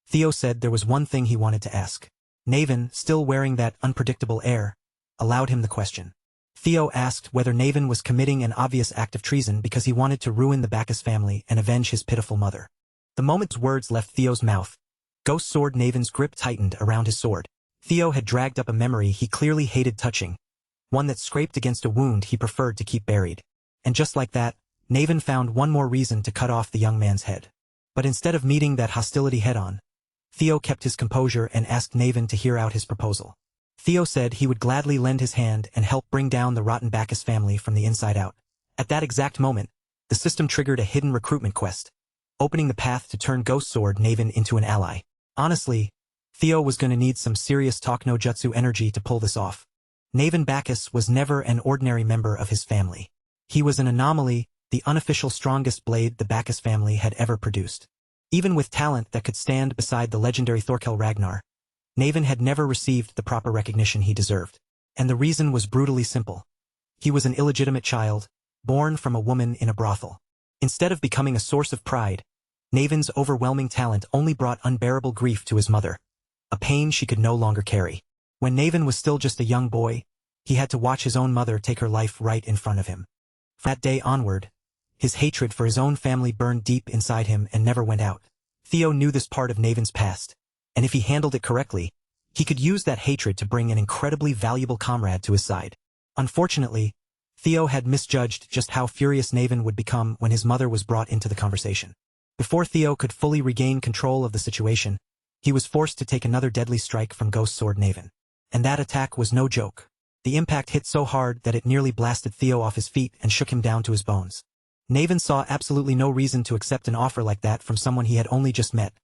Theo said there was one thing he wanted to ask. Naven, still wearing that unpredictable air, allowed him the question. Theo asked whether Naven was committing an obvious act of treason because he wanted to ruin the Bacchus family and avenge his pitiful mother. The moment words left Theo's mouth, Ghost Sword Naven's grip tightened around his sword. Theo had dragged up a memory he clearly hated touching, one that scraped against a wound he preferred to keep buried. And just like that, Naven found one more reason to cut off the young man's head. But instead of meeting that hostility head-on, Theo kept his composure and asked Naven to hear out his proposal. Theo said he would gladly lend his hand and help bring down the rotten Bacchus family from the inside out. At that exact moment, the system triggered a hidden recruitment quest, opening the path to turn Ghost Sword Naven into an ally. Honestly, Theo was going to need some serious talk no jutsu energy to pull this off. Naven Bacchus was never an ordinary member of his family. He was an anomaly, the unofficial strongest blade the Bacchus family had ever produced. Even with talent that could stand beside the legendary Thorkel Ragnar, Naven had never received the proper recognition he deserved. And the reason was brutally simple. He was an illegitimate child, born from a woman in a brothel. Instead of becoming a source of pride, Naven's overwhelming talent only brought unbearable grief to his mother, a pain she could no longer carry. When Naven was still just a young boy, he had to watch his own mother take her life right in front of him. From that day onward, his hatred for his own family burned deep inside him and never went out. Theo knew this part of Naven's past, and if he handled it correctly, he could use that hatred to bring an incredibly valuable comrade to his side. Unfortunately, Theo had misjudged just how furious Naven would become when his mother was brought into the conversation. Before Theo could fully regain control of the situation, he was forced to take another deadly strike from Ghost Sword Naven. And that attack was no joke. The impact hit so hard that it nearly blasted Theo off his feet and shook him down to his bones. Naven saw absolutely no reason to accept an offer like that from someone he had only just met,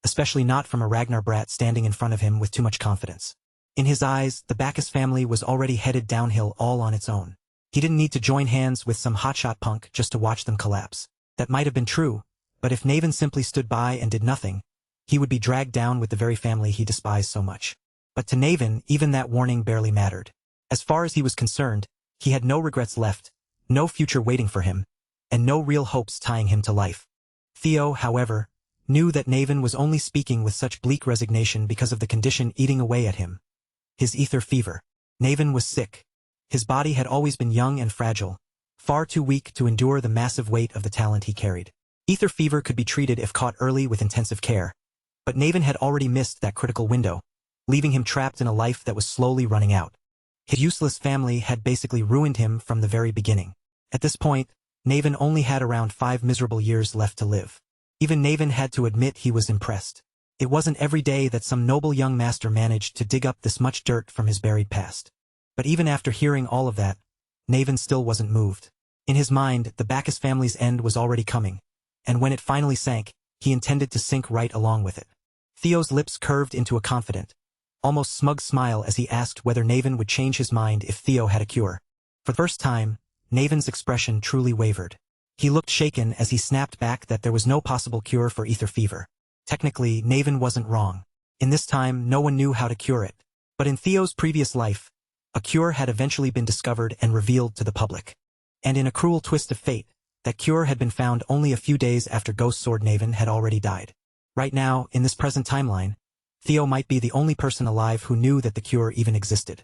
especially not from a Ragnar brat standing in front of him with too much confidence. In his eyes, the Bacchus family was already headed downhill all on its own. He didn't need to join hands with some hotshot punk just to watch them collapse. That might have been true, but if Naven simply stood by and did nothing, he would be dragged down with the very family he despised so much. But to Naven, even that warning barely mattered. As far as he was concerned, he had no regrets left, no future waiting for him, and no real hopes tying him to life. Theo, however, knew that Naven was only speaking with such bleak resignation because of the condition eating away at him. His ether fever. Naven was sick. His body had always been young and fragile, far too weak to endure the massive weight of the talent he carried. Ether fever could be treated if caught early with intensive care, but Naven had already missed that critical window, leaving him trapped in a life that was slowly running out. His useless family had basically ruined him from the very beginning. At this point, Naven only had around 5 miserable years left to live. Even Naven had to admit he was impressed. It wasn't every day that some noble young master managed to dig up this much dirt from his buried past. But even after hearing all of that, Naven still wasn't moved. In his mind, the Bacchus family's end was already coming, and when it finally sank, he intended to sink right along with it. Theo's lips curved into a confident, almost smug smile as he asked whether Naven would change his mind if Theo had a cure. For the first time, Naven's expression truly wavered. He looked shaken as he snapped back that there was no possible cure for ether fever. Technically, Naven wasn't wrong. In this time, no one knew how to cure it. But in Theo's previous life, a cure had eventually been discovered and revealed to the public. And in a cruel twist of fate, that cure had been found only a few days after Ghost Sword Naven had already died. Right now, in this present timeline, Theo might be the only person alive who knew that the cure even existed.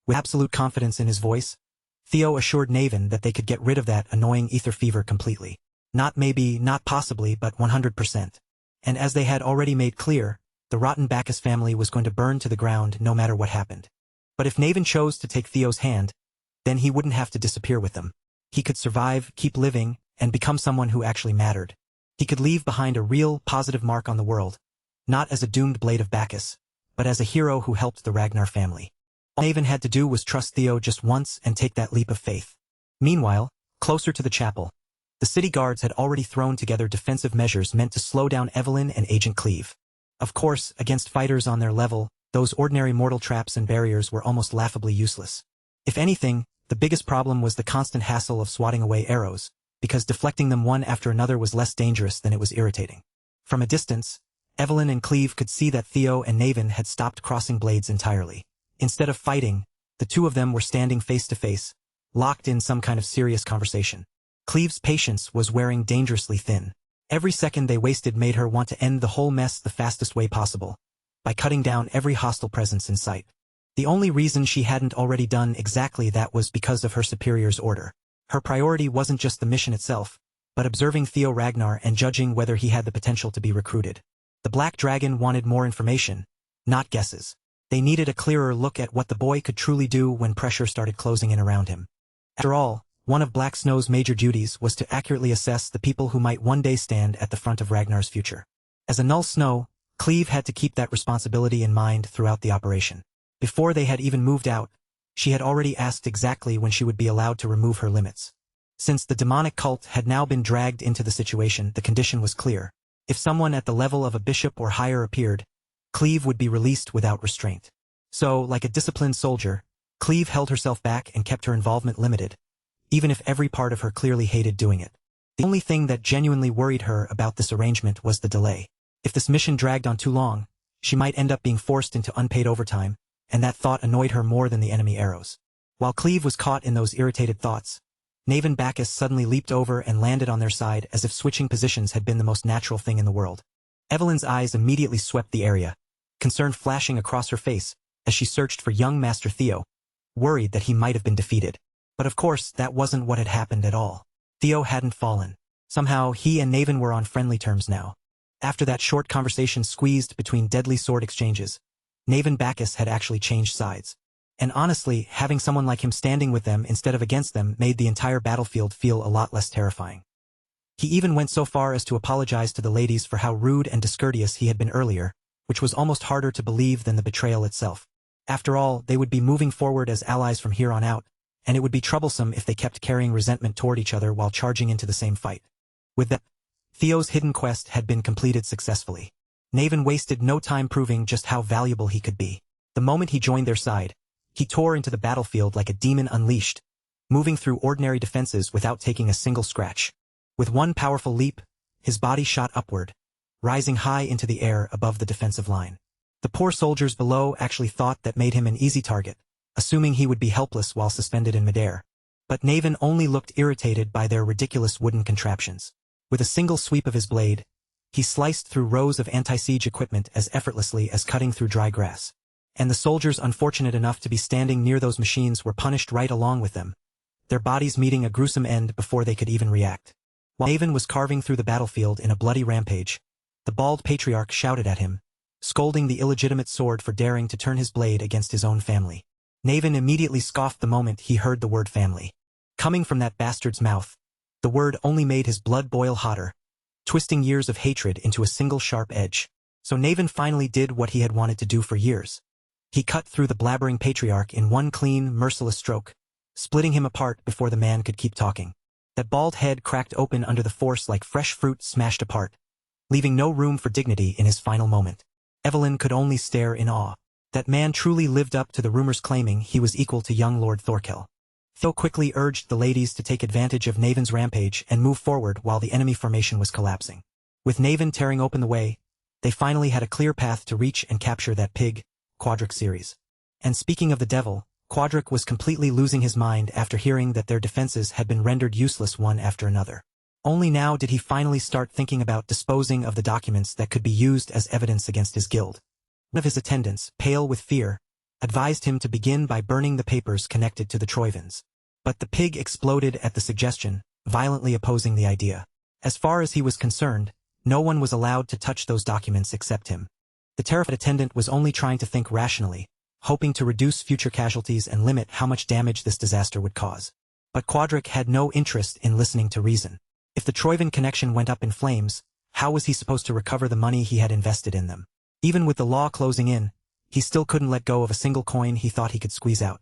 With absolute confidence in his voice, Theo assured Naven that they could get rid of that annoying ether fever completely. Not maybe, not possibly, but 100%. And as they had already made clear, the rotten Bacchus family was going to burn to the ground no matter what happened. But if Naven chose to take Theo's hand, then he wouldn't have to disappear with them. He could survive, keep living, and become someone who actually mattered. He could leave behind a real, positive mark on the world, not as a doomed blade of Bacchus, but as a hero who helped the Ragnar family. All Naven had to do was trust Theo just once and take that leap of faith. Meanwhile, closer to the chapel, the city guards had already thrown together defensive measures meant to slow down Evelyn and Agent Cleve. Of course, against fighters on their level, those ordinary mortal traps and barriers were almost laughably useless. If anything, the biggest problem was the constant hassle of swatting away arrows, because deflecting them one after another was less dangerous than it was irritating. From a distance, Evelyn and Cleve could see that Theo and Naven had stopped crossing blades entirely. Instead of fighting, the two of them were standing face to face, locked in some kind of serious conversation. Cleve's patience was wearing dangerously thin. Every second they wasted made her want to end the whole mess the fastest way possible, by cutting down every hostile presence in sight. The only reason she hadn't already done exactly that was because of her superior's order. Her priority wasn't just the mission itself, but observing Theo Ragnar and judging whether he had the potential to be recruited. The Black Dragon wanted more information, not guesses. They needed a clearer look at what the boy could truly do when pressure started closing in around him. After all, one of Black Snow's major duties was to accurately assess the people who might one day stand at the front of Ragnar's future. As a Null Snow, Cleve had to keep that responsibility in mind throughout the operation. Before they had even moved out, she had already asked exactly when she would be allowed to remove her limits. Since the demonic cult had now been dragged into the situation, the condition was clear. If someone at the level of a bishop or higher appeared, Cleve would be released without restraint. So, like a disciplined soldier, Cleve held herself back and kept her involvement limited, even if every part of her clearly hated doing it. The only thing that genuinely worried her about this arrangement was the delay. If this mission dragged on too long, she might end up being forced into unpaid overtime, and that thought annoyed her more than the enemy arrows. While Cleve was caught in those irritated thoughts, Naven Bacchus suddenly leaped over and landed on their side as if switching positions had been the most natural thing in the world. Evelyn's eyes immediately swept the area, concern flashing across her face as she searched for young Master Theo, worried that he might have been defeated. But of course, that wasn't what had happened at all. Theo hadn't fallen. Somehow, he and Naven were on friendly terms now. After that short conversation squeezed between deadly sword exchanges, Naven Bacchus had actually changed sides. And honestly, having someone like him standing with them instead of against them made the entire battlefield feel a lot less terrifying. He even went so far as to apologize to the ladies for how rude and discourteous he had been earlier, which was almost harder to believe than the betrayal itself. After all, they would be moving forward as allies from here on out, and it would be troublesome if they kept carrying resentment toward each other while charging into the same fight. With that, Theo's hidden quest had been completed successfully. Naven wasted no time proving just how valuable he could be. The moment he joined their side, he tore into the battlefield like a demon unleashed, moving through ordinary defenses without taking a single scratch. With one powerful leap, his body shot upward, rising high into the air above the defensive line. The poor soldiers below actually thought that made him an easy target, assuming he would be helpless while suspended in midair. But Naven only looked irritated by their ridiculous wooden contraptions. With a single sweep of his blade, he sliced through rows of anti-siege equipment as effortlessly as cutting through dry grass. And the soldiers unfortunate enough to be standing near those machines were punished right along with them, their bodies meeting a gruesome end before they could even react. While Naven was carving through the battlefield in a bloody rampage, the bald patriarch shouted at him, scolding the illegitimate sword for daring to turn his blade against his own family. Naven immediately scoffed the moment he heard the word family. Coming from that bastard's mouth, the word only made his blood boil hotter, twisting years of hatred into a single sharp edge. So Naven finally did what he had wanted to do for years. He cut through the blabbering patriarch in one clean, merciless stroke, splitting him apart before the man could keep talking. That bald head cracked open under the force like fresh fruit smashed apart, leaving no room for dignity in his final moment. Evelyn could only stare in awe. That man truly lived up to the rumors claiming he was equal to young Lord Thorkel. Theo quickly urged the ladies to take advantage of Naven's rampage and move forward while the enemy formation was collapsing. With Naven tearing open the way, they finally had a clear path to reach and capture that pig, Quadric Ceres. And speaking of the devil, Quadric was completely losing his mind after hearing that their defenses had been rendered useless one after another. Only now did he finally start thinking about disposing of the documents that could be used as evidence against his guild. One of his attendants, pale with fear, advised him to begin by burning the papers connected to the Troivans. But the pig exploded at the suggestion, violently opposing the idea. As far as he was concerned, no one was allowed to touch those documents except him. The terrified attendant was only trying to think rationally, hoping to reduce future casualties and limit how much damage this disaster would cause. But Quadric had no interest in listening to reason. If the Troivan connection went up in flames, how was he supposed to recover the money he had invested in them? Even with the law closing in, he still couldn't let go of a single coin he thought he could squeeze out.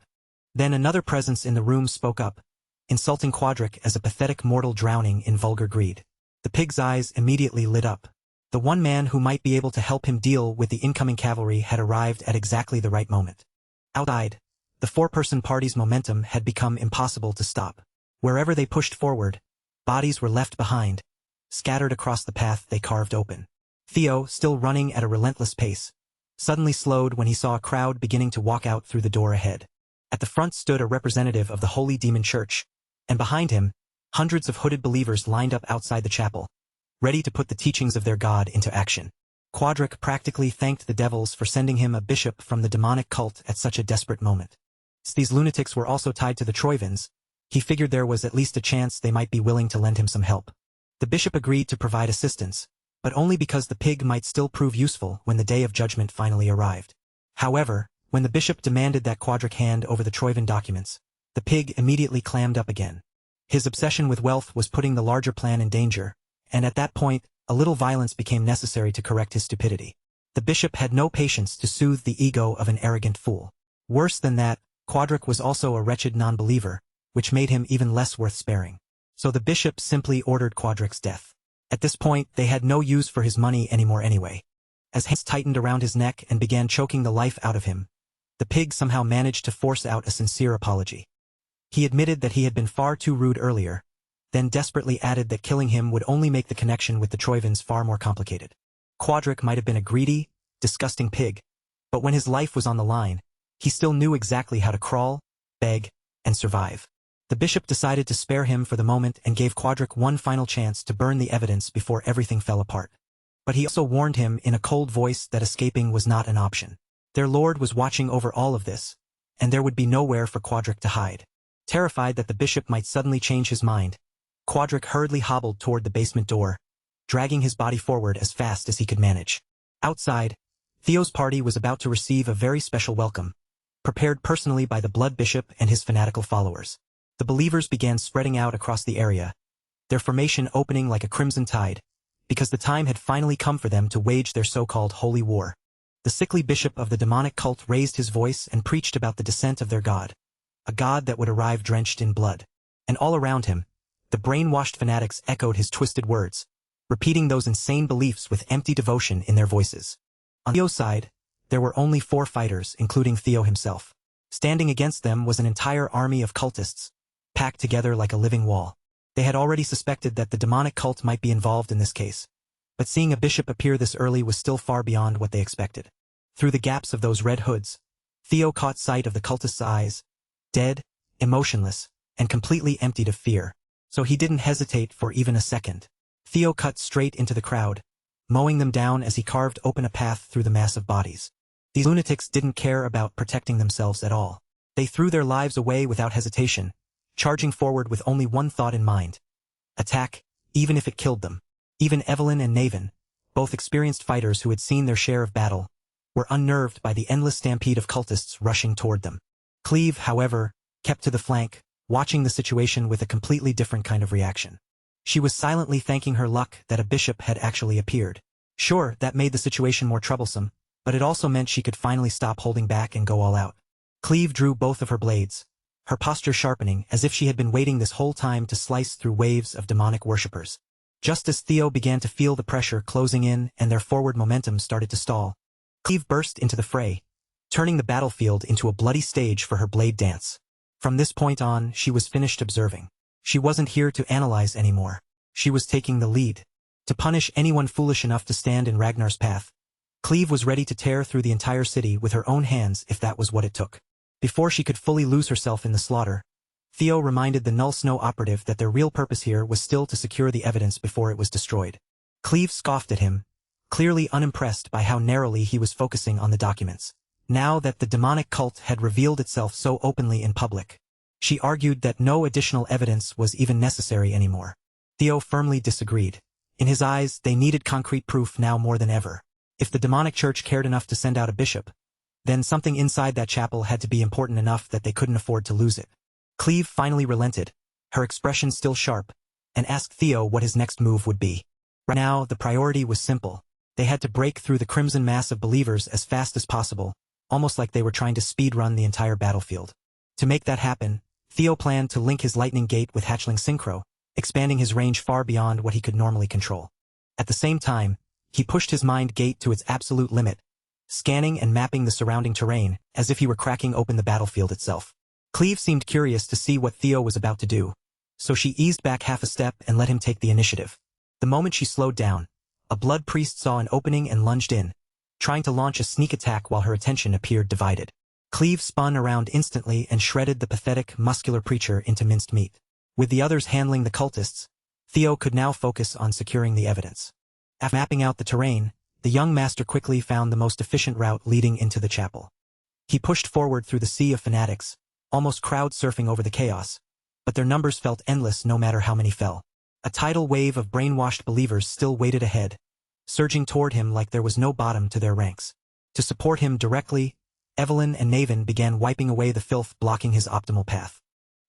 Then another presence in the room spoke up, insulting Quadric as a pathetic mortal drowning in vulgar greed. The pig's eyes immediately lit up. The one man who might be able to help him deal with the incoming cavalry had arrived at exactly the right moment. Outside, the four-person party's momentum had become impossible to stop. Wherever they pushed forward, bodies were left behind, scattered across the path they carved open. Theo, still running at a relentless pace, suddenly slowed when he saw a crowd beginning to walk out through the door ahead. At the front stood a representative of the Holy Demon Church, and behind him, hundreds of hooded believers lined up outside the chapel, ready to put the teachings of their god into action. Quadric practically thanked the devils for sending him a bishop from the demonic cult at such a desperate moment. Since these lunatics were also tied to the Troivans, he figured there was at least a chance they might be willing to lend him some help. The bishop agreed to provide assistance, but only because the pig might still prove useful when the day of judgment finally arrived. However, when the bishop demanded that Quadric hand over the Troivan documents, the pig immediately clammed up again. His obsession with wealth was putting the larger plan in danger, and at that point, a little violence became necessary to correct his stupidity. The bishop had no patience to soothe the ego of an arrogant fool. Worse than that, Quadric was also a wretched non-believer, which made him even less worth sparing. So the bishop simply ordered Quadric's death. At this point, they had no use for his money anymore anyway. As hands tightened around his neck and began choking the life out of him, the pig somehow managed to force out a sincere apology. He admitted that he had been far too rude earlier, then desperately added that killing him would only make the connection with the Troivans far more complicated. Quadric might have been a greedy, disgusting pig, but when his life was on the line, he still knew exactly how to crawl, beg, and survive. The bishop decided to spare him for the moment and gave Quadric one final chance to burn the evidence before everything fell apart. But he also warned him in a cold voice that escaping was not an option. Their lord was watching over all of this, and there would be nowhere for Quadric to hide. Terrified that the bishop might suddenly change his mind, Quadric hurriedly hobbled toward the basement door, dragging his body forward as fast as he could manage. Outside, Theo's party was about to receive a very special welcome, prepared personally by the Blood Bishop and his fanatical followers. The believers began spreading out across the area, their formation opening like a crimson tide, because the time had finally come for them to wage their so-called holy war. The sickly bishop of the demonic cult raised his voice and preached about the descent of their god, a god that would arrive drenched in blood. And all around him, the brainwashed fanatics echoed his twisted words, repeating those insane beliefs with empty devotion in their voices. On Theo's side, there were only 4 fighters, including Theo himself. Standing against them was an entire army of cultists, packed together like a living wall. They had already suspected that the demonic cult might be involved in this case, but seeing a bishop appear this early was still far beyond what they expected. Through the gaps of those red hoods, Theo caught sight of the cultists' eyes, dead, emotionless, and completely emptied of fear. So he didn't hesitate for even a second. Theo cut straight into the crowd, mowing them down as he carved open a path through the mass of bodies. These lunatics didn't care about protecting themselves at all. They threw their lives away without hesitation, charging forward with only one thought in mind: attack, even if it killed them. Even Evelyn and Naven, both experienced fighters who had seen their share of battle, were unnerved by the endless stampede of cultists rushing toward them. Cleve, however, kept to the flank, watching the situation with a completely different kind of reaction. She was silently thanking her luck that a bishop had actually appeared. Sure, that made the situation more troublesome, but it also meant she could finally stop holding back and go all out. Cleve drew both of her blades, her posture sharpening as if she had been waiting this whole time to slice through waves of demonic worshippers. Just as Theo began to feel the pressure closing in and their forward momentum started to stall, Cleve burst into the fray, turning the battlefield into a bloody stage for her blade dance. From this point on, she was finished observing. She wasn't here to analyze anymore. She was taking the lead. To punish anyone foolish enough to stand in Ragnar's path, Cleve was ready to tear through the entire city with her own hands if that was what it took. Before she could fully lose herself in the slaughter, Theo reminded the Null Snow operative that their real purpose here was still to secure the evidence before it was destroyed. Cleve scoffed at him, clearly unimpressed by how narrowly he was focusing on the documents. Now that the demonic cult had revealed itself so openly in public, she argued that no additional evidence was even necessary anymore. Theo firmly disagreed. In his eyes, they needed concrete proof now more than ever. If the demonic church cared enough to send out a bishop, then something inside that chapel had to be important enough that they couldn't afford to lose it. Cleve finally relented, her expression still sharp, and asked Theo what his next move would be. Right now, the priority was simple. They had to break through the crimson mass of believers as fast as possible, almost like they were trying to speed-run the entire battlefield. To make that happen, Theo planned to link his lightning gate with hatchling synchro, expanding his range far beyond what he could normally control. At the same time, he pushed his mind gate to its absolute limit, scanning and mapping the surrounding terrain as if he were cracking open the battlefield itself. Cleve seemed curious to see what Theo was about to do, so she eased back half a step and let him take the initiative. The moment she slowed down, a blood priest saw an opening and lunged in, trying to launch a sneak attack while her attention appeared divided. Cleve spun around instantly and shredded the pathetic, muscular preacher into minced meat. With the others handling the cultists, Theo could now focus on securing the evidence. After mapping out the terrain, the young master quickly found the most efficient route leading into the chapel. He pushed forward through the sea of fanatics, almost crowd-surfing over the chaos, but their numbers felt endless no matter how many fell. A tidal wave of brainwashed believers still waited ahead, surging toward him like there was no bottom to their ranks. To support him directly, Evelyn and Naven began wiping away the filth blocking his optimal path.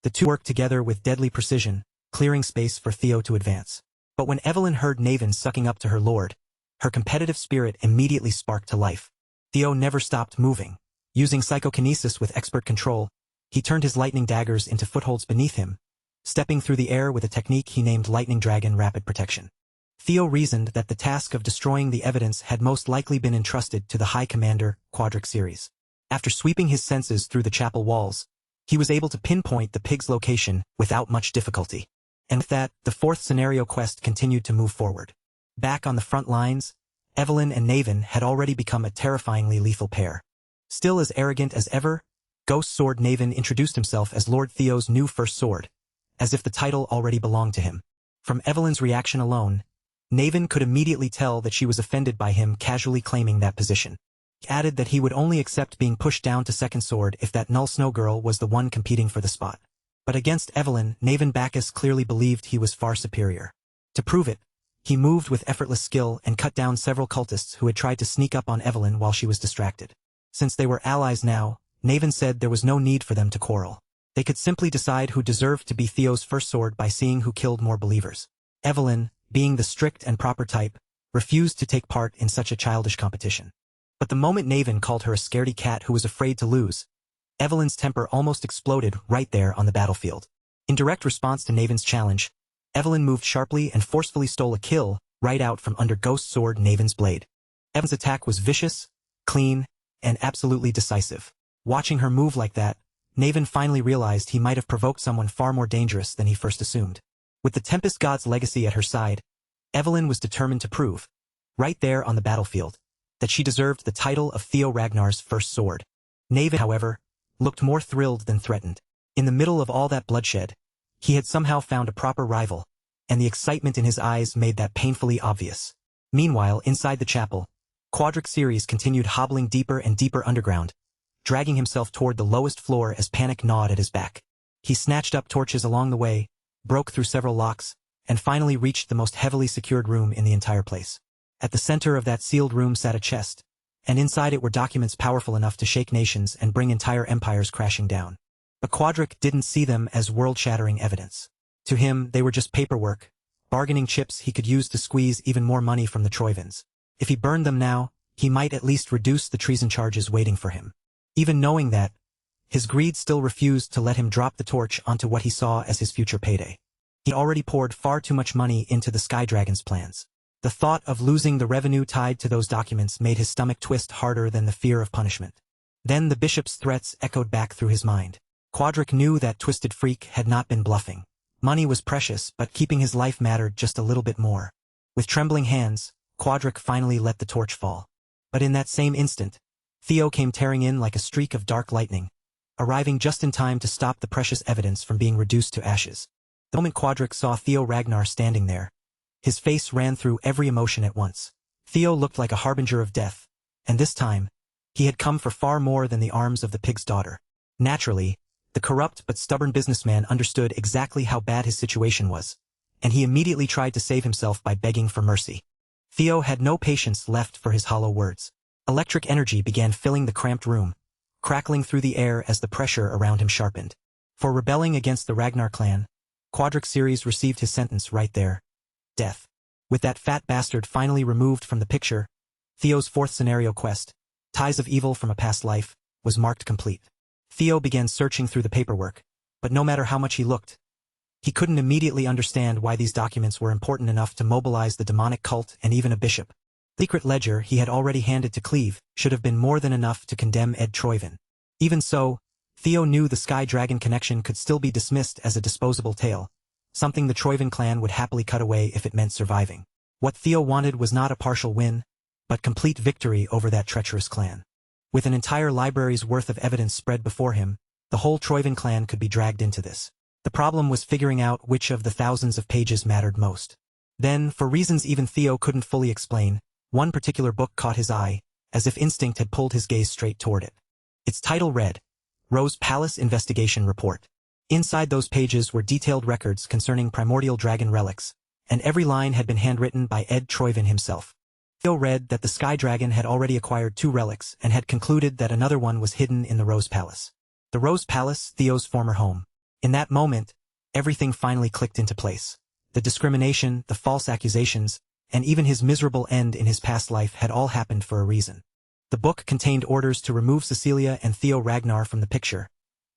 The two worked together with deadly precision, clearing space for Theo to advance. But when Evelyn heard Naven sucking up to her lord, her competitive spirit immediately sparked to life. Theo never stopped moving. Using psychokinesis with expert control, he turned his lightning daggers into footholds beneath him, stepping through the air with a technique he named Lightning Dragon Rapid Protection. Theo reasoned that the task of destroying the evidence had most likely been entrusted to the High Commander, Quadric Series. After sweeping his senses through the chapel walls, he was able to pinpoint the pig's location without much difficulty. And with that, the fourth scenario quest continued to move forward. Back on the front lines, Evelyn and Naven had already become a terrifyingly lethal pair. Still as arrogant as ever, Ghost Sword Naven introduced himself as Lord Theo's new first sword, as if the title already belonged to him. From Evelyn's reaction alone, Naven could immediately tell that she was offended by him casually claiming that position. He added that he would only accept being pushed down to second sword if that Null Snow girl was the one competing for the spot. But against Evelyn, Naven Bacchus clearly believed he was far superior. To prove it, he moved with effortless skill and cut down several cultists who had tried to sneak up on Evelyn while she was distracted. Since they were allies now, Naven said there was no need for them to quarrel. They could simply decide who deserved to be Theo's first sword by seeing who killed more believers. Evelyn, being the strict and proper type, refused to take part in such a childish competition. But the moment Naven called her a scaredy cat who was afraid to lose, Evelyn's temper almost exploded right there on the battlefield. In direct response to Naven's challenge, Evelyn moved sharply and forcefully stole a kill right out from under Ghost Sword Naven's blade. Evelyn's attack was vicious, clean, and absolutely decisive. Watching her move like that, Naven finally realized he might have provoked someone far more dangerous than he first assumed. With the Tempest God's legacy at her side, Evelyn was determined to prove, right there on the battlefield, that she deserved the title of Theo Ragnar's first sword. Naven, however, looked more thrilled than threatened. In the middle of all that bloodshed, he had somehow found a proper rival, and the excitement in his eyes made that painfully obvious. Meanwhile, inside the chapel, Quadric Ceres continued hobbling deeper and deeper underground, dragging himself toward the lowest floor as panic gnawed at his back. He snatched up torches along the way, broke through several locks, and finally reached the most heavily secured room in the entire place. At the center of that sealed room sat a chest, and inside it were documents powerful enough to shake nations and bring entire empires crashing down. But Quadric didn't see them as world-shattering evidence. To him, they were just paperwork, bargaining chips he could use to squeeze even more money from the Troivans. If he burned them now, he might at least reduce the treason charges waiting for him. Even knowing that, his greed still refused to let him drop the torch onto what he saw as his future payday. He already poured far too much money into the Sky Dragon's plans. The thought of losing the revenue tied to those documents made his stomach twist harder than the fear of punishment. Then the bishop's threats echoed back through his mind. Quadric knew that twisted freak had not been bluffing. Money was precious, but keeping his life mattered just a little bit more. With trembling hands, Quadric finally let the torch fall. But in that same instant, Theo came tearing in like a streak of dark lightning, arriving just in time to stop the precious evidence from being reduced to ashes. The moment Quadric saw Theo Ragnar standing there, his face ran through every emotion at once. Theo looked like a harbinger of death, and this time, he had come for far more than the arms of the pig's daughter. Naturally, the corrupt but stubborn businessman understood exactly how bad his situation was, and he immediately tried to save himself by begging for mercy. Theo had no patience left for his hollow words. Electric energy began filling the cramped room, crackling through the air as the pressure around him sharpened. For rebelling against the Ragnar clan, Quadric Ceres received his sentence right there. Death. With that fat bastard finally removed from the picture, Theo's fourth scenario quest, Ties of Evil from a Past Life, was marked complete. Theo began searching through the paperwork, but no matter how much he looked, he couldn't immediately understand why these documents were important enough to mobilize the demonic cult and even a bishop. The secret ledger he had already handed to Cleve should have been more than enough to condemn Ed Troivan. Even so, Theo knew the Sky Dragon connection could still be dismissed as a disposable tale, something the Troivan clan would happily cut away if it meant surviving. What Theo wanted was not a partial win, but complete victory over that treacherous clan. With an entire library's worth of evidence spread before him, the whole Troivan clan could be dragged into this. The problem was figuring out which of the thousands of pages mattered most. Then, for reasons even Theo couldn't fully explain, one particular book caught his eye, as if instinct had pulled his gaze straight toward it. Its title read, Rose Palace Investigation Report. Inside those pages were detailed records concerning primordial dragon relics, and every line had been handwritten by Ed Troivan himself. Theo read that the Sky Dragon had already acquired 2 relics and had concluded that another one was hidden in the Rose Palace. The Rose Palace, Theo's former home. In that moment, everything finally clicked into place. The discrimination, the false accusations, and even his miserable end in his past life had all happened for a reason. The book contained orders to remove Cecilia and Theo Ragnar from the picture,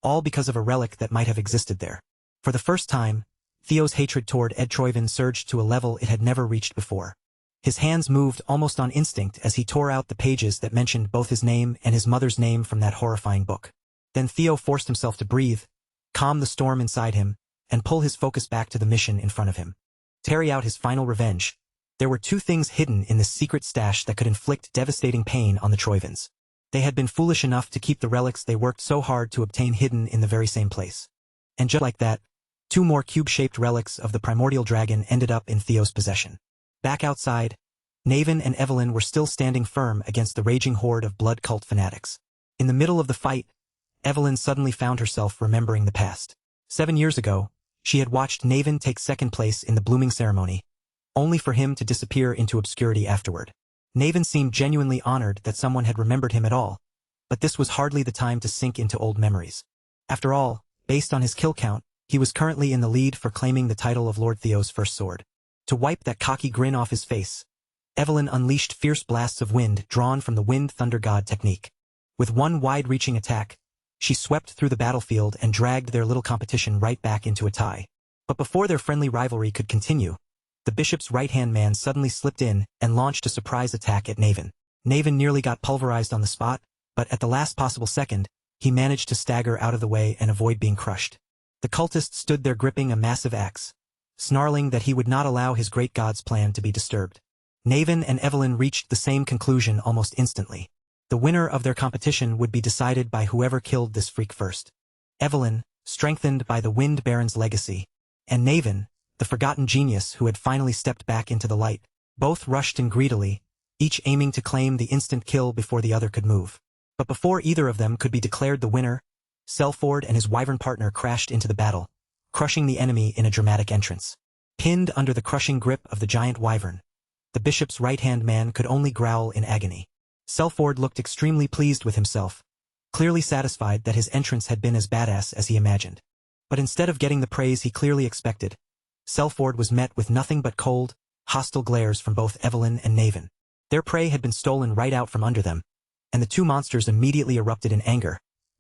all because of a relic that might have existed there. For the first time, Theo's hatred toward Ed Troivan surged to a level it had never reached before. His hands moved almost on instinct as he tore out the pages that mentioned both his name and his mother's name from that horrifying book. Then Theo forced himself to breathe, calm the storm inside him, and pull his focus back to the mission in front of him. To carry out his final revenge, there were 2 things hidden in this secret stash that could inflict devastating pain on the Troivans. They had been foolish enough to keep the relics they worked so hard to obtain hidden in the very same place. And just like that, 2 more cube-shaped relics of the primordial dragon ended up in Theo's possession. Back outside, Naven and Evelyn were still standing firm against the raging horde of blood cult fanatics. In the middle of the fight, Evelyn suddenly found herself remembering the past. 7 years ago, she had watched Naven take second place in the blooming ceremony, only for him to disappear into obscurity afterward. Naven seemed genuinely honored that someone had remembered him at all, but this was hardly the time to sink into old memories. After all, based on his kill count, he was currently in the lead for claiming the title of Lord Theo's first sword. To wipe that cocky grin off his face, Evelyn unleashed fierce blasts of wind drawn from the Wind Thunder God technique. With one wide-reaching attack, she swept through the battlefield and dragged their little competition right back into a tie. But before their friendly rivalry could continue, the bishop's right-hand man suddenly slipped in and launched a surprise attack at Naven. Naven nearly got pulverized on the spot, but at the last possible second, he managed to stagger out of the way and avoid being crushed. The cultist stood there gripping a massive axe, snarling that he would not allow his great god's plan to be disturbed. Naven and Evelyn reached the same conclusion almost instantly. The winner of their competition would be decided by whoever killed this freak first. Evelyn, strengthened by the Wind Baron's legacy, and Naven, the forgotten genius who had finally stepped back into the light. Both rushed in greedily, each aiming to claim the instant kill before the other could move. But before either of them could be declared the winner, Selford and his wyvern partner crashed into the battle, crushing the enemy in a dramatic entrance. Pinned under the crushing grip of the giant wyvern, the bishop's right-hand man could only growl in agony. Selford looked extremely pleased with himself, clearly satisfied that his entrance had been as badass as he imagined. But instead of getting the praise he clearly expected, Selford was met with nothing but cold, hostile glares from both Evelyn and Naven. Their prey had been stolen right out from under them, and the two monsters immediately erupted in anger,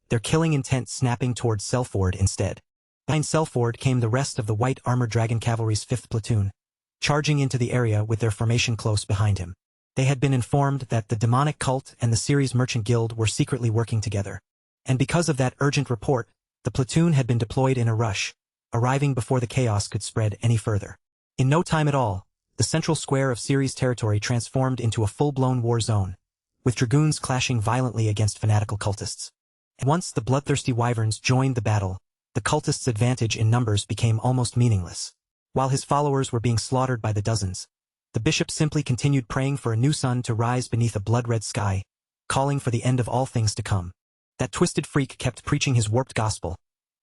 their killing intent snapping towards Selford instead. Behind Selford came the rest of the White Armored Dragon Cavalry's 5th platoon, charging into the area with their formation close behind him. They had been informed that the demonic cult and the Ceres Merchant Guild were secretly working together, and because of that urgent report, the platoon had been deployed in a rush, arriving before the chaos could spread any further. In no time at all, the central square of Ceres territory transformed into a full-blown war zone, with dragoons clashing violently against fanatical cultists. And once the bloodthirsty wyverns joined the battle, the cultists' advantage in numbers became almost meaningless. While his followers were being slaughtered by the dozens, the bishop simply continued praying for a new sun to rise beneath a blood-red sky, calling for the end of all things to come. That twisted freak kept preaching his warped gospel,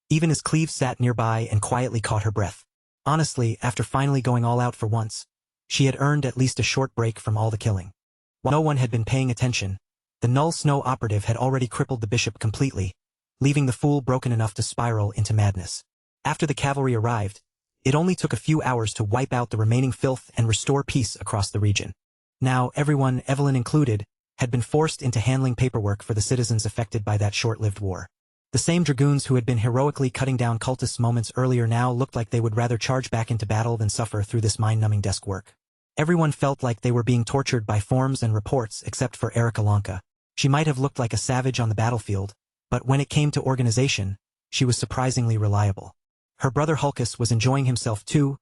even as Cleve sat nearby and quietly caught her breath. Honestly, after finally going all out for once, she had earned at least a short break from all the killing. While no one had been paying attention, the Null Snow operative had already crippled the bishop completely, leaving the fool broken enough to spiral into madness. After the cavalry arrived, it only took a few hours to wipe out the remaining filth and restore peace across the region. Now everyone, Evelyn included, had been forced into handling paperwork for the citizens affected by that short-lived war. The same dragoons who had been heroically cutting down cultists moments earlier now looked like they would rather charge back into battle than suffer through this mind-numbing desk work. Everyone felt like they were being tortured by forms and reports except for Erika Lanka. She might have looked like a savage on the battlefield, but when it came to organization, she was surprisingly reliable. Her brother Hulkus was enjoying himself too,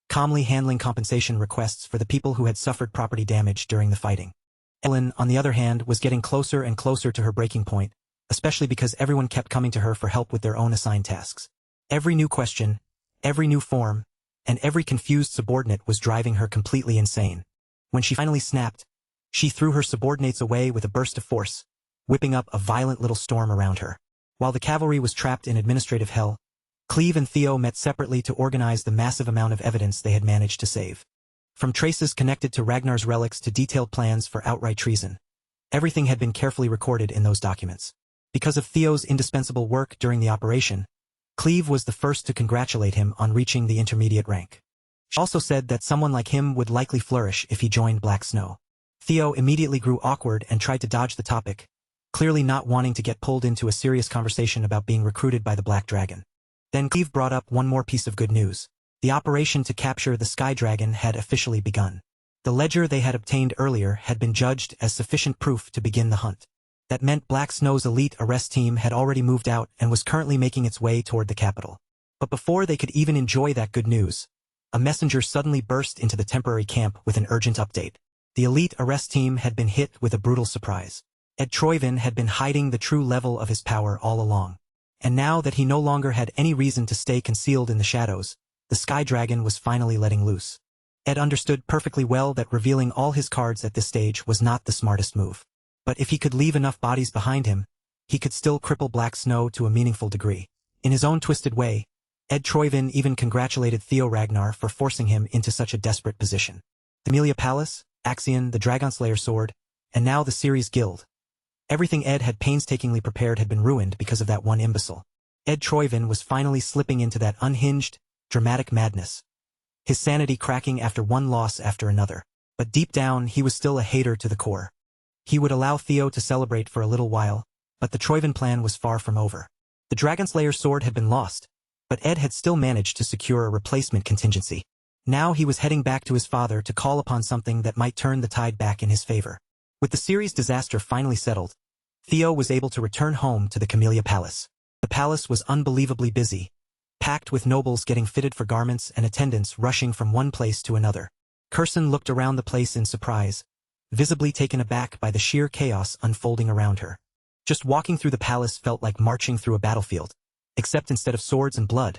calmly handling compensation requests for the people who had suffered property damage during the fighting. Ellen, on the other hand, was getting closer and closer to her breaking point, especially because everyone kept coming to her for help with their own assigned tasks. Every new question, every new form, and every confused subordinate was driving her completely insane. When she finally snapped, she threw her subordinates away with a burst of force, whipping up a violent little storm around her. While the cavalry was trapped in administrative hell, Cleve and Theo met separately to organize the massive amount of evidence they had managed to save. From traces connected to Ragnar's relics to detailed plans for outright treason, everything had been carefully recorded in those documents. Because of Theo's indispensable work during the operation, Cleve was the first to congratulate him on reaching the intermediate rank. She also said that someone like him would likely flourish if he joined Black Snow. Theo immediately grew awkward and tried to dodge the topic, clearly not wanting to get pulled into a serious conversation about being recruited by the Black Dragon. Then Cleve brought up one more piece of good news. The operation to capture the Sky Dragon had officially begun. The ledger they had obtained earlier had been judged as sufficient proof to begin the hunt. That meant Black Snow's elite arrest team had already moved out and was currently making its way toward the capital. But before they could even enjoy that good news, a messenger suddenly burst into the temporary camp with an urgent update. The elite arrest team had been hit with a brutal surprise. Ed Troyvin had been hiding the true level of his power all along. And now that he no longer had any reason to stay concealed in the shadows, the Sky Dragon was finally letting loose. Ed understood perfectly well that revealing all his cards at this stage was not the smartest move. But if he could leave enough bodies behind him, he could still cripple Black Snow to a meaningful degree. In his own twisted way, Ed Troyvin even congratulated Theo Ragnar for forcing him into such a desperate position. The Amelia Palace, Axion, the Dragonslayer sword, and now the Ceres Guild. Everything Ed had painstakingly prepared had been ruined because of that one imbecile. Ed Troyvin was finally slipping into that unhinged, dramatic madness, his sanity cracking after one loss after another. But deep down, he was still a hater to the core. He would allow Theo to celebrate for a little while, but the Troyvin plan was far from over. The Dragonslayer sword had been lost, but Ed had still managed to secure a replacement contingency. Now he was heading back to his father to call upon something that might turn the tide back in his favor. With the Ceres disaster finally settled, Theo was able to return home to the Camellia Palace. The palace was unbelievably busy, packed with nobles getting fitted for garments and attendants rushing from one place to another. Kirsten looked around the place in surprise, visibly taken aback by the sheer chaos unfolding around her. Just walking through the palace felt like marching through a battlefield. except instead of swords and blood,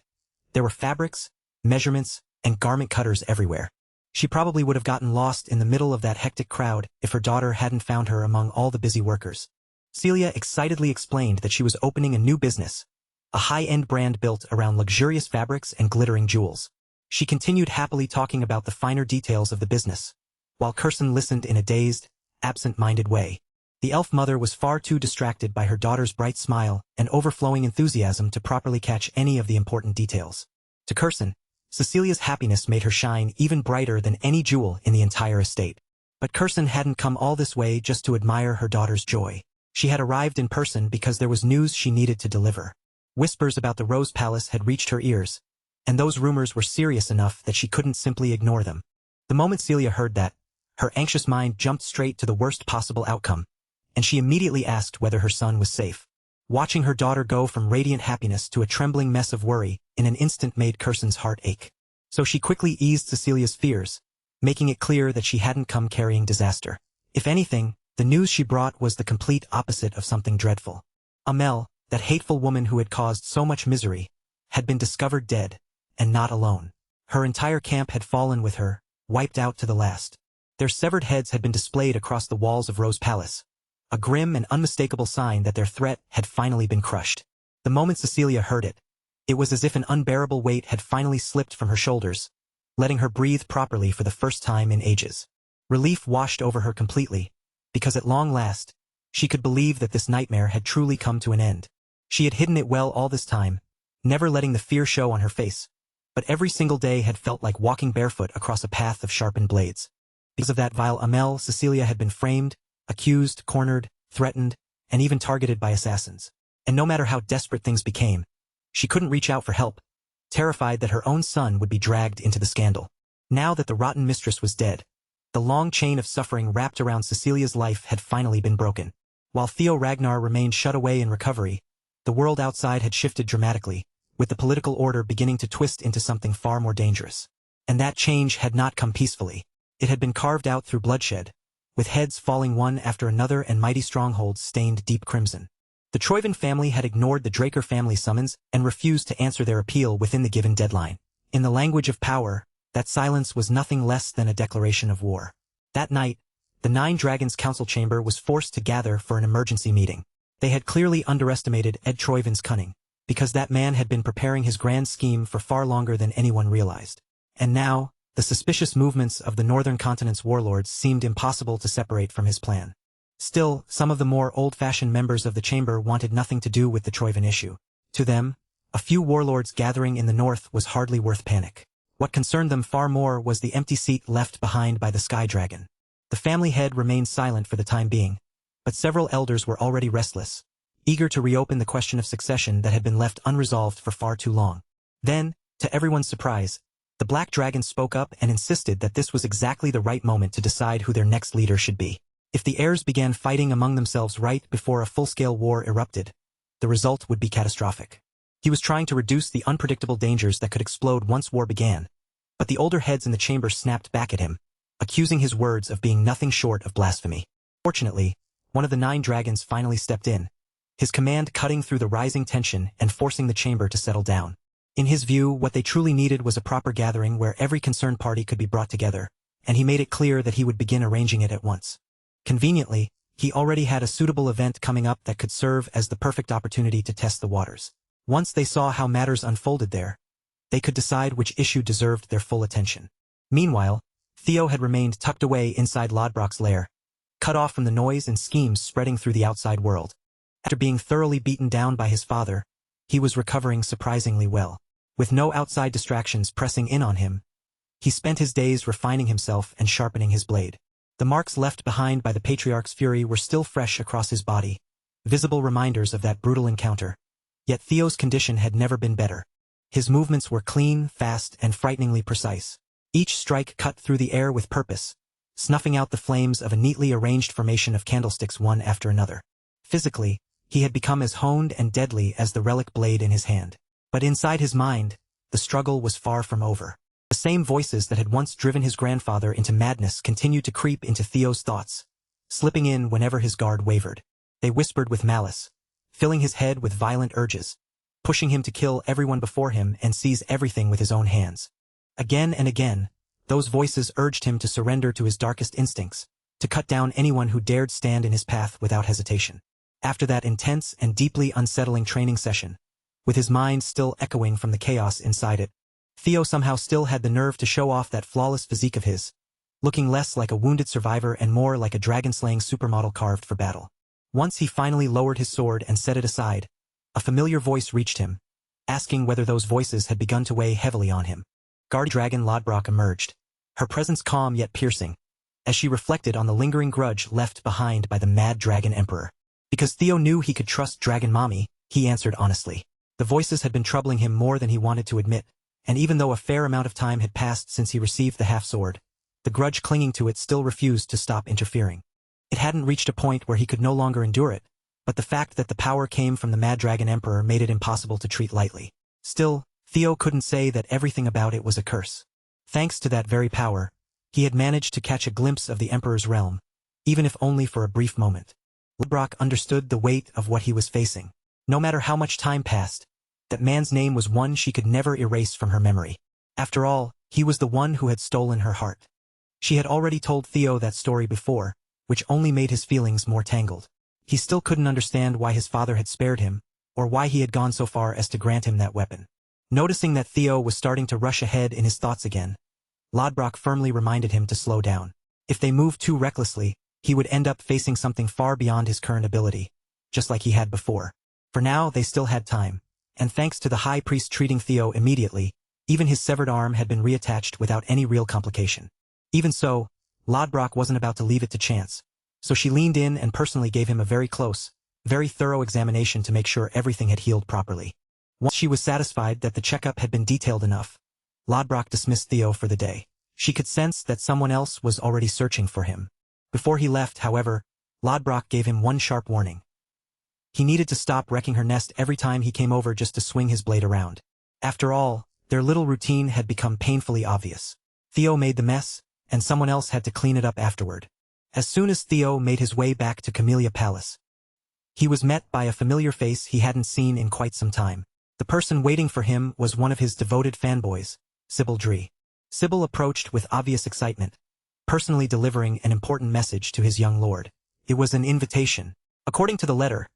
there were fabrics, measurements, and garment cutters everywhere. She probably would have gotten lost in the middle of that hectic crowd if her daughter hadn't found her among all the busy workers. Celia excitedly explained that she was opening a new business, a high-end brand built around luxurious fabrics and glittering jewels. She continued happily talking about the finer details of the business, while Kirsten listened in a dazed, absent-minded way. The elf mother was far too distracted by her daughter's bright smile and overflowing enthusiasm to properly catch any of the important details. To Kirsten, Cecilia's happiness made her shine even brighter than any jewel in the entire estate. But Kirsten hadn't come all this way just to admire her daughter's joy. She had arrived in person because there was news she needed to deliver. Whispers about the Rose Palace had reached her ears, and those rumors were serious enough that she couldn't simply ignore them. The moment Celia heard that, her anxious mind jumped straight to the worst possible outcome, and she immediately asked whether her son was safe. Watching her daughter go from radiant happiness to a trembling mess of worry in an instant made Kirsten's heart ache. So she quickly eased Cecilia's fears, making it clear that she hadn't come carrying disaster. If anything, the news she brought was the complete opposite of something dreadful. Amel, that hateful woman who had caused so much misery, had been discovered dead, and not alone. Her entire camp had fallen with her, wiped out to the last. Their severed heads had been displayed across the walls of Rose Palace, a grim and unmistakable sign that their threat had finally been crushed. The moment Cecilia heard it, it was as if an unbearable weight had finally slipped from her shoulders, letting her breathe properly for the first time in ages. Relief washed over her completely, because at long last, she could believe that this nightmare had truly come to an end. She had hidden it well all this time, never letting the fear show on her face, but every single day had felt like walking barefoot across a path of sharpened blades. Because of that vile Amel, Cecilia had been framed, accused, cornered, threatened, and even targeted by assassins. And no matter how desperate things became, she couldn't reach out for help, terrified that her own son would be dragged into the scandal. Now that the rotten mistress was dead, the long chain of suffering wrapped around Cecilia's life had finally been broken. While Theo Ragnar remained shut away in recovery, the world outside had shifted dramatically, with the political order beginning to twist into something far more dangerous. And that change had not come peacefully. It had been carved out through bloodshed, with heads falling one after another and mighty strongholds stained deep crimson. The Troyven family had ignored the Draker family summons and refused to answer their appeal within the given deadline. In the language of power, that silence was nothing less than a declaration of war. That night, the Nine Dragons Council Chamber was forced to gather for an emergency meeting. They had clearly underestimated Ed Troyven's cunning, because that man had been preparing his grand scheme for far longer than anyone realized. And now, the suspicious movements of the Northern Continent's warlords seemed impossible to separate from his plan. Still, some of the more old-fashioned members of the chamber wanted nothing to do with the Troyven issue. To them, a few warlords gathering in the north was hardly worth panic. What concerned them far more was the empty seat left behind by the Sky Dragon. The family head remained silent for the time being, but several elders were already restless, eager to reopen the question of succession that had been left unresolved for far too long. Then, to everyone's surprise, the Black Dragon spoke up and insisted that this was exactly the right moment to decide who their next leader should be. If the heirs began fighting among themselves right before a full-scale war erupted, the result would be catastrophic. He was trying to reduce the unpredictable dangers that could explode once war began, but the older heads in the chamber snapped back at him, accusing his words of being nothing short of blasphemy. Fortunately, one of the Nine Dragons finally stepped in, his command cutting through the rising tension and forcing the chamber to settle down. In his view, what they truly needed was a proper gathering where every concerned party could be brought together, and he made it clear that he would begin arranging it at once. Conveniently, he already had a suitable event coming up that could serve as the perfect opportunity to test the waters. Once they saw how matters unfolded there, they could decide which issue deserved their full attention. Meanwhile, Theo had remained tucked away inside Lodbrok's lair, cut off from the noise and schemes spreading through the outside world. After being thoroughly beaten down by his father, he was recovering surprisingly well. With no outside distractions pressing in on him, he spent his days refining himself and sharpening his blade. The marks left behind by the Patriarch's fury were still fresh across his body, visible reminders of that brutal encounter. Yet Theo's condition had never been better. His movements were clean, fast, and frighteningly precise. Each strike cut through the air with purpose, snuffing out the flames of a neatly arranged formation of candlesticks one after another. Physically, he had become as honed and deadly as the relic blade in his hand. But inside his mind, the struggle was far from over. The same voices that had once driven his grandfather into madness continued to creep into Theo's thoughts, slipping in whenever his guard wavered. They whispered with malice, filling his head with violent urges, pushing him to kill everyone before him and seize everything with his own hands. Again and again, those voices urged him to surrender to his darkest instincts, to cut down anyone who dared stand in his path without hesitation. After that intense and deeply unsettling training session, with his mind still echoing from the chaos inside it, Theo somehow still had the nerve to show off that flawless physique of his, looking less like a wounded survivor and more like a dragon-slaying supermodel carved for battle. Once he finally lowered his sword and set it aside, a familiar voice reached him, asking whether those voices had begun to weigh heavily on him. Guardian Dragon Lodbrok emerged, her presence calm yet piercing, as she reflected on the lingering grudge left behind by the mad Dragon Emperor. Because Theo knew he could trust Dragon Mommy, he answered honestly. The voices had been troubling him more than he wanted to admit, and even though a fair amount of time had passed since he received the half-sword, the grudge clinging to it still refused to stop interfering. It hadn't reached a point where he could no longer endure it, but the fact that the power came from the Mad Dragon Emperor made it impossible to treat lightly. Still, Theo couldn't say that everything about it was a curse. Thanks to that very power, he had managed to catch a glimpse of the Emperor's realm, even if only for a brief moment. Lodbrok understood the weight of what he was facing. No matter how much time passed, that man's name was one she could never erase from her memory. After all, he was the one who had stolen her heart. She had already told Theo that story before, which only made his feelings more tangled. He still couldn't understand why his father had spared him, or why he had gone so far as to grant him that weapon. Noticing that Theo was starting to rush ahead in his thoughts again, Lodbrok firmly reminded him to slow down. If they moved too recklessly, he would end up facing something far beyond his current ability, just like he had before. For now, they still had time, and thanks to the High Priest treating Theo immediately, even his severed arm had been reattached without any real complication. Even so, Lodbrok wasn't about to leave it to chance, so she leaned in and personally gave him a very close, very thorough examination to make sure everything had healed properly. Once she was satisfied that the checkup had been detailed enough, Lodbrok dismissed Theo for the day. She could sense that someone else was already searching for him. Before he left, however, Lodbrok gave him one sharp warning. He needed to stop wrecking her nest every time he came over just to swing his blade around. After all, their little routine had become painfully obvious. Theo made the mess, and someone else had to clean it up afterward. As soon as Theo made his way back to Camellia Palace, he was met by a familiar face he hadn't seen in quite some time. The person waiting for him was one of his devoted fanboys, Sybil Dree. Sybil approached with obvious excitement, personally delivering an important message to his young lord. It was an invitation. According to the letter,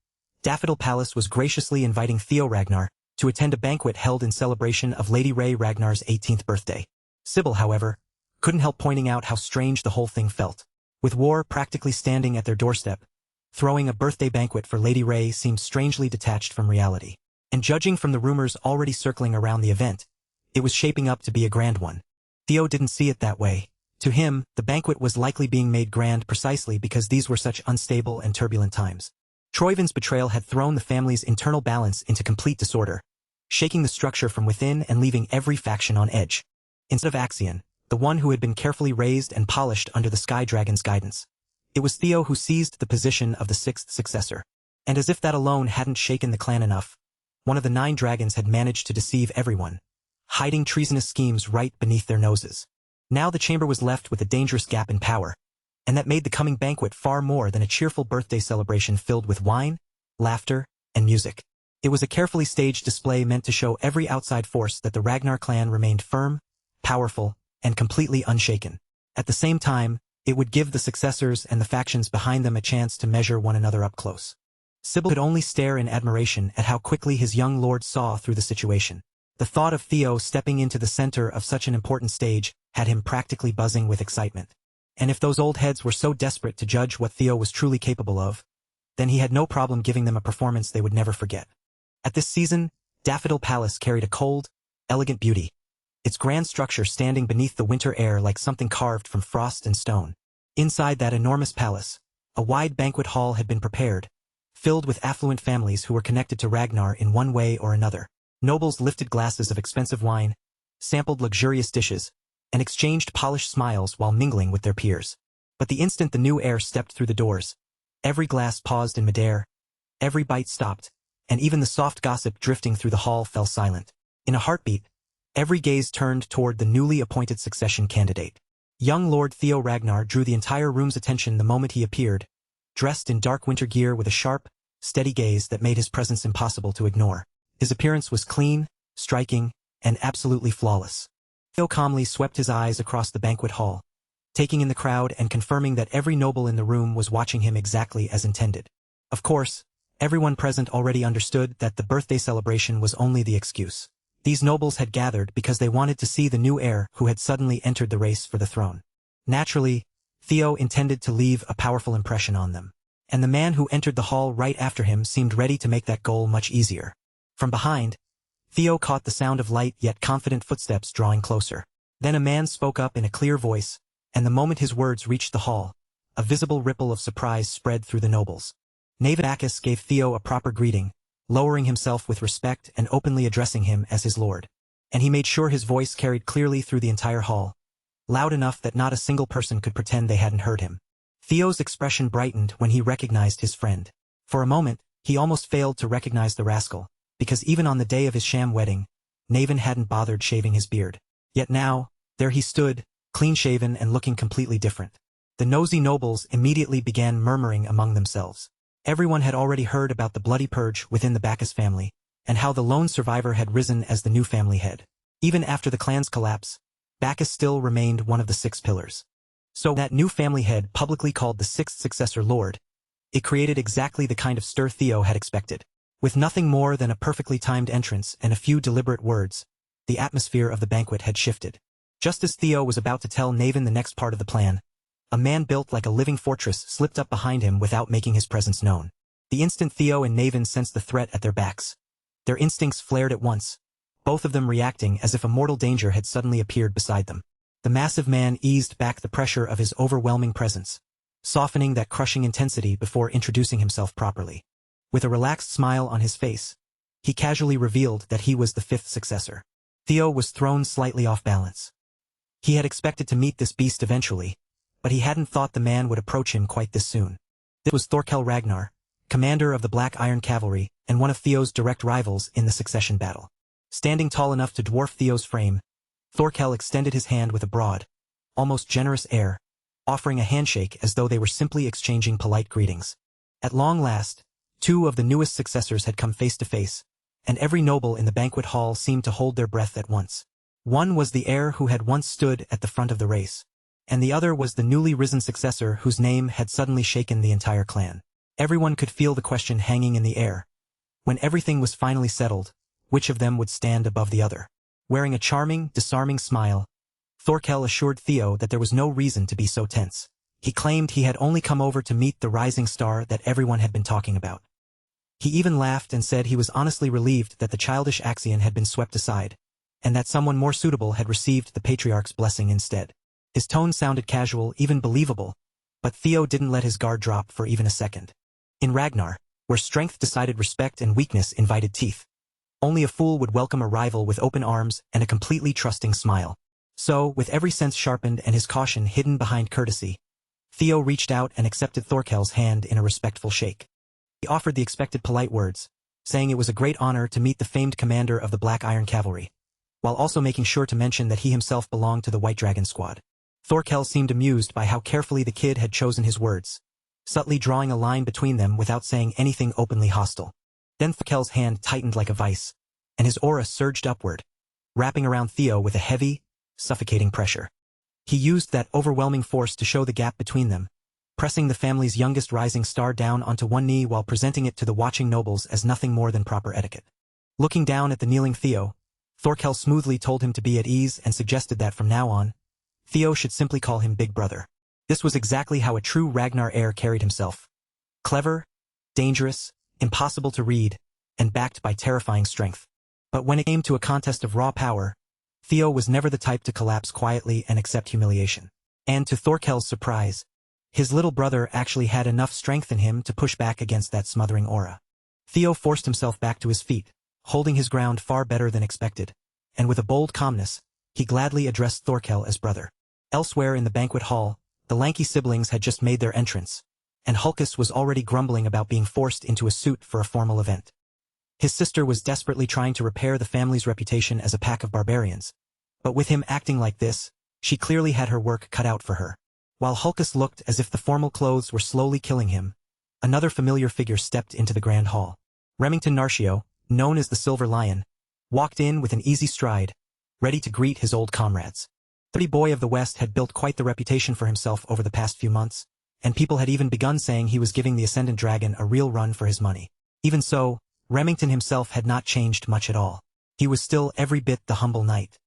Daffodil Palace was graciously inviting Theo Ragnar to attend a banquet held in celebration of Lady Ray Ragnar's 18th birthday. Sybil, however, couldn't help pointing out how strange the whole thing felt. With war practically standing at their doorstep, throwing a birthday banquet for Lady Ray seemed strangely detached from reality. And judging from the rumors already circling around the event, it was shaping up to be a grand one. Theo didn't see it that way. To him, the banquet was likely being made grand precisely because these were such unstable and turbulent times. Troyvin's betrayal had thrown the family's internal balance into complete disorder, shaking the structure from within and leaving every faction on edge. Instead of Axion, the one who had been carefully raised and polished under the Sky Dragon's guidance, it was Theo who seized the position of the sixth successor. And as if that alone hadn't shaken the clan enough, one of the 9 dragons had managed to deceive everyone, hiding treasonous schemes right beneath their noses. Now the chamber was left with a dangerous gap in power, and that made the coming banquet far more than a cheerful birthday celebration filled with wine, laughter, and music. It was a carefully staged display meant to show every outside force that the Ragnar clan remained firm, powerful, and completely unshaken. At the same time, it would give the successors and the factions behind them a chance to measure one another up close. Sybil could only stare in admiration at how quickly his young lord saw through the situation. The thought of Theo stepping into the center of such an important stage had him practically buzzing with excitement. And if those old heads were so desperate to judge what Theo was truly capable of, then he had no problem giving them a performance they would never forget. At this season, Daffodil Palace carried a cold, elegant beauty, its grand structure standing beneath the winter air like something carved from frost and stone. Inside that enormous palace, a wide banquet hall had been prepared, filled with affluent families who were connected to Ragnar in one way or another. Nobles lifted glasses of expensive wine, sampled luxurious dishes, and exchanged polished smiles while mingling with their peers. But the instant the new heir stepped through the doors, every glass paused in midair, every bite stopped, and even the soft gossip drifting through the hall fell silent. In a heartbeat, every gaze turned toward the newly appointed succession candidate. Young Lord Theo Ragnar drew the entire room's attention the moment he appeared, dressed in dark winter gear with a sharp, steady gaze that made his presence impossible to ignore. His appearance was clean, striking, and absolutely flawless. Theo calmly swept his eyes across the banquet hall, taking in the crowd and confirming that every noble in the room was watching him exactly as intended. Of course, everyone present already understood that the birthday celebration was only the excuse. These nobles had gathered because they wanted to see the new heir who had suddenly entered the race for the throne. Naturally, Theo intended to leave a powerful impression on them. And the man who entered the hall right after him seemed ready to make that goal much easier. From behind, Theo caught the sound of light yet confident footsteps drawing closer. Then a man spoke up in a clear voice, and the moment his words reached the hall, a visible ripple of surprise spread through the nobles. Bacchus gave Theo a proper greeting, lowering himself with respect and openly addressing him as his lord. And he made sure his voice carried clearly through the entire hall, loud enough that not a single person could pretend they hadn't heard him. Theo's expression brightened when he recognized his friend. For a moment, he almost failed to recognize the rascal, because even on the day of his sham wedding, Naven hadn't bothered shaving his beard. Yet now, there he stood, clean-shaven and looking completely different. The nosy nobles immediately began murmuring among themselves. Everyone had already heard about the bloody purge within the Bacchus family, and how the lone survivor had risen as the new family head. Even after the clan's collapse, Bacchus still remained one of the 6 pillars. So that new family head publicly called the 6th successor Lord, it created exactly the kind of stir Theo had expected. With nothing more than a perfectly timed entrance and a few deliberate words, the atmosphere of the banquet had shifted. Just as Theo was about to tell Naven the next part of the plan, a man built like a living fortress slipped up behind him without making his presence known. The instant Theo and Naven sensed the threat at their backs, their instincts flared at once, both of them reacting as if a mortal danger had suddenly appeared beside them. The massive man eased back the pressure of his overwhelming presence, softening that crushing intensity before introducing himself properly. With a relaxed smile on his face, he casually revealed that he was the 5th successor. Theo was thrown slightly off balance. He had expected to meet this beast eventually, but he hadn't thought the man would approach him quite this soon. This was Thorkel Ragnar, commander of the Black Iron Cavalry and one of Theo's direct rivals in the succession battle. Standing tall enough to dwarf Theo's frame, Thorkel extended his hand with a broad, almost generous air, offering a handshake as though they were simply exchanging polite greetings. At long last, 2 of the newest successors had come face to face, and every noble in the banquet hall seemed to hold their breath at once. One was the heir who had once stood at the front of the race, and the other was the newly risen successor whose name had suddenly shaken the entire clan. Everyone could feel the question hanging in the air. When everything was finally settled, which of them would stand above the other? Wearing a charming, disarming smile, Thorkel assured Theo that there was no reason to be so tense. He claimed he had only come over to meet the rising star that everyone had been talking about. He even laughed and said he was honestly relieved that the childish Axion had been swept aside, and that someone more suitable had received the patriarch's blessing instead. His tone sounded casual, even believable, but Theo didn't let his guard drop for even a second. In Ragnar, where strength decided respect and weakness invited teeth, only a fool would welcome a rival with open arms and a completely trusting smile. So, with every sense sharpened and his caution hidden behind courtesy, Theo reached out and accepted Thorkel's hand in a respectful shake. He offered the expected polite words, saying it was a great honor to meet the famed commander of the Black Iron Cavalry, while also making sure to mention that he himself belonged to the White Dragon Squad. Thorkel seemed amused by how carefully the kid had chosen his words, subtly drawing a line between them without saying anything openly hostile. Then Thorkel's hand tightened like a vice, and his aura surged upward, wrapping around Theo with a heavy, suffocating pressure. He used that overwhelming force to show the gap between them, pressing the family's youngest rising star down onto one knee while presenting it to the watching nobles as nothing more than proper etiquette. Looking down at the kneeling Theo, Thorkel smoothly told him to be at ease and suggested that from now on, Theo should simply call him Big Brother. This was exactly how a true Ragnar heir carried himself. Clever, dangerous, impossible to read, and backed by terrifying strength. But when it came to a contest of raw power, Theo was never the type to collapse quietly and accept humiliation. And to Thorkel's surprise, his little brother actually had enough strength in him to push back against that smothering aura. Theo forced himself back to his feet, holding his ground far better than expected, and with a bold calmness, he gladly addressed Thorkel as brother. Elsewhere in the banquet hall, the lanky siblings had just made their entrance, and Hulkus was already grumbling about being forced into a suit for a formal event. His sister was desperately trying to repair the family's reputation as a pack of barbarians, but with him acting like this, she clearly had her work cut out for her. While Hulkus looked as if the formal clothes were slowly killing him, another familiar figure stepped into the grand hall. Remington Narcio, known as the Silver Lion, walked in with an easy stride, ready to greet his old comrades. The pretty boy of the West had built quite the reputation for himself over the past few months, and people had even begun saying he was giving the Ascendant Dragon a real run for his money. Even so, Remington himself had not changed much at all. He was still every bit the humble knight.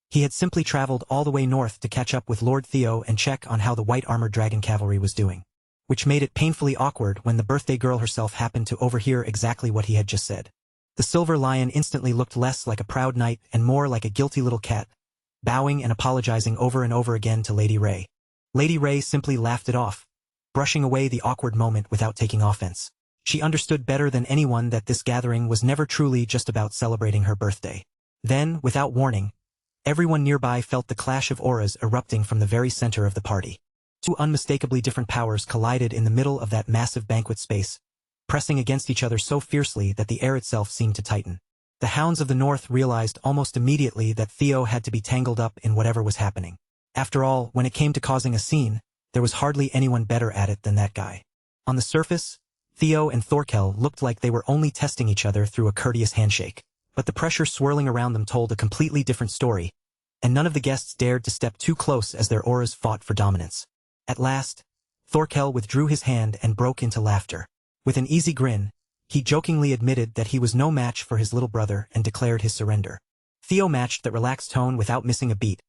He had simply traveled all the way north to catch up with Lord Theo and check on how the white armored dragon cavalry was doing, which made it painfully awkward when the birthday girl herself happened to overhear exactly what he had just said. The Silver Lion instantly looked less like a proud knight and more like a guilty little cat, bowing and apologizing over and over again to Lady Ray. Lady Ray simply laughed it off, brushing away the awkward moment without taking offense. She understood better than anyone that this gathering was never truly just about celebrating her birthday. Then, without warning, everyone nearby felt the clash of auras erupting from the very center of the party. Two unmistakably different powers collided in the middle of that massive banquet space, pressing against each other so fiercely that the air itself seemed to tighten. The Hounds of the North realized almost immediately that Theo had to be tangled up in whatever was happening. After all, when it came to causing a scene, there was hardly anyone better at it than that guy. On the surface, Theo and Thorkel looked like they were only testing each other through a courteous handshake. But the pressure swirling around them told a completely different story, and none of the guests dared to step too close as their auras fought for dominance. At last, Thorkel withdrew his hand and broke into laughter. With an easy grin, he jokingly admitted that he was no match for his little brother and declared his surrender. Theo matched that relaxed tone without missing a beat,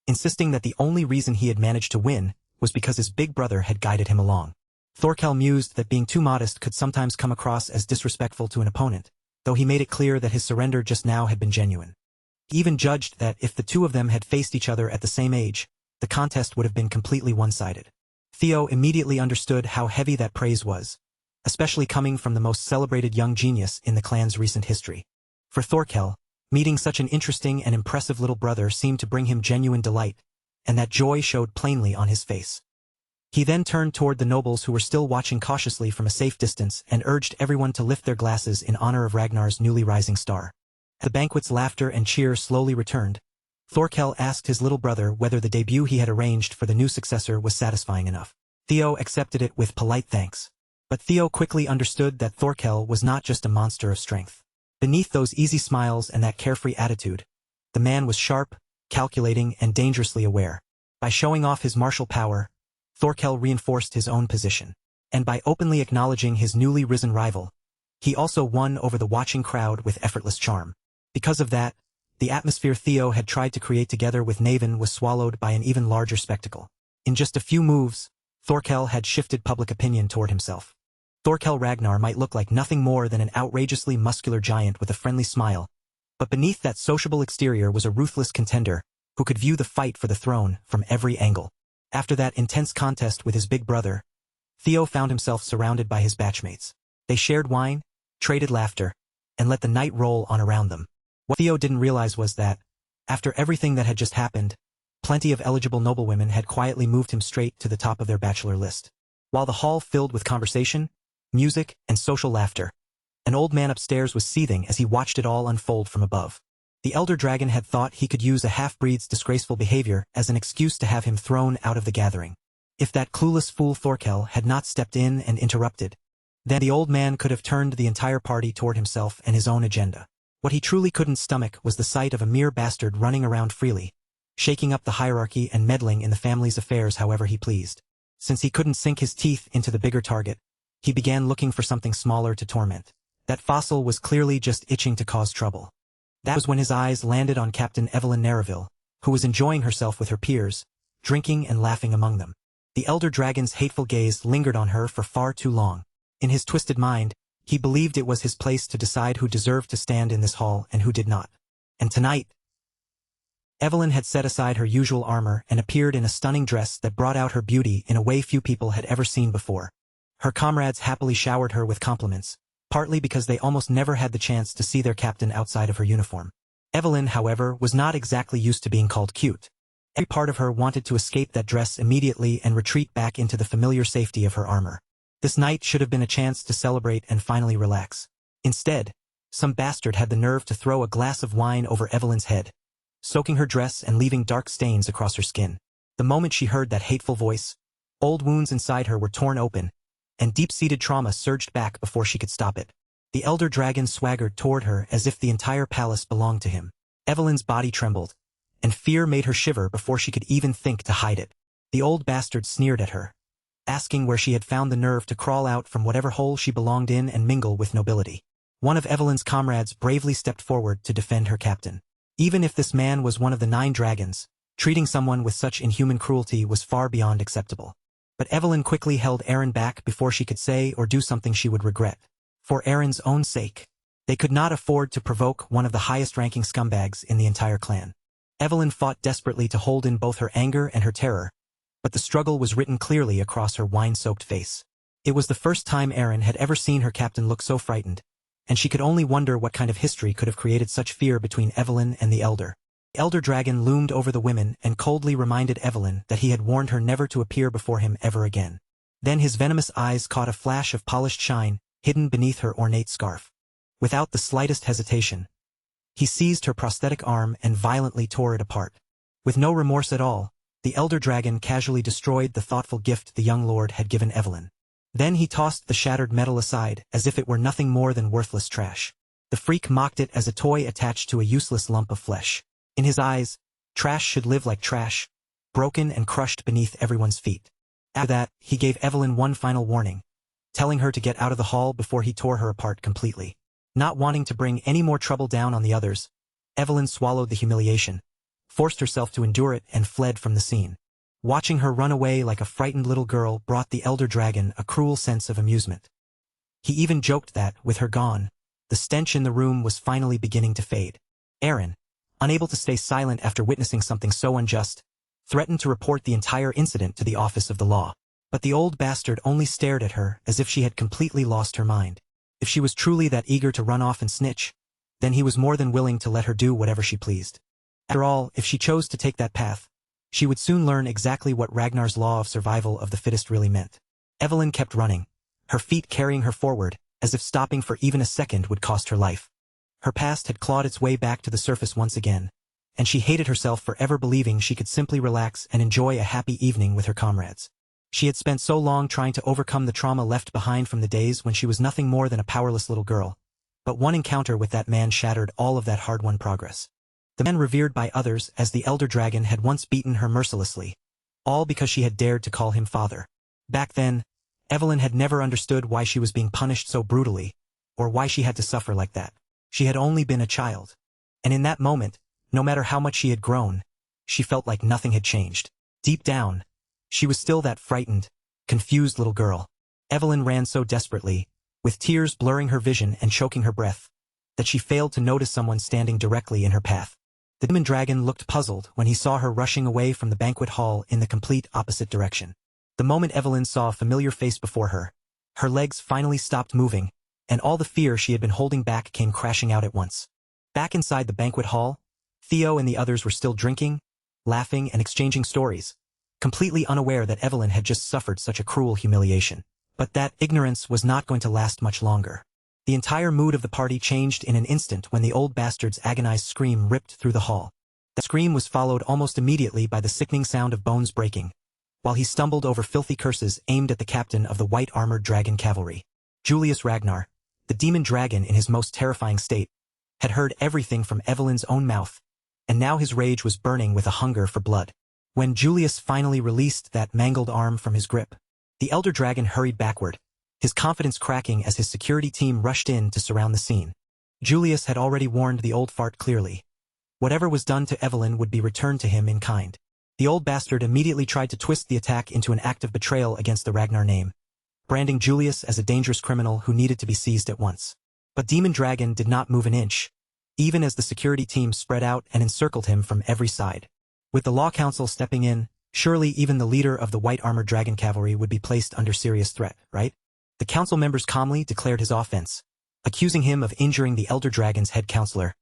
insisting that the only reason he had managed to win was because his big brother had guided him along. Thorkel mused that being too modest could sometimes come across as disrespectful to an opponent, though he made it clear that his surrender just now had been genuine. He even judged that if the two of them had faced each other at the same age, the contest would have been completely one-sided. Theo immediately understood how heavy that praise was, especially coming from the most celebrated young genius in the clan's recent history. For Thorkel, meeting such an interesting and impressive little brother seemed to bring him genuine delight, and that joy showed plainly on his face. He then turned toward the nobles who were still watching cautiously from a safe distance and urged everyone to lift their glasses in honor of Ragnar's newly rising star. As the banquet's laughter and cheer slowly returned, Thorkel asked his little brother whether the debut he had arranged for the new successor was satisfying enough. Theo accepted it with polite thanks. But Theo quickly understood that Thorkel was not just a monster of strength. Beneath those easy smiles and that carefree attitude, the man was sharp, calculating, and dangerously aware. By showing off his martial power, Thorkel reinforced his own position. And by openly acknowledging his newly risen rival, he also won over the watching crowd with effortless charm. Because of that, the atmosphere Theo had tried to create together with Naven was swallowed by an even larger spectacle. In just a few moves, Thorkel had shifted public opinion toward himself. Thorkel Ragnar might look like nothing more than an outrageously muscular giant with a friendly smile, but beneath that sociable exterior was a ruthless contender who could view the fight for the throne from every angle. After that intense contest with his big brother, Theo found himself surrounded by his batchmates. They shared wine, traded laughter, and let the night roll on around them. What Theo didn't realize was that, after everything that had just happened, plenty of eligible noblewomen had quietly moved him straight to the top of their bachelor list. While the hall filled with conversation, music, and social laughter, an old man upstairs was seething as he watched it all unfold from above. The elder dragon had thought he could use a half-breed's disgraceful behavior as an excuse to have him thrown out of the gathering. If that clueless fool Thorkel had not stepped in and interrupted, then the old man could have turned the entire party toward himself and his own agenda. What he truly couldn't stomach was the sight of a mere bastard running around freely, shaking up the hierarchy and meddling in the family's affairs however he pleased. Since he couldn't sink his teeth into the bigger target, he began looking for something smaller to torment. That fossil was clearly just itching to cause trouble. That was when his eyes landed on Captain Evelyn Narraville, who was enjoying herself with her peers, drinking and laughing among them. The elder dragon's hateful gaze lingered on her for far too long. In his twisted mind, he believed it was his place to decide who deserved to stand in this hall and who did not. And tonight, Evelyn had set aside her usual armor and appeared in a stunning dress that brought out her beauty in a way few people had ever seen before. Her comrades happily showered her with compliments, partly because they almost never had the chance to see their captain outside of her uniform. Evelyn, however, was not exactly used to being called cute. Every part of her wanted to escape that dress immediately and retreat back into the familiar safety of her armor. This night should have been a chance to celebrate and finally relax. Instead, some bastard had the nerve to throw a glass of wine over Evelyn's head, soaking her dress and leaving dark stains across her skin. The moment she heard that hateful voice, old wounds inside her were torn open, and deep-seated trauma surged back before she could stop it. The elder dragon swaggered toward her as if the entire palace belonged to him. Evelyn's body trembled, and fear made her shiver before she could even think to hide it. The old bastard sneered at her, asking where she had found the nerve to crawl out from whatever hole she belonged in and mingle with nobility. One of Evelyn's comrades bravely stepped forward to defend her captain. Even if this man was one of the 9 dragons, treating someone with such inhuman cruelty was far beyond acceptable. But Evelyn quickly held Aaron back before she could say or do something she would regret. For Aaron's own sake, they could not afford to provoke one of the highest-ranking scumbags in the entire clan. Evelyn fought desperately to hold in both her anger and her terror, but the struggle was written clearly across her wine-soaked face. It was the first time Aaron had ever seen her captain look so frightened, and she could only wonder what kind of history could have created such fear between Evelyn and the elder. The elder dragon loomed over the women and coldly reminded Evelyn that he had warned her never to appear before him ever again. Then his venomous eyes caught a flash of polished shine, hidden beneath her ornate scarf. Without the slightest hesitation, he seized her prosthetic arm and violently tore it apart. With no remorse at all, the elder dragon casually destroyed the thoughtful gift the young lord had given Evelyn. Then he tossed the shattered metal aside as if it were nothing more than worthless trash. The freak mocked it as a toy attached to a useless lump of flesh. In his eyes, trash should live like trash, broken and crushed beneath everyone's feet. After that, he gave Evelyn one final warning, telling her to get out of the hall before he tore her apart completely. Not wanting to bring any more trouble down on the others, Evelyn swallowed the humiliation, forced herself to endure it, and fled from the scene. Watching her run away like a frightened little girl brought the elder dragon a cruel sense of amusement. He even joked that, with her gone, the stench in the room was finally beginning to fade. Aaron, unable to stay silent after witnessing something so unjust, threatened to report the entire incident to the office of the law. But the old bastard only stared at her as if she had completely lost her mind. If she was truly that eager to run off and snitch, then he was more than willing to let her do whatever she pleased. After all, if she chose to take that path, she would soon learn exactly what Ragnar's law of survival of the fittest really meant. Evelyn kept running, her feet carrying her forward, as if stopping for even a second would cost her life. Her past had clawed its way back to the surface once again, and she hated herself for ever believing she could simply relax and enjoy a happy evening with her comrades. She had spent so long trying to overcome the trauma left behind from the days when she was nothing more than a powerless little girl, but one encounter with that man shattered all of that hard-won progress. The man revered by others as the elder dragon had once beaten her mercilessly, all because she had dared to call him father. Back then, Evelyn had never understood why she was being punished so brutally, or why she had to suffer like that. She had only been a child, and in that moment, no matter how much she had grown, she felt like nothing had changed. Deep down, she was still that frightened, confused little girl. Evelyn ran so desperately, with tears blurring her vision and choking her breath, that she failed to notice someone standing directly in her path. The demon dragon looked puzzled when he saw her rushing away from the banquet hall in the complete opposite direction. The moment Evelyn saw a familiar face before her, her legs finally stopped moving, and all the fear she had been holding back came crashing out at once. Back inside the banquet hall, Theo and the others were still drinking, laughing, and exchanging stories, completely unaware that Evelyn had just suffered such a cruel humiliation. But that ignorance was not going to last much longer. The entire mood of the party changed in an instant when the old bastard's agonized scream ripped through the hall. That scream was followed almost immediately by the sickening sound of bones breaking, while he stumbled over filthy curses aimed at the captain of the white-armored dragon cavalry. Julius Ragnar, the demon dragon in his most terrifying state, had heard everything from Evelyn's own mouth, and now his rage was burning with a hunger for blood. When Julius finally released that mangled arm from his grip, the elder dragon hurried backward, his confidence cracking as his security team rushed in to surround the scene. Julius had already warned the old fart clearly. Whatever was done to Evelyn would be returned to him in kind. The old bastard immediately tried to twist the attack into an act of betrayal against the Ragnar name, branding Julius as a dangerous criminal who needed to be seized at once. But Demon Dragon did not move an inch, even as the security team spread out and encircled him from every side. With the Law Council stepping in, surely even the leader of the white-armored dragon cavalry would be placed under serious threat, right? The council members calmly declared his offense, accusing him of injuring the Elder Dragon's head counselor,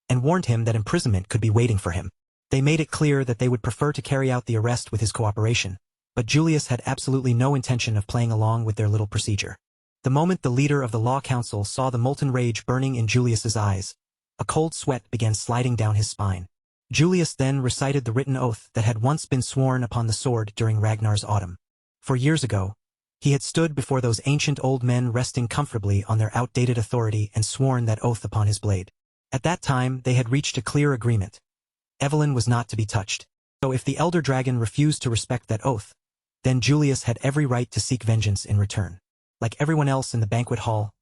and warned him that imprisonment could be waiting for him. They made it clear that they would prefer to carry out the arrest with his cooperation, but Julius had absolutely no intention of playing along with their little procedure. The moment the leader of the Law Council saw the molten rage burning in Julius's eyes, a cold sweat began sliding down his spine. Julius then recited the written oath that had once been sworn upon the sword during Ragnar's autumn. For years ago, He had stood before those ancient old men resting comfortably on their outdated authority and sworn that oath upon his blade. At that time they had reached a clear agreement. Evelyn was not to be touched. So if the elder dragon refused to respect that oath, then Julius had every right to seek vengeance in return. Like everyone else in the banquet hall,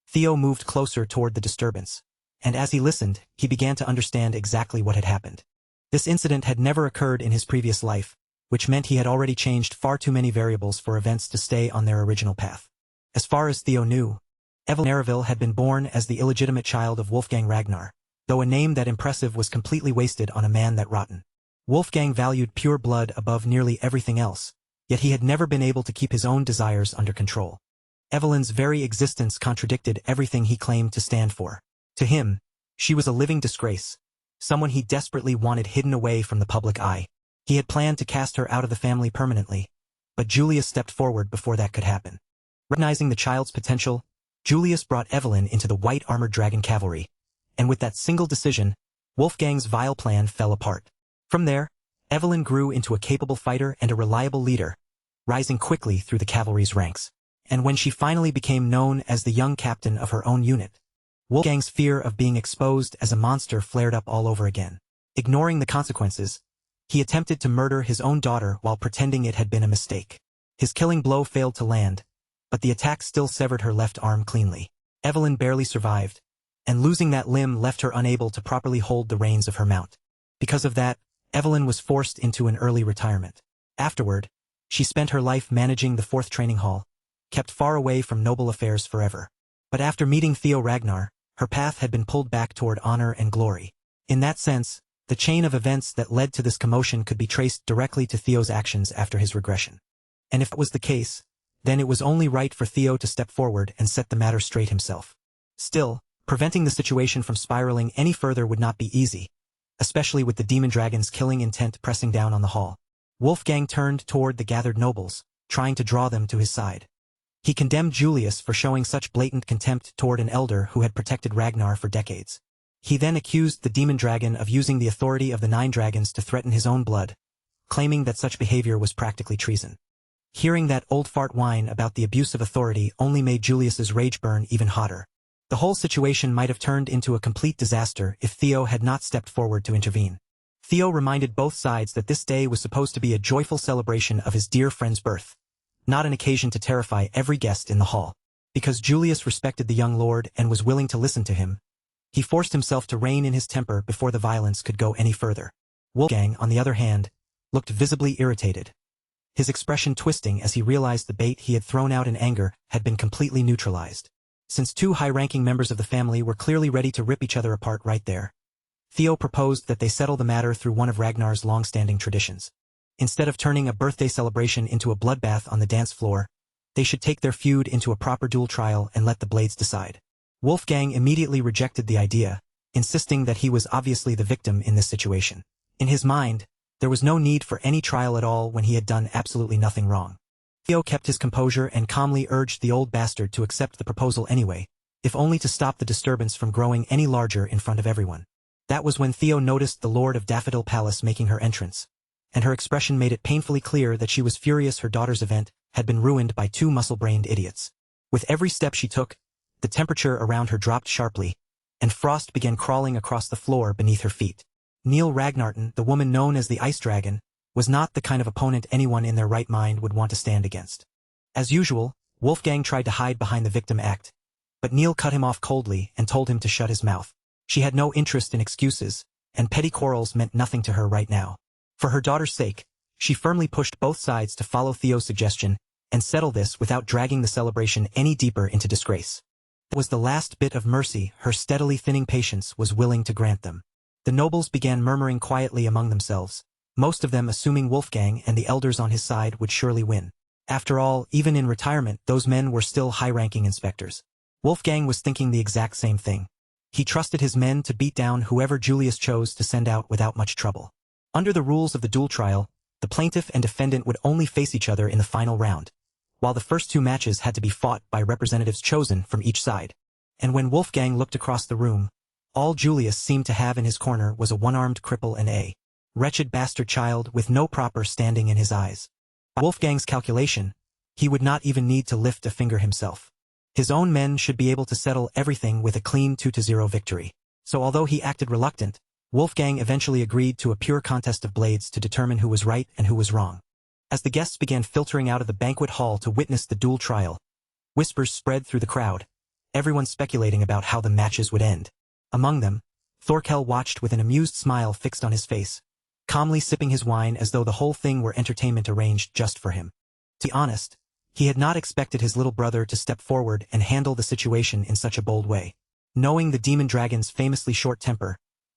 Theo moved closer toward the disturbance, and as he listened, he began to understand exactly what had happened. This incident had never occurred in his previous life, which meant he had already changed far too many variables for events to stay on their original path. As far as Theo knew, Evelyn Arreville had been born as the illegitimate child of Wolfgang Ragnar, though a name that impressive was completely wasted on a man that rotten. Wolfgang valued pure blood above nearly everything else, yet he had never been able to keep his own desires under control. Evelyn's very existence contradicted everything he claimed to stand for. To him, she was a living disgrace, someone he desperately wanted hidden away from the public eye. He had planned to cast her out of the family permanently, but Julius stepped forward before that could happen. Recognizing the child's potential, Julius brought Evelyn into the white armored dragon cavalry, and with that single decision, Wolfgang's vile plan fell apart. From there, Evelyn grew into a capable fighter and a reliable leader, rising quickly through the cavalry's ranks. And when she finally became known as the young captain of her own unit, Wolfgang's fear of being exposed as a monster flared up all over again. Ignoring the consequences, he attempted to murder his own daughter while pretending it had been a mistake. His killing blow failed to land, but the attack still severed her left arm cleanly. Evelyn barely survived, and losing that limb left her unable to properly hold the reins of her mount. Because of that, Evelyn was forced into an early retirement. Afterward, she spent her life managing the 4th training hall, kept far away from noble affairs forever. But after meeting Theo Ragnar, her path had been pulled back toward honor and glory. In that sense, the chain of events that led to this commotion could be traced directly to Theo's actions after his regression. And if that was the case, then it was only right for Theo to step forward and set the matter straight himself. Still, preventing the situation from spiraling any further would not be easy, especially with the demon dragon's killing intent pressing down on the hall. Wolfgang turned toward the gathered nobles, trying to draw them to his side. He condemned Julius for showing such blatant contempt toward an elder who had protected Ragnar for decades. He then accused the demon dragon of using the authority of the 9 dragons to threaten his own blood, claiming that such behavior was practically treason. Hearing that old fart whine about the abuse of authority only made Julius's rage burn even hotter. The whole situation might have turned into a complete disaster if Theo had not stepped forward to intervene. Theo reminded both sides that this day was supposed to be a joyful celebration of his dear friend's birth, not an occasion to terrify every guest in the hall. Because Julius respected the young lord and was willing to listen to him, he forced himself to rein in his temper before the violence could go any further. Wolfgang, on the other hand, looked visibly irritated, his expression twisting as he realized the bait he had thrown out in anger had been completely neutralized. Since 2 high-ranking members of the family were clearly ready to rip each other apart right there, Theo proposed that they settle the matter through one of Ragnar's long-standing traditions. Instead of turning a birthday celebration into a bloodbath on the dance floor, they should take their feud into a proper duel trial and let the blades decide. Wolfgang immediately rejected the idea, insisting that he was obviously the victim in this situation. In his mind, there was no need for any trial at all when he had done absolutely nothing wrong. Theo kept his composure and calmly urged the old bastard to accept the proposal anyway, if only to stop the disturbance from growing any larger in front of everyone. That was when Theo noticed the Lord of Daffodil Palace making her entrance, and her expression made it painfully clear that she was furious her daughter's event had been ruined by 2 muscle-brained idiots. With every step she took, the temperature around her dropped sharply, and frost began crawling across the floor beneath her feet. Neil Ragnarton, the woman known as the Ice Dragon, was not the kind of opponent anyone in their right mind would want to stand against. As usual, Wolfgang tried to hide behind the victim act, but Neil cut him off coldly and told him to shut his mouth. She had no interest in excuses, and petty quarrels meant nothing to her right now. For her daughter's sake, she firmly pushed both sides to follow Theo's suggestion and settle this without dragging the celebration any deeper into disgrace. That was the last bit of mercy her steadily thinning patience was willing to grant them. The nobles began murmuring quietly among themselves, most of them assuming Wolfgang and the elders on his side would surely win. After all, even in retirement, those men were still high-ranking inspectors. Wolfgang was thinking the exact same thing. He trusted his men to beat down whoever Julius chose to send out without much trouble. Under the rules of the duel trial, the plaintiff and defendant would only face each other in the final round, while the first 2 matches had to be fought by representatives chosen from each side. And when Wolfgang looked across the room, all Julius seemed to have in his corner was a one-armed cripple and a wretched bastard child with no proper standing in his eyes. By Wolfgang's calculation, he would not even need to lift a finger himself. His own men should be able to settle everything with a clean 2-0 victory. So although he acted reluctant, Wolfgang eventually agreed to a pure contest of blades to determine who was right and who was wrong. As the guests began filtering out of the banquet hall to witness the duel trial, whispers spread through the crowd, everyone speculating about how the matches would end. Among them, Thorkel watched with an amused smile fixed on his face, calmly sipping his wine as though the whole thing were entertainment arranged just for him. To be honest, he had not expected his little brother to step forward and handle the situation in such a bold way. Knowing the demon dragon's famously short temper,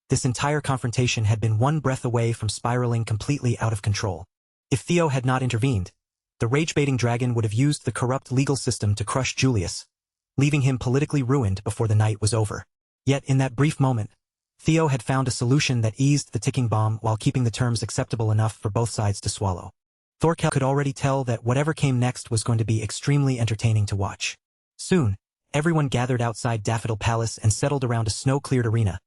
this entire confrontation had been one breath away from spiraling completely out of control. If Theo had not intervened, the rage-baiting dragon would have used the corrupt legal system to crush Julius, leaving him politically ruined before the night was over. Yet in that brief moment, Theo had found a solution that eased the ticking bomb while keeping the terms acceptable enough for both sides to swallow. Thorkel could already tell that whatever came next was going to be extremely entertaining to watch. Soon, everyone gathered outside Daffodil Palace and settled around a snow-cleared arena,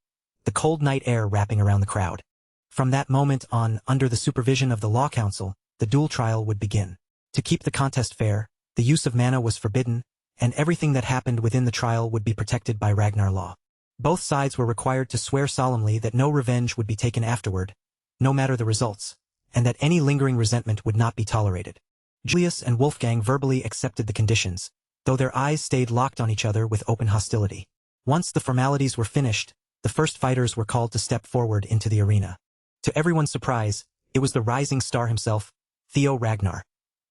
the cold night air wrapping around the crowd. From that moment on, under the supervision of the Law Council, the duel trial would begin. To keep the contest fair, the use of mana was forbidden, and everything that happened within the trial would be protected by Ragnar law. Both sides were required to swear solemnly that no revenge would be taken afterward, no matter the results, and that any lingering resentment would not be tolerated. Julius and Wolfgang verbally accepted the conditions, though their eyes stayed locked on each other with open hostility. Once the formalities were finished, the first fighters were called to step forward into the arena. To everyone's surprise, it was the rising star himself, Theo Ragnar,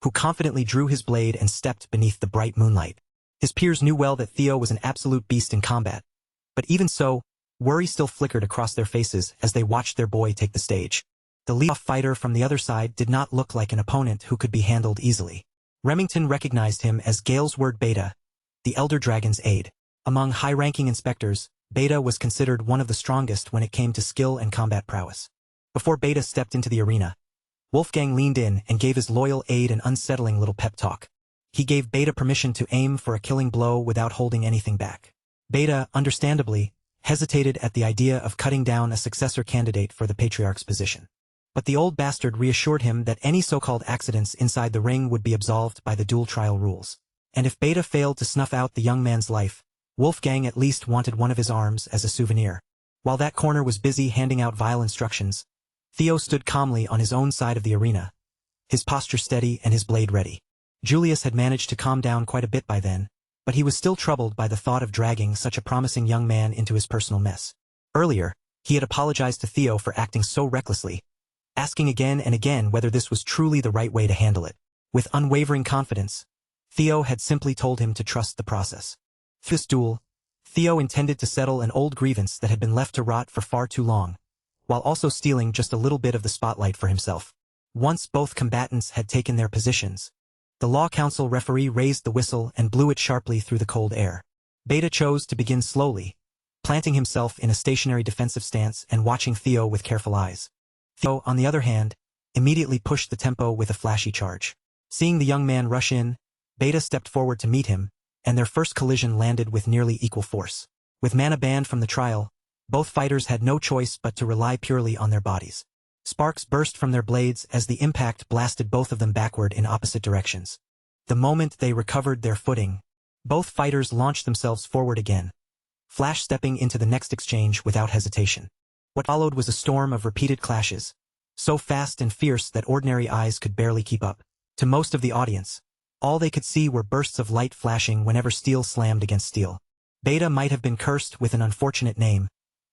who confidently drew his blade and stepped beneath the bright moonlight. His peers knew well that Theo was an absolute beast in combat, but even so, worry still flickered across their faces as they watched their boy take the stage. The lead-off fighter from the other side did not look like an opponent who could be handled easily. Remington recognized him as Galesword Beta, the Elder Dragon's aide. Among high-ranking inspectors, Beta was considered one of the strongest when it came to skill and combat prowess. Before Beta stepped into the arena, Wolfgang leaned in and gave his loyal aide an unsettling little pep talk. He gave Beta permission to aim for a killing blow without holding anything back. Beta, understandably, hesitated at the idea of cutting down a successor candidate for the Patriarch's position. But the old bastard reassured him that any so-called accidents inside the ring would be absolved by the duel trial rules. And if Beta failed to snuff out the young man's life, Wolfgang at least wanted one of his arms as a souvenir. While that corner was busy handing out vile instructions, Theo stood calmly on his own side of the arena, his posture steady and his blade ready. Julius had managed to calm down quite a bit by then, but he was still troubled by the thought of dragging such a promising young man into his personal mess. Earlier, he had apologized to Theo for acting so recklessly, asking again and again whether this was truly the right way to handle it. With unwavering confidence, Theo had simply told him to trust the process. Through this duel, Theo intended to settle an old grievance that had been left to rot for far too long, while also stealing just a little bit of the spotlight for himself. Once both combatants had taken their positions, the Law Council referee raised the whistle and blew it sharply through the cold air. Beta chose to begin slowly, planting himself in a stationary defensive stance and watching Theo with careful eyes. Theo, on the other hand, immediately pushed the tempo with a flashy charge. Seeing the young man rush in, Beta stepped forward to meet him, and their first collision landed with nearly equal force. With mana banned from the trial, both fighters had no choice but to rely purely on their bodies. Sparks burst from their blades as the impact blasted both of them backward in opposite directions. The moment they recovered their footing, both fighters launched themselves forward again, flash-stepping into the next exchange without hesitation. What followed was a storm of repeated clashes, so fast and fierce that ordinary eyes could barely keep up. To most of the audience, all they could see were bursts of light flashing whenever steel slammed against steel. Beta might have been cursed with an unfortunate name,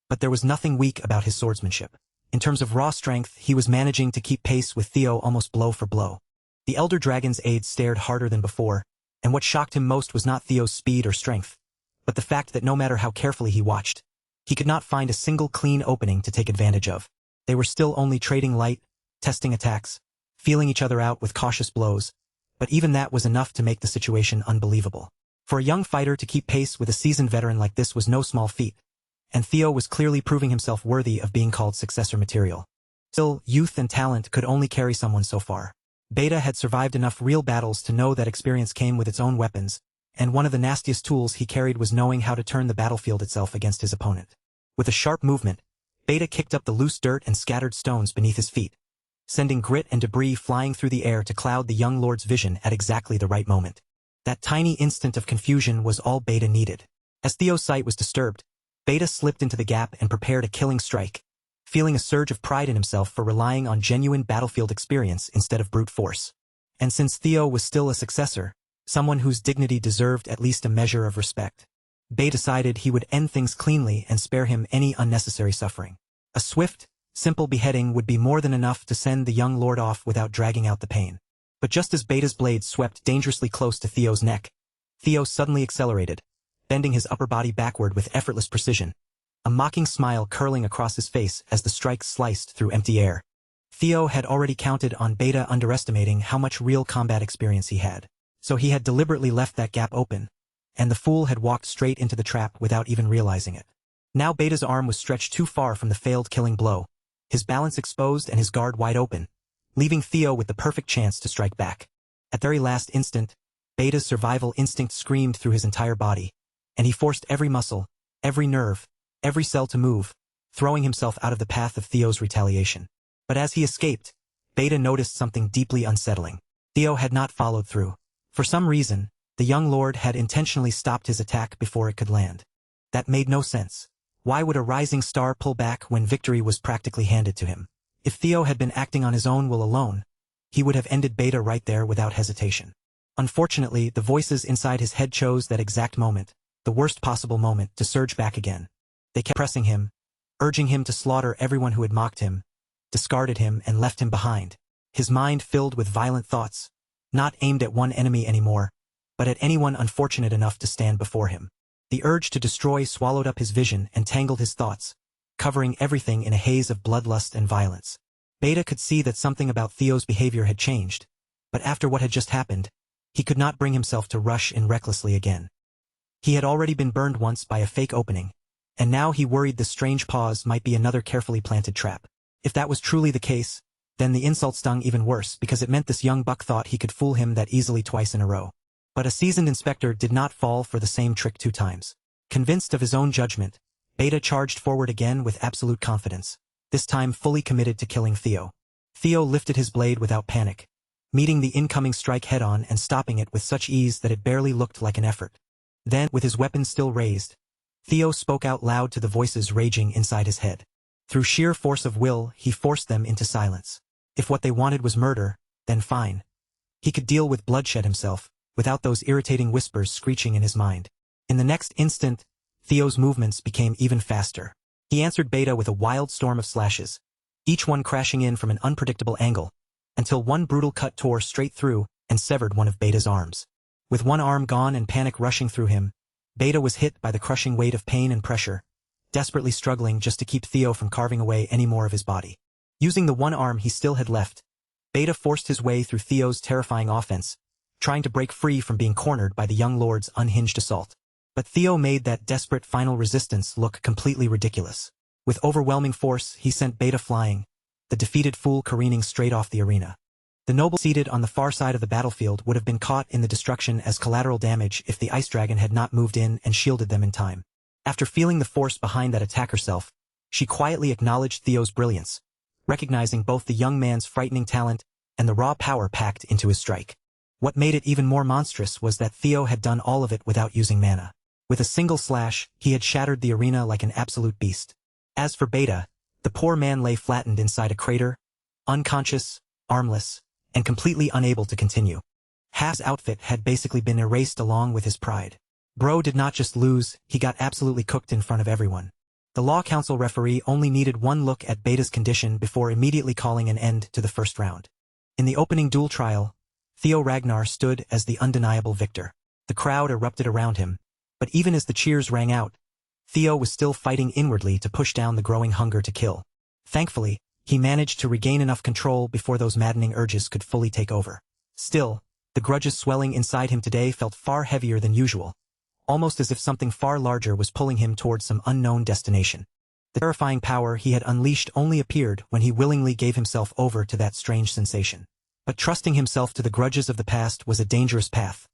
but there was nothing weak about his swordsmanship. In terms of raw strength, he was managing to keep pace with Theo almost blow for blow. The Elder Dragon's aide stared harder than before, and what shocked him most was not Theo's speed or strength, but the fact that no matter how carefully he watched, he could not find a single clean opening to take advantage of. They were still only trading light, testing attacks, feeling each other out with cautious blows, but even that was enough to make the situation unbelievable. For a young fighter to keep pace with a seasoned veteran like this was no small feat, and Theo was clearly proving himself worthy of being called successor material. Still, youth and talent could only carry someone so far. Beta had survived enough real battles to know that experience came with its own weapons, and one of the nastiest tools he carried was knowing how to turn the battlefield itself against his opponent. With a sharp movement, Beta kicked up the loose dirt and scattered stones beneath his feet, sending grit and debris flying through the air to cloud the young lord's vision at exactly the right moment. That tiny instant of confusion was all Beta needed. As Theo's sight was disturbed, Beta slipped into the gap and prepared a killing strike, feeling a surge of pride in himself for relying on genuine battlefield experience instead of brute force. And since Theo was still a successor, someone whose dignity deserved at least a measure of respect, Beta decided he would end things cleanly and spare him any unnecessary suffering. A swift, simple beheading would be more than enough to send the young lord off without dragging out the pain. But just as Beta's blade swept dangerously close to Theo's neck, Theo suddenly accelerated, bending his upper body backward with effortless precision, a mocking smile curling across his face as the strike sliced through empty air. Theo had already counted on Beta underestimating how much real combat experience he had, so he had deliberately left that gap open, and the fool had walked straight into the trap without even realizing it. Now Beta's arm was stretched too far from the failed killing blow, his balance exposed and his guard wide open, leaving Theo with the perfect chance to strike back. At the very last instant, Beta's survival instinct screamed through his entire body, and he forced every muscle, every nerve, every cell to move, throwing himself out of the path of Theo's retaliation. But as he escaped, Beta noticed something deeply unsettling. Theo had not followed through. For some reason, the young lord had intentionally stopped his attack before it could land. That made no sense. Why would a rising star pull back when victory was practically handed to him? If Theo had been acting on his own will alone, he would have ended Beta right there without hesitation. Unfortunately, the voices inside his head chose that exact moment, the worst possible moment, to surge back again. They kept pressing him, urging him to slaughter everyone who had mocked him, discarded him and left him behind. His mind filled with violent thoughts, not aimed at one enemy anymore, but at anyone unfortunate enough to stand before him. The urge to destroy swallowed up his vision and tangled his thoughts, covering everything in a haze of bloodlust and violence. Beta could see that something about Theo's behavior had changed, but after what had just happened, he could not bring himself to rush in recklessly again. He had already been burned once by a fake opening, and now he worried the strange pause might be another carefully planted trap. If that was truly the case, then the insult stung even worse because it meant this young buck thought he could fool him that easily twice in a row. But a seasoned inspector did not fall for the same trick 2 times. Convinced of his own judgment, Beta charged forward again with absolute confidence, this time fully committed to killing Theo. Theo lifted his blade without panic, meeting the incoming strike head-on and stopping it with such ease that it barely looked like an effort. Then, with his weapon still raised, Theo spoke out loud to the voices raging inside his head. Through sheer force of will, he forced them into silence. If what they wanted was murder, then fine. He could deal with bloodshed himself, without those irritating whispers screeching in his mind. In the next instant, Theo's movements became even faster. He answered Beta with a wild storm of slashes, each one crashing in from an unpredictable angle, until one brutal cut tore straight through and severed one of Beta's arms. With one arm gone and panic rushing through him, Beta was hit by the crushing weight of pain and pressure, desperately struggling just to keep Theo from carving away any more of his body. Using the one arm he still had left, Beta forced his way through Theo's terrifying offense, trying to break free from being cornered by the young lord's unhinged assault. But Theo made that desperate final resistance look completely ridiculous. With overwhelming force, he sent Beta flying, the defeated fool careening straight off the arena. The noble seated on the far side of the battlefield would have been caught in the destruction as collateral damage if the ice dragon had not moved in and shielded them in time. After feeling the force behind that attack herself, she quietly acknowledged Theo's brilliance, recognizing both the young man's frightening talent and the raw power packed into his strike. What made it even more monstrous was that Theo had done all of it without using mana. With a single slash, he had shattered the arena like an absolute beast. As for Beta, the poor man lay flattened inside a crater, unconscious, armless, and completely unable to continue. Half his outfit had basically been erased along with his pride. Bro did not just lose, he got absolutely cooked in front of everyone. The Law Council referee only needed one look at Beta's condition before immediately calling an end to the first round. In the opening duel trial, Theo Ragnar stood as the undeniable victor. The crowd erupted around him, but even as the cheers rang out, Theo was still fighting inwardly to push down the growing hunger to kill. Thankfully, he managed to regain enough control before those maddening urges could fully take over. Still, the grudges swelling inside him today felt far heavier than usual, almost as if something far larger was pulling him towards some unknown destination. The terrifying power he had unleashed only appeared when he willingly gave himself over to that strange sensation. But trusting himself to the grudges of the past was a dangerous path,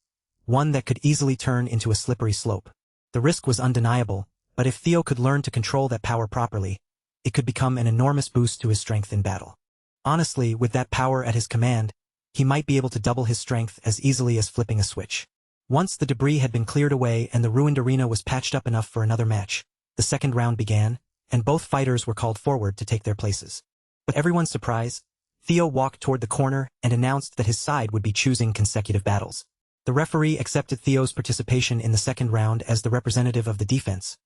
one that could easily turn into a slippery slope. The risk was undeniable, but if Theo could learn to control that power properly, it could become an enormous boost to his strength in battle. Honestly, with that power at his command, he might be able to double his strength as easily as flipping a switch. Once the debris had been cleared away and the ruined arena was patched up enough for another match, the second round began, and both fighters were called forward to take their places. But everyone's surprise, Theo walked toward the corner and announced that his side would be choosing consecutive battles. The referee accepted Theo's participation in the second round as the representative of the defense,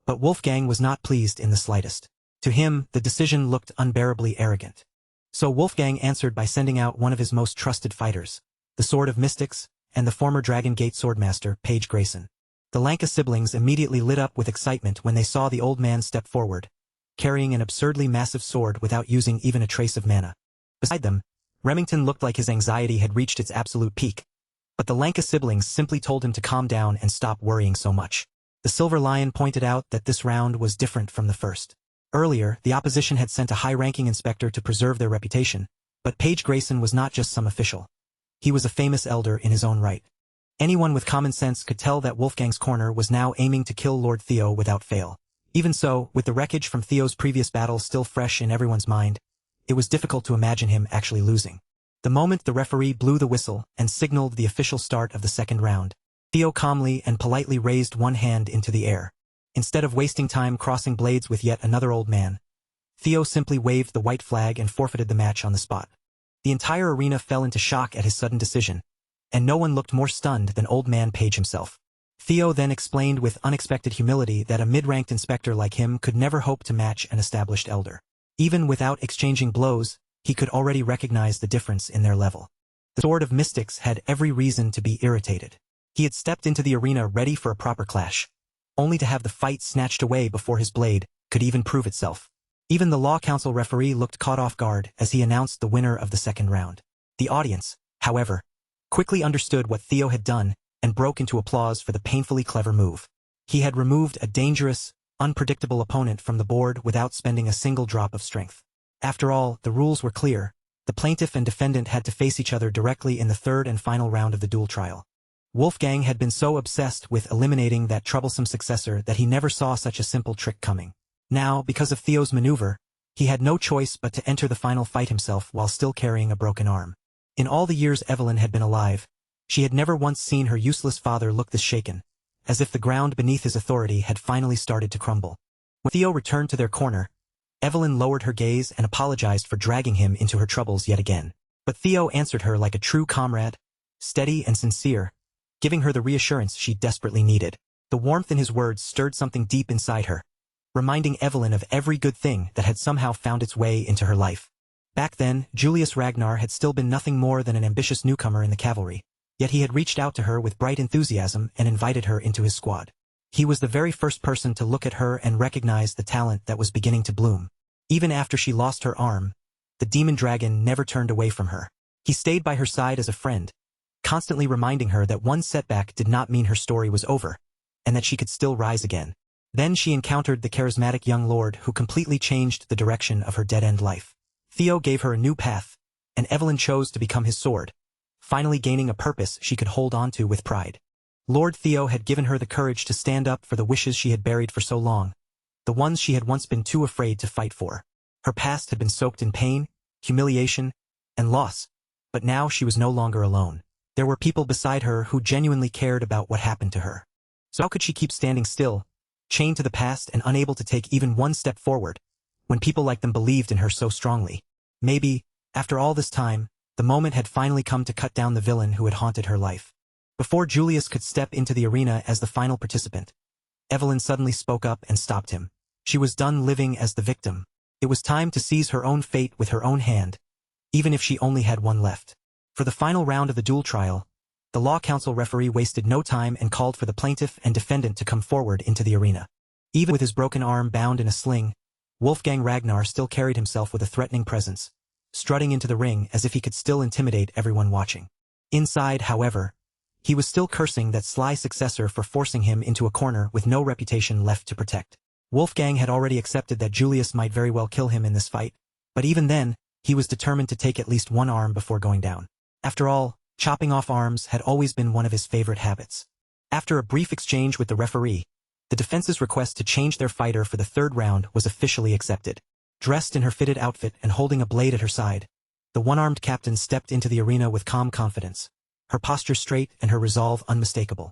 but Wolfgang was not pleased in the slightest. To him, the decision looked unbearably arrogant. So Wolfgang answered by sending out one of his most trusted fighters, the Sword of Mystics, and the former Dragon Gate swordmaster, Paige Grayson. The Lanka siblings immediately lit up with excitement when they saw the old man step forward, carrying an absurdly massive sword without using even a trace of mana. Beside them, Remington looked like his anxiety had reached its absolute peak, but the Lanka siblings simply told him to calm down and stop worrying so much. The Silver Lion pointed out that this round was different from the first. Earlier, the opposition had sent a high-ranking inspector to preserve their reputation, but Paige Grayson was not just some official. He was a famous elder in his own right. Anyone with common sense could tell that Wolfgang's corner was now aiming to kill Lord Theo without fail. Even so, with the wreckage from Theo's previous battle still fresh in everyone's mind, it was difficult to imagine him actually losing. The moment the referee blew the whistle and signaled the official start of the second round, Theo calmly and politely raised one hand into the air. Instead of wasting time crossing blades with yet another old man, Theo simply waved the white flag and forfeited the match on the spot. The entire arena fell into shock at his sudden decision, and no one looked more stunned than old man Page himself. Theo then explained with unexpected humility that a mid-ranked inspector like him could never hope to match an established elder. Even without exchanging blows, he could already recognize the difference in their level. The Sword of Mystics had every reason to be irritated. He had stepped into the arena ready for a proper clash, only to have the fight snatched away before his blade could even prove itself. Even the Law Council referee looked caught off guard as he announced the winner of the second round. The audience, however, quickly understood what Theo had done and broke into applause for the painfully clever move. He had removed a dangerous, unpredictable opponent from the board without spending a single drop of strength. After all, the rules were clear. The plaintiff and defendant had to face each other directly in the third and final round of the duel trial. Wolfgang had been so obsessed with eliminating that troublesome successor that he never saw such a simple trick coming. Now, because of Theo's maneuver, he had no choice but to enter the final fight himself while still carrying a broken arm. In all the years Evelyn had been alive, she had never once seen her useless father look this shaken, as if the ground beneath his authority had finally started to crumble. When Theo returned to their corner, Evelyn lowered her gaze and apologized for dragging him into her troubles yet again. But Theo answered her like a true comrade, steady and sincere, giving her the reassurance she desperately needed. The warmth in his words stirred something deep inside her, reminding Evelyn of every good thing that had somehow found its way into her life. Back then, Julius Ragnar had still been nothing more than an ambitious newcomer in the cavalry, yet he had reached out to her with bright enthusiasm and invited her into his squad. He was the very first person to look at her and recognize the talent that was beginning to bloom. Even after she lost her arm, the demon dragon never turned away from her. He stayed by her side as a friend, constantly reminding her that one setback did not mean her story was over, and that she could still rise again. Then she encountered the charismatic young lord who completely changed the direction of her dead-end life. Theo gave her a new path, and Evelyn chose to become his sword, finally gaining a purpose she could hold on to with pride. Lord Theo had given her the courage to stand up for the wishes she had buried for so long, the ones she had once been too afraid to fight for. Her past had been soaked in pain, humiliation, and loss, but now she was no longer alone. There were people beside her who genuinely cared about what happened to her. So how could she keep standing still, chained to the past and unable to take even one step forward, when people like them believed in her so strongly? Maybe, after all this time, the moment had finally come to cut down the villain who had haunted her life. Before Julius could step into the arena as the final participant, Evelyn suddenly spoke up and stopped him. She was done living as the victim. It was time to seize her own fate with her own hand, even if she only had one left. For the final round of the duel trial, the Law Council referee wasted no time and called for the plaintiff and defendant to come forward into the arena. Even with his broken arm bound in a sling, Wolfgang Ragnar still carried himself with a threatening presence, strutting into the ring as if he could still intimidate everyone watching. Inside, however, he was still cursing that sly successor for forcing him into a corner with no reputation left to protect. Wolfgang had already accepted that Julius might very well kill him in this fight, but even then, he was determined to take at least one arm before going down. After all, chopping off arms had always been one of his favorite habits. After a brief exchange with the referee, the defense's request to change their fighter for the third round was officially accepted. Dressed in her fitted outfit and holding a blade at her side, The one-armed captain stepped into the arena with calm confidence, her posture straight and her resolve unmistakable.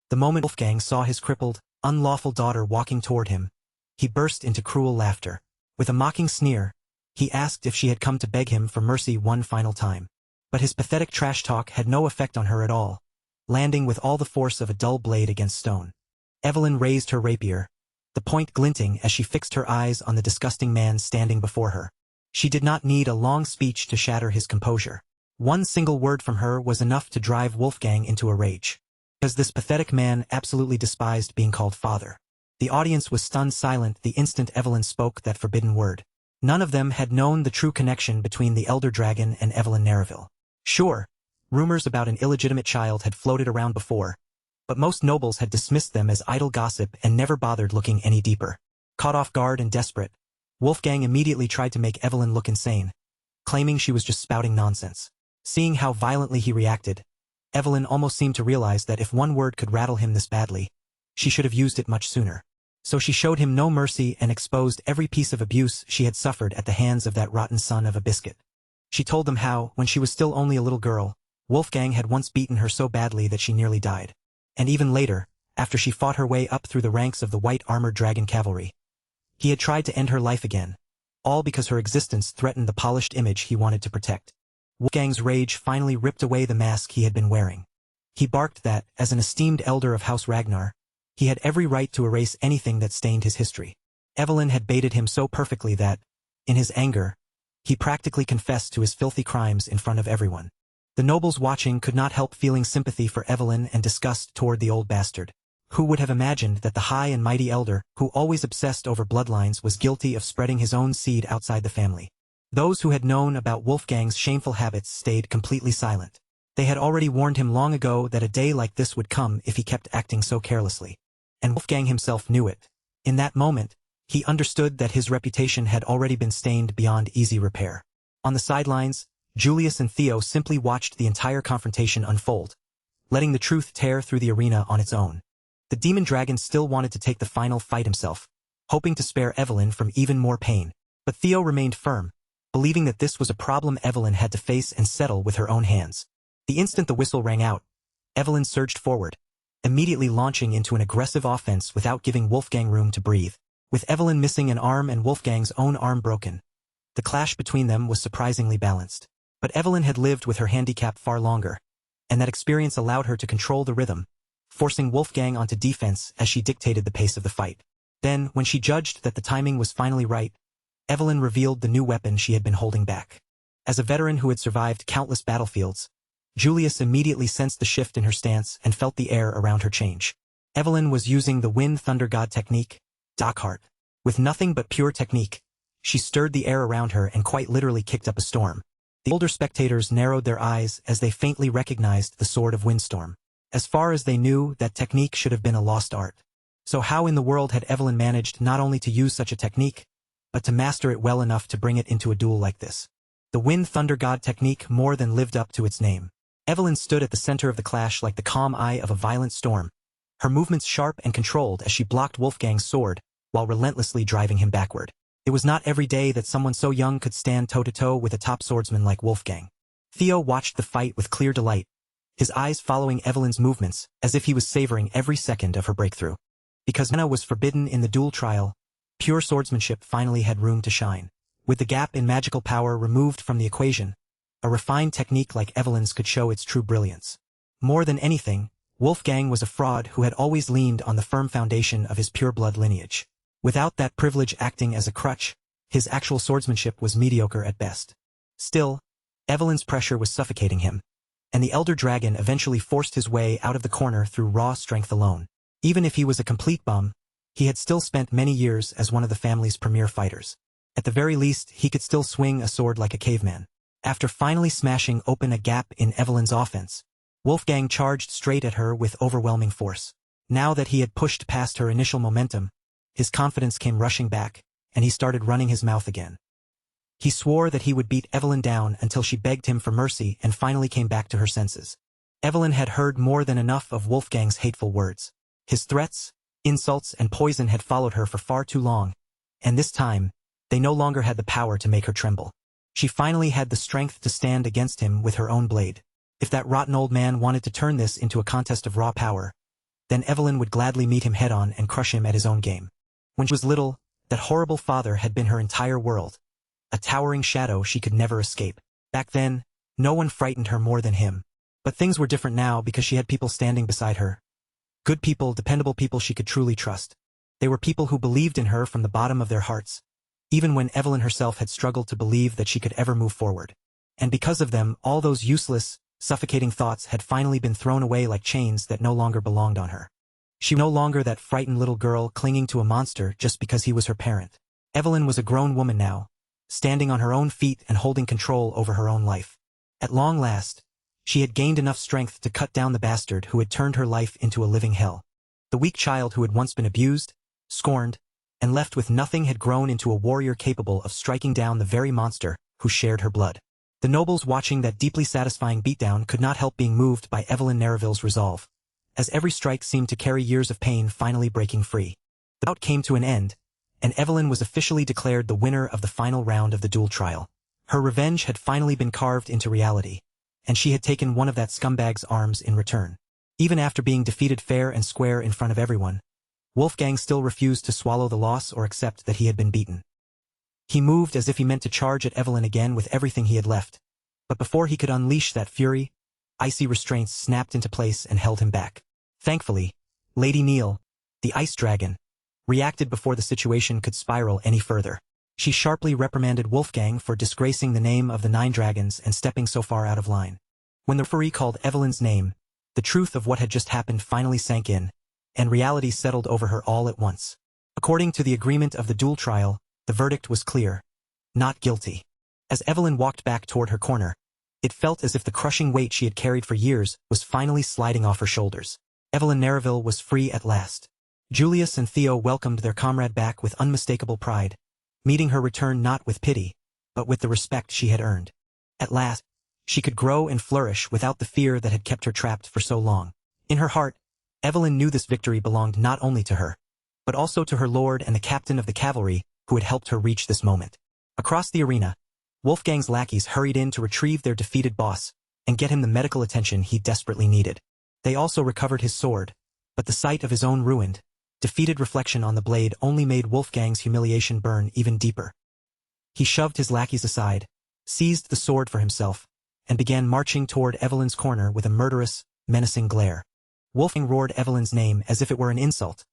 The moment Wolfgang saw his crippled, unlawful daughter walking toward him, he burst into cruel laughter. With a mocking sneer, he asked if she had come to beg him for mercy one final time. But his pathetic trash talk had no effect on her at all, landing with all the force of a dull blade against stone. Evelyn raised her rapier, the point glinting as she fixed her eyes on the disgusting man standing before her. She did not need a long speech to shatter his composure. One single word from her was enough to drive Wolfgang into a rage. Because this pathetic man absolutely despised being called father. The audience was stunned silent the instant Evelyn spoke that forbidden word. None of them had known the true connection between the elder dragon and Evelyn Nareville. Sure, rumors about an illegitimate child had floated around before, but most nobles had dismissed them as idle gossip and never bothered looking any deeper. Caught off guard and desperate, Wolfgang immediately tried to make Evelyn look insane, claiming she was just spouting nonsense. Seeing how violently he reacted, Evelyn almost seemed to realize that if one word could rattle him this badly, she should have used it much sooner. So she showed him no mercy and exposed every piece of abuse she had suffered at the hands of that rotten son of a biscuit. She told them how, when she was still only a little girl, Wolfgang had once beaten her so badly that she nearly died. And even later, after she fought her way up through the ranks of the white-armored dragon cavalry, he had tried to end her life again, all because her existence threatened the polished image he wanted to protect. Wolfgang's rage finally ripped away the mask he had been wearing. He barked that, as an esteemed elder of House Ragnar, he had every right to erase anything that stained his history. Evelyn had baited him so perfectly that, in his anger, he practically confessed to his filthy crimes in front of everyone. The nobles watching could not help feeling sympathy for Evelyn and disgust toward the old bastard. Who would have imagined that the high and mighty elder, who always obsessed over bloodlines, was guilty of spreading his own seed outside the family? Those who had known about Wolfgang's shameful habits stayed completely silent. They had already warned him long ago that a day like this would come if he kept acting so carelessly. And Wolfgang himself knew it. In that moment, he understood that his reputation had already been stained beyond easy repair. On the sidelines, Julius and Theo simply watched the entire confrontation unfold, letting the truth tear through the arena on its own. The demon dragon still wanted to take the final fight himself, hoping to spare Evelyn from even more pain. But Theo remained firm, believing that this was a problem Evelyn had to face and settle with her own hands. The instant the whistle rang out, Evelyn surged forward, immediately launching into an aggressive offense without giving Wolfgang room to breathe. With Evelyn missing an arm and Wolfgang's own arm broken, the clash between them was surprisingly balanced. But Evelyn had lived with her handicap far longer, and that experience allowed her to control the rhythm, forcing Wolfgang onto defense as she dictated the pace of the fight. Then, when she judged that the timing was finally right, Evelyn revealed the new weapon she had been holding back. As a veteran who had survived countless battlefields, Julius immediately sensed the shift in her stance and felt the air around her change. Evelyn was using the Wind Thunder God technique, Dockhart. With nothing but pure technique, she stirred the air around her and quite literally kicked up a storm. The older spectators narrowed their eyes as they faintly recognized the Sword of Windstorm. As far as they knew, that technique should have been a lost art. So how in the world had Evelyn managed not only to use such a technique, but to master it well enough to bring it into a duel like this? The Wind Thunder God technique more than lived up to its name. Evelyn stood at the center of the clash like the calm eye of a violent storm, her movements sharp and controlled as she blocked Wolfgang's sword, while relentlessly driving him backward. It was not every day that someone so young could stand toe-to-toe with a top swordsman like Wolfgang. Theo watched the fight with clear delight, his eyes following Evelyn's movements as if he was savoring every second of her breakthrough. Because Manhwa was forbidden in the duel trial, pure swordsmanship finally had room to shine. With the gap in magical power removed from the equation, a refined technique like Evelyn's could show its true brilliance. More than anything, Wolfgang was a fraud who had always leaned on the firm foundation of his pure-blood lineage. Without that privilege acting as a crutch, his actual swordsmanship was mediocre at best. Still, Evelyn's pressure was suffocating him, and the elder dragon eventually forced his way out of the corner through raw strength alone. Even if he was a complete bum, he had still spent many years as one of the family's premier fighters. At the very least, he could still swing a sword like a caveman. After finally smashing open a gap in Evelyn's offense, Wolfgang charged straight at her with overwhelming force. Now that he had pushed past her initial momentum, his confidence came rushing back, and he started running his mouth again. He swore that he would beat Evelyn down until she begged him for mercy and finally came back to her senses. Evelyn had heard more than enough of Wolfgang's hateful words. His threats, insults, and poison had followed her for far too long, and this time, they no longer had the power to make her tremble. She finally had the strength to stand against him with her own blade. If that rotten old man wanted to turn this into a contest of raw power, then Evelyn would gladly meet him head-on and crush him at his own game. When she was little, that horrible father had been her entire world, a towering shadow she could never escape. Back then, no one frightened her more than him. But things were different now because she had people standing beside her. Good people, dependable people she could truly trust. They were people who believed in her from the bottom of their hearts, even when Evelyn herself had struggled to believe that she could ever move forward. And because of them, all those useless, suffocating thoughts had finally been thrown away like chains that no longer belonged on her. She was no longer that frightened little girl clinging to a monster just because he was her parent. Evelyn was a grown woman now, standing on her own feet and holding control over her own life. At long last, she had gained enough strength to cut down the bastard who had turned her life into a living hell. The weak child who had once been abused, scorned, and left with nothing had grown into a warrior capable of striking down the very monster who shared her blood. The nobles watching that deeply satisfying beatdown could not help being moved by Evelyn Nereville's resolve, as every strike seemed to carry years of pain finally breaking free. The bout came to an end, and Evelyn was officially declared the winner of the final round of the duel trial. Her revenge had finally been carved into reality, and she had taken one of that scumbag's arms in return. Even after being defeated fair and square in front of everyone, Wolfgang still refused to swallow the loss or accept that he had been beaten. He moved as if he meant to charge at Evelyn again with everything he had left, but before he could unleash that fury, icy restraints snapped into place and held him back. Thankfully, Lady Neil, the ice dragon, reacted before the situation could spiral any further. She sharply reprimanded Wolfgang for disgracing the name of the 9 dragons and stepping so far out of line. When the referee called Evelyn's name, the truth of what had just happened finally sank in, and reality settled over her all at once. According to the agreement of the duel trial, the verdict was clear: not guilty. As Evelyn walked back toward her corner, it felt as if the crushing weight she had carried for years was finally sliding off her shoulders. Evelyn Nereville was free at last. Julius and Theo welcomed their comrade back with unmistakable pride, meeting her return not with pity, but with the respect she had earned. At last, she could grow and flourish without the fear that had kept her trapped for so long. In her heart, Evelyn knew this victory belonged not only to her, but also to her lord and the captain of the cavalry who had helped her reach this moment. Across the arena, Wolfgang's lackeys hurried in to retrieve their defeated boss and get him the medical attention he desperately needed. They also recovered his sword, but the sight of his own ruined, defeated reflection on the blade only made Wolfgang's humiliation burn even deeper. He shoved his lackeys aside, seized the sword for himself, and began marching toward Evelyn's corner with a murderous, menacing glare. Wolfgang roared Evelyn's name as if it were an insult,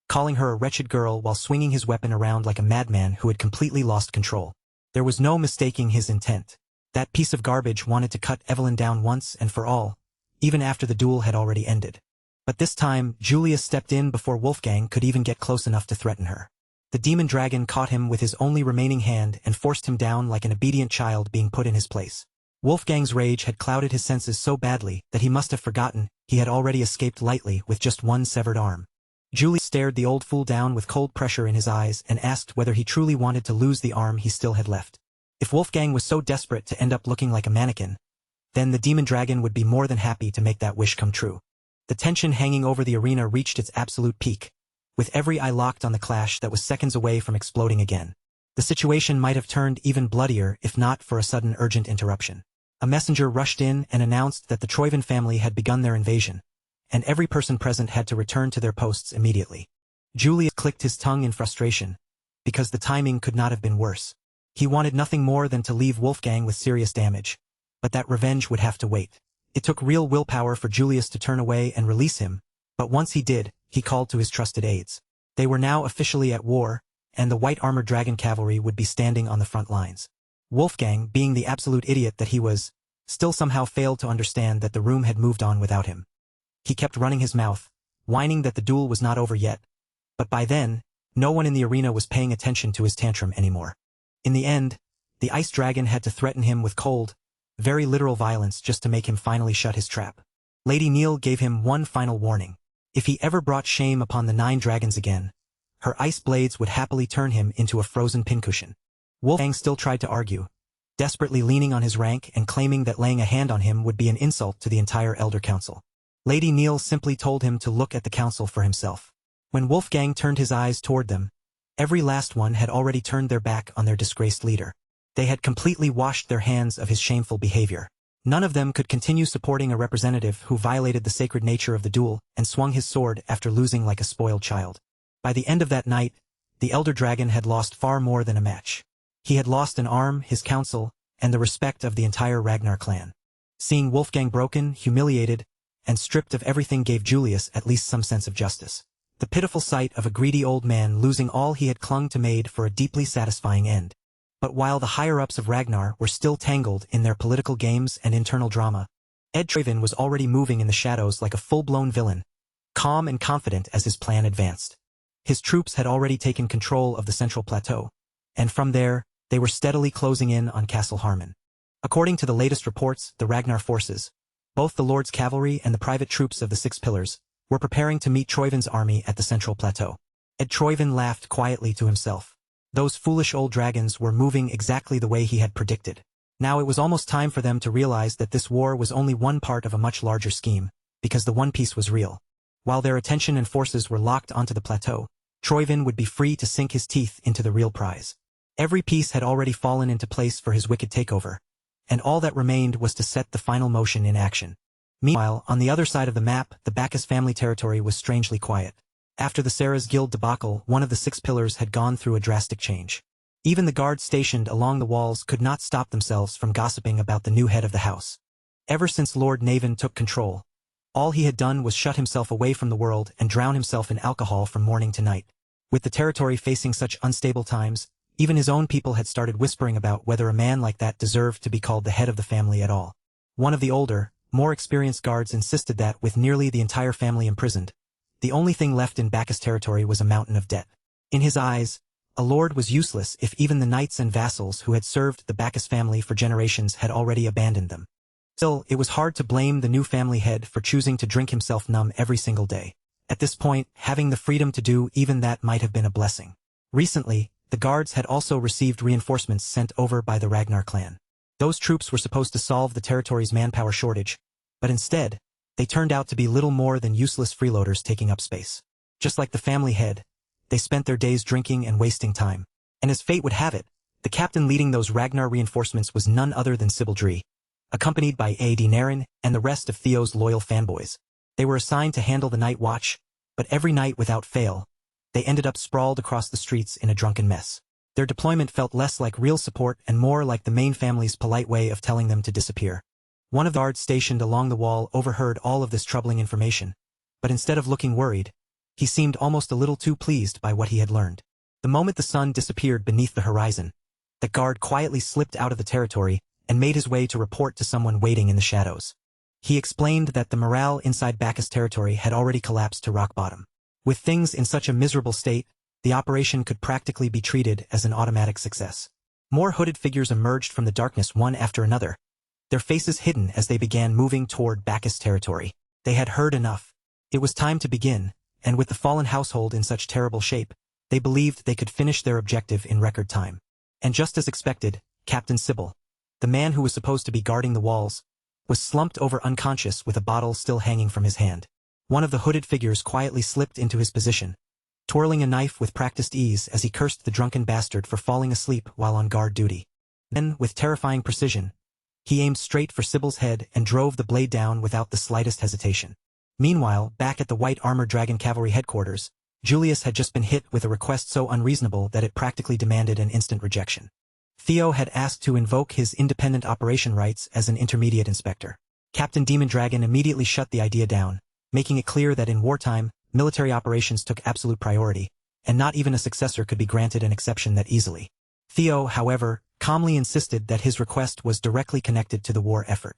calling her a wretched girl while swinging his weapon around like a madman who had completely lost control. There was no mistaking his intent. That piece of garbage wanted to cut Evelyn down once and for all, even after the duel had already ended. But this time, Julius stepped in before Wolfgang could even get close enough to threaten her. The demon dragon caught him with his only remaining hand and forced him down like an obedient child being put in his place. Wolfgang's rage had clouded his senses so badly that he must have forgotten he had already escaped lightly with just one severed arm. Julius stared the old fool down with cold pressure in his eyes and asked whether he truly wanted to lose the arm he still had left. If Wolfgang was so desperate to end up looking like a mannequin, then the demon dragon would be more than happy to make that wish come true. The tension hanging over the arena reached its absolute peak, with every eye locked on the clash that was seconds away from exploding again. The situation might have turned even bloodier if not for a sudden urgent interruption. A messenger rushed in and announced that the Troyven family had begun their invasion, and every person present had to return to their posts immediately. Julius clicked his tongue in frustration, because the timing could not have been worse. He wanted nothing more than to leave Wolfgang with serious damage, but that revenge would have to wait. It took real willpower for Julius to turn away and release him, but once he did, he called to his trusted aides. They were now officially at war, and the white-armored dragon cavalry would be standing on the front lines. Wolfgang, being the absolute idiot that he was, still somehow failed to understand that the room had moved on without him. He kept running his mouth, whining that the duel was not over yet, but by then, no one in the arena was paying attention to his tantrum anymore. In the end, the ice dragon had to threaten him with cold, very literal violence just to make him finally shut his trap. Lady Neil gave him one final warning. If he ever brought shame upon the 9 dragons again, her ice blades would happily turn him into a frozen pincushion. Wolfgang still tried to argue, desperately leaning on his rank and claiming that laying a hand on him would be an insult to the entire Elder Council. Lady Neil simply told him to look at the council for himself. When Wolfgang turned his eyes toward them, every last one had already turned their back on their disgraced leader. They had completely washed their hands of his shameful behavior. None of them could continue supporting a representative who violated the sacred nature of the duel and swung his sword after losing like a spoiled child. By the end of that night, the elder dragon had lost far more than a match. He had lost an arm, his council, and the respect of the entire Ragnar clan. Seeing Wolfgang broken, humiliated, and stripped of everything gave Julius at least some sense of justice. The pitiful sight of a greedy old man losing all he had clung to made for a deeply satisfying end. But while the higher-ups of Ragnar were still tangled in their political games and internal drama, Ed Troyvin was already moving in the shadows like a full-blown villain, calm and confident as his plan advanced. His troops had already taken control of the central plateau, and from there, they were steadily closing in on Castle Harmon. According to the latest reports, the Ragnar forces, both the Lord's cavalry and the private troops of the Six Pillars, were preparing to meet Troyvin's army at the central plateau. Ed Troyvin laughed quietly to himself. Those foolish old dragons were moving exactly the way he had predicted. Now it was almost time for them to realize that this war was only one part of a much larger scheme, because the One Piece was real. While their attention and forces were locked onto the plateau, Troyvin would be free to sink his teeth into the real prize. Every piece had already fallen into place for his wicked takeover, and all that remained was to set the final motion in action. Meanwhile, on the other side of the map, the Bacchus family territory was strangely quiet. After the Sarah's Guild debacle, one of the Six Pillars had gone through a drastic change. Even the guards stationed along the walls could not stop themselves from gossiping about the new head of the house. Ever since Lord Naven took control, all he had done was shut himself away from the world and drown himself in alcohol from morning to night. With the territory facing such unstable times, even his own people had started whispering about whether a man like that deserved to be called the head of the family at all. One of the older, more experienced guards insisted that, with nearly the entire family imprisoned, the only thing left in Bacchus territory was a mountain of debt. In his eyes, a lord was useless if even the knights and vassals who had served the Bacchus family for generations had already abandoned them. Still, it was hard to blame the new family head for choosing to drink himself numb every single day. At this point, having the freedom to do even that might have been a blessing. Recently, the guards had also received reinforcements sent over by the Ragnar clan. Those troops were supposed to solve the territory's manpower shortage, but instead, they turned out to be little more than useless freeloaders taking up space. Just like the family head, they spent their days drinking and wasting time. And as fate would have it, the captain leading those Ragnar reinforcements was none other than Sybil Dree, accompanied by A.D. Naren and the rest of Theo's loyal fanboys. They were assigned to handle the night watch, but every night without fail, they ended up sprawled across the streets in a drunken mess. Their deployment felt less like real support and more like the main family's polite way of telling them to disappear. One of the guards stationed along the wall overheard all of this troubling information, but instead of looking worried, he seemed almost a little too pleased by what he had learned. The moment the sun disappeared beneath the horizon, the guard quietly slipped out of the territory and made his way to report to someone waiting in the shadows. He explained that the morale inside Bacchus territory had already collapsed to rock bottom. With things in such a miserable state, the operation could practically be treated as an automatic success. More hooded figures emerged from the darkness one after another, their faces hidden as they began moving toward Bacchus territory. They had heard enough. It was time to begin, and with the fallen household in such terrible shape, they believed they could finish their objective in record time. And just as expected, Captain Sybil, the man who was supposed to be guarding the walls, was slumped over unconscious with a bottle still hanging from his hand. One of the hooded figures quietly slipped into his position, twirling a knife with practiced ease as he cursed the drunken bastard for falling asleep while on guard duty. Then, with terrifying precision, he aimed straight for Sybil's head and drove the blade down without the slightest hesitation. Meanwhile, back at the White Armored Dragon Cavalry headquarters, Julius had just been hit with a request so unreasonable that it practically demanded an instant rejection. Theo had asked to invoke his independent operation rights as an intermediate inspector. Captain Demon Dragon immediately shut the idea down, making it clear that in wartime, military operations took absolute priority, and not even a successor could be granted an exception that easily. Theo, however, calmly insisted that his request was directly connected to the war effort.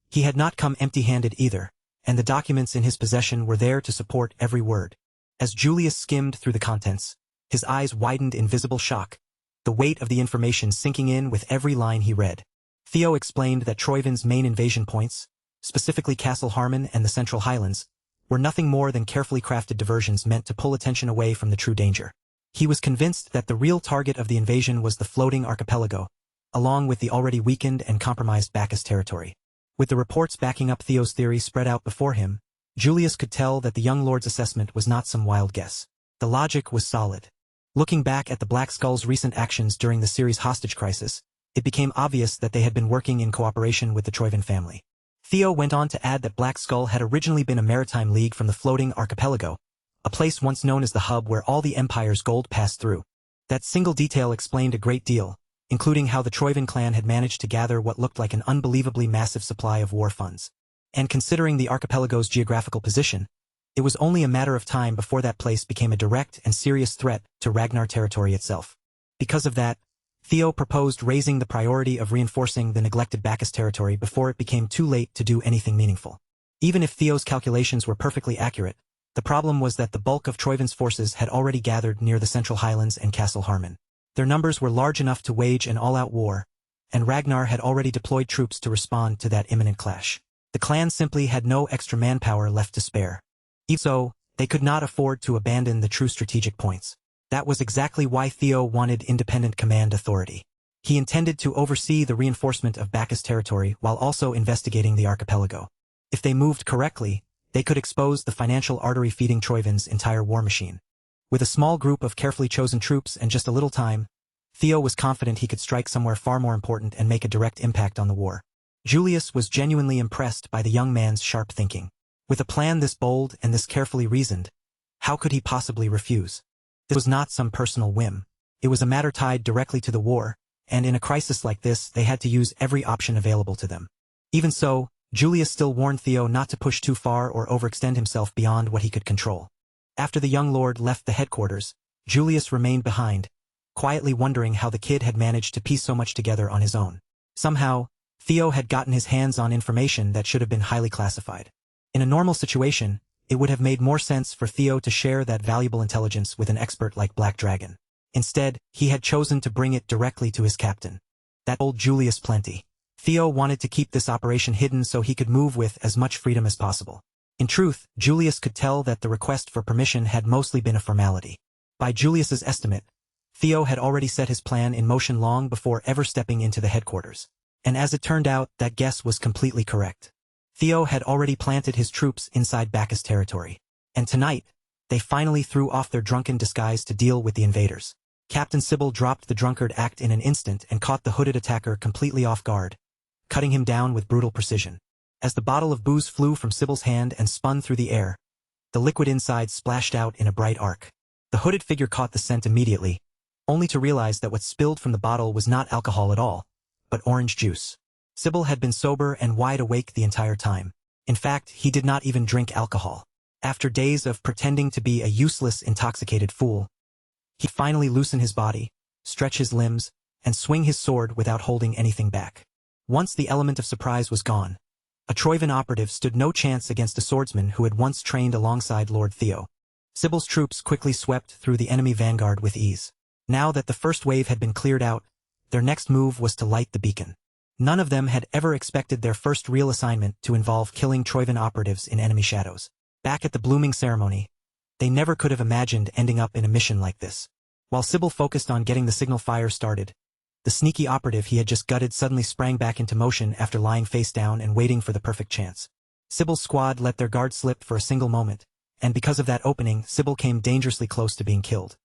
He had not come empty-handed either, and the documents in his possession were there to support every word. As Julius skimmed through the contents, his eyes widened in visible shock, the weight of the information sinking in with every line he read. Theo explained that Troyvin's main invasion points, specifically Castle Harmon and the Central Highlands, were nothing more than carefully crafted diversions meant to pull attention away from the true danger. He was convinced that the real target of the invasion was the floating archipelago, along with the already weakened and compromised Bacchus territory. With the reports backing up Theo's theory spread out before him, Julius could tell that the young lord's assessment was not some wild guess. The logic was solid. Looking back at the Black Skull's recent actions during the series' hostage crisis, it became obvious that they had been working in cooperation with the Troivan family. Theo went on to add that Black Skull had originally been a maritime league from the floating archipelago, a place once known as the hub where all the Empire's gold passed through. That single detail explained a great deal, including how the Troivan clan had managed to gather what looked like an unbelievably massive supply of war funds. And considering the archipelago's geographical position, it was only a matter of time before that place became a direct and serious threat to Ragnar territory itself. Because of that, Theo proposed raising the priority of reinforcing the neglected Bacchus territory before it became too late to do anything meaningful. Even if Theo's calculations were perfectly accurate, the problem was that the bulk of Troivan's forces had already gathered near the Central Highlands and Castle Harmon. Their numbers were large enough to wage an all-out war, and Ragnar had already deployed troops to respond to that imminent clash. The clan simply had no extra manpower left to spare. Even so, they could not afford to abandon the true strategic points. That was exactly why Theo wanted independent command authority. He intended to oversee the reinforcement of Bacchus territory while also investigating the archipelago. If they moved correctly, they could expose the financial artery feeding Troivan's entire war machine. With a small group of carefully chosen troops and just a little time, Theo was confident he could strike somewhere far more important and make a direct impact on the war. Julius was genuinely impressed by the young man's sharp thinking. With a plan this bold and this carefully reasoned, how could he possibly refuse? This was not some personal whim. It was a matter tied directly to the war, and in a crisis like this they had to use every option available to them. Even so, Julius still warned Theo not to push too far or overextend himself beyond what he could control. After the young lord left the headquarters, Julius remained behind, quietly wondering how the kid had managed to piece so much together on his own. Somehow, Theo had gotten his hands on information that should have been highly classified. In a normal situation, it would have made more sense for Theo to share that valuable intelligence with an expert like Black Dragon. Instead, he had chosen to bring it directly to his captain. That old Julius Plenty. Theo wanted to keep this operation hidden so he could move with as much freedom as possible. In truth, Julius could tell that the request for permission had mostly been a formality. By Julius's estimate, Theo had already set his plan in motion long before ever stepping into the headquarters. And as it turned out, that guess was completely correct. Theo had already planted his troops inside Bacchus territory. And tonight, they finally threw off their drunken disguise to deal with the invaders. Captain Sybil dropped the drunkard act in an instant and caught the hooded attacker completely off guard, cutting him down with brutal precision. As the bottle of booze flew from Sybil's hand and spun through the air, the liquid inside splashed out in a bright arc. The hooded figure caught the scent immediately, only to realize that what spilled from the bottle was not alcohol at all, but orange juice. Sybil had been sober and wide awake the entire time. In fact, he did not even drink alcohol. After days of pretending to be a useless, intoxicated fool, he'd finally loosen his body, stretch his limbs, and swing his sword without holding anything back. Once the element of surprise was gone, a Troivan operative stood no chance against a swordsman who had once trained alongside Lord Theo. Sybil's troops quickly swept through the enemy vanguard with ease. Now that the first wave had been cleared out, their next move was to light the beacon. None of them had ever expected their first real assignment to involve killing Troivan operatives in enemy shadows. Back at the blooming ceremony, they never could have imagined ending up in a mission like this. While Sybil focused on getting the signal fire started, the sneaky operative he had just gutted suddenly sprang back into motion after lying face down and waiting for the perfect chance. Sybil's squad let their guard slip for a single moment, and because of that opening, Sybil came dangerously close to being killed.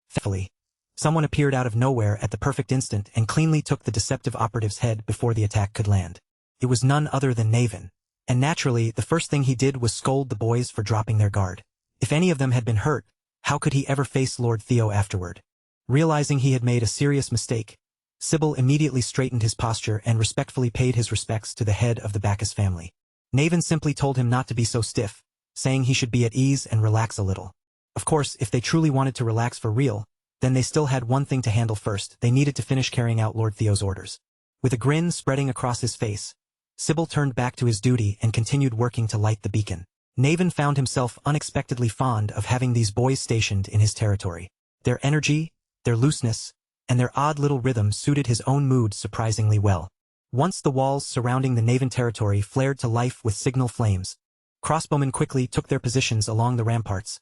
Thankfully, someone appeared out of nowhere at the perfect instant and cleanly took the deceptive operative's head before the attack could land. It was none other than Naven, and naturally, the first thing he did was scold the boys for dropping their guard. If any of them had been hurt, how could he ever face Lord Theo afterward? Realizing he had made a serious mistake, Sybil immediately straightened his posture and respectfully paid his respects to the head of the Bacchus family. Naven simply told him not to be so stiff, saying he should be at ease and relax a little. Of course, if they truly wanted to relax for real, then they still had one thing to handle first. They needed to finish carrying out Lord Theo's orders. With a grin spreading across his face, Sybil turned back to his duty and continued working to light the beacon. Naven found himself unexpectedly fond of having these boys stationed in his territory. Their energy, their looseness, and their odd little rhythm suited his own mood surprisingly well. Once the walls surrounding the Naven territory flared to life with signal flames, crossbowmen quickly took their positions along the ramparts,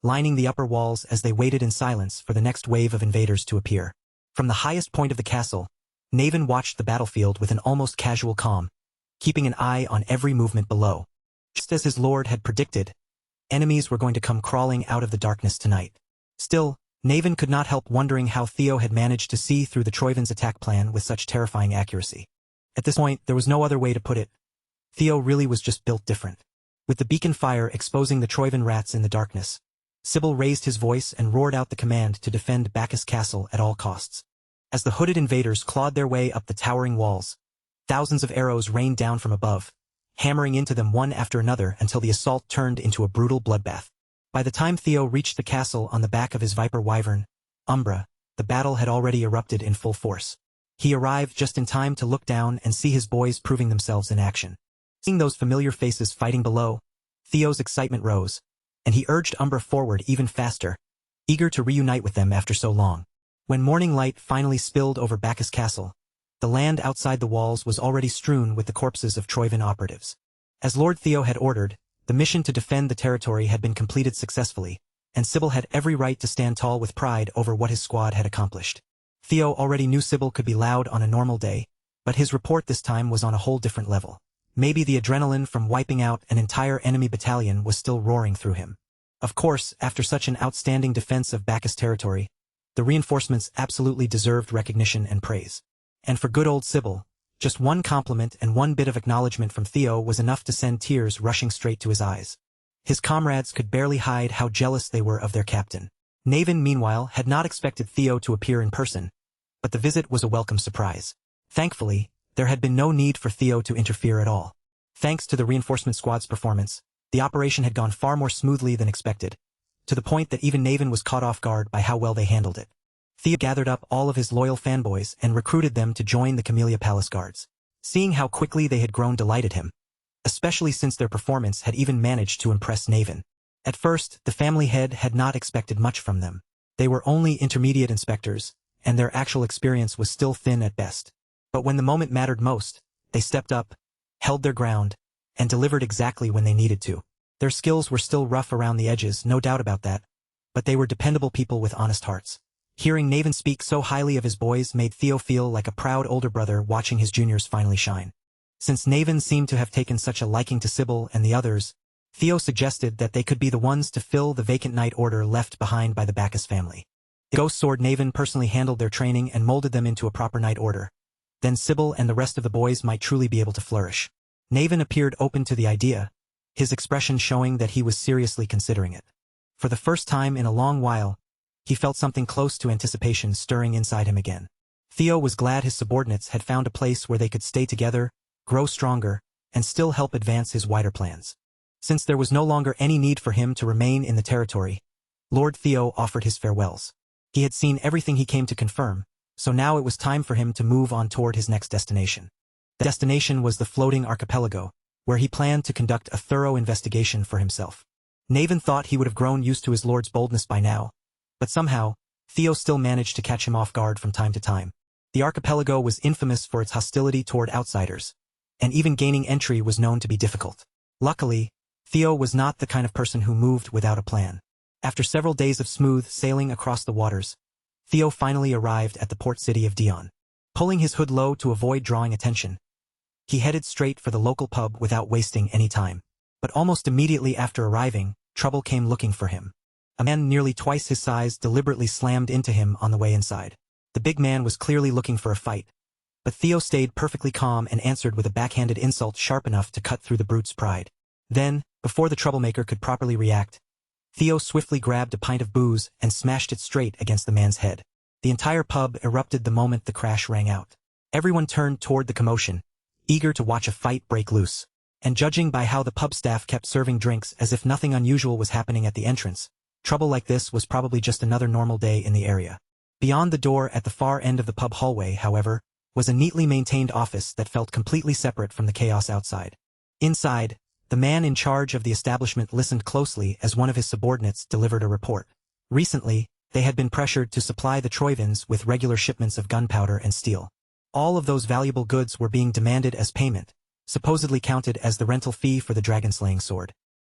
lining the upper walls as they waited in silence for the next wave of invaders to appear. From the highest point of the castle, Naven watched the battlefield with an almost casual calm, keeping an eye on every movement below. Just as his lord had predicted, enemies were going to come crawling out of the darkness tonight. Still, Naven could not help wondering how Theo had managed to see through the Troivan's attack plan with such terrifying accuracy. At this point, there was no other way to put it. Theo really was just built different. With the beacon fire exposing the Troivan rats in the darkness, Sybil raised his voice and roared out the command to defend Bacchus Castle at all costs. As the hooded invaders clawed their way up the towering walls, thousands of arrows rained down from above, hammering into them one after another until the assault turned into a brutal bloodbath. By the time Theo reached the castle on the back of his viper wyvern, Umbra, the battle had already erupted in full force. He arrived just in time to look down and see his boys proving themselves in action. Seeing those familiar faces fighting below, Theo's excitement rose, and he urged Umbra forward even faster, eager to reunite with them after so long. When morning light finally spilled over Bacchus Castle, the land outside the walls was already strewn with the corpses of Troivan operatives. As Lord Theo had ordered, the mission to defend the territory had been completed successfully, and Sybil had every right to stand tall with pride over what his squad had accomplished. Theo already knew Sybil could be loud on a normal day, but his report this time was on a whole different level. Maybe the adrenaline from wiping out an entire enemy battalion was still roaring through him. Of course, after such an outstanding defense of Bacchus territory, the reinforcements absolutely deserved recognition and praise. And for good old Sybil, just one compliment and one bit of acknowledgement from Theo was enough to send tears rushing straight to his eyes. His comrades could barely hide how jealous they were of their captain. Naven, meanwhile, had not expected Theo to appear in person, but the visit was a welcome surprise. Thankfully, there had been no need for Theo to interfere at all. Thanks to the reinforcement squad's performance, the operation had gone far more smoothly than expected, to the point that even Naven was caught off guard by how well they handled it. Theo gathered up all of his loyal fanboys and recruited them to join the Camellia Palace Guards. Seeing how quickly they had grown delighted him, especially since their performance had even managed to impress Naven. At first, the family head had not expected much from them. They were only intermediate inspectors, and their actual experience was still thin at best. But when the moment mattered most, they stepped up, held their ground, and delivered exactly when they needed to. Their skills were still rough around the edges, no doubt about that, but they were dependable people with honest hearts. Hearing Naven speak so highly of his boys made Theo feel like a proud older brother watching his juniors finally shine. Since Naven seemed to have taken such a liking to Sybil and the others, Theo suggested that they could be the ones to fill the vacant knight order left behind by the Bacchus family. The Ghost Sword Naven personally handled their training and molded them into a proper knight order. Then Sybil and the rest of the boys might truly be able to flourish. Naven appeared open to the idea, his expression showing that he was seriously considering it. For the first time in a long while, he felt something close to anticipation stirring inside him again. Theo was glad his subordinates had found a place where they could stay together, grow stronger, and still help advance his wider plans. Since there was no longer any need for him to remain in the territory, Lord Theo offered his farewells. He had seen everything he came to confirm, so now it was time for him to move on toward his next destination. The destination was the floating archipelago, where he planned to conduct a thorough investigation for himself. Naven thought he would have grown used to his lord's boldness by now, but somehow, Theo still managed to catch him off guard from time to time. The archipelago was infamous for its hostility toward outsiders, and even gaining entry was known to be difficult. Luckily, Theo was not the kind of person who moved without a plan. After several days of smooth sailing across the waters, Theo finally arrived at the port city of Dion. Pulling his hood low to avoid drawing attention, he headed straight for the local pub without wasting any time. But almost immediately after arriving, trouble came looking for him. A man nearly twice his size deliberately slammed into him on the way inside. The big man was clearly looking for a fight, but Theo stayed perfectly calm and answered with a backhanded insult sharp enough to cut through the brute's pride. Then, before the troublemaker could properly react, Theo swiftly grabbed a pint of booze and smashed it straight against the man's head. The entire pub erupted the moment the crash rang out. Everyone turned toward the commotion, eager to watch a fight break loose. And judging by how the pub staff kept serving drinks as if nothing unusual was happening at the entrance, trouble like this was probably just another normal day in the area. Beyond the door at the far end of the pub hallway, however, was a neatly maintained office that felt completely separate from the chaos outside. Inside, the man in charge of the establishment listened closely as one of his subordinates delivered a report. Recently, they had been pressured to supply the Troivans with regular shipments of gunpowder and steel. All of those valuable goods were being demanded as payment, supposedly counted as the rental fee for the dragon-slaying sword.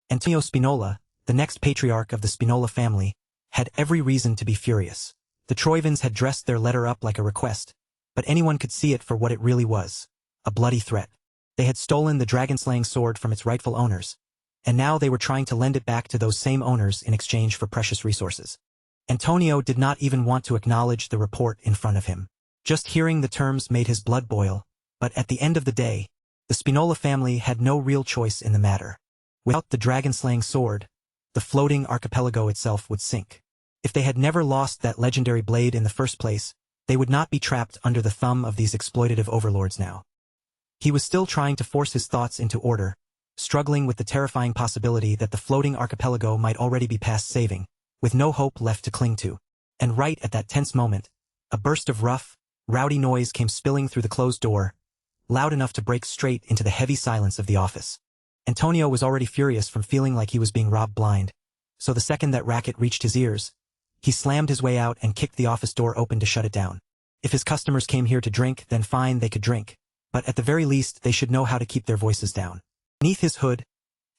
Antonio Spinola, the next patriarch of the Spinola family, had every reason to be furious. The Troivans had dressed their letter up like a request, but anyone could see it for what it really was, a bloody threat. They had stolen the dragon-slaying sword from its rightful owners, and now they were trying to lend it back to those same owners in exchange for precious resources. Antonio did not even want to acknowledge the report in front of him. Just hearing the terms made his blood boil, but at the end of the day, the Spinola family had no real choice in the matter. Without the dragon-slaying sword, the floating archipelago itself would sink. If they had never lost that legendary blade in the first place, they would not be trapped under the thumb of these exploitative overlords now. He was still trying to force his thoughts into order, struggling with the terrifying possibility that the floating archipelago might already be past saving, with no hope left to cling to. And right at that tense moment, a burst of rough, rowdy noise came spilling through the closed door, loud enough to break straight into the heavy silence of the office. Antonio was already furious from feeling like he was being robbed blind, so the second that racket reached his ears, he slammed his way out and kicked the office door open to shut it down. If his customers came here to drink, then fine, they could drink, but at the very least they should know how to keep their voices down. Beneath his hood,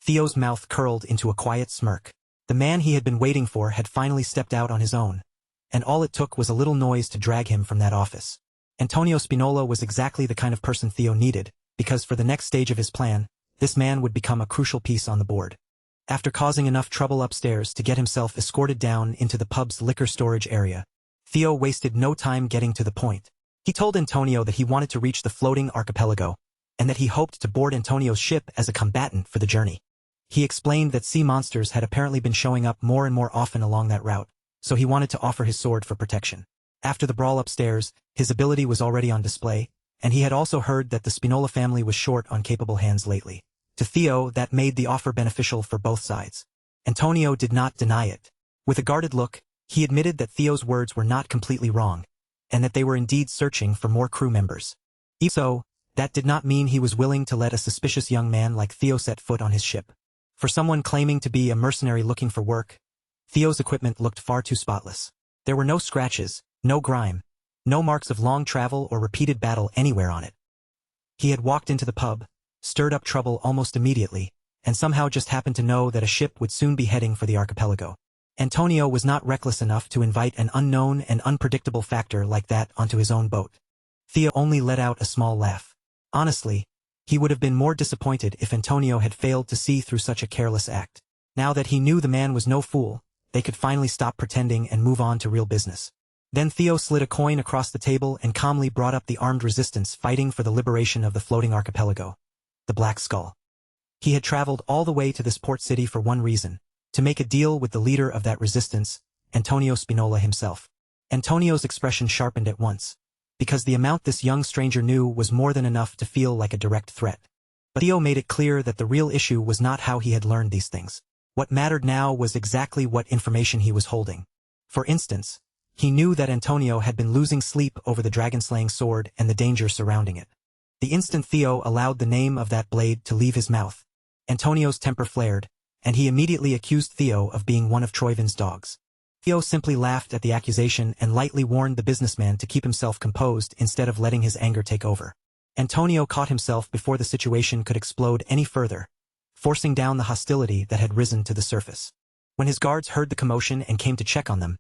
Theo's mouth curled into a quiet smirk. The man he had been waiting for had finally stepped out on his own, and all it took was a little noise to drag him from that office. Antonio Spinola was exactly the kind of person Theo needed, because for the next stage of his plan, this man would become a crucial piece on the board. After causing enough trouble upstairs to get himself escorted down into the pub's liquor storage area, Theo wasted no time getting to the point. He told Antonio that he wanted to reach the floating archipelago, and that he hoped to board Antonio's ship as a combatant for the journey. He explained that sea monsters had apparently been showing up more and more often along that route, so he wanted to offer his sword for protection. After the brawl upstairs, his ability was already on display, and he had also heard that the Spinola family was short on capable hands lately. To Theo, that made the offer beneficial for both sides. Antonio did not deny it. With a guarded look, he admitted that Theo's words were not completely wrong, and that they were indeed searching for more crew members. Even so, that did not mean he was willing to let a suspicious young man like Theo set foot on his ship. For someone claiming to be a mercenary looking for work, Theo's equipment looked far too spotless. There were no scratches, no grime, no marks of long travel or repeated battle anywhere on it. He had walked into the pub, stirred up trouble almost immediately, and somehow just happened to know that a ship would soon be heading for the archipelago. Antonio was not reckless enough to invite an unknown and unpredictable factor like that onto his own boat. Theo only let out a small laugh. Honestly, he would have been more disappointed if Antonio had failed to see through such a careless act. Now that he knew the man was no fool, they could finally stop pretending and move on to real business. Then Theo slid a coin across the table and calmly brought up the armed resistance fighting for the liberation of the floating archipelago, the Black Skull. He had traveled all the way to this port city for one reason, to make a deal with the leader of that resistance, Antonio Spinola himself. Antonio's expression sharpened at once, because the amount this young stranger knew was more than enough to feel like a direct threat. But Theo made it clear that the real issue was not how he had learned these things. What mattered now was exactly what information he was holding. For instance, he knew that Antonio had been losing sleep over the dragon-slaying sword and the danger surrounding it. The instant Theo allowed the name of that blade to leave his mouth, Antonio's temper flared, and he immediately accused Theo of being one of Troivin's dogs. Theo simply laughed at the accusation and lightly warned the businessman to keep himself composed instead of letting his anger take over. Antonio caught himself before the situation could explode any further, forcing down the hostility that had risen to the surface. When his guards heard the commotion and came to check on them,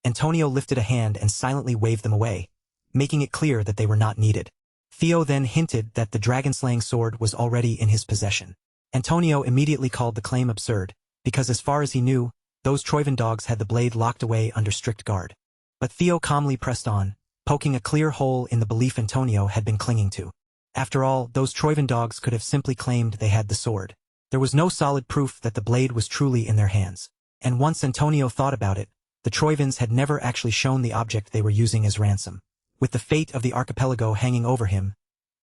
Antonio lifted a hand and silently waved them away, making it clear that they were not needed. Theo then hinted that the dragon-slaying sword was already in his possession. Antonio immediately called the claim absurd, because as far as he knew, those Troivin dogs had the blade locked away under strict guard. But Theo calmly pressed on, poking a clear hole in the belief Antonio had been clinging to. After all, those Troivin dogs could have simply claimed they had the sword. There was no solid proof that the blade was truly in their hands. And once Antonio thought about it, the Troivins had never actually shown the object they were using as ransom. With the fate of the archipelago hanging over him,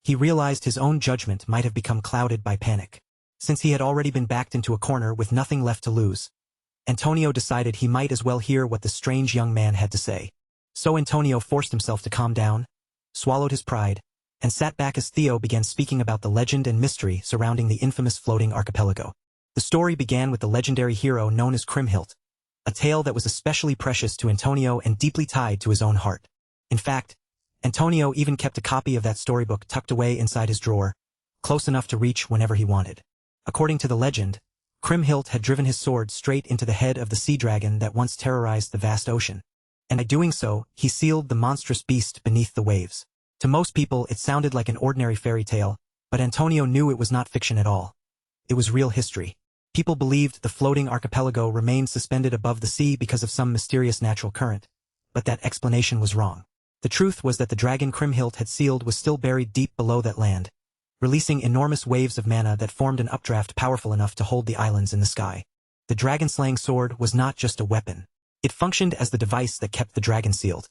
he realized his own judgment might have become clouded by panic. Since he had already been backed into a corner with nothing left to lose, Antonio decided he might as well hear what the strange young man had to say. So Antonio forced himself to calm down, swallowed his pride, and sat back as Theo began speaking about the legend and mystery surrounding the infamous floating archipelago. The story began with the legendary hero known as Kriemhild, a tale that was especially precious to Antonio and deeply tied to his own heart. In fact, Antonio even kept a copy of that storybook tucked away inside his drawer, close enough to reach whenever he wanted. According to the legend, Kriemhild had driven his sword straight into the head of the sea dragon that once terrorized the vast ocean, and by doing so, he sealed the monstrous beast beneath the waves. To most people, it sounded like an ordinary fairy tale, but Antonio knew it was not fiction at all. It was real history. People believed the floating archipelago remained suspended above the sea because of some mysterious natural current, but that explanation was wrong. The truth was that the dragon Kriemhild had sealed was still buried deep below that land, releasing enormous waves of mana that formed an updraft powerful enough to hold the islands in the sky. The dragon-slaying sword was not just a weapon. It functioned as the device that kept the dragon sealed,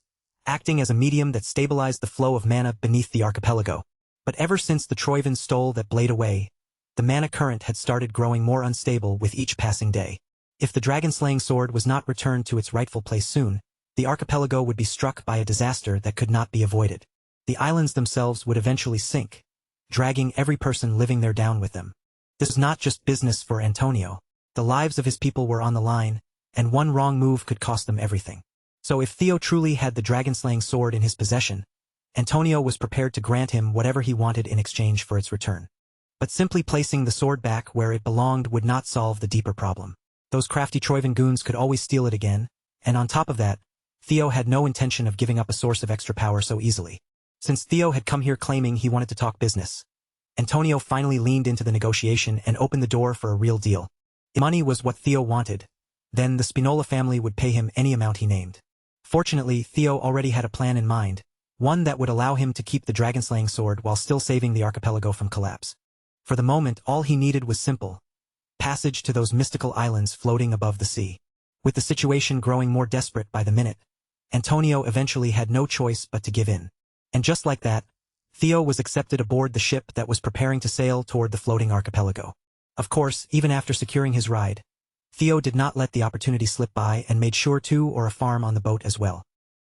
acting as a medium that stabilized the flow of mana beneath the archipelago. But ever since the Troivans stole that blade away, the mana current had started growing more unstable with each passing day. If the dragon-slaying sword was not returned to its rightful place soon, the archipelago would be struck by a disaster that could not be avoided. The islands themselves would eventually sink, dragging every person living there down with them. This was not just business for Antonio. The lives of his people were on the line, and one wrong move could cost them everything. So if Theo truly had the dragon-slaying sword in his possession, Antonio was prepared to grant him whatever he wanted in exchange for its return. But simply placing the sword back where it belonged would not solve the deeper problem. Those crafty Troivan goons could always steal it again, and on top of that, Theo had no intention of giving up a source of extra power so easily. Since Theo had come here claiming he wanted to talk business, Antonio finally leaned into the negotiation and opened the door for a real deal. If money was what Theo wanted, then the Spinola family would pay him any amount he named. Fortunately, Theo already had a plan in mind, one that would allow him to keep the dragon-slaying sword while still saving the archipelago from collapse. For the moment, all he needed was simple: passage to those mystical islands floating above the sea. With the situation growing more desperate by the minute, Antonio eventually had no choice but to give in. And just like that, Theo was accepted aboard the ship that was preparing to sail toward the floating archipelago. Of course, even after securing his ride, Theo did not let the opportunity slip by and made sure to or a farm on the boat as well.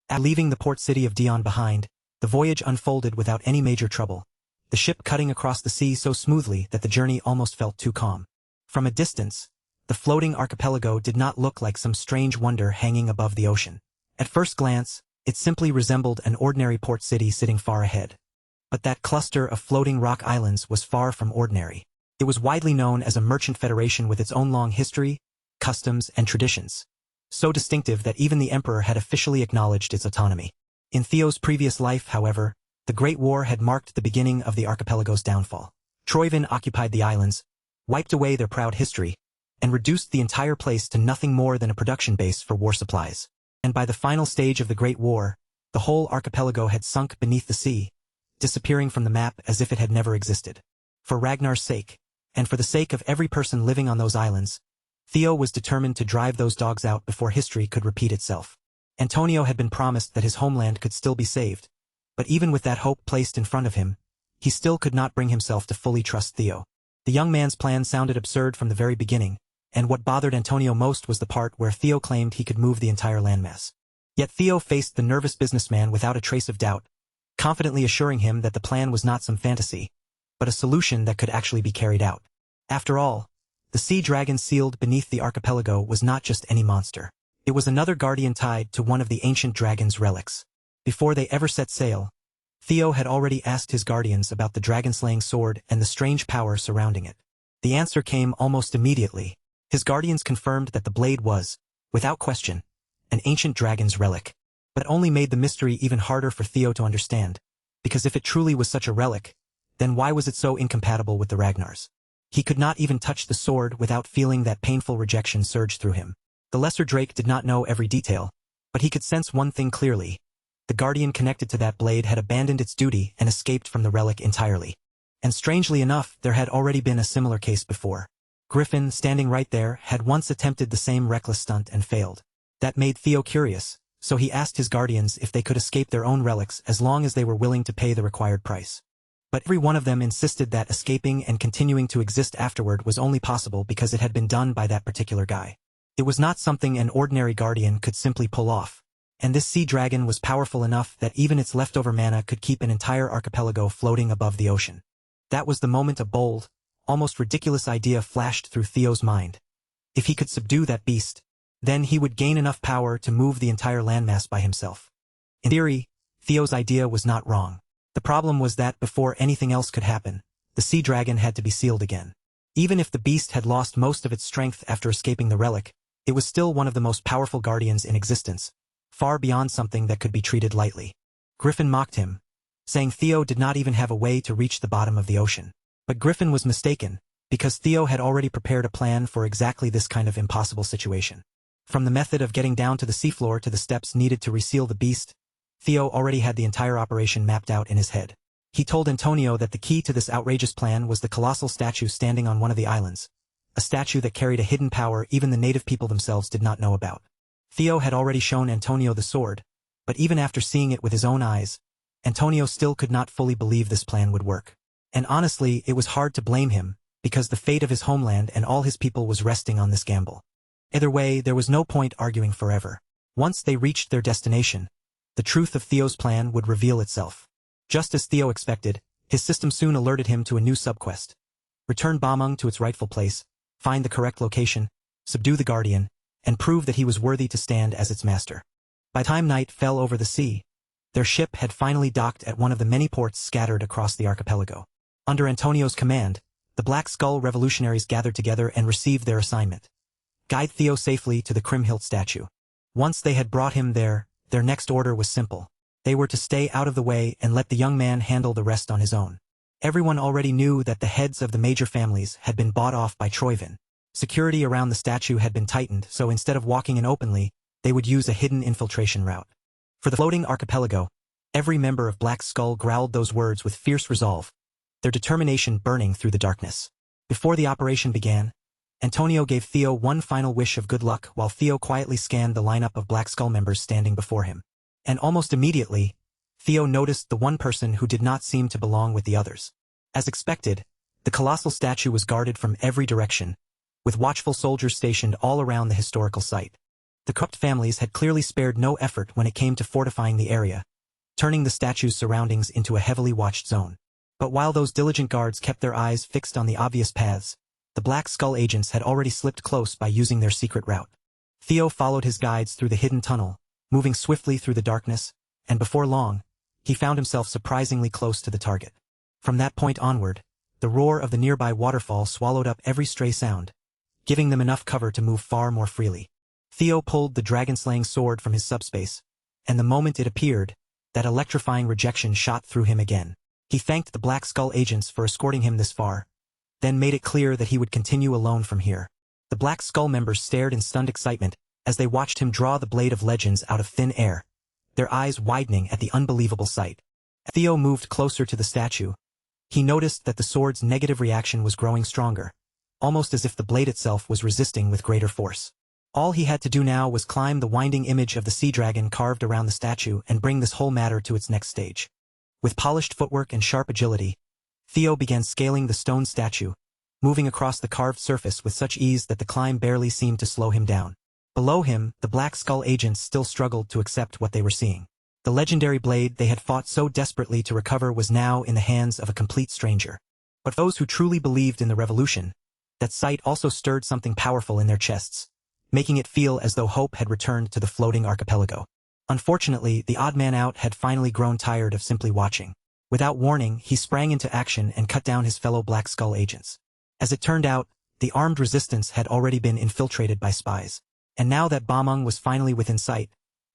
After leaving the port city of Dion behind, the voyage unfolded without any major trouble, the ship cutting across the sea so smoothly that the journey almost felt too calm. From a distance, the floating archipelago did not look like some strange wonder hanging above the ocean. At first glance, it simply resembled an ordinary port city sitting far ahead. But that cluster of floating rock islands was far from ordinary. It was widely known as a merchant federation with its own long history, customs, and traditions, so distinctive that even the emperor had officially acknowledged its autonomy. In Theo's previous life, however, the Great War had marked the beginning of the archipelago's downfall. Troivan occupied the islands, wiped away their proud history, and reduced the entire place to nothing more than a production base for war supplies. And by the final stage of the Great War, the whole archipelago had sunk beneath the sea, disappearing from the map as if it had never existed. For Ragnar's sake, and for the sake of every person living on those islands, Theo was determined to drive those dogs out before history could repeat itself. Antonio had been promised that his homeland could still be saved, but even with that hope placed in front of him, he still could not bring himself to fully trust Theo. The young man's plan sounded absurd from the very beginning, and what bothered Antonio most was the part where Theo claimed he could move the entire landmass. Yet Theo faced the nervous businessman without a trace of doubt, confidently assuring him that the plan was not some fantasy, but a solution that could actually be carried out. After all, the sea dragon sealed beneath the archipelago was not just any monster. It was another guardian tied to one of the ancient dragon's relics. Before they ever set sail, Theo had already asked his guardians about the dragon-slaying sword and the strange power surrounding it. The answer came almost immediately. His guardians confirmed that the blade was, without question, an ancient dragon's relic. But only made the mystery even harder for Theo to understand, because if it truly was such a relic, then why was it so incompatible with the Ragnars? He could not even touch the sword without feeling that painful rejection surge through him. The lesser Drake did not know every detail, but he could sense one thing clearly: the guardian connected to that blade had abandoned its duty and escaped from the relic entirely. And strangely enough, there had already been a similar case before. Griffin, standing right there, had once attempted the same reckless stunt and failed. That made Theo curious, so he asked his guardians if they could escape their own relics as long as they were willing to pay the required price. But every one of them insisted that escaping and continuing to exist afterward was only possible because it had been done by that particular guy. It was not something an ordinary guardian could simply pull off, and this sea dragon was powerful enough that even its leftover mana could keep an entire archipelago floating above the ocean. That was the moment a bold, almost ridiculous idea flashed through Theo's mind. If he could subdue that beast, then he would gain enough power to move the entire landmass by himself. In theory, Theo's idea was not wrong. The problem was that before anything else could happen, the sea dragon had to be sealed again. Even if the beast had lost most of its strength after escaping the relic, it was still one of the most powerful guardians in existence, far beyond something that could be treated lightly. Griffin mocked him, saying Theo did not even have a way to reach the bottom of the ocean. But Griffin was mistaken, because Theo had already prepared a plan for exactly this kind of impossible situation. From the method of getting down to the seafloor to the steps needed to reseal the beast, Theo already had the entire operation mapped out in his head. He told Antonio that the key to this outrageous plan was the colossal statue standing on one of the islands, a statue that carried a hidden power even the native people themselves did not know about. Theo had already shown Antonio the sword, but even after seeing it with his own eyes, Antonio still could not fully believe this plan would work. And honestly, it was hard to blame him, because the fate of his homeland and all his people was resting on this gamble. Either way, there was no point arguing forever. Once they reached their destination, the truth of Theo's plan would reveal itself. Just as Theo expected, his system soon alerted him to a new subquest. Return Bameng to its rightful place, find the correct location, subdue the Guardian, and prove that he was worthy to stand as its master. By the time night fell over the sea, their ship had finally docked at one of the many ports scattered across the archipelago. Under Antonio's command, the Black Skull revolutionaries gathered together and received their assignment: guide Theo safely to the Kriemhild statue. Once they had brought him there, their next order was simple. They were to stay out of the way and let the young man handle the rest on his own. Everyone already knew that the heads of the major families had been bought off by Troivin. Security around the statue had been tightened, so instead of walking in openly, they would use a hidden infiltration route. For the floating archipelago, every member of Black Skull growled those words with fierce resolve, their determination burning through the darkness. Before the operation began, Antonio gave Theo one final wish of good luck while Theo quietly scanned the lineup of Black Skull members standing before him. And almost immediately, Theo noticed the one person who did not seem to belong with the others. As expected, the colossal statue was guarded from every direction, with watchful soldiers stationed all around the historical site. The corrupt families had clearly spared no effort when it came to fortifying the area, turning the statue's surroundings into a heavily watched zone. But while those diligent guards kept their eyes fixed on the obvious paths, the Black Skull agents had already slipped close by using their secret route. Theo followed his guides through the hidden tunnel, moving swiftly through the darkness, and before long, he found himself surprisingly close to the target. From that point onward, the roar of the nearby waterfall swallowed up every stray sound, giving them enough cover to move far more freely. Theo pulled the dragon-slaying sword from his subspace, and the moment it appeared, that electrifying rejection shot through him again. He thanked the Black Skull agents for escorting him this far, then made it clear that he would continue alone from here. The Black Skull members stared in stunned excitement as they watched him draw the blade of legends out of thin air, their eyes widening at the unbelievable sight. As Theo moved closer to the statue, he noticed that the sword's negative reaction was growing stronger, almost as if the blade itself was resisting with greater force. All he had to do now was climb the winding image of the sea dragon carved around the statue and bring this whole matter to its next stage. With polished footwork and sharp agility, Theo began scaling the stone statue, moving across the carved surface with such ease that the climb barely seemed to slow him down. Below him, the Black Skull agents still struggled to accept what they were seeing. The legendary blade they had fought so desperately to recover was now in the hands of a complete stranger. But those who truly believed in the revolution, that sight also stirred something powerful in their chests, making it feel as though hope had returned to the floating archipelago. Unfortunately, the odd man out had finally grown tired of simply watching. Without warning, he sprang into action and cut down his fellow Black Skull agents. As it turned out, the armed resistance had already been infiltrated by spies. And now that Bameng was finally within sight,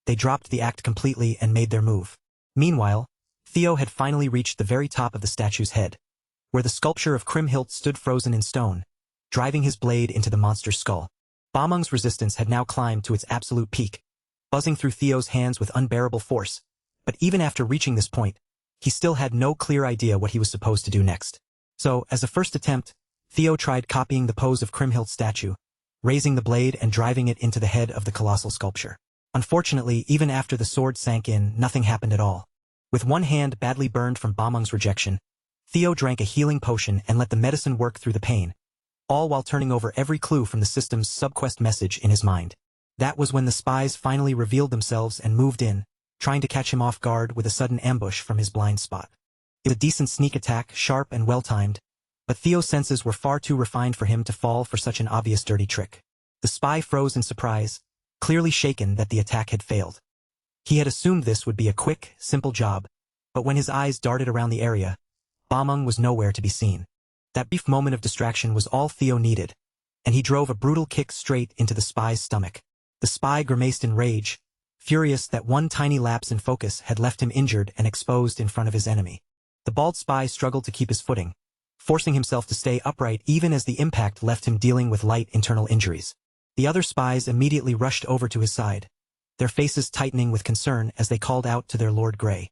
they dropped the act completely and made their move. Meanwhile, Theo had finally reached the very top of the statue's head, where the sculpture of Kriemhild stood frozen in stone, driving his blade into the monster's skull. Bameng's resistance had now climbed to its absolute peak, buzzing through Theo's hands with unbearable force, but even after reaching this point, he still had no clear idea what he was supposed to do next. So, as a first attempt, Theo tried copying the pose of Kriemhild's statue, raising the blade and driving it into the head of the colossal sculpture. Unfortunately, even after the sword sank in, nothing happened at all. With one hand badly burned from Bameng's rejection, Theo drank a healing potion and let the medicine work through the pain, all while turning over every clue from the system's subquest message in his mind. That was when the spies finally revealed themselves and moved in, trying to catch him off guard with a sudden ambush from his blind spot. It was a decent sneak attack, sharp and well-timed, but Theo's senses were far too refined for him to fall for such an obvious dirty trick. The spy froze in surprise, clearly shaken that the attack had failed. He had assumed this would be a quick, simple job, but when his eyes darted around the area, Bameng was nowhere to be seen. That brief moment of distraction was all Theo needed, and he drove a brutal kick straight into the spy's stomach. The spy grimaced in rage, furious that one tiny lapse in focus had left him injured and exposed in front of his enemy. The bald spy struggled to keep his footing, forcing himself to stay upright even as the impact left him dealing with light internal injuries. The other spies immediately rushed over to his side, their faces tightening with concern as they called out to their Lord Grey.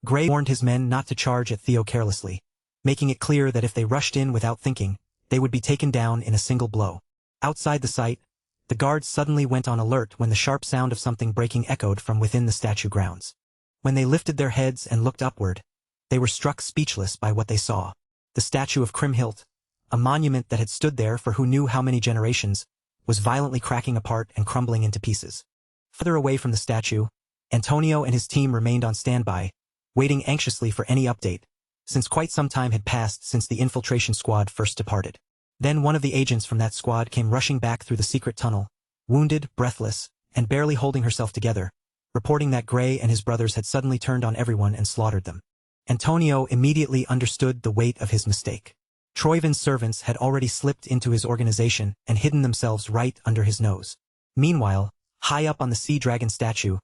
Grey warned his men not to charge at Theo carelessly, making it clear that if they rushed in without thinking, they would be taken down in a single blow. Outside the site, the guards suddenly went on alert when the sharp sound of something breaking echoed from within the statue grounds. When they lifted their heads and looked upward, they were struck speechless by what they saw. The statue of Kriemhild, a monument that had stood there for who knew how many generations, was violently cracking apart and crumbling into pieces. Further away from the statue, Antonio and his team remained on standby, waiting anxiously for any update, since quite some time had passed since the infiltration squad first departed. Then one of the agents from that squad came rushing back through the secret tunnel, wounded, breathless, and barely holding herself together, reporting that Grey and his brothers had suddenly turned on everyone and slaughtered them. Antonio immediately understood the weight of his mistake. Troivin's servants had already slipped into his organization and hidden themselves right under his nose. Meanwhile, high up on the sea dragon statue,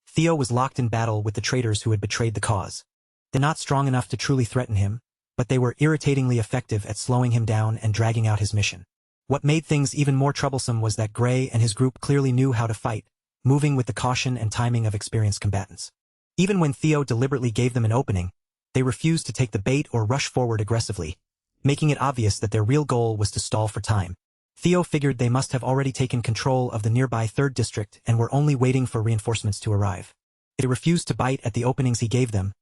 Theo was locked in battle with the traitors who had betrayed the cause. They're not strong enough to truly threaten him, but they were irritatingly effective at slowing him down and dragging out his mission. What made things even more troublesome was that Grey and his group clearly knew how to fight, moving with the caution and timing of experienced combatants. Even when Theo deliberately gave them an opening, they refused to take the bait or rush forward aggressively, making it obvious that their real goal was to stall for time. Theo figured they must have already taken control of the nearby 3rd District and were only waiting for reinforcements to arrive. They refused to bite at the openings he gave them.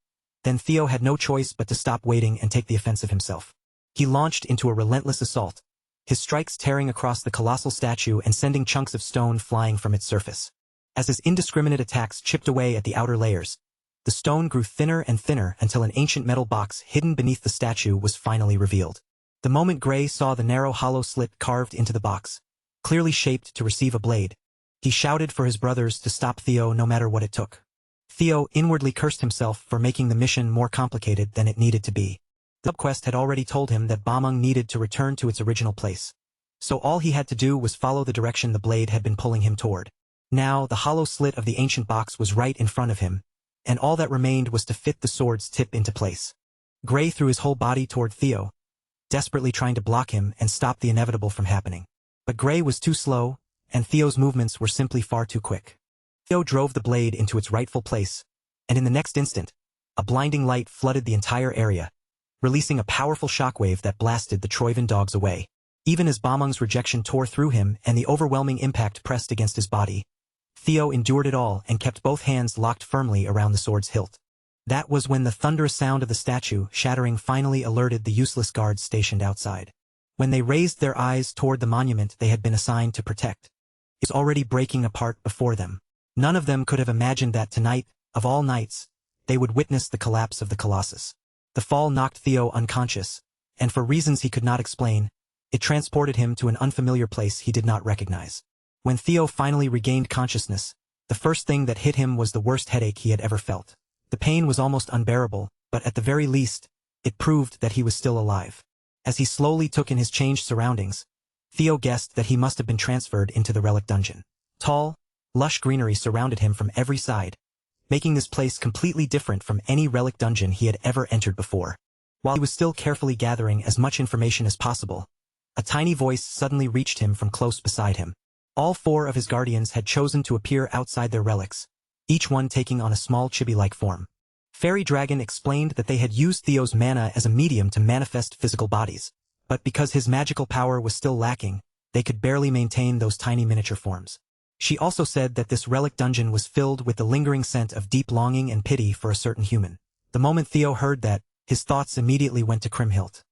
Then Theo had no choice but to stop waiting and take the offensive himself. He launched into a relentless assault, his strikes tearing across the colossal statue and sending chunks of stone flying from its surface. As his indiscriminate attacks chipped away at the outer layers, the stone grew thinner and thinner until an ancient metal box hidden beneath the statue was finally revealed. The moment Grey saw the narrow hollow slit carved into the box, clearly shaped to receive a blade, he shouted for his brothers to stop Theo no matter what it took. Theo inwardly cursed himself for making the mission more complicated than it needed to be. The subquest had already told him that Bamung needed to return to its original place, so all he had to do was follow the direction the blade had been pulling him toward. Now the hollow slit of the ancient box was right in front of him, and all that remained was to fit the sword's tip into place. Grey threw his whole body toward Theo, desperately trying to block him and stop the inevitable from happening. But Grey was too slow, and Theo's movements were simply far too quick. Theo drove the blade into its rightful place, and in the next instant, a blinding light flooded the entire area, releasing a powerful shockwave that blasted the Troivin dogs away. Even as Bamung's rejection tore through him and the overwhelming impact pressed against his body, Theo endured it all and kept both hands locked firmly around the sword's hilt. That was when the thunderous sound of the statue shattering finally alerted the useless guards stationed outside. When they raised their eyes toward the monument they had been assigned to protect, it was already breaking apart before them. None of them could have imagined that tonight, of all nights, they would witness the collapse of the Colossus. The fall knocked Theo unconscious, and for reasons he could not explain, it transported him to an unfamiliar place he did not recognize. When Theo finally regained consciousness, the first thing that hit him was the worst headache he had ever felt. The pain was almost unbearable, but at the very least, it proved that he was still alive. As he slowly took in his changed surroundings, Theo guessed that he must have been transferred into the relic dungeon. Tall, lush greenery surrounded him from every side, making this place completely different from any relic dungeon he had ever entered before. While he was still carefully gathering as much information as possible, a tiny voice suddenly reached him from close beside him. All 4 of his guardians had chosen to appear outside their relics, each one taking on a small chibi-like form. Fairy Dragon explained that they had used Theo's mana as a medium to manifest physical bodies, but because his magical power was still lacking, they could barely maintain those tiny miniature forms. She also said that this relic dungeon was filled with the lingering scent of deep longing and pity for a certain human. The moment Theo heard that, his thoughts immediately went to Kriemhild.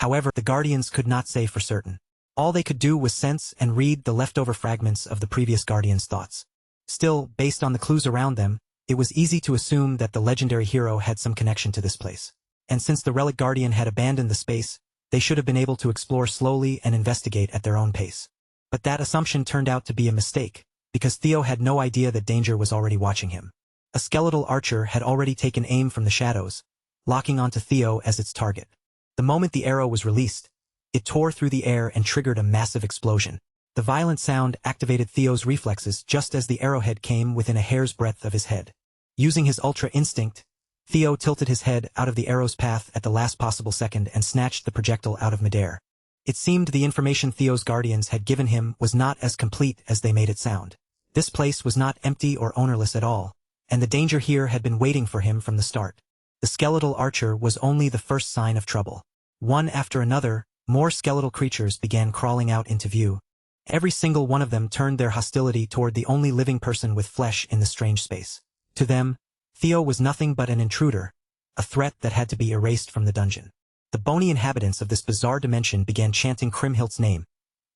However, the Guardians could not say for certain. All they could do was sense and read the leftover fragments of the previous Guardians' thoughts. Still, based on the clues around them, it was easy to assume that the legendary hero had some connection to this place. And since the Relic Guardian had abandoned the space, they should have been able to explore slowly and investigate at their own pace. But that assumption turned out to be a mistake, because Theo had no idea that danger was already watching him. A skeletal archer had already taken aim from the shadows, locking onto Theo as its target. The moment the arrow was released, it tore through the air and triggered a massive explosion. The violent sound activated Theo's reflexes just as the arrowhead came within a hair's breadth of his head. Using his ultra instinct, Theo tilted his head out of the arrow's path at the last possible second and snatched the projectile out of midair. It seemed the information Theo's guardians had given him was not as complete as they made it sound. This place was not empty or ownerless at all, and the danger here had been waiting for him from the start. The skeletal archer was only the first sign of trouble. One after another, more skeletal creatures began crawling out into view. Every single one of them turned their hostility toward the only living person with flesh in the strange space. To them, Theo was nothing but an intruder, a threat that had to be erased from the dungeon. The bony inhabitants of this bizarre dimension began chanting Kriemhildt's name,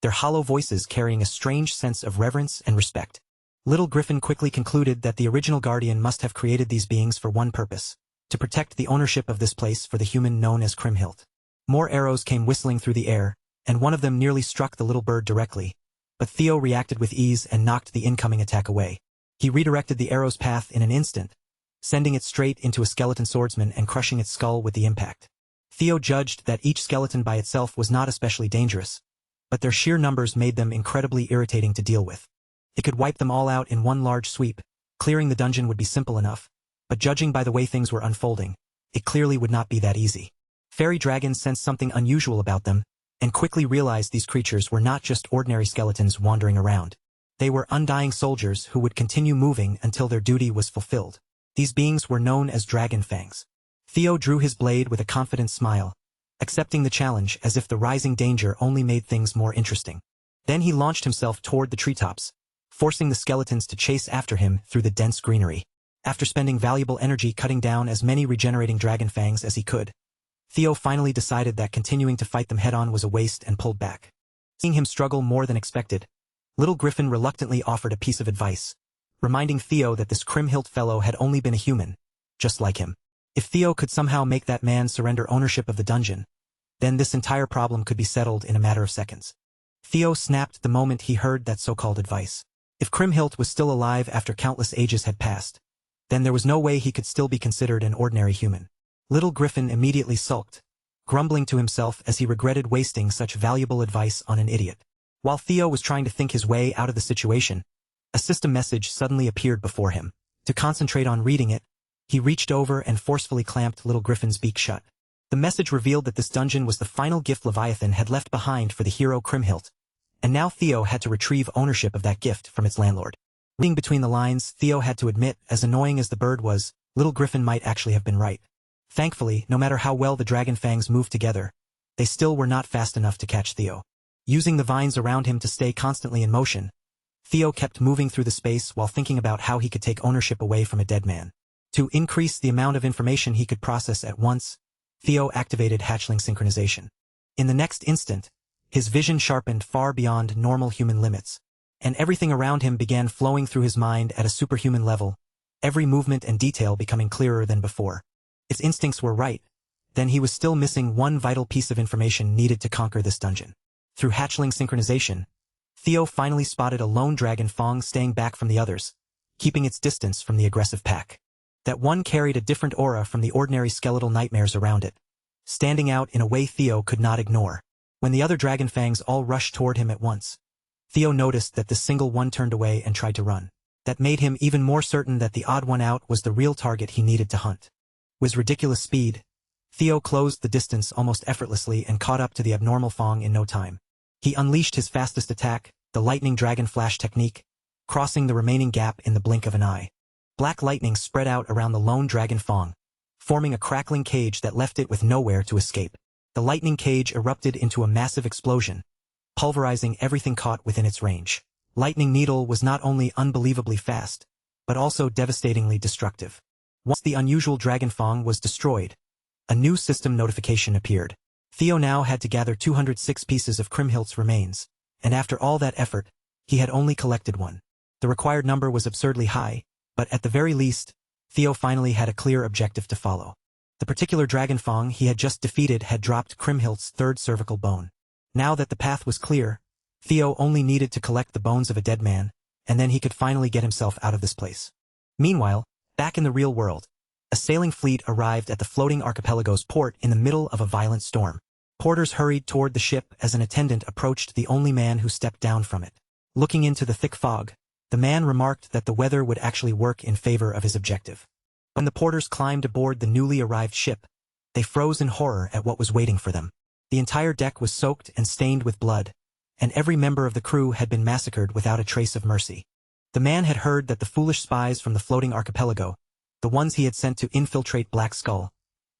their hollow voices carrying a strange sense of reverence and respect. Little Griffin quickly concluded that the original guardian must have created these beings for one purpose, to protect the ownership of this place for the human known as Kriemhildt. More arrows came whistling through the air, and one of them nearly struck the little bird directly, but Theo reacted with ease and knocked the incoming attack away. He redirected the arrow's path in an instant, sending it straight into a skeleton swordsman and crushing its skull with the impact. Theo judged that each skeleton by itself was not especially dangerous, but their sheer numbers made them incredibly irritating to deal with. It could wipe them all out in one large sweep. Clearing the dungeon would be simple enough, but judging by the way things were unfolding, it clearly would not be that easy. Fairy dragons sensed something unusual about them, and quickly realized these creatures were not just ordinary skeletons wandering around. They were undying soldiers who would continue moving until their duty was fulfilled. These beings were known as Dragon Fangs. Theo drew his blade with a confident smile, accepting the challenge as if the rising danger only made things more interesting. Then he launched himself toward the treetops, forcing the skeletons to chase after him through the dense greenery. After spending valuable energy cutting down as many regenerating dragon fangs as he could, Theo finally decided that continuing to fight them head-on was a waste and pulled back. Seeing him struggle more than expected, Little Griffin reluctantly offered a piece of advice, reminding Theo that this Kriemhildt fellow had only been a human, just like him. If Theo could somehow make that man surrender ownership of the dungeon, then this entire problem could be settled in a matter of seconds. Theo snapped the moment he heard that so-called advice. If Kriemhildt was still alive after countless ages had passed, then there was no way he could still be considered an ordinary human. Little Griffin immediately sulked, grumbling to himself as he regretted wasting such valuable advice on an idiot. While Theo was trying to think his way out of the situation, a system message suddenly appeared before him. To concentrate on reading it, he reached over and forcefully clamped Little Griffin's beak shut. The message revealed that this dungeon was the final gift Leviathan had left behind for the hero Kriemhildt, and now Theo had to retrieve ownership of that gift from its landlord. Reading between the lines, Theo had to admit, as annoying as the bird was, Little Griffin might actually have been right. Thankfully, no matter how well the dragon fangs moved together, they still were not fast enough to catch Theo. Using the vines around him to stay constantly in motion, Theo kept moving through the space while thinking about how he could take ownership away from a dead man. To increase the amount of information he could process at once, Theo activated hatchling synchronization. In the next instant, his vision sharpened far beyond normal human limits, and everything around him began flowing through his mind at a superhuman level, every movement and detail becoming clearer than before. His instincts were right, then he was still missing one vital piece of information needed to conquer this dungeon. Through hatchling synchronization, Theo finally spotted a lone dragon fang staying back from the others, keeping its distance from the aggressive pack. That one carried a different aura from the ordinary skeletal nightmares around it, standing out in a way Theo could not ignore. When the other dragon fangs all rushed toward him at once, Theo noticed that the single one turned away and tried to run. That made him even more certain that the odd one out was the real target he needed to hunt. With ridiculous speed, Theo closed the distance almost effortlessly and caught up to the abnormal fang in no time. He unleashed his fastest attack, the lightning dragon flash technique, crossing the remaining gap in the blink of an eye. Black lightning spread out around the lone dragon fang, forming a crackling cage that left it with nowhere to escape. The lightning cage erupted into a massive explosion, pulverizing everything caught within its range. Lightning Needle was not only unbelievably fast, but also devastatingly destructive. Once the unusual dragon fang was destroyed, a new system notification appeared. Theo now had to gather 206 pieces of Kriemhildt's remains, and after all that effort, he had only collected one. The required number was absurdly high, but at the very least, Theo finally had a clear objective to follow. The particular dragon fang he had just defeated had dropped Kriemhildt's third cervical bone. Now that the path was clear, Theo only needed to collect the bones of a dead man, and then he could finally get himself out of this place. Meanwhile, back in the real world, a sailing fleet arrived at the floating archipelago's port in the middle of a violent storm. Porters hurried toward the ship as an attendant approached the only man who stepped down from it. Looking into the thick fog, the man remarked that the weather would actually work in favor of his objective. When the porters climbed aboard the newly arrived ship, they froze in horror at what was waiting for them. The entire deck was soaked and stained with blood, and every member of the crew had been massacred without a trace of mercy. The man had heard that the foolish spies from the floating archipelago, the ones he had sent to infiltrate Black Skull,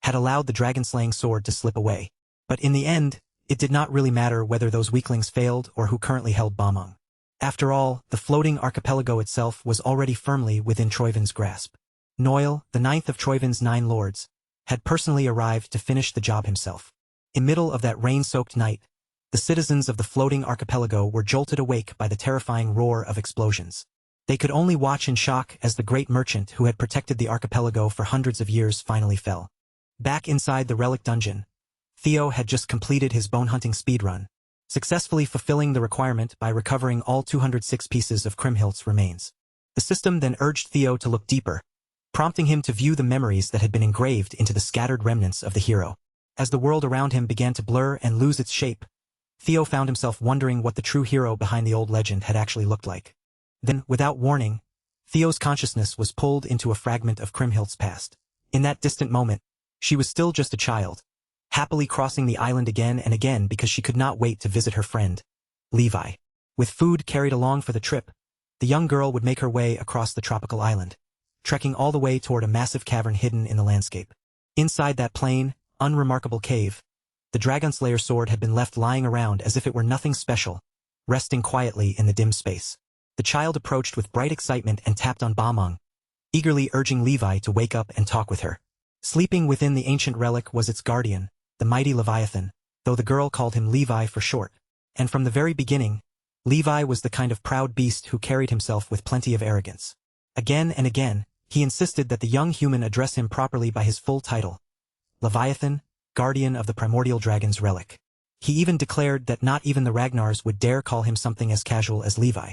had allowed the dragon-slaying sword to slip away. But in the end, it did not really matter whether those weaklings failed or who currently held Bamong. After all, the floating archipelago itself was already firmly within Troivin's grasp. Noil, the ninth of Troivin's 9 lords, had personally arrived to finish the job himself. In middle of that rain-soaked night, the citizens of the floating archipelago were jolted awake by the terrifying roar of explosions. They could only watch in shock as the great merchant who had protected the archipelago for hundreds of years finally fell. Back inside the relic dungeon, Theo had just completed his bone-hunting speedrun, successfully fulfilling the requirement by recovering all 206 pieces of Kriemhildt's remains. The system then urged Theo to look deeper, prompting him to view the memories that had been engraved into the scattered remnants of the hero. As the world around him began to blur and lose its shape, Theo found himself wondering what the true hero behind the old legend had actually looked like. Then, without warning, Theo's consciousness was pulled into a fragment of Kriemhildt's past. In that distant moment, she was still just a child, happily crossing the island again and again because she could not wait to visit her friend, Levi. With food carried along for the trip, the young girl would make her way across the tropical island, trekking all the way toward a massive cavern hidden in the landscape. Inside that plain, unremarkable cave, the Dragonslayer sword had been left lying around as if it were nothing special, resting quietly in the dim space. The child approached with bright excitement and tapped on Bamong, eagerly urging Levi to wake up and talk with her. Sleeping within the ancient relic was its guardian, the mighty Leviathan, though the girl called him Levi for short. And from the very beginning, Levi was the kind of proud beast who carried himself with plenty of arrogance. Again and again, he insisted that the young human address him properly by his full title, Leviathan, guardian of the primordial dragon's relic. He even declared that not even the Ragnars would dare call him something as casual as Levi.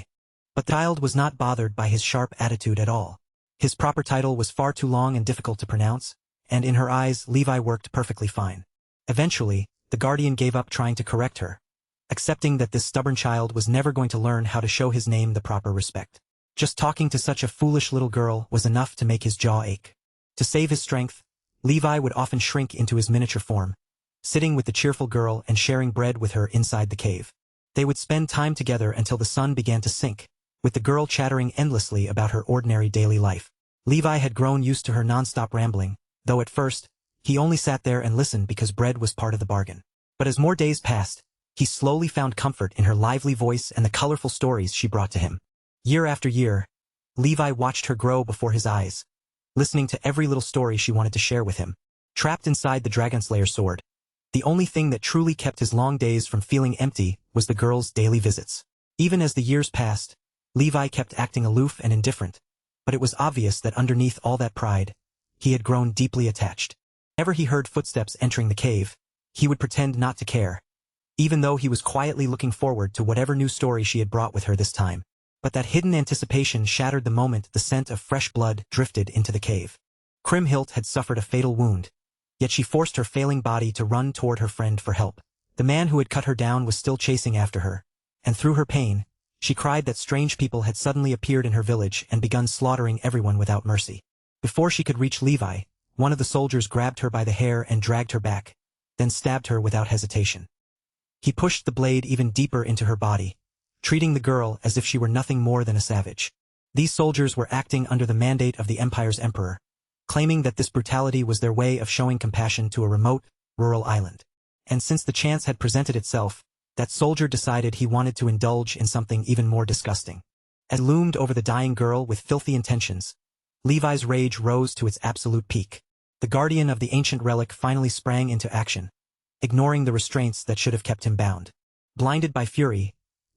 But the child was not bothered by his sharp attitude at all. His proper title was far too long and difficult to pronounce, and in her eyes Levi worked perfectly fine. Eventually, the guardian gave up trying to correct her, accepting that this stubborn child was never going to learn how to show his name the proper respect. Just talking to such a foolish little girl was enough to make his jaw ache. To save his strength, Levi would often shrink into his miniature form, sitting with the cheerful girl and sharing bread with her inside the cave. They would spend time together until the sun began to sink, with the girl chattering endlessly about her ordinary daily life. Levi had grown used to her non-stop rambling, though at first, he only sat there and listened because bread was part of the bargain. But as more days passed, he slowly found comfort in her lively voice and the colorful stories she brought to him. Year after year, Levi watched her grow before his eyes, listening to every little story she wanted to share with him. Trapped inside the Dragonslayer sword, the only thing that truly kept his long days from feeling empty was the girl's daily visits. Even as the years passed, Levi kept acting aloof and indifferent, but it was obvious that underneath all that pride, he had grown deeply attached. Whenever he heard footsteps entering the cave, he would pretend not to care, even though he was quietly looking forward to whatever new story she had brought with her this time. But that hidden anticipation shattered the moment the scent of fresh blood drifted into the cave. Kriemhild had suffered a fatal wound, yet she forced her failing body to run toward her friend for help. The man who had cut her down was still chasing after her, and through her pain, she cried that strange people had suddenly appeared in her village and begun slaughtering everyone without mercy. Before she could reach Levi, one of the soldiers grabbed her by the hair and dragged her back, then stabbed her without hesitation. He pushed the blade even deeper into her body, treating the girl as if she were nothing more than a savage. These soldiers were acting under the mandate of the Empire's emperor, claiming that this brutality was their way of showing compassion to a remote, rural island. And since the chance had presented itself, that soldier decided he wanted to indulge in something even more disgusting. As loomed over the dying girl with filthy intentions, Levi's rage rose to its absolute peak. The guardian of the ancient relic finally sprang into action, ignoring the restraints that should have kept him bound. Blinded by fury,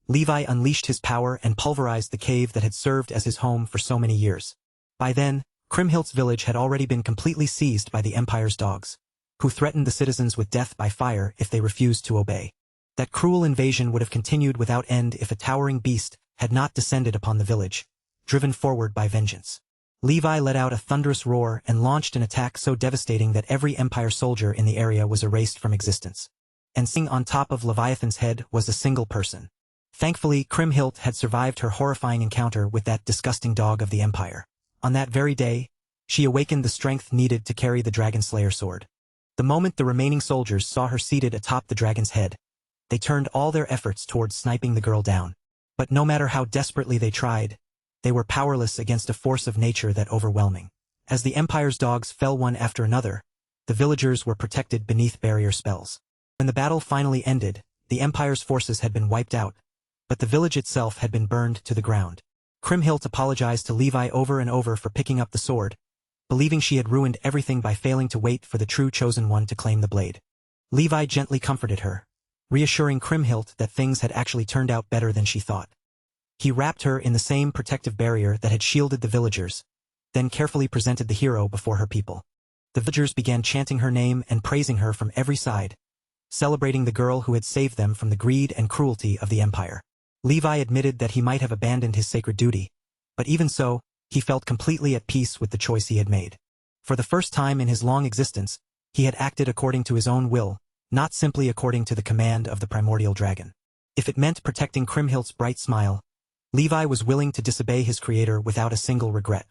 Levi unleashed his power and pulverized the cave that had served as his home for so many years. By then, Kriemhildt's village had already been completely seized by the Empire's dogs, who threatened the citizens with death by fire if they refused to obey. That cruel invasion would have continued without end if a towering beast had not descended upon the village, driven forward by vengeance. Levi let out a thunderous roar and launched an attack so devastating that every Empire soldier in the area was erased from existence. And sitting on top of Leviathan's head was a single person. Thankfully, Kriemhild had survived her horrifying encounter with that disgusting dog of the Empire. On that very day, she awakened the strength needed to carry the Dragon Slayer sword. The moment the remaining soldiers saw her seated atop the dragon's head, they turned all their efforts towards sniping the girl down. But no matter how desperately they tried, they were powerless against a force of nature that overwhelming. As the Empire's dogs fell one after another, the villagers were protected beneath barrier spells. When the battle finally ended, the Empire's forces had been wiped out, but the village itself had been burned to the ground. Kriemhild apologized to Levi over and over for picking up the sword, believing she had ruined everything by failing to wait for the true chosen one to claim the blade. Levi gently comforted her, reassuring Kriemhild that things had actually turned out better than she thought. He wrapped her in the same protective barrier that had shielded the villagers, then carefully presented the hero before her people. The villagers began chanting her name and praising her from every side, celebrating the girl who had saved them from the greed and cruelty of the Empire. Levi admitted that he might have abandoned his sacred duty, but even so, he felt completely at peace with the choice he had made. For the first time in his long existence, he had acted according to his own will, not simply according to the command of the primordial dragon. If it meant protecting Kriemhild's bright smile, Levi was willing to disobey his creator without a single regret.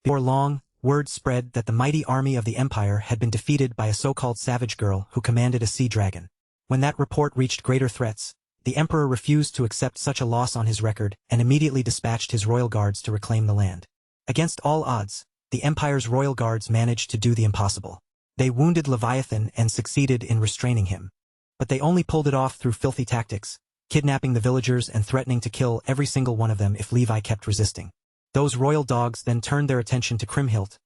Before long, word spread that the mighty army of the Empire had been defeated by a so-called savage girl who commanded a sea dragon. When that report reached greater threats, the Emperor refused to accept such a loss on his record and immediately dispatched his royal guards to reclaim the land. Against all odds, the Empire's royal guards managed to do the impossible. They wounded Leviathan and succeeded in restraining him. But they only pulled it off through filthy tactics, kidnapping the villagers and threatening to kill every single one of them if Levi kept resisting. Those royal dogs then turned their attention to Kriemhild,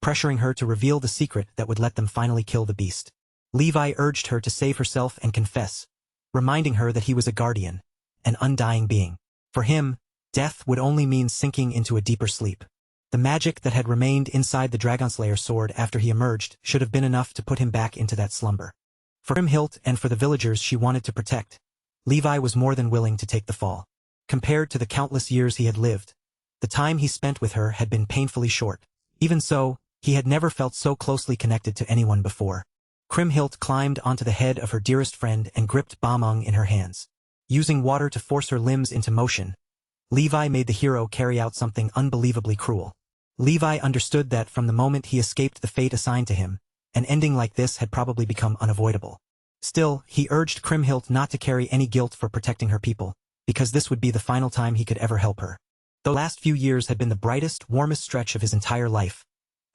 pressuring her to reveal the secret that would let them finally kill the beast. Levi urged her to save herself and confess, reminding her that he was a guardian, an undying being. For him, death would only mean sinking into a deeper sleep. The magic that had remained inside the Dragonslayer sword after he emerged should have been enough to put him back into that slumber. For Kriemhild and for the villagers she wanted to protect, Levi was more than willing to take the fall. Compared to the countless years he had lived, the time he spent with her had been painfully short. Even so, he had never felt so closely connected to anyone before. Kriemhild climbed onto the head of her dearest friend and gripped Bamung in her hands. Using water to force her limbs into motion, Levi made the hero carry out something unbelievably cruel. Levi understood that from the moment he escaped the fate assigned to him, an ending like this had probably become unavoidable. Still, he urged Kriemhild not to carry any guilt for protecting her people, because this would be the final time he could ever help her. The last few years had been the brightest, warmest stretch of his entire life,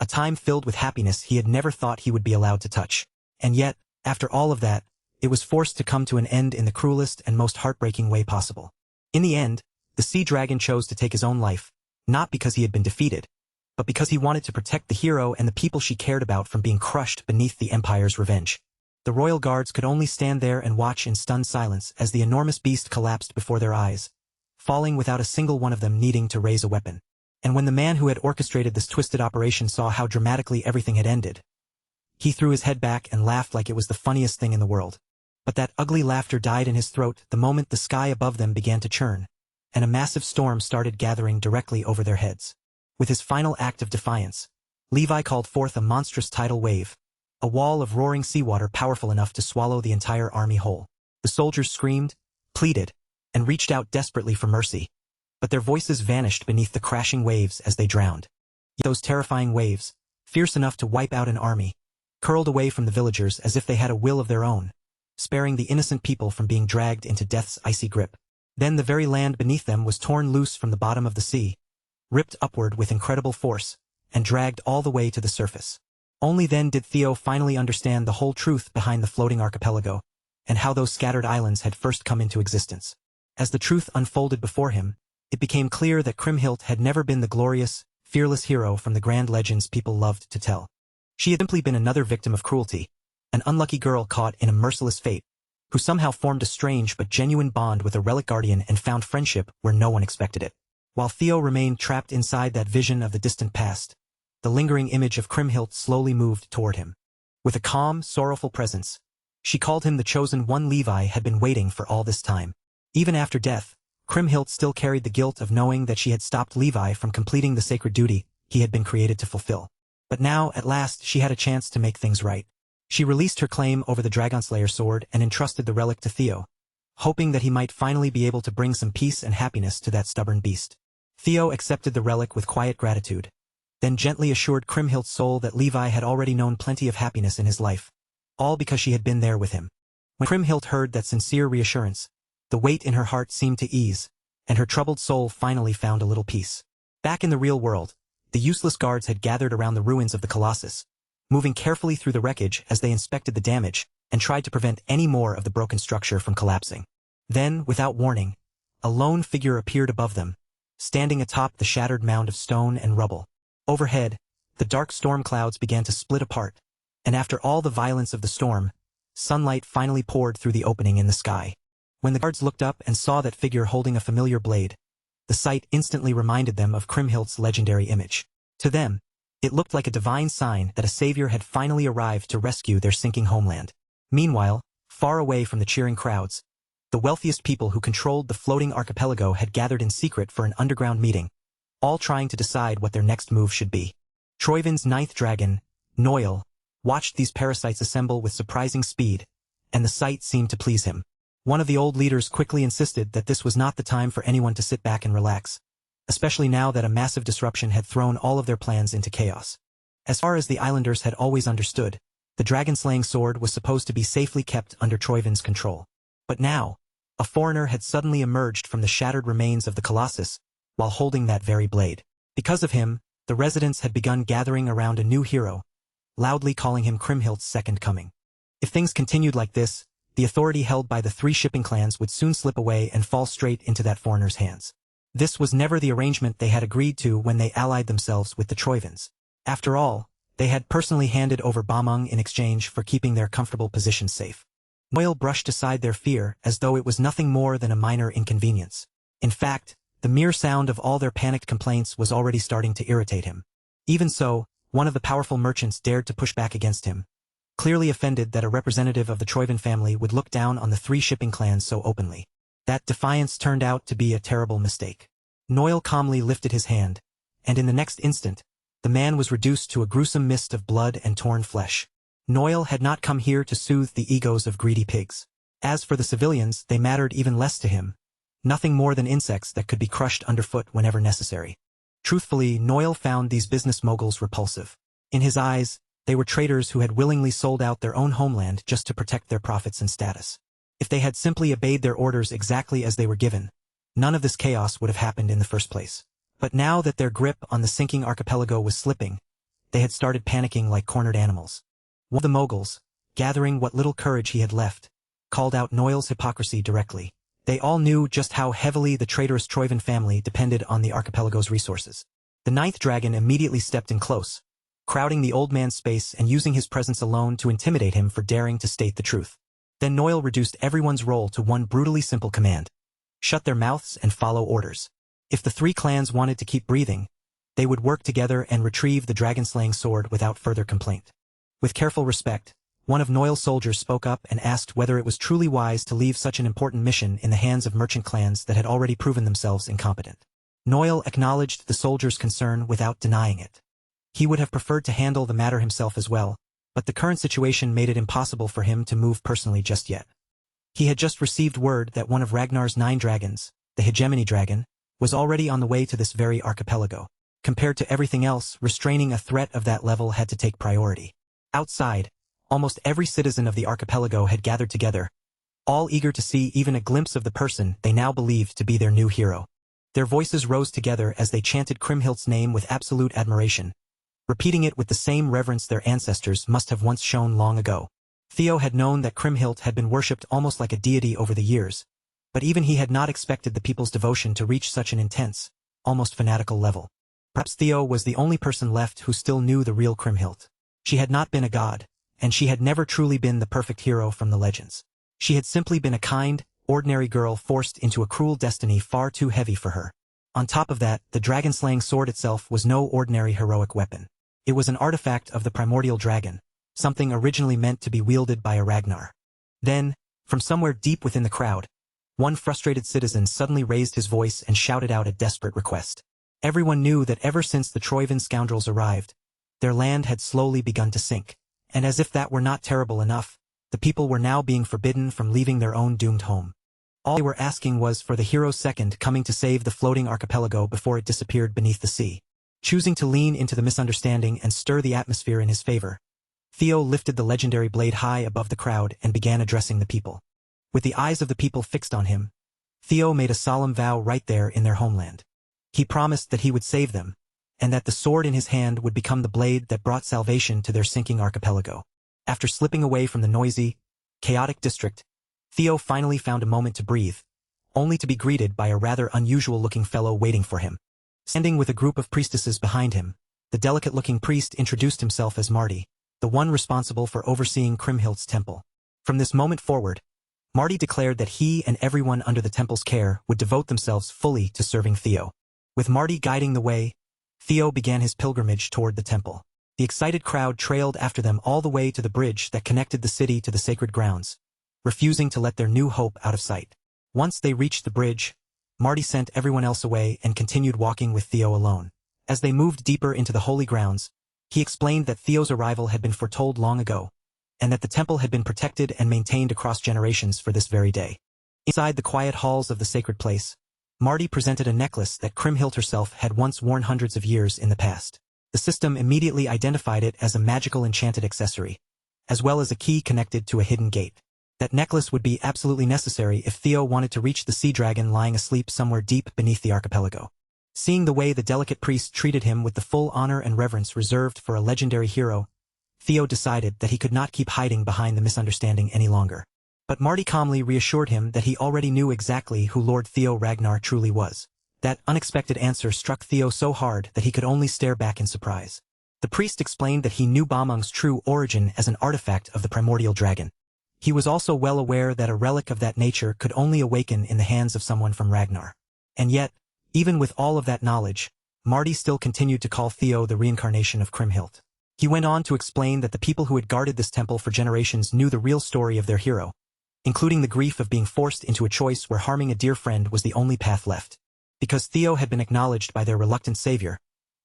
a time filled with happiness he had never thought he would be allowed to touch. And yet, after all of that, it was forced to come to an end in the cruelest and most heartbreaking way possible. In the end, the sea dragon chose to take his own life, not because he had been defeated, but because he wanted to protect the hero and the people she cared about from being crushed beneath the Empire's revenge. The royal guards could only stand there and watch in stunned silence as the enormous beast collapsed before their eyes, falling without a single one of them needing to raise a weapon. And when the man who had orchestrated this twisted operation saw how dramatically everything had ended, he threw his head back and laughed like it was the funniest thing in the world. But that ugly laughter died in his throat the moment the sky above them began to churn, and a massive storm started gathering directly over their heads. With his final act of defiance, Levi called forth a monstrous tidal wave, a wall of roaring seawater powerful enough to swallow the entire army whole. The soldiers screamed, pleaded, and reached out desperately for mercy, but their voices vanished beneath the crashing waves as they drowned. Yet those terrifying waves, fierce enough to wipe out an army, curled away from the villagers as if they had a will of their own, sparing the innocent people from being dragged into death's icy grip. Then the very land beneath them was torn loose from the bottom of the sea, ripped upward with incredible force, and dragged all the way to the surface. Only then did Theo finally understand the whole truth behind the floating archipelago, and how those scattered islands had first come into existence. As the truth unfolded before him, it became clear that Kriemhild had never been the glorious, fearless hero from the grand legends people loved to tell. She had simply been another victim of cruelty, an unlucky girl caught in a merciless fate, who somehow formed a strange but genuine bond with a relic guardian and found friendship where no one expected it. While Theo remained trapped inside that vision of the distant past, the lingering image of Kriemhild slowly moved toward him. With a calm, sorrowful presence, she called him the chosen one Levi had been waiting for all this time. Even after death, Kriemhild still carried the guilt of knowing that she had stopped Levi from completing the sacred duty he had been created to fulfill. But now, at last, she had a chance to make things right. She released her claim over the Dragonslayer sword and entrusted the relic to Theo, hoping that he might finally be able to bring some peace and happiness to that stubborn beast. Theo accepted the relic with quiet gratitude, then gently assured Kriemhild's soul that Levi had already known plenty of happiness in his life, all because she had been there with him. When Kriemhild heard that sincere reassurance, the weight in her heart seemed to ease, and her troubled soul finally found a little peace. Back in the real world, the useless guards had gathered around the ruins of the Colossus, moving carefully through the wreckage as they inspected the damage and tried to prevent any more of the broken structure from collapsing. Then, without warning, a lone figure appeared above them, standing atop the shattered mound of stone and rubble. Overhead, the dark storm clouds began to split apart, and after all the violence of the storm, sunlight finally poured through the opening in the sky. When the guards looked up and saw that figure holding a familiar blade, the sight instantly reminded them of Kriemhild's legendary image. To them, it looked like a divine sign that a savior had finally arrived to rescue their sinking homeland. Meanwhile, far away from the cheering crowds, the wealthiest people who controlled the floating archipelago had gathered in secret for an underground meeting, all trying to decide what their next move should be. Troivin's ninth dragon, Noil, watched these parasites assemble with surprising speed, and the sight seemed to please him. One of the old leaders quickly insisted that this was not the time for anyone to sit back and relax, especially now that a massive disruption had thrown all of their plans into chaos. As far as the islanders had always understood, the dragon-slaying sword was supposed to be safely kept under Troivin's control. But now, a foreigner had suddenly emerged from the shattered remains of the Colossus, while holding that very blade. Because of him, the residents had begun gathering around a new hero, loudly calling him Kriemhild's second coming. If things continued like this, the authority held by the three shipping clans would soon slip away and fall straight into that foreigner's hands. This was never the arrangement they had agreed to when they allied themselves with the Troivins. After all, they had personally handed over Bamung in exchange for keeping their comfortable positions safe. Noil brushed aside their fear as though it was nothing more than a minor inconvenience. In fact, the mere sound of all their panicked complaints was already starting to irritate him. Even so, one of the powerful merchants dared to push back against him, clearly offended that a representative of the Troivin family would look down on the three shipping clans so openly. That defiance turned out to be a terrible mistake. Noil calmly lifted his hand, and in the next instant, the man was reduced to a gruesome mist of blood and torn flesh. Noil had not come here to soothe the egos of greedy pigs. As for the civilians, they mattered even less to him, nothing more than insects that could be crushed underfoot whenever necessary. Truthfully, Noil found these business moguls repulsive. In his eyes, they were traitors who had willingly sold out their own homeland just to protect their profits and status. If they had simply obeyed their orders exactly as they were given, none of this chaos would have happened in the first place. But now that their grip on the sinking archipelago was slipping, they had started panicking like cornered animals. One of the moguls, gathering what little courage he had left, called out Noil's hypocrisy directly. They all knew just how heavily the traitorous Troivin family depended on the archipelago's resources. The ninth dragon immediately stepped in close, crowding the old man's space and using his presence alone to intimidate him for daring to state the truth. Then Noil reduced everyone's role to one brutally simple command: shut their mouths and follow orders. If the three clans wanted to keep breathing, they would work together and retrieve the dragon-slaying sword without further complaint. With careful respect, one of Noil's soldiers spoke up and asked whether it was truly wise to leave such an important mission in the hands of merchant clans that had already proven themselves incompetent. Noil acknowledged the soldier's concern without denying it. He would have preferred to handle the matter himself as well, but the current situation made it impossible for him to move personally just yet. He had just received word that one of Ragnar's 9 dragons, the hegemony dragon, was already on the way to this very archipelago. Compared to everything else, restraining a threat of that level had to take priority. Outside, almost every citizen of the archipelago had gathered together, all eager to see even a glimpse of the person they now believed to be their new hero. Their voices rose together as they chanted Kriemhild's name with absolute admiration, repeating it with the same reverence their ancestors must have once shown long ago. Theo had known that Kriemhild had been worshipped almost like a deity over the years, but even he had not expected the people's devotion to reach such an intense, almost fanatical level. Perhaps Theo was the only person left who still knew the real Kriemhild. She had not been a god, and she had never truly been the perfect hero from the legends. She had simply been a kind, ordinary girl forced into a cruel destiny far too heavy for her. On top of that, the dragon-slaying sword itself was no ordinary heroic weapon. It was an artifact of the primordial dragon, something originally meant to be wielded by a Ragnar. Then, from somewhere deep within the crowd, one frustrated citizen suddenly raised his voice and shouted out a desperate request. Everyone knew that ever since the Troivin scoundrels arrived, their land had slowly begun to sink, and as if that were not terrible enough, the people were now being forbidden from leaving their own doomed home. All they were asking was for the hero's second coming to save the floating archipelago before it disappeared beneath the sea. Choosing to lean into the misunderstanding and stir the atmosphere in his favor, Theo lifted the legendary blade high above the crowd and began addressing the people. With the eyes of the people fixed on him, Theo made a solemn vow right there in their homeland. He promised that he would save them, and that the sword in his hand would become the blade that brought salvation to their sinking archipelago. After slipping away from the noisy, chaotic district, Theo finally found a moment to breathe, only to be greeted by a rather unusual-looking fellow waiting for him. Standing with a group of priestesses behind him, the delicate-looking priest introduced himself as Marty, the one responsible for overseeing Kriemhildt's temple. From this moment forward, Marty declared that he and everyone under the temple's care would devote themselves fully to serving Theo. With Marty guiding the way, Theo began his pilgrimage toward the temple. The excited crowd trailed after them all the way to the bridge that connected the city to the sacred grounds, refusing to let their new hope out of sight. Once they reached the bridge, Marty sent everyone else away and continued walking with Theo alone. As they moved deeper into the holy grounds, he explained that Theo's arrival had been foretold long ago, and that the temple had been protected and maintained across generations for this very day. Inside the quiet halls of the sacred place, Marty presented a necklace that Kriemhild herself had once worn hundreds of years in the past. The system immediately identified it as a magical enchanted accessory, as well as a key connected to a hidden gate. That necklace would be absolutely necessary if Theo wanted to reach the sea dragon lying asleep somewhere deep beneath the archipelago. Seeing the way the delicate priest treated him with the full honor and reverence reserved for a legendary hero, Theo decided that he could not keep hiding behind the misunderstanding any longer. But Marty calmly reassured him that he already knew exactly who Lord Theo Ragnar truly was. That unexpected answer struck Theo so hard that he could only stare back in surprise. The priest explained that he knew Balmung's true origin as an artifact of the primordial dragon. He was also well aware that a relic of that nature could only awaken in the hands of someone from Ragnar. And yet, even with all of that knowledge, Marty still continued to call Theo the reincarnation of Kriemhild. He went on to explain that the people who had guarded this temple for generations knew the real story of their hero, including the grief of being forced into a choice where harming a dear friend was the only path left. Because Theo had been acknowledged by their reluctant savior,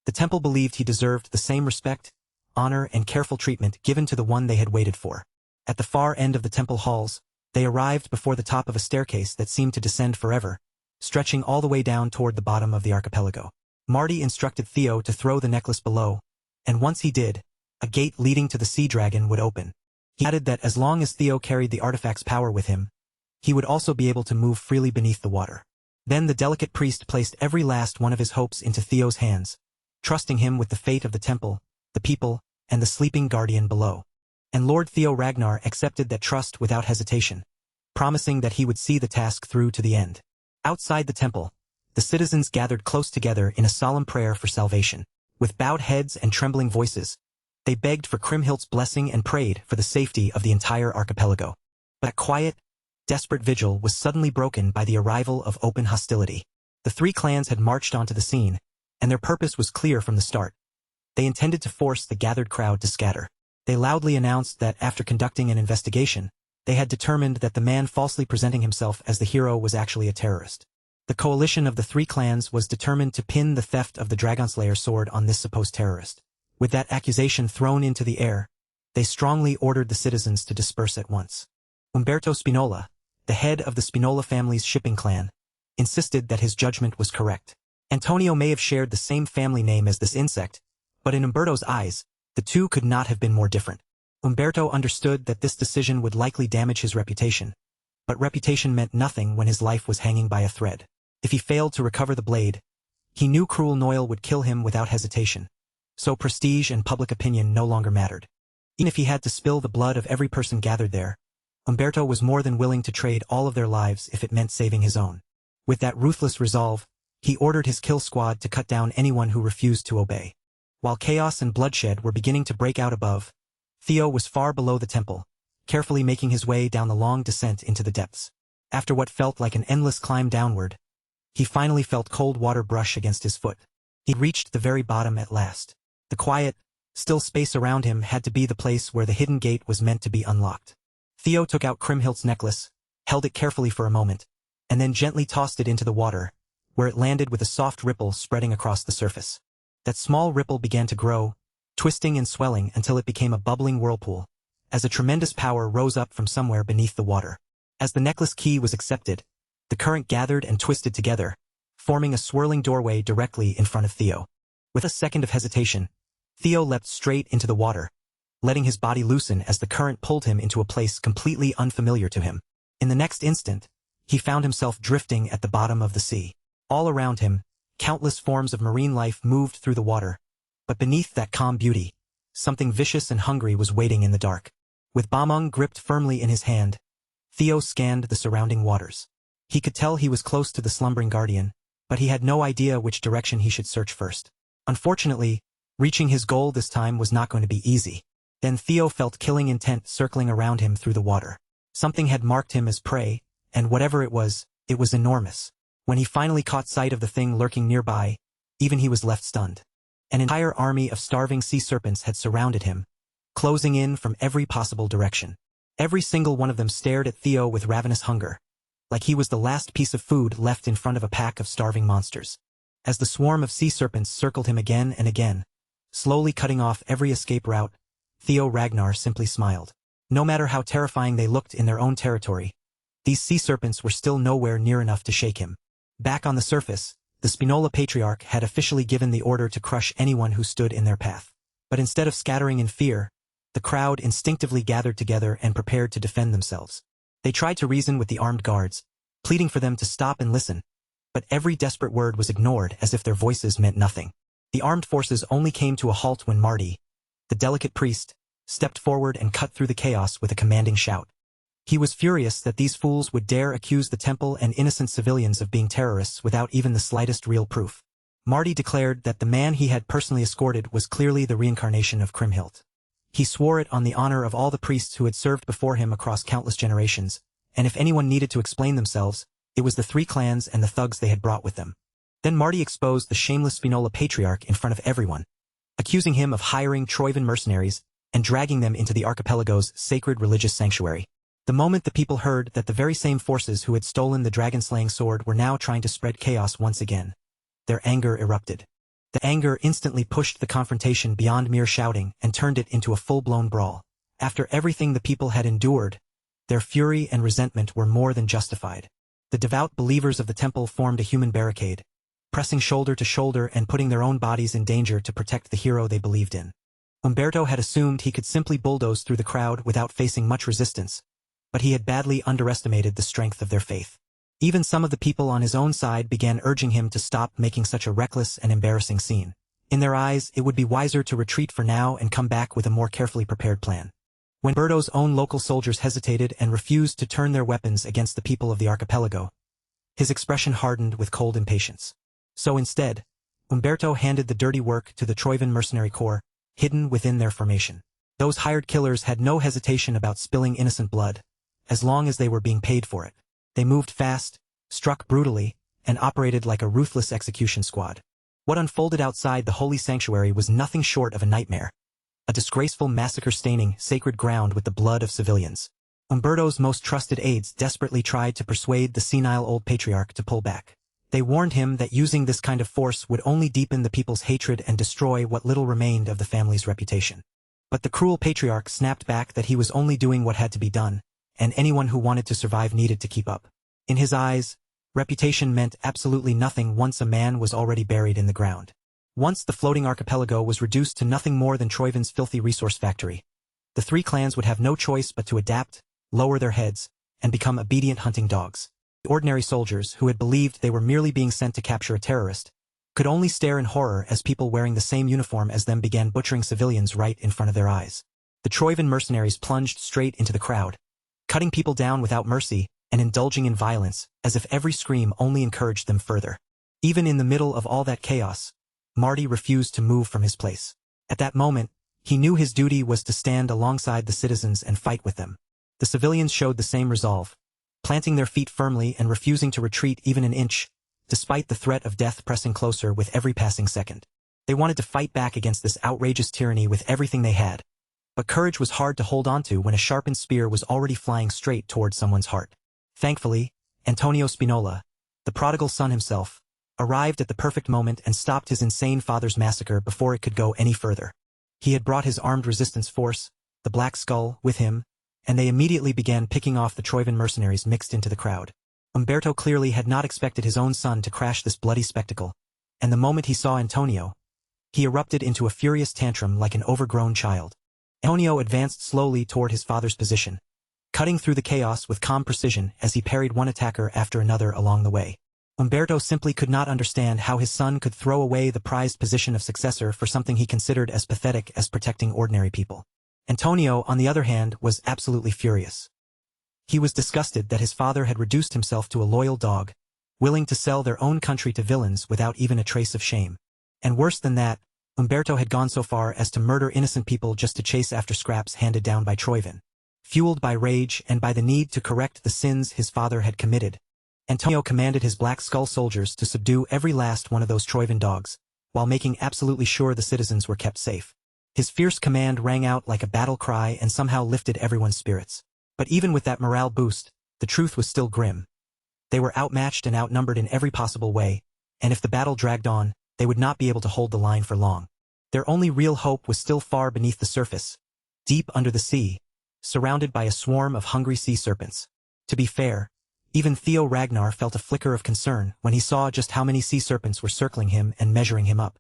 the temple believed he deserved the same respect, honor, and careful treatment given to the one they had waited for. At the far end of the temple halls, they arrived before the top of a staircase that seemed to descend forever, stretching all the way down toward the bottom of the archipelago. Marty instructed Theo to throw the necklace below, and once he did, a gate leading to the sea dragon would open. He added that as long as Theo carried the artifact's power with him, he would also be able to move freely beneath the water. Then the delicate priest placed every last one of his hopes into Theo's hands, trusting him with the fate of the temple, the people, and the sleeping guardian below. And Lord Theo Ragnar accepted that trust without hesitation, promising that he would see the task through to the end. Outside the temple, the citizens gathered close together in a solemn prayer for salvation. With bowed heads and trembling voices, they begged for Kriemhildt's blessing and prayed for the safety of the entire archipelago. But that quiet, desperate vigil was suddenly broken by the arrival of open hostility. The three clans had marched onto the scene, and their purpose was clear from the start. They intended to force the gathered crowd to scatter. They loudly announced that after conducting an investigation, they had determined that the man falsely presenting himself as the hero was actually a terrorist. The coalition of the three clans was determined to pin the theft of the Dragonslayer sword on this supposed terrorist. With that accusation thrown into the air, they strongly ordered the citizens to disperse at once. Umberto Spinola, the head of the Spinola family's shipping clan, insisted that his judgment was correct. Antonio may have shared the same family name as this insect, but in Umberto's eyes, the two could not have been more different. Umberto understood that this decision would likely damage his reputation, but reputation meant nothing when his life was hanging by a thread. If he failed to recover the blade, he knew cruel Noel would kill him without hesitation, so prestige and public opinion no longer mattered. Even if he had to spill the blood of every person gathered there, Umberto was more than willing to trade all of their lives if it meant saving his own. With that ruthless resolve, he ordered his kill squad to cut down anyone who refused to obey. While chaos and bloodshed were beginning to break out above, Theo was far below the temple, carefully making his way down the long descent into the depths. After what felt like an endless climb downward, he finally felt cold water brush against his foot. He reached the very bottom at last. The quiet, still space around him had to be the place where the hidden gate was meant to be unlocked. Theo took out Kriemhildt's necklace, held it carefully for a moment, and then gently tossed it into the water, where it landed with a soft ripple spreading across the surface. That small ripple began to grow, twisting and swelling until it became a bubbling whirlpool, as a tremendous power rose up from somewhere beneath the water. As the necklace key was accepted, the current gathered and twisted together, forming a swirling doorway directly in front of Theo. With a second of hesitation, Theo leapt straight into the water, letting his body loosen as the current pulled him into a place completely unfamiliar to him. In the next instant, he found himself drifting at the bottom of the sea. All around him, countless forms of marine life moved through the water, but beneath that calm beauty, something vicious and hungry was waiting in the dark. With Bamung gripped firmly in his hand, Theo scanned the surrounding waters. He could tell he was close to the slumbering guardian, but he had no idea which direction he should search first. Unfortunately, reaching his goal this time was not going to be easy. Then Theo felt killing intent circling around him through the water. Something had marked him as prey, and whatever it was enormous. When he finally caught sight of the thing lurking nearby, even he was left stunned. An entire army of starving sea serpents had surrounded him, closing in from every possible direction. Every single one of them stared at Theo with ravenous hunger, like he was the last piece of food left in front of a pack of starving monsters. As the swarm of sea serpents circled him again and again, slowly cutting off every escape route, Theo Ragnar simply smiled. No matter how terrifying they looked in their own territory, these sea serpents were still nowhere near enough to shake him. Back on the surface, the Spinola Patriarch had officially given the order to crush anyone who stood in their path. But instead of scattering in fear, the crowd instinctively gathered together and prepared to defend themselves. They tried to reason with the armed guards, pleading for them to stop and listen, but every desperate word was ignored as if their voices meant nothing. The armed forces only came to a halt when Marty, the delicate priest, stepped forward and cut through the chaos with a commanding shout. He was furious that these fools would dare accuse the temple and innocent civilians of being terrorists without even the slightest real proof. Marty declared that the man he had personally escorted was clearly the reincarnation of Kriemhild. He swore it on the honor of all the priests who had served before him across countless generations, and if anyone needed to explain themselves, it was the three clans and the thugs they had brought with them. Then Marty exposed the shameless Spinola Patriarch in front of everyone, accusing him of hiring Troivan mercenaries and dragging them into the archipelago's sacred religious sanctuary. The moment the people heard that the very same forces who had stolen the dragon-slaying sword were now trying to spread chaos once again, their anger erupted. The anger instantly pushed the confrontation beyond mere shouting and turned it into a full-blown brawl. After everything the people had endured, their fury and resentment were more than justified. The devout believers of the temple formed a human barricade, pressing shoulder to shoulder and putting their own bodies in danger to protect the hero they believed in. Umberto had assumed he could simply bulldoze through the crowd without facing much resistance, but he had badly underestimated the strength of their faith. Even some of the people on his own side began urging him to stop making such a reckless and embarrassing scene. In their eyes, it would be wiser to retreat for now and come back with a more carefully prepared plan. When Umberto's own local soldiers hesitated and refused to turn their weapons against the people of the archipelago, his expression hardened with cold impatience. So instead, Umberto handed the dirty work to the Troivan mercenary corps, hidden within their formation. Those hired killers had no hesitation about spilling innocent blood, as long as they were being paid for it. They moved fast, struck brutally, and operated like a ruthless execution squad. What unfolded outside the holy sanctuary was nothing short of a nightmare, a disgraceful massacre staining sacred ground with the blood of civilians. Umberto's most trusted aides desperately tried to persuade the senile old patriarch to pull back. They warned him that using this kind of force would only deepen the people's hatred and destroy what little remained of the family's reputation. But the cruel patriarch snapped back that he was only doing what had to be done, and anyone who wanted to survive needed to keep up. In his eyes, reputation meant absolutely nothing once a man was already buried in the ground. Once the floating archipelago was reduced to nothing more than Troivan's filthy resource factory, the three clans would have no choice but to adapt, lower their heads, and become obedient hunting dogs. The ordinary soldiers, who had believed they were merely being sent to capture a terrorist, could only stare in horror as people wearing the same uniform as them began butchering civilians right in front of their eyes. The Troivan mercenaries plunged straight into the crowd, cutting people down without mercy and indulging in violence, as if every scream only encouraged them further. Even in the middle of all that chaos, Marty refused to move from his place. At that moment, he knew his duty was to stand alongside the citizens and fight with them. The civilians showed the same resolve, planting their feet firmly and refusing to retreat even an inch, despite the threat of death pressing closer with every passing second. They wanted to fight back against this outrageous tyranny with everything they had, but courage was hard to hold onto when a sharpened spear was already flying straight towards someone's heart. Thankfully, Antonio Spinola, the prodigal son himself, arrived at the perfect moment and stopped his insane father's massacre before it could go any further. He had brought his armed resistance force, the Black Skull, with him, and they immediately began picking off the Troivan mercenaries mixed into the crowd. Umberto clearly had not expected his own son to crash this bloody spectacle, and the moment he saw Antonio, He erupted into a furious tantrum like an overgrown child. Antonio advanced slowly toward his father's position, cutting through the chaos with calm precision as he parried one attacker after another along the way. Umberto simply could not understand how his son could throw away the prized position of successor for something he considered as pathetic as protecting ordinary people. Antonio, on the other hand, was absolutely furious. He was disgusted that his father had reduced himself to a loyal dog, willing to sell their own country to villains without even a trace of shame. And worse than that, Umberto had gone so far as to murder innocent people just to chase after scraps handed down by Troivin. Fueled by rage and by the need to correct the sins his father had committed, Antonio commanded his Black Skull soldiers to subdue every last one of those Troivin dogs, while making absolutely sure the citizens were kept safe. His fierce command rang out like a battle cry and somehow lifted everyone's spirits. But even with that morale boost, the truth was still grim. They were outmatched and outnumbered in every possible way, and if the battle dragged on, they would not be able to hold the line for long. Their only real hope was still far beneath the surface, deep under the sea, surrounded by a swarm of hungry sea serpents. To be fair, even Theo Ragnar felt a flicker of concern when he saw just how many sea serpents were circling him and measuring him up.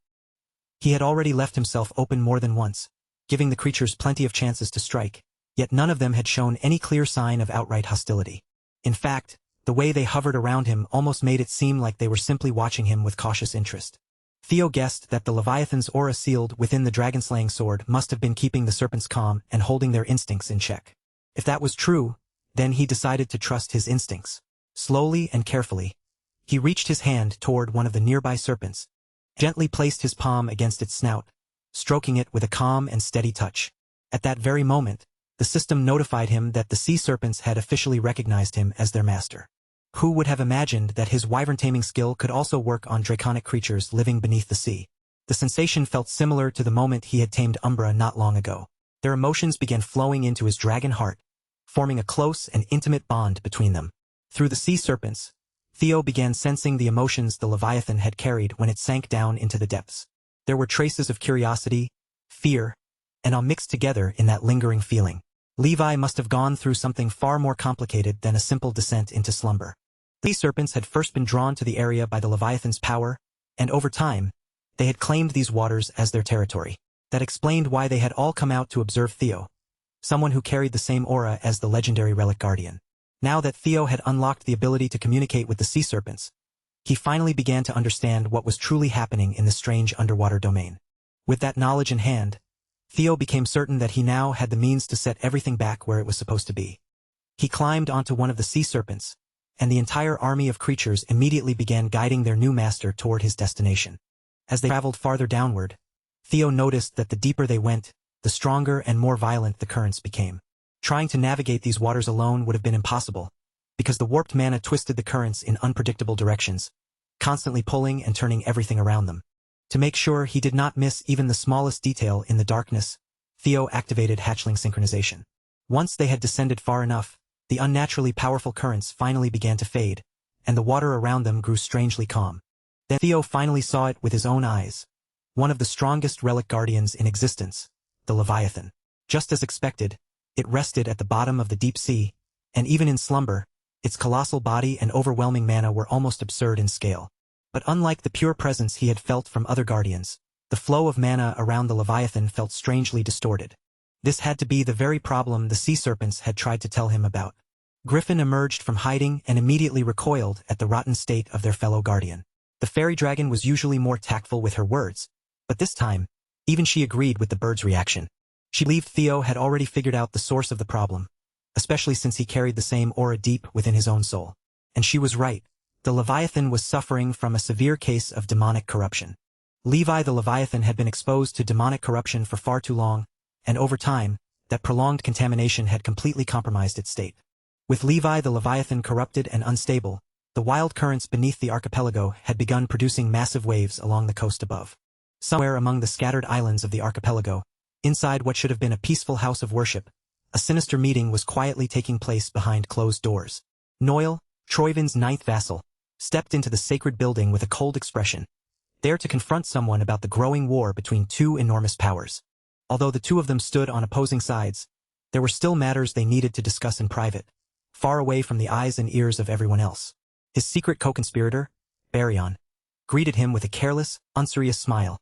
He had already left himself open more than once, giving the creatures plenty of chances to strike, yet none of them had shown any clear sign of outright hostility. In fact, the way they hovered around him almost made it seem like they were simply watching him with cautious interest. Theo guessed that the Leviathan's aura sealed within the dragon-slaying sword must have been keeping the serpents calm and holding their instincts in check. If that was true, then he decided to trust his instincts. Slowly and carefully, he reached his hand toward one of the nearby serpents, gently placed his palm against its snout, stroking it with a calm and steady touch. At that very moment, the system notified him that the sea serpents had officially recognized him as their master. Who would have imagined that his wyvern-taming skill could also work on draconic creatures living beneath the sea? The sensation felt similar to the moment he had tamed Umbra not long ago. Their emotions began flowing into his dragon heart, forming a close and intimate bond between them. Through the sea serpents, Theo began sensing the emotions the Leviathan had carried when it sank down into the depths. There were traces of curiosity, fear, and awe mixed together in that lingering feeling. Levi must have gone through something far more complicated than a simple descent into slumber. The sea serpents had first been drawn to the area by the Leviathan's power, and over time, they had claimed these waters as their territory. That explained why they had all come out to observe Theo, someone who carried the same aura as the legendary relic guardian. Now that Theo had unlocked the ability to communicate with the sea serpents, he finally began to understand what was truly happening in the strange underwater domain. With that knowledge in hand, Theo became certain that he now had the means to set everything back where it was supposed to be. He climbed onto one of the sea serpents, and the entire army of creatures immediately began guiding their new master toward his destination. As they traveled farther downward, Theo noticed that the deeper they went, the stronger and more violent the currents became. Trying to navigate these waters alone would have been impossible, because the warped mana twisted the currents in unpredictable directions, constantly pulling and turning everything around them. To make sure he did not miss even the smallest detail in the darkness, Theo activated hatchling synchronization. Once they had descended far enough, the unnaturally powerful currents finally began to fade, and the water around them grew strangely calm. Then Theo finally saw it with his own eyes. One of the strongest relic guardians in existence, the Leviathan. Just as expected, it rested at the bottom of the deep sea, and even in slumber, its colossal body and overwhelming mana were almost absurd in scale. But unlike the pure presence he had felt from other guardians, the flow of mana around the Leviathan felt strangely distorted. This had to be the very problem the sea serpents had tried to tell him about. Griffin emerged from hiding and immediately recoiled at the rotten state of their fellow guardian. The fairy dragon was usually more tactful with her words, but this time, even she agreed with the bird's reaction. She believed Theo had already figured out the source of the problem, especially since he carried the same aura deep within his own soul. And she was right. The Leviathan was suffering from a severe case of demonic corruption. Levi the Leviathan had been exposed to demonic corruption for far too long, and over time, that prolonged contamination had completely compromised its state. With Levi the Leviathan corrupted and unstable, the wild currents beneath the archipelago had begun producing massive waves along the coast above. Somewhere among the scattered islands of the archipelago, inside what should have been a peaceful house of worship, a sinister meeting was quietly taking place behind closed doors. Noel, Troivin's ninth vassal, stepped into the sacred building with a cold expression, there to confront someone about the growing war between two enormous powers. Although the two of them stood on opposing sides, there were still matters they needed to discuss in private, far away from the eyes and ears of everyone else. His secret co-conspirator, Baryon, greeted him with a careless, unserious smile.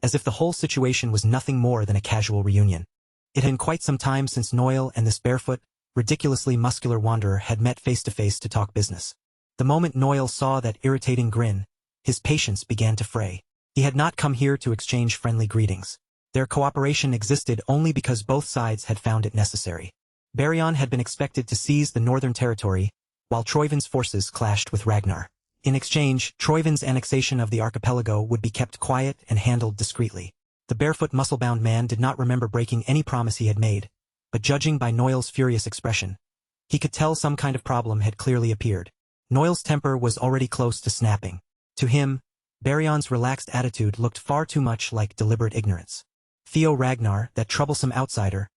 as if the whole situation was nothing more than a casual reunion. It had been quite some time since Noel and this barefoot, ridiculously muscular wanderer had met face-to-face to talk business. The moment Noel saw that irritating grin, his patience began to fray. He had not come here to exchange friendly greetings. Their cooperation existed only because both sides had found it necessary. Baryon had been expected to seize the northern territory, while Troivin's forces clashed with Ragnar. In exchange, Troivin's annexation of the archipelago would be kept quiet and handled discreetly. The barefoot muscle-bound man did not remember breaking any promise he had made, but judging by Noel's furious expression, he could tell some kind of problem had clearly appeared. Noel's temper was already close to snapping. To him, Baryon's relaxed attitude looked far too much like deliberate ignorance. Theo Ragnar, that troublesome outsider,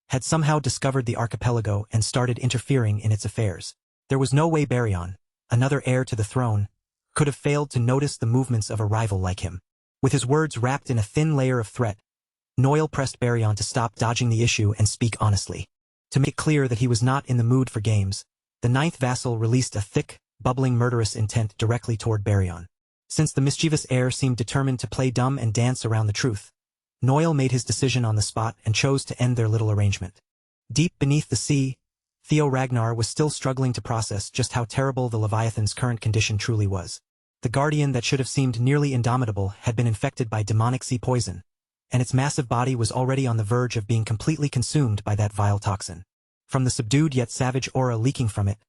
had somehow discovered the archipelago and started interfering in its affairs. There was no way Baryon, another heir to the throne, could have failed to notice the movements of a rival like him. With his words wrapped in a thin layer of threat, Noel pressed Baryon to stop dodging the issue and speak honestly. To make clear that he was not in the mood for games, the ninth vassal released a thick, bubbling murderous intent directly toward Baryon. Since the mischievous heir seemed determined to play dumb and dance around the truth, Noel made his decision on the spot and chose to end their little arrangement. Deep beneath the sea, Theo Ragnar was still struggling to process just how terrible the Leviathan's current condition truly was. The guardian that should have seemed nearly indomitable had been infected by demonic sea poison, and its massive body was already on the verge of being completely consumed by that vile toxin. From the subdued yet savage aura leaking from it,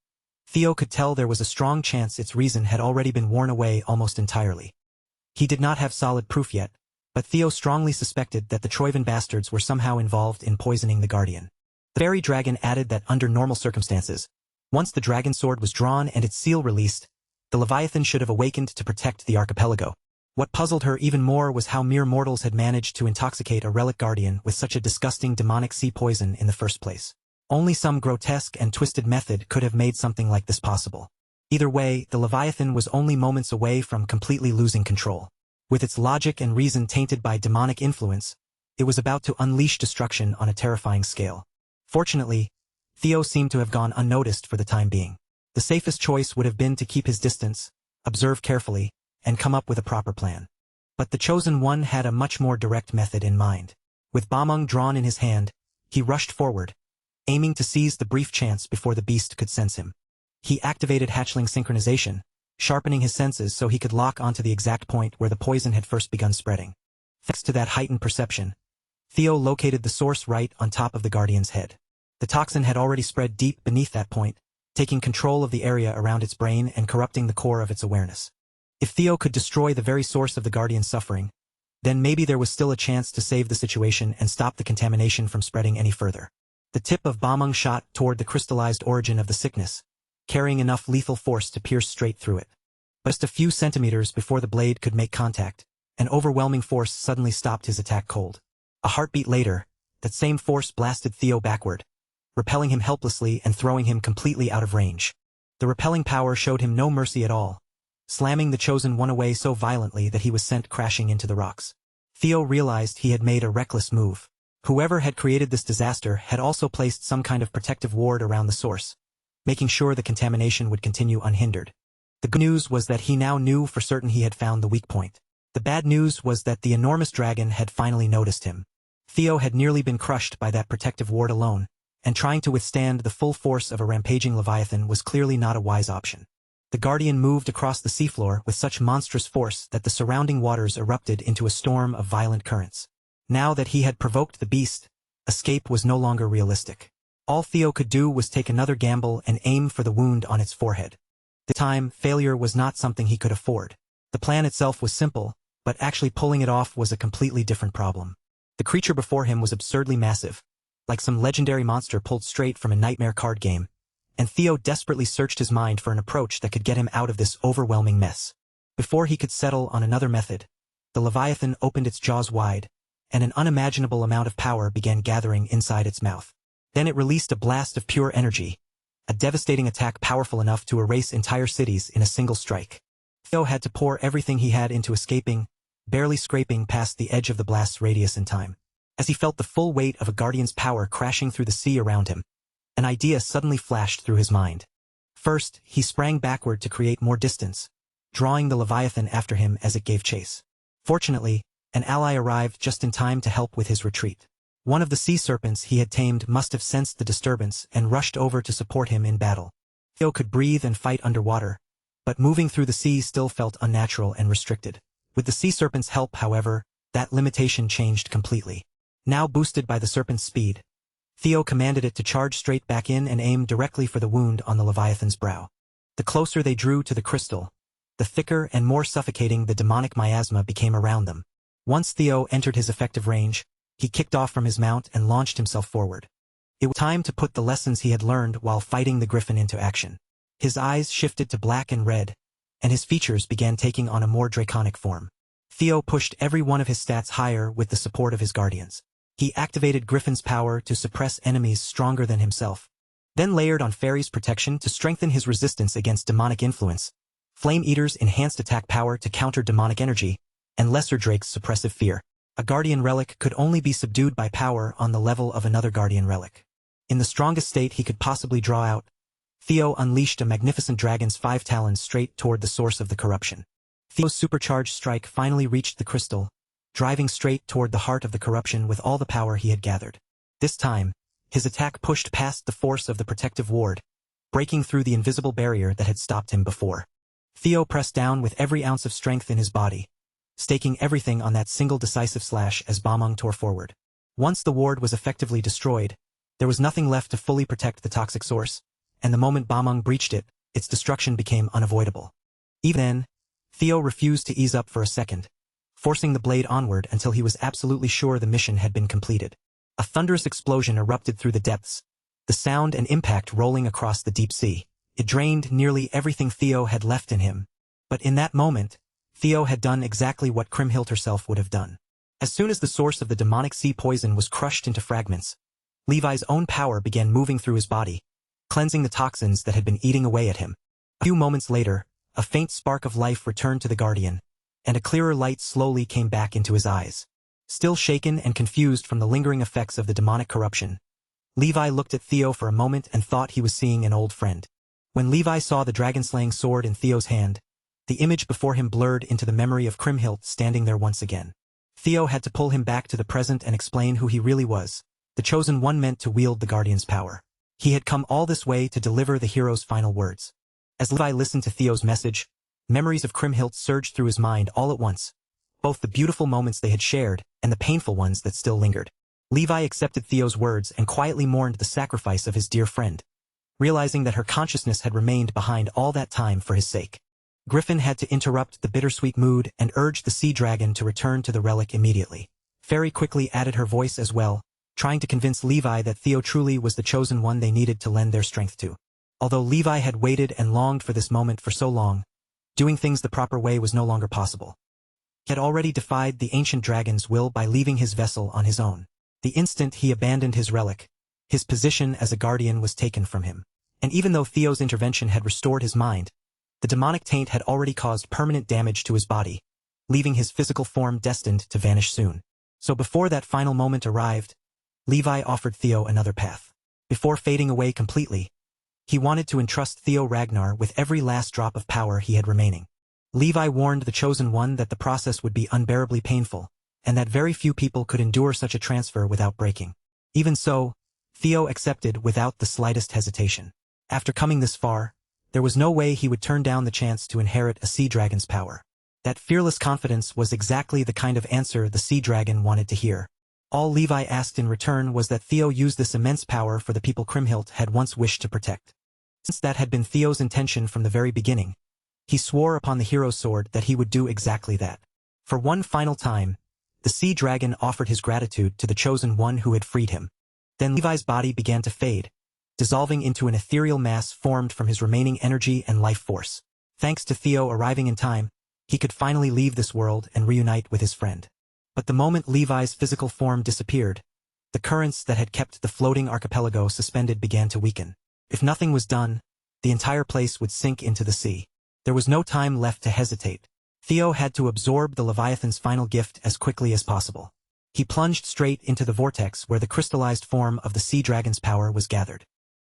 Theo could tell there was a strong chance its reason had already been worn away almost entirely. He did not have solid proof yet, but Theo strongly suspected that the Troivin bastards were somehow involved in poisoning the guardian. The fairy dragon added that under normal circumstances, once the dragon sword was drawn and its seal released, the Leviathan should have awakened to protect the archipelago. What puzzled her even more was how mere mortals had managed to intoxicate a relic guardian with such a disgusting demonic sea poison in the first place. Only some grotesque and twisted method could have made something like this possible. Either way, the Leviathan was only moments away from completely losing control. With its logic and reason tainted by demonic influence, it was about to unleash destruction on a terrifying scale. Fortunately, Theo seemed to have gone unnoticed for the time being. The safest choice would have been to keep his distance, observe carefully, and come up with a proper plan. But the Chosen One had a much more direct method in mind. With Bamung drawn in his hand, he rushed forward, aiming to seize the brief chance before the beast could sense him. He activated hatchling synchronization, sharpening his senses so he could lock onto the exact point where the poison had first begun spreading. Thanks to that heightened perception, Theo located the source right on top of the guardian's head. The toxin had already spread deep beneath that point, taking control of the area around its brain and corrupting the core of its awareness. If Theo could destroy the very source of the guardian's suffering, then maybe there was still a chance to save the situation and stop the contamination from spreading any further. The tip of Bamung shot toward the crystallized origin of the sickness, carrying enough lethal force to pierce straight through it. But just a few centimeters before the blade could make contact, an overwhelming force suddenly stopped his attack cold. A heartbeat later, that same force blasted Theo backward, repelling him helplessly and throwing him completely out of range. The repelling power showed him no mercy at all, slamming the Chosen One away so violently that he was sent crashing into the rocks. Theo realized he had made a reckless move. Whoever had created this disaster had also placed some kind of protective ward around the source, making sure the contamination would continue unhindered. The good news was that he now knew for certain he had found the weak point. The bad news was that the enormous dragon had finally noticed him. Theo had nearly been crushed by that protective ward alone, and trying to withstand the full force of a rampaging Leviathan was clearly not a wise option. The guardian moved across the seafloor with such monstrous force that the surrounding waters erupted into a storm of violent currents. Now that he had provoked the beast, escape was no longer realistic. All Theo could do was take another gamble and aim for the wound on its forehead. This time, failure was not something he could afford. The plan itself was simple, but actually pulling it off was a completely different problem. The creature before him was absurdly massive, like some legendary monster pulled straight from a nightmare card game, and Theo desperately searched his mind for an approach that could get him out of this overwhelming mess. Before he could settle on another method, the Leviathan opened its jaws wide, and an unimaginable amount of power began gathering inside its mouth. Then it released a blast of pure energy, a devastating attack powerful enough to erase entire cities in a single strike. Theo had to pour everything he had into escaping, barely scraping past the edge of the blast's radius in time. As he felt the full weight of a guardian's power crashing through the sea around him, an idea suddenly flashed through his mind. First, he sprang backward to create more distance, drawing the Leviathan after him as it gave chase. Fortunately, An ally arrived just in time to help with his retreat. One of the sea serpents he had tamed must have sensed the disturbance and rushed over to support him in battle. Theo could breathe and fight underwater, but moving through the sea still felt unnatural and restricted. With the sea serpent's help, however, that limitation changed completely. Now boosted by the serpent's speed, Theo commanded it to charge straight back in and aim directly for the wound on the Leviathan's brow. The closer they drew to the crystal, the thicker and more suffocating the demonic miasma became around them. Once Theo entered his effective range, he kicked off from his mount and launched himself forward. It was time to put the lessons he had learned while fighting the griffin into action. His eyes shifted to black and red, and his features began taking on a more draconic form. Theo pushed every one of his stats higher with the support of his guardians. He activated Griffin's power to suppress enemies stronger than himself, then layered on Fairy's protection to strengthen his resistance against demonic influence, Flame Eater's enhanced attack power to counter demonic energy, and Lesser Drake's suppressive fear. A Guardian Relic could only be subdued by power on the level of another Guardian Relic. In the strongest state he could possibly draw out, Theo unleashed a magnificent dragon's 5 talons straight toward the source of the corruption. Theo's supercharged strike finally reached the crystal, driving straight toward the heart of the corruption with all the power he had gathered. This time, his attack pushed past the force of the protective ward, breaking through the invisible barrier that had stopped him before. Theo pressed down with every ounce of strength in his body, staking everything on that single decisive slash as Bamong tore forward. Once the ward was effectively destroyed, there was nothing left to fully protect the toxic source, and the moment Bamong breached it, its destruction became unavoidable. Even then, Theo refused to ease up for a second, forcing the blade onward until he was absolutely sure the mission had been completed. A thunderous explosion erupted through the depths, the sound and impact rolling across the deep sea. It drained nearly everything Theo had left in him. But in that moment, Theo had done exactly what Kriemhild herself would have done. As soon as the source of the demonic sea poison was crushed into fragments, Levi's own power began moving through his body, cleansing the toxins that had been eating away at him. A few moments later, a faint spark of life returned to the Guardian, and a clearer light slowly came back into his eyes. Still shaken and confused from the lingering effects of the demonic corruption, Levi looked at Theo for a moment and thought he was seeing an old friend. When Levi saw the dragon-slaying sword in Theo's hand, the image before him blurred into the memory of Kriemhild standing there once again. Theo had to pull him back to the present and explain who he really was, the chosen one meant to wield the Guardian's power. He had come all this way to deliver the hero's final words. As Levi listened to Theo's message, memories of Kriemhild surged through his mind all at once, both the beautiful moments they had shared and the painful ones that still lingered. Levi accepted Theo's words and quietly mourned the sacrifice of his dear friend, realizing that her consciousness had remained behind all that time for his sake. Griffin had to interrupt the bittersweet mood and urged the sea dragon to return to the relic immediately. Fairy quickly added her voice as well, trying to convince Levi that Theo truly was the chosen one they needed to lend their strength to. Although Levi had waited and longed for this moment for so long, doing things the proper way was no longer possible. He had already defied the ancient dragon's will by leaving his vessel on his own. The instant he abandoned his relic, his position as a guardian was taken from him. And even though Theo's intervention had restored his mind, the demonic taint had already caused permanent damage to his body, leaving his physical form destined to vanish soon. So before that final moment arrived, Levi offered Theo another path. Before fading away completely, he wanted to entrust Theo Ragnar with every last drop of power he had remaining. Levi warned the chosen one that the process would be unbearably painful, and that very few people could endure such a transfer without breaking. Even so, Theo accepted without the slightest hesitation. After coming this far, there was no way he would turn down the chance to inherit a sea dragon's power. That fearless confidence was exactly the kind of answer the sea dragon wanted to hear. All Levi asked in return was that Theo use this immense power for the people Kriemhild had once wished to protect. Since that had been Theo's intention from the very beginning, he swore upon the hero's sword that he would do exactly that. For one final time, the sea dragon offered his gratitude to the chosen one who had freed him. Then Levi's body began to fade, dissolving into an ethereal mass formed from his remaining energy and life force. Thanks to Theo arriving in time, he could finally leave this world and reunite with his friend. But the moment Levi's physical form disappeared, the currents that had kept the floating archipelago suspended began to weaken. If nothing was done, the entire place would sink into the sea. There was no time left to hesitate. Theo had to absorb the Leviathan's final gift as quickly as possible. He plunged straight into the vortex where the crystallized form of the sea dragon's power was gathered.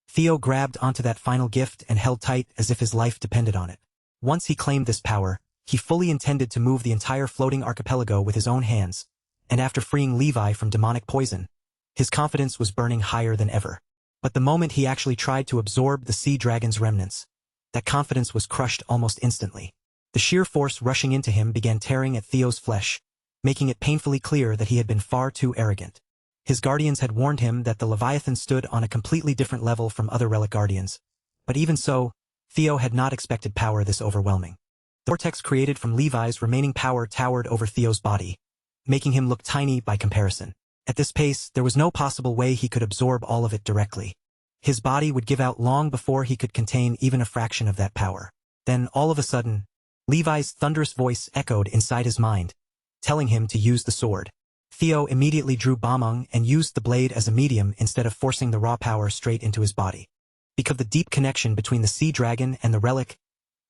Theo grabbed onto that final gift and held tight as if his life depended on it. Once he claimed this power, He fully intended to move the entire floating archipelago with his own hands, and after freeing Levi from demonic poison, his confidence was burning higher than ever. But the moment he actually tried to absorb the sea dragon's remnants, that confidence was crushed almost instantly. The sheer force rushing into him began tearing at Theo's flesh, making it painfully clear that he had been far too arrogant. His guardians had warned him that the Leviathan stood on a completely different level from other relic guardians, but even so, Theo had not expected power this overwhelming. The vortex created from Levi's remaining power towered over Theo's body, making him look tiny by comparison. At this pace, there was no possible way he could absorb all of it directly. His body would give out long before he could contain even a fraction of that power. Then, all of a sudden, Levi's thunderous voice echoed inside his mind, telling him to use the sword. Theo immediately drew Bameng and used the blade as a medium instead of forcing the raw power straight into his body. Because of the deep connection between the sea dragon and the relic,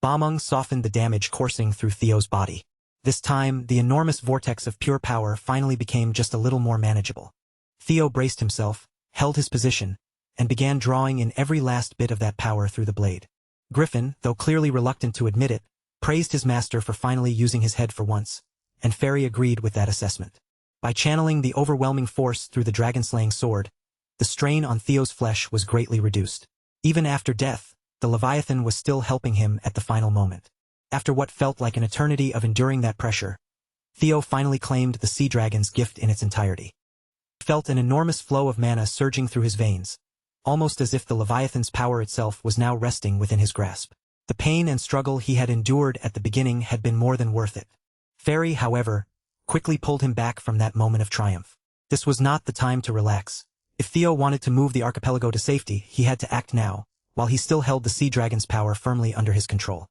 Bameng softened the damage coursing through Theo's body. This time, the enormous vortex of pure power finally became just a little more manageable. Theo braced himself, held his position, and began drawing in every last bit of that power through the blade. Griffin, though clearly reluctant to admit it, praised his master for finally using his head for once, and Fairy agreed with that assessment. By channeling the overwhelming force through the dragon-slaying sword, the strain on Theo's flesh was greatly reduced. Even after death, the Leviathan was still helping him at the final moment. After what felt like an eternity of enduring that pressure, Theo finally claimed the sea dragon's gift in its entirety. He felt an enormous flow of mana surging through his veins, almost as if the Leviathan's power itself was now resting within his grasp. The pain and struggle he had endured at the beginning had been more than worth it. Fairy, however, quickly pulled him back from that moment of triumph. This was not the time to relax. If Theo wanted to move the archipelago to safety, he had to act now, while he still held the sea dragon's power firmly under his control.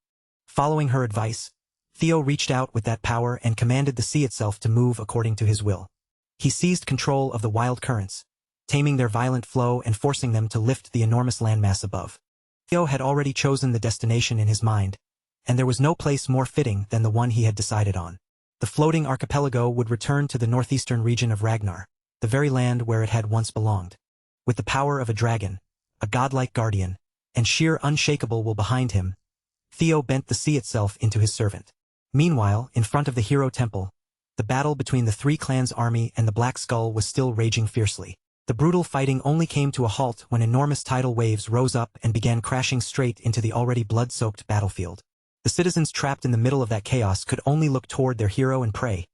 Following her advice, Theo reached out with that power and commanded the sea itself to move according to his will. He seized control of the wild currents, taming their violent flow and forcing them to lift the enormous landmass above. Theo had already chosen the destination in his mind, and there was no place more fitting than the one he had decided on. The floating archipelago would return to the northeastern region of Ragnar, the very land where it had once belonged. With the power of a dragon, a godlike guardian, and sheer unshakable will behind him, Theo bent the sea itself into his servant. Meanwhile, in front of the hero temple, the battle between the Three Clans' army and the Black Skull was still raging fiercely. The brutal fighting only came to a halt when enormous tidal waves rose up and began crashing straight into the already blood-soaked battlefield. The citizens trapped in the middle of that chaos could only look toward their hero and pray,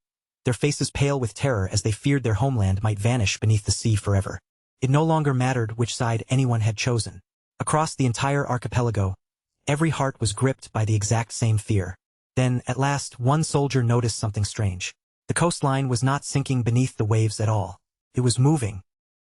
their faces pale with terror as they feared their homeland might vanish beneath the sea forever. It no longer mattered which side anyone had chosen. Across the entire archipelago, every heart was gripped by the exact same fear. Then, at last, one soldier noticed something strange. The coastline was not sinking beneath the waves at all. It was moving.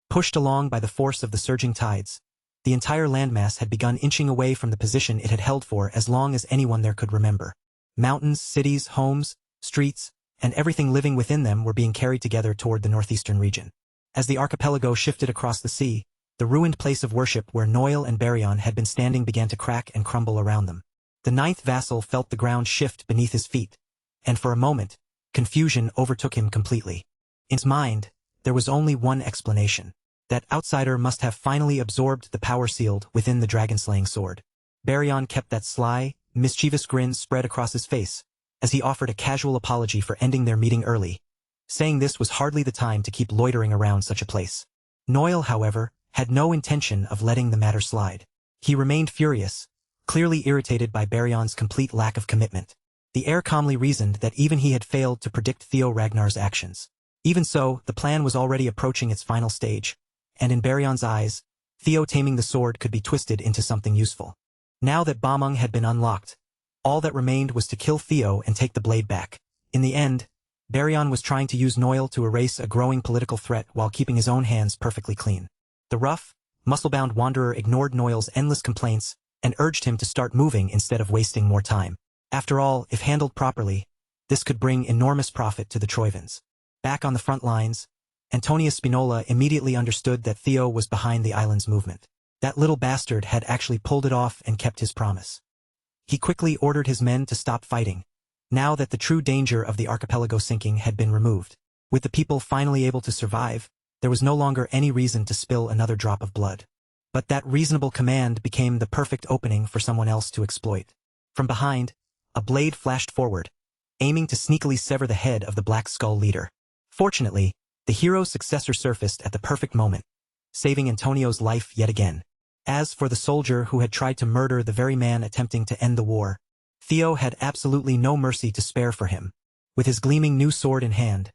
Pushed along by the force of the surging tides, the entire landmass had begun inching away from the position it had held for as long as anyone there could remember. Mountains, cities, homes, streets, and everything living within them were being carried together toward the northeastern region. As the archipelago shifted across the sea, the ruined place of worship where Noel and Baryon had been standing began to crack and crumble around them. The ninth vassal felt the ground shift beneath his feet, and for a moment, confusion overtook him completely. In his mind, there was only one explanation. That outsider must have finally absorbed the power sealed within the dragon-slaying sword. Baryon kept that sly, mischievous grin spread across his face, as he offered a casual apology for ending their meeting early, saying this was hardly the time to keep loitering around such a place. Noel, however, had no intention of letting the matter slide. He remained furious, clearly irritated by Baryon's complete lack of commitment. The heir calmly reasoned that even he had failed to predict Theo Ragnar's actions. Even so, the plan was already approaching its final stage, and in Baryon's eyes, Theo taming the sword could be twisted into something useful. Now that Bameng had been unlocked, all that remained was to kill Theo and take the blade back. In the end, Baryon was trying to use Noel to erase a growing political threat while keeping his own hands perfectly clean. The rough, muscle-bound wanderer ignored Noel's endless complaints and urged him to start moving instead of wasting more time. After all, if handled properly, this could bring enormous profit to the Troivans. Back on the front lines, Antonia Spinola immediately understood that Theo was behind the island's movement. That little bastard had actually pulled it off and kept his promise. He quickly ordered his men to stop fighting, now that the true danger of the archipelago sinking had been removed. With the people finally able to survive, there was no longer any reason to spill another drop of blood. But that reasonable command became the perfect opening for someone else to exploit. From behind, a blade flashed forward, aiming to sneakily sever the head of the Black Skull leader. Fortunately, the hero's successor surfaced at the perfect moment, saving Antonio's life yet again. As for the soldier who had tried to murder the very man attempting to end the war, Theo had absolutely no mercy to spare for him. With his gleaming new sword in hand,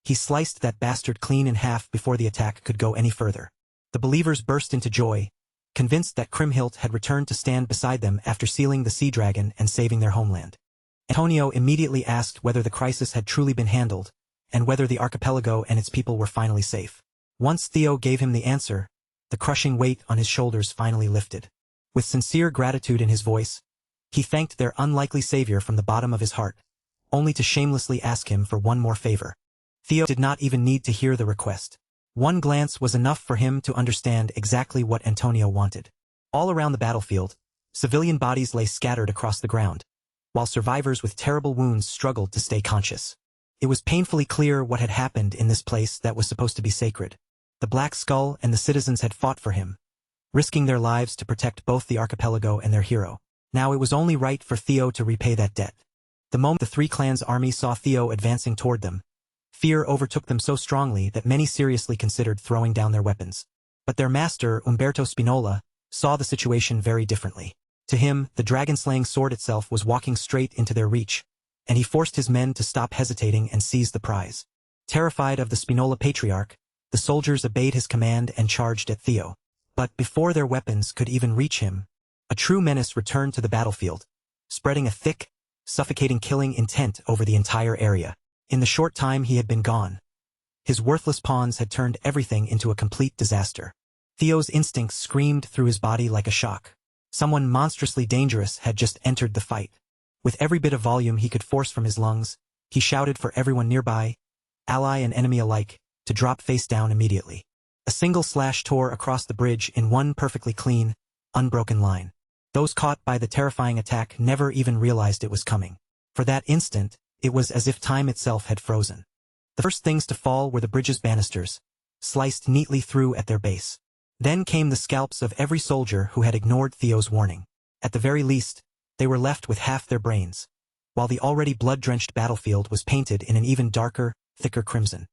he sliced that bastard clean in half before the attack could go any further. The believers burst into joy, convinced that Kriemhild had returned to stand beside them after sealing the sea dragon and saving their homeland. Antonio immediately asked whether the crisis had truly been handled, and whether the archipelago and its people were finally safe. Once Theo gave him the answer, the crushing weight on his shoulders finally lifted. With sincere gratitude in his voice, he thanked their unlikely savior from the bottom of his heart, only to shamelessly ask him for one more favor. Theo did not even need to hear the request. One glance was enough for him to understand exactly what Antonio wanted. All around the battlefield, civilian bodies lay scattered across the ground, while survivors with terrible wounds struggled to stay conscious. It was painfully clear what had happened in this place that was supposed to be sacred. The Black Skull and the citizens had fought for him, risking their lives to protect both the archipelago and their hero. Now it was only right for Theo to repay that debt. The moment the three clans' army saw Theo advancing toward them, fear overtook them so strongly that many seriously considered throwing down their weapons. But their master, Umberto Spinola, saw the situation very differently. To him, the dragon-slaying sword itself was walking straight into their reach, and he forced his men to stop hesitating and seize the prize. Terrified of the Spinola patriarch, the soldiers obeyed his command and charged at Theo. But before their weapons could even reach him, a true menace returned to the battlefield, spreading a thick, suffocating killing intent over the entire area. In the short time he had been gone, his worthless pawns had turned everything into a complete disaster. Theo's instincts screamed through his body like a shock. Someone monstrously dangerous had just entered the fight. With every bit of volume he could force from his lungs, he shouted for everyone nearby, ally and enemy alike, to drop face down immediately. A single slash tore across the bridge in one perfectly clean, unbroken line. Those caught by the terrifying attack never even realized it was coming. For that instant, it was as if time itself had frozen. The first things to fall were the bridge's banisters, sliced neatly through at their base. Then came the scalps of every soldier who had ignored Theo's warning. At the very least, they were left with half their brains, while the already blood-drenched battlefield was painted in an even darker, thicker crimson.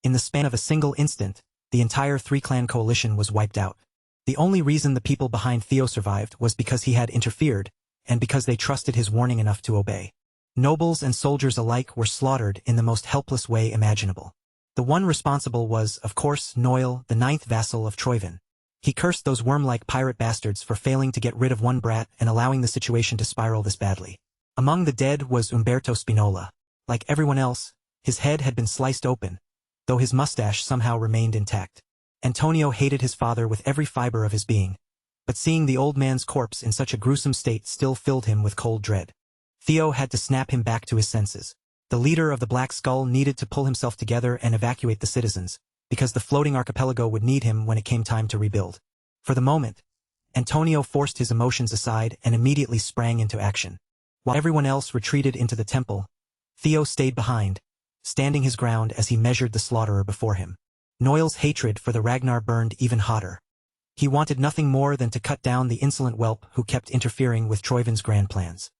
In the span of a single instant, the entire three-clan coalition was wiped out. The only reason the people behind Theo survived was because he had interfered, and because they trusted his warning enough to obey. Nobles and soldiers alike were slaughtered in the most helpless way imaginable. The one responsible was, of course, Noil, the ninth vassal of Troyvin. He cursed those worm-like pirate bastards for failing to get rid of one brat and allowing the situation to spiral this badly. Among the dead was Umberto Spinola. Like everyone else, his head had been sliced open, though his mustache somehow remained intact. Antonio hated his father with every fiber of his being, but seeing the old man's corpse in such a gruesome state still filled him with cold dread. Theo had to snap him back to his senses. The leader of the Black Skull needed to pull himself together and evacuate the citizens, because the floating archipelago would need him when it came time to rebuild. For the moment, Antonio forced his emotions aside and immediately sprang into action. While everyone else retreated into the temple, Theo stayed behind, standing his ground as he measured the slaughterer before him. Noil's hatred for the Ragnar burned even hotter. He wanted nothing more than to cut down the insolent whelp who kept interfering with Troyvin's grand plans.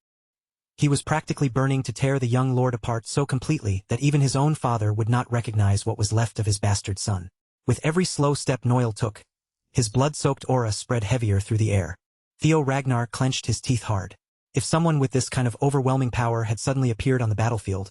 He was practically burning to tear the young lord apart so completely that even his own father would not recognize what was left of his bastard son. With every slow step Noil took, his blood-soaked aura spread heavier through the air. Theo Ragnar clenched his teeth hard. If someone with this kind of overwhelming power had suddenly appeared on the battlefield,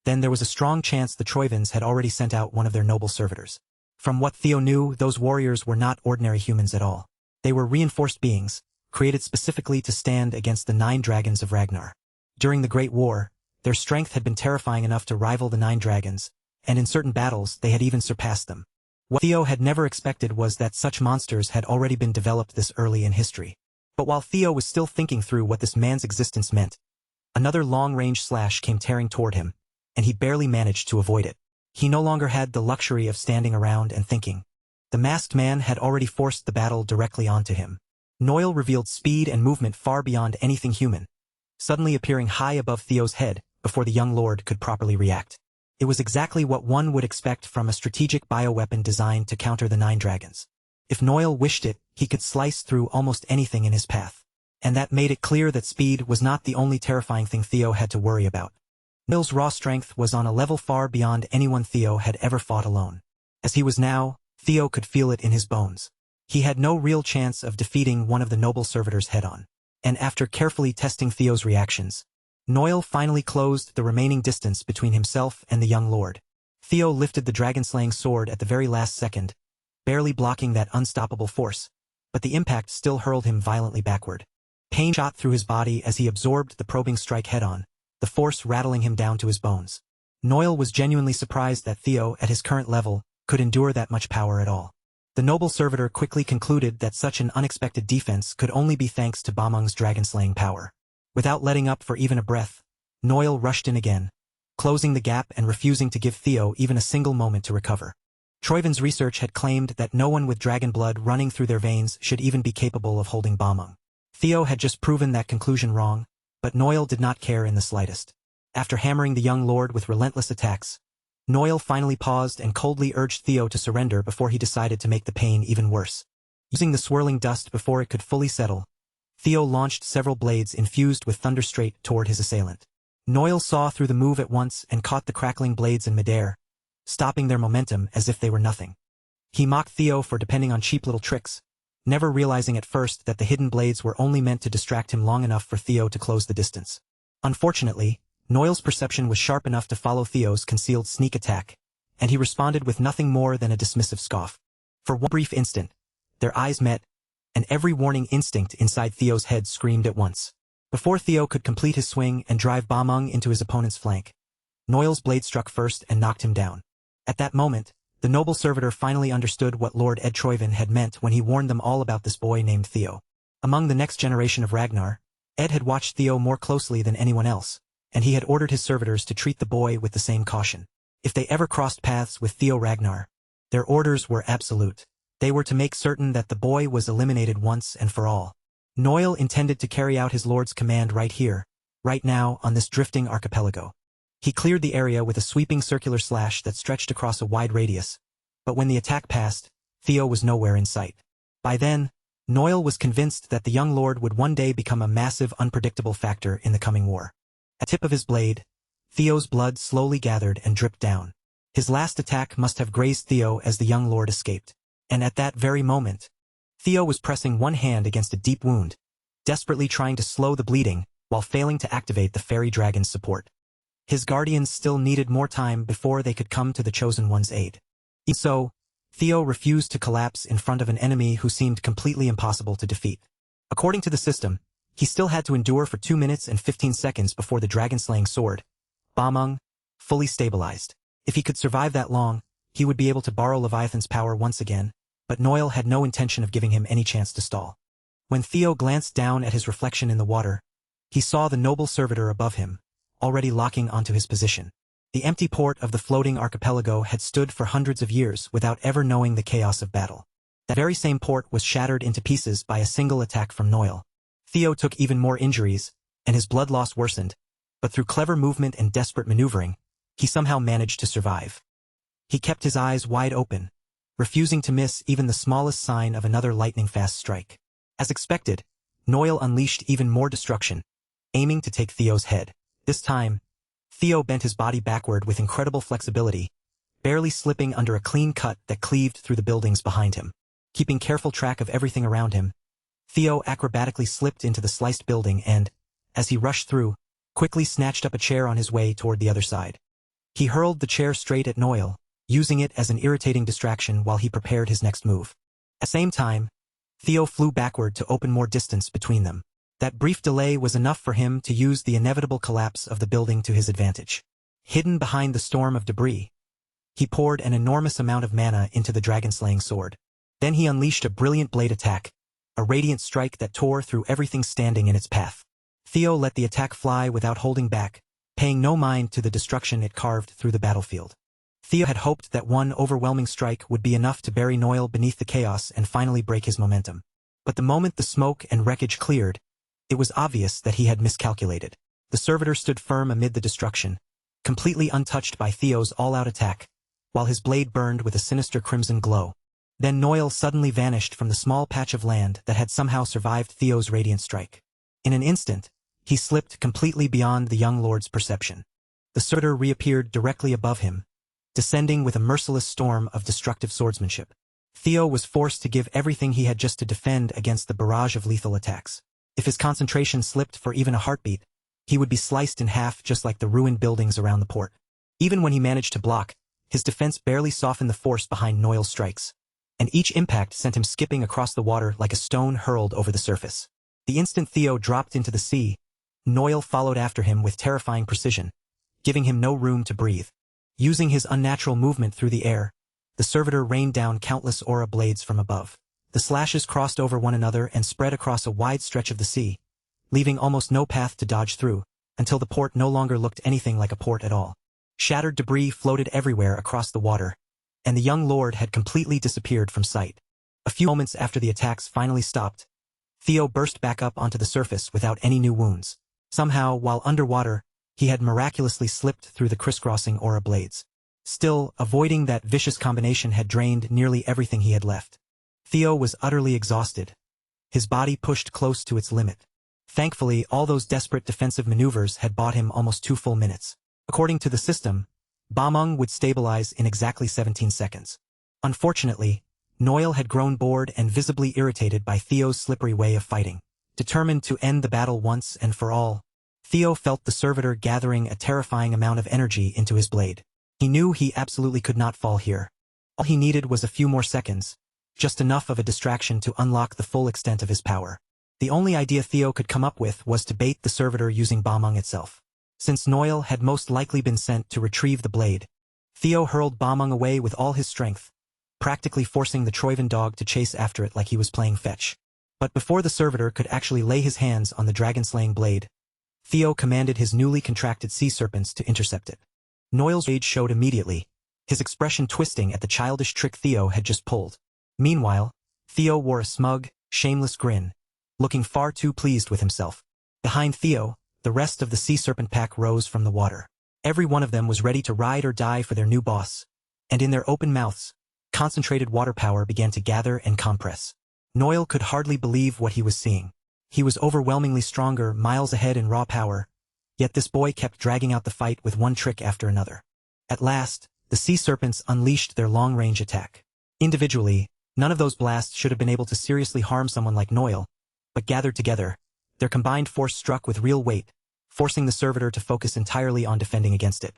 then there was a strong chance the Troyvins had already sent out one of their noble servitors. From what Theo knew, those warriors were not ordinary humans at all. They were reinforced beings, created specifically to stand against the 9 dragons of Ragnar. During the Great War, their strength had been terrifying enough to rival the 9 dragons, and in certain battles they had even surpassed them. What Theo had never expected was that such monsters had already been developed this early in history. But while Theo was still thinking through what this man's existence meant, another long-range slash came tearing toward him, and he barely managed to avoid it. He no longer had the luxury of standing around and thinking. The masked man had already forced the battle directly onto him. Noil revealed speed and movement far beyond anything human, suddenly appearing high above Theo's head before the young lord could properly react. It was exactly what one would expect from a strategic bioweapon designed to counter the 9 dragons. If Noil wished it, he could slice through almost anything in his path. And that made it clear that speed was not the only terrifying thing Theo had to worry about. Noel's raw strength was on a level far beyond anyone Theo had ever fought alone. As he was now, Theo could feel it in his bones. He had no real chance of defeating one of the noble servitors head-on. And after carefully testing Theo's reactions, Noel finally closed the remaining distance between himself and the young lord. Theo lifted the dragon-slaying sword at the very last second, barely blocking that unstoppable force, but the impact still hurled him violently backward. Pain shot through his body as he absorbed the probing strike head-on, the force rattling him down to his bones. Noel was genuinely surprised that Theo, at his current level, could endure that much power at all. The noble servitor quickly concluded that such an unexpected defense could only be thanks to Bamung's dragon-slaying power. Without letting up for even a breath, Noel rushed in again, closing the gap and refusing to give Theo even a single moment to recover. Troiven's research had claimed that no one with dragon blood running through their veins should even be capable of holding Bamung. Theo had just proven that conclusion wrong, but Noel did not care in the slightest. After hammering the young lord with relentless attacks, Noel finally paused and coldly urged Theo to surrender before he decided to make the pain even worse. Using the swirling dust before it could fully settle, Theo launched several blades infused with thunder straight toward his assailant. Noel saw through the move at once and caught the crackling blades in midair, stopping their momentum as if they were nothing. He mocked Theo for depending on cheap little tricks, never realizing at first that the hidden blades were only meant to distract him long enough for Theo to close the distance. Unfortunately, Noel's perception was sharp enough to follow Theo's concealed sneak attack, and he responded with nothing more than a dismissive scoff. For one brief instant, their eyes met, and every warning instinct inside Theo's head screamed at once. Before Theo could complete his swing and drive Bamung into his opponent's flank, Noel's blade struck first and knocked him down. At that moment, the noble servitor finally understood what Lord Ed Troiven had meant when he warned them all about this boy named Theo. Among the next generation of Ragnar, Ed had watched Theo more closely than anyone else, and he had ordered his servitors to treat the boy with the same caution. If they ever crossed paths with Theo Ragnar, their orders were absolute. They were to make certain that the boy was eliminated once and for all. Noel intended to carry out his lord's command right here, right now on this drifting archipelago. He cleared the area with a sweeping circular slash that stretched across a wide radius, but when the attack passed, Theo was nowhere in sight. By then, Noel was convinced that the young lord would one day become a massive, unpredictable factor in the coming war. At the tip of his blade, Theo's blood slowly gathered and dripped down. His last attack must have grazed Theo as the young lord escaped. And at that very moment, Theo was pressing one hand against a deep wound, desperately trying to slow the bleeding while failing to activate the fairy dragon's support. His guardians still needed more time before they could come to the Chosen One's aid. Even so, Theo refused to collapse in front of an enemy who seemed completely impossible to defeat. According to the system, he still had to endure for 2 minutes and 15 seconds before the dragon-slaying sword, Bamung, fully stabilized. If he could survive that long, he would be able to borrow Leviathan's power once again, but Noel had no intention of giving him any chance to stall. When Theo glanced down at his reflection in the water, he saw the noble servitor above him, already locking onto his position. The empty port of the floating archipelago had stood for hundreds of years without ever knowing the chaos of battle. That very same port was shattered into pieces by a single attack from Noel. Theo took even more injuries, and his blood loss worsened, but through clever movement and desperate maneuvering, he somehow managed to survive. He kept his eyes wide open, refusing to miss even the smallest sign of another lightning-fast strike. As expected, Noel unleashed even more destruction, aiming to take Theo's head. This time, Theo bent his body backward with incredible flexibility, barely slipping under a clean cut that cleaved through the buildings behind him. Keeping careful track of everything around him, Theo acrobatically slipped into the sliced building and, as he rushed through, quickly snatched up a chair on his way toward the other side. He hurled the chair straight at Noel, using it as an irritating distraction while he prepared his next move. At the same time, Theo flew backward to open more distance between them. That brief delay was enough for him to use the inevitable collapse of the building to his advantage. Hidden behind the storm of debris, he poured an enormous amount of mana into the dragon-slaying sword. Then he unleashed a brilliant blade attack, a radiant strike that tore through everything standing in its path. Theo let the attack fly without holding back, paying no mind to the destruction it carved through the battlefield. Theo had hoped that one overwhelming strike would be enough to bury Noel beneath the chaos and finally break his momentum. But the moment the smoke and wreckage cleared, it was obvious that he had miscalculated. The servitor stood firm amid the destruction, completely untouched by Theo's all-out attack, while his blade burned with a sinister crimson glow. Then Noel suddenly vanished from the small patch of land that had somehow survived Theo's radiant strike. In an instant, he slipped completely beyond the young lord's perception. The servitor reappeared directly above him, descending with a merciless storm of destructive swordsmanship. Theo was forced to give everything he had just to defend against the barrage of lethal attacks. If his concentration slipped for even a heartbeat, he would be sliced in half just like the ruined buildings around the port. Even when he managed to block, his defense barely softened the force behind Noel's strikes, and each impact sent him skipping across the water like a stone hurled over the surface. The instant Theo dropped into the sea, Noel followed after him with terrifying precision, giving him no room to breathe. Using his unnatural movement through the air, the servitor rained down countless aura blades from above. The slashes crossed over one another and spread across a wide stretch of the sea, leaving almost no path to dodge through, until the port no longer looked anything like a port at all. Shattered debris floated everywhere across the water, and the young lord had completely disappeared from sight. A few moments after the attacks finally stopped, Theo burst back up onto the surface without any new wounds. Somehow, while underwater, he had miraculously slipped through the crisscrossing aura blades. Still, avoiding that vicious combination had drained nearly everything he had left. Theo was utterly exhausted, his body pushed close to its limit. Thankfully, all those desperate defensive maneuvers had bought him almost 2 full minutes. According to the system, Bameng would stabilize in exactly 17 seconds. Unfortunately, Noel had grown bored and visibly irritated by Theo's slippery way of fighting. Determined to end the battle once and for all, Theo felt the servitor gathering a terrifying amount of energy into his blade. He knew he absolutely could not fall here. All he needed was a few more seconds, just enough of a distraction to unlock the full extent of his power. The only idea Theo could come up with was to bait the servitor using Bameng itself. Since Noel had most likely been sent to retrieve the blade, Theo hurled Bameng away with all his strength, practically forcing the Troivan dog to chase after it like he was playing fetch. But before the servitor could actually lay his hands on the dragon-slaying blade, Theo commanded his newly contracted sea serpents to intercept it. Noel's rage showed immediately, his expression twisting at the childish trick Theo had just pulled. Meanwhile, Theo wore a smug, shameless grin, looking far too pleased with himself. Behind Theo, the rest of the sea serpent pack rose from the water. Every one of them was ready to ride or die for their new boss, and in their open mouths, concentrated water power began to gather and compress. Noel could hardly believe what he was seeing. He was overwhelmingly stronger, miles ahead in raw power, yet this boy kept dragging out the fight with one trick after another. At last, the sea serpents unleashed their long-range attack. Individually, none of those blasts should have been able to seriously harm someone like Noel, but gathered together, their combined force struck with real weight, forcing the servitor to focus entirely on defending against it.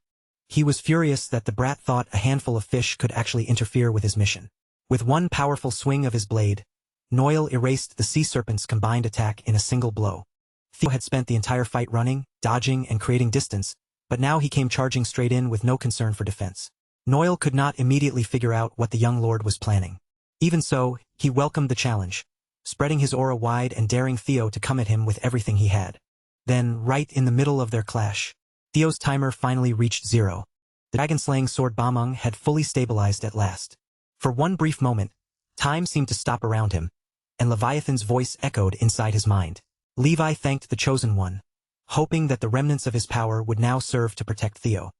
He was furious that the brat thought a handful of fish could actually interfere with his mission. With one powerful swing of his blade, Noel erased the sea serpent's combined attack in a single blow. Theo had spent the entire fight running, dodging, and creating distance, but now he came charging straight in with no concern for defense. Noel could not immediately figure out what the young lord was planning. Even so, he welcomed the challenge, spreading his aura wide and daring Theo to come at him with everything he had. Then, right in the middle of their clash, Theo's timer finally reached 0. The dragon-slaying sword Bameng had fully stabilized at last. For one brief moment, time seemed to stop around him, and Leviathan's voice echoed inside his mind. Levi thanked the Chosen One, hoping that the remnants of his power would now serve to protect Theo.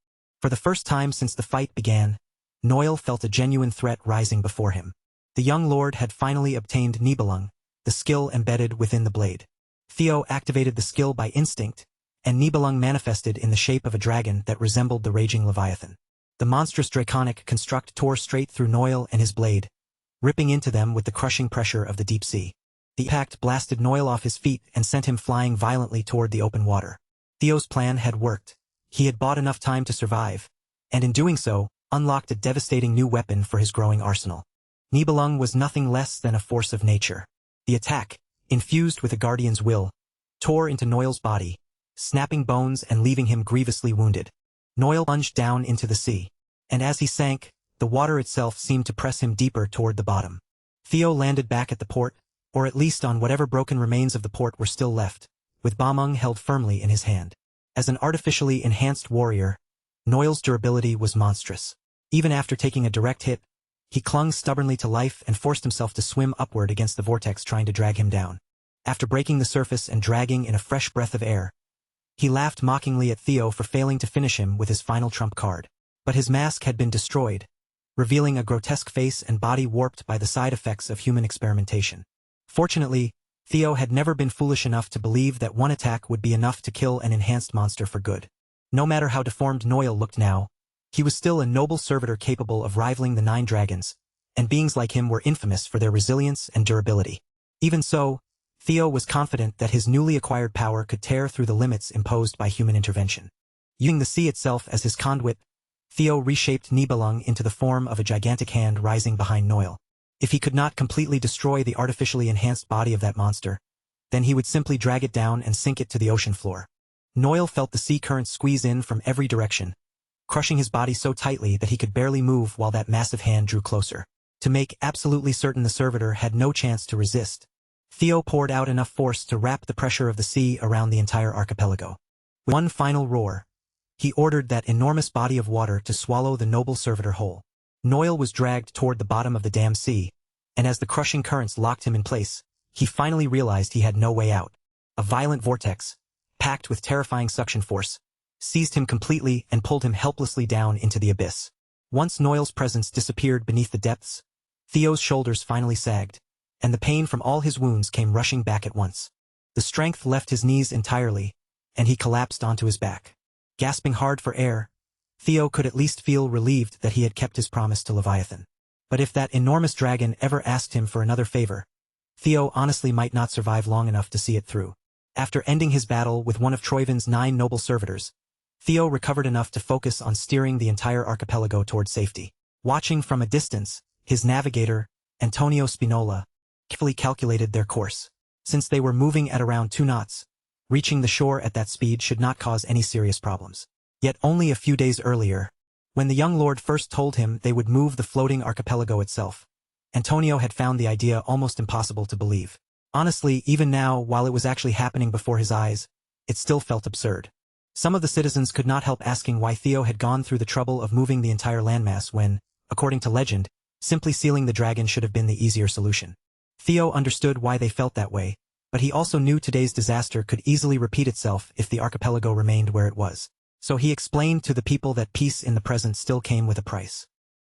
For the first time since the fight began, Noel felt a genuine threat rising before him. The young lord had finally obtained Nibelung, the skill embedded within the blade. Theo activated the skill by instinct, and Nibelung manifested in the shape of a dragon that resembled the raging Leviathan. The monstrous draconic construct tore straight through Noel and his blade, ripping into them with the crushing pressure of the deep sea. The impact blasted Noel off his feet and sent him flying violently toward the open water. Theo's plan had worked. He had bought enough time to survive, and in doing so, unlocked a devastating new weapon for his growing arsenal. Nibelung was nothing less than a force of nature. The attack, infused with a guardian's will, tore into Noel's body, snapping bones and leaving him grievously wounded. Noel plunged down into the sea, and as he sank, the water itself seemed to press him deeper toward the bottom. Theo landed back at the port, or at least on whatever broken remains of the port were still left, with Bameng held firmly in his hand. As an artificially enhanced warrior, Noel's durability was monstrous. Even after taking a direct hit, he clung stubbornly to life and forced himself to swim upward against the vortex trying to drag him down. After breaking the surface and dragging in a fresh breath of air, he laughed mockingly at Theo for failing to finish him with his final trump card. But his mask had been destroyed, revealing a grotesque face and body warped by the side effects of human experimentation. Fortunately, Theo had never been foolish enough to believe that one attack would be enough to kill an enhanced monster for good. No matter how deformed Noel looked now, he was still a noble servitor capable of rivaling the 9 dragons, and beings like him were infamous for their resilience and durability. Even so, Theo was confident that his newly acquired power could tear through the limits imposed by human intervention. Using the sea itself as his conduit, Theo reshaped Nibelung into the form of a gigantic hand rising behind Noel. If he could not completely destroy the artificially enhanced body of that monster, then he would simply drag it down and sink it to the ocean floor. Noel felt the sea current squeeze in from every direction, crushing his body so tightly that he could barely move while that massive hand drew closer. To make absolutely certain the servitor had no chance to resist, Theo poured out enough force to wrap the pressure of the sea around the entire archipelago. With one final roar, he ordered that enormous body of water to swallow the noble servitor whole. Noel was dragged toward the bottom of the damn sea, and as the crushing currents locked him in place, he finally realized he had no way out. A violent vortex, packed with terrifying suction force, seized him completely and pulled him helplessly down into the abyss. Once Noel's presence disappeared beneath the depths, Theo's shoulders finally sagged, and the pain from all his wounds came rushing back at once. The strength left his knees entirely, and he collapsed onto his back. Gasping hard for air, Theo could at least feel relieved that he had kept his promise to Leviathan. But if that enormous dragon ever asked him for another favor, Theo honestly might not survive long enough to see it through. After ending his battle with one of Troivin's 9 noble servitors, Theo recovered enough to focus on steering the entire archipelago toward safety. Watching from a distance, his navigator, Antonio Spinola, carefully calculated their course. Since they were moving at around 2 knots, reaching the shore at that speed should not cause any serious problems. Yet only a few days earlier, when the young lord first told him they would move the floating archipelago itself, Antonio had found the idea almost impossible to believe. Honestly, even now, while it was actually happening before his eyes, it still felt absurd. Some of the citizens could not help asking why Theo had gone through the trouble of moving the entire landmass when, according to legend, simply sealing the dragon should have been the easier solution. Theo understood why they felt that way, but he also knew today's disaster could easily repeat itself if the archipelago remained where it was. So he explained to the people that peace in the present still came with a price.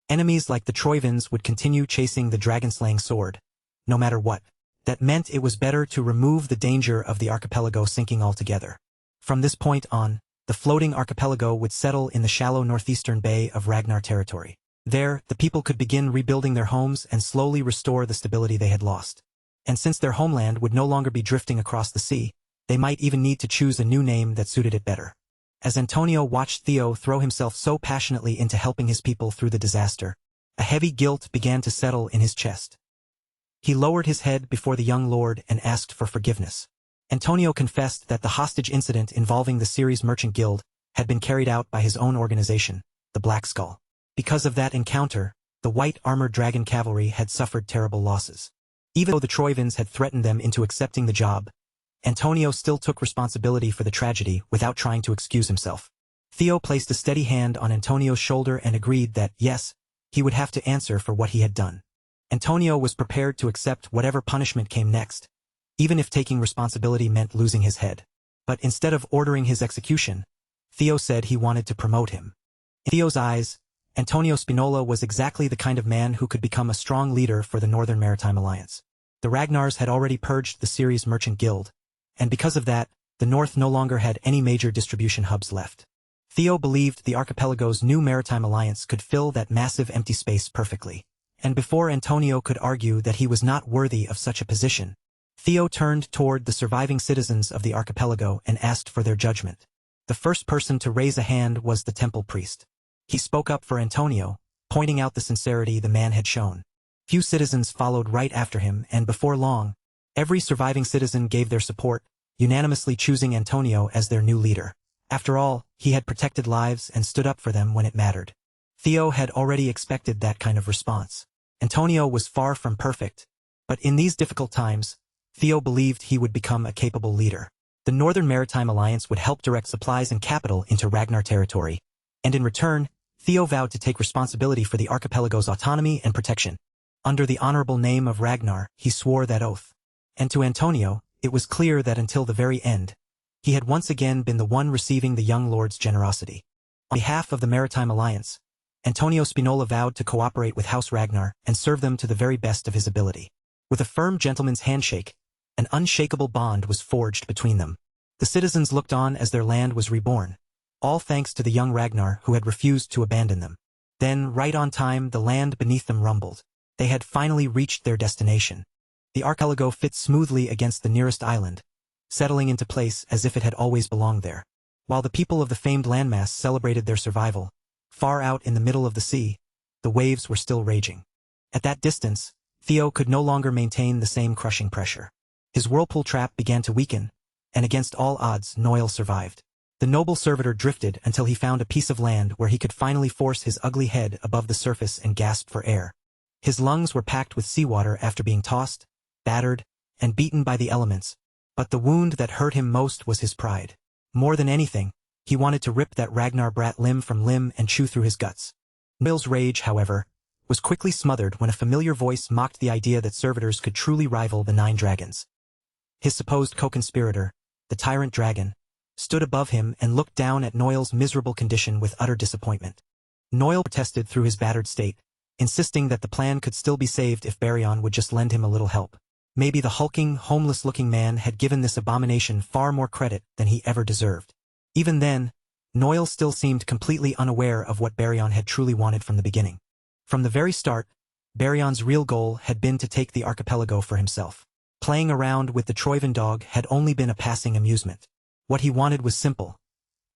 Enemies like the Troivins would continue chasing the dragon-slaying sword, no matter what. That meant it was better to remove the danger of the archipelago sinking altogether. From this point on, the floating archipelago would settle in the shallow northeastern bay of Ragnar territory. There, the people could begin rebuilding their homes and slowly restore the stability they had lost. And since their homeland would no longer be drifting across the sea, they might even need to choose a new name that suited it better. As Antonio watched Theo throw himself so passionately into helping his people through the disaster, a heavy guilt began to settle in his chest. He lowered his head before the young lord and asked for forgiveness. Antonio confessed that the hostage incident involving the Ceres Merchant Guild had been carried out by his own organization, the Black Skull. Because of that encounter, the white armored dragon cavalry had suffered terrible losses. Even though the Troivins had threatened them into accepting the job, Antonio still took responsibility for the tragedy without trying to excuse himself. Theo placed a steady hand on Antonio's shoulder and agreed that, yes, he would have to answer for what he had done. Antonio was prepared to accept whatever punishment came next, even if taking responsibility meant losing his head. But instead of ordering his execution, Theo said he wanted to promote him. In Theo's eyes, Antonio Spinola was exactly the kind of man who could become a strong leader for the Northern Maritime Alliance. The Ragnars had already purged the Ceres Merchant Guild, and because of that, the North no longer had any major distribution hubs left. Theo believed the archipelago's new maritime alliance could fill that massive empty space perfectly. And before Antonio could argue that he was not worthy of such a position, Theo turned toward the surviving citizens of the archipelago and asked for their judgment. The first person to raise a hand was the temple priest. He spoke up for Antonio, pointing out the sincerity the man had shown. Few citizens followed right after him, and before long, every surviving citizen gave their support, unanimously choosing Antonio as their new leader. After all, he had protected lives and stood up for them when it mattered. Theo had already expected that kind of response. Antonio was far from perfect, but in these difficult times, Theo believed he would become a capable leader. The Northern Maritime Alliance would help direct supplies and capital into Ragnar territory, and in return, Theo vowed to take responsibility for the archipelago's autonomy and protection. Under the honorable name of Ragnar, he swore that oath. And to Antonio, it was clear that until the very end, he had once again been the one receiving the young lord's generosity. On behalf of the Maritime Alliance, Antonio Spinola vowed to cooperate with House Ragnar and serve them to the very best of his ability. With a firm gentleman's handshake, an unshakable bond was forged between them. The citizens looked on as their land was reborn, all thanks to the young Ragnar who had refused to abandon them. Then, right on time, the land beneath them rumbled. They had finally reached their destination. The archipelago fit smoothly against the nearest island, settling into place as if it had always belonged there. While the people of the famed landmass celebrated their survival, far out in the middle of the sea, the waves were still raging. At that distance, Theo could no longer maintain the same crushing pressure. His whirlpool trap began to weaken, and against all odds, Noel survived. The noble servitor drifted until he found a piece of land where he could finally force his ugly head above the surface and gasp for air. His lungs were packed with seawater after being tossed, battered, and beaten by the elements, but the wound that hurt him most was his pride. More than anything, he wanted to rip that Ragnar brat limb from limb and chew through his guts. Noel's rage, however, was quickly smothered when a familiar voice mocked the idea that servitors could truly rival the 9 dragons. His supposed co-conspirator, the tyrant dragon, stood above him and looked down at Noel's miserable condition with utter disappointment. Noel protested through his battered state, insisting that the plan could still be saved if Baryon would just lend him a little help. Maybe the hulking, homeless-looking man had given this abomination far more credit than he ever deserved. Even then, Noel still seemed completely unaware of what Baryon had truly wanted from the beginning. From the very start, Baryon's real goal had been to take the archipelago for himself. Playing around with the Troivan dog had only been a passing amusement. What he wanted was simple: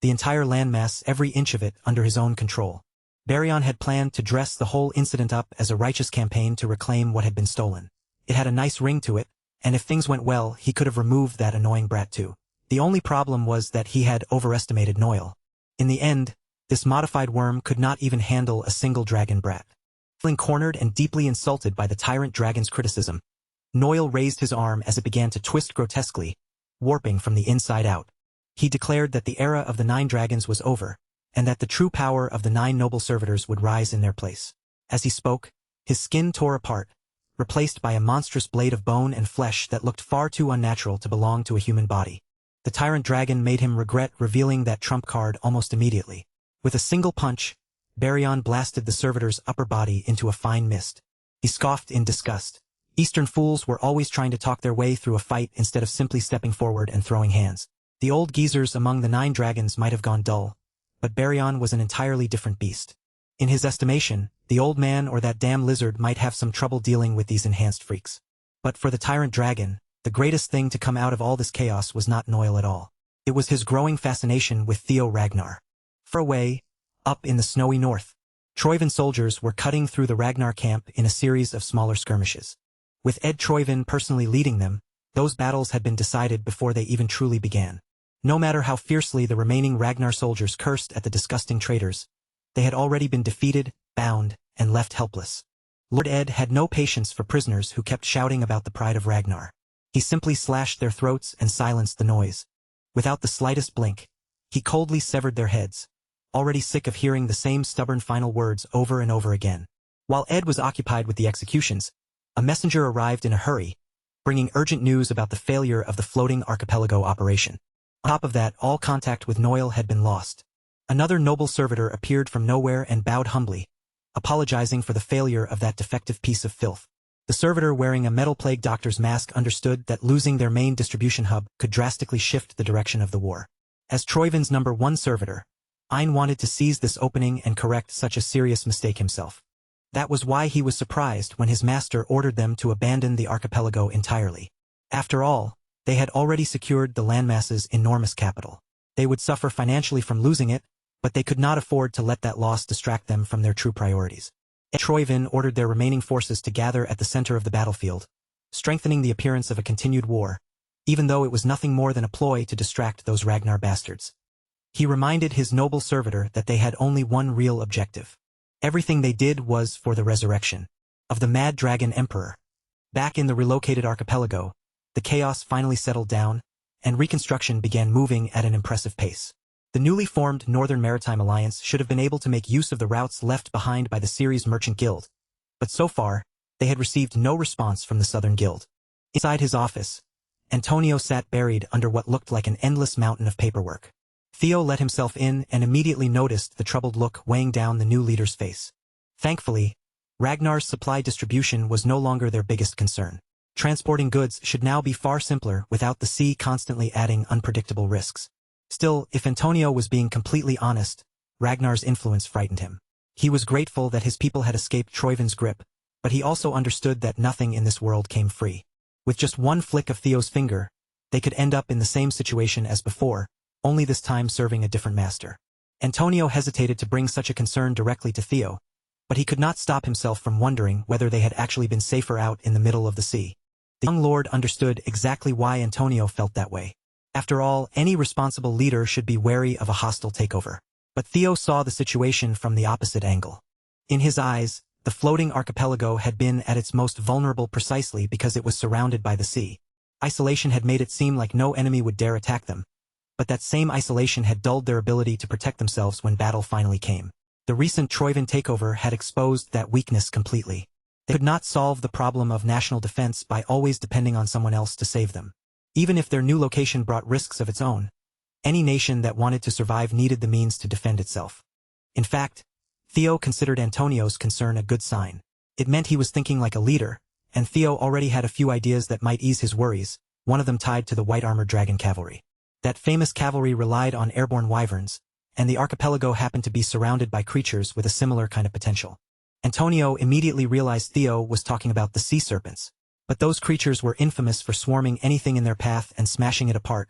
the entire landmass, every inch of it, under his own control. Baryon had planned to dress the whole incident up as a righteous campaign to reclaim what had been stolen. It had a nice ring to it, and if things went well, he could have removed that annoying brat too. The only problem was that he had overestimated Noel. In the end, this modified worm could not even handle a single dragon brat. Feeling cornered and deeply insulted by the tyrant dragon's criticism, Noel raised his arm as it began to twist grotesquely, warping from the inside out. He declared that the era of the 9 dragons was over, and that the true power of the 9 noble servitors would rise in their place. As he spoke, his skin tore apart, replaced by a monstrous blade of bone and flesh that looked far too unnatural to belong to a human body. The tyrant dragon made him regret revealing that trump card almost immediately. With a single punch, Baryon blasted the servitor's upper body into a fine mist. He scoffed in disgust. Eastern fools were always trying to talk their way through a fight instead of simply stepping forward and throwing hands. The old geezers among the 9 dragons might have gone dull, but Baryon was an entirely different beast. In his estimation, the old man or that damn lizard might have some trouble dealing with these enhanced freaks. But for the tyrant dragon, the greatest thing to come out of all this chaos was not Noel at all. It was his growing fascination with Theo Ragnar. Far away, up in the snowy north, Troivan soldiers were cutting through the Ragnar camp in a series of smaller skirmishes. With Ed Troivan personally leading them, those battles had been decided before they even truly began. No matter how fiercely the remaining Ragnar soldiers cursed at the disgusting traitors, they had already been defeated, bound, and left helpless. Lord Ed had no patience for prisoners who kept shouting about the pride of Ragnar. He simply slashed their throats and silenced the noise. Without the slightest blink, he coldly severed their heads, already sick of hearing the same stubborn final words over and over again. While Ed was occupied with the executions, a messenger arrived in a hurry, bringing urgent news about the failure of the floating archipelago operation. On top of that, all contact with Noel had been lost. Another noble servitor appeared from nowhere and bowed humbly, apologizing for the failure of that defective piece of filth. The servitor wearing a metal-plague doctor's mask understood that losing their main distribution hub could drastically shift the direction of the war. As Troivan's number 1 servitor, Ein wanted to seize this opening and correct such a serious mistake himself. That was why he was surprised when his master ordered them to abandon the archipelago entirely. After all, they had already secured the landmass's enormous capital. They would suffer financially from losing it, but they could not afford to let that loss distract them from their true priorities. Troivan ordered their remaining forces to gather at the center of the battlefield, strengthening the appearance of a continued war, even though it was nothing more than a ploy to distract those Ragnar bastards. He reminded his noble servitor that they had only one real objective. Everything they did was for the resurrection of the Mad Dragon Emperor. Back in the relocated archipelago, the chaos finally settled down, and reconstruction began moving at an impressive pace. The newly formed Northern Maritime Alliance should have been able to make use of the routes left behind by the Ceres Merchant Guild, but so far, they had received no response from the Southern Guild. Inside his office, Antonio sat buried under what looked like an endless mountain of paperwork. Theo let himself in and immediately noticed the troubled look weighing down the new leader's face. Thankfully, Ragnar's supply distribution was no longer their biggest concern. Transporting goods should now be far simpler without the sea constantly adding unpredictable risks. Still, if Antonio was being completely honest, Ragnar's influence frightened him. He was grateful that his people had escaped Troivin's grip, but he also understood that nothing in this world came free. With just one flick of Theo's finger, they could end up in the same situation as before, only this time serving a different master. Antonio hesitated to bring such a concern directly to Theo, but he could not stop himself from wondering whether they had actually been safer out in the middle of the sea. The young lord understood exactly why Antonio felt that way. After all, any responsible leader should be wary of a hostile takeover. But Theo saw the situation from the opposite angle. In his eyes, the floating archipelago had been at its most vulnerable precisely because it was surrounded by the sea. Isolation had made it seem like no enemy would dare attack them, but that same isolation had dulled their ability to protect themselves when battle finally came. The recent Troivin takeover had exposed that weakness completely. They could not solve the problem of national defense by always depending on someone else to save them. Even if their new location brought risks of its own, any nation that wanted to survive needed the means to defend itself. In fact, Theo considered Antonio's concern a good sign. It meant he was thinking like a leader, and Theo already had a few ideas that might ease his worries, one of them tied to the white-armored dragon cavalry. That famous cavalry relied on airborne wyverns, and the archipelago happened to be surrounded by creatures with a similar kind of potential. Antonio immediately realized Theo was talking about the sea serpents, but those creatures were infamous for swarming anything in their path and smashing it apart,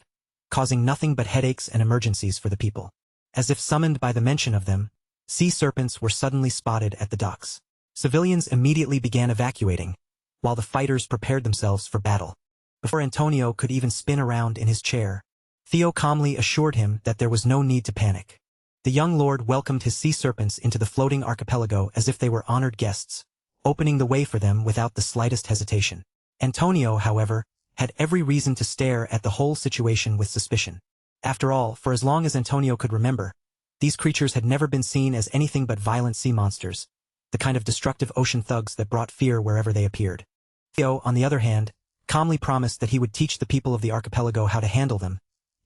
causing nothing but headaches and emergencies for the people. As if summoned by the mention of them, sea serpents were suddenly spotted at the docks. Civilians immediately began evacuating, while the fighters prepared themselves for battle. Before Antonio could even spin around in his chair, Theo calmly assured him that there was no need to panic. The young lord welcomed his sea serpents into the floating archipelago as if they were honored guests, opening the way for them without the slightest hesitation. Antonio, however, had every reason to stare at the whole situation with suspicion. After all, for as long as Antonio could remember, these creatures had never been seen as anything but violent sea monsters, the kind of destructive ocean thugs that brought fear wherever they appeared. Theo, on the other hand, calmly promised that he would teach the people of the archipelago how to handle them,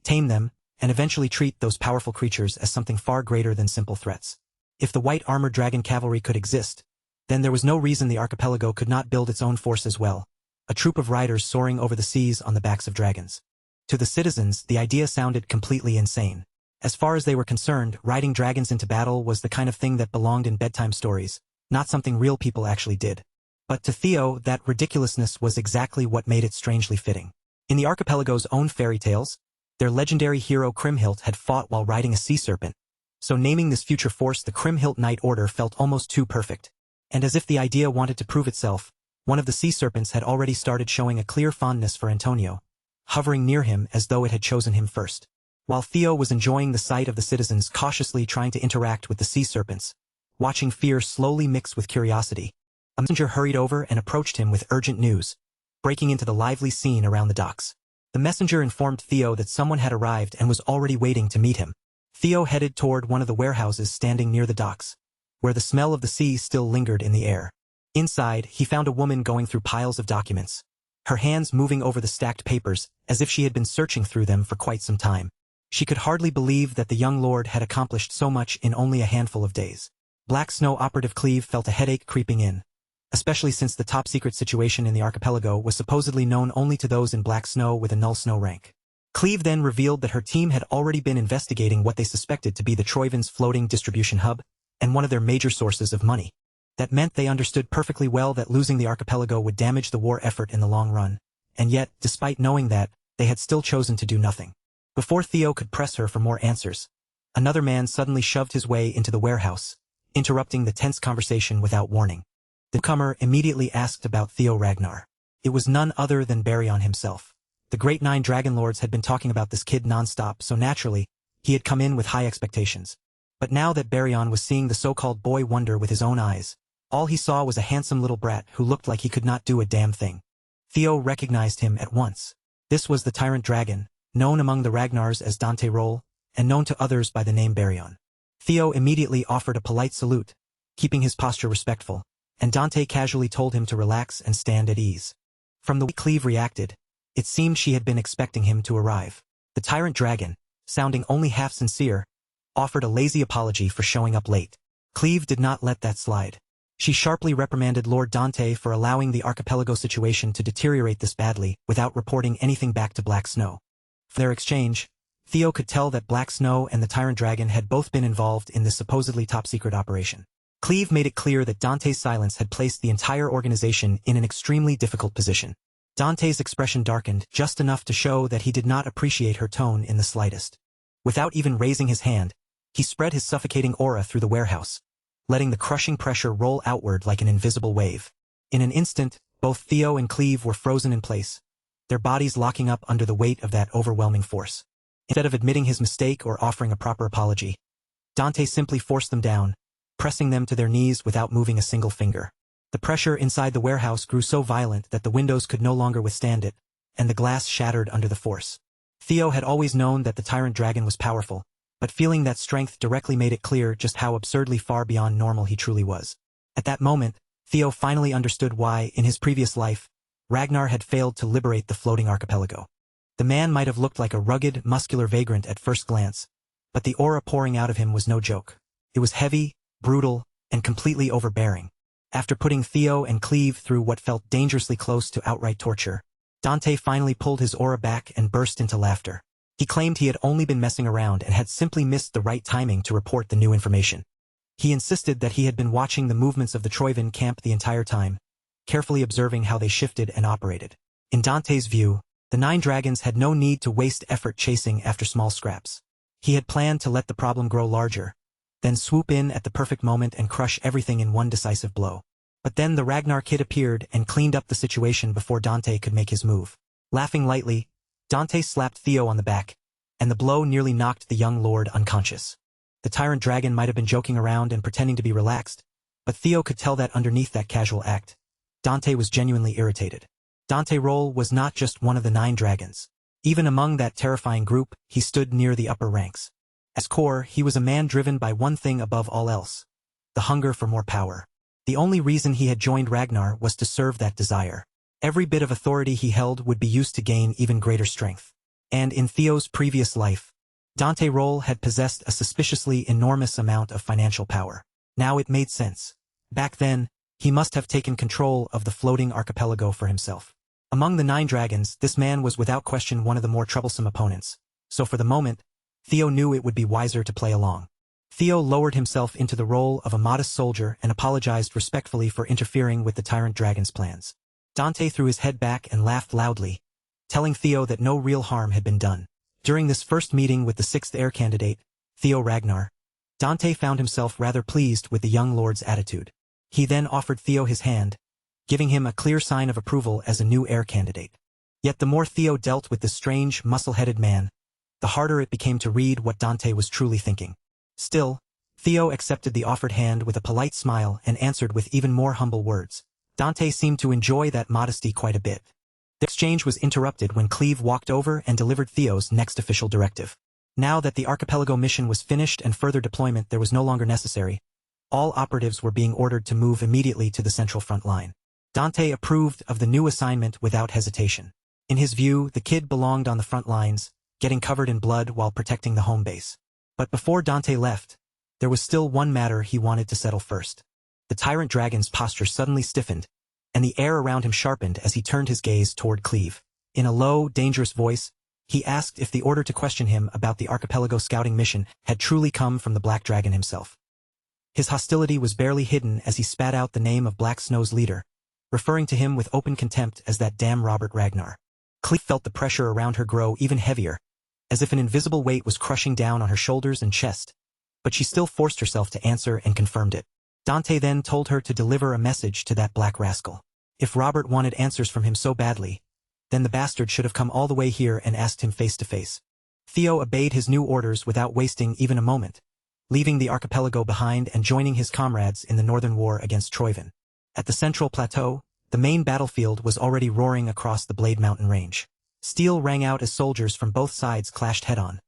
tame them, and eventually treat those powerful creatures as something far greater than simple threats. If the white-armored dragon cavalry could exist, then there was no reason the archipelago could not build its own force as well, a troop of riders soaring over the seas on the backs of dragons. To the citizens, the idea sounded completely insane. As far as they were concerned, riding dragons into battle was the kind of thing that belonged in bedtime stories, not something real people actually did. But to Theo, that ridiculousness was exactly what made it strangely fitting. In the archipelago's own fairy tales, their legendary hero Kriemhild had fought while riding a sea serpent, so naming this future force the Kriemhild Knight Order felt almost too perfect. And as if the idea wanted to prove itself, one of the sea serpents had already started showing a clear fondness for Antonio, hovering near him as though it had chosen him first. While Theo was enjoying the sight of the citizens cautiously trying to interact with the sea serpents, watching fear slowly mix with curiosity, a messenger hurried over and approached him with urgent news, breaking into the lively scene around the docks. The messenger informed Theo that someone had arrived and was already waiting to meet him. Theo headed toward one of the warehouses standing near the docks, where the smell of the sea still lingered in the air. Inside, he found a woman going through piles of documents, her hands moving over the stacked papers as if she had been searching through them for quite some time. She could hardly believe that the young lord had accomplished so much in only a handful of days. Black Snow Operative Cleve felt a headache creeping in, especially since the top-secret situation in the archipelago was supposedly known only to those in Black Snow with a null snow rank. Cleve then revealed that her team had already been investigating what they suspected to be the Troivin's floating distribution hub, and one of their major sources of money. That meant they understood perfectly well that losing the archipelago would damage the war effort in the long run, and yet, despite knowing that, they had still chosen to do nothing. Before Theo could press her for more answers, another man suddenly shoved his way into the warehouse, interrupting the tense conversation without warning. The newcomer immediately asked about Theo Ragnar. It was none other than Baryon himself. The Great Nine Dragon Lords had been talking about this kid non-stop, so naturally, he had come in with high expectations. But now that Baryon was seeing the so-called boy wonder with his own eyes, all he saw was a handsome little brat who looked like he could not do a damn thing. Theo recognized him at once. This was the Tyrant Dragon, known among the Ragnars as Dante Roll, and known to others by the name Baryon. Theo immediately offered a polite salute, keeping his posture respectful, and Dante casually told him to relax and stand at ease. From the way Cleve reacted, it seemed she had been expecting him to arrive. The Tyrant Dragon, sounding only half sincere, offered a lazy apology for showing up late. Cleve did not let that slide. She sharply reprimanded Lord Dante for allowing the archipelago situation to deteriorate this badly without reporting anything back to Black Snow. For their exchange, Theo could tell that Black Snow and the Tyrant Dragon had both been involved in this supposedly top-secret operation. Cleve made it clear that Dante's silence had placed the entire organization in an extremely difficult position. Dante's expression darkened just enough to show that he did not appreciate her tone in the slightest. Without even raising his hand, he spread his suffocating aura through the warehouse, letting the crushing pressure roll outward like an invisible wave. In an instant, both Theo and Cleve were frozen in place, their bodies locking up under the weight of that overwhelming force. Instead of admitting his mistake or offering a proper apology, Dante simply forced them down, pressing them to their knees without moving a single finger. The pressure inside the warehouse grew so violent that the windows could no longer withstand it, and the glass shattered under the force. Theo had always known that the Tyrant Dragon was powerful, but feeling that strength directly made it clear just how absurdly far beyond normal he truly was. At that moment, Theo finally understood why, in his previous life, Ragnar had failed to liberate the floating archipelago. The man might have looked like a rugged, muscular vagrant at first glance, but the aura pouring out of him was no joke. It was heavy, brutal, and completely overbearing. After putting Theo and Cleve through what felt dangerously close to outright torture, Dante finally pulled his aura back and burst into laughter. He claimed he had only been messing around and had simply missed the right timing to report the new information. He insisted that he had been watching the movements of the Troivan camp the entire time, carefully observing how they shifted and operated. In Dante's view, the 9 dragons had no need to waste effort chasing after small scraps. He had planned to let the problem grow larger, then swoop in at the perfect moment and crush everything in one decisive blow. But then the Ragnar kid appeared and cleaned up the situation before Dante could make his move. Laughing lightly, Dante slapped Theo on the back, and the blow nearly knocked the young lord unconscious. The Tyrant Dragon might have been joking around and pretending to be relaxed, but Theo could tell that underneath that casual act, Dante was genuinely irritated. Dante Roll was not just one of the 9 dragons. Even among that terrifying group, he stood near the upper ranks. At core, he was a man driven by one thing above all else: the hunger for more power. The only reason he had joined Ragnar was to serve that desire. Every bit of authority he held would be used to gain even greater strength. And in Theo's previous life, Dante Roll had possessed a suspiciously enormous amount of financial power. Now it made sense. Back then, he must have taken control of the floating archipelago for himself. Among the 9 dragons, this man was without question one of the more troublesome opponents, so for the moment, Theo knew it would be wiser to play along. Theo lowered himself into the role of a modest soldier and apologized respectfully for interfering with the Tyrant Dragon's plans. Dante threw his head back and laughed loudly, telling Theo that no real harm had been done. During this first meeting with the 6th heir candidate, Theo Ragnar, Dante found himself rather pleased with the young lord's attitude. He then offered Theo his hand, giving him a clear sign of approval as a new heir candidate. Yet the more Theo dealt with this strange, muscle-headed man, the harder it became to read what Dante was truly thinking. Still, Theo accepted the offered hand with a polite smile and answered with even more humble words. Dante seemed to enjoy that modesty quite a bit. The exchange was interrupted when Cleve walked over and delivered Theo's next official directive. Now that the archipelago mission was finished and further deployment there was no longer necessary, all operatives were being ordered to move immediately to the central front line. Dante approved of the new assignment without hesitation. In his view, the kid belonged on the front lines, getting covered in blood while protecting the home base. But before Dante left, there was still one matter he wanted to settle first. The Tyrant Dragon's posture suddenly stiffened, and the air around him sharpened as he turned his gaze toward Cleve. In a low, dangerous voice, he asked if the order to question him about the archipelago scouting mission had truly come from the Black Dragon himself. His hostility was barely hidden as he spat out the name of Black Snow's leader, referring to him with open contempt as that damn Robert Ragnar. Cleve felt the pressure around her grow even heavier, as if an invisible weight was crushing down on her shoulders and chest, but she still forced herself to answer and confirmed it. Dante then told her to deliver a message to that black rascal. If Robert wanted answers from him so badly, then the bastard should have come all the way here and asked him face to face. Theo obeyed his new orders without wasting even a moment, leaving the archipelago behind and joining his comrades in the northern war against Troivan. At the central plateau, the main battlefield was already roaring across the Blade Mountain range. Steel rang out as soldiers from both sides clashed head-on,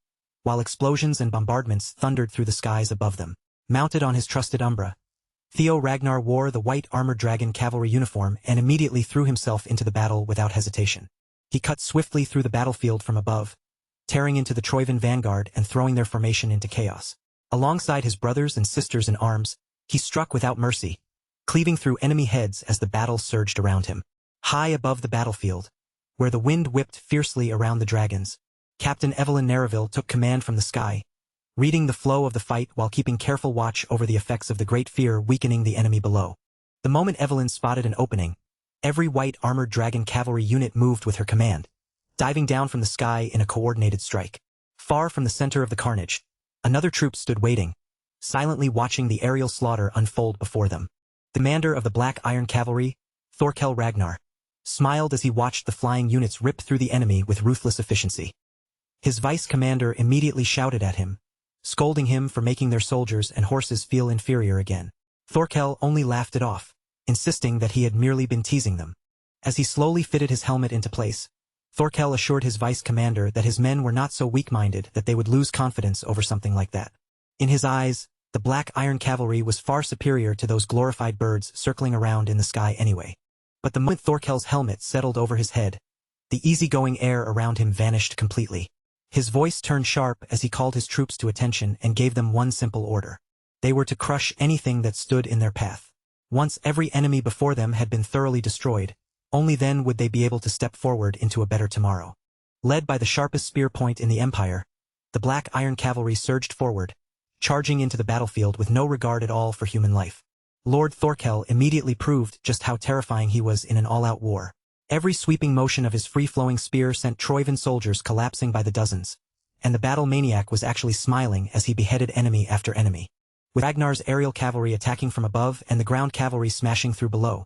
while explosions and bombardments thundered through the skies above them. Mounted on his trusted Umbra, Theo Ragnar wore the white armored dragon cavalry uniform and immediately threw himself into the battle without hesitation. He cut swiftly through the battlefield from above, tearing into the Troivan vanguard and throwing their formation into chaos. Alongside his brothers and sisters in arms, he struck without mercy, cleaving through enemy heads as the battle surged around him. High above the battlefield, where the wind whipped fiercely around the dragons, Captain Evelyn Nereville took command from the sky, reading the flow of the fight while keeping careful watch over the effects of the great fear weakening the enemy below. The moment Evelyn spotted an opening, every white armored dragon cavalry unit moved with her command, diving down from the sky in a coordinated strike. Far from the center of the carnage, another troop stood waiting, silently watching the aerial slaughter unfold before them. The commander of the Black Iron Cavalry, Thorkel Ragnar, smiled as he watched the flying units rip through the enemy with ruthless efficiency. His vice commander immediately shouted at him, scolding him for making their soldiers and horses feel inferior again. Thorkel only laughed it off, insisting that he had merely been teasing them. As he slowly fitted his helmet into place, Thorkel assured his vice commander that his men were not so weak-minded that they would lose confidence over something like that. In his eyes, the Black Iron Cavalry was far superior to those glorified birds circling around in the sky anyway. But the moment Thorkel's helmet settled over his head, the easygoing air around him vanished completely. His voice turned sharp as he called his troops to attention and gave them one simple order. They were to crush anything that stood in their path. Once every enemy before them had been thoroughly destroyed, only then would they be able to step forward into a better tomorrow. Led by the sharpest spear point in the Empire, the Black Iron Cavalry surged forward, charging into the battlefield with no regard at all for human life. Lord Thorkel immediately proved just how terrifying he was in an all-out war. Every sweeping motion of his free-flowing spear sent Troyvan soldiers collapsing by the dozens, and the battle maniac was actually smiling as he beheaded enemy after enemy. With Ragnar's aerial cavalry attacking from above and the ground cavalry smashing through below,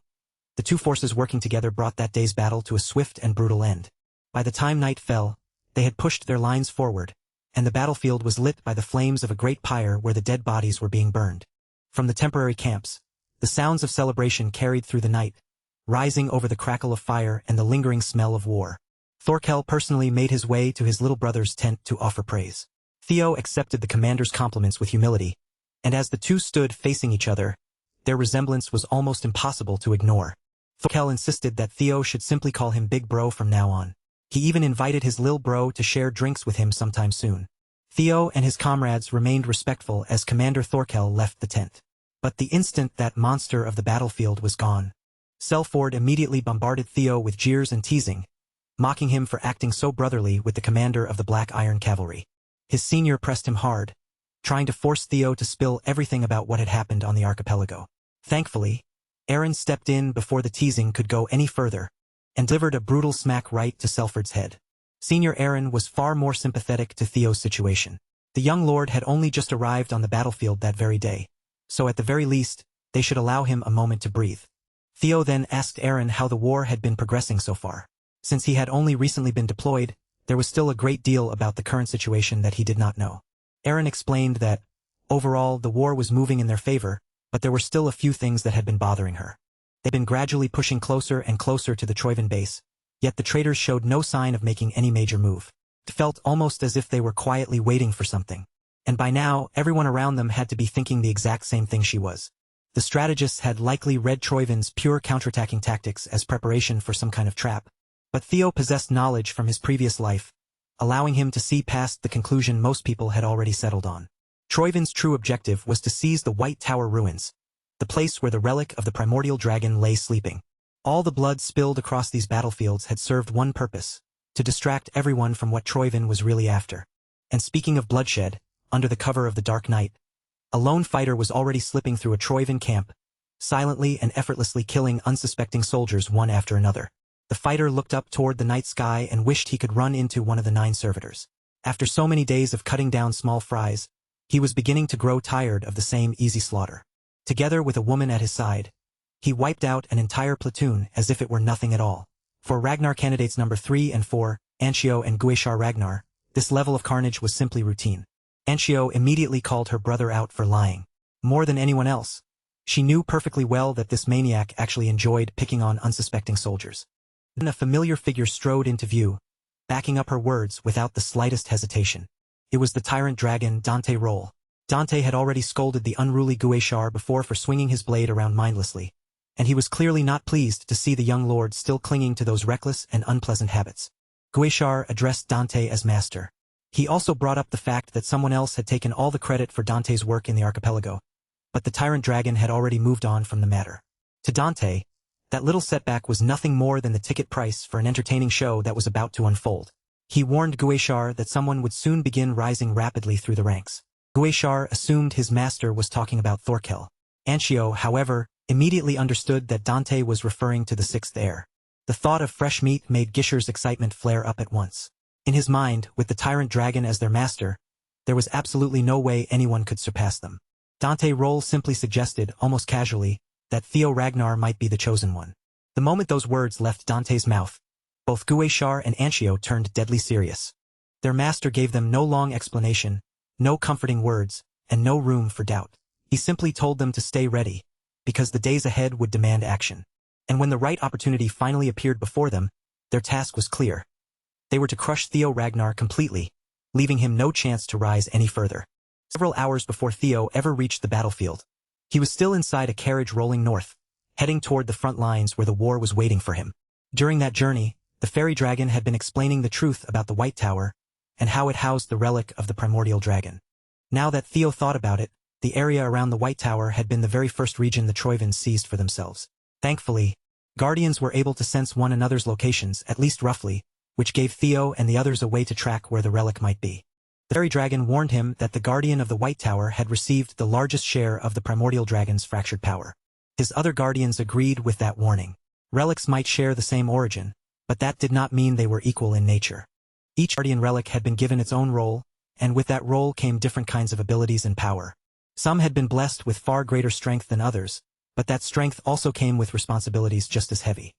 the two forces working together brought that day's battle to a swift and brutal end. By the time night fell, they had pushed their lines forward, and the battlefield was lit by the flames of a great pyre where the dead bodies were being burned. From the temporary camps, the sounds of celebration carried through the night, rising over the crackle of fire and the lingering smell of war. Thorkel personally made his way to his little brother's tent to offer praise. Theo accepted the commander's compliments with humility, and as the two stood facing each other, their resemblance was almost impossible to ignore. Thorkel insisted that Theo should simply call him Big Bro from now on. He even invited his lil bro to share drinks with him sometime soon. Theo and his comrades remained respectful as Commander Thorkel left the tent. But the instant that monster of the battlefield was gone, Selford immediately bombarded Theo with jeers and teasing, mocking him for acting so brotherly with the commander of the Black Iron Cavalry. His senior pressed him hard, trying to force Theo to spill everything about what had happened on the archipelago. Thankfully, Aaron stepped in before the teasing could go any further, and delivered a brutal smack right to Selford's head. Senior Aaron was far more sympathetic to Theo's situation. The young lord had only just arrived on the battlefield that very day, so at the very least, they should allow him a moment to breathe. Theo then asked Aaron how the war had been progressing so far. Since he had only recently been deployed, there was still a great deal about the current situation that he did not know. Aaron explained that, overall, the war was moving in their favor, but there were still a few things that had been bothering her. They'd been gradually pushing closer and closer to the Troyvan base, yet the traitors showed no sign of making any major move. It felt almost as if they were quietly waiting for something. And by now, everyone around them had to be thinking the exact same thing she was. The strategists had likely read Troyvan's pure counterattacking tactics as preparation for some kind of trap. But Theo possessed knowledge from his previous life, allowing him to see past the conclusion most people had already settled on. Troyvan's true objective was to seize the White Tower ruins, the place where the relic of the primordial dragon lay sleeping. All the blood spilled across these battlefields had served one purpose, to distract everyone from what Troyvan was really after. And speaking of bloodshed, under the cover of the dark night, a lone fighter was already slipping through a Troyvan camp, silently and effortlessly killing unsuspecting soldiers one after another. The fighter looked up toward the night sky and wished he could run into one of the 9 servitors. After so many days of cutting down small fries, he was beginning to grow tired of the same easy slaughter. Together with a woman at his side, he wiped out an entire platoon as if it were nothing at all. For Ragnar candidates number 3 and 4, Anshio and Gueshar Ragnar, this level of carnage was simply routine. Anshio immediately called her brother out for lying. More than anyone else, she knew perfectly well that this maniac actually enjoyed picking on unsuspecting soldiers. Then a familiar figure strode into view, backing up her words without the slightest hesitation. It was the tyrant dragon Dante Roll. Dante had already scolded the unruly Gueshar before for swinging his blade around mindlessly, and he was clearly not pleased to see the young lord still clinging to those reckless and unpleasant habits. Gueshar addressed Dante as master. He also brought up the fact that someone else had taken all the credit for Dante's work in the archipelago, but the tyrant dragon had already moved on from the matter. To Dante, that little setback was nothing more than the ticket price for an entertaining show that was about to unfold. He warned Gueshar that someone would soon begin rising rapidly through the ranks. Gueshar assumed his master was talking about Thorkel. Anshio, however, immediately understood that Dante was referring to the sixth heir. The thought of fresh meat made Gishar's excitement flare up at once. In his mind, with the tyrant dragon as their master, there was absolutely no way anyone could surpass them. Dante Roll simply suggested, almost casually, that Theo Ragnar might be the chosen one. The moment those words left Dante's mouth, both Gueshar and Anshio turned deadly serious. Their master gave them no long explanation, no comforting words, and no room for doubt. He simply told them to stay ready, because the days ahead would demand action. And when the right opportunity finally appeared before them, their task was clear. They were to crush Theo Ragnar completely, leaving him no chance to rise any further. Several hours before Theo ever reached the battlefield, he was still inside a carriage rolling north, heading toward the front lines where the war was waiting for him. During that journey, the fairy dragon had been explaining the truth about the White Tower and how it housed the relic of the primordial dragon. Now that Theo thought about it, the area around the White Tower had been the very first region the Troivans seized for themselves. Thankfully, Guardians were able to sense one another's locations, at least roughly, which gave Theo and the others a way to track where the relic might be. The fairy dragon warned him that the Guardian of the White Tower had received the largest share of the primordial dragon's fractured power. His other Guardians agreed with that warning. Relics might share the same origin, but that did not mean they were equal in nature. Each Guardian relic had been given its own role, and with that role came different kinds of abilities and power. Some had been blessed with far greater strength than others, but that strength also came with responsibilities just as heavy.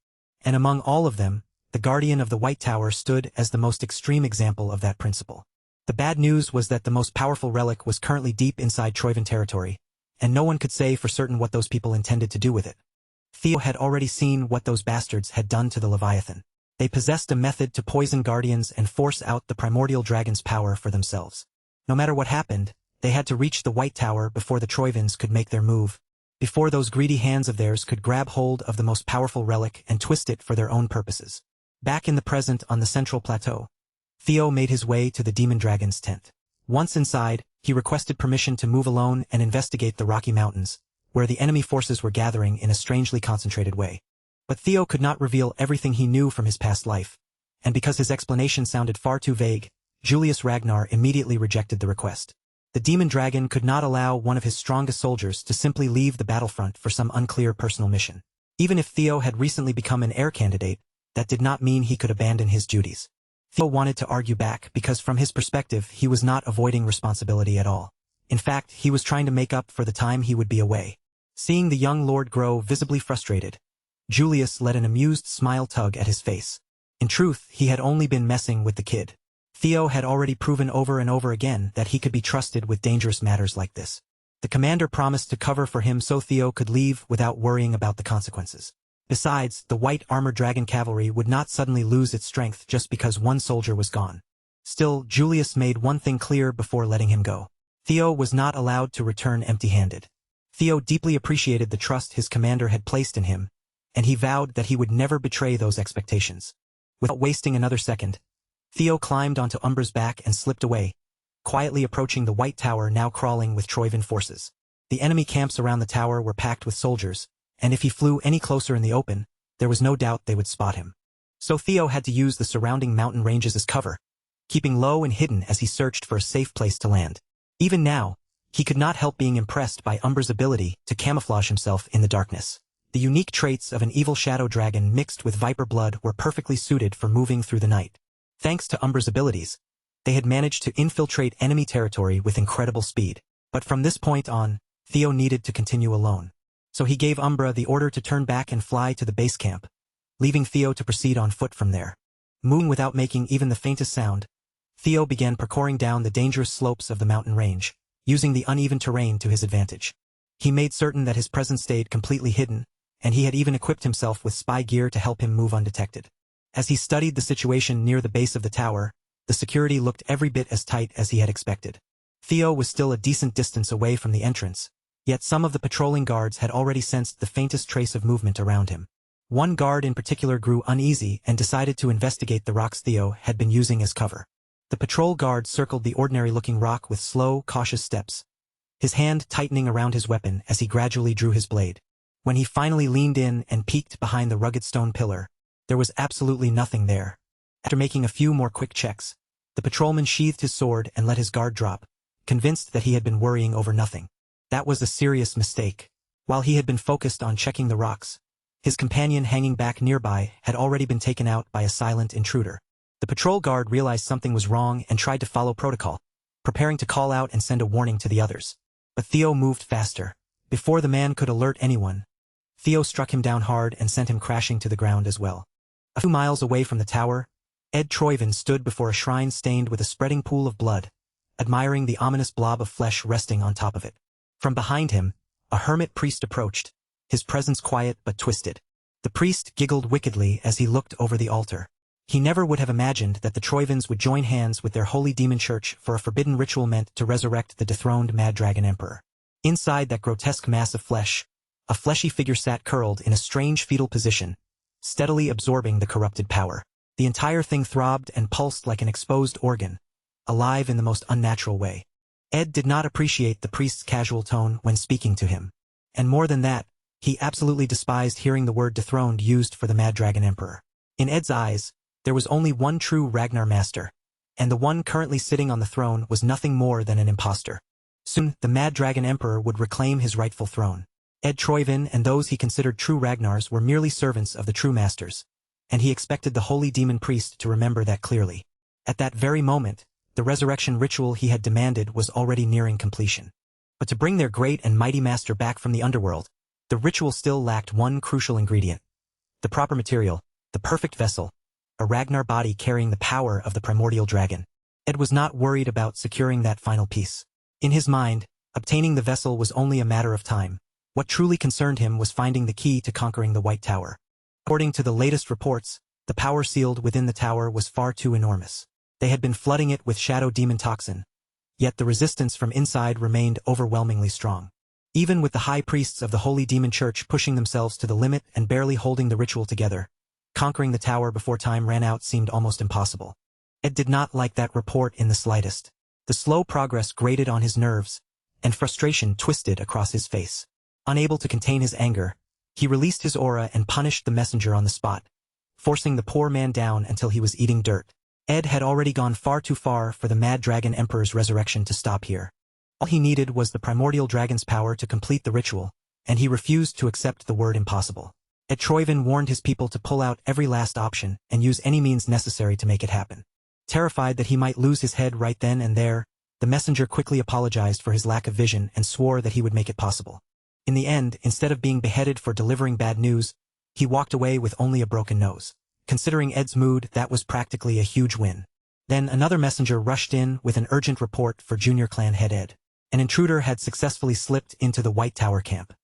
And among all of them, the Guardian of the White Tower stood as the most extreme example of that principle. The bad news was that the most powerful relic was currently deep inside Troivan territory, and no one could say for certain what those people intended to do with it. Theo had already seen what those bastards had done to the Leviathan. They possessed a method to poison Guardians and force out the primordial dragon's power for themselves. No matter what happened, they had to reach the White Tower before the Troivans could make their move, before those greedy hands of theirs could grab hold of the most powerful relic and twist it for their own purposes. Back in the present on the central plateau, Theo made his way to the demon dragon's tent. Once inside, he requested permission to move alone and investigate the Rocky Mountains, where the enemy forces were gathering in a strangely concentrated way. But Theo could not reveal everything he knew from his past life, and because his explanation sounded far too vague, Julius Ragnar immediately rejected the request. The demon dragon could not allow one of his strongest soldiers to simply leave the battlefront for some unclear personal mission. Even if Theo had recently become an heir candidate, that did not mean he could abandon his duties. Theo wanted to argue back because from his perspective he was not avoiding responsibility at all. In fact, he was trying to make up for the time he would be away. Seeing the young lord grow visibly frustrated, Julius let an amused smile tug at his face. In truth, he had only been messing with the kid. Theo had already proven over and over again that he could be trusted with dangerous matters like this. The commander promised to cover for him so Theo could leave without worrying about the consequences. Besides, the white armored dragon cavalry would not suddenly lose its strength just because one soldier was gone. Still, Julius made one thing clear before letting him go. Theo was not allowed to return empty-handed. Theo deeply appreciated the trust his commander had placed in him, and he vowed that he would never betray those expectations. Without wasting another second, Theo climbed onto Umbra's back and slipped away, quietly approaching the White Tower now crawling with Troivan forces. The enemy camps around the tower were packed with soldiers, and if he flew any closer in the open, there was no doubt they would spot him. So Theo had to use the surrounding mountain ranges as cover, keeping low and hidden as he searched for a safe place to land. Even now, he could not help being impressed by Umbra's ability to camouflage himself in the darkness. The unique traits of an evil shadow dragon mixed with viper blood were perfectly suited for moving through the night. Thanks to Umbra's abilities, they had managed to infiltrate enemy territory with incredible speed. But from this point on, Theo needed to continue alone. So he gave Umbra the order to turn back and fly to the base camp, leaving Theo to proceed on foot from there. Moving without making even the faintest sound, Theo began parkouring down the dangerous slopes of the mountain range, using the uneven terrain to his advantage. He made certain that his presence stayed completely hidden, and he had even equipped himself with spy gear to help him move undetected. As he studied the situation near the base of the tower, the security looked every bit as tight as he had expected. Theo was still a decent distance away from the entrance, yet some of the patrolling guards had already sensed the faintest trace of movement around him. One guard in particular grew uneasy and decided to investigate the rocks Theo had been using as cover. The patrol guard circled the ordinary-looking rock with slow, cautious steps, his hand tightening around his weapon as he gradually drew his blade. When he finally leaned in and peeked behind the rugged stone pillar, there was absolutely nothing there. After making a few more quick checks, the patrolman sheathed his sword and let his guard drop, convinced that he had been worrying over nothing. That was a serious mistake. While he had been focused on checking the rocks, his companion hanging back nearby had already been taken out by a silent intruder. The patrol guard realized something was wrong and tried to follow protocol, preparing to call out and send a warning to the others. But Theo moved faster. Before the man could alert anyone, Theo struck him down hard and sent him crashing to the ground as well. A few miles away from the tower, Ed Troyven stood before a shrine stained with a spreading pool of blood, admiring the ominous blob of flesh resting on top of it. From behind him, a hermit priest approached, his presence quiet but twisted. The priest giggled wickedly as he looked over the altar. He never would have imagined that the Troyvens would join hands with their holy demon church for a forbidden ritual meant to resurrect the dethroned Mad Dragon Emperor. Inside that grotesque mass of flesh, a fleshy figure sat curled in a strange fetal position, steadily absorbing the corrupted power. The entire thing throbbed and pulsed like an exposed organ, alive in the most unnatural way. Ed did not appreciate the priest's casual tone when speaking to him. And more than that, he absolutely despised hearing the word dethroned used for the Mad Dragon Emperor. In Ed's eyes, there was only one true Ragnar Master, and the one currently sitting on the throne was nothing more than an impostor. Soon, the Mad Dragon Emperor would reclaim his rightful throne. Ed Troyven and those he considered true Ragnars were merely servants of the true masters, and he expected the holy demon priest to remember that clearly. At that very moment, the resurrection ritual he had demanded was already nearing completion. But to bring their great and mighty master back from the underworld, the ritual still lacked one crucial ingredient. The proper material, the perfect vessel, a Ragnar body carrying the power of the primordial dragon. Ed was not worried about securing that final piece. In his mind, obtaining the vessel was only a matter of time. What truly concerned him was finding the key to conquering the White Tower. According to the latest reports, the power sealed within the tower was far too enormous. They had been flooding it with shadow demon toxin, yet the resistance from inside remained overwhelmingly strong. Even with the high priests of the Holy Demon Church pushing themselves to the limit and barely holding the ritual together, conquering the tower before time ran out seemed almost impossible. Ed did not like that report in the slightest. The slow progress grated on his nerves, and frustration twisted across his face. Unable to contain his anger, he released his aura and punished the messenger on the spot, forcing the poor man down until he was eating dirt. Ed had already gone far too far for the Mad Dragon Emperor's resurrection to stop here. All he needed was the primordial dragon's power to complete the ritual, and he refused to accept the word impossible. Ed Troyven warned his people to pull out every last option and use any means necessary to make it happen. Terrified that he might lose his head right then and there, the messenger quickly apologized for his lack of vision and swore that he would make it possible. In the end, instead of being beheaded for delivering bad news, he walked away with only a broken nose. Considering Ed's mood, that was practically a huge win. Then another messenger rushed in with an urgent report for Junior Clan head Ed. An intruder had successfully slipped into the White Tower camp.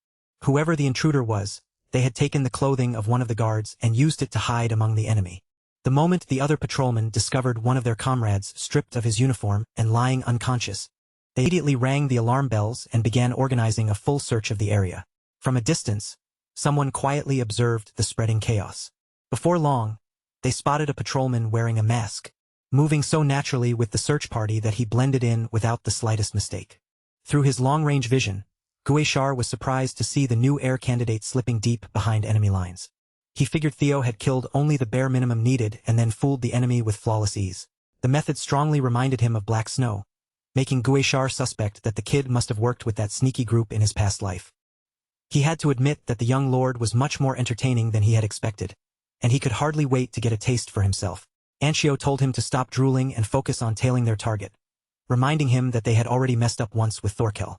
Whoever the intruder was, they had taken the clothing of one of the guards and used it to hide among the enemy. The moment the other patrolmen discovered one of their comrades stripped of his uniform and lying unconscious, they immediately rang the alarm bells and began organizing a full search of the area. From a distance, someone quietly observed the spreading chaos. Before long, they spotted a patrolman wearing a mask, moving so naturally with the search party that he blended in without the slightest mistake. Through his long-range vision, Gueshar was surprised to see the new air candidate slipping deep behind enemy lines. He figured Theo had killed only the bare minimum needed and then fooled the enemy with flawless ease. The method strongly reminded him of Black Snow, making Gueshar suspect that the kid must have worked with that sneaky group in his past life. He had to admit that the young lord was much more entertaining than he had expected, and he could hardly wait to get a taste for himself. Anshio told him to stop drooling and focus on tailing their target, reminding him that they had already messed up once with Thorkel.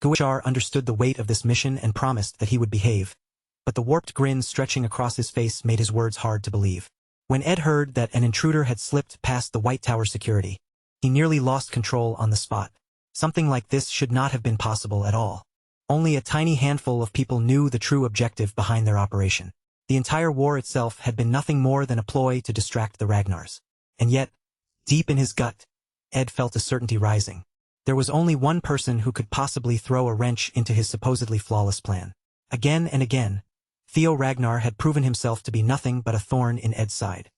Gueshar understood the weight of this mission and promised that he would behave, but the warped grin stretching across his face made his words hard to believe. When Ed heard that an intruder had slipped past the White Tower security, he nearly lost control on the spot. Something like this should not have been possible at all. Only a tiny handful of people knew the true objective behind their operation. The entire war itself had been nothing more than a ploy to distract the Ragnars. And yet, deep in his gut, Ed felt a certainty rising. There was only one person who could possibly throw a wrench into his supposedly flawless plan. Again and again, Theo Ragnar had proven himself to be nothing but a thorn in Ed's side.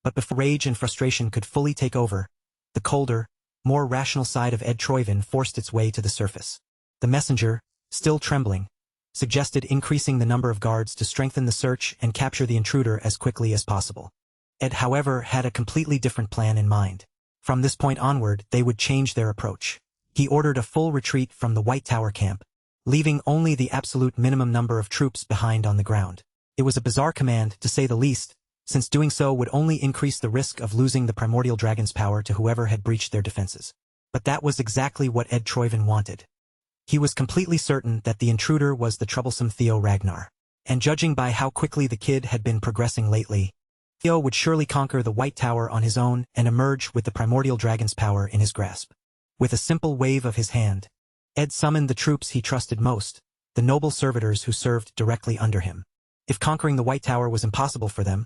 But before rage and frustration could fully take over, the colder, more rational side of Ed Troyven forced its way to the surface. The messenger, still trembling, suggested increasing the number of guards to strengthen the search and capture the intruder as quickly as possible. Ed, however, had a completely different plan in mind. From this point onward, they would change their approach. He ordered a full retreat from the White Tower camp, leaving only the absolute minimum number of troops behind on the ground. It was a bizarre command, to say the least, since doing so would only increase the risk of losing the primordial dragon's power to whoever had breached their defenses. But that was exactly what Ed Troyven wanted. He was completely certain that the intruder was the troublesome Theo Ragnar. And judging by how quickly the kid had been progressing lately, Theo would surely conquer the White Tower on his own and emerge with the primordial dragon's power in his grasp. With a simple wave of his hand, Ed summoned the troops he trusted most, the noble servitors who served directly under him. If conquering the White Tower was impossible for them,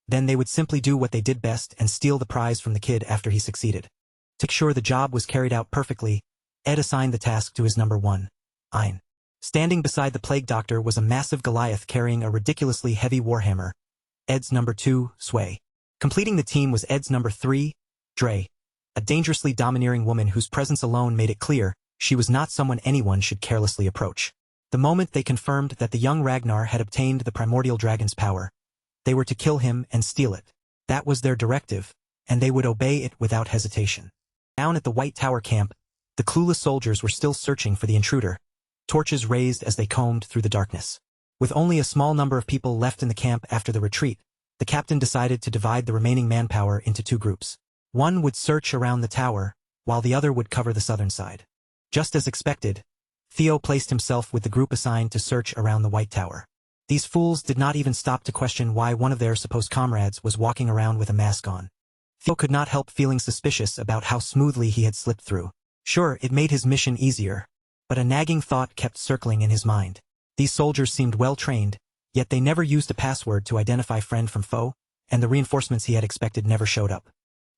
then they would simply do what they did best and steal the prize from the kid after he succeeded. To make sure the job was carried out perfectly, Ed assigned the task to his number one, Ein. Standing beside the plague doctor was a massive Goliath carrying a ridiculously heavy warhammer, Ed's number 2, Sway. Completing the team was Ed's number 3, Dre, a dangerously domineering woman whose presence alone made it clear she was not someone anyone should carelessly approach. The moment they confirmed that the young Ragnar had obtained the primordial dragon's power, they were to kill him and steal it. That was their directive, and they would obey it without hesitation. Down at the White Tower camp, the clueless soldiers were still searching for the intruder, torches raised as they combed through the darkness. With only a small number of people left in the camp after the retreat, the captain decided to divide the remaining manpower into 2 groups. One would search around the tower, while the other would cover the southern side. Just as expected, Theo placed himself with the group assigned to search around the White Tower. These fools did not even stop to question why one of their supposed comrades was walking around with a mask on. Theo could not help feeling suspicious about how smoothly he had slipped through. Sure, it made his mission easier, but a nagging thought kept circling in his mind. These soldiers seemed well trained, yet they never used a password to identify friend from foe, and the reinforcements he had expected never showed up.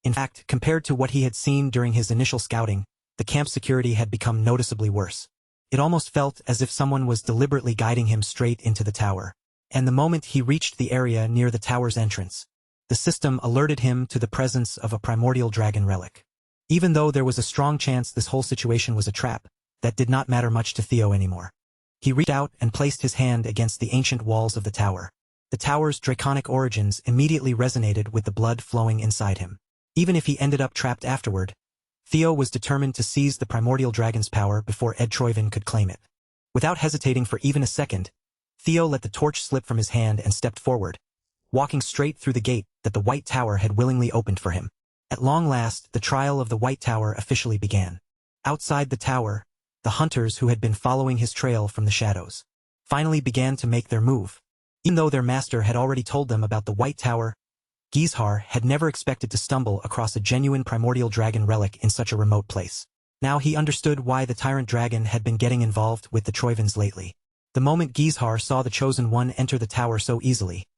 In fact, compared to what he had seen during his initial scouting, the camp security had become noticeably worse. It almost felt as if someone was deliberately guiding him straight into the tower. And the moment he reached the area near the tower's entrance, the system alerted him to the presence of a primordial dragon relic. Even though there was a strong chance this whole situation was a trap, that did not matter much to Theo anymore. He reached out and placed his hand against the ancient walls of the tower. The tower's draconic origins immediately resonated with the blood flowing inside him. Even if he ended up trapped afterward, Theo was determined to seize the primordial dragon's power before Ed Troyven could claim it. Without hesitating for even a second, Theo let the torch slip from his hand and stepped forward, walking straight through the gate that the White Tower had willingly opened for him. At long last, the trial of the White Tower officially began. Outside the tower, the hunters who had been following his trail from the shadows finally began to make their move. Even though their master had already told them about the White Tower, Gizhar had never expected to stumble across a genuine primordial dragon relic in such a remote place. Now he understood why the tyrant dragon had been getting involved with the Troyvens lately. The moment Gizhar saw the Chosen One enter the tower so easily,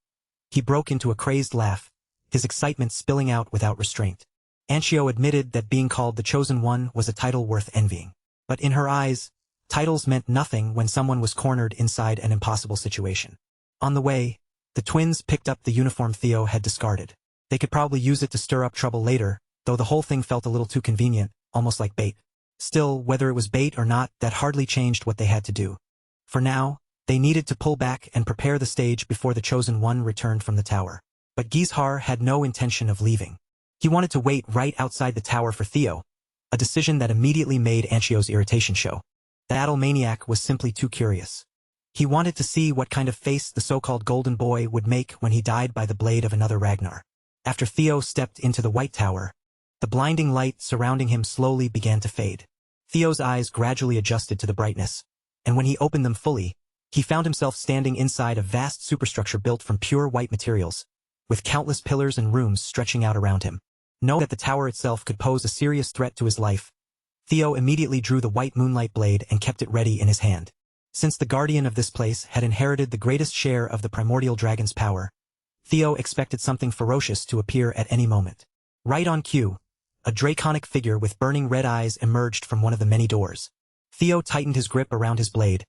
he broke into a crazed laugh, his excitement spilling out without restraint. Anshio admitted that being called the Chosen One was a title worth envying. But in her eyes, titles meant nothing when someone was cornered inside an impossible situation. On the way, the twins picked up the uniform Theo had discarded. They could probably use it to stir up trouble later, though the whole thing felt a little too convenient, almost like bait. Still, whether it was bait or not, that hardly changed what they had to do. For now, they needed to pull back and prepare the stage before the Chosen One returned from the tower. But Gizhar had no intention of leaving. He wanted to wait right outside the tower for Theo, a decision that immediately made Anshio's irritation show. The battle maniac was simply too curious. He wanted to see what kind of face the so-called Golden Boy would make when he died by the blade of another Ragnar. After Theo stepped into the White Tower, the blinding light surrounding him slowly began to fade. Theo's eyes gradually adjusted to the brightness, and when he opened them fully, he found himself standing inside a vast superstructure built from pure white materials, with countless pillars and rooms stretching out around him. Knowing that the tower itself could pose a serious threat to his life, Theo immediately drew the white moonlight blade and kept it ready in his hand. Since the guardian of this place had inherited the greatest share of the primordial dragon's power, Theo expected something ferocious to appear at any moment. Right on cue, a draconic figure with burning red eyes emerged from one of the many doors. Theo tightened his grip around his blade,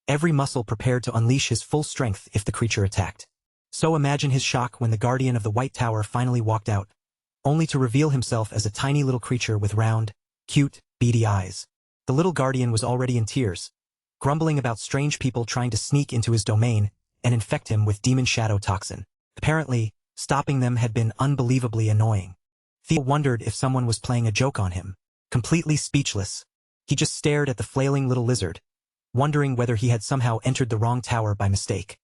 every muscle prepared to unleash his full strength if the creature attacked. So imagine his shock when the guardian of the White Tower finally walked out, only to reveal himself as a tiny little creature with round, cute, beady eyes. The little guardian was already in tears, grumbling about strange people trying to sneak into his domain and infect him with demon shadow toxin. Apparently, Stopping them had been unbelievably annoying. Theo wondered if someone was playing a joke on him. Completely speechless, he just stared at the flailing little lizard, wondering whether he had somehow entered the wrong tower by mistake.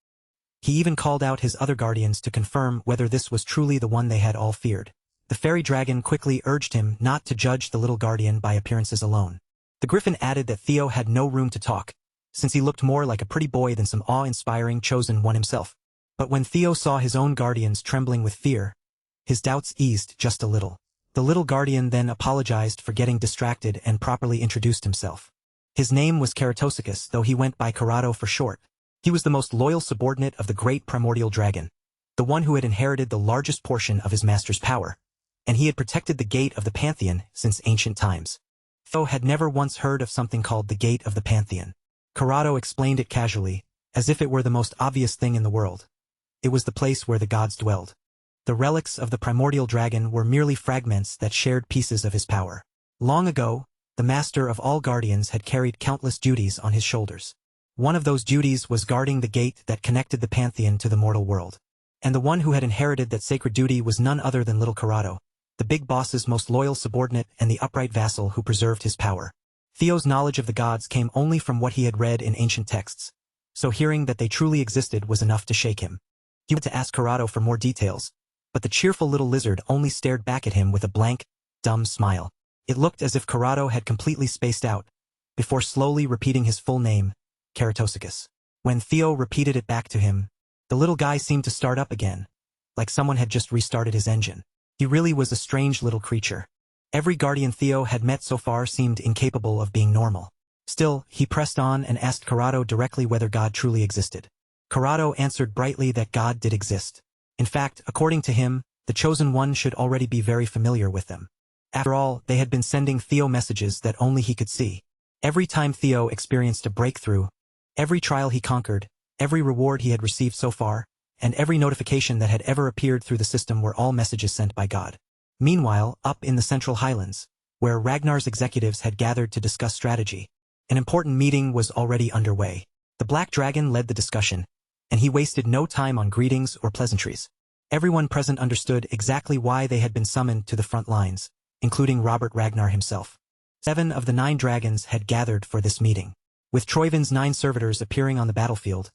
He even called out his other guardians to confirm whether this was truly the one they had all feared. The fairy dragon quickly urged him not to judge the little guardian by appearances alone. The griffin added that Theo had no room to talk, since he looked more like a pretty boy than some awe-inspiring chosen one himself. But when Theo saw his own guardians trembling with fear, his doubts eased just a little. The little guardian then apologized for getting distracted and properly introduced himself. His name was Keratosicus, though he went by Karato for short. He was the most loyal subordinate of the great primordial dragon, the one who had inherited the largest portion of his master's power, and he had protected the Gate of the Pantheon since ancient times. Theo had never once heard of something called the Gate of the Pantheon. Karato explained it casually, as if it were the most obvious thing in the world. It was the place where the gods dwelled. The relics of the primordial dragon were merely fragments that shared pieces of his power. Long ago, the master of all guardians had carried countless duties on his shoulders. One of those duties was guarding the gate that connected the Pantheon to the mortal world. And the one who had inherited that sacred duty was none other than little Karato, the big boss's most loyal subordinate and the upright vassal who preserved his power. Theo's knowledge of the gods came only from what he had read in ancient texts, so hearing that they truly existed was enough to shake him. He wanted to ask Karato for more details, but the cheerful little lizard only stared back at him with a blank, dumb smile. It looked as if Karato had completely spaced out, before slowly repeating his full name, Keratosicus. When Theo repeated it back to him, the little guy seemed to start up again, like someone had just restarted his engine. He really was a strange little creature. Every guardian Theo had met so far seemed incapable of being normal. Still, he pressed on and asked Karato directly whether God truly existed. Karato answered brightly that God did exist. In fact, according to him, the Chosen One should already be very familiar with them. After all, they had been sending Theo messages that only he could see. Every time Theo experienced a breakthrough, every trial he conquered, every reward he had received so far, and every notification that had ever appeared through the system were all messages sent by God. Meanwhile, up in the Central Highlands, where Ragnar's executives had gathered to discuss strategy, an important meeting was already underway. The Black Dragon led the discussion, and he wasted no time on greetings or pleasantries. Everyone present understood exactly why they had been summoned to the front lines, including Robert Ragnar himself. 7 of the 9 dragons had gathered for this meeting. With Troivin's 9 servitors appearing on the battlefield,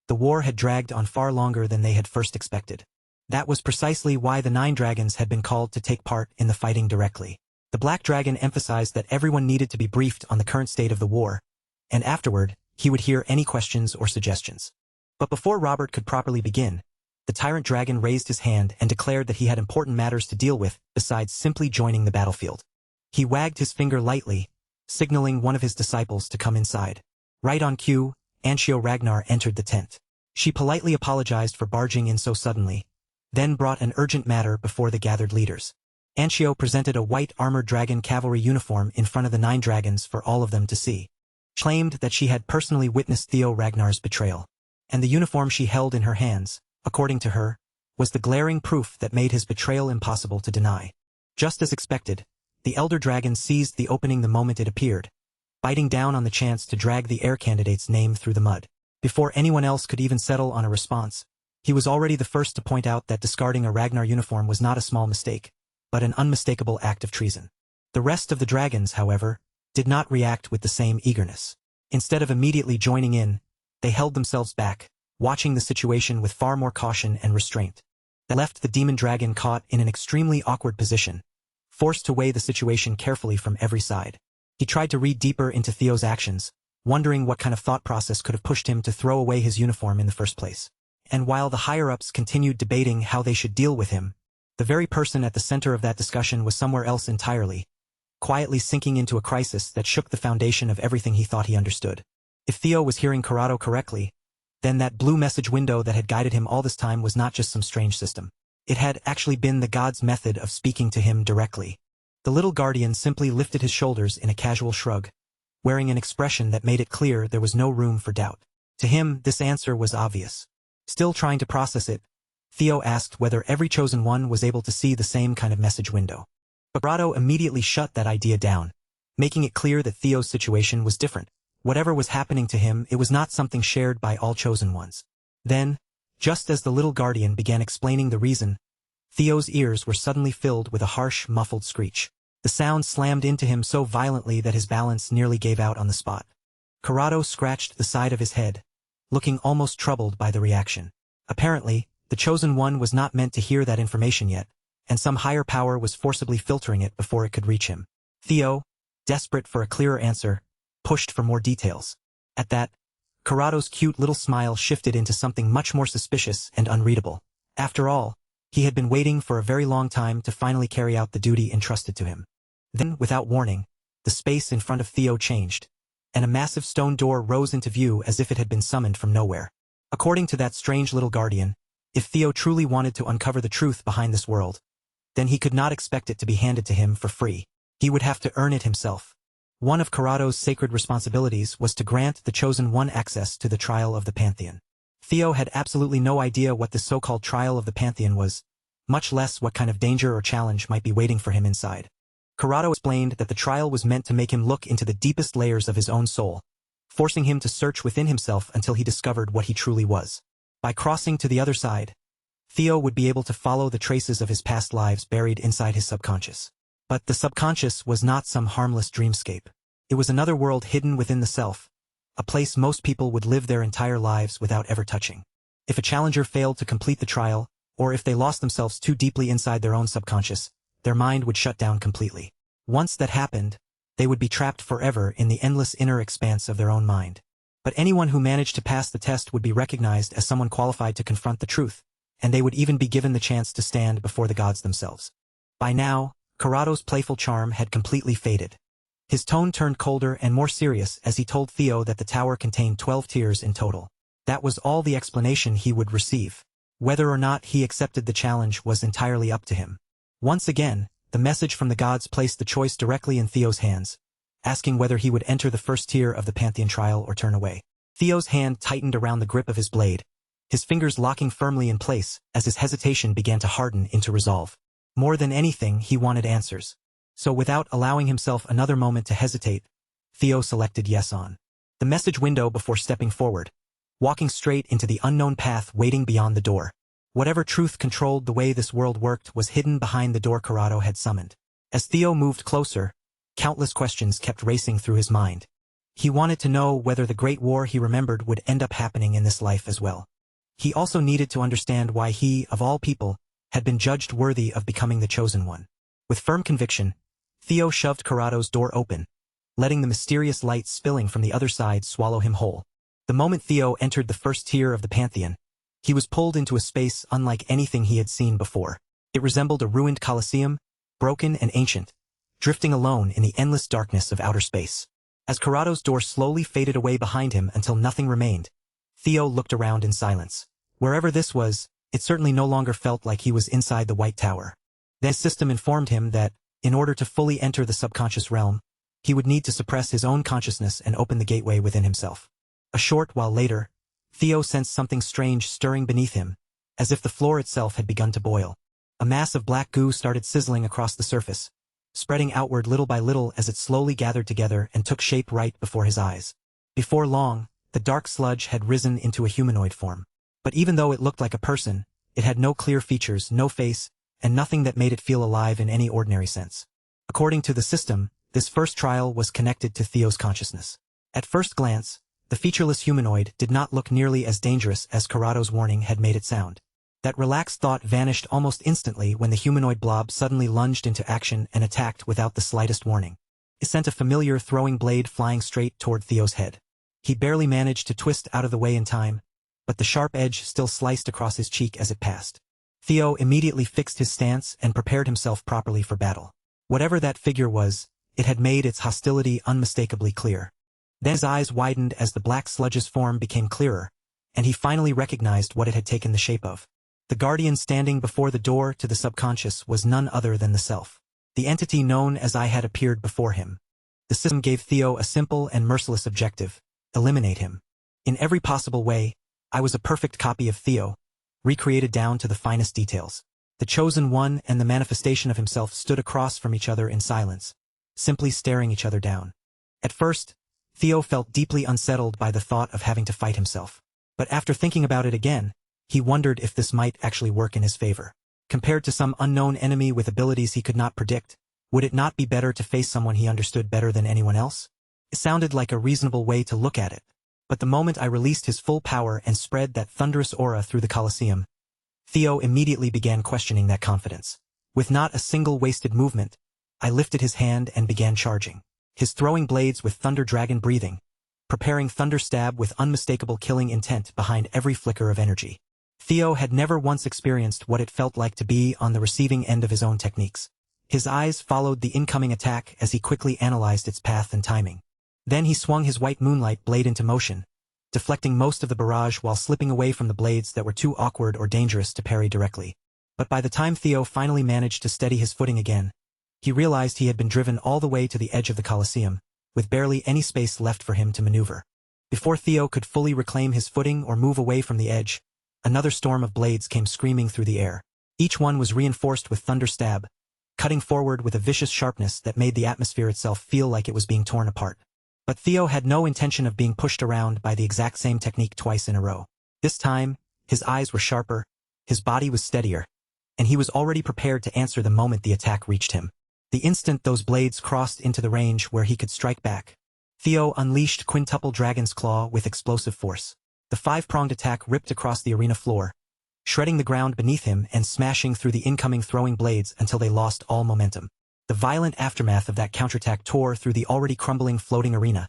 the war had dragged on far longer than they had first expected. That was precisely why the 9 dragons had been called to take part in the fighting directly. The Black Dragon emphasized that everyone needed to be briefed on the current state of the war, and afterward, he would hear any questions or suggestions. But before Robert could properly begin, the Tyrant Dragon raised his hand and declared that he had important matters to deal with besides simply joining the battlefield. He wagged his finger lightly, signaling one of his disciples to come inside. Right on cue, Anshio Ragnar entered the tent. She politely apologized for barging in so suddenly, then brought an urgent matter before the gathered leaders. Anshio presented a white armored dragon cavalry uniform in front of the 9 dragons for all of them to see. She claimed that she had personally witnessed Theo Ragnar's betrayal, and the uniform she held in her hands, according to her, was the glaring proof that made his betrayal impossible to deny. Just as expected, the elder dragon seized the opening the moment it appeared, biting down on the chance to drag the heir candidate's name through the mud. Before anyone else could even settle on a response, he was already the first to point out that discarding a Ragnar uniform was not a small mistake, but an unmistakable act of treason. The rest of the dragons, however, did not react with the same eagerness. Instead of immediately joining in, they held themselves back, watching the situation with far more caution and restraint. That left the demon dragon caught in an extremely awkward position, forced to weigh the situation carefully from every side. He tried to read deeper into Theo's actions, wondering what kind of thought process could have pushed him to throw away his uniform in the first place. And while the higher-ups continued debating how they should deal with him, the very person at the center of that discussion was somewhere else entirely, quietly sinking into a crisis that shook the foundation of everything he thought he understood. If Theo was hearing Karato correctly, then that blue message window that had guided him all this time was not just some strange system. It had actually been the god's method of speaking to him directly. The little guardian simply lifted his shoulders in a casual shrug, wearing an expression that made it clear there was no room for doubt. To him, this answer was obvious. Still trying to process it, Theo asked whether every chosen one was able to see the same kind of message window. But Karato immediately shut that idea down, making it clear that Theo's situation was different. Whatever was happening to him, it was not something shared by all chosen ones. Then, just as the little guardian began explaining the reason Theo's ears were suddenly filled with a harsh, muffled screech. The sound slammed into him so violently that his balance nearly gave out on the spot. Corrado scratched the side of his head, looking almost troubled by the reaction. Apparently, the Chosen One was not meant to hear that information yet, and some higher power was forcibly filtering it before it could reach him. Theo, desperate for a clearer answer, pushed for more details. At that, Corrado's cute little smile shifted into something much more suspicious and unreadable. After all, he had been waiting for a very long time to finally carry out the duty entrusted to him. Then, without warning, the space in front of Theo changed, and a massive stone door rose into view as if it had been summoned from nowhere. According to that strange little guardian, if Theo truly wanted to uncover the truth behind this world, then he could not expect it to be handed to him for free. He would have to earn it himself. One of Corrado's sacred responsibilities was to grant the Chosen One access to the Trial of the Pantheon. Theo had absolutely no idea what this so-called Trial of the Pantheon was, much less what kind of danger or challenge might be waiting for him inside. Corrado explained that the trial was meant to make him look into the deepest layers of his own soul, forcing him to search within himself until he discovered what he truly was. By crossing to the other side, Theo would be able to follow the traces of his past lives buried inside his subconscious. But the subconscious was not some harmless dreamscape. It was another world hidden within the self, a place most people would live their entire lives without ever touching. If a challenger failed to complete the trial, or if they lost themselves too deeply inside their own subconscious, their mind would shut down completely. Once that happened, they would be trapped forever in the endless inner expanse of their own mind. But anyone who managed to pass the test would be recognized as someone qualified to confront the truth, and they would even be given the chance to stand before the gods themselves. By now, Corrado's playful charm had completely faded. His tone turned colder and more serious as he told Theo that the tower contained 12 tiers in total. That was all the explanation he would receive. Whether or not he accepted the challenge was entirely up to him. Once again, the message from the gods placed the choice directly in Theo's hands, asking whether he would enter the first tier of the Pantheon trial or turn away. Theo's hand tightened around the grip of his blade, his fingers locking firmly in place as his hesitation began to harden into resolve. More than anything, he wanted answers. So without allowing himself another moment to hesitate, Theo selected yes on the message window before stepping forward, walking straight into the unknown path waiting beyond the door. Whatever truth controlled the way this world worked was hidden behind the door Corrado had summoned. As Theo moved closer, countless questions kept racing through his mind. He wanted to know whether the Great War he remembered would end up happening in this life as well. He also needed to understand why he, of all people, had been judged worthy of becoming the Chosen One. With firm conviction, Theo shoved Corrado's door open, letting the mysterious light spilling from the other side swallow him whole. The moment Theo entered the first tier of the Pantheon, he was pulled into a space unlike anything he had seen before. It resembled a ruined Colosseum, broken and ancient, drifting alone in the endless darkness of outer space. As Corrado's door slowly faded away behind him until nothing remained, Theo looked around in silence. Wherever this was, it certainly no longer felt like he was inside the White Tower. Then his system informed him that, in order to fully enter the subconscious realm, he would need to suppress his own consciousness and open the gateway within himself. A short while later, Theo sensed something strange stirring beneath him, as if the floor itself had begun to boil. A mass of black goo started sizzling across the surface, spreading outward little by little as it slowly gathered together and took shape right before his eyes. Before long, the dark sludge had risen into a humanoid form. But even though it looked like a person, it had no clear features, no face, and nothing that made it feel alive in any ordinary sense. According to the system, this first trial was connected to Theo's consciousness. At first glance, the featureless humanoid did not look nearly as dangerous as Corrado's warning had made it sound. That relaxed thought vanished almost instantly when the humanoid blob suddenly lunged into action and attacked without the slightest warning. It sent a familiar throwing blade flying straight toward Theo's head. He barely managed to twist out of the way in time, but the sharp edge still sliced across his cheek as it passed. Theo immediately fixed his stance and prepared himself properly for battle. Whatever that figure was, it had made its hostility unmistakably clear. Then his eyes widened as the black sludge's form became clearer, and he finally recognized what it had taken the shape of. The guardian standing before the door to the subconscious was none other than the self. The entity known as I had appeared before him. The system gave Theo a simple and merciless objective: eliminate him. In every possible way, I was a perfect copy of Theo, recreated down to the finest details. The Chosen One and the manifestation of himself stood across from each other in silence, simply staring each other down. At first, Theo felt deeply unsettled by the thought of having to fight himself. But after thinking about it again, he wondered if this might actually work in his favor. Compared to some unknown enemy with abilities he could not predict, would it not be better to face someone he understood better than anyone else? It sounded like a reasonable way to look at it. But the moment I released his full power and spread that thunderous aura through the Colosseum, Theo immediately began questioning that confidence. With not a single wasted movement, I lifted his hand and began charging. His throwing blades with thunder dragon breathing, preparing thunder stab with unmistakable killing intent behind every flicker of energy. Theo had never once experienced what it felt like to be on the receiving end of his own techniques. His eyes followed the incoming attack as he quickly analyzed its path and timing. Then he swung his white moonlight blade into motion, deflecting most of the barrage while slipping away from the blades that were too awkward or dangerous to parry directly. But by the time Theo finally managed to steady his footing again, he realized he had been driven all the way to the edge of the Colosseum, with barely any space left for him to maneuver. Before Theo could fully reclaim his footing or move away from the edge, another storm of blades came screaming through the air. Each one was reinforced with thunder stab, cutting forward with a vicious sharpness that made the atmosphere itself feel like it was being torn apart. But Theo had no intention of being pushed around by the exact same technique twice in a row. This time, his eyes were sharper, his body was steadier, and he was already prepared to answer the moment the attack reached him. The instant those blades crossed into the range where he could strike back, Theo unleashed Quintuple Dragon's Claw with explosive force. The five-pronged attack ripped across the arena floor, shredding the ground beneath him and smashing through the incoming throwing blades until they lost all momentum. The violent aftermath of that counterattack tore through the already crumbling floating arena,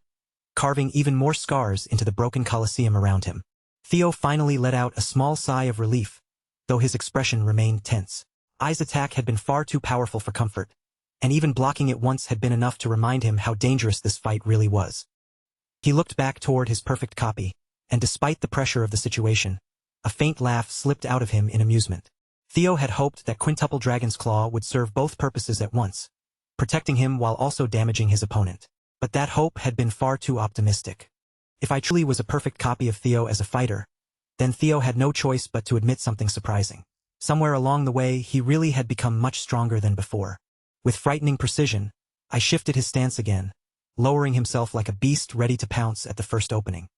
carving even more scars into the broken Colosseum around him. Theo finally let out a small sigh of relief, though his expression remained tense. Ai's attack had been far too powerful for comfort, and even blocking it once had been enough to remind him how dangerous this fight really was. He looked back toward his perfect copy, and despite the pressure of the situation, a faint laugh slipped out of him in amusement. Theo had hoped that Quintuple Dragon's Claw would serve both purposes at once, protecting him while also damaging his opponent. But that hope had been far too optimistic. If I truly was a perfect copy of Theo as a fighter, then Theo had no choice but to admit something surprising. Somewhere along the way, he really had become much stronger than before. With frightening precision, I shifted his stance again, lowering himself like a beast ready to pounce at the first opening.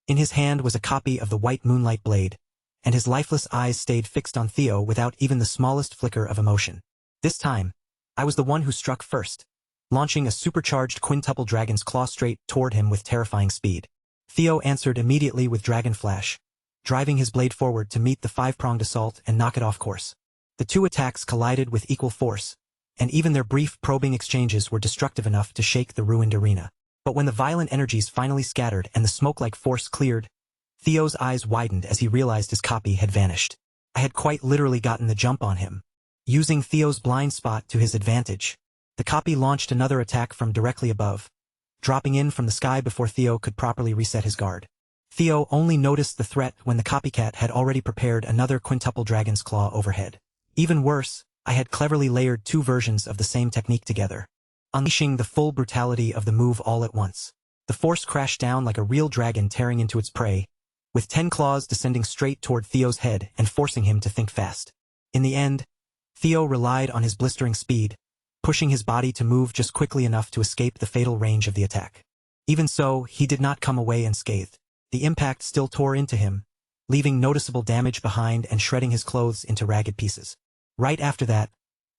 In his hand was a copy of the white moonlight blade, and his lifeless eyes stayed fixed on Theo without even the smallest flicker of emotion. This time, I was the one who struck first, launching a supercharged Quintuple Dragon's Claw straight toward him with terrifying speed. Theo answered immediately with Dragon Flash, driving his blade forward to meet the five-pronged assault and knock it off course. The two attacks collided with equal force, and even their brief probing exchanges were destructive enough to shake the ruined arena. But when the violent energies finally scattered and the smoke-like force cleared, Theo's eyes widened as he realized his copy had vanished. I had quite literally gotten the jump on him. Using Theo's blind spot to his advantage, the copy launched another attack from directly above, dropping in from the sky before Theo could properly reset his guard. Theo only noticed the threat when the copycat had already prepared another Quintuple Dragon's Claw overhead. Even worse, I had cleverly layered two versions of the same technique together, unleashing the full brutality of the move all at once. The force crashed down like a real dragon tearing into its prey, with 10 claws descending straight toward Theo's head and forcing him to think fast. In the end, Theo relied on his blistering speed, pushing his body to move just quickly enough to escape the fatal range of the attack. Even so, he did not come away unscathed. The impact still tore into him, leaving noticeable damage behind and shredding his clothes into ragged pieces. Right after that,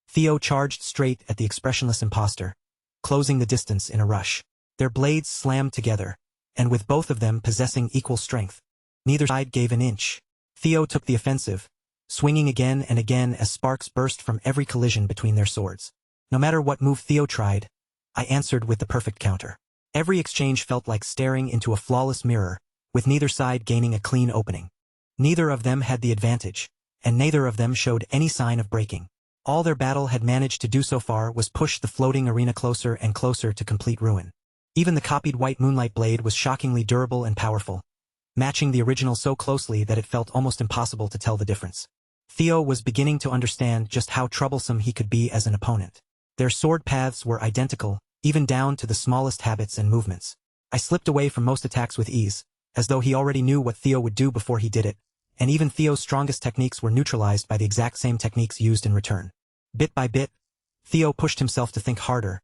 Theo charged straight at the expressionless imposter, closing the distance in a rush. Their blades slammed together, and with both of them possessing equal strength, neither side gave an inch. Theo took the offensive, swinging again and again as sparks burst from every collision between their swords. No matter what move Theo tried, I answered with the perfect counter. Every exchange felt like staring into a flawless mirror, with neither side gaining a clean opening. Neither of them had the advantage, and neither of them showed any sign of breaking. All their battle had managed to do so far was push the floating arena closer and closer to complete ruin. Even the copied white moonlight blade was shockingly durable and powerful, matching the original so closely that it felt almost impossible to tell the difference. Theo was beginning to understand just how troublesome he could be as an opponent. Their sword paths were identical, even down to the smallest habits and movements. I slipped away from most attacks with ease, as though he already knew what Theo would do before he did it, and even Theo's strongest techniques were neutralized by the exact same techniques used in return. Bit by bit, Theo pushed himself to think harder,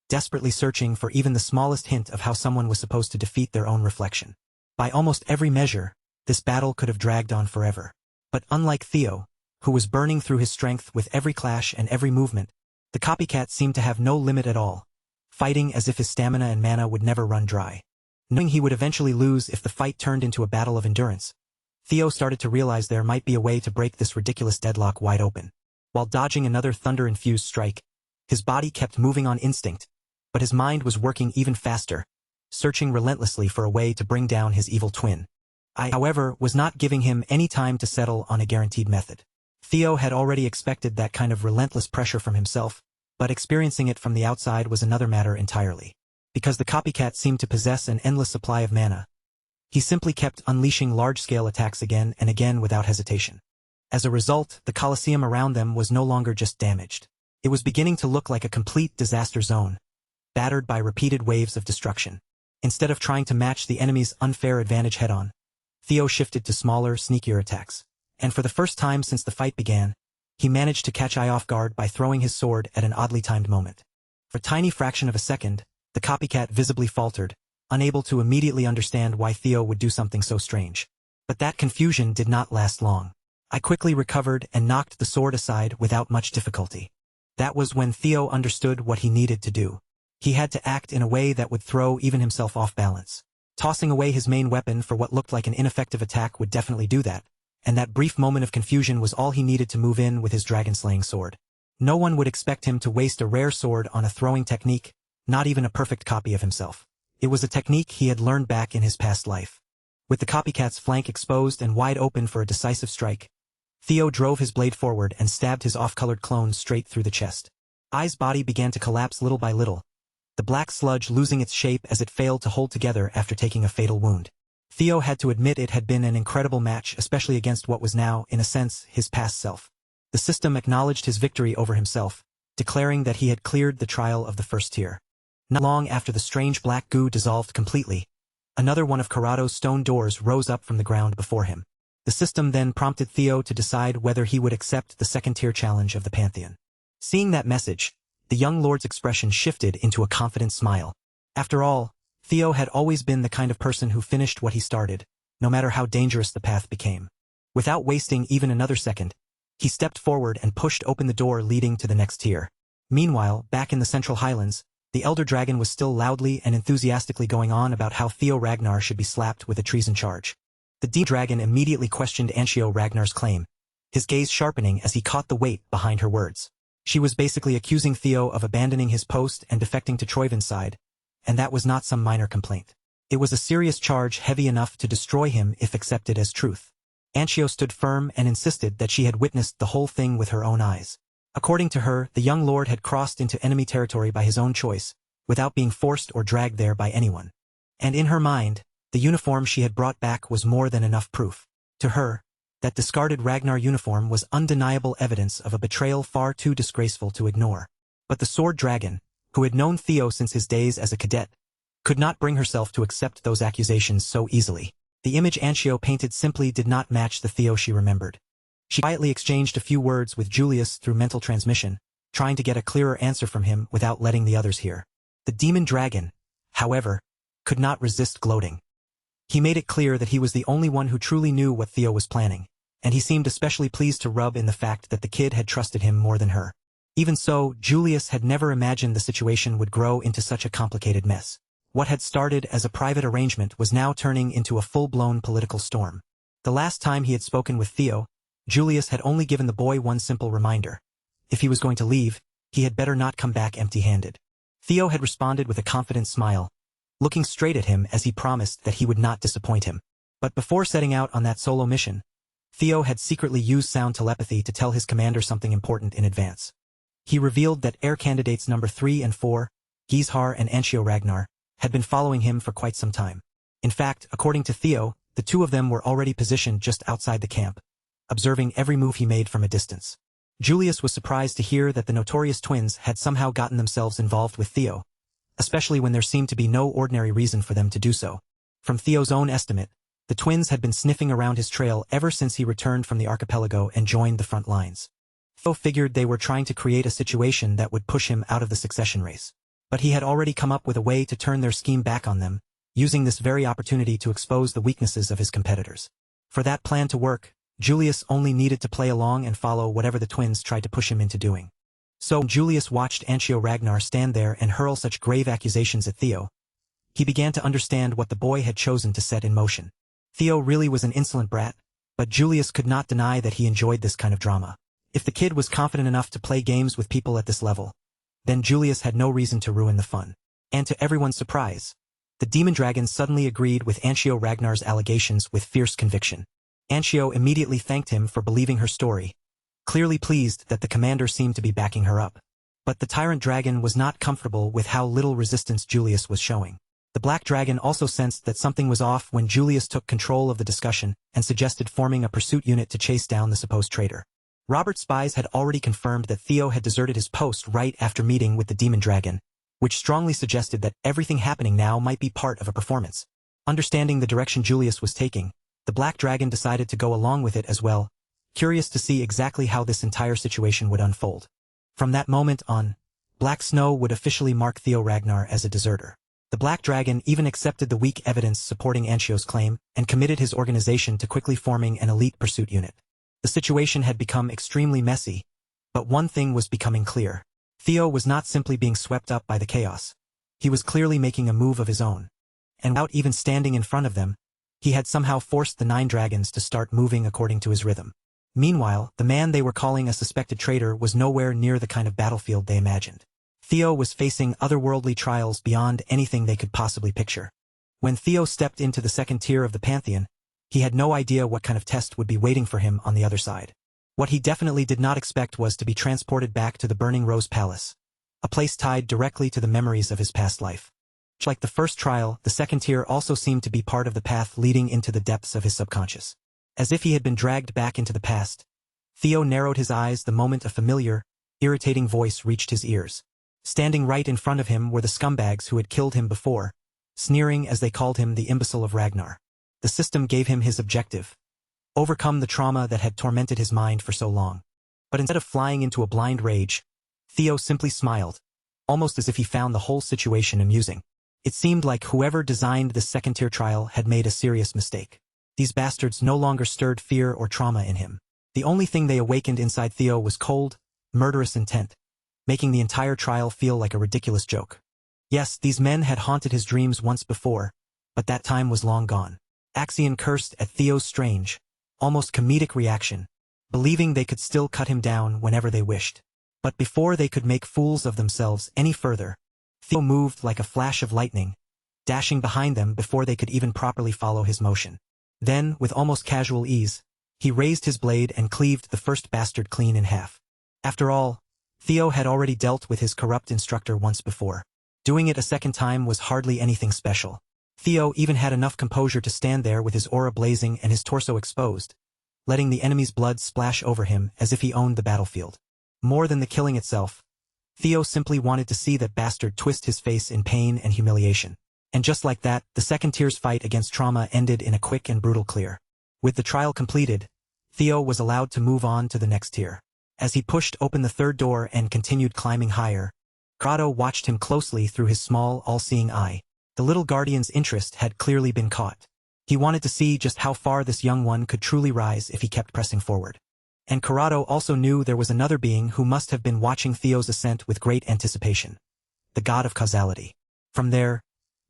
desperately searching for even the smallest hint of how someone was supposed to defeat their own reflection. By almost every measure, this battle could have dragged on forever. But unlike Theo, who was burning through his strength with every clash and every movement. The copycat seemed to have no limit at all, fighting as if his stamina and mana would never run dry. Knowing he would eventually lose if the fight turned into a battle of endurance, Theo started to realize there might be a way to break this ridiculous deadlock wide open. While dodging another thunder-infused strike, his body kept moving on instinct, but his mind was working even faster, searching relentlessly for a way to bring down his evil twin. However, was not giving him any time to settle on a guaranteed method. Theo had already expected that kind of relentless pressure from himself, but experiencing it from the outside was another matter entirely. Because the copycat seemed to possess an endless supply of mana, he simply kept unleashing large-scale attacks again and again without hesitation. As a result, the Colosseum around them was no longer just damaged. It was beginning to look like a complete disaster zone, battered by repeated waves of destruction. Instead of trying to match the enemy's unfair advantage head-on, Theo shifted to smaller, sneakier attacks. And for the first time since the fight began, he managed to catch Ai off guard by throwing his sword at an oddly timed moment. For a tiny fraction of a second, the copycat visibly faltered, unable to immediately understand why Theo would do something so strange. But that confusion did not last long. I quickly recovered and knocked the sword aside without much difficulty. That was when Theo understood what he needed to do. He had to act in a way that would throw even himself off balance. Tossing away his main weapon for what looked like an ineffective attack would definitely do that, and that brief moment of confusion was all he needed to move in with his dragon-slaying sword. No one would expect him to waste a rare sword on a throwing technique, not even a perfect copy of himself. It was a technique he had learned back in his past life. With the copycat's flank exposed and wide open for a decisive strike, Theo drove his blade forward and stabbed his off-colored clone straight through the chest. Ai's body began to collapse little by little, the black sludge losing its shape as it failed to hold together after taking a fatal wound. Theo had to admit it had been an incredible match, especially against what was now, in a sense, his past self. The system acknowledged his victory over himself, declaring that he had cleared the trial of the first tier. Not long after the strange black goo dissolved completely, another one of Carado's stone doors rose up from the ground before him. The system then prompted Theo to decide whether he would accept the second-tier challenge of the Pantheon. Seeing that message, the young lord's expression shifted into a confident smile. After all, Theo had always been the kind of person who finished what he started, no matter how dangerous the path became. Without wasting even another second, he stepped forward and pushed open the door leading to the next tier. Meanwhile, back in the Central Highlands, the Elder Dragon was still loudly and enthusiastically going on about how Theo Ragnar should be slapped with a treason charge. The Demon Dragon immediately questioned Anshio Ragnar's claim, his gaze sharpening as he caught the weight behind her words. She was basically accusing Theo of abandoning his post and defecting to Troivin's side, and that was not some minor complaint. It was a serious charge heavy enough to destroy him if accepted as truth. Anshio stood firm and insisted that she had witnessed the whole thing with her own eyes. According to her, the young lord had crossed into enemy territory by his own choice, without being forced or dragged there by anyone. And in her mind, the uniform she had brought back was more than enough proof. To her, that discarded Ragnar uniform was undeniable evidence of a betrayal far too disgraceful to ignore. But the Sword Dragon, who had known Theo since his days as a cadet, could not bring herself to accept those accusations so easily. The image Anshio painted simply did not match the Theo she remembered. She quietly exchanged a few words with Julius through mental transmission, trying to get a clearer answer from him without letting the others hear. The Demon Dragon, however, could not resist gloating. He made it clear that he was the only one who truly knew what Theo was planning, and he seemed especially pleased to rub in the fact that the kid had trusted him more than her. Even so, Julius had never imagined the situation would grow into such a complicated mess. What had started as a private arrangement was now turning into a full-blown political storm. The last time he had spoken with Theo, Julius had only given the boy one simple reminder. If he was going to leave, he had better not come back empty-handed. Theo had responded with a confident smile, looking straight at him as he promised that he would not disappoint him. But before setting out on that solo mission, Theo had secretly used sound telepathy to tell his commander something important in advance. He revealed that air candidates number 3 and 4, Gizhar and Anshio Ragnar, had been following him for quite some time. In fact, according to Theo, the two of them were already positioned just outside the camp, observing every move he made from a distance. Julius was surprised to hear that the notorious twins had somehow gotten themselves involved with Theo, especially when there seemed to be no ordinary reason for them to do so. From Theo's own estimate, the twins had been sniffing around his trail ever since he returned from the archipelago and joined the front lines. Theo figured they were trying to create a situation that would push him out of the succession race. But he had already come up with a way to turn their scheme back on them, using this very opportunity to expose the weaknesses of his competitors. For that plan to work, Julius only needed to play along and follow whatever the twins tried to push him into doing. So Julius watched Anshio Ragnar stand there and hurl such grave accusations at Theo. He began to understand what the boy had chosen to set in motion. Theo really was an insolent brat, but Julius could not deny that he enjoyed this kind of drama. If the kid was confident enough to play games with people at this level, then Julius had no reason to ruin the fun. And to everyone's surprise, the demon dragon suddenly agreed with Anshio Ragnar's allegations with fierce conviction. Anshio immediately thanked him for believing her story, clearly pleased that the commander seemed to be backing her up. But the tyrant dragon was not comfortable with how little resistance Julius was showing. The black dragon also sensed that something was off when Julius took control of the discussion and suggested forming a pursuit unit to chase down the supposed traitor. Robert's spies had already confirmed that Theo had deserted his post right after meeting with the demon dragon, which strongly suggested that everything happening now might be part of a performance. Understanding the direction Julius was taking, the black dragon decided to go along with it as well, curious to see exactly how this entire situation would unfold. From that moment on, Black Snow would officially mark Theo Ragnar as a deserter. The Black Dragon even accepted the weak evidence supporting Anshio's claim and committed his organization to quickly forming an elite pursuit unit. The situation had become extremely messy, but one thing was becoming clear. Theo was not simply being swept up by the chaos. He was clearly making a move of his own. And without even standing in front of them, he had somehow forced the 9 dragons to start moving according to his rhythm. Meanwhile, the man they were calling a suspected traitor was nowhere near the kind of battlefield they imagined. Theo was facing otherworldly trials beyond anything they could possibly picture. When Theo stepped into the second tier of the Pantheon, he had no idea what kind of test would be waiting for him on the other side. What he definitely did not expect was to be transported back to the Burning Rose Palace, a place tied directly to the memories of his past life. Just like the first trial, the second tier also seemed to be part of the path leading into the depths of his subconscious. As if he had been dragged back into the past, Theo narrowed his eyes the moment a familiar, irritating voice reached his ears. Standing right in front of him were the scumbags who had killed him before, sneering as they called him the imbecile of Ragnar. The system gave him his objective: overcome the trauma that had tormented his mind for so long. But instead of flying into a blind rage, Theo simply smiled, almost as if he found the whole situation amusing. It seemed like whoever designed this second-tier trial had made a serious mistake. These bastards no longer stirred fear or trauma in him. The only thing they awakened inside Theo was cold, murderous intent, making the entire trial feel like a ridiculous joke. Yes, these men had haunted his dreams once before, but that time was long gone. Axion cursed at Theo's strange, almost comedic reaction, believing they could still cut him down whenever they wished. But before they could make fools of themselves any further, Theo moved like a flash of lightning, dashing behind them before they could even properly follow his motion. Then, with almost casual ease, he raised his blade and cleaved the first bastard clean in half. After all, Theo had already dealt with his corrupt instructor once before. Doing it a second time was hardly anything special. Theo even had enough composure to stand there with his aura blazing and his torso exposed, letting the enemy's blood splash over him as if he owned the battlefield. More than the killing itself, Theo simply wanted to see that bastard twist his face in pain and humiliation. And just like that, the second tier's fight against trauma ended in a quick and brutal clear. With the trial completed, Theo was allowed to move on to the next tier. As he pushed open the third door and continued climbing higher, Grotto watched him closely through his small, all-seeing eye. The little guardian's interest had clearly been caught. He wanted to see just how far this young one could truly rise if he kept pressing forward. And Corrado also knew there was another being who must have been watching Theo's ascent with great anticipation: the god of causality. From there,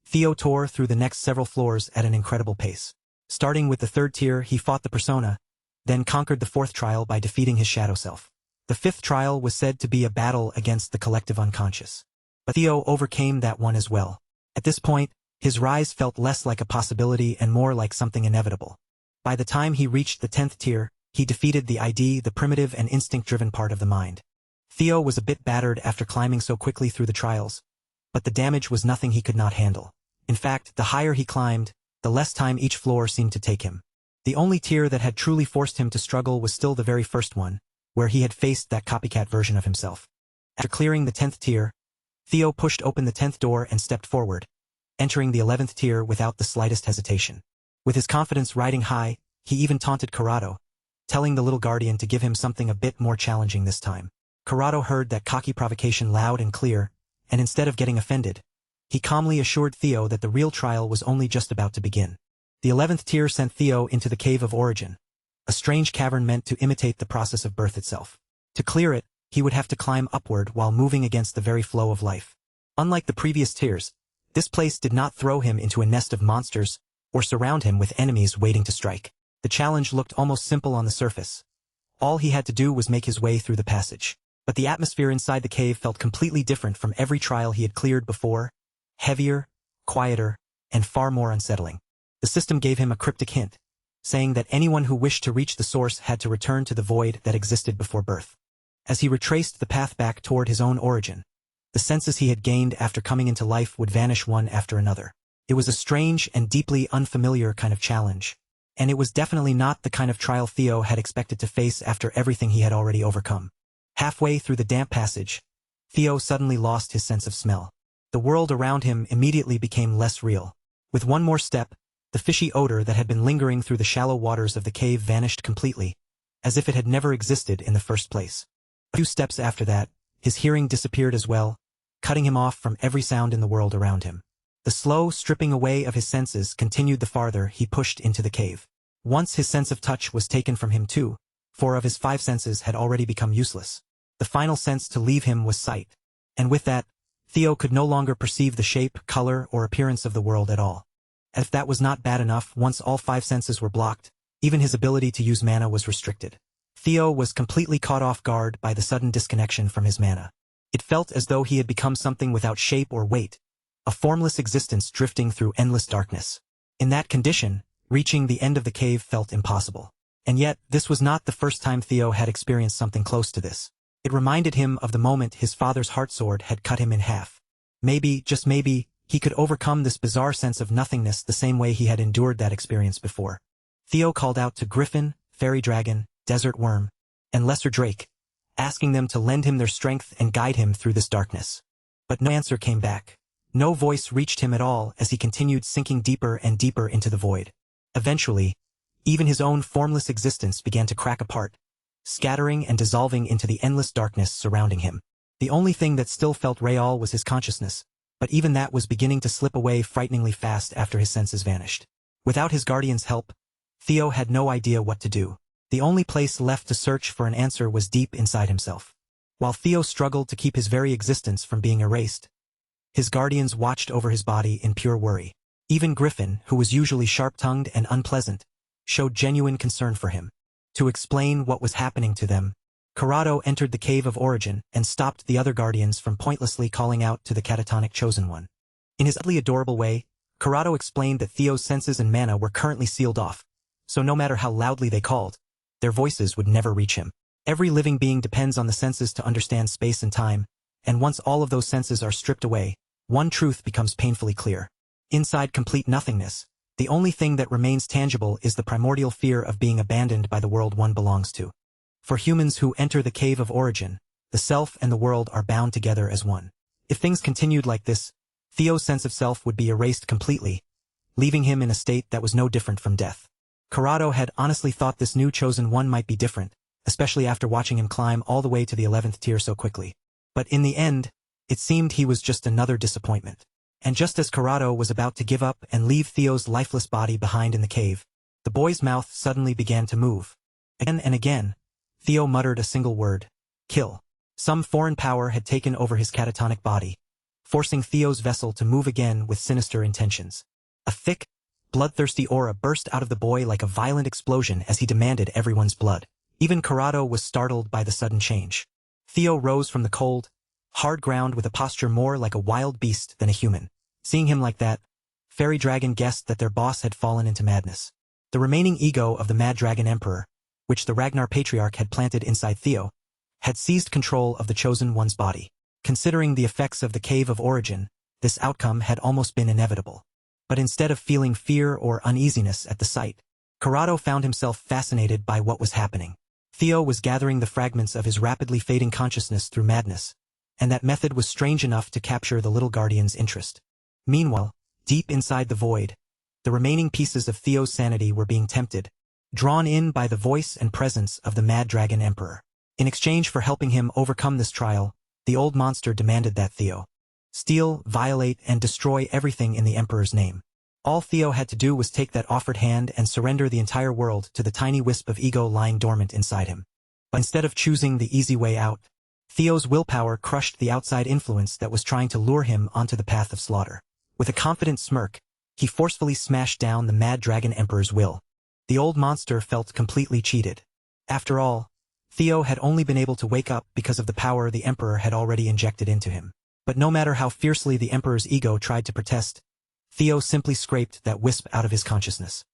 Theo tore through the next several floors at an incredible pace. Starting with the third tier, he fought the persona, then conquered the fourth trial by defeating his shadow self. The fifth trial was said to be a battle against the collective unconscious. But Theo overcame that one as well. At this point, his rise felt less like a possibility and more like something inevitable. By the time he reached the 10th tier, he defeated the ID, the primitive and instinct-driven part of the mind. Theo was a bit battered after climbing so quickly through the trials, but the damage was nothing he could not handle. In fact, the higher he climbed, the less time each floor seemed to take him. The only tier that had truly forced him to struggle was still the very first one, where he had faced that copycat version of himself. After clearing the 10th tier, Theo pushed open the 10th door and stepped forward, entering the 11th tier without the slightest hesitation. With his confidence riding high, he even taunted Corrado, telling the little guardian to give him something a bit more challenging this time. Corrado heard that cocky provocation loud and clear, and instead of getting offended, he calmly assured Theo that the real trial was only just about to begin. The 11th tier sent Theo into the Cave of Origin, a strange cavern meant to imitate the process of birth itself. To clear it, he would have to climb upward while moving against the very flow of life. Unlike the previous tiers, this place did not throw him into a nest of monsters or surround him with enemies waiting to strike. The challenge looked almost simple on the surface. All he had to do was make his way through the passage. But the atmosphere inside the cave felt completely different from every trial he had cleared before, heavier, quieter, and far more unsettling. The system gave him a cryptic hint, saying that anyone who wished to reach the source had to return to the void that existed before birth. As he retraced the path back toward his own origin, the senses he had gained after coming into life would vanish one after another. It was a strange and deeply unfamiliar kind of challenge, and it was definitely not the kind of trial Theo had expected to face after everything he had already overcome. Halfway through the damp passage, Theo suddenly lost his sense of smell. The world around him immediately became less real. With one more step, the fishy odor that had been lingering through the shallow waters of the cave vanished completely, as if it had never existed in the first place. A few steps after that, his hearing disappeared as well, cutting him off from every sound in the world around him. The slow stripping away of his senses continued the farther he pushed into the cave. Once his sense of touch was taken from him too, 4 of his 5 senses had already become useless. The final sense to leave him was sight. And with that, Theo could no longer perceive the shape, color, or appearance of the world at all. As if that was not bad enough, once all 5 senses were blocked, even his ability to use mana was restricted. Theo was completely caught off guard by the sudden disconnection from his mana. It felt as though he had become something without shape or weight, a formless existence drifting through endless darkness. In that condition, reaching the end of the cave felt impossible. And yet, this was not the first time Theo had experienced something close to this. It reminded him of the moment his father's heartsword had cut him in half. Maybe, just maybe, he could overcome this bizarre sense of nothingness the same way he had endured that experience before. Theo called out to Griffin, Fairy Dragon, Desert Worm, and Lesser Drake, asking them to lend him their strength and guide him through this darkness. But no answer came back. No voice reached him at all as he continued sinking deeper and deeper into the void. Eventually, even his own formless existence began to crack apart, scattering and dissolving into the endless darkness surrounding him. The only thing that still felt real was his consciousness, but even that was beginning to slip away frighteningly fast after his senses vanished. Without his guardian's help, Theo had no idea what to do. The only place left to search for an answer was deep inside himself. While Theo struggled to keep his very existence from being erased, his guardians watched over his body in pure worry. Even Griffin, who was usually sharp-tongued and unpleasant, showed genuine concern for him. To explain what was happening to them, Corrado entered the Cave of Origin and stopped the other guardians from pointlessly calling out to the catatonic Chosen One. In his utterly adorable way, Corrado explained that Theo's senses and mana were currently sealed off, so no matter how loudly they called, their voices would never reach him. Every living being depends on the senses to understand space and time, and once all of those senses are stripped away, one truth becomes painfully clear. Inside complete nothingness, the only thing that remains tangible is the primordial fear of being abandoned by the world one belongs to. For humans who enter the Cave of Origin, the self and the world are bound together as one. If things continued like this, Theo's sense of self would be erased completely, leaving him in a state that was no different from death. Corrado had honestly thought this new Chosen One might be different, especially after watching him climb all the way to the 11th tier so quickly. But in the end, it seemed he was just another disappointment. And just as Corrado was about to give up and leave Theo's lifeless body behind in the cave, the boy's mouth suddenly began to move. Again and again, Theo muttered a single word: kill. Some foreign power had taken over his catatonic body, forcing Theo's vessel to move again with sinister intentions. A thick, bloodthirsty aura burst out of the boy like a violent explosion as he demanded everyone's blood. Even Corrado was startled by the sudden change. Theo rose from the cold, hard ground with a posture more like a wild beast than a human. Seeing him like that, Fairy Dragon guessed that their boss had fallen into madness. The remaining ego of the Mad Dragon Emperor, which the Ragnar Patriarch had planted inside Theo, had seized control of the Chosen One's body. Considering the effects of the Cave of Origin, this outcome had almost been inevitable. But instead of feeling fear or uneasiness at the sight, Corrado found himself fascinated by what was happening. Theo was gathering the fragments of his rapidly fading consciousness through madness, and that method was strange enough to capture the little guardian's interest. Meanwhile, deep inside the void, the remaining pieces of Theo's sanity were being tempted, drawn in by the voice and presence of the Mad Dragon Emperor. In exchange for helping him overcome this trial, the old monster demanded that Theo steal, violate, and destroy everything in the Emperor's name. All Theo had to do was take that offered hand and surrender the entire world to the tiny wisp of ego lying dormant inside him. But instead of choosing the easy way out, Theo's willpower crushed the outside influence that was trying to lure him onto the path of slaughter. With a confident smirk, he forcefully smashed down the Mad Dragon Emperor's will. The old monster felt completely cheated. After all, Theo had only been able to wake up because of the power the Emperor had already injected into him. But no matter how fiercely the Emperor's ego tried to protest, Theo simply scraped that wisp out of his consciousness.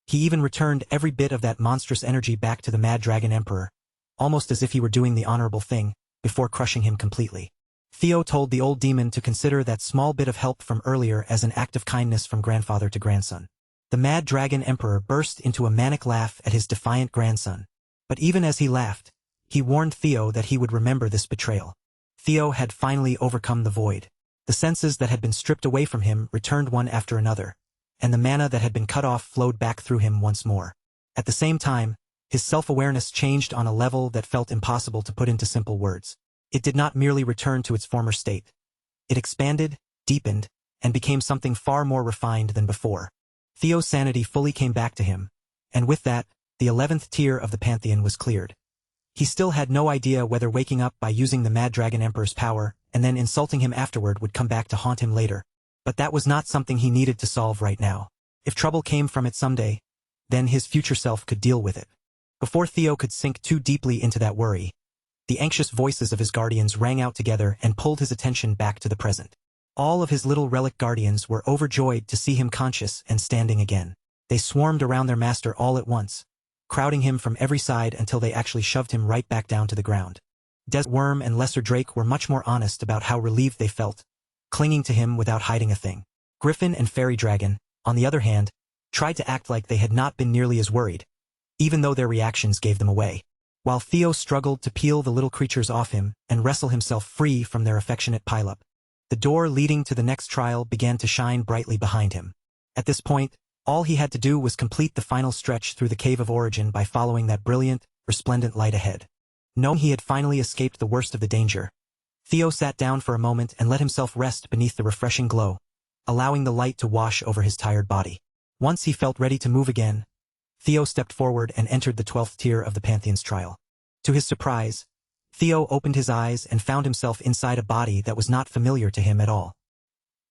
He even returned every bit of that monstrous energy back to the Mad Dragon Emperor, almost as if he were doing the honorable thing, before crushing him completely. Theo told the old demon to consider that small bit of help from earlier as an act of kindness from grandfather to grandson. The Mad Dragon Emperor burst into a manic laugh at his defiant grandson. But even as he laughed, he warned Theo that he would remember this betrayal. Theo had finally overcome the void. The senses that had been stripped away from him returned one after another, and the mana that had been cut off flowed back through him once more. At the same time, his self-awareness changed on a level that felt impossible to put into simple words. It did not merely return to its former state. It expanded, deepened, and became something far more refined than before. Theo's sanity fully came back to him, and with that, the 11th tier of the Pantheon was cleared. He still had no idea whether waking up by using the Mad Dragon Emperor's power and then insulting him afterward would come back to haunt him later. But that was not something he needed to solve right now. If trouble came from it someday, then his future self could deal with it. Before Theo could sink too deeply into that worry, the anxious voices of his guardians rang out together and pulled his attention back to the present. All of his little relic guardians were overjoyed to see him conscious and standing again. They swarmed around their master all at once, crowding him from every side until they actually shoved him right back down to the ground. Desert Worm and Lesser Drake were much more honest about how relieved they felt, clinging to him without hiding a thing. Griffin and Fairy Dragon, on the other hand, tried to act like they had not been nearly as worried, even though their reactions gave them away. While Theo struggled to peel the little creatures off him and wrestle himself free from their affectionate pileup, the door leading to the next trial began to shine brightly behind him. At this point, all he had to do was complete the final stretch through the Cave of Origin by following that brilliant, resplendent light ahead. Knowing he had finally escaped the worst of the danger, Theo sat down for a moment and let himself rest beneath the refreshing glow, allowing the light to wash over his tired body. Once he felt ready to move again, Theo stepped forward and entered the 12th tier of the Pantheon's trial. To his surprise, Theo opened his eyes and found himself inside a body that was not familiar to him at all.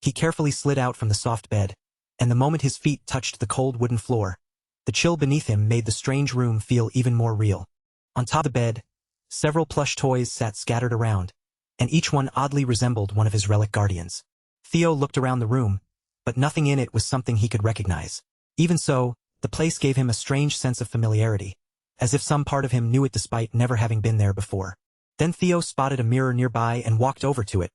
He carefully slid out from the soft bed, and the moment his feet touched the cold wooden floor, the chill beneath him made the strange room feel even more real. On top of the bed, several plush toys sat scattered around, and each one oddly resembled one of his relic guardians. Theo looked around the room, but nothing in it was something he could recognize. Even so, the place gave him a strange sense of familiarity, as if some part of him knew it despite never having been there before. Then Theo spotted a mirror nearby and walked over to it,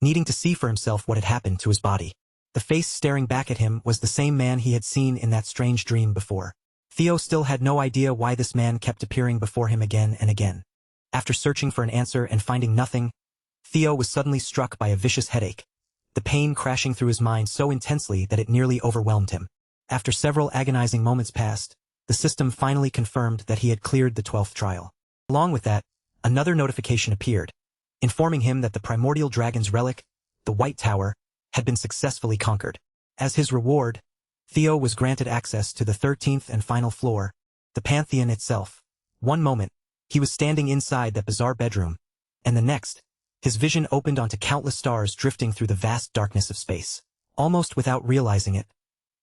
needing to see for himself what had happened to his body. The face staring back at him was the same man he had seen in that strange dream before. Theo still had no idea why this man kept appearing before him again and again. After searching for an answer and finding nothing, Theo was suddenly struck by a vicious headache, the pain crashing through his mind so intensely that it nearly overwhelmed him. After several agonizing moments passed, the system finally confirmed that he had cleared the 12th trial. Along with that, another notification appeared, informing him that the primordial dragon's relic, the White Tower, had been successfully conquered. As his reward, Theo was granted access to the 13th and final floor, the Pantheon itself. One moment, he was standing inside that bizarre bedroom, and the next, his vision opened onto countless stars drifting through the vast darkness of space. Almost without realizing it,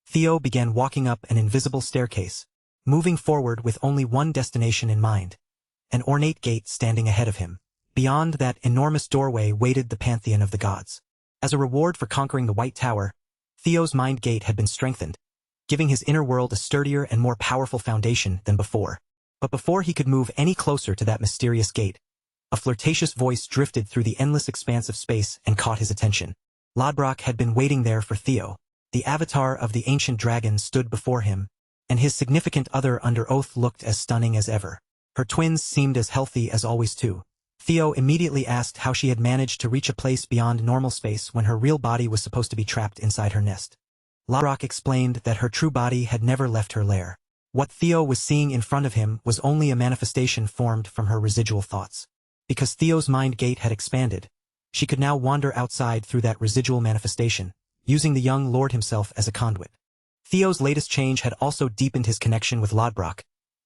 Theo began walking up an invisible staircase, moving forward with only one destination in mind, an ornate gate standing ahead of him. Beyond that enormous doorway waited the Pantheon of the gods. As a reward for conquering the White Tower, Theo's mind gate had been strengthened, giving his inner world a sturdier and more powerful foundation than before. But before he could move any closer to that mysterious gate, a flirtatious voice drifted through the endless expanse of space and caught his attention. Lodbrok had been waiting there for Theo. The avatar of the ancient dragon stood before him, and his significant other under oath looked as stunning as ever. Her twins seemed as healthy as always too. Theo immediately asked how she had managed to reach a place beyond normal space when her real body was supposed to be trapped inside her nest. Lodbrok explained that her true body had never left her lair. What Theo was seeing in front of him was only a manifestation formed from her residual thoughts. Because Theo's mind gate had expanded, she could now wander outside through that residual manifestation, using the young lord himself as a conduit. Theo's latest change had also deepened his connection with Lodbrok,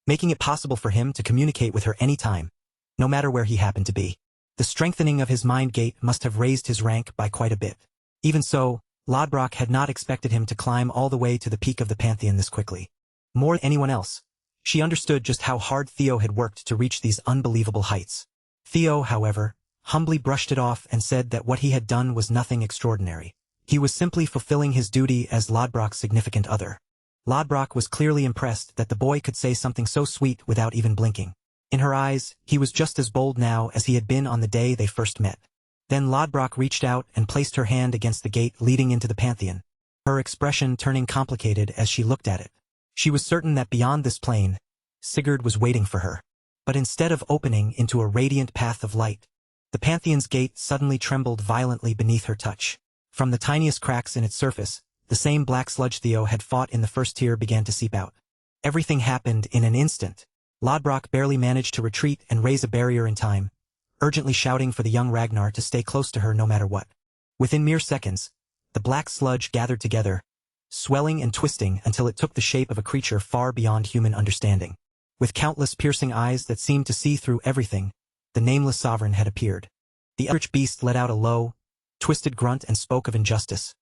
making it possible for him to communicate with her anytime, no matter where he happened to be. The strengthening of his mind gate must have raised his rank by quite a bit. Even so, Lodbrok had not expected him to climb all the way to the peak of the Pantheon this quickly. More than anyone else, she understood just how hard Theo had worked to reach these unbelievable heights. Theo, however, humbly brushed it off and said that what he had done was nothing extraordinary. He was simply fulfilling his duty as Lodbrok's significant other. Lodbrok was clearly impressed that the boy could say something so sweet without even blinking. In her eyes, he was just as bold now as he had been on the day they first met. Then Lodbrok reached out and placed her hand against the gate leading into the Pantheon, her expression turning complicated as she looked at it. She was certain that beyond this plane, Sigurd was waiting for her. But instead of opening into a radiant path of light, the Pantheon's gate suddenly trembled violently beneath her touch. From the tiniest cracks in its surface, the same black sludge Theo had fought in the first tier began to seep out. Everything happened in an instant. Lodbrok barely managed to retreat and raise a barrier in time, urgently shouting for the young Ragnar to stay close to her no matter what. Within mere seconds, the black sludge gathered together, swelling and twisting until it took the shape of a creature far beyond human understanding. With countless piercing eyes that seemed to see through everything, the nameless sovereign had appeared. The eldritch beast let out a low, twisted grunt and spoke of injustice,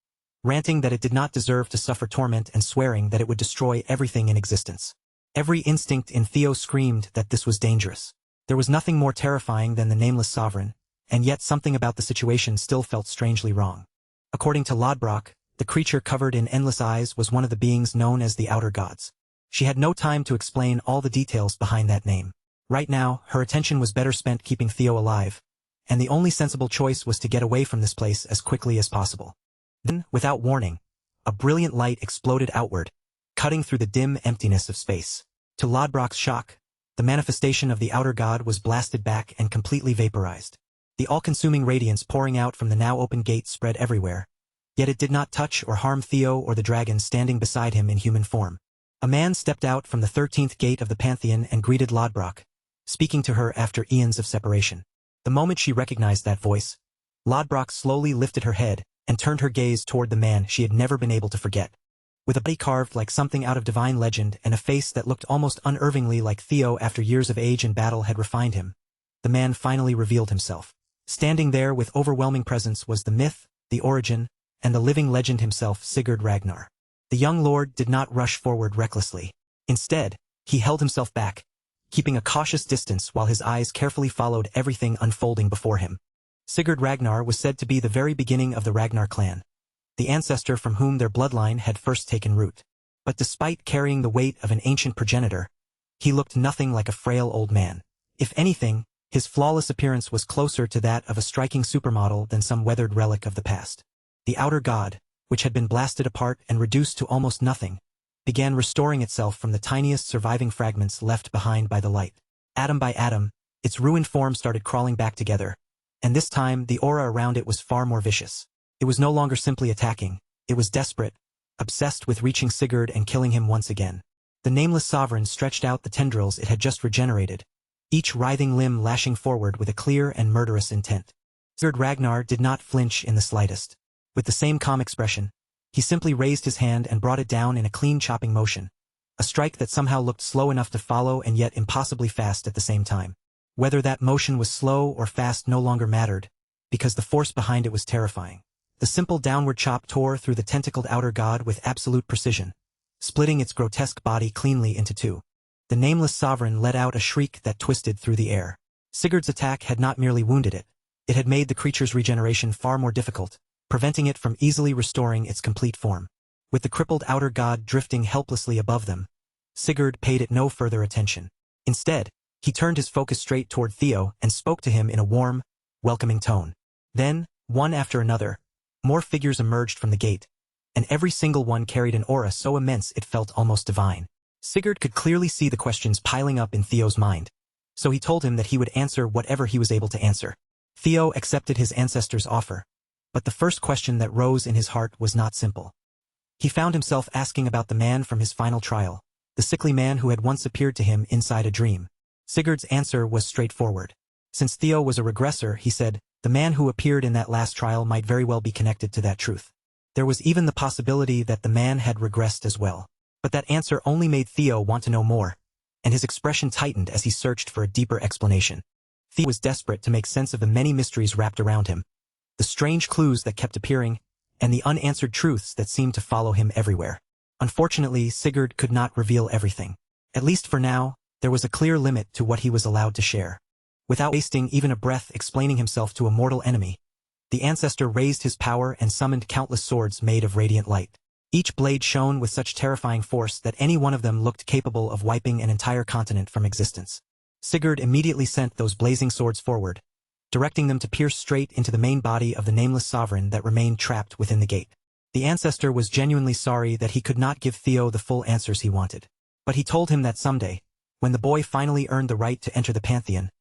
ranting that it did not deserve to suffer torment and swearing that it would destroy everything in existence. Every instinct in Theo screamed that this was dangerous. There was nothing more terrifying than the nameless sovereign, and yet something about the situation still felt strangely wrong. According to Lodbrok, the creature covered in endless eyes was one of the beings known as the Outer Gods. She had no time to explain all the details behind that name. Right now, her attention was better spent keeping Theo alive, and the only sensible choice was to get away from this place as quickly as possible. Then, without warning, a brilliant light exploded outward, cutting through the dim emptiness of space. To Lodbrok's shock, the manifestation of the Outer God was blasted back and completely vaporized. The all-consuming radiance pouring out from the now open gate spread everywhere, yet it did not touch or harm Theo or the dragon standing beside him in human form. A man stepped out from the 13th gate of the Pantheon and greeted Lodbrok, speaking to her after eons of separation. The moment she recognized that voice, Lodbrok slowly lifted her head and turned her gaze toward the man she had never been able to forget. With a body carved like something out of divine legend and a face that looked almost unnervingly like Theo after years of age and battle had refined him, the man finally revealed himself. Standing there with overwhelming presence was the myth, the origin, and the living legend himself, Sigurd Ragnar. The young lord did not rush forward recklessly. Instead, he held himself back, keeping a cautious distance while his eyes carefully followed everything unfolding before him. Sigurd Ragnar was said to be the very beginning of the Ragnar clan, the ancestor from whom their bloodline had first taken root. But despite carrying the weight of an ancient progenitor, he looked nothing like a frail old man. If anything, his flawless appearance was closer to that of a striking supermodel than some weathered relic of the past. The Outer God, which had been blasted apart and reduced to almost nothing, began restoring itself from the tiniest surviving fragments left behind by the light. Atom by atom, its ruined form started crawling back together, and this time the aura around it was far more vicious. It was no longer simply attacking, it was desperate, obsessed with reaching Sigurd and killing him once again. The nameless sovereign stretched out the tendrils it had just regenerated, each writhing limb lashing forward with a clear and murderous intent. Sigurd Ragnar did not flinch in the slightest. With the same calm expression, he simply raised his hand and brought it down in a clean chopping motion, a strike that somehow looked slow enough to follow and yet impossibly fast at the same time. Whether that motion was slow or fast no longer mattered, because the force behind it was terrifying. The simple downward chop tore through the tentacled Outer God with absolute precision, splitting its grotesque body cleanly into two. The nameless sovereign let out a shriek that twisted through the air. Sigurd's attack had not merely wounded it, it had made the creature's regeneration far more difficult, preventing it from easily restoring its complete form. With the crippled Outer God drifting helplessly above them, Sigurd paid it no further attention. Instead, he turned his focus straight toward Theo and spoke to him in a warm, welcoming tone. Then, one after another, more figures emerged from the gate, and every single one carried an aura so immense it felt almost divine. Sigurd could clearly see the questions piling up in Theo's mind, so he told him that he would answer whatever he was able to answer. Theo accepted his ancestor's offer, but the first question that rose in his heart was not simple. He found himself asking about the man from his final trial, the sickly man who had once appeared to him inside a dream. Sigurd's answer was straightforward. Since Theo was a regressor, he said, the man who appeared in that last trial might very well be connected to that truth. There was even the possibility that the man had regressed as well. But that answer only made Theo want to know more, and his expression tightened as he searched for a deeper explanation. Theo was desperate to make sense of the many mysteries wrapped around him, the strange clues that kept appearing, and the unanswered truths that seemed to follow him everywhere. Unfortunately, Sigurd could not reveal everything. At least for now, there was a clear limit to what he was allowed to share. Without wasting even a breath explaining himself to a mortal enemy, the ancestor raised his power and summoned countless swords made of radiant light. Each blade shone with such terrifying force that any one of them looked capable of wiping an entire continent from existence. Sigurd immediately sent those blazing swords forward, directing them to pierce straight into the main body of the nameless sovereign that remained trapped within the gate. The ancestor was genuinely sorry that he could not give Theo the full answers he wanted. But he told him that someday, when the boy finally earned the right to enter the Pantheon,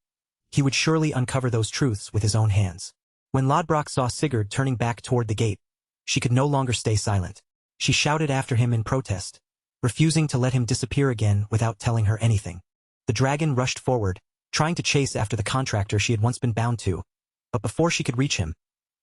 he would surely uncover those truths with his own hands. When Lodbrok saw Sigurd turning back toward the gate, she could no longer stay silent. She shouted after him in protest, refusing to let him disappear again without telling her anything. The dragon rushed forward, trying to chase after the contractor she had once been bound to, but before she could reach him,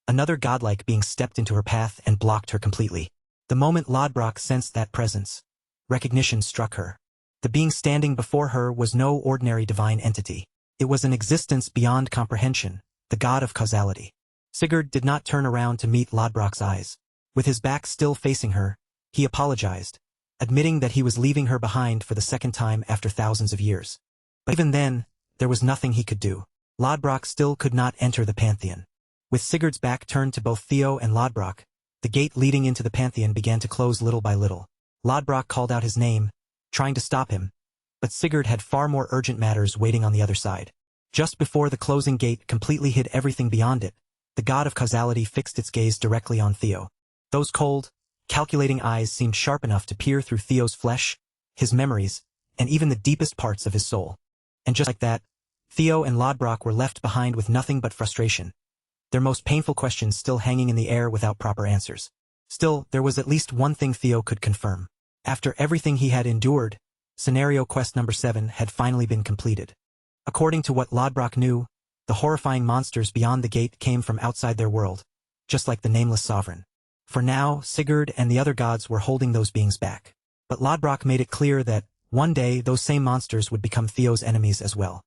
another godlike being stepped into her path and blocked her completely. The moment Lodbrok sensed that presence, recognition struck her. The being standing before her was no ordinary divine entity. It was an existence beyond comprehension, the god of causality. Sigurd did not turn around to meet Lodbrok's eyes. With his back still facing her, he apologized, admitting that he was leaving her behind for the second time after thousands of years. But even then, there was nothing he could do. Lodbrok still could not enter the Pantheon. With Sigurd's back turned to both Theo and Lodbrok, the gate leading into the Pantheon began to close little by little. Lodbrok called out his name, trying to stop him, but Sigurd had far more urgent matters waiting on the other side. Just before the closing gate completely hid everything beyond it, the god of causality fixed its gaze directly on Theo. Those cold, calculating eyes seemed sharp enough to peer through Theo's flesh, his memories, and even the deepest parts of his soul. And just like that, Theo and Lodbrok were left behind with nothing but frustration, their most painful questions still hanging in the air without proper answers. Still, there was at least one thing Theo could confirm. After everything he had endured, Scenario Quest number 7 had finally been completed. According to what Lodbrok knew, the horrifying monsters beyond the gate came from outside their world, just like the nameless sovereign. For now, Sigurd and the other gods were holding those beings back. But Lodbrok made it clear that, one day, those same monsters would become Theo's enemies as well.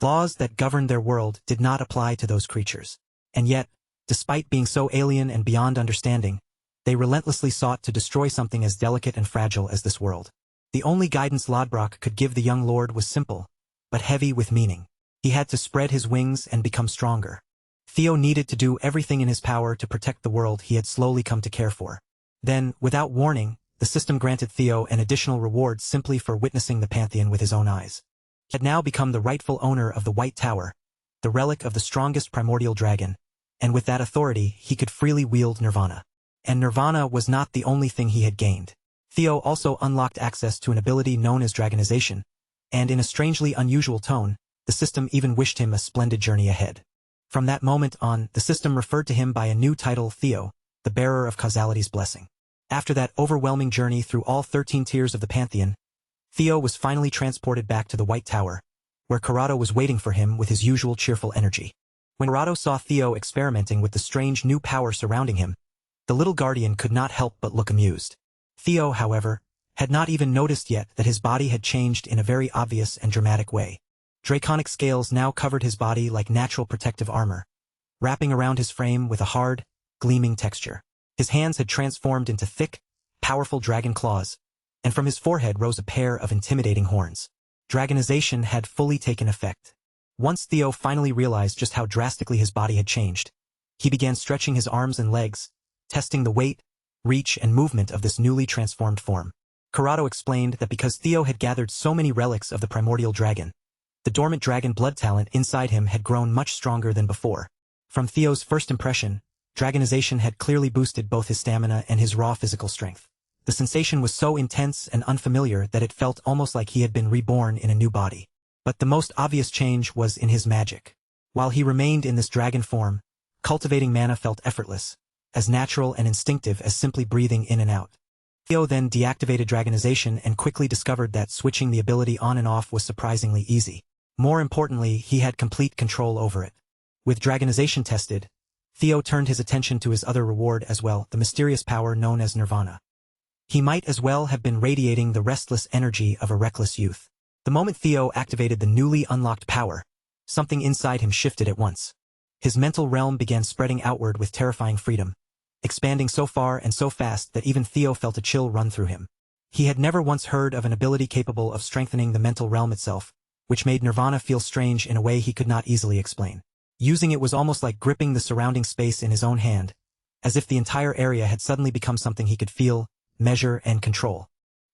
Laws that governed their world did not apply to those creatures. And yet, despite being so alien and beyond understanding, they relentlessly sought to destroy something as delicate and fragile as this world. The only guidance Lodbrok could give the young lord was simple, but heavy with meaning. He had to spread his wings and become stronger. Theo needed to do everything in his power to protect the world he had slowly come to care for. Then, without warning, the system granted Theo an additional reward simply for witnessing the Pantheon with his own eyes. He had now become the rightful owner of the White Tower, the relic of the strongest primordial dragon, and with that authority he could freely wield Nirvana. And Nirvana was not the only thing he had gained. Theo also unlocked access to an ability known as dragonization, and in a strangely unusual tone, the system even wished him a splendid journey ahead. From that moment on, the system referred to him by a new title, Theo, the bearer of causality's blessing. After that overwhelming journey through all 13 tiers of the Pantheon, Theo was finally transported back to the White Tower, where Corrado was waiting for him with his usual cheerful energy. When Corrado saw Theo experimenting with the strange new power surrounding him, the little guardian could not help but look amused. Theo, however, had not even noticed yet that his body had changed in a very obvious and dramatic way. Draconic scales now covered his body like natural protective armor, wrapping around his frame with a hard, gleaming texture. His hands had transformed into thick, powerful dragon claws, and from his forehead rose a pair of intimidating horns. Dragonization had fully taken effect. Once Theo finally realized just how drastically his body had changed, he began stretching his arms and legs, testing the weight, reach, and movement of this newly transformed form. Corrado explained that because Theo had gathered so many relics of the primordial dragon, the dormant dragon blood talent inside him had grown much stronger than before. From Theo's first impression, dragonization had clearly boosted both his stamina and his raw physical strength. The sensation was so intense and unfamiliar that it felt almost like he had been reborn in a new body. But the most obvious change was in his magic. While he remained in this dragon form, cultivating mana felt effortless, as natural and instinctive as simply breathing in and out. Theo then deactivated dragonization and quickly discovered that switching the ability on and off was surprisingly easy. More importantly, he had complete control over it. With dragonization tested, Theo turned his attention to his other reward as well, the mysterious power known as nirvana. He might as well have been radiating the restless energy of a reckless youth. The moment Theo activated the newly unlocked power, something inside him shifted at once. His mental realm began spreading outward with terrifying freedom, expanding so far and so fast that even Theo felt a chill run through him. He had never once heard of an ability capable of strengthening the mental realm itself, which made nirvana feel strange in a way he could not easily explain. Using it was almost like gripping the surrounding space in his own hand, as if the entire area had suddenly become something he could feel, measure, and control.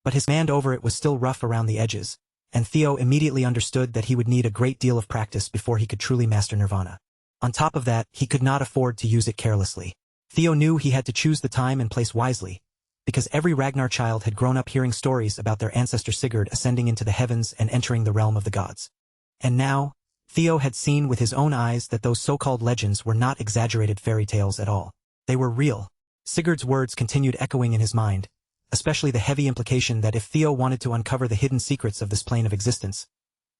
But his command over it was still rough around the edges, and Theo immediately understood that he would need a great deal of practice before he could truly master nirvana. On top of that, he could not afford to use it carelessly. Theo knew he had to choose the time and place wisely, because every Ragnar child had grown up hearing stories about their ancestor Sigurd ascending into the heavens and entering the realm of the gods. And now, Theo had seen with his own eyes that those so-called legends were not exaggerated fairy tales at all. They were real. Sigurd's words continued echoing in his mind, especially the heavy implication that if Theo wanted to uncover the hidden secrets of this plane of existence,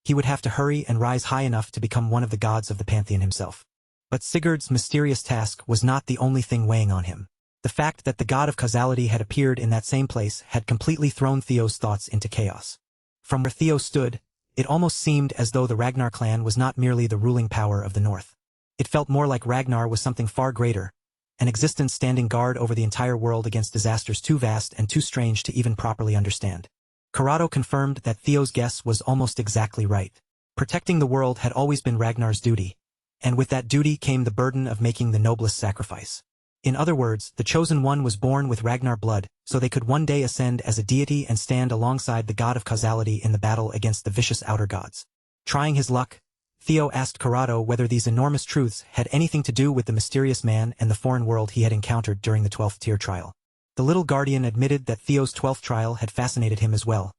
he would have to hurry and rise high enough to become one of the gods of the pantheon himself. But Sigurd's mysterious task was not the only thing weighing on him. The fact that the god of causality had appeared in that same place had completely thrown Theo's thoughts into chaos. From where Theo stood, it almost seemed as though the Ragnar clan was not merely the ruling power of the north. It felt more like Ragnar was something far greater, an existence standing guard over the entire world against disasters too vast and too strange to even properly understand. Corrado confirmed that Theo's guess was almost exactly right. Protecting the world had always been Ragnar's duty, and with that duty came the burden of making the noblest sacrifice. In other words, the Chosen One was born with Ragnar blood, so they could one day ascend as a deity and stand alongside the god of causality in the battle against the vicious outer gods. Trying his luck, Theo asked Corrado whether these enormous truths had anything to do with the mysterious man and the foreign world he had encountered during the 12th tier trial. The little guardian admitted that Theo's 12th trial had fascinated him as well,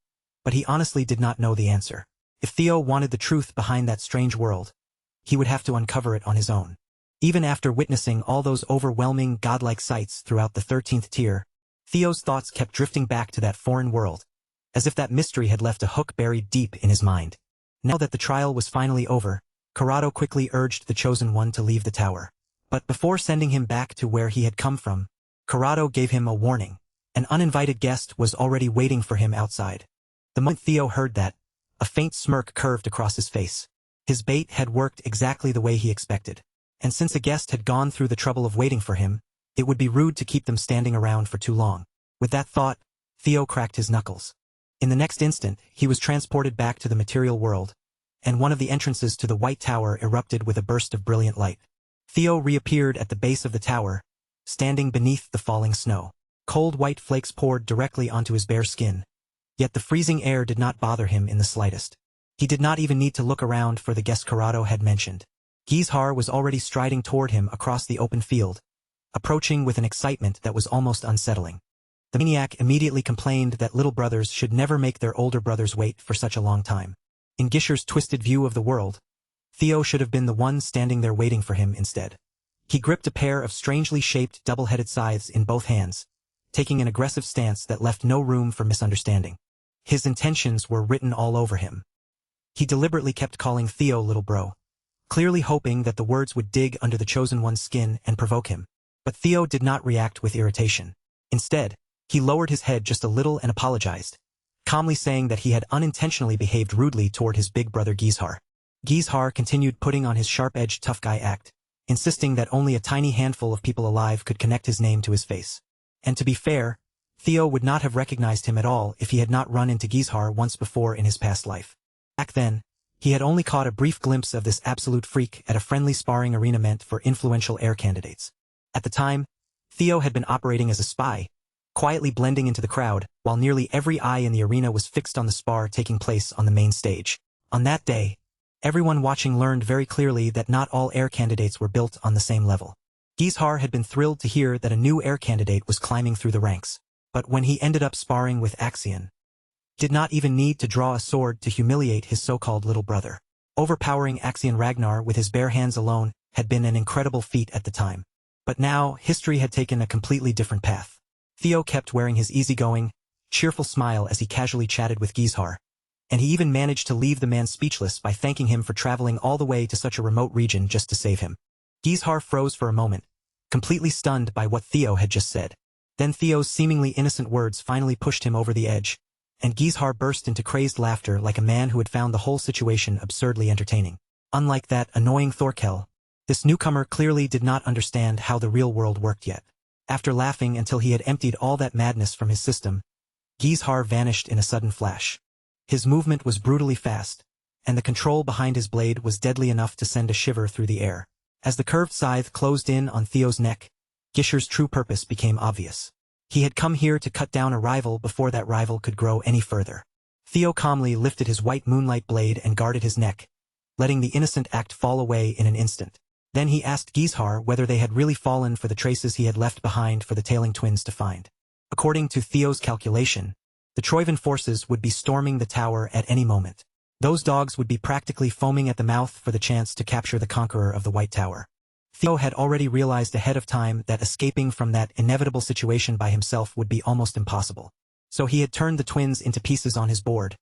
but he honestly did not know the answer. If Theo wanted the truth behind that strange world, he would have to uncover it on his own. Even after witnessing all those overwhelming godlike sights throughout the 13th tier, Theo's thoughts kept drifting back to that foreign world, as if that mystery had left a hook buried deep in his mind. Now that the trial was finally over, Corrado quickly urged the Chosen One to leave the tower. But before sending him back to where he had come from, Corrado gave him a warning. An uninvited guest was already waiting for him outside. The moment Theo heard that, a faint smirk curved across his face. His bait had worked exactly the way he expected. And since a guest had gone through the trouble of waiting for him, it would be rude to keep them standing around for too long. With that thought, Theo cracked his knuckles. In the next instant, he was transported back to the material world, and one of the entrances to the White Tower erupted with a burst of brilliant light. Theo reappeared at the base of the tower, standing beneath the falling snow. Cold white flakes poured directly onto his bare skin, yet the freezing air did not bother him in the slightest. He did not even need to look around for the guest Corrado had mentioned. Gizhar was already striding toward him across the open field, approaching with an excitement that was almost unsettling. The maniac immediately complained that little brothers should never make their older brothers wait for such a long time. In Gishar's twisted view of the world, Theo should have been the one standing there waiting for him instead. He gripped a pair of strangely shaped double-headed scythes in both hands, taking an aggressive stance that left no room for misunderstanding. His intentions were written all over him. He deliberately kept calling Theo little bro, clearly hoping that the words would dig under the Chosen One's skin and provoke him. But Theo did not react with irritation. Instead, he lowered his head just a little and apologized, calmly saying that he had unintentionally behaved rudely toward his big brother Gizhar. Gizhar continued putting on his sharp-edged tough guy act, insisting that only a tiny handful of people alive could connect his name to his face. And to be fair, Theo would not have recognized him at all if he had not run into Gizhar once before in his past life. Back then, he had only caught a brief glimpse of this absolute freak at a friendly sparring arena meant for influential heir candidates. At the time, Theo had been operating as a spy, quietly blending into the crowd, while nearly every eye in the arena was fixed on the spar taking place on the main stage. On that day, everyone watching learned very clearly that not all heir candidates were built on the same level. Gizhar had been thrilled to hear that a new heir candidate was climbing through the ranks, but when he ended up sparring with Axion, did not even need to draw a sword to humiliate his so-called little brother. Overpowering Axion Ragnar with his bare hands alone had been an incredible feat at the time. But now, history had taken a completely different path. Theo kept wearing his easygoing, cheerful smile as he casually chatted with Gizhar, and he even managed to leave the man speechless by thanking him for traveling all the way to such a remote region just to save him. Gizhar froze for a moment, completely stunned by what Theo had just said. Then Theo's seemingly innocent words finally pushed him over the edge, and Gizhar burst into crazed laughter like a man who had found the whole situation absurdly entertaining. Unlike that annoying Thorkel, this newcomer clearly did not understand how the real world worked yet. After laughing until he had emptied all that madness from his system, Gizhar vanished in a sudden flash. His movement was brutally fast, and the control behind his blade was deadly enough to send a shiver through the air. As the curved scythe closed in on Theo's neck, Gishar's true purpose became obvious. He had come here to cut down a rival before that rival could grow any further. Theo calmly lifted his white moonlight blade and guarded his neck, letting the innocent act fall away in an instant. Then he asked Gizhar whether they had really fallen for the traces he had left behind for the tailing twins to find. According to Theo's calculation, the Troivan forces would be storming the tower at any moment. Those dogs would be practically foaming at the mouth for the chance to capture the conqueror of the White Tower. Theo had already realized ahead of time that escaping from that inevitable situation by himself would be almost impossible. So he had turned the twins into pieces on his board,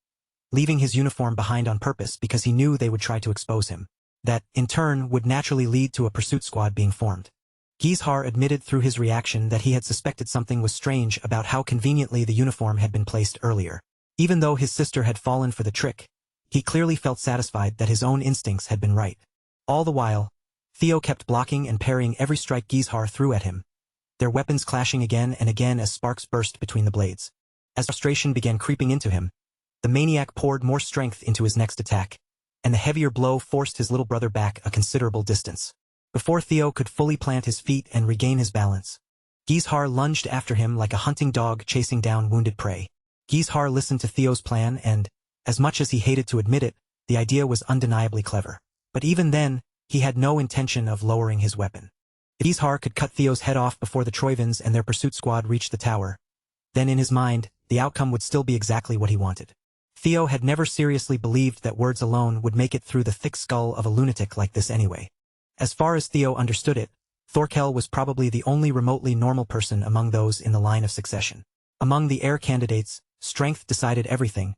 leaving his uniform behind on purpose because he knew they would try to expose him. That, in turn, would naturally lead to a pursuit squad being formed. Gizhar admitted through his reaction that he had suspected something was strange about how conveniently the uniform had been placed earlier. Even though his sister had fallen for the trick, he clearly felt satisfied that his own instincts had been right. All the while, Theo kept blocking and parrying every strike Gizhar threw at him, their weapons clashing again and again as sparks burst between the blades. As frustration began creeping into him, the maniac poured more strength into his next attack, and the heavier blow forced his little brother back a considerable distance. Before Theo could fully plant his feet and regain his balance, Gizhar lunged after him like a hunting dog chasing down wounded prey. Gizhar listened to Theo's plan and, as much as he hated to admit it, the idea was undeniably clever. But even then, he had no intention of lowering his weapon. If Gizhar could cut Theo's head off before the Troivans and their pursuit squad reached the tower, then in his mind, the outcome would still be exactly what he wanted. Theo had never seriously believed that words alone would make it through the thick skull of a lunatic like this anyway. As far as Theo understood it, Thorkel was probably the only remotely normal person among those in the line of succession. Among the heir candidates, strength decided everything,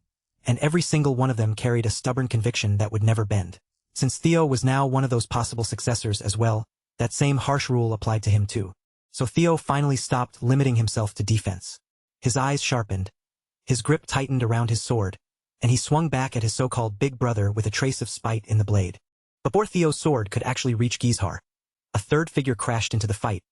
and every single one of them carried a stubborn conviction that would never bend. Since Theo was now one of those possible successors as well, that same harsh rule applied to him too. So Theo finally stopped limiting himself to defense. His eyes sharpened, his grip tightened around his sword, and he swung back at his so-called big brother with a trace of spite in the blade. Before Theo's sword could actually reach Gizhar, a third figure crashed into the fight,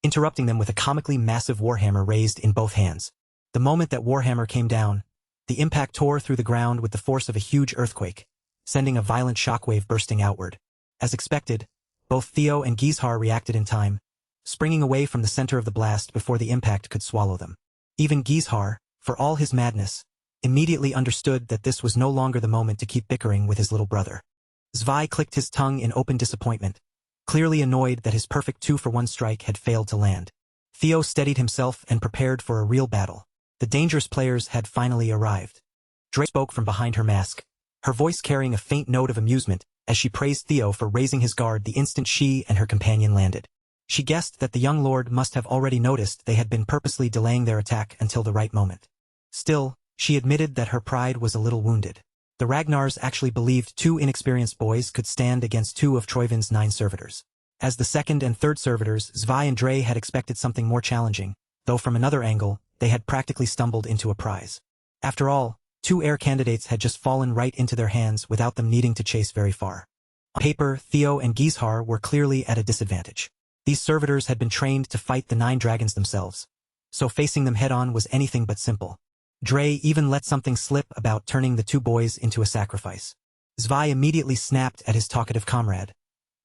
interrupting them with a comically massive warhammer raised in both hands. The moment that warhammer came down, the impact tore through the ground with the force of a huge earthquake, sending a violent shockwave bursting outward. As expected, both Theo and Gizhar reacted in time, springing away from the center of the blast before the impact could swallow them. Even Gizhar, for all his madness, immediately understood that this was no longer the moment to keep bickering with his little brother. Zvi clicked his tongue in open disappointment, clearly annoyed that his perfect 2-for-1 strike had failed to land. Theo steadied himself and prepared for a real battle. The dangerous players had finally arrived. Dre spoke from behind her mask, her voice carrying a faint note of amusement as she praised Theo for raising his guard the instant she and her companion landed. She guessed that the young lord must have already noticed they had been purposely delaying their attack until the right moment. Still, she admitted that her pride was a little wounded. The Ragnars actually believed 2 inexperienced boys could stand against 2 of Troivan's 9 servitors. As the second and third servitors, Zvi and Dre had expected something more challenging, though from another angle, they had practically stumbled into a prize. After all, 2 heir candidates had just fallen right into their hands without them needing to chase very far. On paper, Theo and Gizhar were clearly at a disadvantage. These servitors had been trained to fight the 9 dragons themselves, so facing them head-on was anything but simple. Dre even let something slip about turning the 2 boys into a sacrifice. Zvi immediately snapped at his talkative comrade,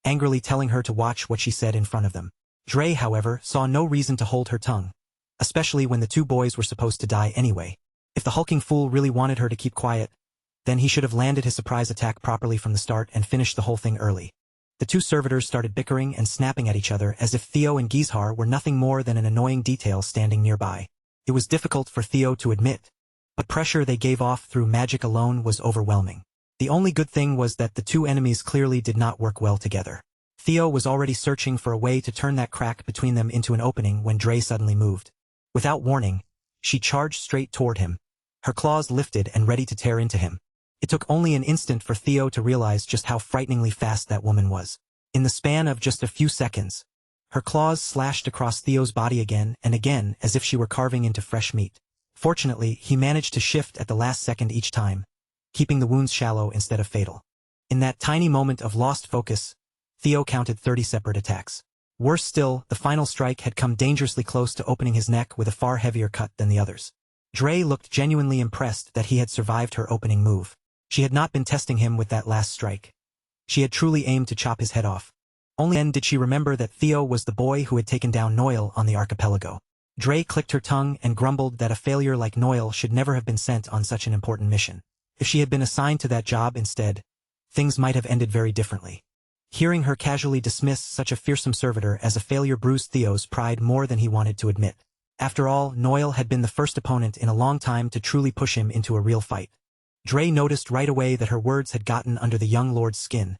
angrily telling her to watch what she said in front of them. Dre, however, saw no reason to hold her tongue, especially when the 2 boys were supposed to die anyway. If the hulking fool really wanted her to keep quiet, then he should have landed his surprise attack properly from the start and finished the whole thing early. The 2 servitors started bickering and snapping at each other as if Theo and Gizhar were nothing more than an annoying detail standing nearby. It was difficult for Theo to admit, but pressure they gave off through magic alone was overwhelming. The only good thing was that the 2 enemies clearly did not work well together. Theo was already searching for a way to turn that crack between them into an opening when Dre suddenly moved. Without warning, she charged straight toward him, her claws lifted and ready to tear into him. It took only an instant for Theo to realize just how frighteningly fast that woman was. In the span of just a few seconds, Her claws slashed across Theo's body again and again as if she were carving into fresh meat. Fortunately, he managed to shift at the last second each time, keeping the wounds shallow instead of fatal. In that tiny moment of lost focus, Theo counted 30 separate attacks. Worse still, the final strike had come dangerously close to opening his neck with a far heavier cut than the others. Dre looked genuinely impressed that he had survived her opening move. She had not been testing him with that last strike. She had truly aimed to chop his head off. Only then did she remember that Theo was the boy who had taken down Noel on the archipelago. Dre clicked her tongue and grumbled that a failure like Noel should never have been sent on such an important mission. If she had been assigned to that job instead, things might have ended very differently. Hearing her casually dismiss such a fearsome servitor as a failure bruised Theo's pride more than he wanted to admit. After all, Noel had been the first opponent in a long time to truly push him into a real fight. Dre noticed right away that her words had gotten under the young lord's skin,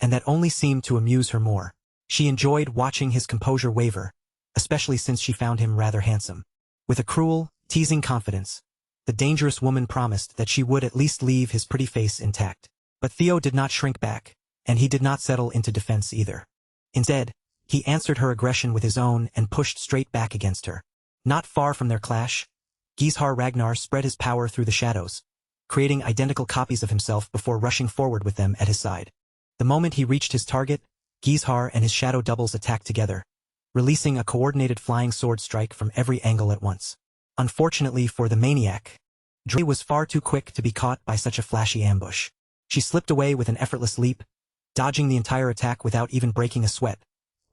and that only seemed to amuse her more. She enjoyed watching his composure waver, especially since she found him rather handsome. With a cruel, teasing confidence, the dangerous woman promised that she would at least leave his pretty face intact. But Theo did not shrink back, and he did not settle into defense either. Instead, he answered her aggression with his own and pushed straight back against her. Not far from their clash, Gizhar Ragnar spread his power through the shadows, creating identical copies of himself before rushing forward with them at his side. The moment he reached his target, Gizhar and his shadow doubles attacked together, releasing a coordinated flying sword strike from every angle at once. Unfortunately for the maniac, Dre was far too quick to be caught by such a flashy ambush. She slipped away with an effortless leap, dodging the entire attack without even breaking a sweat,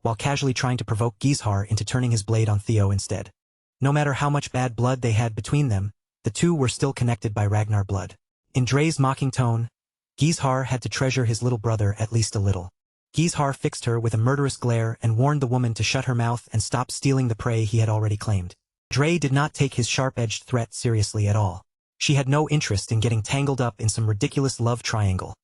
while casually trying to provoke Gizhar into turning his blade on Theo instead. No matter how much bad blood they had between them, the two were still connected by Ragnar blood. In Dre's mocking tone, Gizhar had to treasure his little brother at least a little. Gizhar fixed her with a murderous glare and warned the woman to shut her mouth and stop stealing the prey he had already claimed. Dre did not take his sharp-edged threat seriously at all. She had no interest in getting tangled up in some ridiculous love triangle.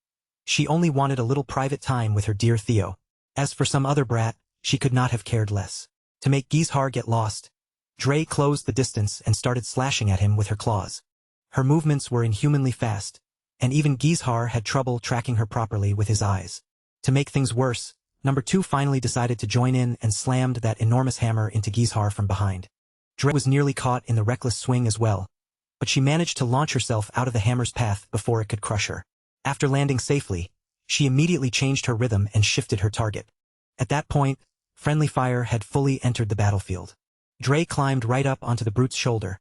She only wanted a little private time with her dear Theo. As for some other brat, she could not have cared less. To make Gizhar get lost, Dre closed the distance and started slashing at him with her claws. Her movements were inhumanly fast, and even Gizhar had trouble tracking her properly with his eyes. To make things worse, number 2 finally decided to join in and slammed that enormous hammer into Gizhar from behind. Dre was nearly caught in the reckless swing as well, but she managed to launch herself out of the hammer's path before it could crush her. After landing safely, she immediately changed her rhythm and shifted her target. At that point, friendly fire had fully entered the battlefield. Dre climbed right up onto the brute's shoulder,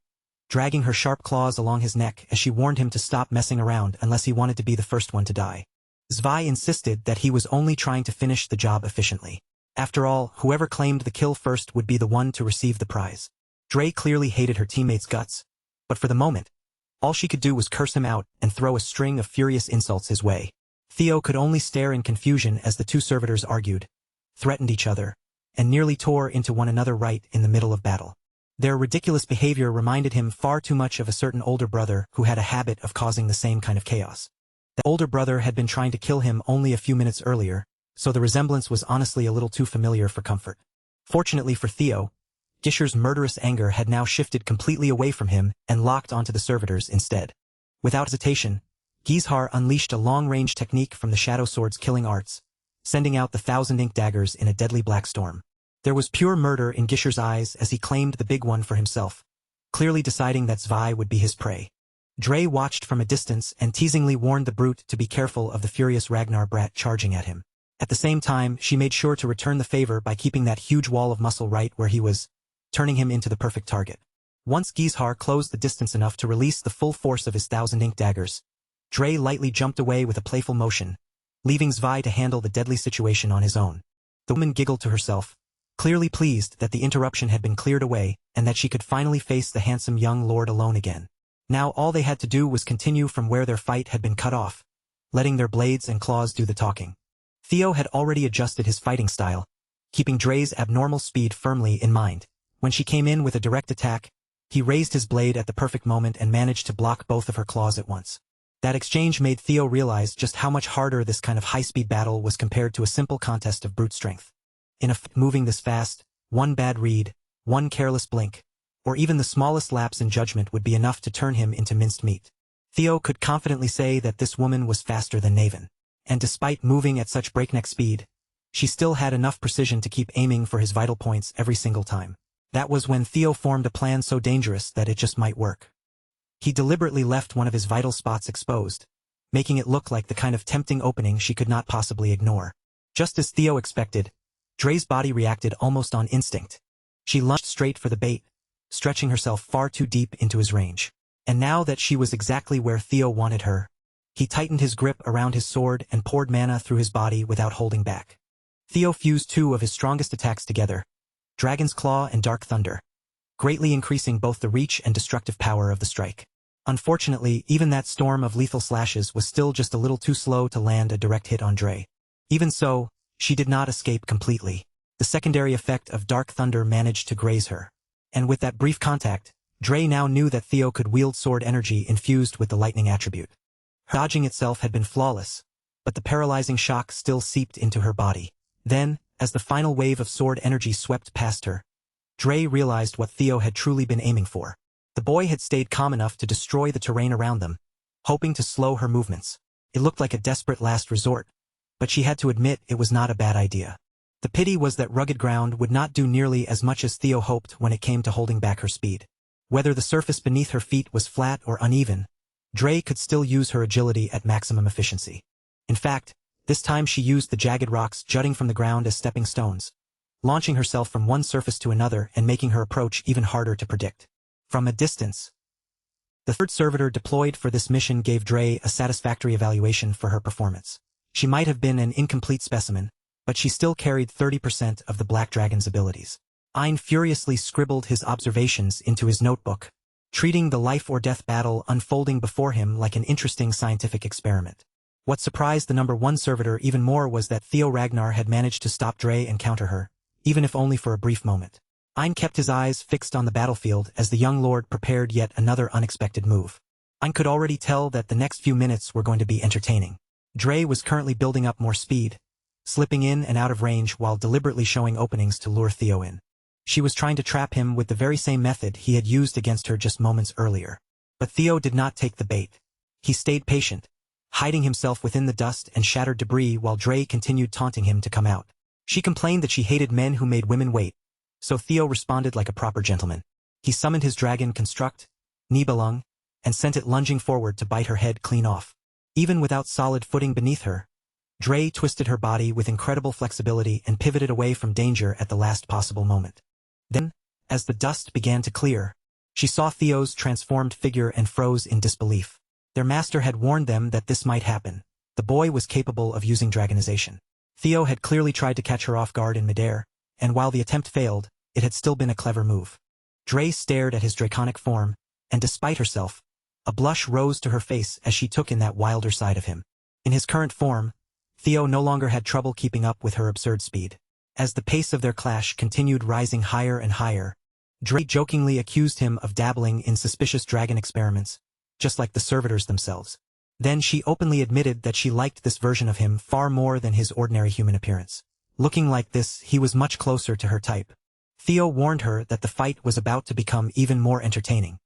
dragging her sharp claws along his neck as she warned him to stop messing around unless he wanted to be the first one to die. Zvi insisted that he was only trying to finish the job efficiently. After all, whoever claimed the kill first would be the one to receive the prize. Dre clearly hated her teammate's guts, but for the moment, all she could do was curse him out and throw a string of furious insults his way. Theo could only stare in confusion as the two servitors argued, threatened each other, and nearly tore into one another right in the middle of battle. Their ridiculous behavior reminded him far too much of a certain older brother who had a habit of causing the same kind of chaos. The older brother had been trying to kill him only a few minutes earlier, so the resemblance was honestly a little too familiar for comfort. Fortunately for Theo, Gisher's murderous anger had now shifted completely away from him and locked onto the servitors instead. Without hesitation, Gizhar unleashed a long-range technique from the Shadow Sword's killing arts, sending out the 1,000 ink daggers in a deadly black storm. There was pure murder in Gisher's eyes as he claimed the big one for himself, clearly deciding that Zvi would be his prey. Dre watched from a distance and teasingly warned the brute to be careful of the furious Ragnar brat charging at him. At the same time, she made sure to return the favor by keeping that huge wall of muscle right where he was, turning him into the perfect target. Once Gizhar closed the distance enough to release the full force of his 1,000 ink daggers, Dre lightly jumped away with a playful motion, leaving Zvi to handle the deadly situation on his own. The woman giggled to herself, clearly pleased that the interruption had been cleared away and that she could finally face the handsome young lord alone again. Now all they had to do was continue from where their fight had been cut off, letting their blades and claws do the talking. Theo had already adjusted his fighting style, keeping Dre's abnormal speed firmly in mind. When she came in with a direct attack, he raised his blade at the perfect moment and managed to block both of her claws at once. That exchange made Theo realize just how much harder this kind of high-speed battle was compared to a simple contest of brute strength. In a fight moving this fast, one bad read, one careless blink, or even the smallest lapse in judgment would be enough to turn him into minced meat. Theo could confidently say that this woman was faster than Naven. And despite moving at such breakneck speed, she still had enough precision to keep aiming for his vital points every single time. That was when Theo formed a plan so dangerous that it just might work. He deliberately left one of his vital spots exposed, making it look like the kind of tempting opening she could not possibly ignore. Just as Theo expected, Dre's body reacted almost on instinct. She lunged straight for the bait, stretching herself far too deep into his range. And now that she was exactly where Theo wanted her, he tightened his grip around his sword and poured mana through his body without holding back. Theo fused two of his strongest attacks together, Dragon's Claw and Dark Thunder, greatly increasing both the reach and destructive power of the strike. Unfortunately, even that storm of lethal slashes was still just a little too slow to land a direct hit on Dre. Even so, she did not escape completely. The secondary effect of Dark Thunder managed to graze her. And with that brief contact, Dre now knew that Theo could wield sword energy infused with the lightning attribute. Her dodging itself had been flawless, but the paralyzing shock still seeped into her body. Then, as the final wave of sword energy swept past her, Dre realized what Theo had truly been aiming for. The boy had stayed calm enough to destroy the terrain around them, hoping to slow her movements. It looked like a desperate last resort, but she had to admit it was not a bad idea. The pity was that rugged ground would not do nearly as much as Theo hoped when it came to holding back her speed. Whether the surface beneath her feet was flat or uneven, Dre could still use her agility at maximum efficiency. In fact, this time she used the jagged rocks jutting from the ground as stepping stones, launching herself from one surface to another and making her approach even harder to predict. From a distance, the third servitor deployed for this mission gave Dre a satisfactory evaluation for her performance. She might have been an incomplete specimen, but she still carried 30% of the Black Dragon's abilities. Ein furiously scribbled his observations into his notebook, treating the life-or-death battle unfolding before him like an interesting scientific experiment. What surprised the number 1 servitor even more was that Theo Ragnar had managed to stop Dre and counter her, even if only for a brief moment. Ein kept his eyes fixed on the battlefield as the young lord prepared yet another unexpected move. Ein could already tell that the next few minutes were going to be entertaining. Dre was currently building up more speed, slipping in and out of range while deliberately showing openings to lure Theo in. She was trying to trap him with the very same method he had used against her just moments earlier. But Theo did not take the bait. He stayed patient, hiding himself within the dust and shattered debris while Dre continued taunting him to come out. She complained that she hated men who made women wait, so Theo responded like a proper gentleman. He summoned his dragon Construct, Nibelung, and sent it lunging forward to bite her head clean off. Even without solid footing beneath her, Dre twisted her body with incredible flexibility and pivoted away from danger at the last possible moment. Then, as the dust began to clear, she saw Theo's transformed figure and froze in disbelief. Their master had warned them that this might happen. The boy was capable of using dragonization. Theo had clearly tried to catch her off guard in midair, and while the attempt failed, it had still been a clever move. Dre stared at his draconic form, and despite herself, a blush rose to her face as she took in that wilder side of him. In his current form, Theo no longer had trouble keeping up with her absurd speed. As the pace of their clash continued rising higher and higher, Dre jokingly accused him of dabbling in suspicious dragon experiments, just like the servitors themselves. Then she openly admitted that she liked this version of him far more than his ordinary human appearance. Looking like this, he was much closer to her type. Theo warned her that the fight was about to become even more entertaining.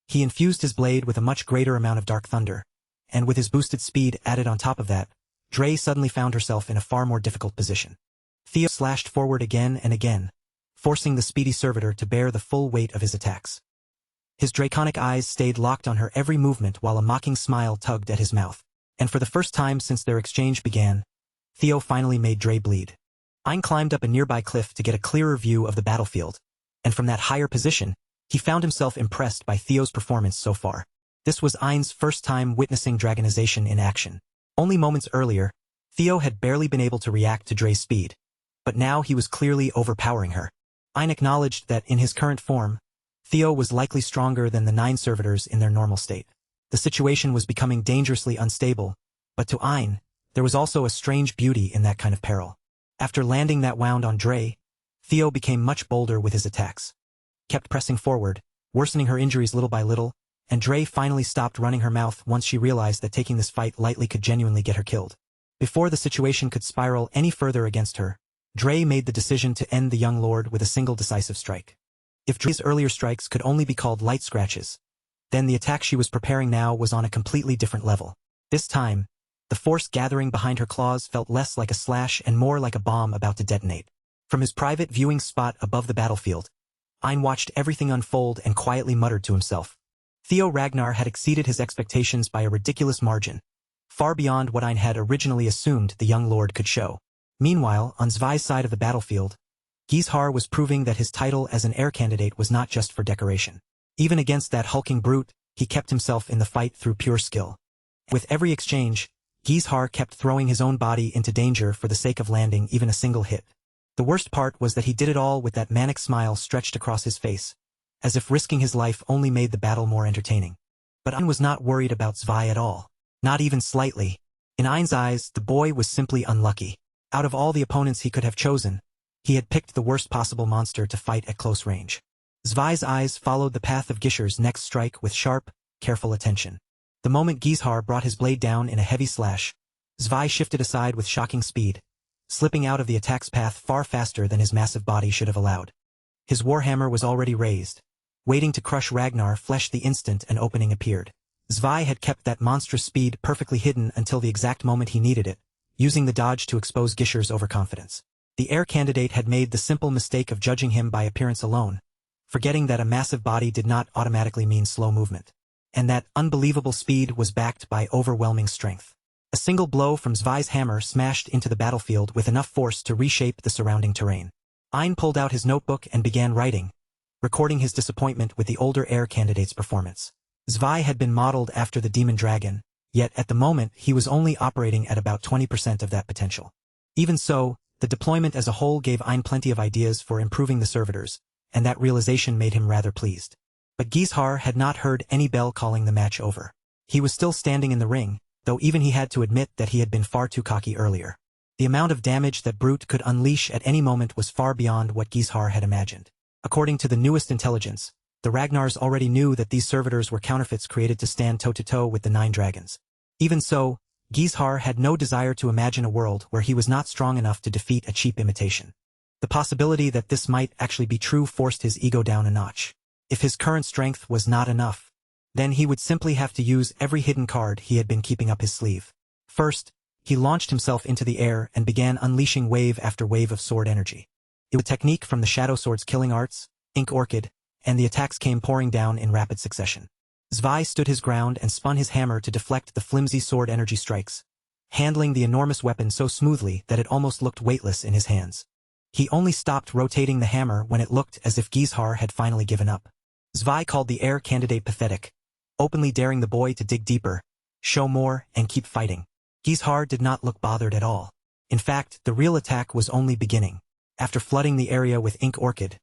He infused his blade with a much greater amount of Dark Thunder, and with his boosted speed added on top of that, Dre suddenly found herself in a far more difficult position. Theo slashed forward again and again, forcing the speedy servitor to bear the full weight of his attacks. His draconic eyes stayed locked on her every movement while a mocking smile tugged at his mouth. And for the first time since their exchange began, Theo finally made Dre bleed. Ein climbed up a nearby cliff to get a clearer view of the battlefield, and from that higher position, he found himself impressed by Theo's performance so far. This was Ein's first time witnessing dragonization in action. Only moments earlier, Theo had barely been able to react to Dre's speed, but now he was clearly overpowering her. Ein acknowledged that in his current form, Theo was likely stronger than the 9 servitors in their normal state. The situation was becoming dangerously unstable, but to Ein, there was also a strange beauty in that kind of peril. After landing that wound on Dre, Theo became much bolder with his attacks. Kept pressing forward, worsening her injuries little by little, and Dre finally stopped running her mouth once she realized that taking this fight lightly could genuinely get her killed. Before the situation could spiral any further against her, Dre made the decision to end the young lord with a single decisive strike. If Dre's earlier strikes could only be called light scratches, then the attack she was preparing now was on a completely different level. This time, The force gathering behind her claws felt less like a slash and more like a bomb about to detonate. From his private viewing spot above the battlefield, Ein watched everything unfold and quietly muttered to himself. Theo Ragnar had exceeded his expectations by a ridiculous margin, far beyond what Ein had originally assumed the young lord could show. Meanwhile, on Zwei's side of the battlefield, Gizhar was proving that his title as an heir candidate was not just for decoration. Even against that hulking brute, he kept himself in the fight through pure skill. With every exchange, Gizhar kept throwing his own body into danger for the sake of landing even a single hit. The worst part was that he did it all with that manic smile stretched across his face, as if risking his life only made the battle more entertaining. But Ein was not worried about Zwei at all. Not even slightly. In Ein's eyes, the boy was simply unlucky. Out of all the opponents he could have chosen, he had picked the worst possible monster to fight at close range. Zwei's eyes followed the path of Gishar's next strike with sharp, careful attention. The moment Gizhar brought his blade down in a heavy slash, Zwei shifted aside with shocking speed, slipping out of the attack's path far faster than his massive body should have allowed. His warhammer was already raised, waiting to crush Ragnar flesh the instant an opening appeared. Zwei had kept that monstrous speed perfectly hidden until the exact moment he needed it, using the dodge to expose Gishar's overconfidence. The heir candidate had made the simple mistake of judging him by appearance alone, forgetting that a massive body did not automatically mean slow movement, and that unbelievable speed was backed by overwhelming strength. A single blow from Zwei's hammer smashed into the battlefield with enough force to reshape the surrounding terrain. Ein pulled out his notebook and began writing, recording his disappointment with the older heir candidate's performance. Zwei had been modeled after the demon dragon, yet at the moment he was only operating at about 20% of that potential. Even so, the deployment as a whole gave Ein plenty of ideas for improving the servitors, and that realization made him rather pleased. But Gizhar had not heard any bell calling the match over. He was still standing in the ring, though even he had to admit that he had been far too cocky earlier. The amount of damage that brute could unleash at any moment was far beyond what Gizhar had imagined. According to the newest intelligence, the Ragnars already knew that these servitors were counterfeits created to stand toe-to-toe with the 9 dragons. Even so, Gizhar had no desire to imagine a world where he was not strong enough to defeat a cheap imitation. The possibility that this might actually be true forced his ego down a notch. If his current strength was not enough, then he would simply have to use every hidden card he had been keeping up his sleeve. First, he launched himself into the air and began unleashing wave after wave of sword energy. It was a technique from the Shadow Sword's killing arts, Ink Orchid, and the attacks came pouring down in rapid succession. Zwei stood his ground and spun his hammer to deflect the flimsy sword energy strikes, handling the enormous weapon so smoothly that it almost looked weightless in his hands. He only stopped rotating the hammer when it looked as if Gizhar had finally given up. Zwei called the heir candidate pathetic, openly daring the boy to dig deeper, show more, and keep fighting. Gizhar did not look bothered at all. In fact, the real attack was only beginning. After flooding the area with Ink Orchid,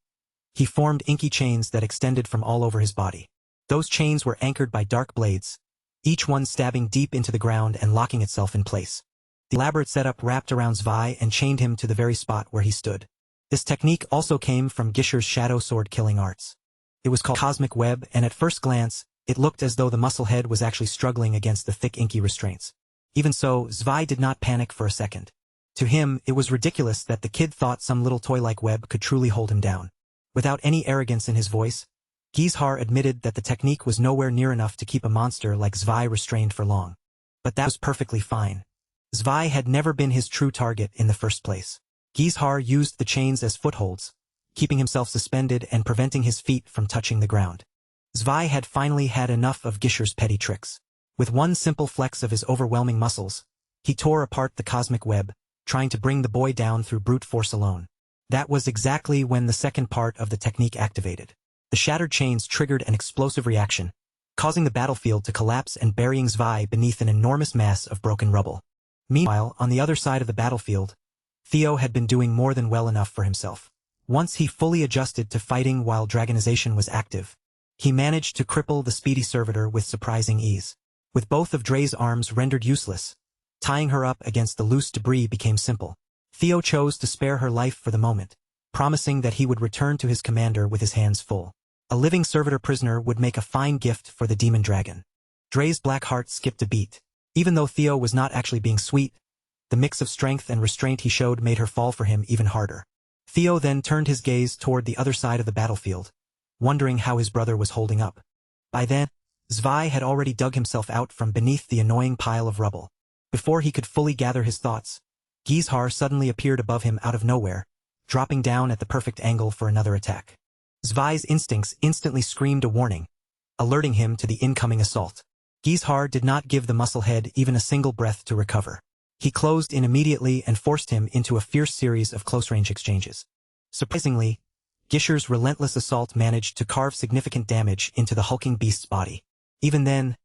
he formed inky chains that extended from all over his body. Those chains were anchored by dark blades, each one stabbing deep into the ground and locking itself in place. The elaborate setup wrapped around Zwei and chained him to the very spot where he stood. This technique also came from Gishar's Shadow Sword killing arts. It was called Cosmic Web, and at first glance, it looked as though the muscle head was actually struggling against the thick inky restraints. Even so, Zwei did not panic for a second. To him, it was ridiculous that the kid thought some little toy-like web could truly hold him down. Without any arrogance in his voice, Gizhar admitted that the technique was nowhere near enough to keep a monster like Zwei restrained for long. But that was perfectly fine. Zwei had never been his true target in the first place. Gizhar used the chains as footholds, keeping himself suspended and preventing his feet from touching the ground. Zwei had finally had enough of Gishar's petty tricks. With one simple flex of his overwhelming muscles, he tore apart the cosmic web, trying to bring the boy down through brute force alone. That was exactly when the second part of the technique activated. The shattered chains triggered an explosive reaction, causing the battlefield to collapse and burying Zwei beneath an enormous mass of broken rubble. Meanwhile, on the other side of the battlefield, Theo had been doing more than well enough for himself. Once he fully adjusted to fighting while dragonization was active, he managed to cripple the speedy servitor with surprising ease. With both of Dre's arms rendered useless, tying her up against the loose debris became simple. Theo chose to spare her life for the moment, promising that he would return to his commander with his hands full. A living servitor prisoner would make a fine gift for the demon dragon. Dre's black heart skipped a beat. Even though Theo was not actually being sweet, the mix of strength and restraint he showed made her fall for him even harder. Theo then turned his gaze toward the other side of the battlefield, wondering how his brother was holding up. By then, Zwei had already dug himself out from beneath the annoying pile of rubble. Before he could fully gather his thoughts, Gizhar suddenly appeared above him out of nowhere, dropping down at the perfect angle for another attack. Zvai's instincts instantly screamed a warning, alerting him to the incoming assault. Gizhar did not give the musclehead even a single breath to recover. He closed in immediately and forced him into a fierce series of close-range exchanges. Surprisingly, Gishar's relentless assault managed to carve significant damage into the hulking beast's body. Even then,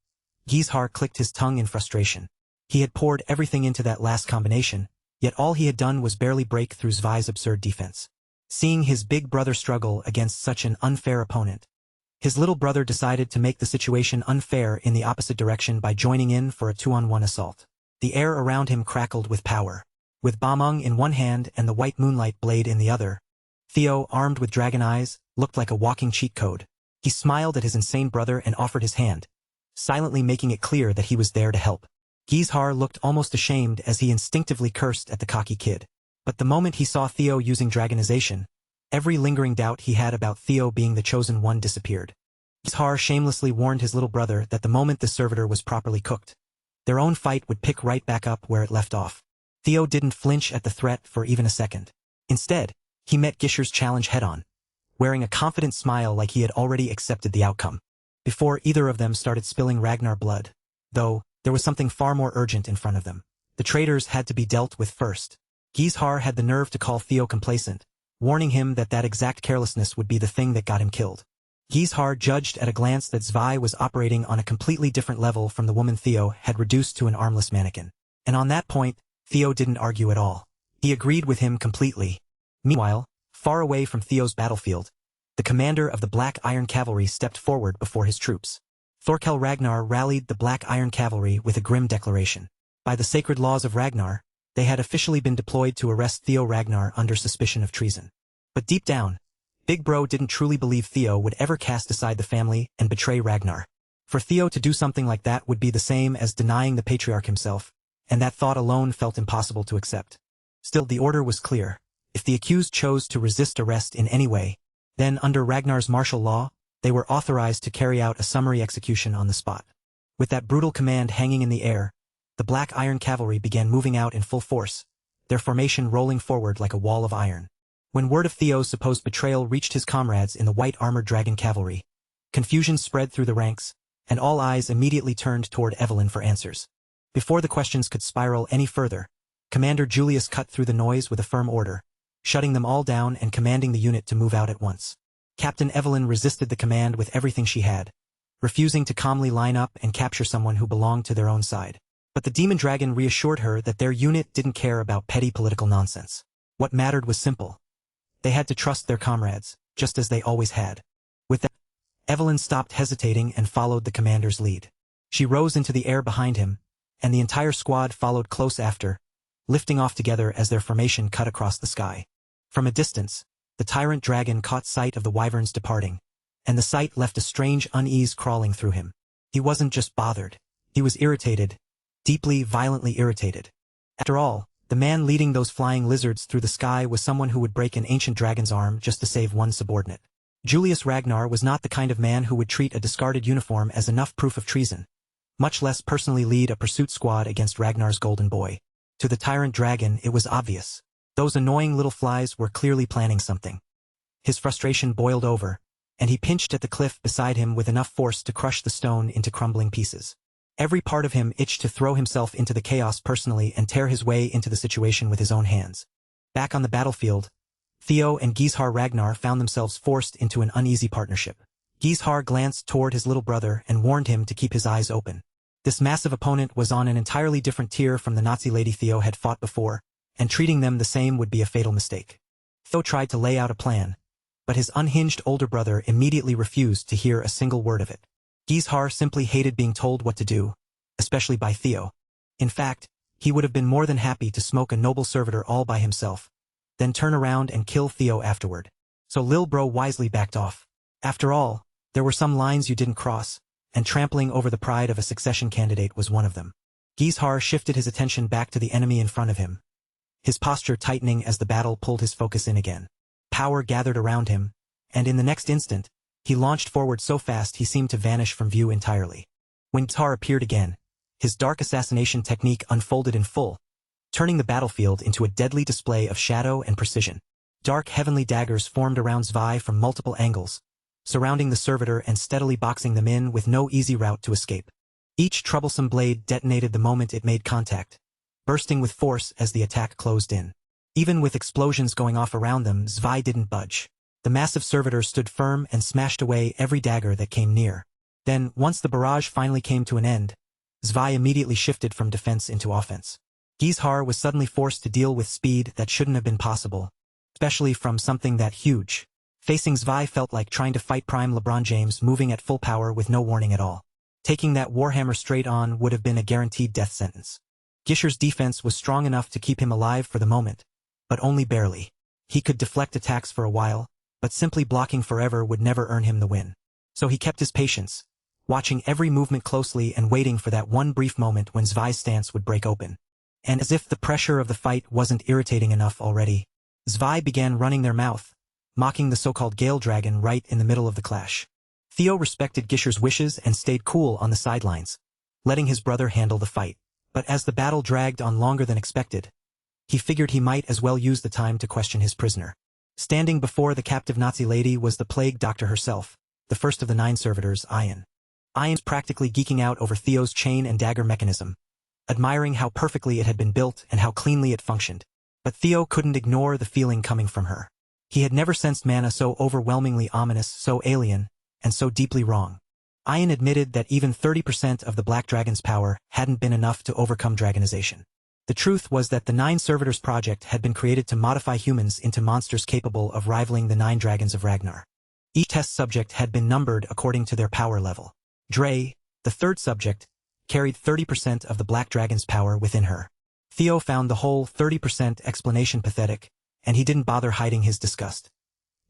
Gizhar clicked his tongue in frustration. He had poured everything into that last combination, yet all he had done was barely break through Zvai's absurd defense. Seeing his big brother struggle against such an unfair opponent, his little brother decided to make the situation unfair in the opposite direction by joining in for a 2-on-1 assault. The air around him crackled with power. With Bameng in one hand and the white moonlight blade in the other, Theo, armed with dragon eyes, looked like a walking cheat code. He smiled at his insane brother and offered his hand, silently making it clear that he was there to help. Gizhar looked almost ashamed as he instinctively cursed at the cocky kid. But the moment he saw Theo using dragonization, every lingering doubt he had about Theo being the chosen one disappeared. Gizhar shamelessly warned his little brother that the moment the servitor was properly cooked, their own fight would pick right back up where it left off. Theo didn't flinch at the threat for even a second. Instead, he met Gishar's challenge head-on, wearing a confident smile like he had already accepted the outcome. Before either of them started spilling Ragnar blood, though, there was something far more urgent in front of them. The traitors had to be dealt with first. Gizhar had the nerve to call Theo complacent, warning him that that exact carelessness would be the thing that got him killed. Gizhar judged at a glance that Zvai was operating on a completely different level from the woman Theo had reduced to an armless mannequin. And on that point, Theo didn't argue at all. He agreed with him completely. Meanwhile, far away from Theo's battlefield, the commander of the Black Iron Cavalry stepped forward before his troops. Thorkel Ragnar rallied the Black Iron Cavalry with a grim declaration. By the sacred laws of Ragnar, they had officially been deployed to arrest Theo Ragnar under suspicion of treason. But deep down, Big Bro didn't truly believe Theo would ever cast aside the family and betray Ragnar. For Theo to do something like that would be the same as denying the patriarch himself, and that thought alone felt impossible to accept. Still, the order was clear. If the accused chose to resist arrest in any way, then under Ragnar's martial law, they were authorized to carry out a summary execution on the spot. With that brutal command hanging in the air, the Black Iron Cavalry began moving out in full force, their formation rolling forward like a wall of iron. When word of Theo's supposed betrayal reached his comrades in the white armored dragon cavalry, confusion spread through the ranks, and all eyes immediately turned toward Evelyn for answers. Before the questions could spiral any further, Commander Julius cut through the noise with a firm order, shutting them all down and commanding the unit to move out at once. Captain Evelyn resisted the command with everything she had, refusing to calmly line up and capture someone who belonged to their own side. But the demon dragon reassured her that their unit didn't care about petty political nonsense. What mattered was simple. They had to trust their comrades, just as they always had. With that, Evelyn stopped hesitating and followed the commander's lead. She rose into the air behind him, and the entire squad followed close after, lifting off together as their formation cut across the sky. From a distance, the tyrant dragon caught sight of the wyverns departing, and the sight left a strange unease crawling through him. He wasn't just bothered. He was irritated, deeply, violently irritated. After all, the man leading those flying lizards through the sky was someone who would break an ancient dragon's arm just to save one subordinate. Julius Ragnar was not the kind of man who would treat a discarded uniform as enough proof of treason, much less personally lead a pursuit squad against Ragnar's golden boy. To the tyrant dragon, it was obvious. Those annoying little flies were clearly planning something. His frustration boiled over, and he pinched at the cliff beside him with enough force to crush the stone into crumbling pieces. Every part of him itched to throw himself into the chaos personally and tear his way into the situation with his own hands. Back on the battlefield, Theo and Gizhar Ragnar found themselves forced into an uneasy partnership. Gizhar glanced toward his little brother and warned him to keep his eyes open. This massive opponent was on an entirely different tier from the Nazi lady Theo had fought before, and treating them the same would be a fatal mistake. Theo tried to lay out a plan, but his unhinged older brother immediately refused to hear a single word of it. Gizhar simply hated being told what to do, especially by Theo. In fact, he would have been more than happy to smoke a noble servitor all by himself, then turn around and kill Theo afterward. So Lil Bro wisely backed off. After all, there were some lines you didn't cross, and trampling over the pride of a succession candidate was one of them. Gizhar shifted his attention back to the enemy in front of him, his posture tightening as the battle pulled his focus in again. Power gathered around him, and in the next instant, he launched forward so fast he seemed to vanish from view entirely. When Gizhar appeared again, His dark assassination technique unfolded in full, turning the battlefield into a deadly display of shadow and precision. Dark heavenly daggers formed around Zwei from multiple angles, surrounding the servitor and steadily boxing them in with no easy route to escape. Each troublesome blade detonated the moment it made contact, bursting with force as the attack closed in. Even with explosions going off around them, Zwei didn't budge. The massive servitor stood firm and smashed away every dagger that came near. Then, once the barrage finally came to an end, Zwei immediately shifted from defense into offense. Gizhar was suddenly forced to deal with speed that shouldn't have been possible, especially from something that huge. Facing Zwei felt like trying to fight prime LeBron James moving at full power with no warning at all. Taking that warhammer straight on would have been a guaranteed death sentence. Gishar's defense was strong enough to keep him alive for the moment, but only barely. He could deflect attacks for a while, but simply blocking forever would never earn him the win. So he kept his patience, watching every movement closely and waiting for that one brief moment when Zwei's stance would break open. And as if the pressure of the fight wasn't irritating enough already, Zwei began running their mouth, mocking the so-called Gale Dragon right in the middle of the clash. Theo respected Gishar's wishes and stayed cool on the sidelines, letting his brother handle the fight. But as the battle dragged on longer than expected, he figured he might as well use the time to question his prisoner. Standing before the captive Nazi lady was the plague doctor herself, the first of the 9 servitors, Ian. Ian's practically geeking out over Theo's chain and dagger mechanism, admiring how perfectly it had been built and how cleanly it functioned. But Theo couldn't ignore the feeling coming from her. He had never sensed mana so overwhelmingly ominous, so alien, and so deeply wrong. Ian admitted that even 30% of the Black Dragon's power hadn't been enough to overcome dragonization. The truth was that the 9 Servitors project had been created to modify humans into monsters capable of rivaling the 9 dragons of Ragnar. Each test subject had been numbered according to their power level. Dre, the 3rd subject, carried 30% of the Black Dragon's power within her. Theo found the whole 30% explanation pathetic, and he didn't bother hiding his disgust.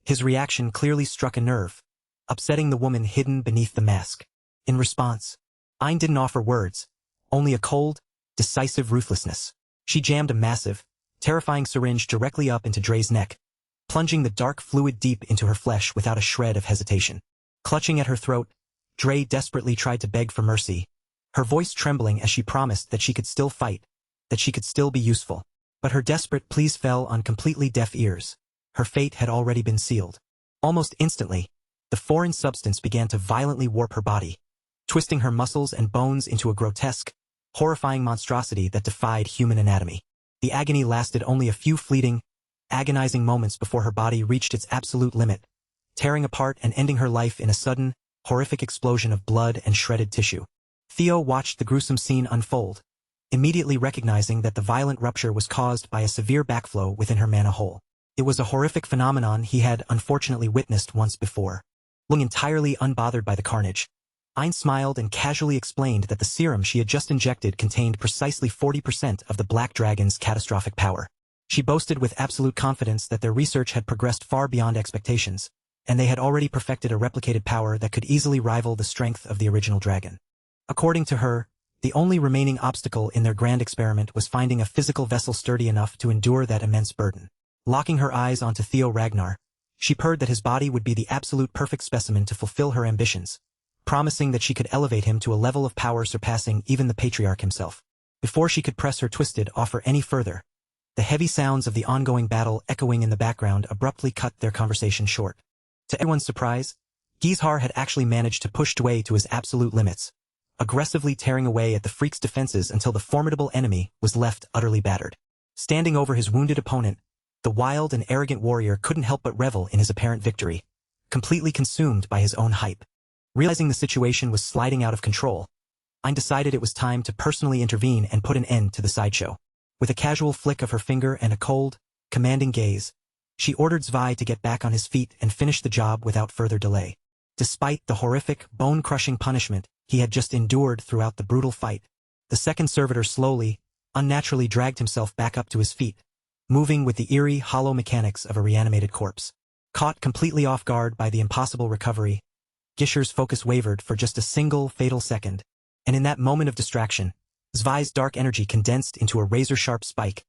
His reaction clearly struck a nerve, upsetting the woman hidden beneath the mask. In response, Ayn didn't offer words, only a cold, decisive ruthlessness. She jammed a massive, terrifying syringe directly up into Dre's neck, plunging the dark fluid deep into her flesh without a shred of hesitation. Clutching at her throat, Dre desperately tried to beg for mercy, her voice trembling as she promised that she could still fight, that she could still be useful. But her desperate pleas fell on completely deaf ears. Her fate had already been sealed. Almost instantly, the foreign substance began to violently warp her body, twisting her muscles and bones into a grotesque, horrifying monstrosity that defied human anatomy. The agony lasted only a few fleeting, agonizing moments before her body reached its absolute limit, tearing apart and ending her life in a sudden, horrific explosion of blood and shredded tissue. Theo watched the gruesome scene unfold, immediately recognizing that the violent rupture was caused by a severe backflow within her mana hole. It was a horrific phenomenon he had unfortunately witnessed once before. Looking entirely unbothered by the carnage, Ayn smiled and casually explained that the serum she had just injected contained precisely 40% of the Black Dragon's catastrophic power. She boasted with absolute confidence that their research had progressed far beyond expectations, and they had already perfected a replicated power that could easily rival the strength of the original dragon. According to her, the only remaining obstacle in their grand experiment was finding a physical vessel sturdy enough to endure that immense burden. Locking her eyes onto Theo Ragnar, she purred that his body would be the absolute perfect specimen to fulfill her ambitions, promising that she could elevate him to a level of power surpassing even the patriarch himself. Before she could press her twisted offer any further, the heavy sounds of the ongoing battle echoing in the background abruptly cut their conversation short. To everyone's surprise, Gizhar had actually managed to push Dway to his absolute limits, aggressively tearing away at the freak's defenses until the formidable enemy was left utterly battered. Standing over his wounded opponent, the wild and arrogant warrior couldn't help but revel in his apparent victory, completely consumed by his own hype. Realizing the situation was sliding out of control, Ayn decided it was time to personally intervene and put an end to the sideshow. With a casual flick of her finger and a cold, commanding gaze, she ordered Zwei to get back on his feet and finish the job without further delay. Despite the horrific, bone-crushing punishment he had just endured throughout the brutal fight, the 2nd servitor slowly, unnaturally dragged himself back up to his feet, moving with the eerie, hollow mechanics of a reanimated corpse. Caught completely off guard by the impossible recovery, Gishar's focus wavered for just a single fatal second, and in that moment of distraction, Zwei's dark energy condensed into a razor-sharp spike,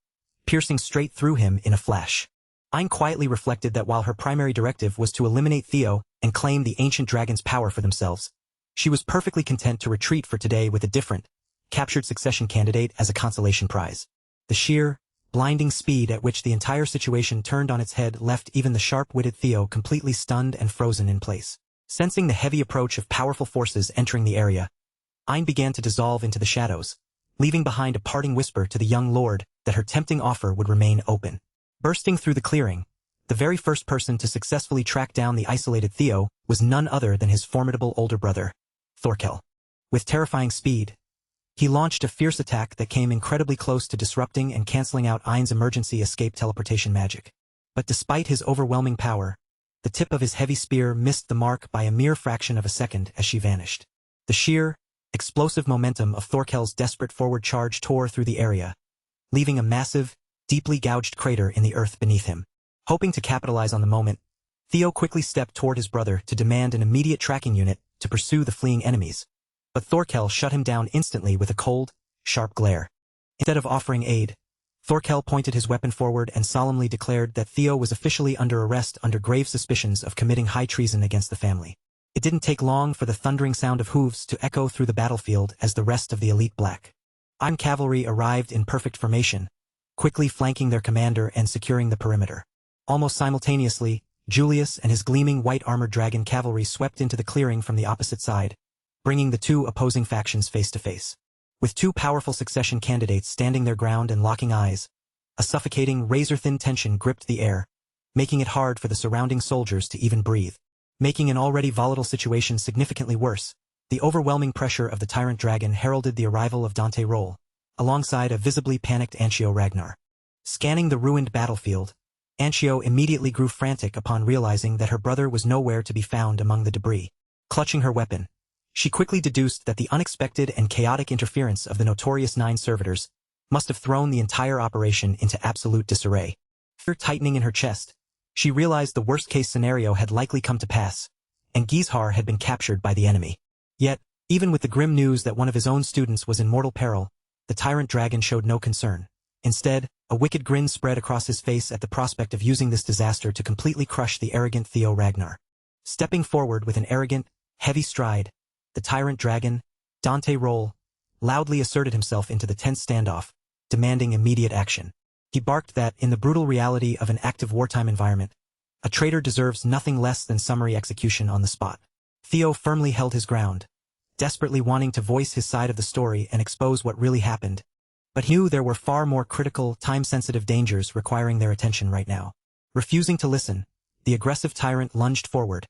piercing straight through him in a flash. Ayn quietly reflected that while her primary directive was to eliminate Theo and claim the ancient dragon's power for themselves, she was perfectly content to retreat for today with a different, captured succession candidate as a consolation prize. The sheer, blinding speed at which the entire situation turned on its head left even the sharp-witted Theo completely stunned and frozen in place. Sensing the heavy approach of powerful forces entering the area, Ayn began to dissolve into the shadows, leaving behind a parting whisper to the young lord that her tempting offer would remain open. Bursting through the clearing, the very first person to successfully track down the isolated Theo was none other than his formidable older brother, Thorkel. With terrifying speed, he launched a fierce attack that came incredibly close to disrupting and canceling out Ayn's emergency escape teleportation magic. But despite his overwhelming power, the tip of his heavy spear missed the mark by a mere fraction of a second as she vanished. The sheer, explosive momentum of Thorkel's desperate forward charge tore through the area, leaving a massive, deeply gouged crater in the earth beneath him. Hoping to capitalize on the moment, Theo quickly stepped toward his brother to demand an immediate tracking unit to pursue the fleeing enemies. But Thorkel shut him down instantly with a cold, sharp glare. Instead of offering aid, Thorkel pointed his weapon forward and solemnly declared that Theo was officially under arrest under grave suspicions of committing high treason against the family. It didn't take long for the thundering sound of hooves to echo through the battlefield as the rest of the elite black Ayn cavalry arrived in perfect formation, quickly flanking their commander and securing the perimeter. Almost simultaneously, Julius and his gleaming white armored dragon cavalry swept into the clearing from the opposite side, bringing the two opposing factions face to face. With two powerful succession candidates standing their ground and locking eyes, a suffocating razor-thin tension gripped the air, making it hard for the surrounding soldiers to even breathe. Making an already volatile situation significantly worse, the overwhelming pressure of the tyrant dragon heralded the arrival of Dante Roll, alongside a visibly panicked Ancio Ragnar. Scanning the ruined battlefield, Ancio immediately grew frantic upon realizing that her brother was nowhere to be found among the debris. Clutching her weapon, she quickly deduced that the unexpected and chaotic interference of the notorious 9 servitors must have thrown the entire operation into absolute disarray. Fear tightening in her chest, she realized the worst-case scenario had likely come to pass, and Gizhar had been captured by the enemy. Yet, even with the grim news that one of his own students was in mortal peril, the tyrant dragon showed no concern. Instead, a wicked grin spread across his face at the prospect of using this disaster to completely crush the arrogant Theo Ragnar. Stepping forward with an arrogant, heavy stride, the tyrant dragon, Dante Roll, loudly asserted himself into the tense standoff, demanding immediate action. He barked that, in the brutal reality of an active wartime environment, a traitor deserves nothing less than summary execution on the spot. Theo firmly held his ground, desperately wanting to voice his side of the story and expose what really happened. But he knew there were far more critical, time-sensitive dangers requiring their attention right now. Refusing to listen, the aggressive tyrant lunged forward,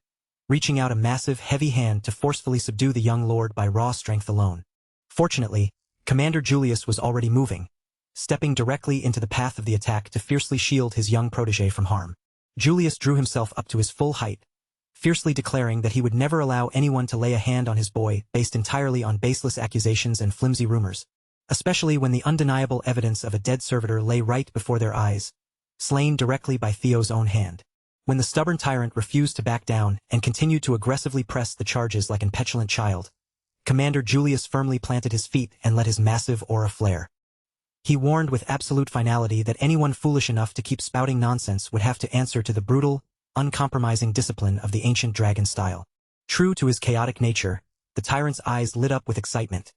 reaching out a massive, heavy hand to forcefully subdue the young lord by raw strength alone. Fortunately, Commander Julius was already moving, stepping directly into the path of the attack to fiercely shield his young protege from harm. Julius drew himself up to his full height, fiercely declaring that he would never allow anyone to lay a hand on his boy based entirely on baseless accusations and flimsy rumors, especially when the undeniable evidence of a dead servitor lay right before their eyes, slain directly by Theo's own hand. When the stubborn tyrant refused to back down and continued to aggressively press the charges like an petulant child, Commander Julius firmly planted his feet and let his massive aura flare. He warned with absolute finality that anyone foolish enough to keep spouting nonsense would have to answer to the brutal, uncompromising discipline of the ancient dragon style. True to his chaotic nature, the tyrant's eyes lit up with excitement.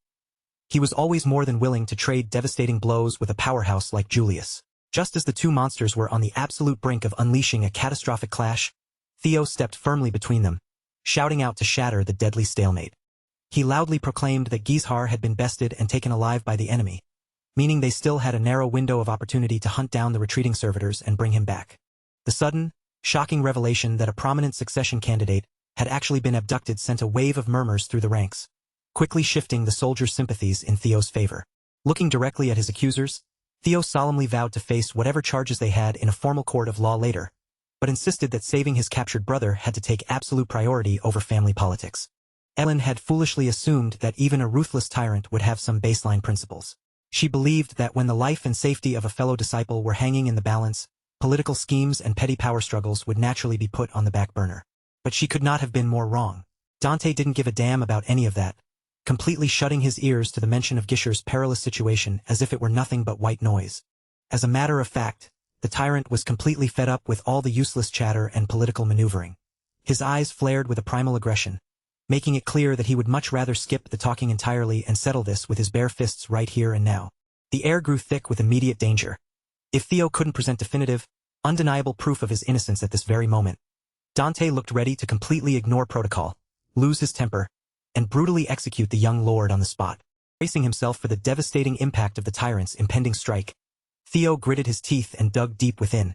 He was always more than willing to trade devastating blows with a powerhouse like Julius. Just as the two monsters were on the absolute brink of unleashing a catastrophic clash, Theo stepped firmly between them, shouting out to shatter the deadly stalemate. He loudly proclaimed that Gizhar had been bested and taken alive by the enemy, meaning they still had a narrow window of opportunity to hunt down the retreating servitors and bring him back. The sudden, shocking revelation that a prominent succession candidate had actually been abducted sent a wave of murmurs through the ranks, quickly shifting the soldiers' sympathies in Theo's favor. Looking directly at his accusers, Theo solemnly vowed to face whatever charges they had in a formal court of law later, but insisted that saving his captured brother had to take absolute priority over family politics. Ellen had foolishly assumed that even a ruthless tyrant would have some baseline principles. She believed that when the life and safety of a fellow disciple were hanging in the balance, political schemes and petty power struggles would naturally be put on the back burner. But she could not have been more wrong. Dante didn't give a damn about any of that, completely shutting his ears to the mention of Gishar's perilous situation as if it were nothing but white noise. As a matter of fact, the tyrant was completely fed up with all the useless chatter and political maneuvering. His eyes flared with a primal aggression, making it clear that he would much rather skip the talking entirely and settle this with his bare fists right here and now. The air grew thick with immediate danger. If Theo couldn't present definitive, undeniable proof of his innocence at this very moment, Dante looked ready to completely ignore protocol, lose his temper, and brutally execute the young lord on the spot. Bracing himself for the devastating impact of the tyrant's impending strike, Theo gritted his teeth and dug deep within,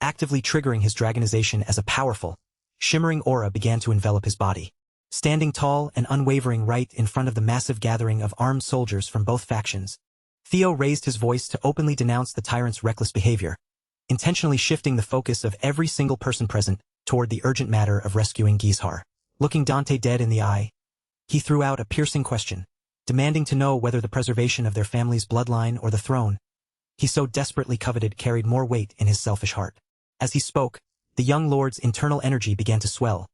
actively triggering his dragonization as a powerful, shimmering aura began to envelop his body. Standing tall and unwavering right in front of the massive gathering of armed soldiers from both factions, Theo raised his voice to openly denounce the tyrant's reckless behavior, intentionally shifting the focus of every single person present toward the urgent matter of rescuing Gizhar. Looking Dante dead in the eye, he threw out a piercing question, demanding to know whether the preservation of their family's bloodline or the throne he so desperately coveted carried more weight in his selfish heart. As he spoke, the young lord's internal energy began to swell,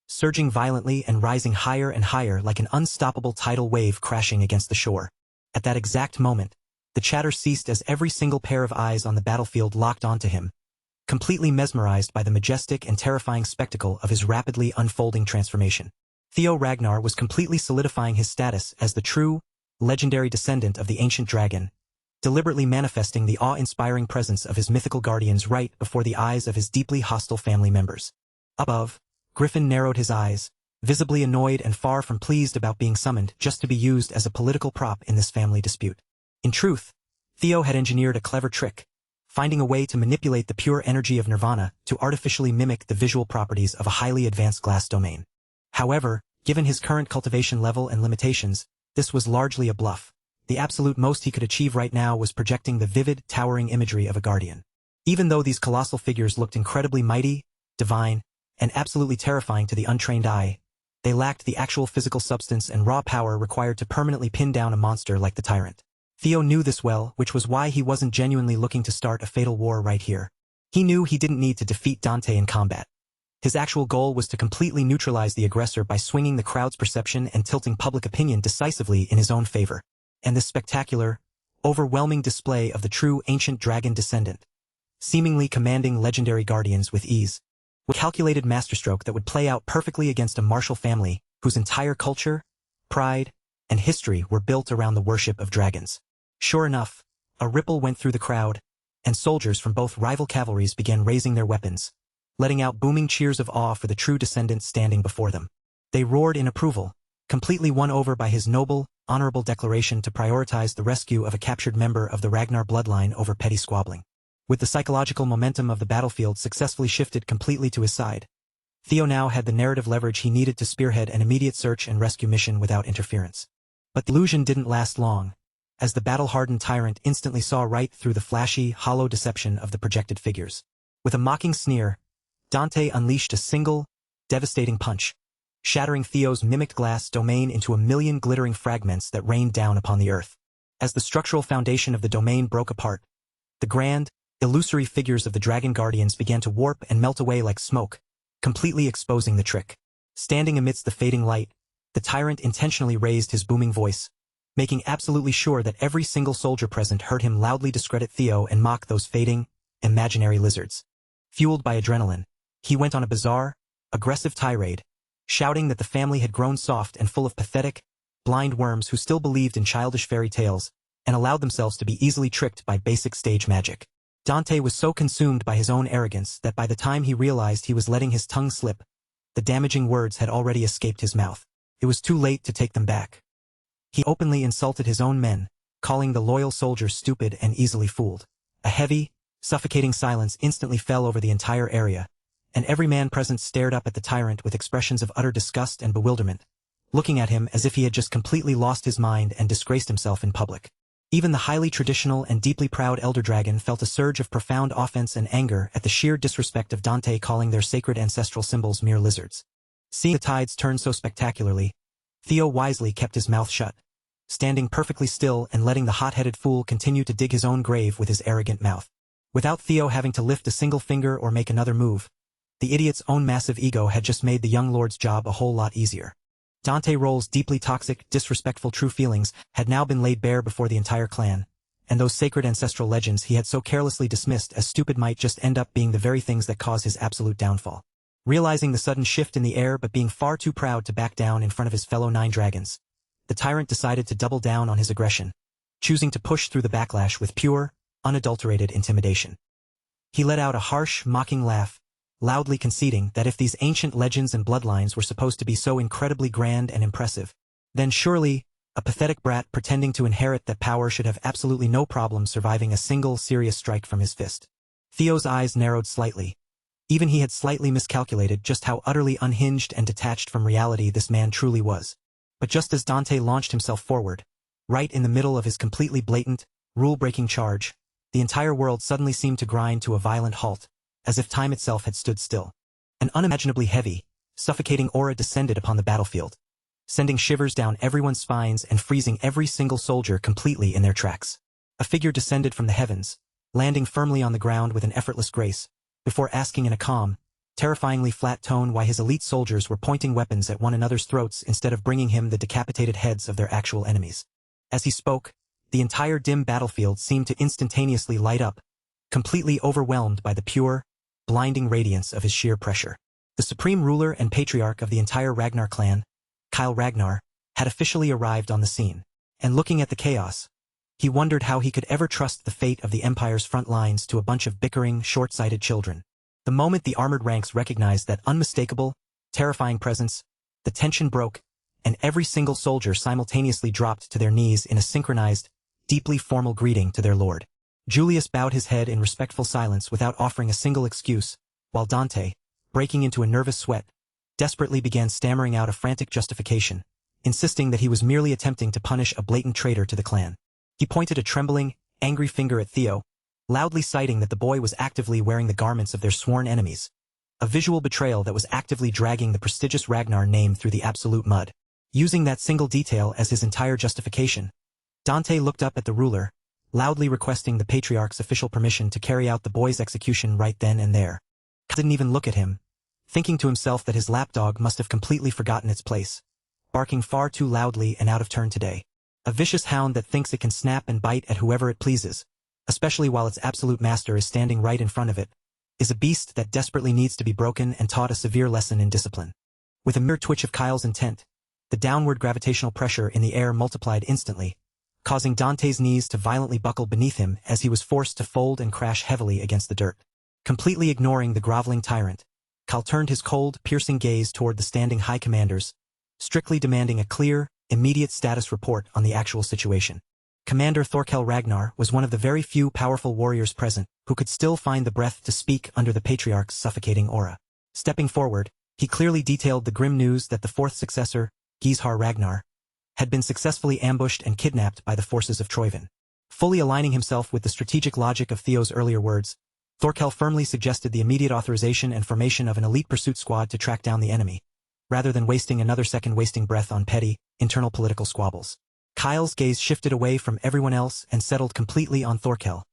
surging violently and rising higher and higher like an unstoppable tidal wave crashing against the shore. At that exact moment, the chatter ceased as every single pair of eyes on the battlefield locked onto him, completely mesmerized by the majestic and terrifying spectacle of his rapidly unfolding transformation. Theo Ragnar was completely solidifying his status as the true, legendary descendant of the ancient dragon, deliberately manifesting the awe-inspiring presence of his mythical guardians right before the eyes of his deeply hostile family members. Above, Griffin narrowed his eyes, visibly annoyed and far from pleased about being summoned just to be used as a political prop in this family dispute. In truth, Theo had engineered a clever trick, finding a way to manipulate the pure energy of Nirvana to artificially mimic the visual properties of a highly advanced glass domain. However, given his current cultivation level and limitations, this was largely a bluff. The absolute most he could achieve right now was projecting the vivid, towering imagery of a guardian. Even though these colossal figures looked incredibly mighty, divine, and absolutely terrifying to the untrained eye, they lacked the actual physical substance and raw power required to permanently pin down a monster like the tyrant. Theo knew this well, which was why he wasn't genuinely looking to start a fatal war right here. He knew he didn't need to defeat Dante in combat. His actual goal was to completely neutralize the aggressor by swinging the crowd's perception and tilting public opinion decisively in his own favor. And this spectacular, overwhelming display of the true ancient dragon descendant, seemingly commanding legendary guardians with ease, was a calculated masterstroke that would play out perfectly against a martial family whose entire culture, pride, and history were built around the worship of dragons. Sure enough, a ripple went through the crowd, and soldiers from both rival cavalries began raising their weapons, letting out booming cheers of awe for the true descendant standing before them. They roared in approval, completely won over by his noble, honorable declaration to prioritize the rescue of a captured member of the Ragnar bloodline over petty squabbling. With the psychological momentum of the battlefield successfully shifted completely to his side, Theo now had the narrative leverage he needed to spearhead an immediate search and rescue mission without interference. But the illusion didn't last long, as the battle-hardened tyrant instantly saw right through the flashy, hollow deception of the projected figures. With a mocking sneer, Dante unleashed a single, devastating punch, shattering Theo's mimicked glass domain into a million glittering fragments that rained down upon the earth. As the structural foundation of the domain broke apart, the grand, illusory figures of the dragon guardians began to warp and melt away like smoke, completely exposing the trick. Standing amidst the fading light, the tyrant intentionally raised his booming voice, making absolutely sure that every single soldier present heard him loudly discredit Theo and mock those fading, imaginary lizards. Fueled by adrenaline, he went on a bizarre, aggressive tirade, shouting that the family had grown soft and full of pathetic, blind worms who still believed in childish fairy tales and allowed themselves to be easily tricked by basic stage magic. Dante was so consumed by his own arrogance that by the time he realized he was letting his tongue slip, the damaging words had already escaped his mouth. It was too late to take them back. He openly insulted his own men, calling the loyal soldiers stupid and easily fooled. A heavy, suffocating silence instantly fell over the entire area, and every man present stared up at the tyrant with expressions of utter disgust and bewilderment, looking at him as if he had just completely lost his mind and disgraced himself in public. Even the highly traditional and deeply proud Elder Dragon felt a surge of profound offense and anger at the sheer disrespect of Dante calling their sacred ancestral symbols mere lizards. Seeing the tides turn so spectacularly, Theo wisely kept his mouth shut, standing perfectly still and letting the hot-headed fool continue to dig his own grave with his arrogant mouth. Without Theo having to lift a single finger or make another move, the idiot's own massive ego had just made the young lord's job a whole lot easier. Dante Roll's deeply toxic, disrespectful true feelings had now been laid bare before the entire clan, and those sacred ancestral legends he had so carelessly dismissed as stupid might just end up being the very things that caused his absolute downfall. Realizing the sudden shift in the air but being far too proud to back down in front of his fellow 9 dragons, the tyrant decided to double down on his aggression, choosing to push through the backlash with pure, unadulterated intimidation. He let out a harsh, mocking laugh, loudly conceding that if these ancient legends and bloodlines were supposed to be so incredibly grand and impressive, then surely, a pathetic brat pretending to inherit that power should have absolutely no problem surviving a single serious strike from his fist. Theo's eyes narrowed slightly. Even he had slightly miscalculated just how utterly unhinged and detached from reality this man truly was. But just as Dante launched himself forward, right in the middle of his completely blatant, rule-breaking charge, the entire world suddenly seemed to grind to a violent halt, as if time itself had stood still. An unimaginably heavy, suffocating aura descended upon the battlefield, sending shivers down everyone's spines and freezing every single soldier completely in their tracks. A figure descended from the heavens, landing firmly on the ground with an effortless grace, before asking in a calm, terrifyingly flat tone why his elite soldiers were pointing weapons at one another's throats instead of bringing him the decapitated heads of their actual enemies. As he spoke, the entire dim battlefield seemed to instantaneously light up, completely overwhelmed by the pure, blinding radiance of his sheer pressure. The supreme ruler and patriarch of the entire Ragnar clan, Kyle Ragnar, had officially arrived on the scene, and looking at the chaos, he wondered how he could ever trust the fate of the Empire's front lines to a bunch of bickering, short-sighted children. The moment the armored ranks recognized that unmistakable, terrifying presence, the tension broke, and every single soldier simultaneously dropped to their knees in a synchronized, deeply formal greeting to their lord. Julius bowed his head in respectful silence without offering a single excuse, while Dante, breaking into a nervous sweat, desperately began stammering out a frantic justification, insisting that he was merely attempting to punish a blatant traitor to the clan. He pointed a trembling, angry finger at Theo, loudly citing that the boy was actively wearing the garments of their sworn enemies, a visual betrayal that was actively dragging the prestigious Ragnar name through the absolute mud. Using that single detail as his entire justification, Dante looked up at the ruler, loudly requesting the patriarch's official permission to carry out the boy's execution right then and there. Kyle didn't even look at him, thinking to himself that his lapdog must have completely forgotten its place, barking far too loudly and out of turn today. A vicious hound that thinks it can snap and bite at whoever it pleases, especially while its absolute master is standing right in front of it, is a beast that desperately needs to be broken and taught a severe lesson in discipline. With a mere twitch of Kyle's intent, the downward gravitational pressure in the air multiplied instantly, causing Dante's knees to violently buckle beneath him as he was forced to fold and crash heavily against the dirt. Completely ignoring the groveling tyrant, Kyle turned his cold, piercing gaze toward the standing high commanders, strictly demanding a clear, immediate status report on the actual situation. Commander Thorkel Ragnar was one of the very few powerful warriors present who could still find the breath to speak under the patriarch's suffocating aura. Stepping forward, he clearly detailed the grim news that the fourth successor, Gizhar Ragnar, had been successfully ambushed and kidnapped by the forces of Troyvin. Fully aligning himself with the strategic logic of Theo's earlier words, Thorkel firmly suggested the immediate authorization and formation of an elite pursuit squad to track down the enemy, rather than wasting another second wasting breath on petty, internal political squabbles. Kyle's gaze shifted away from everyone else and settled completely on Thorkel,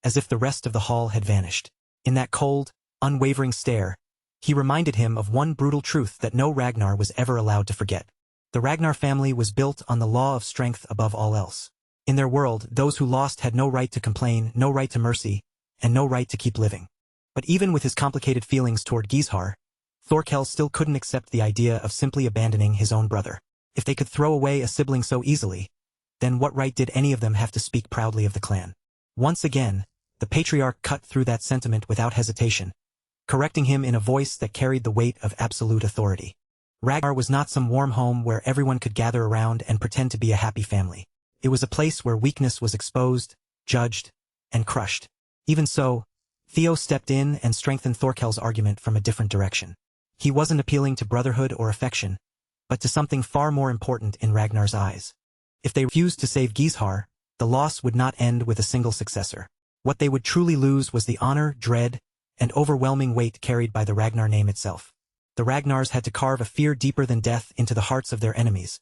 as if the rest of the hall had vanished. In that cold, unwavering stare, he reminded him of one brutal truth that no Ragnar was ever allowed to forget. The Ragnar family was built on the law of strength above all else. In their world, those who lost had no right to complain, no right to mercy, and no right to keep living. But even with his complicated feelings toward Gizhar, Thorkel still couldn't accept the idea of simply abandoning his own brother. If they could throw away a sibling so easily, then what right did any of them have to speak proudly of the clan? Once again, the patriarch cut through that sentiment without hesitation, correcting him in a voice that carried the weight of absolute authority. Ragnar was not some warm home where everyone could gather around and pretend to be a happy family. It was a place where weakness was exposed, judged, and crushed. Even so, Theo stepped in and strengthened Thorkel's argument from a different direction. He wasn't appealing to brotherhood or affection, but to something far more important in Ragnar's eyes. If they refused to save Gizhar, the loss would not end with a single successor. What they would truly lose was the honor, dread, and overwhelming weight carried by the Ragnar name itself. The Ragnars had to carve a fear deeper than death into the hearts of their enemies,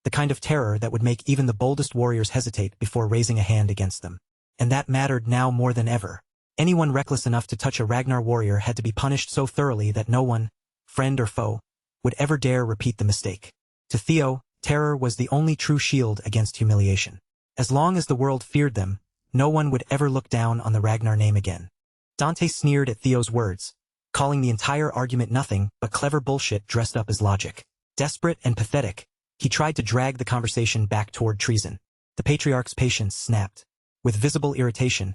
the kind of terror that would make even the boldest warriors hesitate before raising a hand against them. And that mattered now more than ever. Anyone reckless enough to touch a Ragnar warrior had to be punished so thoroughly that no one, friend or foe, would ever dare repeat the mistake. To Theo, terror was the only true shield against humiliation. As long as the world feared them, no one would ever look down on the Ragnar name again. Dante sneered at Theo's words, calling the entire argument nothing but clever bullshit dressed up as logic. Desperate and pathetic, he tried to drag the conversation back toward treason. The patriarch's patience snapped. With visible irritation,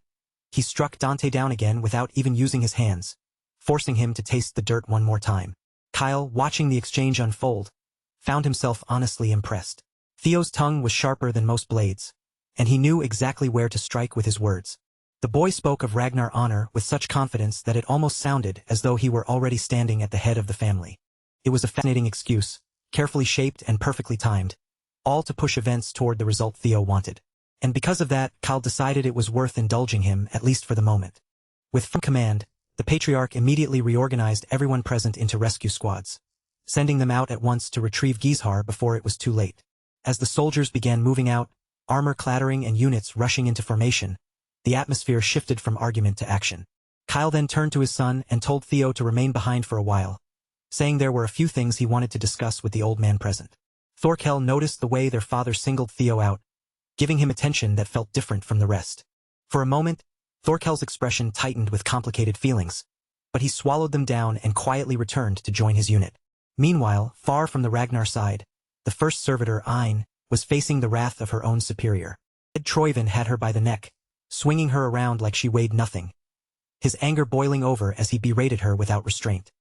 he struck Dante down again without even using his hands, forcing him to taste the dirt one more time. Kyle, watching the exchange unfold, found himself honestly impressed. Theo's tongue was sharper than most blades, and he knew exactly where to strike with his words. The boy spoke of Ragnar honor with such confidence that it almost sounded as though he were already standing at the head of the family. It was a fascinating excuse, carefully shaped and perfectly timed, all to push events toward the result Theo wanted. And because of that, Kyle decided it was worth indulging him, at least for the moment. With firm command, the patriarch immediately reorganized everyone present into rescue squads, sending them out at once to retrieve Gizhar before it was too late. As the soldiers began moving out, armor clattering and units rushing into formation, the atmosphere shifted from argument to action. Kyle then turned to his son and told Theo to remain behind for a while, saying there were a few things he wanted to discuss with the old man present. Thorkel noticed the way their father singled Theo out, giving him attention that felt different from the rest. For a moment, Thorkel's expression tightened with complicated feelings, but he swallowed them down and quietly returned to join his unit. Meanwhile, far from the Ragnar side, the first servitor, Ein, was facing the wrath of her own superior. Ed Troyvin had her by the neck, swinging her around like she weighed nothing, his anger boiling over as he berated her without restraint.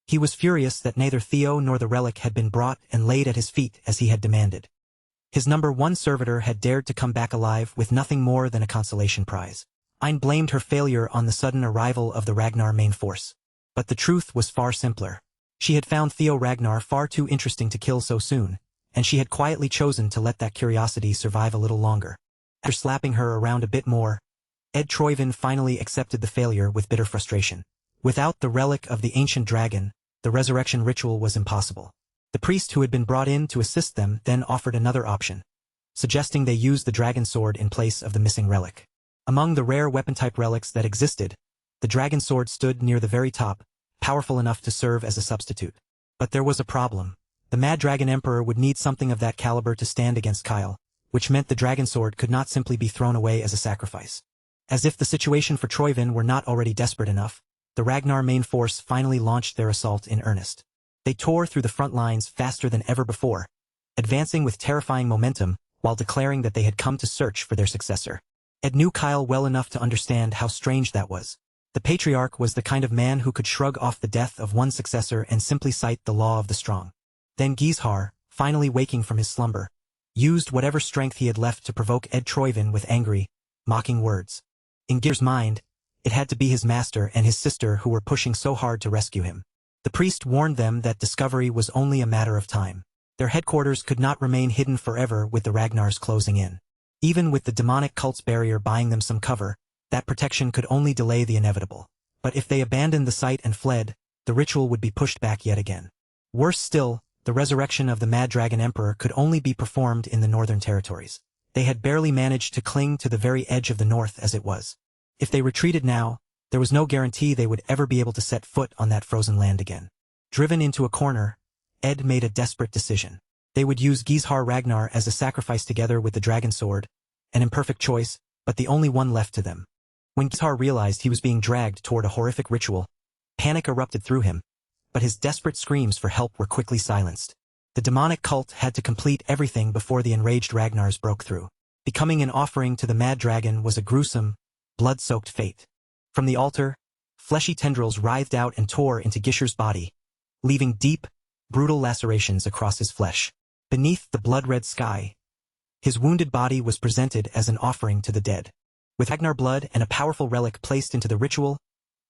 He was furious that neither Theo nor the relic had been brought and laid at his feet as he had demanded. His number one servitor had dared to come back alive with nothing more than a consolation prize. Ein blamed her failure on the sudden arrival of the Ragnar main force. But the truth was far simpler. She had found Theo Ragnar far too interesting to kill so soon, and she had quietly chosen to let that curiosity survive a little longer. After slapping her around a bit more, Ed Troyvin finally accepted the failure with bitter frustration. Without the relic of the ancient dragon, the resurrection ritual was impossible. The priest who had been brought in to assist them then offered another option, suggesting they use the dragon sword in place of the missing relic. Among the rare weapon-type relics that existed, the dragon sword stood near the very top, powerful enough to serve as a substitute. But there was a problem. The Mad Dragon Emperor would need something of that caliber to stand against Kyle, which meant the dragon sword could not simply be thrown away as a sacrifice. As if the situation for Troyvin were not already desperate enough, the Ragnar main force finally launched their assault in earnest. They tore through the front lines faster than ever before, advancing with terrifying momentum while declaring that they had come to search for their successor. Ed knew Kyle well enough to understand how strange that was. The patriarch was the kind of man who could shrug off the death of one successor and simply cite the law of the strong. Then Gizhar, finally waking from his slumber, used whatever strength he had left to provoke Ed Troyvin with angry, mocking words. In Gizhar's mind, it had to be his master and his sister who were pushing so hard to rescue him. The priest warned them that discovery was only a matter of time. Their headquarters could not remain hidden forever with the Ragnars closing in. Even with the demonic cult's barrier buying them some cover, that protection could only delay the inevitable. But if they abandoned the site and fled, the ritual would be pushed back yet again. Worse still, the resurrection of the Mad Dragon Emperor could only be performed in the northern territories. They had barely managed to cling to the very edge of the north as it was. If they retreated now, there was no guarantee they would ever be able to set foot on that frozen land again. Driven into a corner, Ed made a desperate decision. They would use Gizhar Ragnar as a sacrifice together with the dragon sword, an imperfect choice, but the only one left to them. When Gizhar realized he was being dragged toward a horrific ritual, panic erupted through him, but his desperate screams for help were quickly silenced. The demonic cult had to complete everything before the enraged Ragnars broke through. Becoming an offering to the Mad Dragon was a gruesome, blood-soaked fate. From the altar, fleshy tendrils writhed out and tore into Gishar's body, leaving deep, brutal lacerations across his flesh. Beneath the blood-red sky, his wounded body was presented as an offering to the dead. With Ragnar blood and a powerful relic placed into the ritual,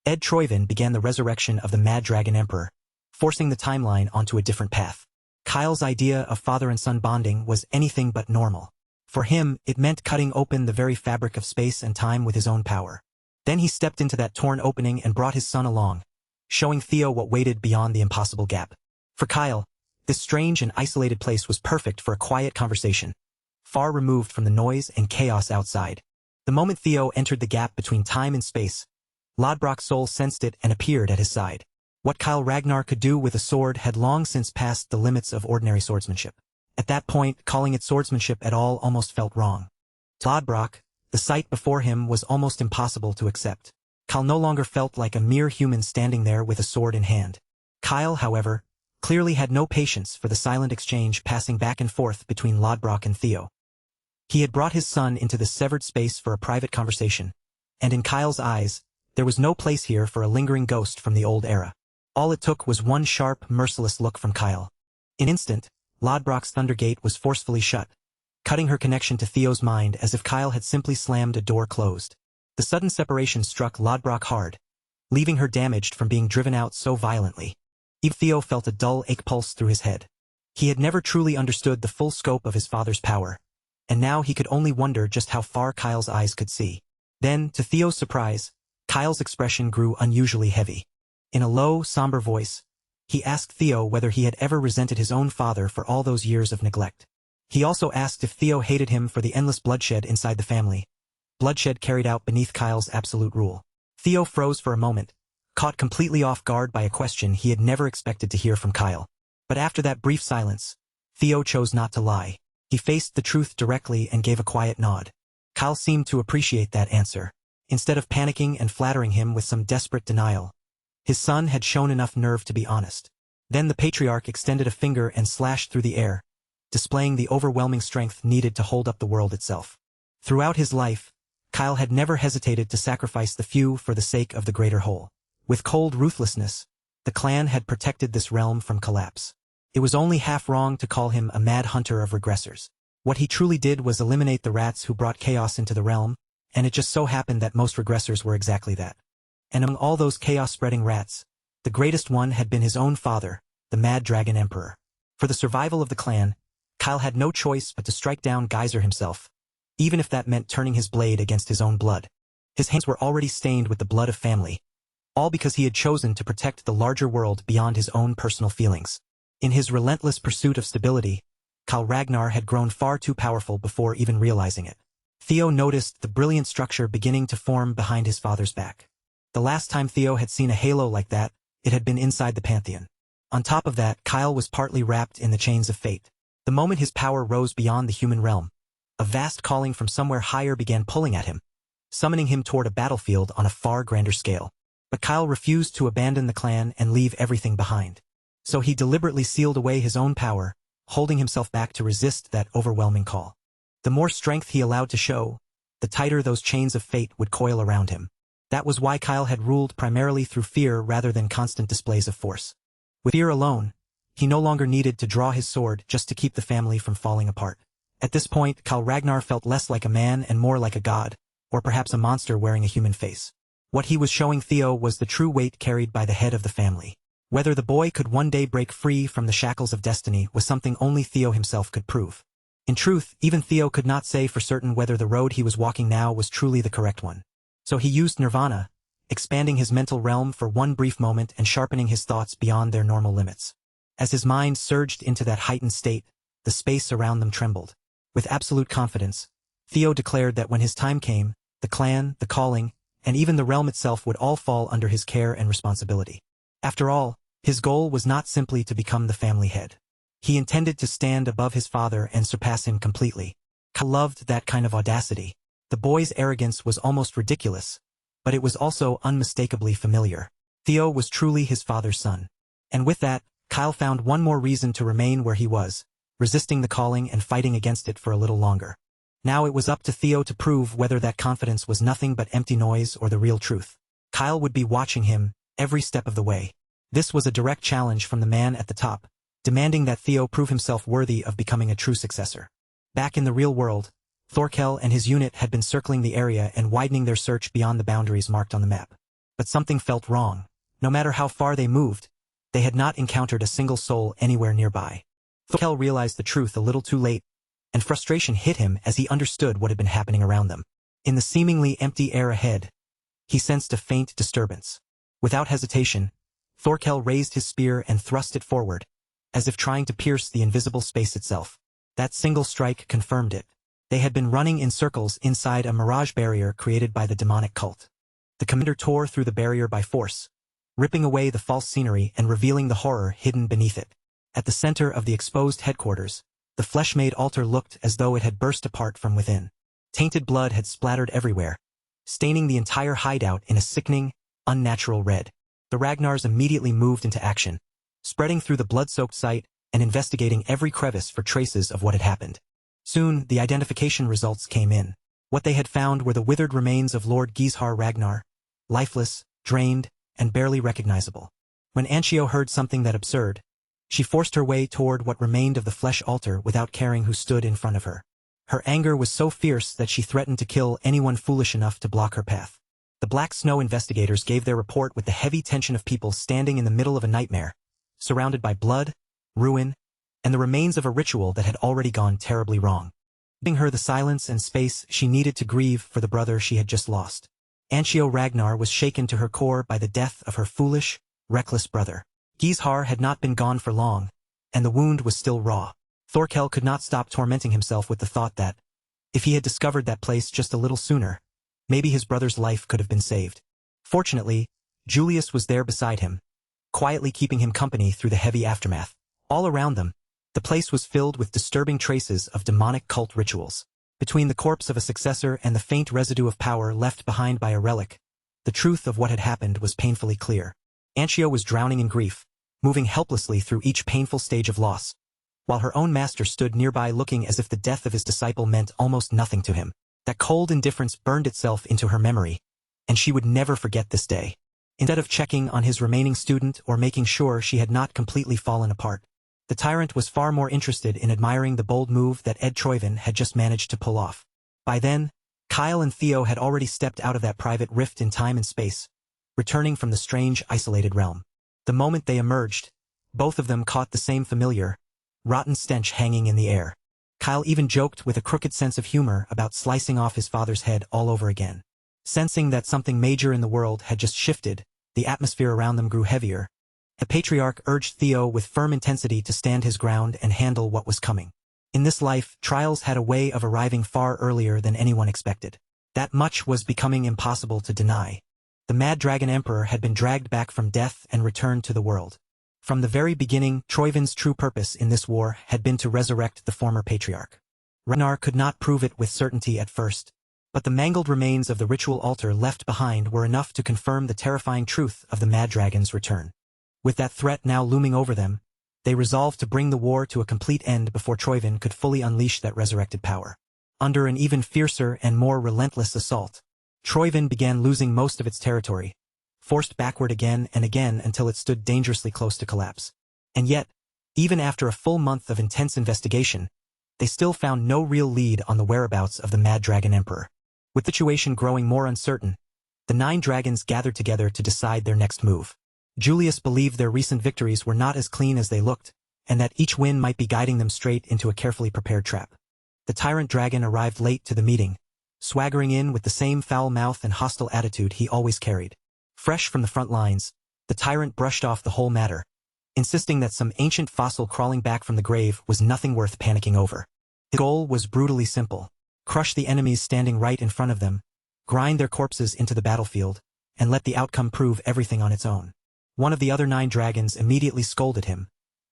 Ed Troyvin began the resurrection of the Mad Dragon Emperor, forcing the timeline onto a different path. Kyle's idea of father and son bonding was anything but normal. For him, it meant cutting open the very fabric of space and time with his own power. Then he stepped into that torn opening and brought his son along, showing Theo what waited beyond the impossible gap. For Kyle, this strange and isolated place was perfect for a quiet conversation, far removed from the noise and chaos outside. The moment Theo entered the gap between time and space, Lodbrok's soul sensed it and appeared at his side. What Kyle Ragnar could do with a sword had long since passed the limits of ordinary swordsmanship. At that point, calling it swordsmanship at all almost felt wrong. To Lodbrok, the sight before him was almost impossible to accept. Kyle no longer felt like a mere human standing there with a sword in hand. Kyle, however, clearly had no patience for the silent exchange passing back and forth between Lodbrok and Theo. He had brought his son into this severed space for a private conversation, and in Kyle's eyes, there was no place here for a lingering ghost from the old era. All it took was one sharp, merciless look from Kyle. In an instant, Lodbrok's thunder gate was forcefully shut, cutting her connection to Theo's mind as if Kyle had simply slammed a door closed. The sudden separation struck Lodbrok hard, leaving her damaged from being driven out so violently. Even Theo felt a dull ache pulse through his head. He had never truly understood the full scope of his father's power, and now he could only wonder just how far Kyle's eyes could see. Then, to Theo's surprise, Kyle's expression grew unusually heavy. In a low, somber voice, he asked Theo whether he had ever resented his own father for all those years of neglect. He also asked if Theo hated him for the endless bloodshed inside the family, bloodshed carried out beneath Kyle's absolute rule. Theo froze for a moment, caught completely off guard by a question he had never expected to hear from Kyle. But after that brief silence, Theo chose not to lie. He faced the truth directly and gave a quiet nod. Kyle seemed to appreciate that answer. Instead of panicking and flattering him with some desperate denial, his son had shown enough nerve to be honest. Then the patriarch extended a finger and slashed through the air, displaying the overwhelming strength needed to hold up the world itself. Throughout his life, Kyle had never hesitated to sacrifice the few for the sake of the greater whole. With cold ruthlessness, the clan had protected this realm from collapse. It was only half wrong to call him a mad hunter of regressors. What he truly did was eliminate the rats who brought chaos into the realm, and it just so happened that most regressors were exactly that. And among all those chaos-spreading rats, the greatest one had been his own father, the Mad Dragon Emperor. For the survival of the clan, Kyle had no choice but to strike down Geyser himself, even if that meant turning his blade against his own blood. His hands were already stained with the blood of family, all because he had chosen to protect the larger world beyond his own personal feelings. In his relentless pursuit of stability, Kyle Ragnar had grown far too powerful before even realizing it. Theo noticed the brilliant structure beginning to form behind his father's back. The last time Theo had seen a halo like that, it had been inside the Pantheon. On top of that, Kyle was partly wrapped in the chains of fate. The moment his power rose beyond the human realm, a vast calling from somewhere higher began pulling at him, summoning him toward a battlefield on a far grander scale. But Kyle refused to abandon the clan and leave everything behind. So he deliberately sealed away his own power, holding himself back to resist that overwhelming call. The more strength he allowed to show, the tighter those chains of fate would coil around him. That was why Kyle had ruled primarily through fear rather than constant displays of force. With fear alone, he no longer needed to draw his sword just to keep the family from falling apart. At this point, Kyle Ragnar felt less like a man and more like a god, or perhaps a monster wearing a human face. What he was showing Theo was the true weight carried by the head of the family. Whether the boy could one day break free from the shackles of destiny was something only Theo himself could prove. In truth, even Theo could not say for certain whether the road he was walking now was truly the correct one. So he used nirvana, expanding his mental realm for one brief moment and sharpening his thoughts beyond their normal limits. As his mind surged into that heightened state, the space around them trembled. With absolute confidence, Theo declared that when his time came, the clan, the calling, and even the realm itself would all fall under his care and responsibility. After all, his goal was not simply to become the family head. He intended to stand above his father and surpass him completely. Kyle loved that kind of audacity. The boy's arrogance was almost ridiculous, but it was also unmistakably familiar. Theo was truly his father's son. And with that, Kyle found one more reason to remain where he was, resisting the calling and fighting against it for a little longer. Now it was up to Theo to prove whether that confidence was nothing but empty noise or the real truth. Kyle would be watching him every step of the way. This was a direct challenge from the man at the top, demanding that Theo prove himself worthy of becoming a true successor. Back in the real world, Thorkel and his unit had been circling the area and widening their search beyond the boundaries marked on the map. But something felt wrong. No matter how far they moved, they had not encountered a single soul anywhere nearby. Thorkel realized the truth a little too late, and frustration hit him as he understood what had been happening around them. In the seemingly empty air ahead, he sensed a faint disturbance. Without hesitation, Thorkel raised his spear and thrust it forward, as if trying to pierce the invisible space itself. That single strike confirmed it. They had been running in circles inside a mirage barrier created by the demonic cult. The commander tore through the barrier by force, ripping away the false scenery and revealing the horror hidden beneath it. At the center of the exposed headquarters, the flesh-made altar looked as though it had burst apart from within. Tainted blood had splattered everywhere, staining the entire hideout in a sickening, unnatural red. The Ragnars immediately moved into action, spreading through the blood-soaked site and investigating every crevice for traces of what had happened. Soon, the identification results came in. What they had found were the withered remains of Lord Gizhar Ragnar, lifeless, drained, and barely recognizable. When Anshio heard something that absurd, she forced her way toward what remained of the flesh altar without caring who stood in front of her. Her anger was so fierce that she threatened to kill anyone foolish enough to block her path. The Black Snow investigators gave their report with the heavy tension of people standing in the middle of a nightmare, surrounded by blood, ruin, and the remains of a ritual that had already gone terribly wrong. Giving her the silence and space she needed to grieve for the brother she had just lost. Anshio Ragnar was shaken to her core by the death of her foolish, reckless brother. Gizhar had not been gone for long, and the wound was still raw. Thorkel could not stop tormenting himself with the thought that, if he had discovered that place just a little sooner, maybe his brother's life could have been saved. Fortunately, Julius was there beside him, quietly keeping him company through the heavy aftermath. All around them, the place was filled with disturbing traces of demonic cult rituals. Between the corpse of a successor and the faint residue of power left behind by a relic, the truth of what had happened was painfully clear. Anshio was drowning in grief, moving helplessly through each painful stage of loss, while her own master stood nearby looking as if the death of his disciple meant almost nothing to him. That cold indifference burned itself into her memory, and she would never forget this day. Instead of checking on his remaining student or making sure she had not completely fallen apart, the tyrant was far more interested in admiring the bold move that Ed Troyvin had just managed to pull off. By then, Kyle and Theo had already stepped out of that private rift in time and space, returning from the strange, isolated realm. The moment they emerged, both of them caught the same familiar, rotten stench hanging in the air. Kyle even joked with a crooked sense of humor about slicing off his father's head all over again. Sensing that something major in the world had just shifted, the atmosphere around them grew heavier. The patriarch urged Theo with firm intensity to stand his ground and handle what was coming. In this life, trials had a way of arriving far earlier than anyone expected. That much was becoming impossible to deny. The Mad Dragon Emperor had been dragged back from death and returned to the world. From the very beginning, Troyvin's true purpose in this war had been to resurrect the former patriarch. Ragnar could not prove it with certainty at first, but the mangled remains of the ritual altar left behind were enough to confirm the terrifying truth of the Mad Dragon's return. With that threat now looming over them, they resolved to bring the war to a complete end before Troyvin could fully unleash that resurrected power. Under an even fiercer and more relentless assault, Troyvin began losing most of its territory, forced backward again and again until it stood dangerously close to collapse. And yet, even after a full month of intense investigation, they still found no real lead on the whereabouts of the Mad Dragon Emperor. With the situation growing more uncertain, the 9 dragons gathered together to decide their next move. Julius believed their recent victories were not as clean as they looked, and that each win might be guiding them straight into a carefully prepared trap. The tyrant dragon arrived late to the meeting, swaggering in with the same foul mouth and hostile attitude he always carried. Fresh from the front lines, the tyrant brushed off the whole matter, insisting that some ancient fossil crawling back from the grave was nothing worth panicking over. His goal was brutally simple: crush the enemies standing right in front of them, grind their corpses into the battlefield, and let the outcome prove everything on its own. One of the other 9 dragons immediately scolded him,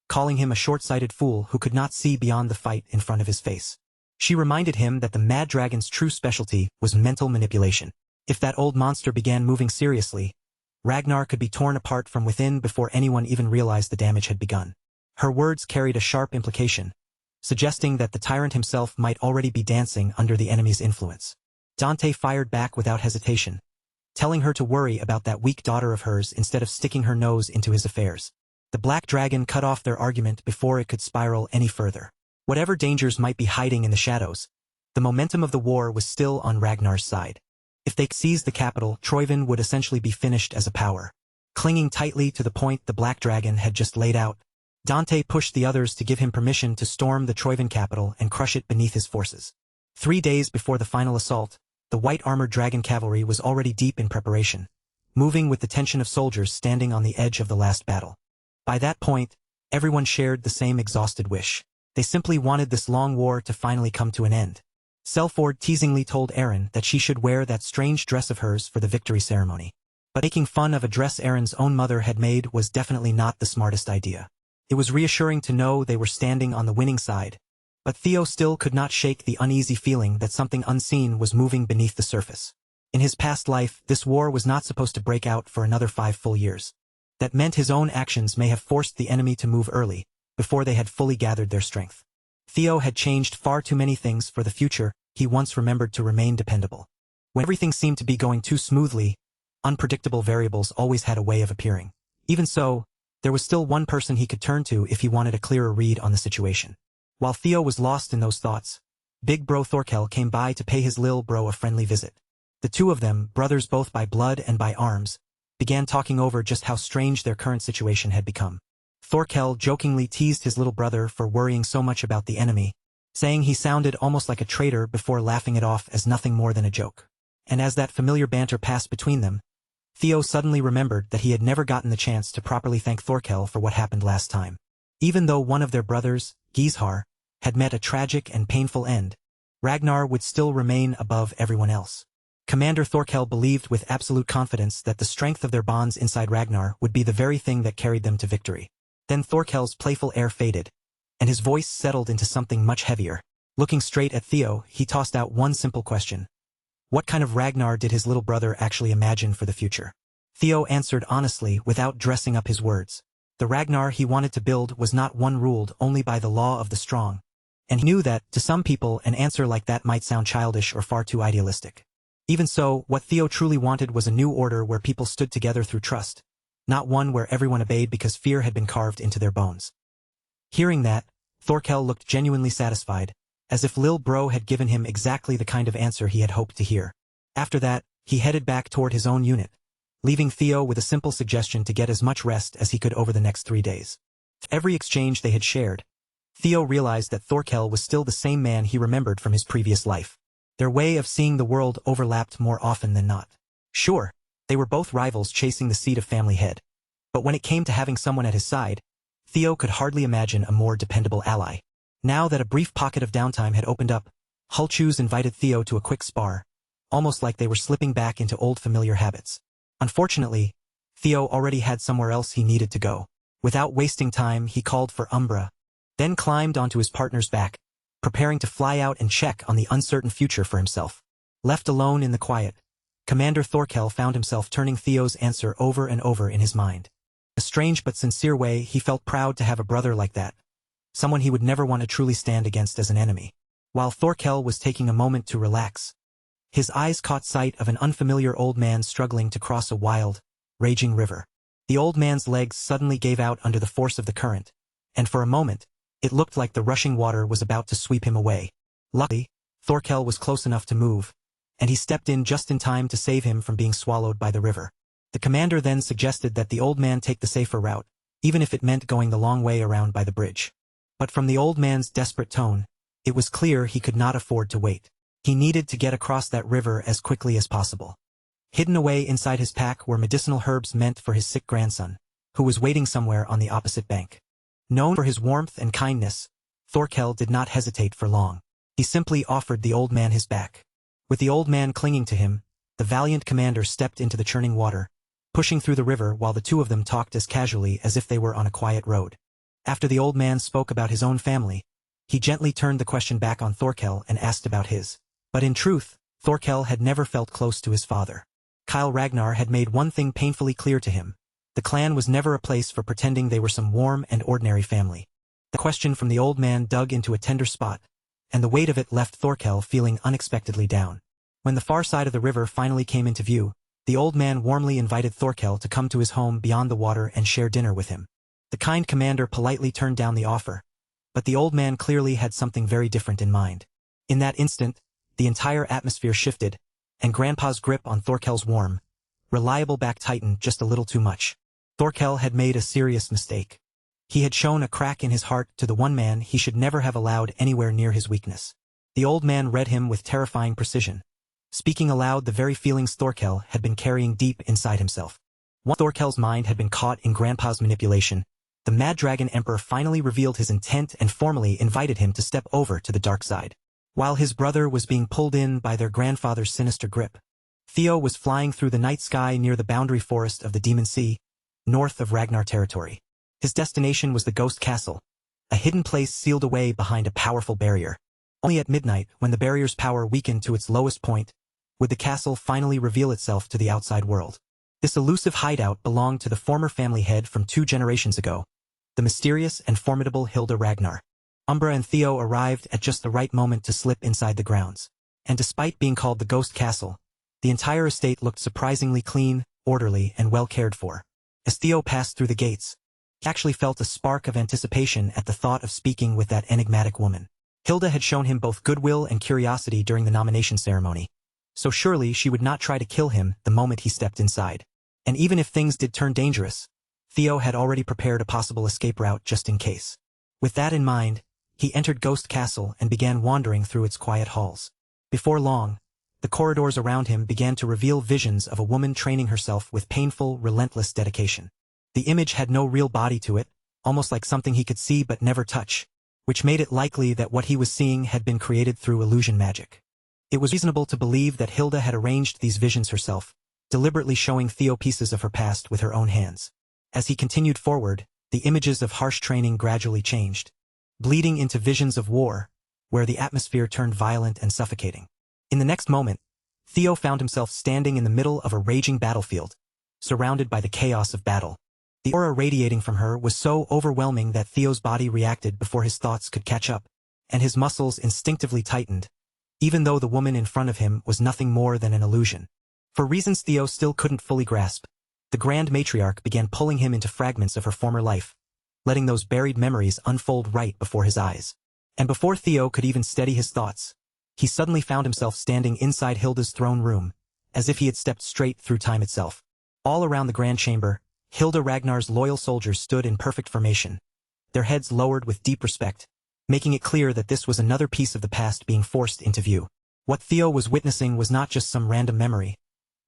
calling him a short-sighted fool who could not see beyond the fight in front of his face. She reminded him that the Mad Dragon's true specialty was mental manipulation. If that old monster began moving seriously, Ragnar could be torn apart from within before anyone even realized the damage had begun. Her words carried a sharp implication, suggesting that the tyrant himself might already be dancing under the enemy's influence. Dante fired back without hesitation, telling her to worry about that weak daughter of hers instead of sticking her nose into his affairs. The Black Dragon cut off their argument before it could spiral any further. Whatever dangers might be hiding in the shadows, the momentum of the war was still on Ragnar's side. If they seized the capital, Troyvin would essentially be finished as a power. Clinging tightly to the point the Black Dragon had just laid out, Dante pushed the others to give him permission to storm the Troyvin capital and crush it beneath his forces. 3 days before the final assault, the white-armored dragon cavalry was already deep in preparation, moving with the tension of soldiers standing on the edge of the last battle. By that point, everyone shared the same exhausted wish. They simply wanted this long war to finally come to an end. Selford teasingly told Aaron that she should wear that strange dress of hers for the victory ceremony. But making fun of a dress Aaron's own mother had made was definitely not the smartest idea. It was reassuring to know they were standing on the winning side, but Theo still could not shake the uneasy feeling that something unseen was moving beneath the surface. In his past life, this war was not supposed to break out for another 5 full years. That meant his own actions may have forced the enemy to move early, before they had fully gathered their strength. Theo had changed far too many things for the future he once remembered to remain dependable. When everything seemed to be going too smoothly, unpredictable variables always had a way of appearing. Even so, there was still one person he could turn to if he wanted a clearer read on the situation. While Theo was lost in those thoughts, big bro Thorkel came by to pay his lil bro a friendly visit. The two of them, brothers both by blood and by arms, began talking over just how strange their current situation had become. Thorkel jokingly teased his little brother for worrying so much about the enemy, saying he sounded almost like a traitor before laughing it off as nothing more than a joke. And as that familiar banter passed between them, Theo suddenly remembered that he had never gotten the chance to properly thank Thorkel for what happened last time. Even though one of their brothers, Gizhar, had met a tragic and painful end, Ragnar would still remain above everyone else. Commander Thorkel believed with absolute confidence that the strength of their bonds inside Ragnar would be the very thing that carried them to victory. Then Thorkel's playful air faded, and his voice settled into something much heavier. Looking straight at Theo, he tossed out one simple question. What kind of Ragnar did his little brother actually imagine for the future? Theo answered honestly without dressing up his words. The Ragnar he wanted to build was not one ruled only by the law of the strong, and he knew that, to some people, an answer like that might sound childish or far too idealistic. Even so, what Theo truly wanted was a new order where people stood together through trust, not one where everyone obeyed because fear had been carved into their bones. Hearing that, Thorkel looked genuinely satisfied, as if Lil Bro had given him exactly the kind of answer he had hoped to hear. After that, he headed back toward his own unit, leaving Theo with a simple suggestion to get as much rest as he could over the next 3 days. Every exchange they had shared, Theo realized that Thorkel was still the same man he remembered from his previous life. Their way of seeing the world overlapped more often than not. Sure, they were both rivals chasing the seat of family head, but when it came to having someone at his side, Theo could hardly imagine a more dependable ally. Now that a brief pocket of downtime had opened up, Hulchus invited Theo to a quick spar, almost like they were slipping back into old familiar habits. Unfortunately, Theo already had somewhere else he needed to go. Without wasting time, he called for Umbra, then climbed onto his partner's back, preparing to fly out and check on the uncertain future for himself. Left alone in the quiet, Commander Thorkel found himself turning Theo's answer over and over in his mind. In a strange but sincere way, he felt proud to have a brother like that, someone he would never want to truly stand against as an enemy. While Thorkel was taking a moment to relax, his eyes caught sight of an unfamiliar old man struggling to cross a wild, raging river. The old man's legs suddenly gave out under the force of the current, and for a moment, it looked like the rushing water was about to sweep him away. Luckily, Thorkel was close enough to move, and he stepped in just in time to save him from being swallowed by the river. The commander then suggested that the old man take the safer route, even if it meant going the long way around by the bridge. But from the old man's desperate tone, it was clear he could not afford to wait. He needed to get across that river as quickly as possible. Hidden away inside his pack were medicinal herbs meant for his sick grandson, who was waiting somewhere on the opposite bank. Known for his warmth and kindness, Thorkel did not hesitate for long. He simply offered the old man his back. With the old man clinging to him, the valiant commander stepped into the churning water, pushing through the river while the two of them talked as casually as if they were on a quiet road. After the old man spoke about his own family, he gently turned the question back on Thorkel and asked about his. But in truth, Thorkel had never felt close to his father. Kyle Ragnar had made one thing painfully clear to him. The clan was never a place for pretending they were some warm and ordinary family. The question from the old man dug into a tender spot, and the weight of it left Thorkel feeling unexpectedly down. When the far side of the river finally came into view, the old man warmly invited Thorkel to come to his home beyond the water and share dinner with him. The kind commander politely turned down the offer, but the old man clearly had something very different in mind. In that instant, the entire atmosphere shifted, and Grandpa's grip on Thorkel's warm, reliable back tightened just a little too much. Thorkel had made a serious mistake. He had shown a crack in his heart to the one man he should never have allowed anywhere near his weakness. The old man read him with terrifying precision, speaking aloud the very feelings Thorkel had been carrying deep inside himself. Once Thorkel's mind had been caught in Grandpa's manipulation, the Mad Dragon Emperor finally revealed his intent and formally invited him to step over to the dark side. While his brother was being pulled in by their grandfather's sinister grip, Theo was flying through the night sky near the boundary forest of the Demon Sea, north of Ragnar territory. His destination was the Ghost Castle, a hidden place sealed away behind a powerful barrier. Only at midnight, when the barrier's power weakened to its lowest point, would the castle finally reveal itself to the outside world. This elusive hideout belonged to the former family head from 2 generations ago, the mysterious and formidable Hilda Ragnar. Umbra and Theo arrived at just the right moment to slip inside the grounds. And despite being called the Ghost Castle, the entire estate looked surprisingly clean, orderly, and well cared for. As Theo passed through the gates, he actually felt a spark of anticipation at the thought of speaking with that enigmatic woman. Hilda had shown him both goodwill and curiosity during the nomination ceremony, so surely she would not try to kill him the moment he stepped inside. And even if things did turn dangerous, Theo had already prepared a possible escape route just in case. With that in mind, he entered Ghost Castle and began wandering through its quiet halls. Before long, the corridors around him began to reveal visions of a woman training herself with painful, relentless dedication. The image had no real body to it, almost like something he could see but never touch, which made it likely that what he was seeing had been created through illusion magic. It was reasonable to believe that Hilda had arranged these visions herself, deliberately showing Theo pieces of her past with her own hands. As he continued forward, the images of harsh training gradually changed, bleeding into visions of war, where the atmosphere turned violent and suffocating. In the next moment, Theo found himself standing in the middle of a raging battlefield, surrounded by the chaos of battle. The aura radiating from her was so overwhelming that Theo's body reacted before his thoughts could catch up, and his muscles instinctively tightened, even though the woman in front of him was nothing more than an illusion. For reasons Theo still couldn't fully grasp, the Grand Matriarch began pulling him into fragments of her former life, letting those buried memories unfold right before his eyes. And before Theo could even steady his thoughts, he suddenly found himself standing inside Hilda's throne room, as if he had stepped straight through time itself. All around the grand chamber, Hilda Ragnar's loyal soldiers stood in perfect formation, their heads lowered with deep respect, making it clear that this was another piece of the past being forced into view. What Theo was witnessing was not just some random memory,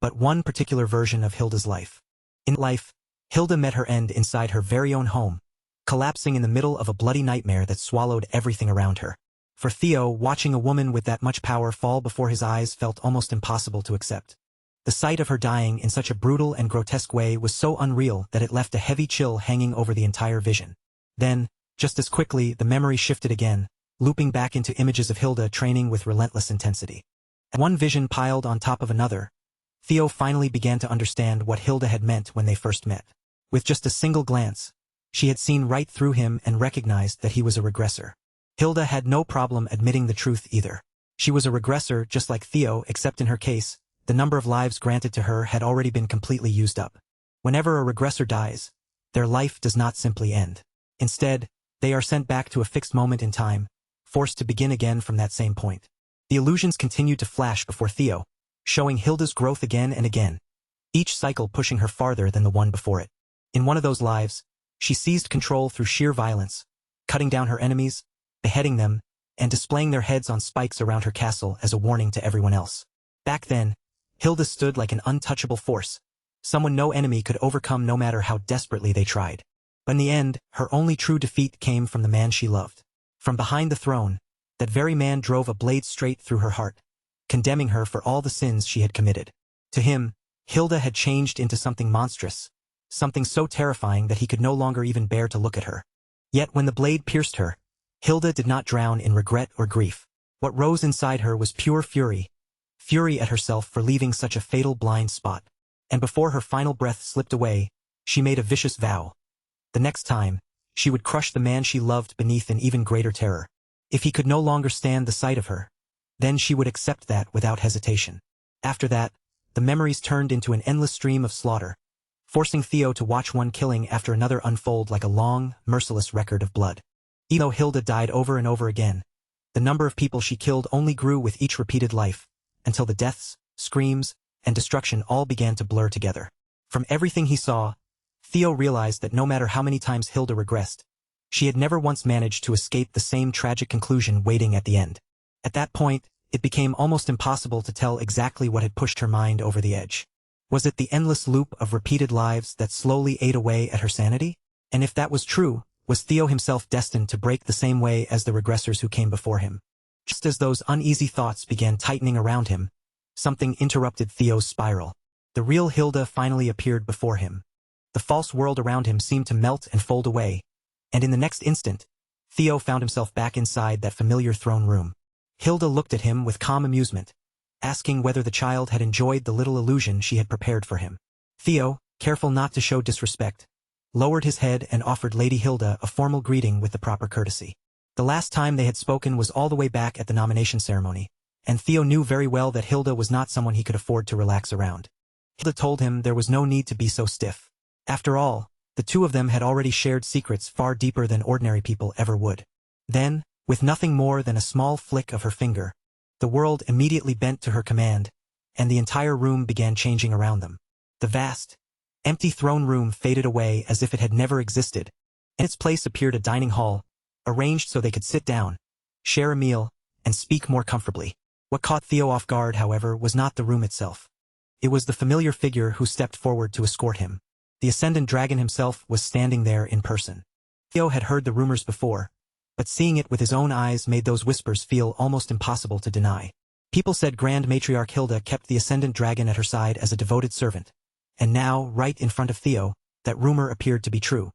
but one particular version of Hilda's life. In life, Hilda met her end inside her very own home, collapsing in the middle of a bloody nightmare that swallowed everything around her. For Theo, watching a woman with that much power fall before his eyes felt almost impossible to accept. The sight of her dying in such a brutal and grotesque way was so unreal that it left a heavy chill hanging over the entire vision. Then, just as quickly, the memory shifted again, looping back into images of Hilda training with relentless intensity. As one vision piled on top of another, Theo finally began to understand what Hilda had meant when they first met. With just a single glance, she had seen right through him and recognized that he was a regressor. Hilda had no problem admitting the truth either. She was a regressor just like Theo, except in her case, the number of lives granted to her had already been completely used up. Whenever a regressor dies, their life does not simply end. Instead, they are sent back to a fixed moment in time, forced to begin again from that same point. The illusions continued to flash before Theo, showing Hilda's growth again and again, each cycle pushing her farther than the one before it. In one of those lives, she seized control through sheer violence, cutting down her enemies, beheading them, and displaying their heads on spikes around her castle as a warning to everyone else. Back then, Hilda stood like an untouchable force, someone no enemy could overcome no matter how desperately they tried. But in the end, her only true defeat came from the man she loved. From behind the throne, that very man drove a blade straight through her heart, condemning her for all the sins she had committed. To him, Hilda had changed into something monstrous, something so terrifying that he could no longer even bear to look at her. Yet when the blade pierced her, Hilda did not drown in regret or grief. What rose inside her was pure fury, fury at herself for leaving such a fatal blind spot. And before her final breath slipped away, she made a vicious vow. The next time, she would crush the man she loved beneath an even greater terror. If he could no longer stand the sight of her, then she would accept that without hesitation. After that, the memories turned into an endless stream of slaughter, forcing Theo to watch one killing after another unfold like a long, merciless record of blood. Even though Hilda died over and over again, the number of people she killed only grew with each repeated life, until the deaths, screams, and destruction all began to blur together. From everything he saw, Theo realized that no matter how many times Hilda regressed, she had never once managed to escape the same tragic conclusion waiting at the end. At that point, it became almost impossible to tell exactly what had pushed her mind over the edge. Was it the endless loop of repeated lives that slowly ate away at her sanity? And if that was true, was Theo himself destined to break the same way as the regressors who came before him? Just as those uneasy thoughts began tightening around him, something interrupted Theo's spiral. The real Hilda finally appeared before him. The false world around him seemed to melt and fold away, and in the next instant, Theo found himself back inside that familiar throne room. Hilda looked at him with calm amusement, asking whether the child had enjoyed the little illusion she had prepared for him. Theo, careful not to show disrespect, lowered his head and offered Lady Hilda a formal greeting with the proper courtesy. The last time they had spoken was all the way back at the nomination ceremony, and Theo knew very well that Hilda was not someone he could afford to relax around. Hilda told him there was no need to be so stiff. After all, the two of them had already shared secrets far deeper than ordinary people ever would. Then, with nothing more than a small flick of her finger, the world immediately bent to her command, and the entire room began changing around them. The vast, empty throne room faded away as if it had never existed. In its place appeared a dining hall, arranged so they could sit down, share a meal, and speak more comfortably. What caught Theo off guard, however, was not the room itself. It was the familiar figure who stepped forward to escort him. The Ascendant Dragon himself was standing there in person. Theo had heard the rumors before, but seeing it with his own eyes made those whispers feel almost impossible to deny. People said Grand Matriarch Hilda kept the Ascendant Dragon at her side as a devoted servant, and now, right in front of Theo, that rumor appeared to be true.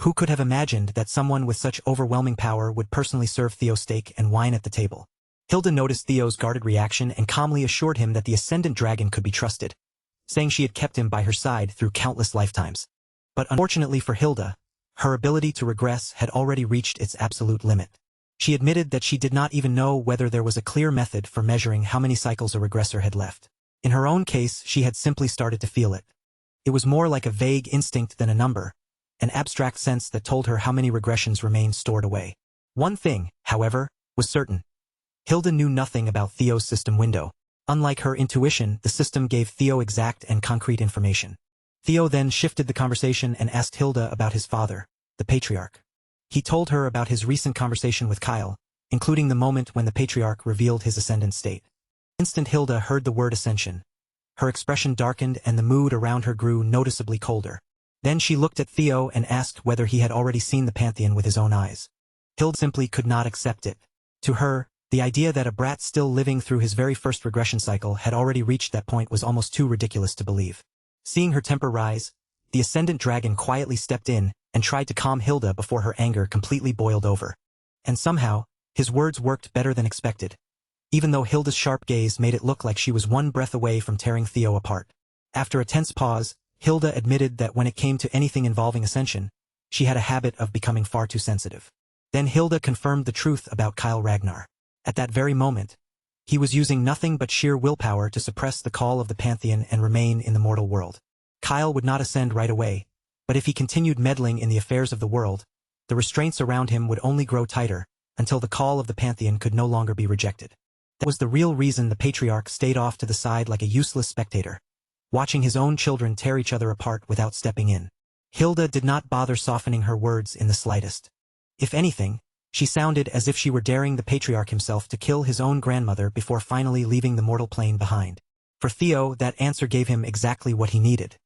Who could have imagined that someone with such overwhelming power would personally serve Theo steak and wine at the table? Hilda noticed Theo's guarded reaction and calmly assured him that the Ascendant Dragon could be trusted, saying she had kept him by her side through countless lifetimes. But unfortunately for Hilda, her ability to regress had already reached its absolute limit. She admitted that she did not even know whether there was a clear method for measuring how many cycles a regressor had left. In her own case, she had simply started to feel it. It was more like a vague instinct than a number, an abstract sense that told her how many regressions remained stored away. One thing, however, was certain. Hilda knew nothing about Theo's system window. Unlike her intuition, the system gave Theo exact and concrete information. Theo then shifted the conversation and asked Hilda about his father, the Patriarch. He told her about his recent conversation with Kyle, including the moment when the Patriarch revealed his ascendant state. Instant Hilda heard the word ascension. Her expression darkened and the mood around her grew noticeably colder. Then she looked at Theo and asked whether he had already seen the Pantheon with his own eyes. Hilda simply could not accept it. To her, the idea that a brat still living through his very first regression cycle had already reached that point was almost too ridiculous to believe. Seeing her temper rise, the Ascendant Dragon quietly stepped in and tried to calm Hilda before her anger completely boiled over. And somehow, his words worked better than expected, even though Hilda's sharp gaze made it look like she was one breath away from tearing Theo apart. After a tense pause, Hilda admitted that when it came to anything involving ascension, she had a habit of becoming far too sensitive. Then Hilda confirmed the truth about Kyle Ragnar. At that very moment, he was using nothing but sheer willpower to suppress the call of the Pantheon and remain in the mortal world. Kyle would not ascend right away, but if he continued meddling in the affairs of the world, the restraints around him would only grow tighter, until the call of the Pantheon could no longer be rejected. That was the real reason the Patriarch stayed off to the side like a useless spectator, watching his own children tear each other apart without stepping in. Hilda did not bother softening her words in the slightest. If anything, she sounded as if she were daring the Patriarch himself to kill his own grandmother before finally leaving the mortal plane behind. For Theo, that answer gave him exactly what he needed.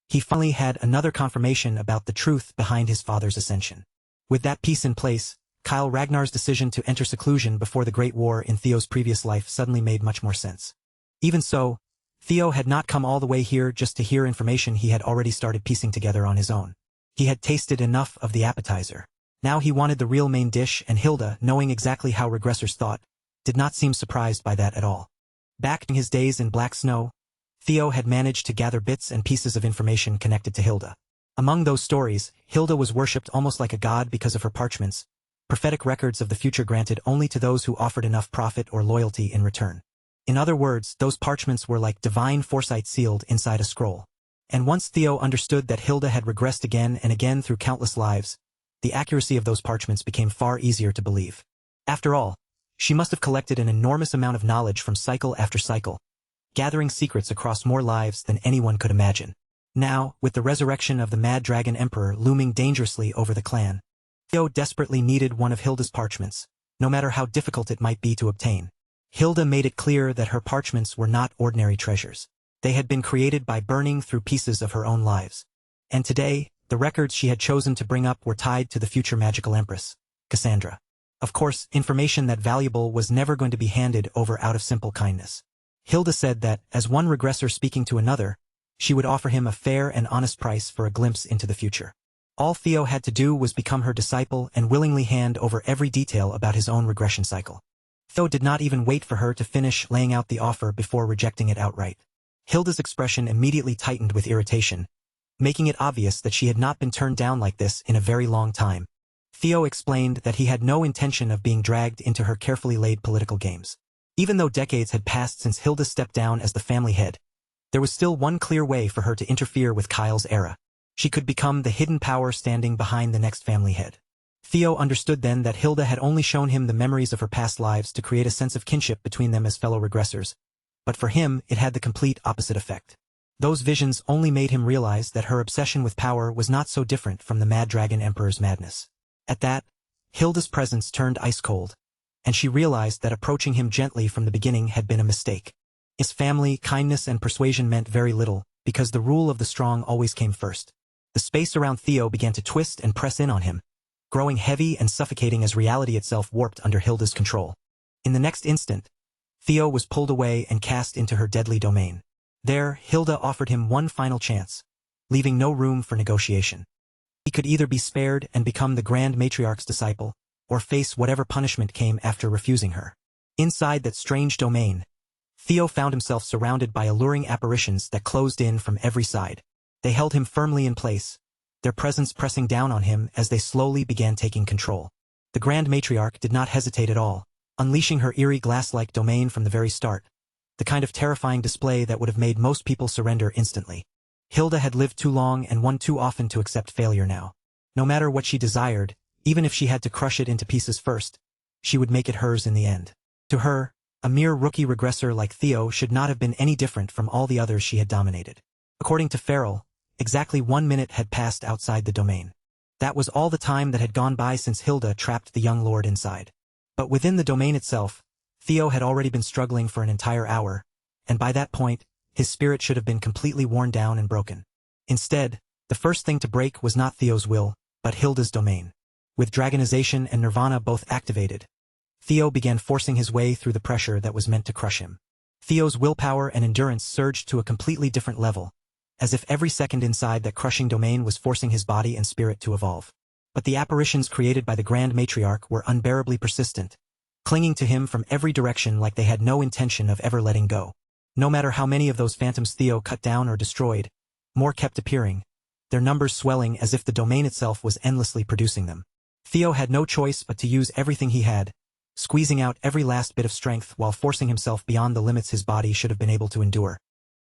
He finally had another confirmation about the truth behind his father's ascension. With that piece in place, Kyle Ragnar's decision to enter seclusion before the Great War in Theo's previous life suddenly made much more sense. Even so, Theo had not come all the way here just to hear information he had already started piecing together on his own. He had tasted enough of the appetizer. Now he wanted the real main dish, and Hilda, knowing exactly how regressors thought, did not seem surprised by that at all. Back in his days in Black Snow, Theo had managed to gather bits and pieces of information connected to Hilda. Among those stories, Hilda was worshipped almost like a god because of her parchments, prophetic records of the future granted only to those who offered enough profit or loyalty in return. In other words, those parchments were like divine foresight sealed inside a scroll. And once Theo understood that Hilda had regressed again and again through countless lives, the accuracy of those parchments became far easier to believe. After all, she must have collected an enormous amount of knowledge from cycle after cycle, gathering secrets across more lives than anyone could imagine. Now, with the resurrection of the Mad Dragon Emperor looming dangerously over the clan, Theo desperately needed one of Hilda's parchments, no matter how difficult it might be to obtain. Hilda made it clear that her parchments were not ordinary treasures. They had been created by burning through pieces of her own lives. And today, the records she had chosen to bring up were tied to the future magical empress, Cassandra. Of course, information that valuable was never going to be handed over out of simple kindness. Hilda said that, as one regressor speaking to another, she would offer him a fair and honest price for a glimpse into the future. All Theo had to do was become her disciple and willingly hand over every detail about his own regression cycle. Theo did not even wait for her to finish laying out the offer before rejecting it outright. Hilda's expression immediately tightened with irritation, making it obvious that she had not been turned down like this in a very long time. Theo explained that he had no intention of being dragged into her carefully laid political games. Even though decades had passed since Hilda stepped down as the family head, there was still one clear way for her to interfere with Kyle's era. She could become the hidden power standing behind the next family head. Theo understood then that Hilda had only shown him the memories of her past lives to create a sense of kinship between them as fellow regressors, but for him it had the complete opposite effect. Those visions only made him realize that her obsession with power was not so different from the Mad Dragon Emperor's madness. At that, Hilda's presence turned ice cold, and she realized that approaching him gently from the beginning had been a mistake. His family, kindness and persuasion meant very little, because the rule of the strong always came first. The space around Theo began to twist and press in on him, growing heavy and suffocating as reality itself warped under Hilda's control. In the next instant, Theo was pulled away and cast into her deadly domain. There, Hilda offered him one final chance, leaving no room for negotiation. He could either be spared and become the Grand Matriarch's disciple, or face whatever punishment came after refusing her. Inside that strange domain, Theo found himself surrounded by alluring apparitions that closed in from every side. They held him firmly in place, their presence pressing down on him as they slowly began taking control. The Grand Matriarch did not hesitate at all, unleashing her eerie glass-like domain from the very start, the kind of terrifying display that would have made most people surrender instantly. Hilda had lived too long and won too often to accept failure now. No matter what she desired, even if she had to crush it into pieces first, she would make it hers in the end. To her, a mere rookie regressor like Theo should not have been any different from all the others she had dominated. According to Farrell, exactly 1 minute had passed outside the domain. That was all the time that had gone by since Hilda trapped the young lord inside. But within the domain itself, Theo had already been struggling for an entire hour, and by that point, his spirit should have been completely worn down and broken. Instead, the first thing to break was not Theo's will, but Hilda's domain. With Dragonization and Nirvana both activated, Theo began forcing his way through the pressure that was meant to crush him. Theo's willpower and endurance surged to a completely different level, as if every second inside that crushing domain was forcing his body and spirit to evolve. But the apparitions created by the Grand Matriarch were unbearably persistent, clinging to him from every direction like they had no intention of ever letting go. No matter how many of those phantoms Theo cut down or destroyed, more kept appearing, their numbers swelling as if the domain itself was endlessly producing them. Theo had no choice but to use everything he had, squeezing out every last bit of strength while forcing himself beyond the limits his body should have been able to endure.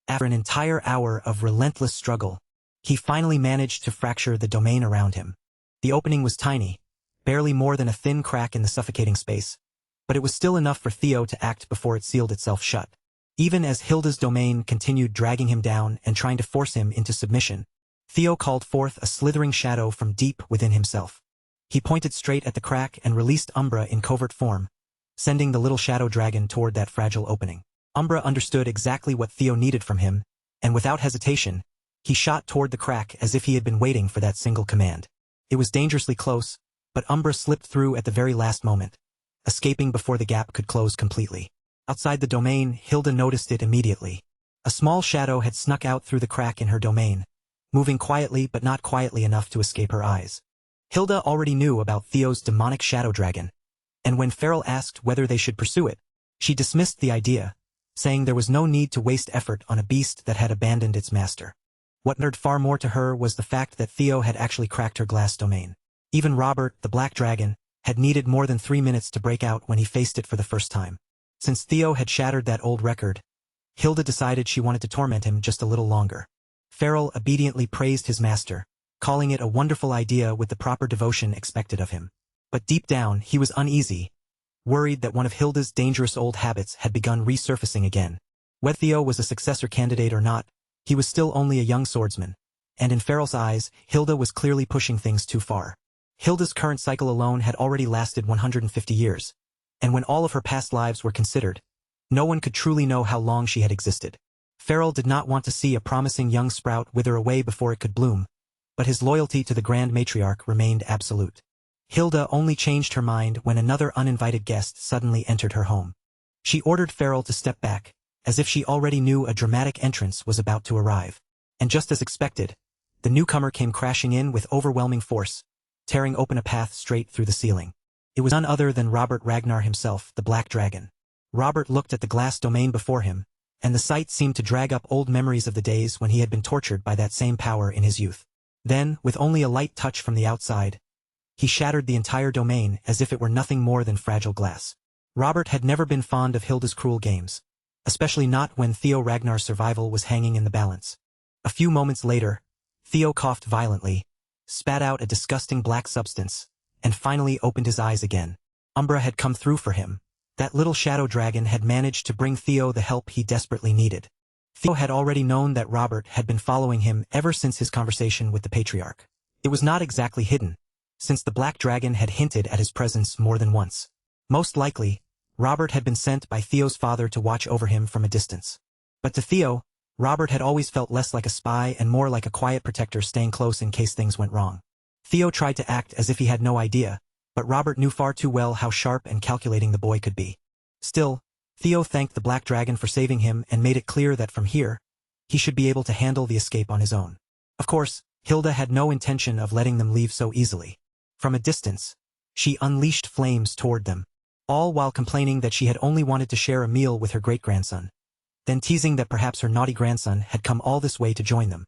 After an entire hour of relentless struggle, he finally managed to fracture the domain around him. The opening was tiny, barely more than a thin crack in the suffocating space, but it was still enough for Theo to act before it sealed itself shut. Even as Hilda's domain continued dragging him down and trying to force him into submission, Theo called forth a slithering shadow from deep within himself. He pointed straight at the crack and released Umbra in covert form, sending the little shadow dragon toward that fragile opening. Umbra understood exactly what Theo needed from him, and without hesitation, he shot toward the crack as if he had been waiting for that single command. It was dangerously close, but Umbra slipped through at the very last moment, escaping before the gap could close completely. Outside the domain, Hilda noticed it immediately. A small shadow had snuck out through the crack in her domain, moving quietly but not quietly enough to escape her eyes. Hilda already knew about Theo's demonic shadow dragon, and when Farrell asked whether they should pursue it, she dismissed the idea, saying there was no need to waste effort on a beast that had abandoned its master. What mattered far more to her was the fact that Theo had actually cracked her glass domain. Even Robert, the black dragon, had needed more than 3 minutes to break out when he faced it for the first time. Since Theo had shattered that old record, Hilda decided she wanted to torment him just a little longer. Farrell obediently praised his master, calling it a wonderful idea with the proper devotion expected of him. But deep down, he was uneasy, worried that one of Hilda's dangerous old habits had begun resurfacing again. Whether Theo was a successor candidate or not, he was still only a young swordsman, and in Farrell's eyes, Hilda was clearly pushing things too far. Hilda's current cycle alone had already lasted 150 years, and when all of her past lives were considered, no one could truly know how long she had existed. Farrell did not want to see a promising young sprout wither away before it could bloom, but his loyalty to the Grand Matriarch remained absolute. Hilda only changed her mind when another uninvited guest suddenly entered her home. She ordered Farrell to step back, as if she already knew a dramatic entrance was about to arrive. And just as expected, the newcomer came crashing in with overwhelming force, tearing open a path straight through the ceiling. It was none other than Robert Ragnar himself, the Black Dragon. Robert looked at the glass domain before him, and the sight seemed to drag up old memories of the days when he had been tortured by that same power in his youth. Then, with only a light touch from the outside, he shattered the entire domain as if it were nothing more than fragile glass. Robert had never been fond of Hilda's cruel games, especially not when Theo Ragnar's survival was hanging in the balance. A few moments later, Theo coughed violently, spat out a disgusting black substance, and finally opened his eyes again. Umbra had come through for him. That little shadow dragon had managed to bring Theo the help he desperately needed. Theo had already known that Robert had been following him ever since his conversation with the patriarch. It was not exactly hidden, since the Black Dragon had hinted at his presence more than once. Most likely, Robert had been sent by Theo's father to watch over him from a distance. But to Theo, Robert had always felt less like a spy and more like a quiet protector staying close in case things went wrong. Theo tried to act as if he had no idea, but Robert knew far too well how sharp and calculating the boy could be. Still, Theo thanked the Black Dragon for saving him and made it clear that from here, he should be able to handle the escape on his own. Of course, Hilda had no intention of letting them leave so easily. From a distance, she unleashed flames toward them, all while complaining that she had only wanted to share a meal with her great-grandson, then teasing that perhaps her naughty grandson had come all this way to join them.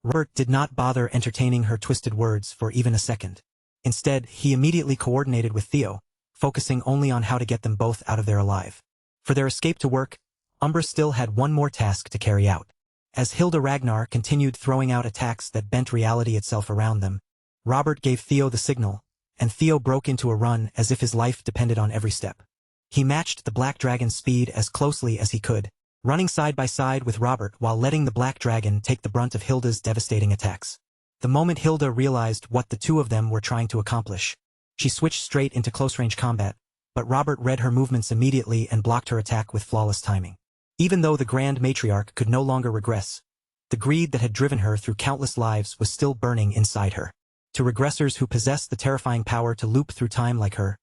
Robert did not bother entertaining her twisted words for even a second. Instead, he immediately coordinated with Theo, focusing only on how to get them both out of there alive. For their escape to work, Umbra still had one more task to carry out. As Hilda Ragnar continued throwing out attacks that bent reality itself around them, Robert gave Theo the signal, and Theo broke into a run as if his life depended on every step. He matched the Black Dragon's speed as closely as he could, running side by side with Robert while letting the Black Dragon take the brunt of Hilda's devastating attacks. The moment Hilda realized what the two of them were trying to accomplish, she switched straight into close-range combat, but Robert read her movements immediately and blocked her attack with flawless timing. Even though the Grand Matriarch could no longer regress, the greed that had driven her through countless lives was still burning inside her. To regressors who possess the terrifying power to loop through time like her,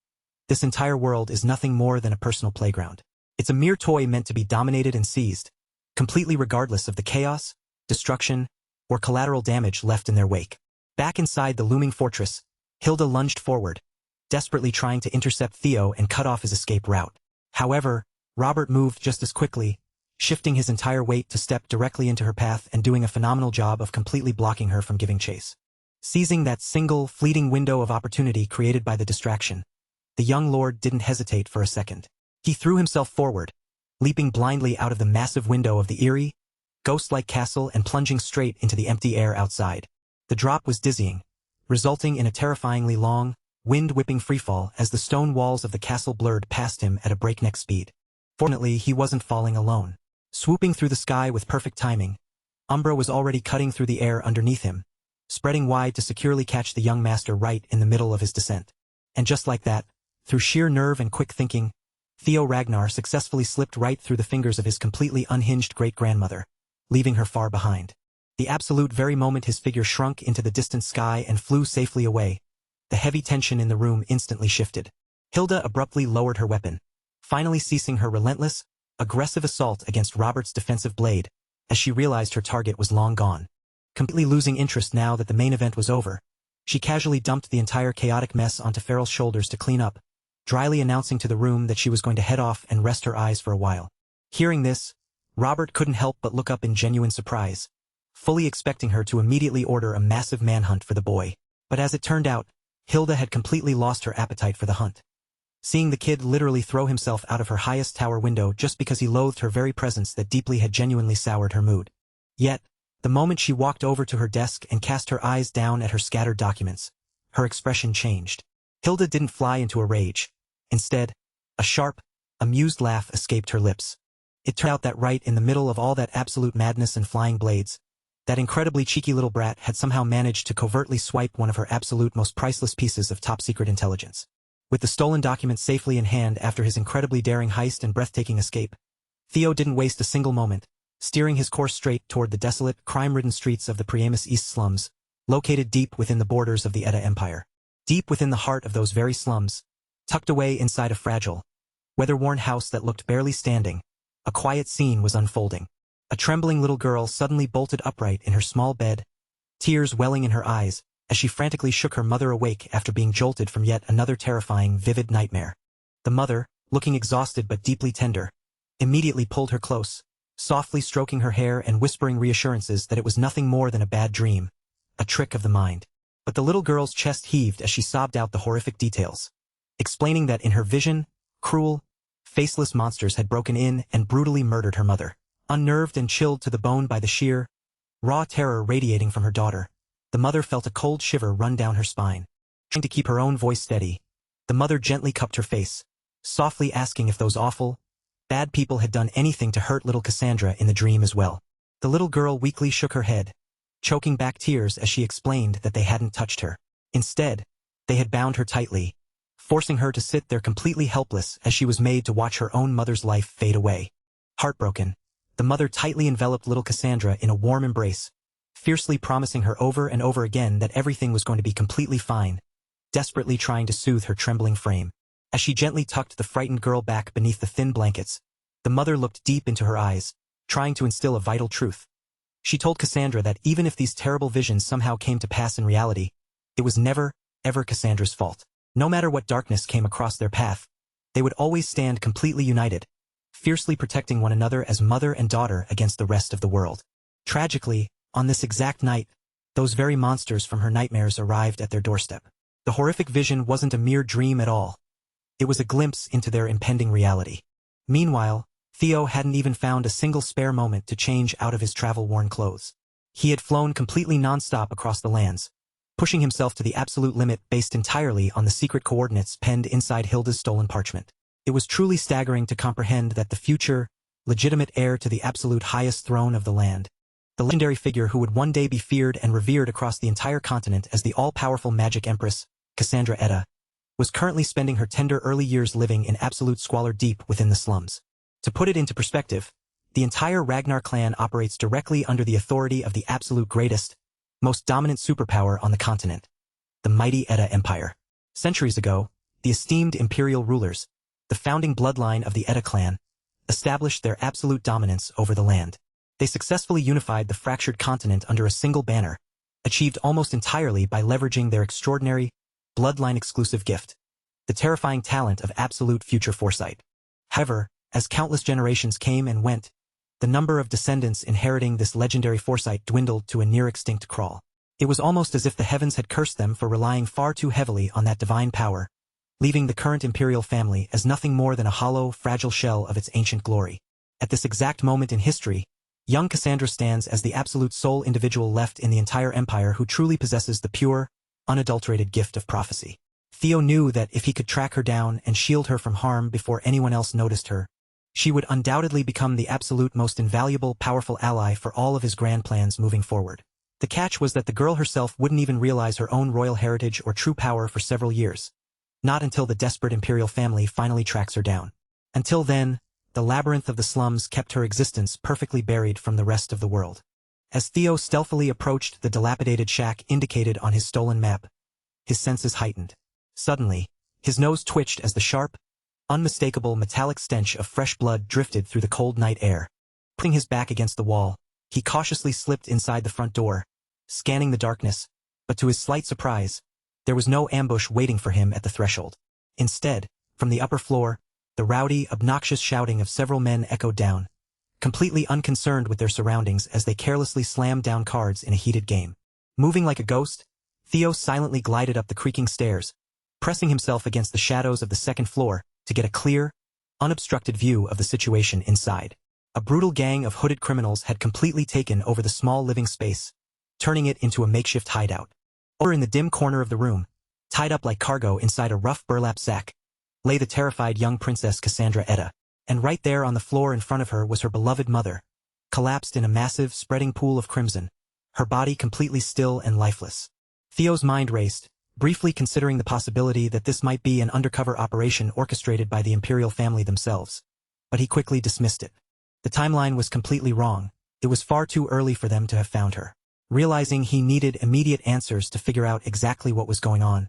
this entire world is nothing more than a personal playground. It's a mere toy meant to be dominated and seized, completely regardless of the chaos, destruction, or collateral damage left in their wake. Back inside the looming fortress, Hilda lunged forward, desperately trying to intercept Theo and cut off his escape route. However, Robert moved just as quickly, shifting his entire weight to step directly into her path and doing a phenomenal job of completely blocking her from giving chase. Seizing that single, fleeting window of opportunity created by the distraction, the young lord didn't hesitate for a second. He threw himself forward, leaping blindly out of the massive window of the eerie, ghost-like castle and plunging straight into the empty air outside. The drop was dizzying, resulting in a terrifyingly long, wind-whipping freefall as the stone walls of the castle blurred past him at a breakneck speed. Fortunately, he wasn't falling alone. Swooping through the sky with perfect timing, Umbra was already cutting through the air underneath him, spreading wide to securely catch the young master right in the middle of his descent. And just like that, through sheer nerve and quick thinking, Theo Ragnar successfully slipped right through the fingers of his completely unhinged great-grandmother, leaving her far behind. The absolute very moment his figure shrunk into the distant sky and flew safely away, the heavy tension in the room instantly shifted. Hilda abruptly lowered her weapon, finally ceasing her relentless, aggressive assault against Robert's defensive blade, as she realized her target was long gone. Completely losing interest now that the main event was over, she casually dumped the entire chaotic mess onto Farrell's shoulders to clean up, dryly announcing to the room that she was going to head off and rest her eyes for a while. Hearing this, Robert couldn't help but look up in genuine surprise, fully expecting her to immediately order a massive manhunt for the boy. But as it turned out, Hilda had completely lost her appetite for the hunt. Seeing the kid literally throw himself out of her highest tower window just because he loathed her very presence that deeply had genuinely soured her mood. Yet, the moment she walked over to her desk and cast her eyes down at her scattered documents, her expression changed. Hilda didn't fly into a rage. Instead, a sharp, amused laugh escaped her lips. It turned out that right in the middle of all that absolute madness and flying blades, that incredibly cheeky little brat had somehow managed to covertly swipe one of her absolute most priceless pieces of top-secret intelligence. With the stolen documents safely in hand after his incredibly daring heist and breathtaking escape, Theo didn't waste a single moment, steering his course straight toward the desolate, crime-ridden streets of the Priamus East slums, located deep within the borders of the Edda Empire. Deep within the heart of those very slums, tucked away inside a fragile, weather-worn house that looked barely standing, a quiet scene was unfolding. A trembling little girl suddenly bolted upright in her small bed, tears welling in her eyes, as she frantically shook her mother awake after being jolted from yet another terrifying, vivid nightmare. The mother, looking exhausted but deeply tender, immediately pulled her close, softly stroking her hair and whispering reassurances that it was nothing more than a bad dream, a trick of the mind. But the little girl's chest heaved as she sobbed out the horrific details, explaining that in her vision, cruel, faceless monsters had broken in and brutally murdered her mother. Unnerved and chilled to the bone by the sheer, raw terror radiating from her daughter, the mother felt a cold shiver run down her spine. Trying to keep her own voice steady, the mother gently cupped her face, softly asking if those awful, bad people had done anything to hurt little Cassandra in the dream as well. The little girl weakly shook her head, choking back tears as she explained that they hadn't touched her. Instead, they had bound her tightly, forcing her to sit there completely helpless as she was made to watch her own mother's life fade away. Heartbroken, the mother tightly enveloped little Cassandra in a warm embrace, fiercely promising her over and over again that everything was going to be completely fine, desperately trying to soothe her trembling frame. As she gently tucked the frightened girl back beneath the thin blankets, the mother looked deep into her eyes, trying to instill a vital truth. She told Cassandra that even if these terrible visions somehow came to pass in reality, it was never, ever Cassandra's fault. No matter what darkness came across their path, they would always stand completely united, fiercely protecting one another as mother and daughter against the rest of the world. Tragically, on this exact night, those very monsters from her nightmares arrived at their doorstep. The horrific vision wasn't a mere dream at all. It was a glimpse into their impending reality. Meanwhile, Theo hadn't even found a single spare moment to change out of his travel-worn clothes. He had flown completely non-stop across the lands, pushing himself to the absolute limit based entirely on the secret coordinates penned inside Hilda's stolen parchment. It was truly staggering to comprehend that the future, legitimate heir to the absolute highest throne of the land, the legendary figure who would one day be feared and revered across the entire continent as the all-powerful magic empress, Cassandra Edda, was currently spending her tender early years living in absolute squalor deep within the slums. To put it into perspective, the entire Ragnar clan operates directly under the authority of the absolute greatest, most dominant superpower on the continent, the mighty Edda Empire. Centuries ago, the esteemed imperial rulers, the founding bloodline of the Edda clan, established their absolute dominance over the land. They successfully unified the fractured continent under a single banner, achieved almost entirely by leveraging their extraordinary, bloodline-exclusive gift, the terrifying talent of absolute future foresight. However, as countless generations came and went, the number of descendants inheriting this legendary foresight dwindled to a near-extinct crawl. It was almost as if the heavens had cursed them for relying far too heavily on that divine power, leaving the current imperial family as nothing more than a hollow, fragile shell of its ancient glory. At this exact moment in history, young Cassandra stands as the absolute sole individual left in the entire empire who truly possesses the pure, unadulterated gift of prophecy. Theo knew that if he could track her down and shield her from harm before anyone else noticed her, she would undoubtedly become the absolute most invaluable, powerful ally for all of his grand plans moving forward. The catch was that the girl herself wouldn't even realize her own royal heritage or true power for several years. Not until the desperate imperial family finally tracks her down. Until then, the labyrinth of the slums kept her existence perfectly buried from the rest of the world. As Theo stealthily approached the dilapidated shack indicated on his stolen map, his senses heightened. Suddenly, his nose twitched as the sharp, unmistakable metallic stench of fresh blood drifted through the cold night air. Putting his back against the wall, he cautiously slipped inside the front door, scanning the darkness, but to his slight surprise, there was no ambush waiting for him at the threshold. Instead, from the upper floor, the rowdy, obnoxious shouting of several men echoed down, completely unconcerned with their surroundings as they carelessly slammed down cards in a heated game. Moving like a ghost, Theo silently glided up the creaking stairs, pressing himself against the shadows of the second floor to get a clear, unobstructed view of the situation inside. A brutal gang of hooded criminals had completely taken over the small living space, turning it into a makeshift hideout. Over in the dim corner of the room, tied up like cargo inside a rough burlap sack, lay the terrified young princess Cassandra Edda, and right there on the floor in front of her was her beloved mother, collapsed in a massive, spreading pool of crimson, her body completely still and lifeless. Theo's mind raced, briefly considering the possibility that this might be an undercover operation orchestrated by the imperial family themselves, but he quickly dismissed it. The timeline was completely wrong. It was far too early for them to have found her. Realizing he needed immediate answers to figure out exactly what was going on,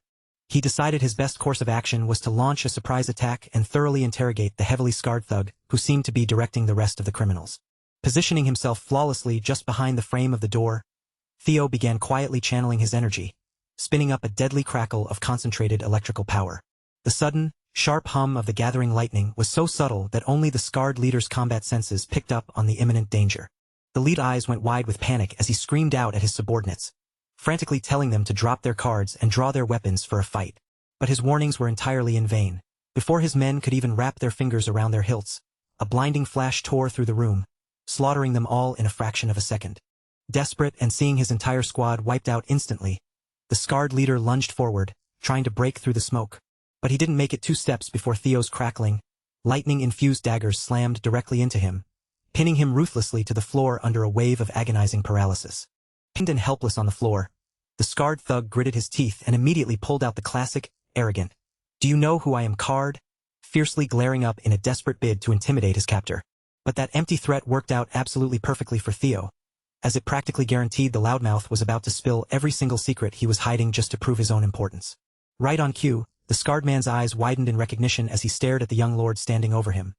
he decided his best course of action was to launch a surprise attack and thoroughly interrogate the heavily scarred thug who seemed to be directing the rest of the criminals. Positioning himself flawlessly just behind the frame of the door, Theo began quietly channeling his energy, spinning up a deadly crackle of concentrated electrical power. The sudden, sharp hum of the gathering lightning was so subtle that only the scarred leader's combat senses picked up on the imminent danger. The lead eyes went wide with panic as he screamed out at his subordinates, frantically telling them to drop their cards and draw their weapons for a fight. But his warnings were entirely in vain. Before his men could even wrap their fingers around their hilts, a blinding flash tore through the room, slaughtering them all in a fraction of a second. Desperate and seeing his entire squad wiped out instantly, the scarred leader lunged forward, trying to break through the smoke. But he didn't make it 2 steps before Theo's crackling, lightning-infused daggers slammed directly into him, pinning him ruthlessly to the floor under a wave of agonizing paralysis. Pinned and helpless on the floor, the scarred thug gritted his teeth and immediately pulled out the classic, arrogant, "Do you know who I am?" card, fiercely glaring up in a desperate bid to intimidate his captor. But that empty threat worked out absolutely perfectly for Theo, as it practically guaranteed the loudmouth was about to spill every single secret he was hiding just to prove his own importance. Right on cue, the scarred man's eyes widened in recognition as he stared at the young lord standing over him,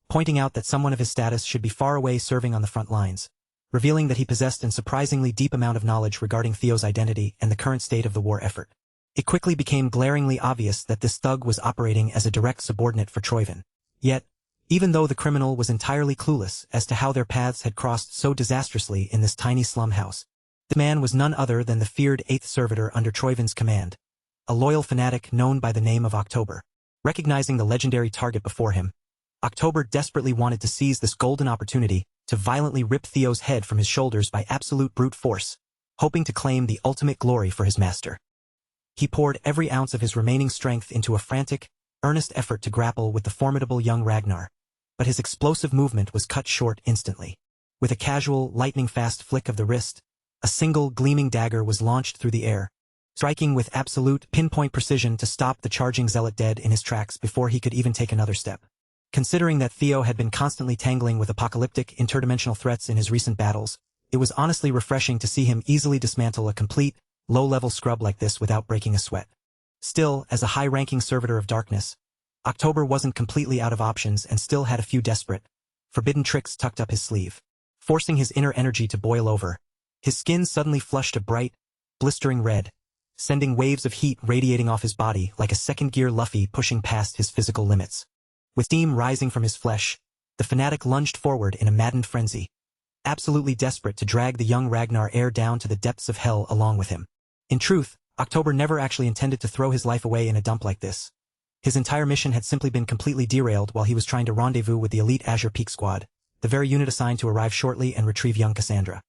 pointing out that someone of his status should be far away serving on the front lines, revealing that he possessed an surprisingly deep amount of knowledge regarding Theo's identity and the current state of the war effort. It quickly became glaringly obvious that this thug was operating as a direct subordinate for Troyvin. Yet, even though the criminal was entirely clueless as to how their paths had crossed so disastrously in this tiny slum house, the man was none other than the feared 8th servitor under Troyvin's command, a loyal fanatic known by the name of October. Recognizing the legendary target before him, October desperately wanted to seize this golden opportunity to violently rip Theo's head from his shoulders by absolute brute force, hoping to claim the ultimate glory for his master. He poured every ounce of his remaining strength into a frantic, earnest effort to grapple with the formidable young Ragnar, but his explosive movement was cut short instantly. With a casual, lightning-fast flick of the wrist, a single gleaming dagger was launched through the air, striking with absolute pinpoint precision to stop the charging zealot dead in his tracks before he could even take another step. Considering that Theo had been constantly tangling with apocalyptic interdimensional threats in his recent battles, it was honestly refreshing to see him easily dismantle a complete, low-level scrub like this without breaking a sweat. Still, as a high-ranking servitor of darkness, October wasn't completely out of options and still had a few desperate, forbidden tricks tucked up his sleeve. Forcing his inner energy to boil over, his skin suddenly flushed a bright, blistering red, sending waves of heat radiating off his body like a second-gear Luffy pushing past his physical limits. With steam rising from his flesh, the fanatic lunged forward in a maddened frenzy, absolutely desperate to drag the young Ragnar heir down to the depths of hell along with him. In truth, October never actually intended to throw his life away in a dump like this. His entire mission had simply been completely derailed while he was trying to rendezvous with the elite Azure Peak Squad, the very unit assigned to arrive shortly and retrieve young Cassandra.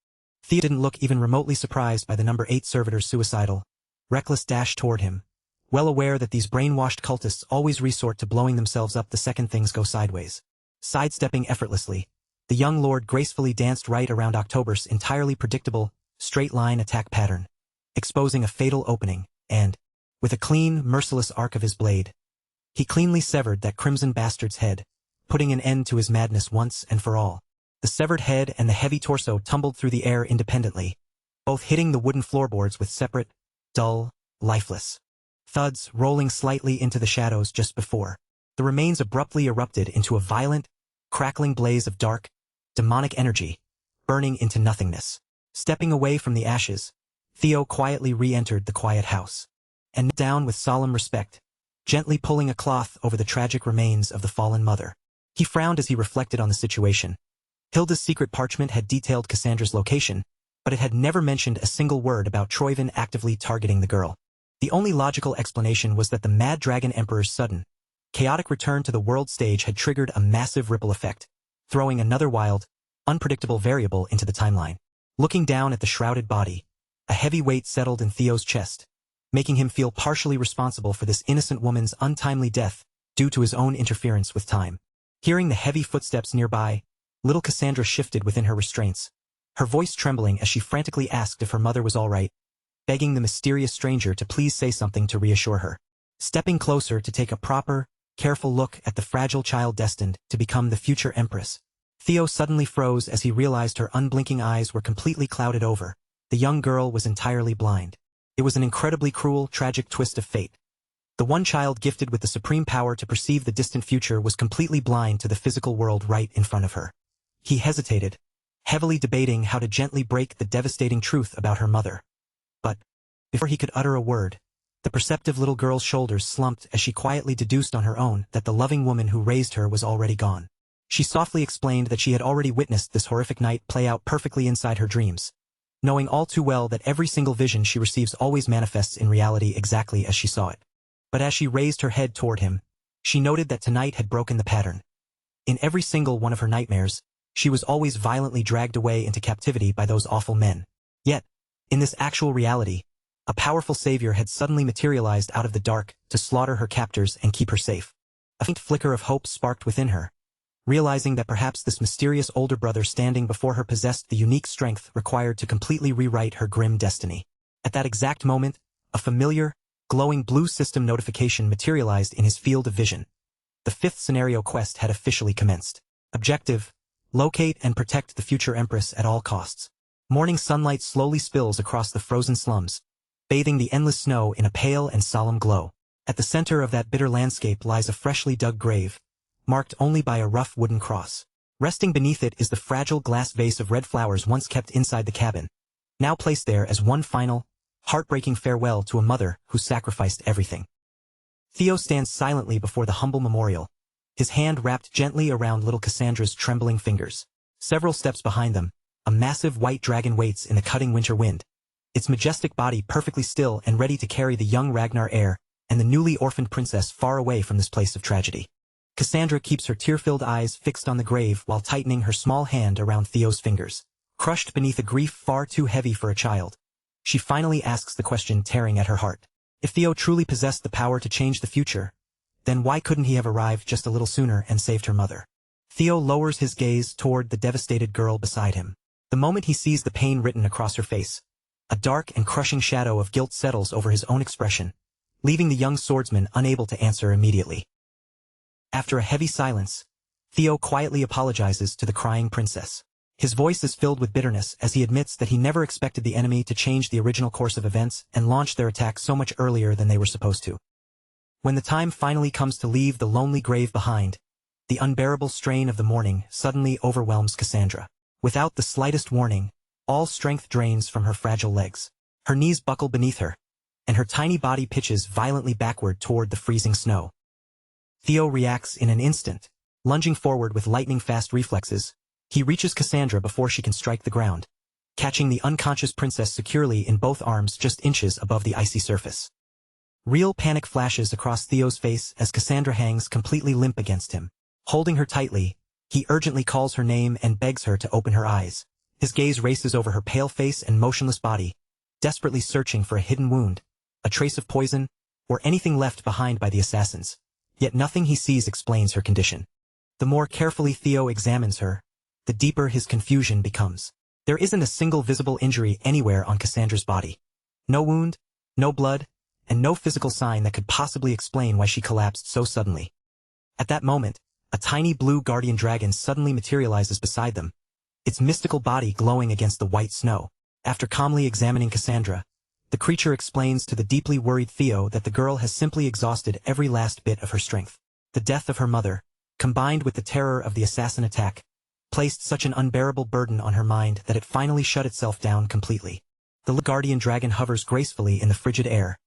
Thea didn't look even remotely surprised by the number 8 servitor's suicidal, reckless dash toward him, well aware that these brainwashed cultists always resort to blowing themselves up the second things go sideways. Sidestepping effortlessly, the young lord gracefully danced right around October's entirely predictable, straight-line attack pattern, exposing a fatal opening, and, with a clean, merciless arc of his blade, he cleanly severed that crimson bastard's head, putting an end to his madness once and for all. The severed head and the heavy torso tumbled through the air independently, both hitting the wooden floorboards with separate, dull, lifeless thuds rolling slightly into the shadows just before. The remains abruptly erupted into a violent, crackling blaze of dark, demonic energy, burning into nothingness. Stepping away from the ashes, Theo quietly re-entered the quiet house, and knelt down with solemn respect, gently pulling a cloth over the tragic remains of the fallen mother. He frowned as he reflected on the situation. Hilda's secret parchment had detailed Cassandra's location, but it had never mentioned a single word about Troyvin actively targeting the girl. The only logical explanation was that the Mad Dragon Emperor's sudden, chaotic return to the world stage had triggered a massive ripple effect, throwing another wild, unpredictable variable into the timeline. Looking down at the shrouded body, a heavy weight settled in Theo's chest, making him feel partially responsible for this innocent woman's untimely death due to his own interference with time. Hearing the heavy footsteps nearby, little Cassandra shifted within her restraints, her voice trembling as she frantically asked if her mother was all right, begging the mysterious stranger to please say something to reassure her. Stepping closer to take a proper, careful look at the fragile child destined to become the future empress, Theo suddenly froze as he realized her unblinking eyes were completely clouded over. The young girl was entirely blind. It was an incredibly cruel, tragic twist of fate. The one child gifted with the supreme power to perceive the distant future was completely blind to the physical world right in front of her. He hesitated, heavily debating how to gently break the devastating truth about her mother. But, Before he could utter a word, the perceptive little girl's shoulders slumped as she quietly deduced on her own that the loving woman who raised her was already gone. She softly explained that she had already witnessed this horrific night play out perfectly inside her dreams, knowing all too well that every single vision she receives always manifests in reality exactly as she saw it. But as she raised her head toward him, she noted that tonight had broken the pattern. In every single one of her nightmares, she was always violently dragged away into captivity by those awful men. Yet, in this actual reality, a powerful savior had suddenly materialized out of the dark to slaughter her captors and keep her safe. A faint flicker of hope sparked within her, realizing that perhaps this mysterious older brother standing before her possessed the unique strength required to completely rewrite her grim destiny. At that exact moment, a familiar, glowing blue system notification materialized in his field of vision. The 5th scenario quest had officially commenced. Objective: locate and protect the future Empress at all costs. Morning sunlight slowly spills across the frozen slums, bathing the endless snow in a pale and solemn glow. At the center of that bitter landscape lies a freshly dug grave, marked only by a rough wooden cross. Resting beneath it is the fragile glass vase of red flowers once kept inside the cabin, now placed there as one final, heartbreaking farewell to a mother who sacrificed everything. Theo stands silently before the humble memorial, his hand wrapped gently around little Cassandra's trembling fingers. Several steps behind them, a massive white dragon waits in the cutting winter wind, its majestic body perfectly still and ready to carry the young Ragnar heir and the newly orphaned princess far away from this place of tragedy. Cassandra keeps her tear-filled eyes fixed on the grave while tightening her small hand around Theo's fingers. Crushed beneath a grief far too heavy for a child, she finally asks the question tearing at her heart. If Theo truly possessed the power to change the future, then why couldn't he have arrived just a little sooner and saved her mother? Theo lowers his gaze toward the devastated girl beside him. The moment he sees the pain written across her face, a dark and crushing shadow of guilt settles over his own expression, leaving the young swordsman unable to answer immediately. After a heavy silence, Theo quietly apologizes to the crying princess. His voice is filled with bitterness as he admits that he never expected the enemy to change the original course of events and launch their attack so much earlier than they were supposed to. When the time finally comes to leave the lonely grave behind, the unbearable strain of the morning suddenly overwhelms Cassandra. Without the slightest warning, all strength drains from her fragile legs. Her knees buckle beneath her, and her tiny body pitches violently backward toward the freezing snow. Theo reacts in an instant. Lunging forward with lightning-fast reflexes, he reaches Cassandra before she can strike the ground, catching the unconscious princess securely in both arms just inches above the icy surface. Real panic flashes across Theo's face as Cassandra hangs completely limp against him. Holding her tightly, he urgently calls her name and begs her to open her eyes. His gaze races over her pale face and motionless body, desperately searching for a hidden wound, a trace of poison, or anything left behind by the assassins. Yet nothing he sees explains her condition. The more carefully Theo examines her, the deeper his confusion becomes. There isn't a single visible injury anywhere on Cassandra's body. No wound, no blood, and no physical sign that could possibly explain why she collapsed so suddenly. At that moment, a tiny blue guardian dragon suddenly materializes beside them, its mystical body glowing against the white snow. After calmly examining Cassandra, the creature explains to the deeply worried Theo that the girl has simply exhausted every last bit of her strength. The death of her mother, combined with the terror of the assassin attack, placed such an unbearable burden on her mind that it finally shut itself down completely. The guardian dragon hovers gracefully in the frigid air,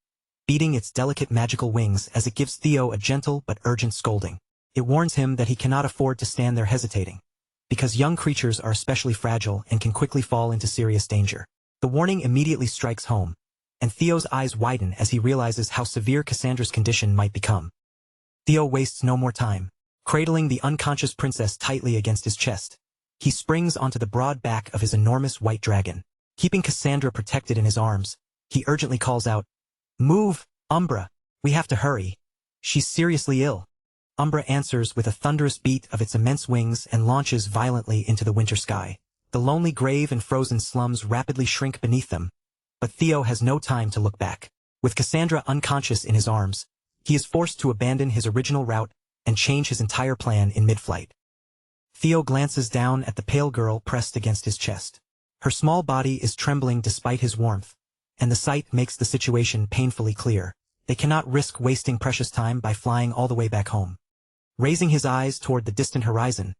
beating its delicate magical wings as it gives Theo a gentle but urgent scolding. It warns him that he cannot afford to stand there hesitating, because young creatures are especially fragile and can quickly fall into serious danger. The warning immediately strikes home, and Theo's eyes widen as he realizes how severe Cassandra's condition might become. Theo wastes no more time. Cradling the unconscious princess tightly against his chest, he springs onto the broad back of his enormous white dragon. Keeping Cassandra protected in his arms, he urgently calls out, "Move, Umbra! We have to hurry. She's seriously ill." Umbra answers with a thunderous beat of its immense wings and launches violently into the winter sky. The lonely grave and frozen slums rapidly shrink beneath them, but Theo has no time to look back. With Cassandra unconscious in his arms, he is forced to abandon his original route and change his entire plan in mid-flight. Theo glances down at the pale girl pressed against his chest. Her small body is trembling despite his warmth, and the sight makes the situation painfully clear. They cannot risk wasting precious time by flying all the way back home. Raising his eyes toward the distant horizon,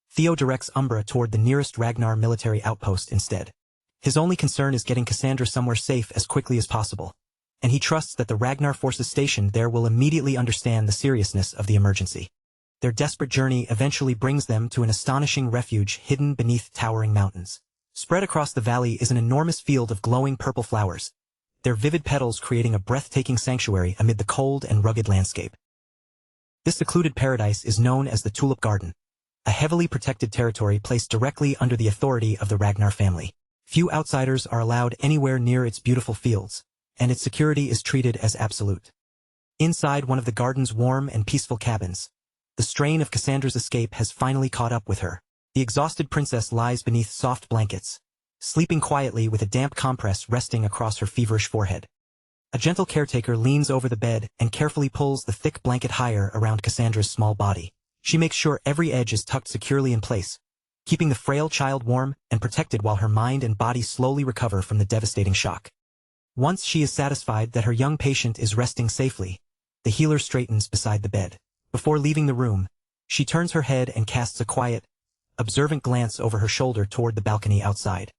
Theo directs Umbra toward the nearest Ragnar military outpost instead. His only concern is getting Cassandra somewhere safe as quickly as possible, and he trusts that the Ragnar forces stationed there will immediately understand the seriousness of the emergency. Their desperate journey eventually brings them to an astonishing refuge hidden beneath towering mountains. Spread across the valley is an enormous field of glowing purple flowers, their vivid petals creating a breathtaking sanctuary amid the cold and rugged landscape. This secluded paradise is known as the Tulip Garden, a heavily protected territory placed directly under the authority of the Ragnar family. Few outsiders are allowed anywhere near its beautiful fields, and its security is treated as absolute. Inside one of the garden's warm and peaceful cabins, the strain of Cassandra's escape has finally caught up with her. The exhausted princess lies beneath soft blankets, sleeping quietly with a damp compress resting across her feverish forehead. A gentle caretaker leans over the bed and carefully pulls the thick blanket higher around Cassandra's small body. She makes sure every edge is tucked securely in place, keeping the frail child warm and protected while her mind and body slowly recover from the devastating shock. Once she is satisfied that her young patient is resting safely, the healer straightens beside the bed. Before leaving the room, she turns her head and casts a quiet, observant glance over her shoulder toward the balcony outside.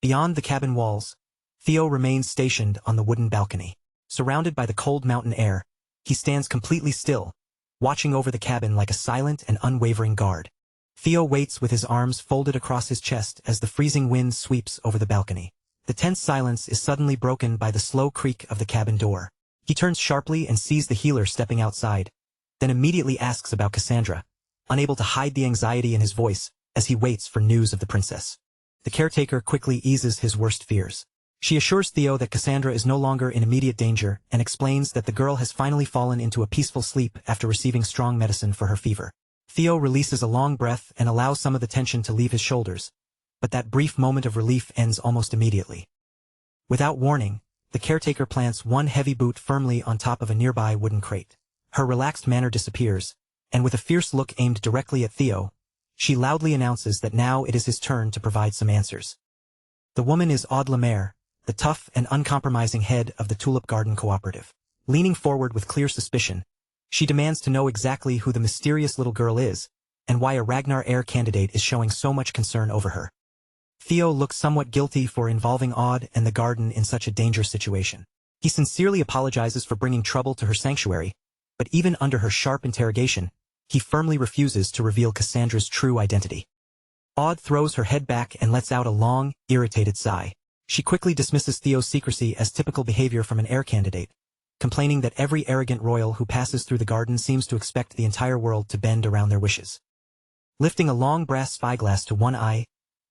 Beyond the cabin walls, Theo remains stationed on the wooden balcony. Surrounded by the cold mountain air, he stands completely still, watching over the cabin like a silent and unwavering guard. Theo waits with his arms folded across his chest as the freezing wind sweeps over the balcony. The tense silence is suddenly broken by the slow creak of the cabin door. He turns sharply and sees the healer stepping outside, then immediately asks about Cassandra, unable to hide the anxiety in his voice as he waits for news of the princess. The caretaker quickly eases his worst fears. She assures Theo that Cassandra is no longer in immediate danger and explains that the girl has finally fallen into a peaceful sleep after receiving strong medicine for her fever. Theo releases a long breath and allows some of the tension to leave his shoulders, but that brief moment of relief ends almost immediately. Without warning, the caretaker plants one heavy boot firmly on top of a nearby wooden crate. Her relaxed manner disappears, and with a fierce look aimed directly at Theo, she loudly announces that now it is his turn to provide some answers. The woman is Aude Lemaire, the tough and uncompromising head of the Tulip Garden Cooperative. Leaning forward with clear suspicion, she demands to know exactly who the mysterious little girl is, and why a Ragnar heir candidate is showing so much concern over her. Theo looks somewhat guilty for involving Aude and the garden in such a dangerous situation. He sincerely apologizes for bringing trouble to her sanctuary, but even under her sharp interrogation, he firmly refuses to reveal Cassandra's true identity. Aude throws her head back and lets out a long, irritated sigh. She quickly dismisses Theo's secrecy as typical behavior from an heir candidate, complaining that every arrogant royal who passes through the garden seems to expect the entire world to bend around their wishes. Lifting a long brass spyglass to one eye,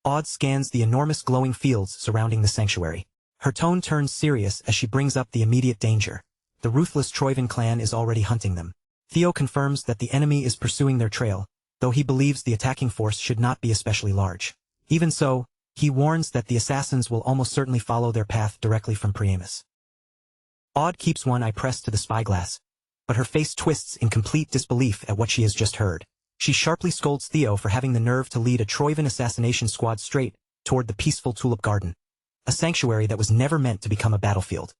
Aude scans the enormous glowing fields surrounding the sanctuary. Her tone turns serious as she brings up the immediate danger. The ruthless Troivan clan is already hunting them. Theo confirms that the enemy is pursuing their trail, though he believes the attacking force should not be especially large. Even so, he warns that the assassins will almost certainly follow their path directly from Priamus. Aude keeps one eye pressed to the spyglass, but her face twists in complete disbelief at what she has just heard. She sharply scolds Theo for having the nerve to lead a Troivan assassination squad straight toward the peaceful Tulip Garden, a sanctuary that was never meant to become a battlefield.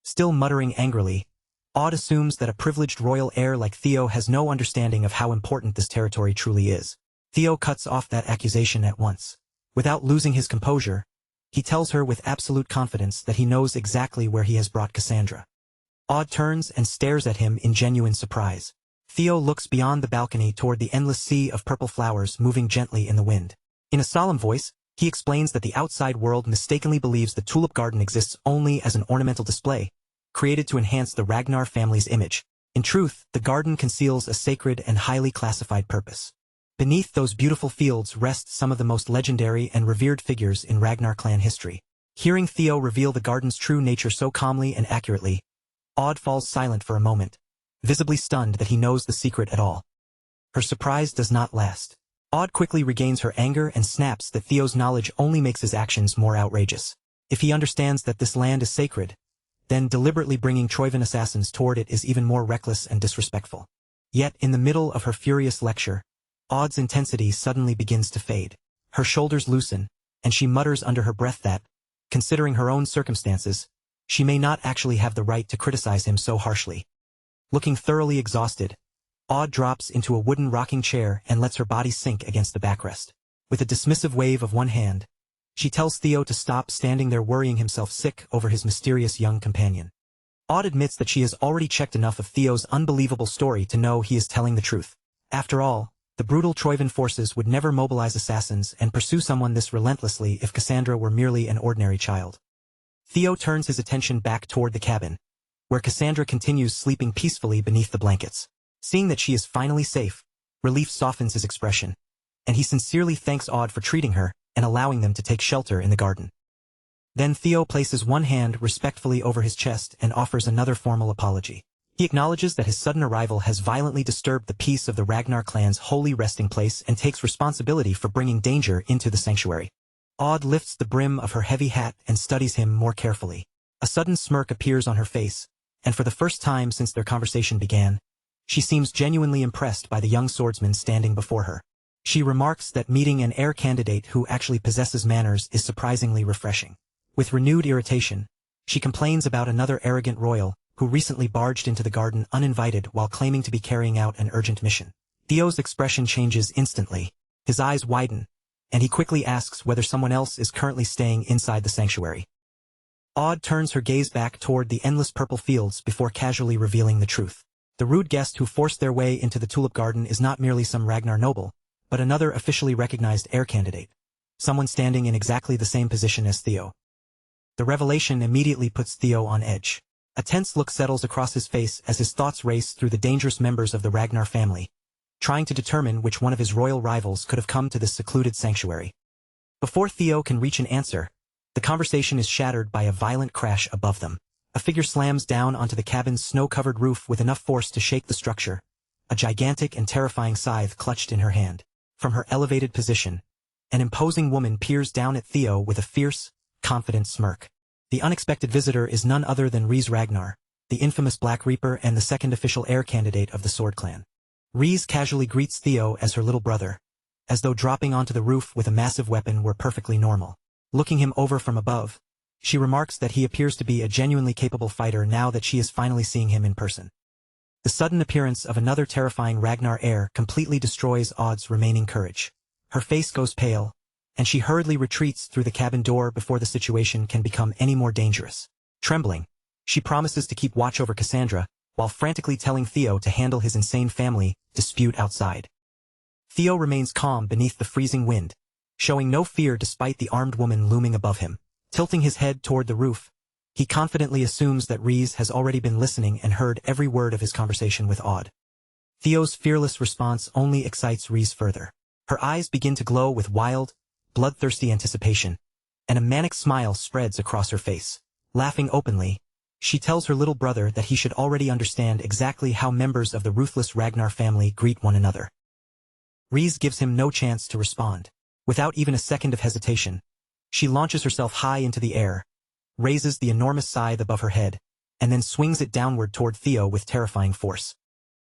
Still muttering angrily, Aude assumes that a privileged royal heir like Theo has no understanding of how important this territory truly is. Theo cuts off that accusation at once. Without losing his composure, he tells her with absolute confidence that he knows exactly where he has brought Cassandra. Aude turns and stares at him in genuine surprise. Theo looks beyond the balcony toward the endless sea of purple flowers moving gently in the wind. In a solemn voice, he explains that the outside world mistakenly believes the Tulip Garden exists only as an ornamental display, created to enhance the Ragnar family's image. In truth, the garden conceals a sacred and highly classified purpose. Beneath those beautiful fields rest some of the most legendary and revered figures in Ragnar clan history. Hearing Theo reveal the garden's true nature so calmly and accurately, Aude falls silent for a moment, visibly stunned that he knows the secret at all. Her surprise does not last. Aude quickly regains her anger and snaps that Theo's knowledge only makes his actions more outrageous. If he understands that this land is sacred, then deliberately bringing Troivan assassins toward it is even more reckless and disrespectful. Yet in the middle of her furious lecture, Aude's intensity suddenly begins to fade. Her shoulders loosen, and she mutters under her breath that, considering her own circumstances, she may not actually have the right to criticize him so harshly. Looking thoroughly exhausted, Aude drops into a wooden rocking chair and lets her body sink against the backrest. With a dismissive wave of one hand, She tells Theo to stop standing there worrying himself sick over his mysterious young companion. Aude admits that she has already checked enough of Theo's unbelievable story to know he is telling the truth. After all, the brutal Troivan forces would never mobilize assassins and pursue someone this relentlessly if Cassandra were merely an ordinary child. Theo turns his attention back toward the cabin, where Cassandra continues sleeping peacefully beneath the blankets. Seeing that she is finally safe, relief softens his expression, and he sincerely thanks Aude for treating her and allowing them to take shelter in the garden. Then Theo places one hand respectfully over his chest and offers another formal apology. He acknowledges that his sudden arrival has violently disturbed the peace of the Ragnar clan's holy resting place and takes responsibility for bringing danger into the sanctuary. Aude lifts the brim of her heavy hat and studies him more carefully. A sudden smirk appears on her face, and for the first time since their conversation began, she seems genuinely impressed by the young swordsman standing before her. She remarks that meeting an heir candidate who actually possesses manners is surprisingly refreshing. With renewed irritation, she complains about another arrogant royal who recently barged into the garden uninvited while claiming to be carrying out an urgent mission. Theo's expression changes instantly. His eyes widen, and he quickly asks whether someone else is currently staying inside the sanctuary. Aude turns her gaze back toward the endless purple fields before casually revealing the truth. The rude guest who forced their way into the tulip garden is not merely some Ragnar noble, but another officially recognized heir candidate, someone standing in exactly the same position as Theo. The revelation immediately puts Theo on edge. A tense look settles across his face as his thoughts race through the dangerous members of the Ragnar family, trying to determine which one of his royal rivals could have come to this secluded sanctuary. Before Theo can reach an answer, the conversation is shattered by a violent crash above them. A figure slams down onto the cabin's snow-covered roof with enough force to shake the structure, a gigantic and terrifying scythe clutched in her hand. From her elevated position, an imposing woman peers down at Theo with a fierce, confident smirk. The unexpected visitor is none other than Rhys Ragnar, the infamous Black Reaper and the second official heir candidate of the Sword Clan. Rhys casually greets Theo as her little brother, as though dropping onto the roof with a massive weapon were perfectly normal. Looking him over from above, she remarks that he appears to be a genuinely capable fighter now that she is finally seeing him in person. The sudden appearance of another terrifying Ragnar heir completely destroys Aude's remaining courage. Her face goes pale, and she hurriedly retreats through the cabin door before the situation can become any more dangerous. Trembling, she promises to keep watch over Cassandra, while frantically telling Theo to handle his insane family dispute outside. Theo remains calm beneath the freezing wind, showing no fear despite the armed woman looming above him. Tilting his head toward the roof, he confidently assumes that Rhys has already been listening and heard every word of his conversation with Aude. Theo's fearless response only excites Rhys further. Her eyes begin to glow with wild, bloodthirsty anticipation, and a manic smile spreads across her face. Laughing openly, she tells her little brother that he should already understand exactly how members of the ruthless Ragnar family greet one another. Rhys gives him no chance to respond. Without even a second of hesitation, she launches herself high into the air, raises the enormous scythe above her head, and then swings it downward toward Theo with terrifying force.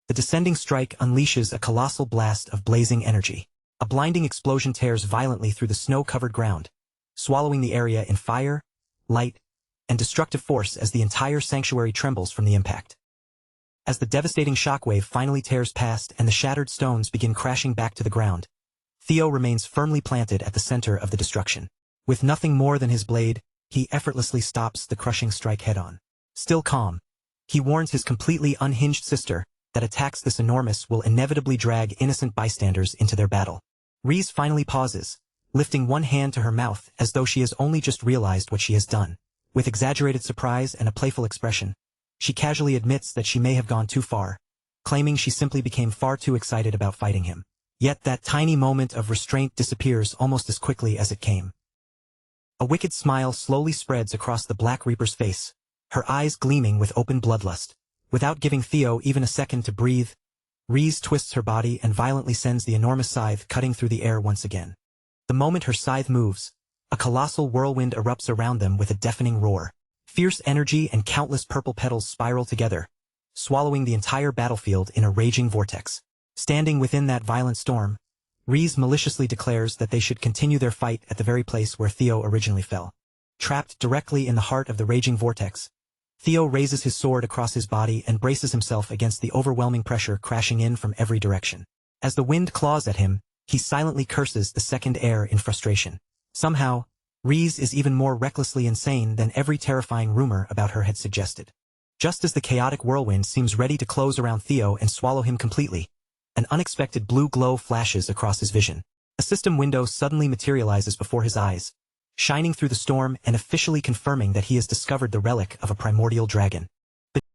The descending strike unleashes a colossal blast of blazing energy. A blinding explosion tears violently through the snow-covered ground, swallowing the area in fire, light, and destructive force as the entire sanctuary trembles from the impact. As the devastating shockwave finally tears past and the shattered stones begin crashing back to the ground, Theo remains firmly planted at the center of the destruction. With nothing more than his blade, he effortlessly stops the crushing strike head-on. Still calm, he warns his completely unhinged sister that attacks this enormous will inevitably drag innocent bystanders into their battle. Rhys finally pauses, lifting one hand to her mouth as though she has only just realized what she has done. With exaggerated surprise and a playful expression, she casually admits that she may have gone too far, claiming she simply became far too excited about fighting him. Yet that tiny moment of restraint disappears almost as quickly as it came. A wicked smile slowly spreads across the Black Reaper's face, her eyes gleaming with open bloodlust. Without giving Theo even a second to breathe, Rhys twists her body and violently sends the enormous scythe cutting through the air once again. The moment her scythe moves, a colossal whirlwind erupts around them with a deafening roar. Fierce energy and countless purple petals spiral together, swallowing the entire battlefield in a raging vortex. Standing within that violent storm, Rhys maliciously declares that they should continue their fight at the very place where Theo originally fell. Trapped directly in the heart of the raging vortex, Theo raises his sword across his body and braces himself against the overwhelming pressure crashing in from every direction. As the wind claws at him, he silently curses the second heir in frustration. Somehow, Reese is even more recklessly insane than every terrifying rumor about her had suggested. Just as the chaotic whirlwind seems ready to close around Theo and swallow him completely, an unexpected blue glow flashes across his vision. A system window suddenly materializes before his eyes, shining through the storm and officially confirming that he has discovered the relic of a primordial dragon.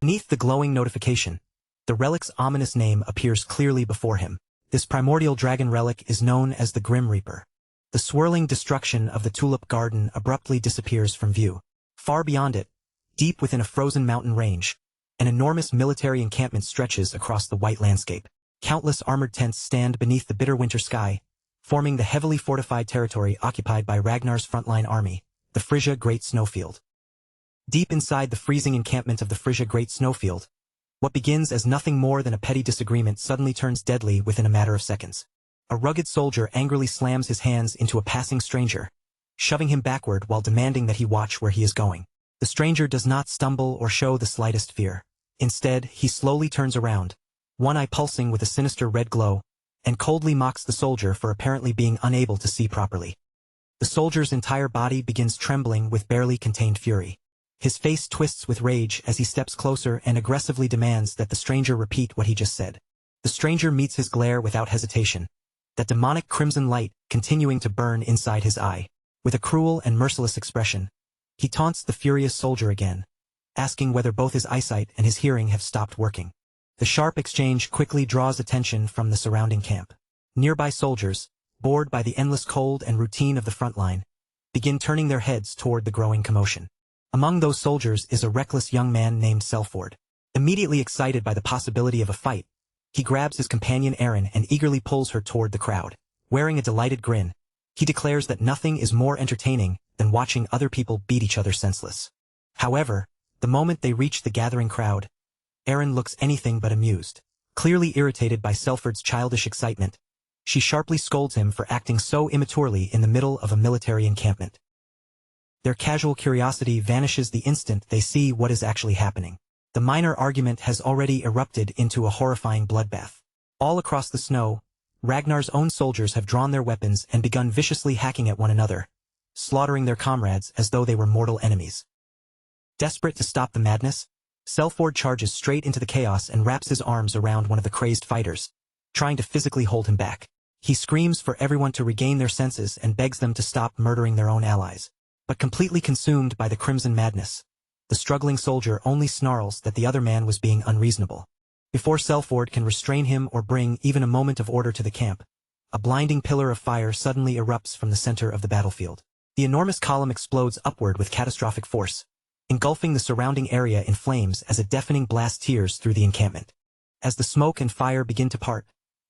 Beneath the glowing notification, the relic's ominous name appears clearly before him. This primordial dragon relic is known as the Grim Reaper. The swirling destruction of the tulip garden abruptly disappears from view. Far beyond it, deep within a frozen mountain range, an enormous military encampment stretches across the white landscape. Countless armored tents stand beneath the bitter winter sky, forming the heavily fortified territory occupied by Ragnar's frontline army, the Frisia Great Snowfield. Deep inside the freezing encampment of the Frisia Great Snowfield, what begins as nothing more than a petty disagreement suddenly turns deadly within a matter of seconds. A rugged soldier angrily slams his hands into a passing stranger, shoving him backward while demanding that he watch where he is going. The stranger does not stumble or show the slightest fear. Instead, he slowly turns around, one eye pulsing with a sinister red glow, and coldly mocks the soldier for apparently being unable to see properly. The soldier's entire body begins trembling with barely contained fury. His face twists with rage as he steps closer and aggressively demands that the stranger repeat what he just said. The stranger meets his glare without hesitation, that demonic crimson light continuing to burn inside his eye. With a cruel and merciless expression, he taunts the furious soldier again, asking whether both his eyesight and his hearing have stopped working. The sharp exchange quickly draws attention from the surrounding camp. Nearby soldiers, bored by the endless cold and routine of the front line, begin turning their heads toward the growing commotion. Among those soldiers is a reckless young man named Selford. Immediately excited by the possibility of a fight, he grabs his companion Aaron and eagerly pulls her toward the crowd. Wearing a delighted grin, he declares that nothing is more entertaining than watching other people beat each other senseless. However, the moment they reach the gathering crowd, Aaron looks anything but amused. Clearly irritated by Selford's childish excitement, she sharply scolds him for acting so immaturely in the middle of a military encampment. Their casual curiosity vanishes the instant they see what is actually happening. The minor argument has already erupted into a horrifying bloodbath. All across the snow, Ragnar's own soldiers have drawn their weapons and begun viciously hacking at one another, slaughtering their comrades as though they were mortal enemies. Desperate to stop the madness, Selford charges straight into the chaos and wraps his arms around one of the crazed fighters, trying to physically hold him back. He screams for everyone to regain their senses and begs them to stop murdering their own allies. But completely consumed by the crimson madness, the struggling soldier only snarls that the other man was being unreasonable. Before Selford can restrain him or bring even a moment of order to the camp, a blinding pillar of fire suddenly erupts from the center of the battlefield. The enormous column explodes upward with catastrophic force, engulfing the surrounding area in flames as a deafening blast tears through the encampment. As the smoke and fire begin to part,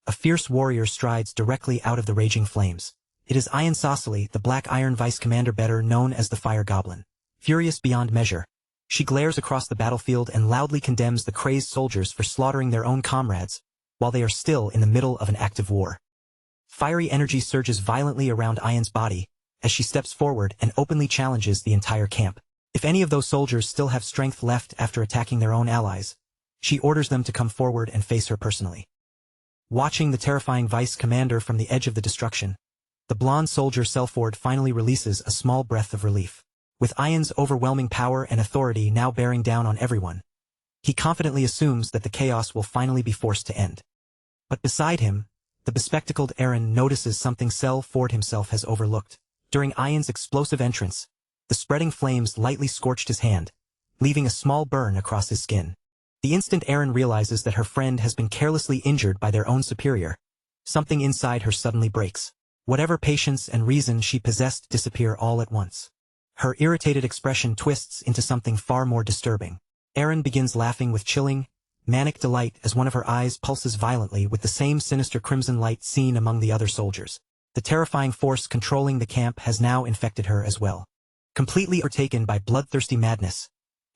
a fierce warrior strides directly out of the raging flames. It is Ian Saucely, the Black Iron Vice Commander, better known as the Fire Goblin. Furious beyond measure, she glares across the battlefield and loudly condemns the crazed soldiers for slaughtering their own comrades, while they are still in the middle of an active war. Fiery energy surges violently around Ian's body, as she steps forward and openly challenges the entire camp. If any of those soldiers still have strength left after attacking their own allies, she orders them to come forward and face her personally. Watching the terrifying Vice Commander from the edge of the destruction, the blonde soldier Selford finally releases a small breath of relief. With Ian's overwhelming power and authority now bearing down on everyone, he confidently assumes that the chaos will finally be forced to end. But beside him, the bespectacled Aaron notices something Selford himself has overlooked. During Ian's explosive entrance, the spreading flames lightly scorched his hand, leaving a small burn across his skin. The instant Aaron realizes that her friend has been carelessly injured by their own superior, something inside her suddenly breaks. Whatever patience and reason she possessed disappear all at once. Her irritated expression twists into something far more disturbing. Aaron begins laughing with chilling, manic delight as one of her eyes pulses violently with the same sinister crimson light seen among the other soldiers. The terrifying force controlling the camp has now infected her as well. Completely overtaken by bloodthirsty madness,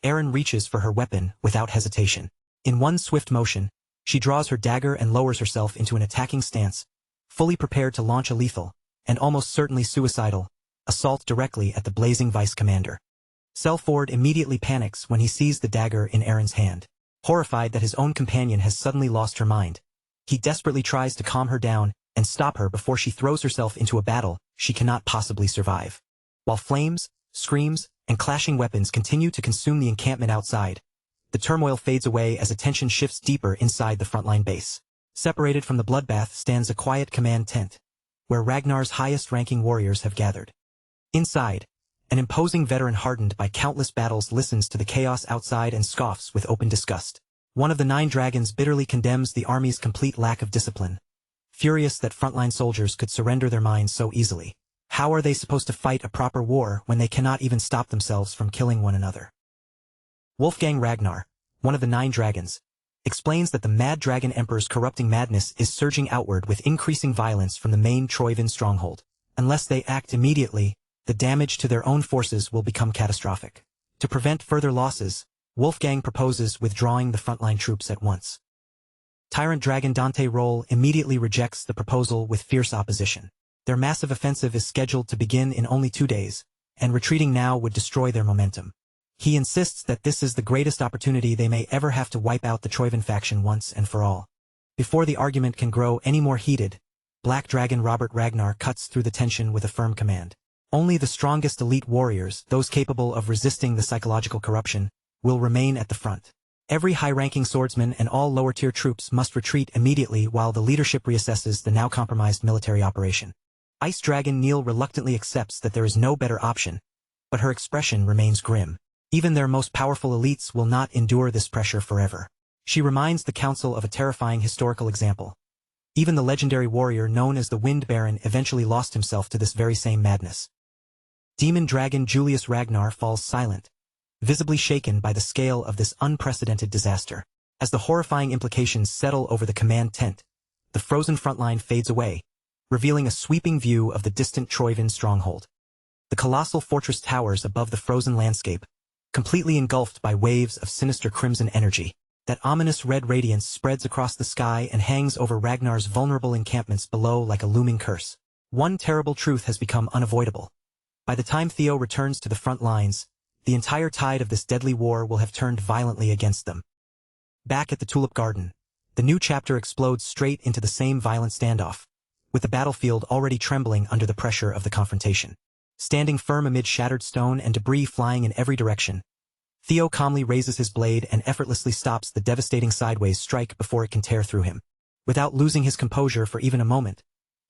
Aaron reaches for her weapon without hesitation. In one swift motion, she draws her dagger and lowers herself into an attacking stance, fully prepared to launch a lethal, and almost certainly suicidal, assault directly at the blazing Vice Commander. Selford immediately panics when he sees the dagger in Aaron's hand. Horrified that his own companion has suddenly lost her mind, he desperately tries to calm her down and stop her before she throws herself into a battle she cannot possibly survive. While flames, screams, and clashing weapons continue to consume the encampment outside, the turmoil fades away as attention shifts deeper inside the frontline base. Separated from the bloodbath stands a quiet command tent, where Ragnar's highest-ranking warriors have gathered. Inside, an imposing veteran hardened by countless battles listens to the chaos outside and scoffs with open disgust. One of the 9 dragons bitterly condemns the army's complete lack of discipline, furious that frontline soldiers could surrender their minds so easily. How are they supposed to fight a proper war when they cannot even stop themselves from killing one another? Wolfgang Ragnar, one of the 9 dragons, explains that the Mad Dragon Emperor's corrupting madness is surging outward with increasing violence from the main Troivin stronghold. Unless they act immediately, the damage to their own forces will become catastrophic. To prevent further losses, Wolfgang proposes withdrawing the frontline troops at once. Tyrant Dragon Dante Roll immediately rejects the proposal with fierce opposition. Their massive offensive is scheduled to begin in only 2 days, and retreating now would destroy their momentum. He insists that this is the greatest opportunity they may ever have to wipe out the Troivin faction once and for all. Before the argument can grow any more heated, Black Dragon Robert Ragnar cuts through the tension with a firm command. Only the strongest elite warriors, those capable of resisting the psychological corruption, will remain at the front. Every high-ranking swordsman and all lower-tier troops must retreat immediately while the leadership reassesses the now compromised military operation. Ice Dragon Neil reluctantly accepts that there is no better option, but her expression remains grim. Even their most powerful elites will not endure this pressure forever. She reminds the council of a terrifying historical example. Even the legendary warrior known as the Wind Baron eventually lost himself to this very same madness. Demon Dragon Julius Ragnar falls silent, visibly shaken by the scale of this unprecedented disaster. As the horrifying implications settle over the command tent, the frozen frontline fades away, revealing a sweeping view of the distant Troivin stronghold. The colossal fortress towers above the frozen landscape, completely engulfed by waves of sinister crimson energy. That ominous red radiance spreads across the sky and hangs over Ragnar's vulnerable encampments below like a looming curse. One terrible truth has become unavoidable. By the time Theo returns to the front lines, the entire tide of this deadly war will have turned violently against them. Back at the Tulip Garden, the new chapter explodes straight into the same violent standoff, with the battlefield already trembling under the pressure of the confrontation. Standing firm amid shattered stone and debris flying in every direction, Theo calmly raises his blade and effortlessly stops the devastating sideways strike before it can tear through him. Without losing his composure for even a moment,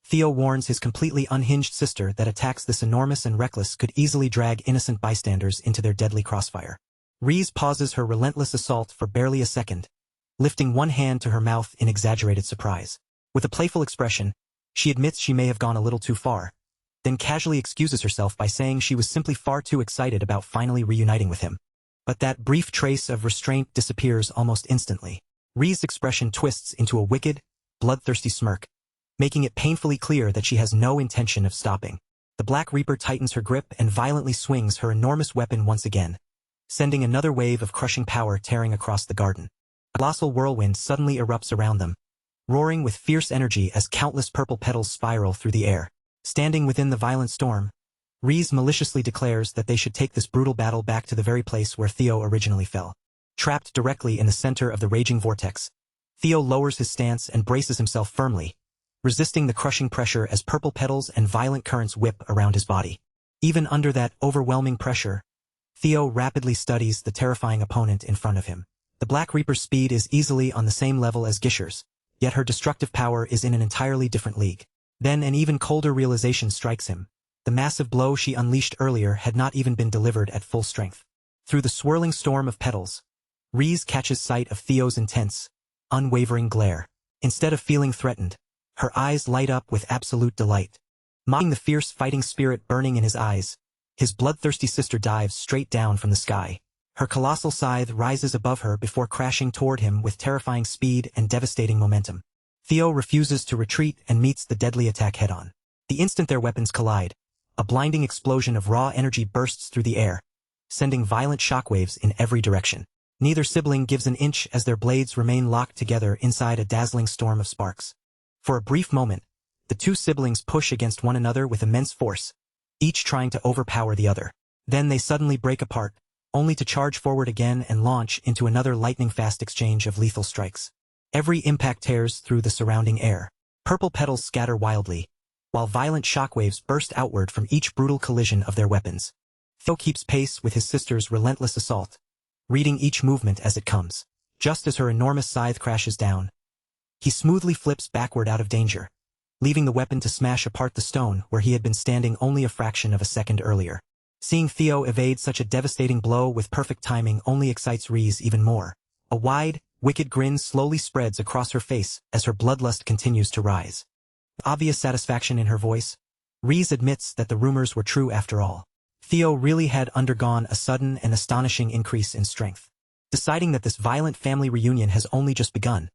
Theo warns his completely unhinged sister that attacks this enormous and reckless could easily drag innocent bystanders into their deadly crossfire. Reese pauses her relentless assault for barely a second, lifting one hand to her mouth in exaggerated surprise. With a playful expression, she admits she may have gone a little too far, then casually excuses herself by saying she was simply far too excited about finally reuniting with him. But that brief trace of restraint disappears almost instantly. Ree's expression twists into a wicked, bloodthirsty smirk, making it painfully clear that she has no intention of stopping. The Black Reaper tightens her grip and violently swings her enormous weapon once again, sending another wave of crushing power tearing across the garden. A colossal whirlwind suddenly erupts around them, roaring with fierce energy as countless purple petals spiral through the air. Standing within the violent storm, Reese maliciously declares that they should take this brutal battle back to the very place where Theo originally fell. Trapped directly in the center of the raging vortex, Theo lowers his stance and braces himself firmly, resisting the crushing pressure as purple petals and violent currents whip around his body. Even under that overwhelming pressure, Theo rapidly studies the terrifying opponent in front of him. The Black Reaper's speed is easily on the same level as Gisher's, yet her destructive power is in an entirely different league. Then an even colder realization strikes him. The massive blow she unleashed earlier had not even been delivered at full strength. Through the swirling storm of petals, Reese catches sight of Theo's intense, unwavering glare. Instead of feeling threatened, her eyes light up with absolute delight. Mocking the fierce fighting spirit burning in his eyes, his bloodthirsty sister dives straight down from the sky. Her colossal scythe rises above her before crashing toward him with terrifying speed and devastating momentum. Theo refuses to retreat and meets the deadly attack head-on. The instant their weapons collide, a blinding explosion of raw energy bursts through the air, sending violent shockwaves in every direction. Neither sibling gives an inch as their blades remain locked together inside a dazzling storm of sparks. For a brief moment, the two siblings push against one another with immense force, each trying to overpower the other. Then they suddenly break apart, only to charge forward again and launch into another lightning-fast exchange of lethal strikes. Every impact tears through the surrounding air. Purple petals scatter wildly, while violent shockwaves burst outward from each brutal collision of their weapons. Theo keeps pace with his sister's relentless assault, reading each movement as it comes. Just as her enormous scythe crashes down, he smoothly flips backward out of danger, leaving the weapon to smash apart the stone where he had been standing only a fraction of a second earlier. Seeing Theo evade such a devastating blow with perfect timing only excites Reese even more. A wide, wicked grin slowly spreads across her face as her bloodlust continues to rise. With obvious satisfaction in her voice, Reese admits that the rumors were true after all. Theo really had undergone a sudden and astonishing increase in strength. Deciding that this violent family reunion has only just begun,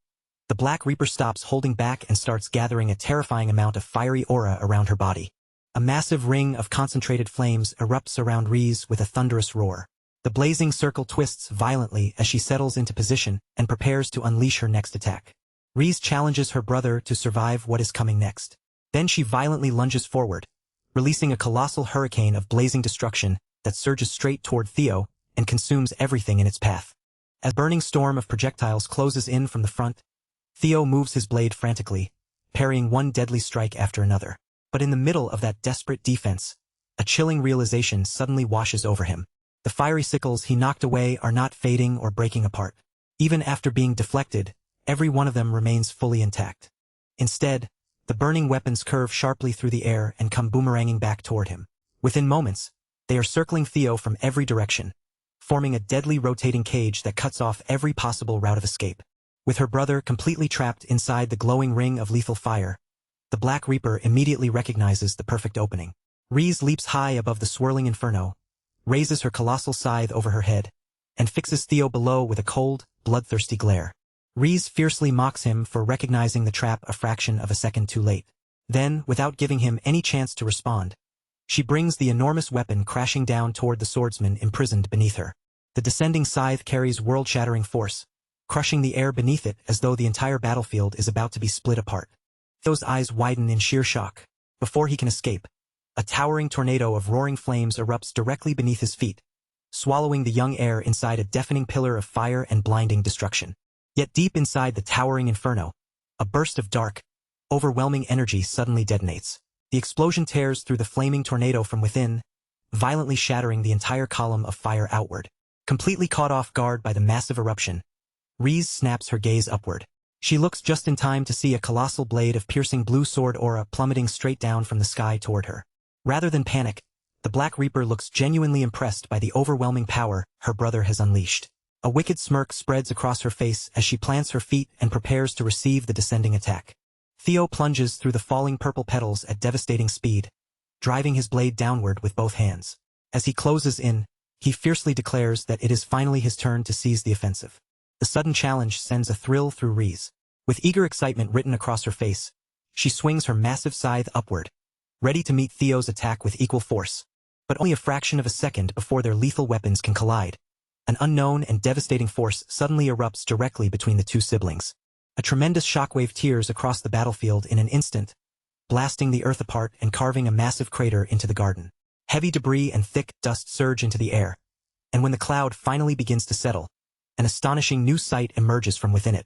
the Black Reaper stops holding back and starts gathering a terrifying amount of fiery aura around her body. A massive ring of concentrated flames erupts around Reese with a thunderous roar. The blazing circle twists violently as she settles into position and prepares to unleash her next attack. Reese challenges her brother to survive what is coming next. Then she violently lunges forward, releasing a colossal hurricane of blazing destruction that surges straight toward Theo and consumes everything in its path. As a burning storm of projectiles closes in from the front, Theo moves his blade frantically, parrying one deadly strike after another. But in the middle of that desperate defense, a chilling realization suddenly washes over him. The fiery sickles he knocked away are not fading or breaking apart. Even after being deflected, every one of them remains fully intact. Instead, the burning weapons curve sharply through the air and come boomeranging back toward him. Within moments, they are circling Theo from every direction, forming a deadly rotating cage that cuts off every possible route of escape. With her brother completely trapped inside the glowing ring of lethal fire, the Black Reaper immediately recognizes the perfect opening. Reese leaps high above the swirling inferno, raises her colossal scythe over her head, and fixes Theo below with a cold, bloodthirsty glare. Reese fiercely mocks him for recognizing the trap a fraction of a second too late. Then, without giving him any chance to respond, she brings the enormous weapon crashing down toward the swordsman imprisoned beneath her. The descending scythe carries world-shattering force, crushing the air beneath it as though the entire battlefield is about to be split apart. Theo's eyes widen in sheer shock. Before he can escape, a towering tornado of roaring flames erupts directly beneath his feet, swallowing the young heir inside a deafening pillar of fire and blinding destruction. Yet deep inside the towering inferno, a burst of dark, overwhelming energy suddenly detonates. The explosion tears through the flaming tornado from within, violently shattering the entire column of fire outward. Completely caught off guard by the massive eruption, Reese snaps her gaze upward. She looks just in time to see a colossal blade of piercing blue sword aura plummeting straight down from the sky toward her. Rather than panic, the Black Reaper looks genuinely impressed by the overwhelming power her brother has unleashed. A wicked smirk spreads across her face as she plants her feet and prepares to receive the descending attack. Theo plunges through the falling purple petals at devastating speed, driving his blade downward with both hands. As he closes in, he fiercely declares that it is finally his turn to seize the offensive. The sudden challenge sends a thrill through Reese. With eager excitement written across her face, she swings her massive scythe upward, ready to meet Theo's attack with equal force. But only a fraction of a second before their lethal weapons can collide, an unknown and devastating force suddenly erupts directly between the two siblings. A tremendous shockwave tears across the battlefield in an instant, blasting the earth apart and carving a massive crater into the garden. Heavy debris and thick dust surge into the air, and when the cloud finally begins to settle, an astonishing new sight emerges from within it.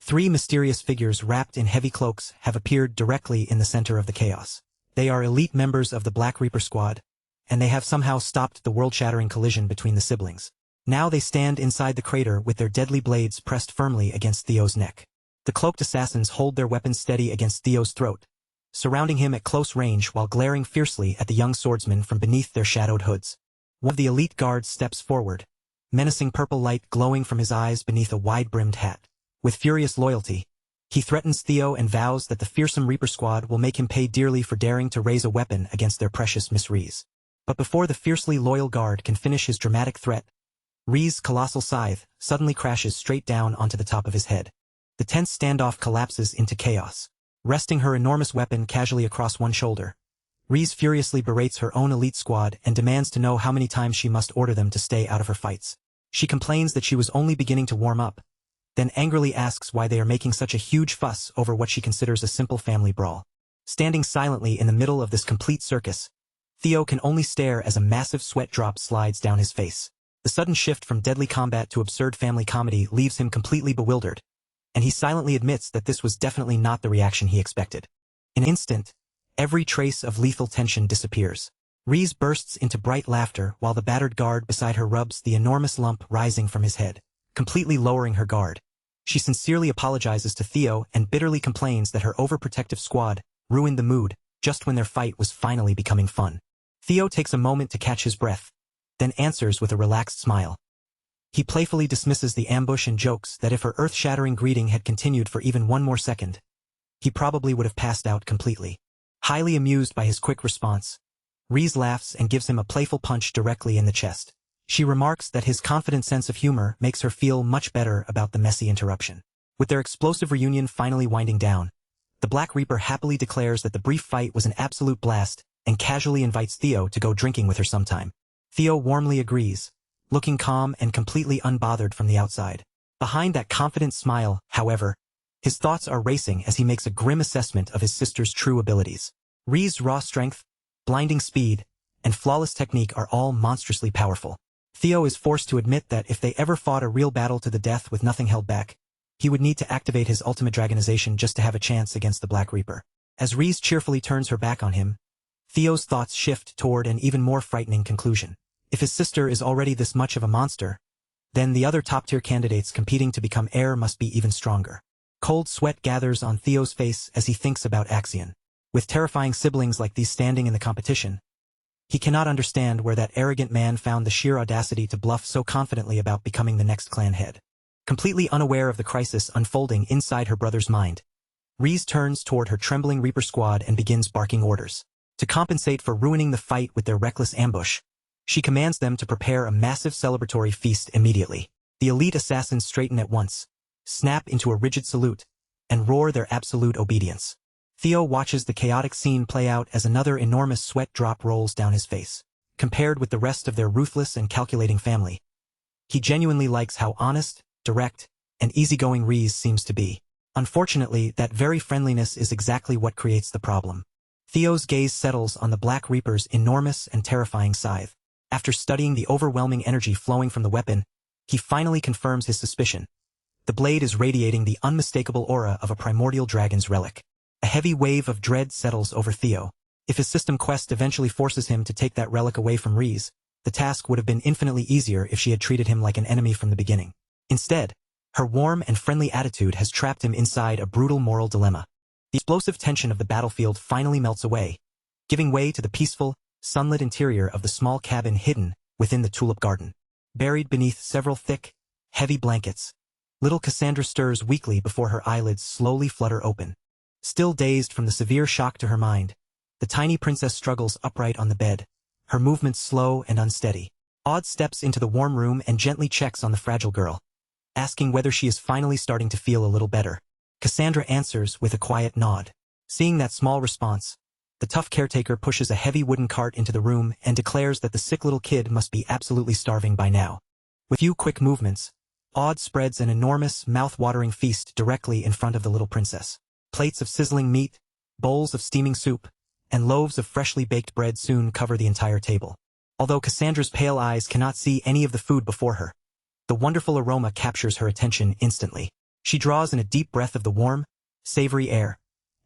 3 mysterious figures wrapped in heavy cloaks have appeared directly in the center of the chaos. They are elite members of the Black Reaper squad, and they have somehow stopped the world-shattering collision between the siblings. Now they stand inside the crater with their deadly blades pressed firmly against Theo's neck. The cloaked assassins hold their weapons steady against Theo's throat, surrounding him at close range while glaring fiercely at the young swordsman from beneath their shadowed hoods. One of the elite guards steps forward, menacing purple light glowing from his eyes beneath a wide-brimmed hat. With furious loyalty, he threatens Theo and vows that the fearsome Reaper squad will make him pay dearly for daring to raise a weapon against their precious Miss Reese. But before the fiercely loyal guard can finish his dramatic threat, Reese's colossal scythe suddenly crashes straight down onto the top of his head. The tense standoff collapses into chaos. Resting her enormous weapon casually across one shoulder, Reese furiously berates her own elite squad and demands to know how many times she must order them to stay out of her fights. She complains that she was only beginning to warm up, then angrily asks why they are making such a huge fuss over what she considers a simple family brawl. Standing silently in the middle of this complete circus, Theo can only stare as a massive sweat drop slides down his face. The sudden shift from deadly combat to absurd family comedy leaves him completely bewildered, and he silently admits that this was definitely not the reaction he expected. In an instant, Every trace of lethal tension disappears. Reese bursts into bright laughter while the battered guard beside her rubs the enormous lump rising from his head, completely lowering her guard. She sincerely apologizes to Theo and bitterly complains that her overprotective squad ruined the mood just when their fight was finally becoming fun. Theo takes a moment to catch his breath, then answers with a relaxed smile. He playfully dismisses the ambush and jokes that if her earth-shattering greeting had continued for even one more second, he probably would have passed out completely. Highly amused by his quick response, Reese laughs and gives him a playful punch directly in the chest. She remarks that his confident sense of humor makes her feel much better about the messy interruption. With their explosive reunion finally winding down, the Black Reaper happily declares that the brief fight was an absolute blast and casually invites Theo to go drinking with her sometime. Theo warmly agrees, looking calm and completely unbothered from the outside. Behind that confident smile, however, his thoughts are racing as he makes a grim assessment of his sister's true abilities. Ree's raw strength, blinding speed, and flawless technique are all monstrously powerful. Theo is forced to admit that if they ever fought a real battle to the death with nothing held back, he would need to activate his ultimate dragonization just to have a chance against the Black Reaper. As Reese cheerfully turns her back on him, Theo's thoughts shift toward an even more frightening conclusion. If his sister is already this much of a monster, then the other top-tier candidates competing to become heir must be even stronger. Cold sweat gathers on Theo's face as he thinks about Axion. With terrifying siblings like these standing in the competition, he cannot understand where that arrogant man found the sheer audacity to bluff so confidently about becoming the next clan head. Completely unaware of the crisis unfolding inside her brother's mind, Reese turns toward her trembling Reaper squad and begins barking orders. To compensate for ruining the fight with their reckless ambush, she commands them to prepare a massive celebratory feast immediately. The elite assassins straighten at once, snap into a rigid salute, and roar their absolute obedience. Theo watches the chaotic scene play out as another enormous sweat drop rolls down his face. Compared with the rest of their ruthless and calculating family, he genuinely likes how honest, direct, and easygoing Reese seems to be. Unfortunately, that very friendliness is exactly what creates the problem. Theo's gaze settles on the Black Reaper's enormous and terrifying scythe. After studying the overwhelming energy flowing from the weapon, he finally confirms his suspicion. The blade is radiating the unmistakable aura of a primordial dragon's relic. A heavy wave of dread settles over Theo. If his system quest eventually forces him to take that relic away from Reese, the task would have been infinitely easier if she had treated him like an enemy from the beginning. Instead, her warm and friendly attitude has trapped him inside a brutal moral dilemma. The explosive tension of the battlefield finally melts away, giving way to the peaceful, sunlit interior of the small cabin hidden within the tulip garden. Buried beneath several thick, heavy blankets, little Cassandra stirs weakly before her eyelids slowly flutter open. Still dazed from the severe shock to her mind, the tiny princess struggles upright on the bed, her movements slow and unsteady. Odd steps into the warm room and gently checks on the fragile girl, asking whether she is finally starting to feel a little better. Cassandra answers with a quiet nod. Seeing that small response, the tough caretaker pushes a heavy wooden cart into the room and declares that the sick little kid must be absolutely starving by now. With few quick movements, Odd spreads an enormous, mouth-watering feast directly in front of the little princess. Plates of sizzling meat, bowls of steaming soup, and loaves of freshly baked bread soon cover the entire table. Although Cassandra's pale eyes cannot see any of the food before her, the wonderful aroma captures her attention instantly. She draws in a deep breath of the warm, savory air,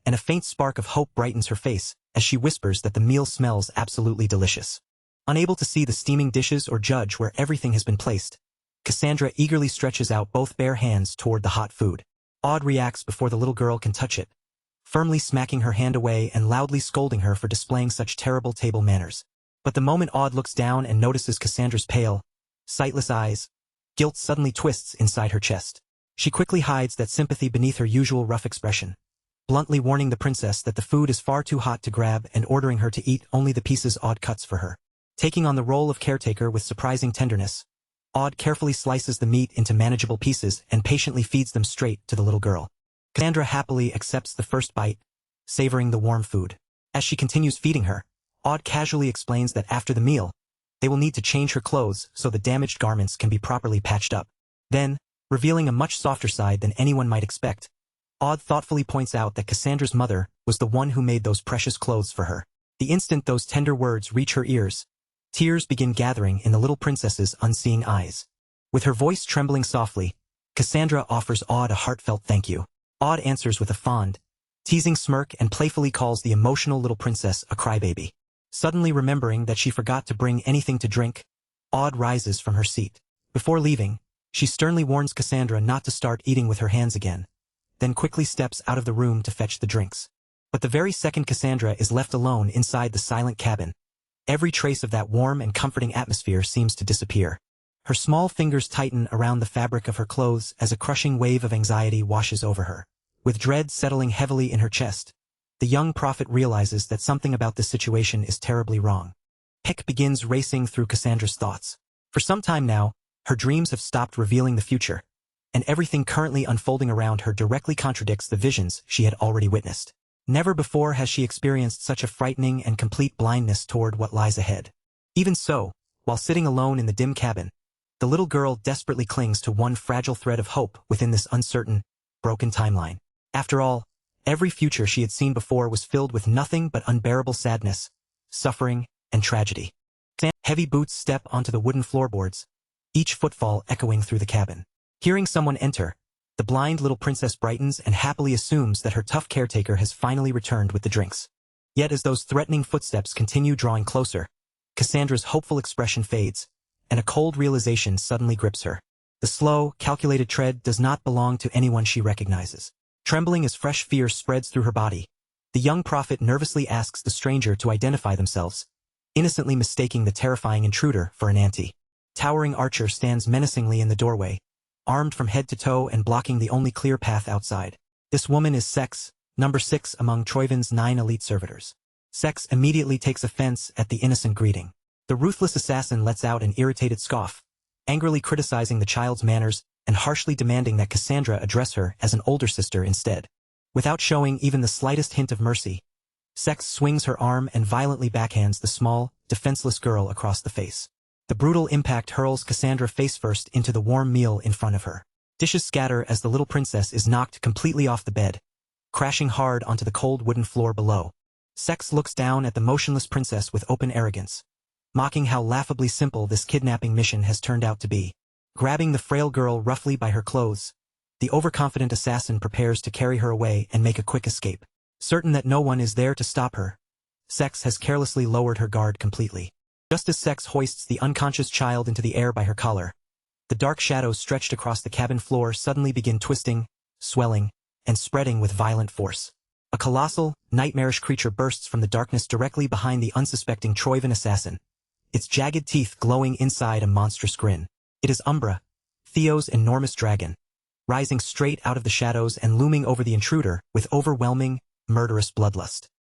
and a faint spark of hope brightens her face as she whispers that the meal smells absolutely delicious. Unable to see the steaming dishes or judge where everything has been placed, Cassandra eagerly stretches out both bare hands toward the hot food. Odd reacts before the little girl can touch it, firmly smacking her hand away and loudly scolding her for displaying such terrible table manners. But the moment Odd looks down and notices Cassandra's pale, sightless eyes, guilt suddenly twists inside her chest. She quickly hides that sympathy beneath her usual rough expression, bluntly warning the princess that the food is far too hot to grab and ordering her to eat only the pieces Odd cuts for her. Taking on the role of caretaker with surprising tenderness, Odd carefully slices the meat into manageable pieces and patiently feeds them straight to the little girl. Cassandra happily accepts the first bite, savoring the warm food. As she continues feeding her, Odd casually explains that after the meal, they will need to change her clothes so the damaged garments can be properly patched up. Then, revealing a much softer side than anyone might expect, Odd thoughtfully points out that Cassandra's mother was the one who made those precious clothes for her. The instant those tender words reach her ears, tears begin gathering in the little princess's unseeing eyes. With her voice trembling softly, Cassandra offers Odd a heartfelt thank you. Odd answers with a fond, teasing smirk and playfully calls the emotional little princess a crybaby. Suddenly remembering that she forgot to bring anything to drink, Aude rises from her seat. Before leaving, she sternly warns Cassandra not to start eating with her hands again, then quickly steps out of the room to fetch the drinks. But the very second Cassandra is left alone inside the silent cabin, every trace of that warm and comforting atmosphere seems to disappear. Her small fingers tighten around the fabric of her clothes as a crushing wave of anxiety washes over her. With dread settling heavily in her chest, the young prophet realizes that something about this situation is terribly wrong. Panic begins racing through Cassandra's thoughts. For some time now, her dreams have stopped revealing the future, and everything currently unfolding around her directly contradicts the visions she had already witnessed. Never before has she experienced such a frightening and complete blindness toward what lies ahead. Even so, while sitting alone in the dim cabin, the little girl desperately clings to one fragile thread of hope within this uncertain, broken timeline. After all, every future she had seen before was filled with nothing but unbearable sadness, suffering, and tragedy. Heavy boots step onto the wooden floorboards, each footfall echoing through the cabin. Hearing someone enter, the blind little princess brightens and happily assumes that her tough caretaker has finally returned with the drinks. Yet as those threatening footsteps continue drawing closer, Cassandra's hopeful expression fades, and a cold realization suddenly grips her. The slow, calculated tread does not belong to anyone she recognizes. Trembling as fresh fear spreads through her body, the young prophet nervously asks the stranger to identify themselves, innocently mistaking the terrifying intruder for an auntie. Towering Archer stands menacingly in the doorway, armed from head to toe and blocking the only clear path outside. This woman is Sex, number 6 among Troyvin's 9 elite servitors. Sex immediately takes offense at the innocent greeting. The ruthless assassin lets out an irritated scoff, angrily criticizing the child's manners and harshly demanding that Cassandra address her as an older sister instead. Without showing even the slightest hint of mercy, Sex swings her arm and violently backhands the small, defenseless girl across the face. The brutal impact hurls Cassandra face-first into the warm meal in front of her. Dishes scatter as the little princess is knocked completely off the bed, crashing hard onto the cold wooden floor below. Sex looks down at the motionless princess with open arrogance, mocking how laughably simple this kidnapping mission has turned out to be. Grabbing the frail girl roughly by her clothes, the overconfident assassin prepares to carry her away and make a quick escape. Certain that no one is there to stop her, Sex has carelessly lowered her guard completely. Just as Sex hoists the unconscious child into the air by her collar, the dark shadows stretched across the cabin floor suddenly begin twisting, swelling, and spreading with violent force. A colossal, nightmarish creature bursts from the darkness directly behind the unsuspecting Troyvin assassin, its jagged teeth glowing inside a monstrous grin. It is Umbra, Theo's enormous dragon, rising straight out of the shadows and looming over the intruder with overwhelming, murderous bloodlust.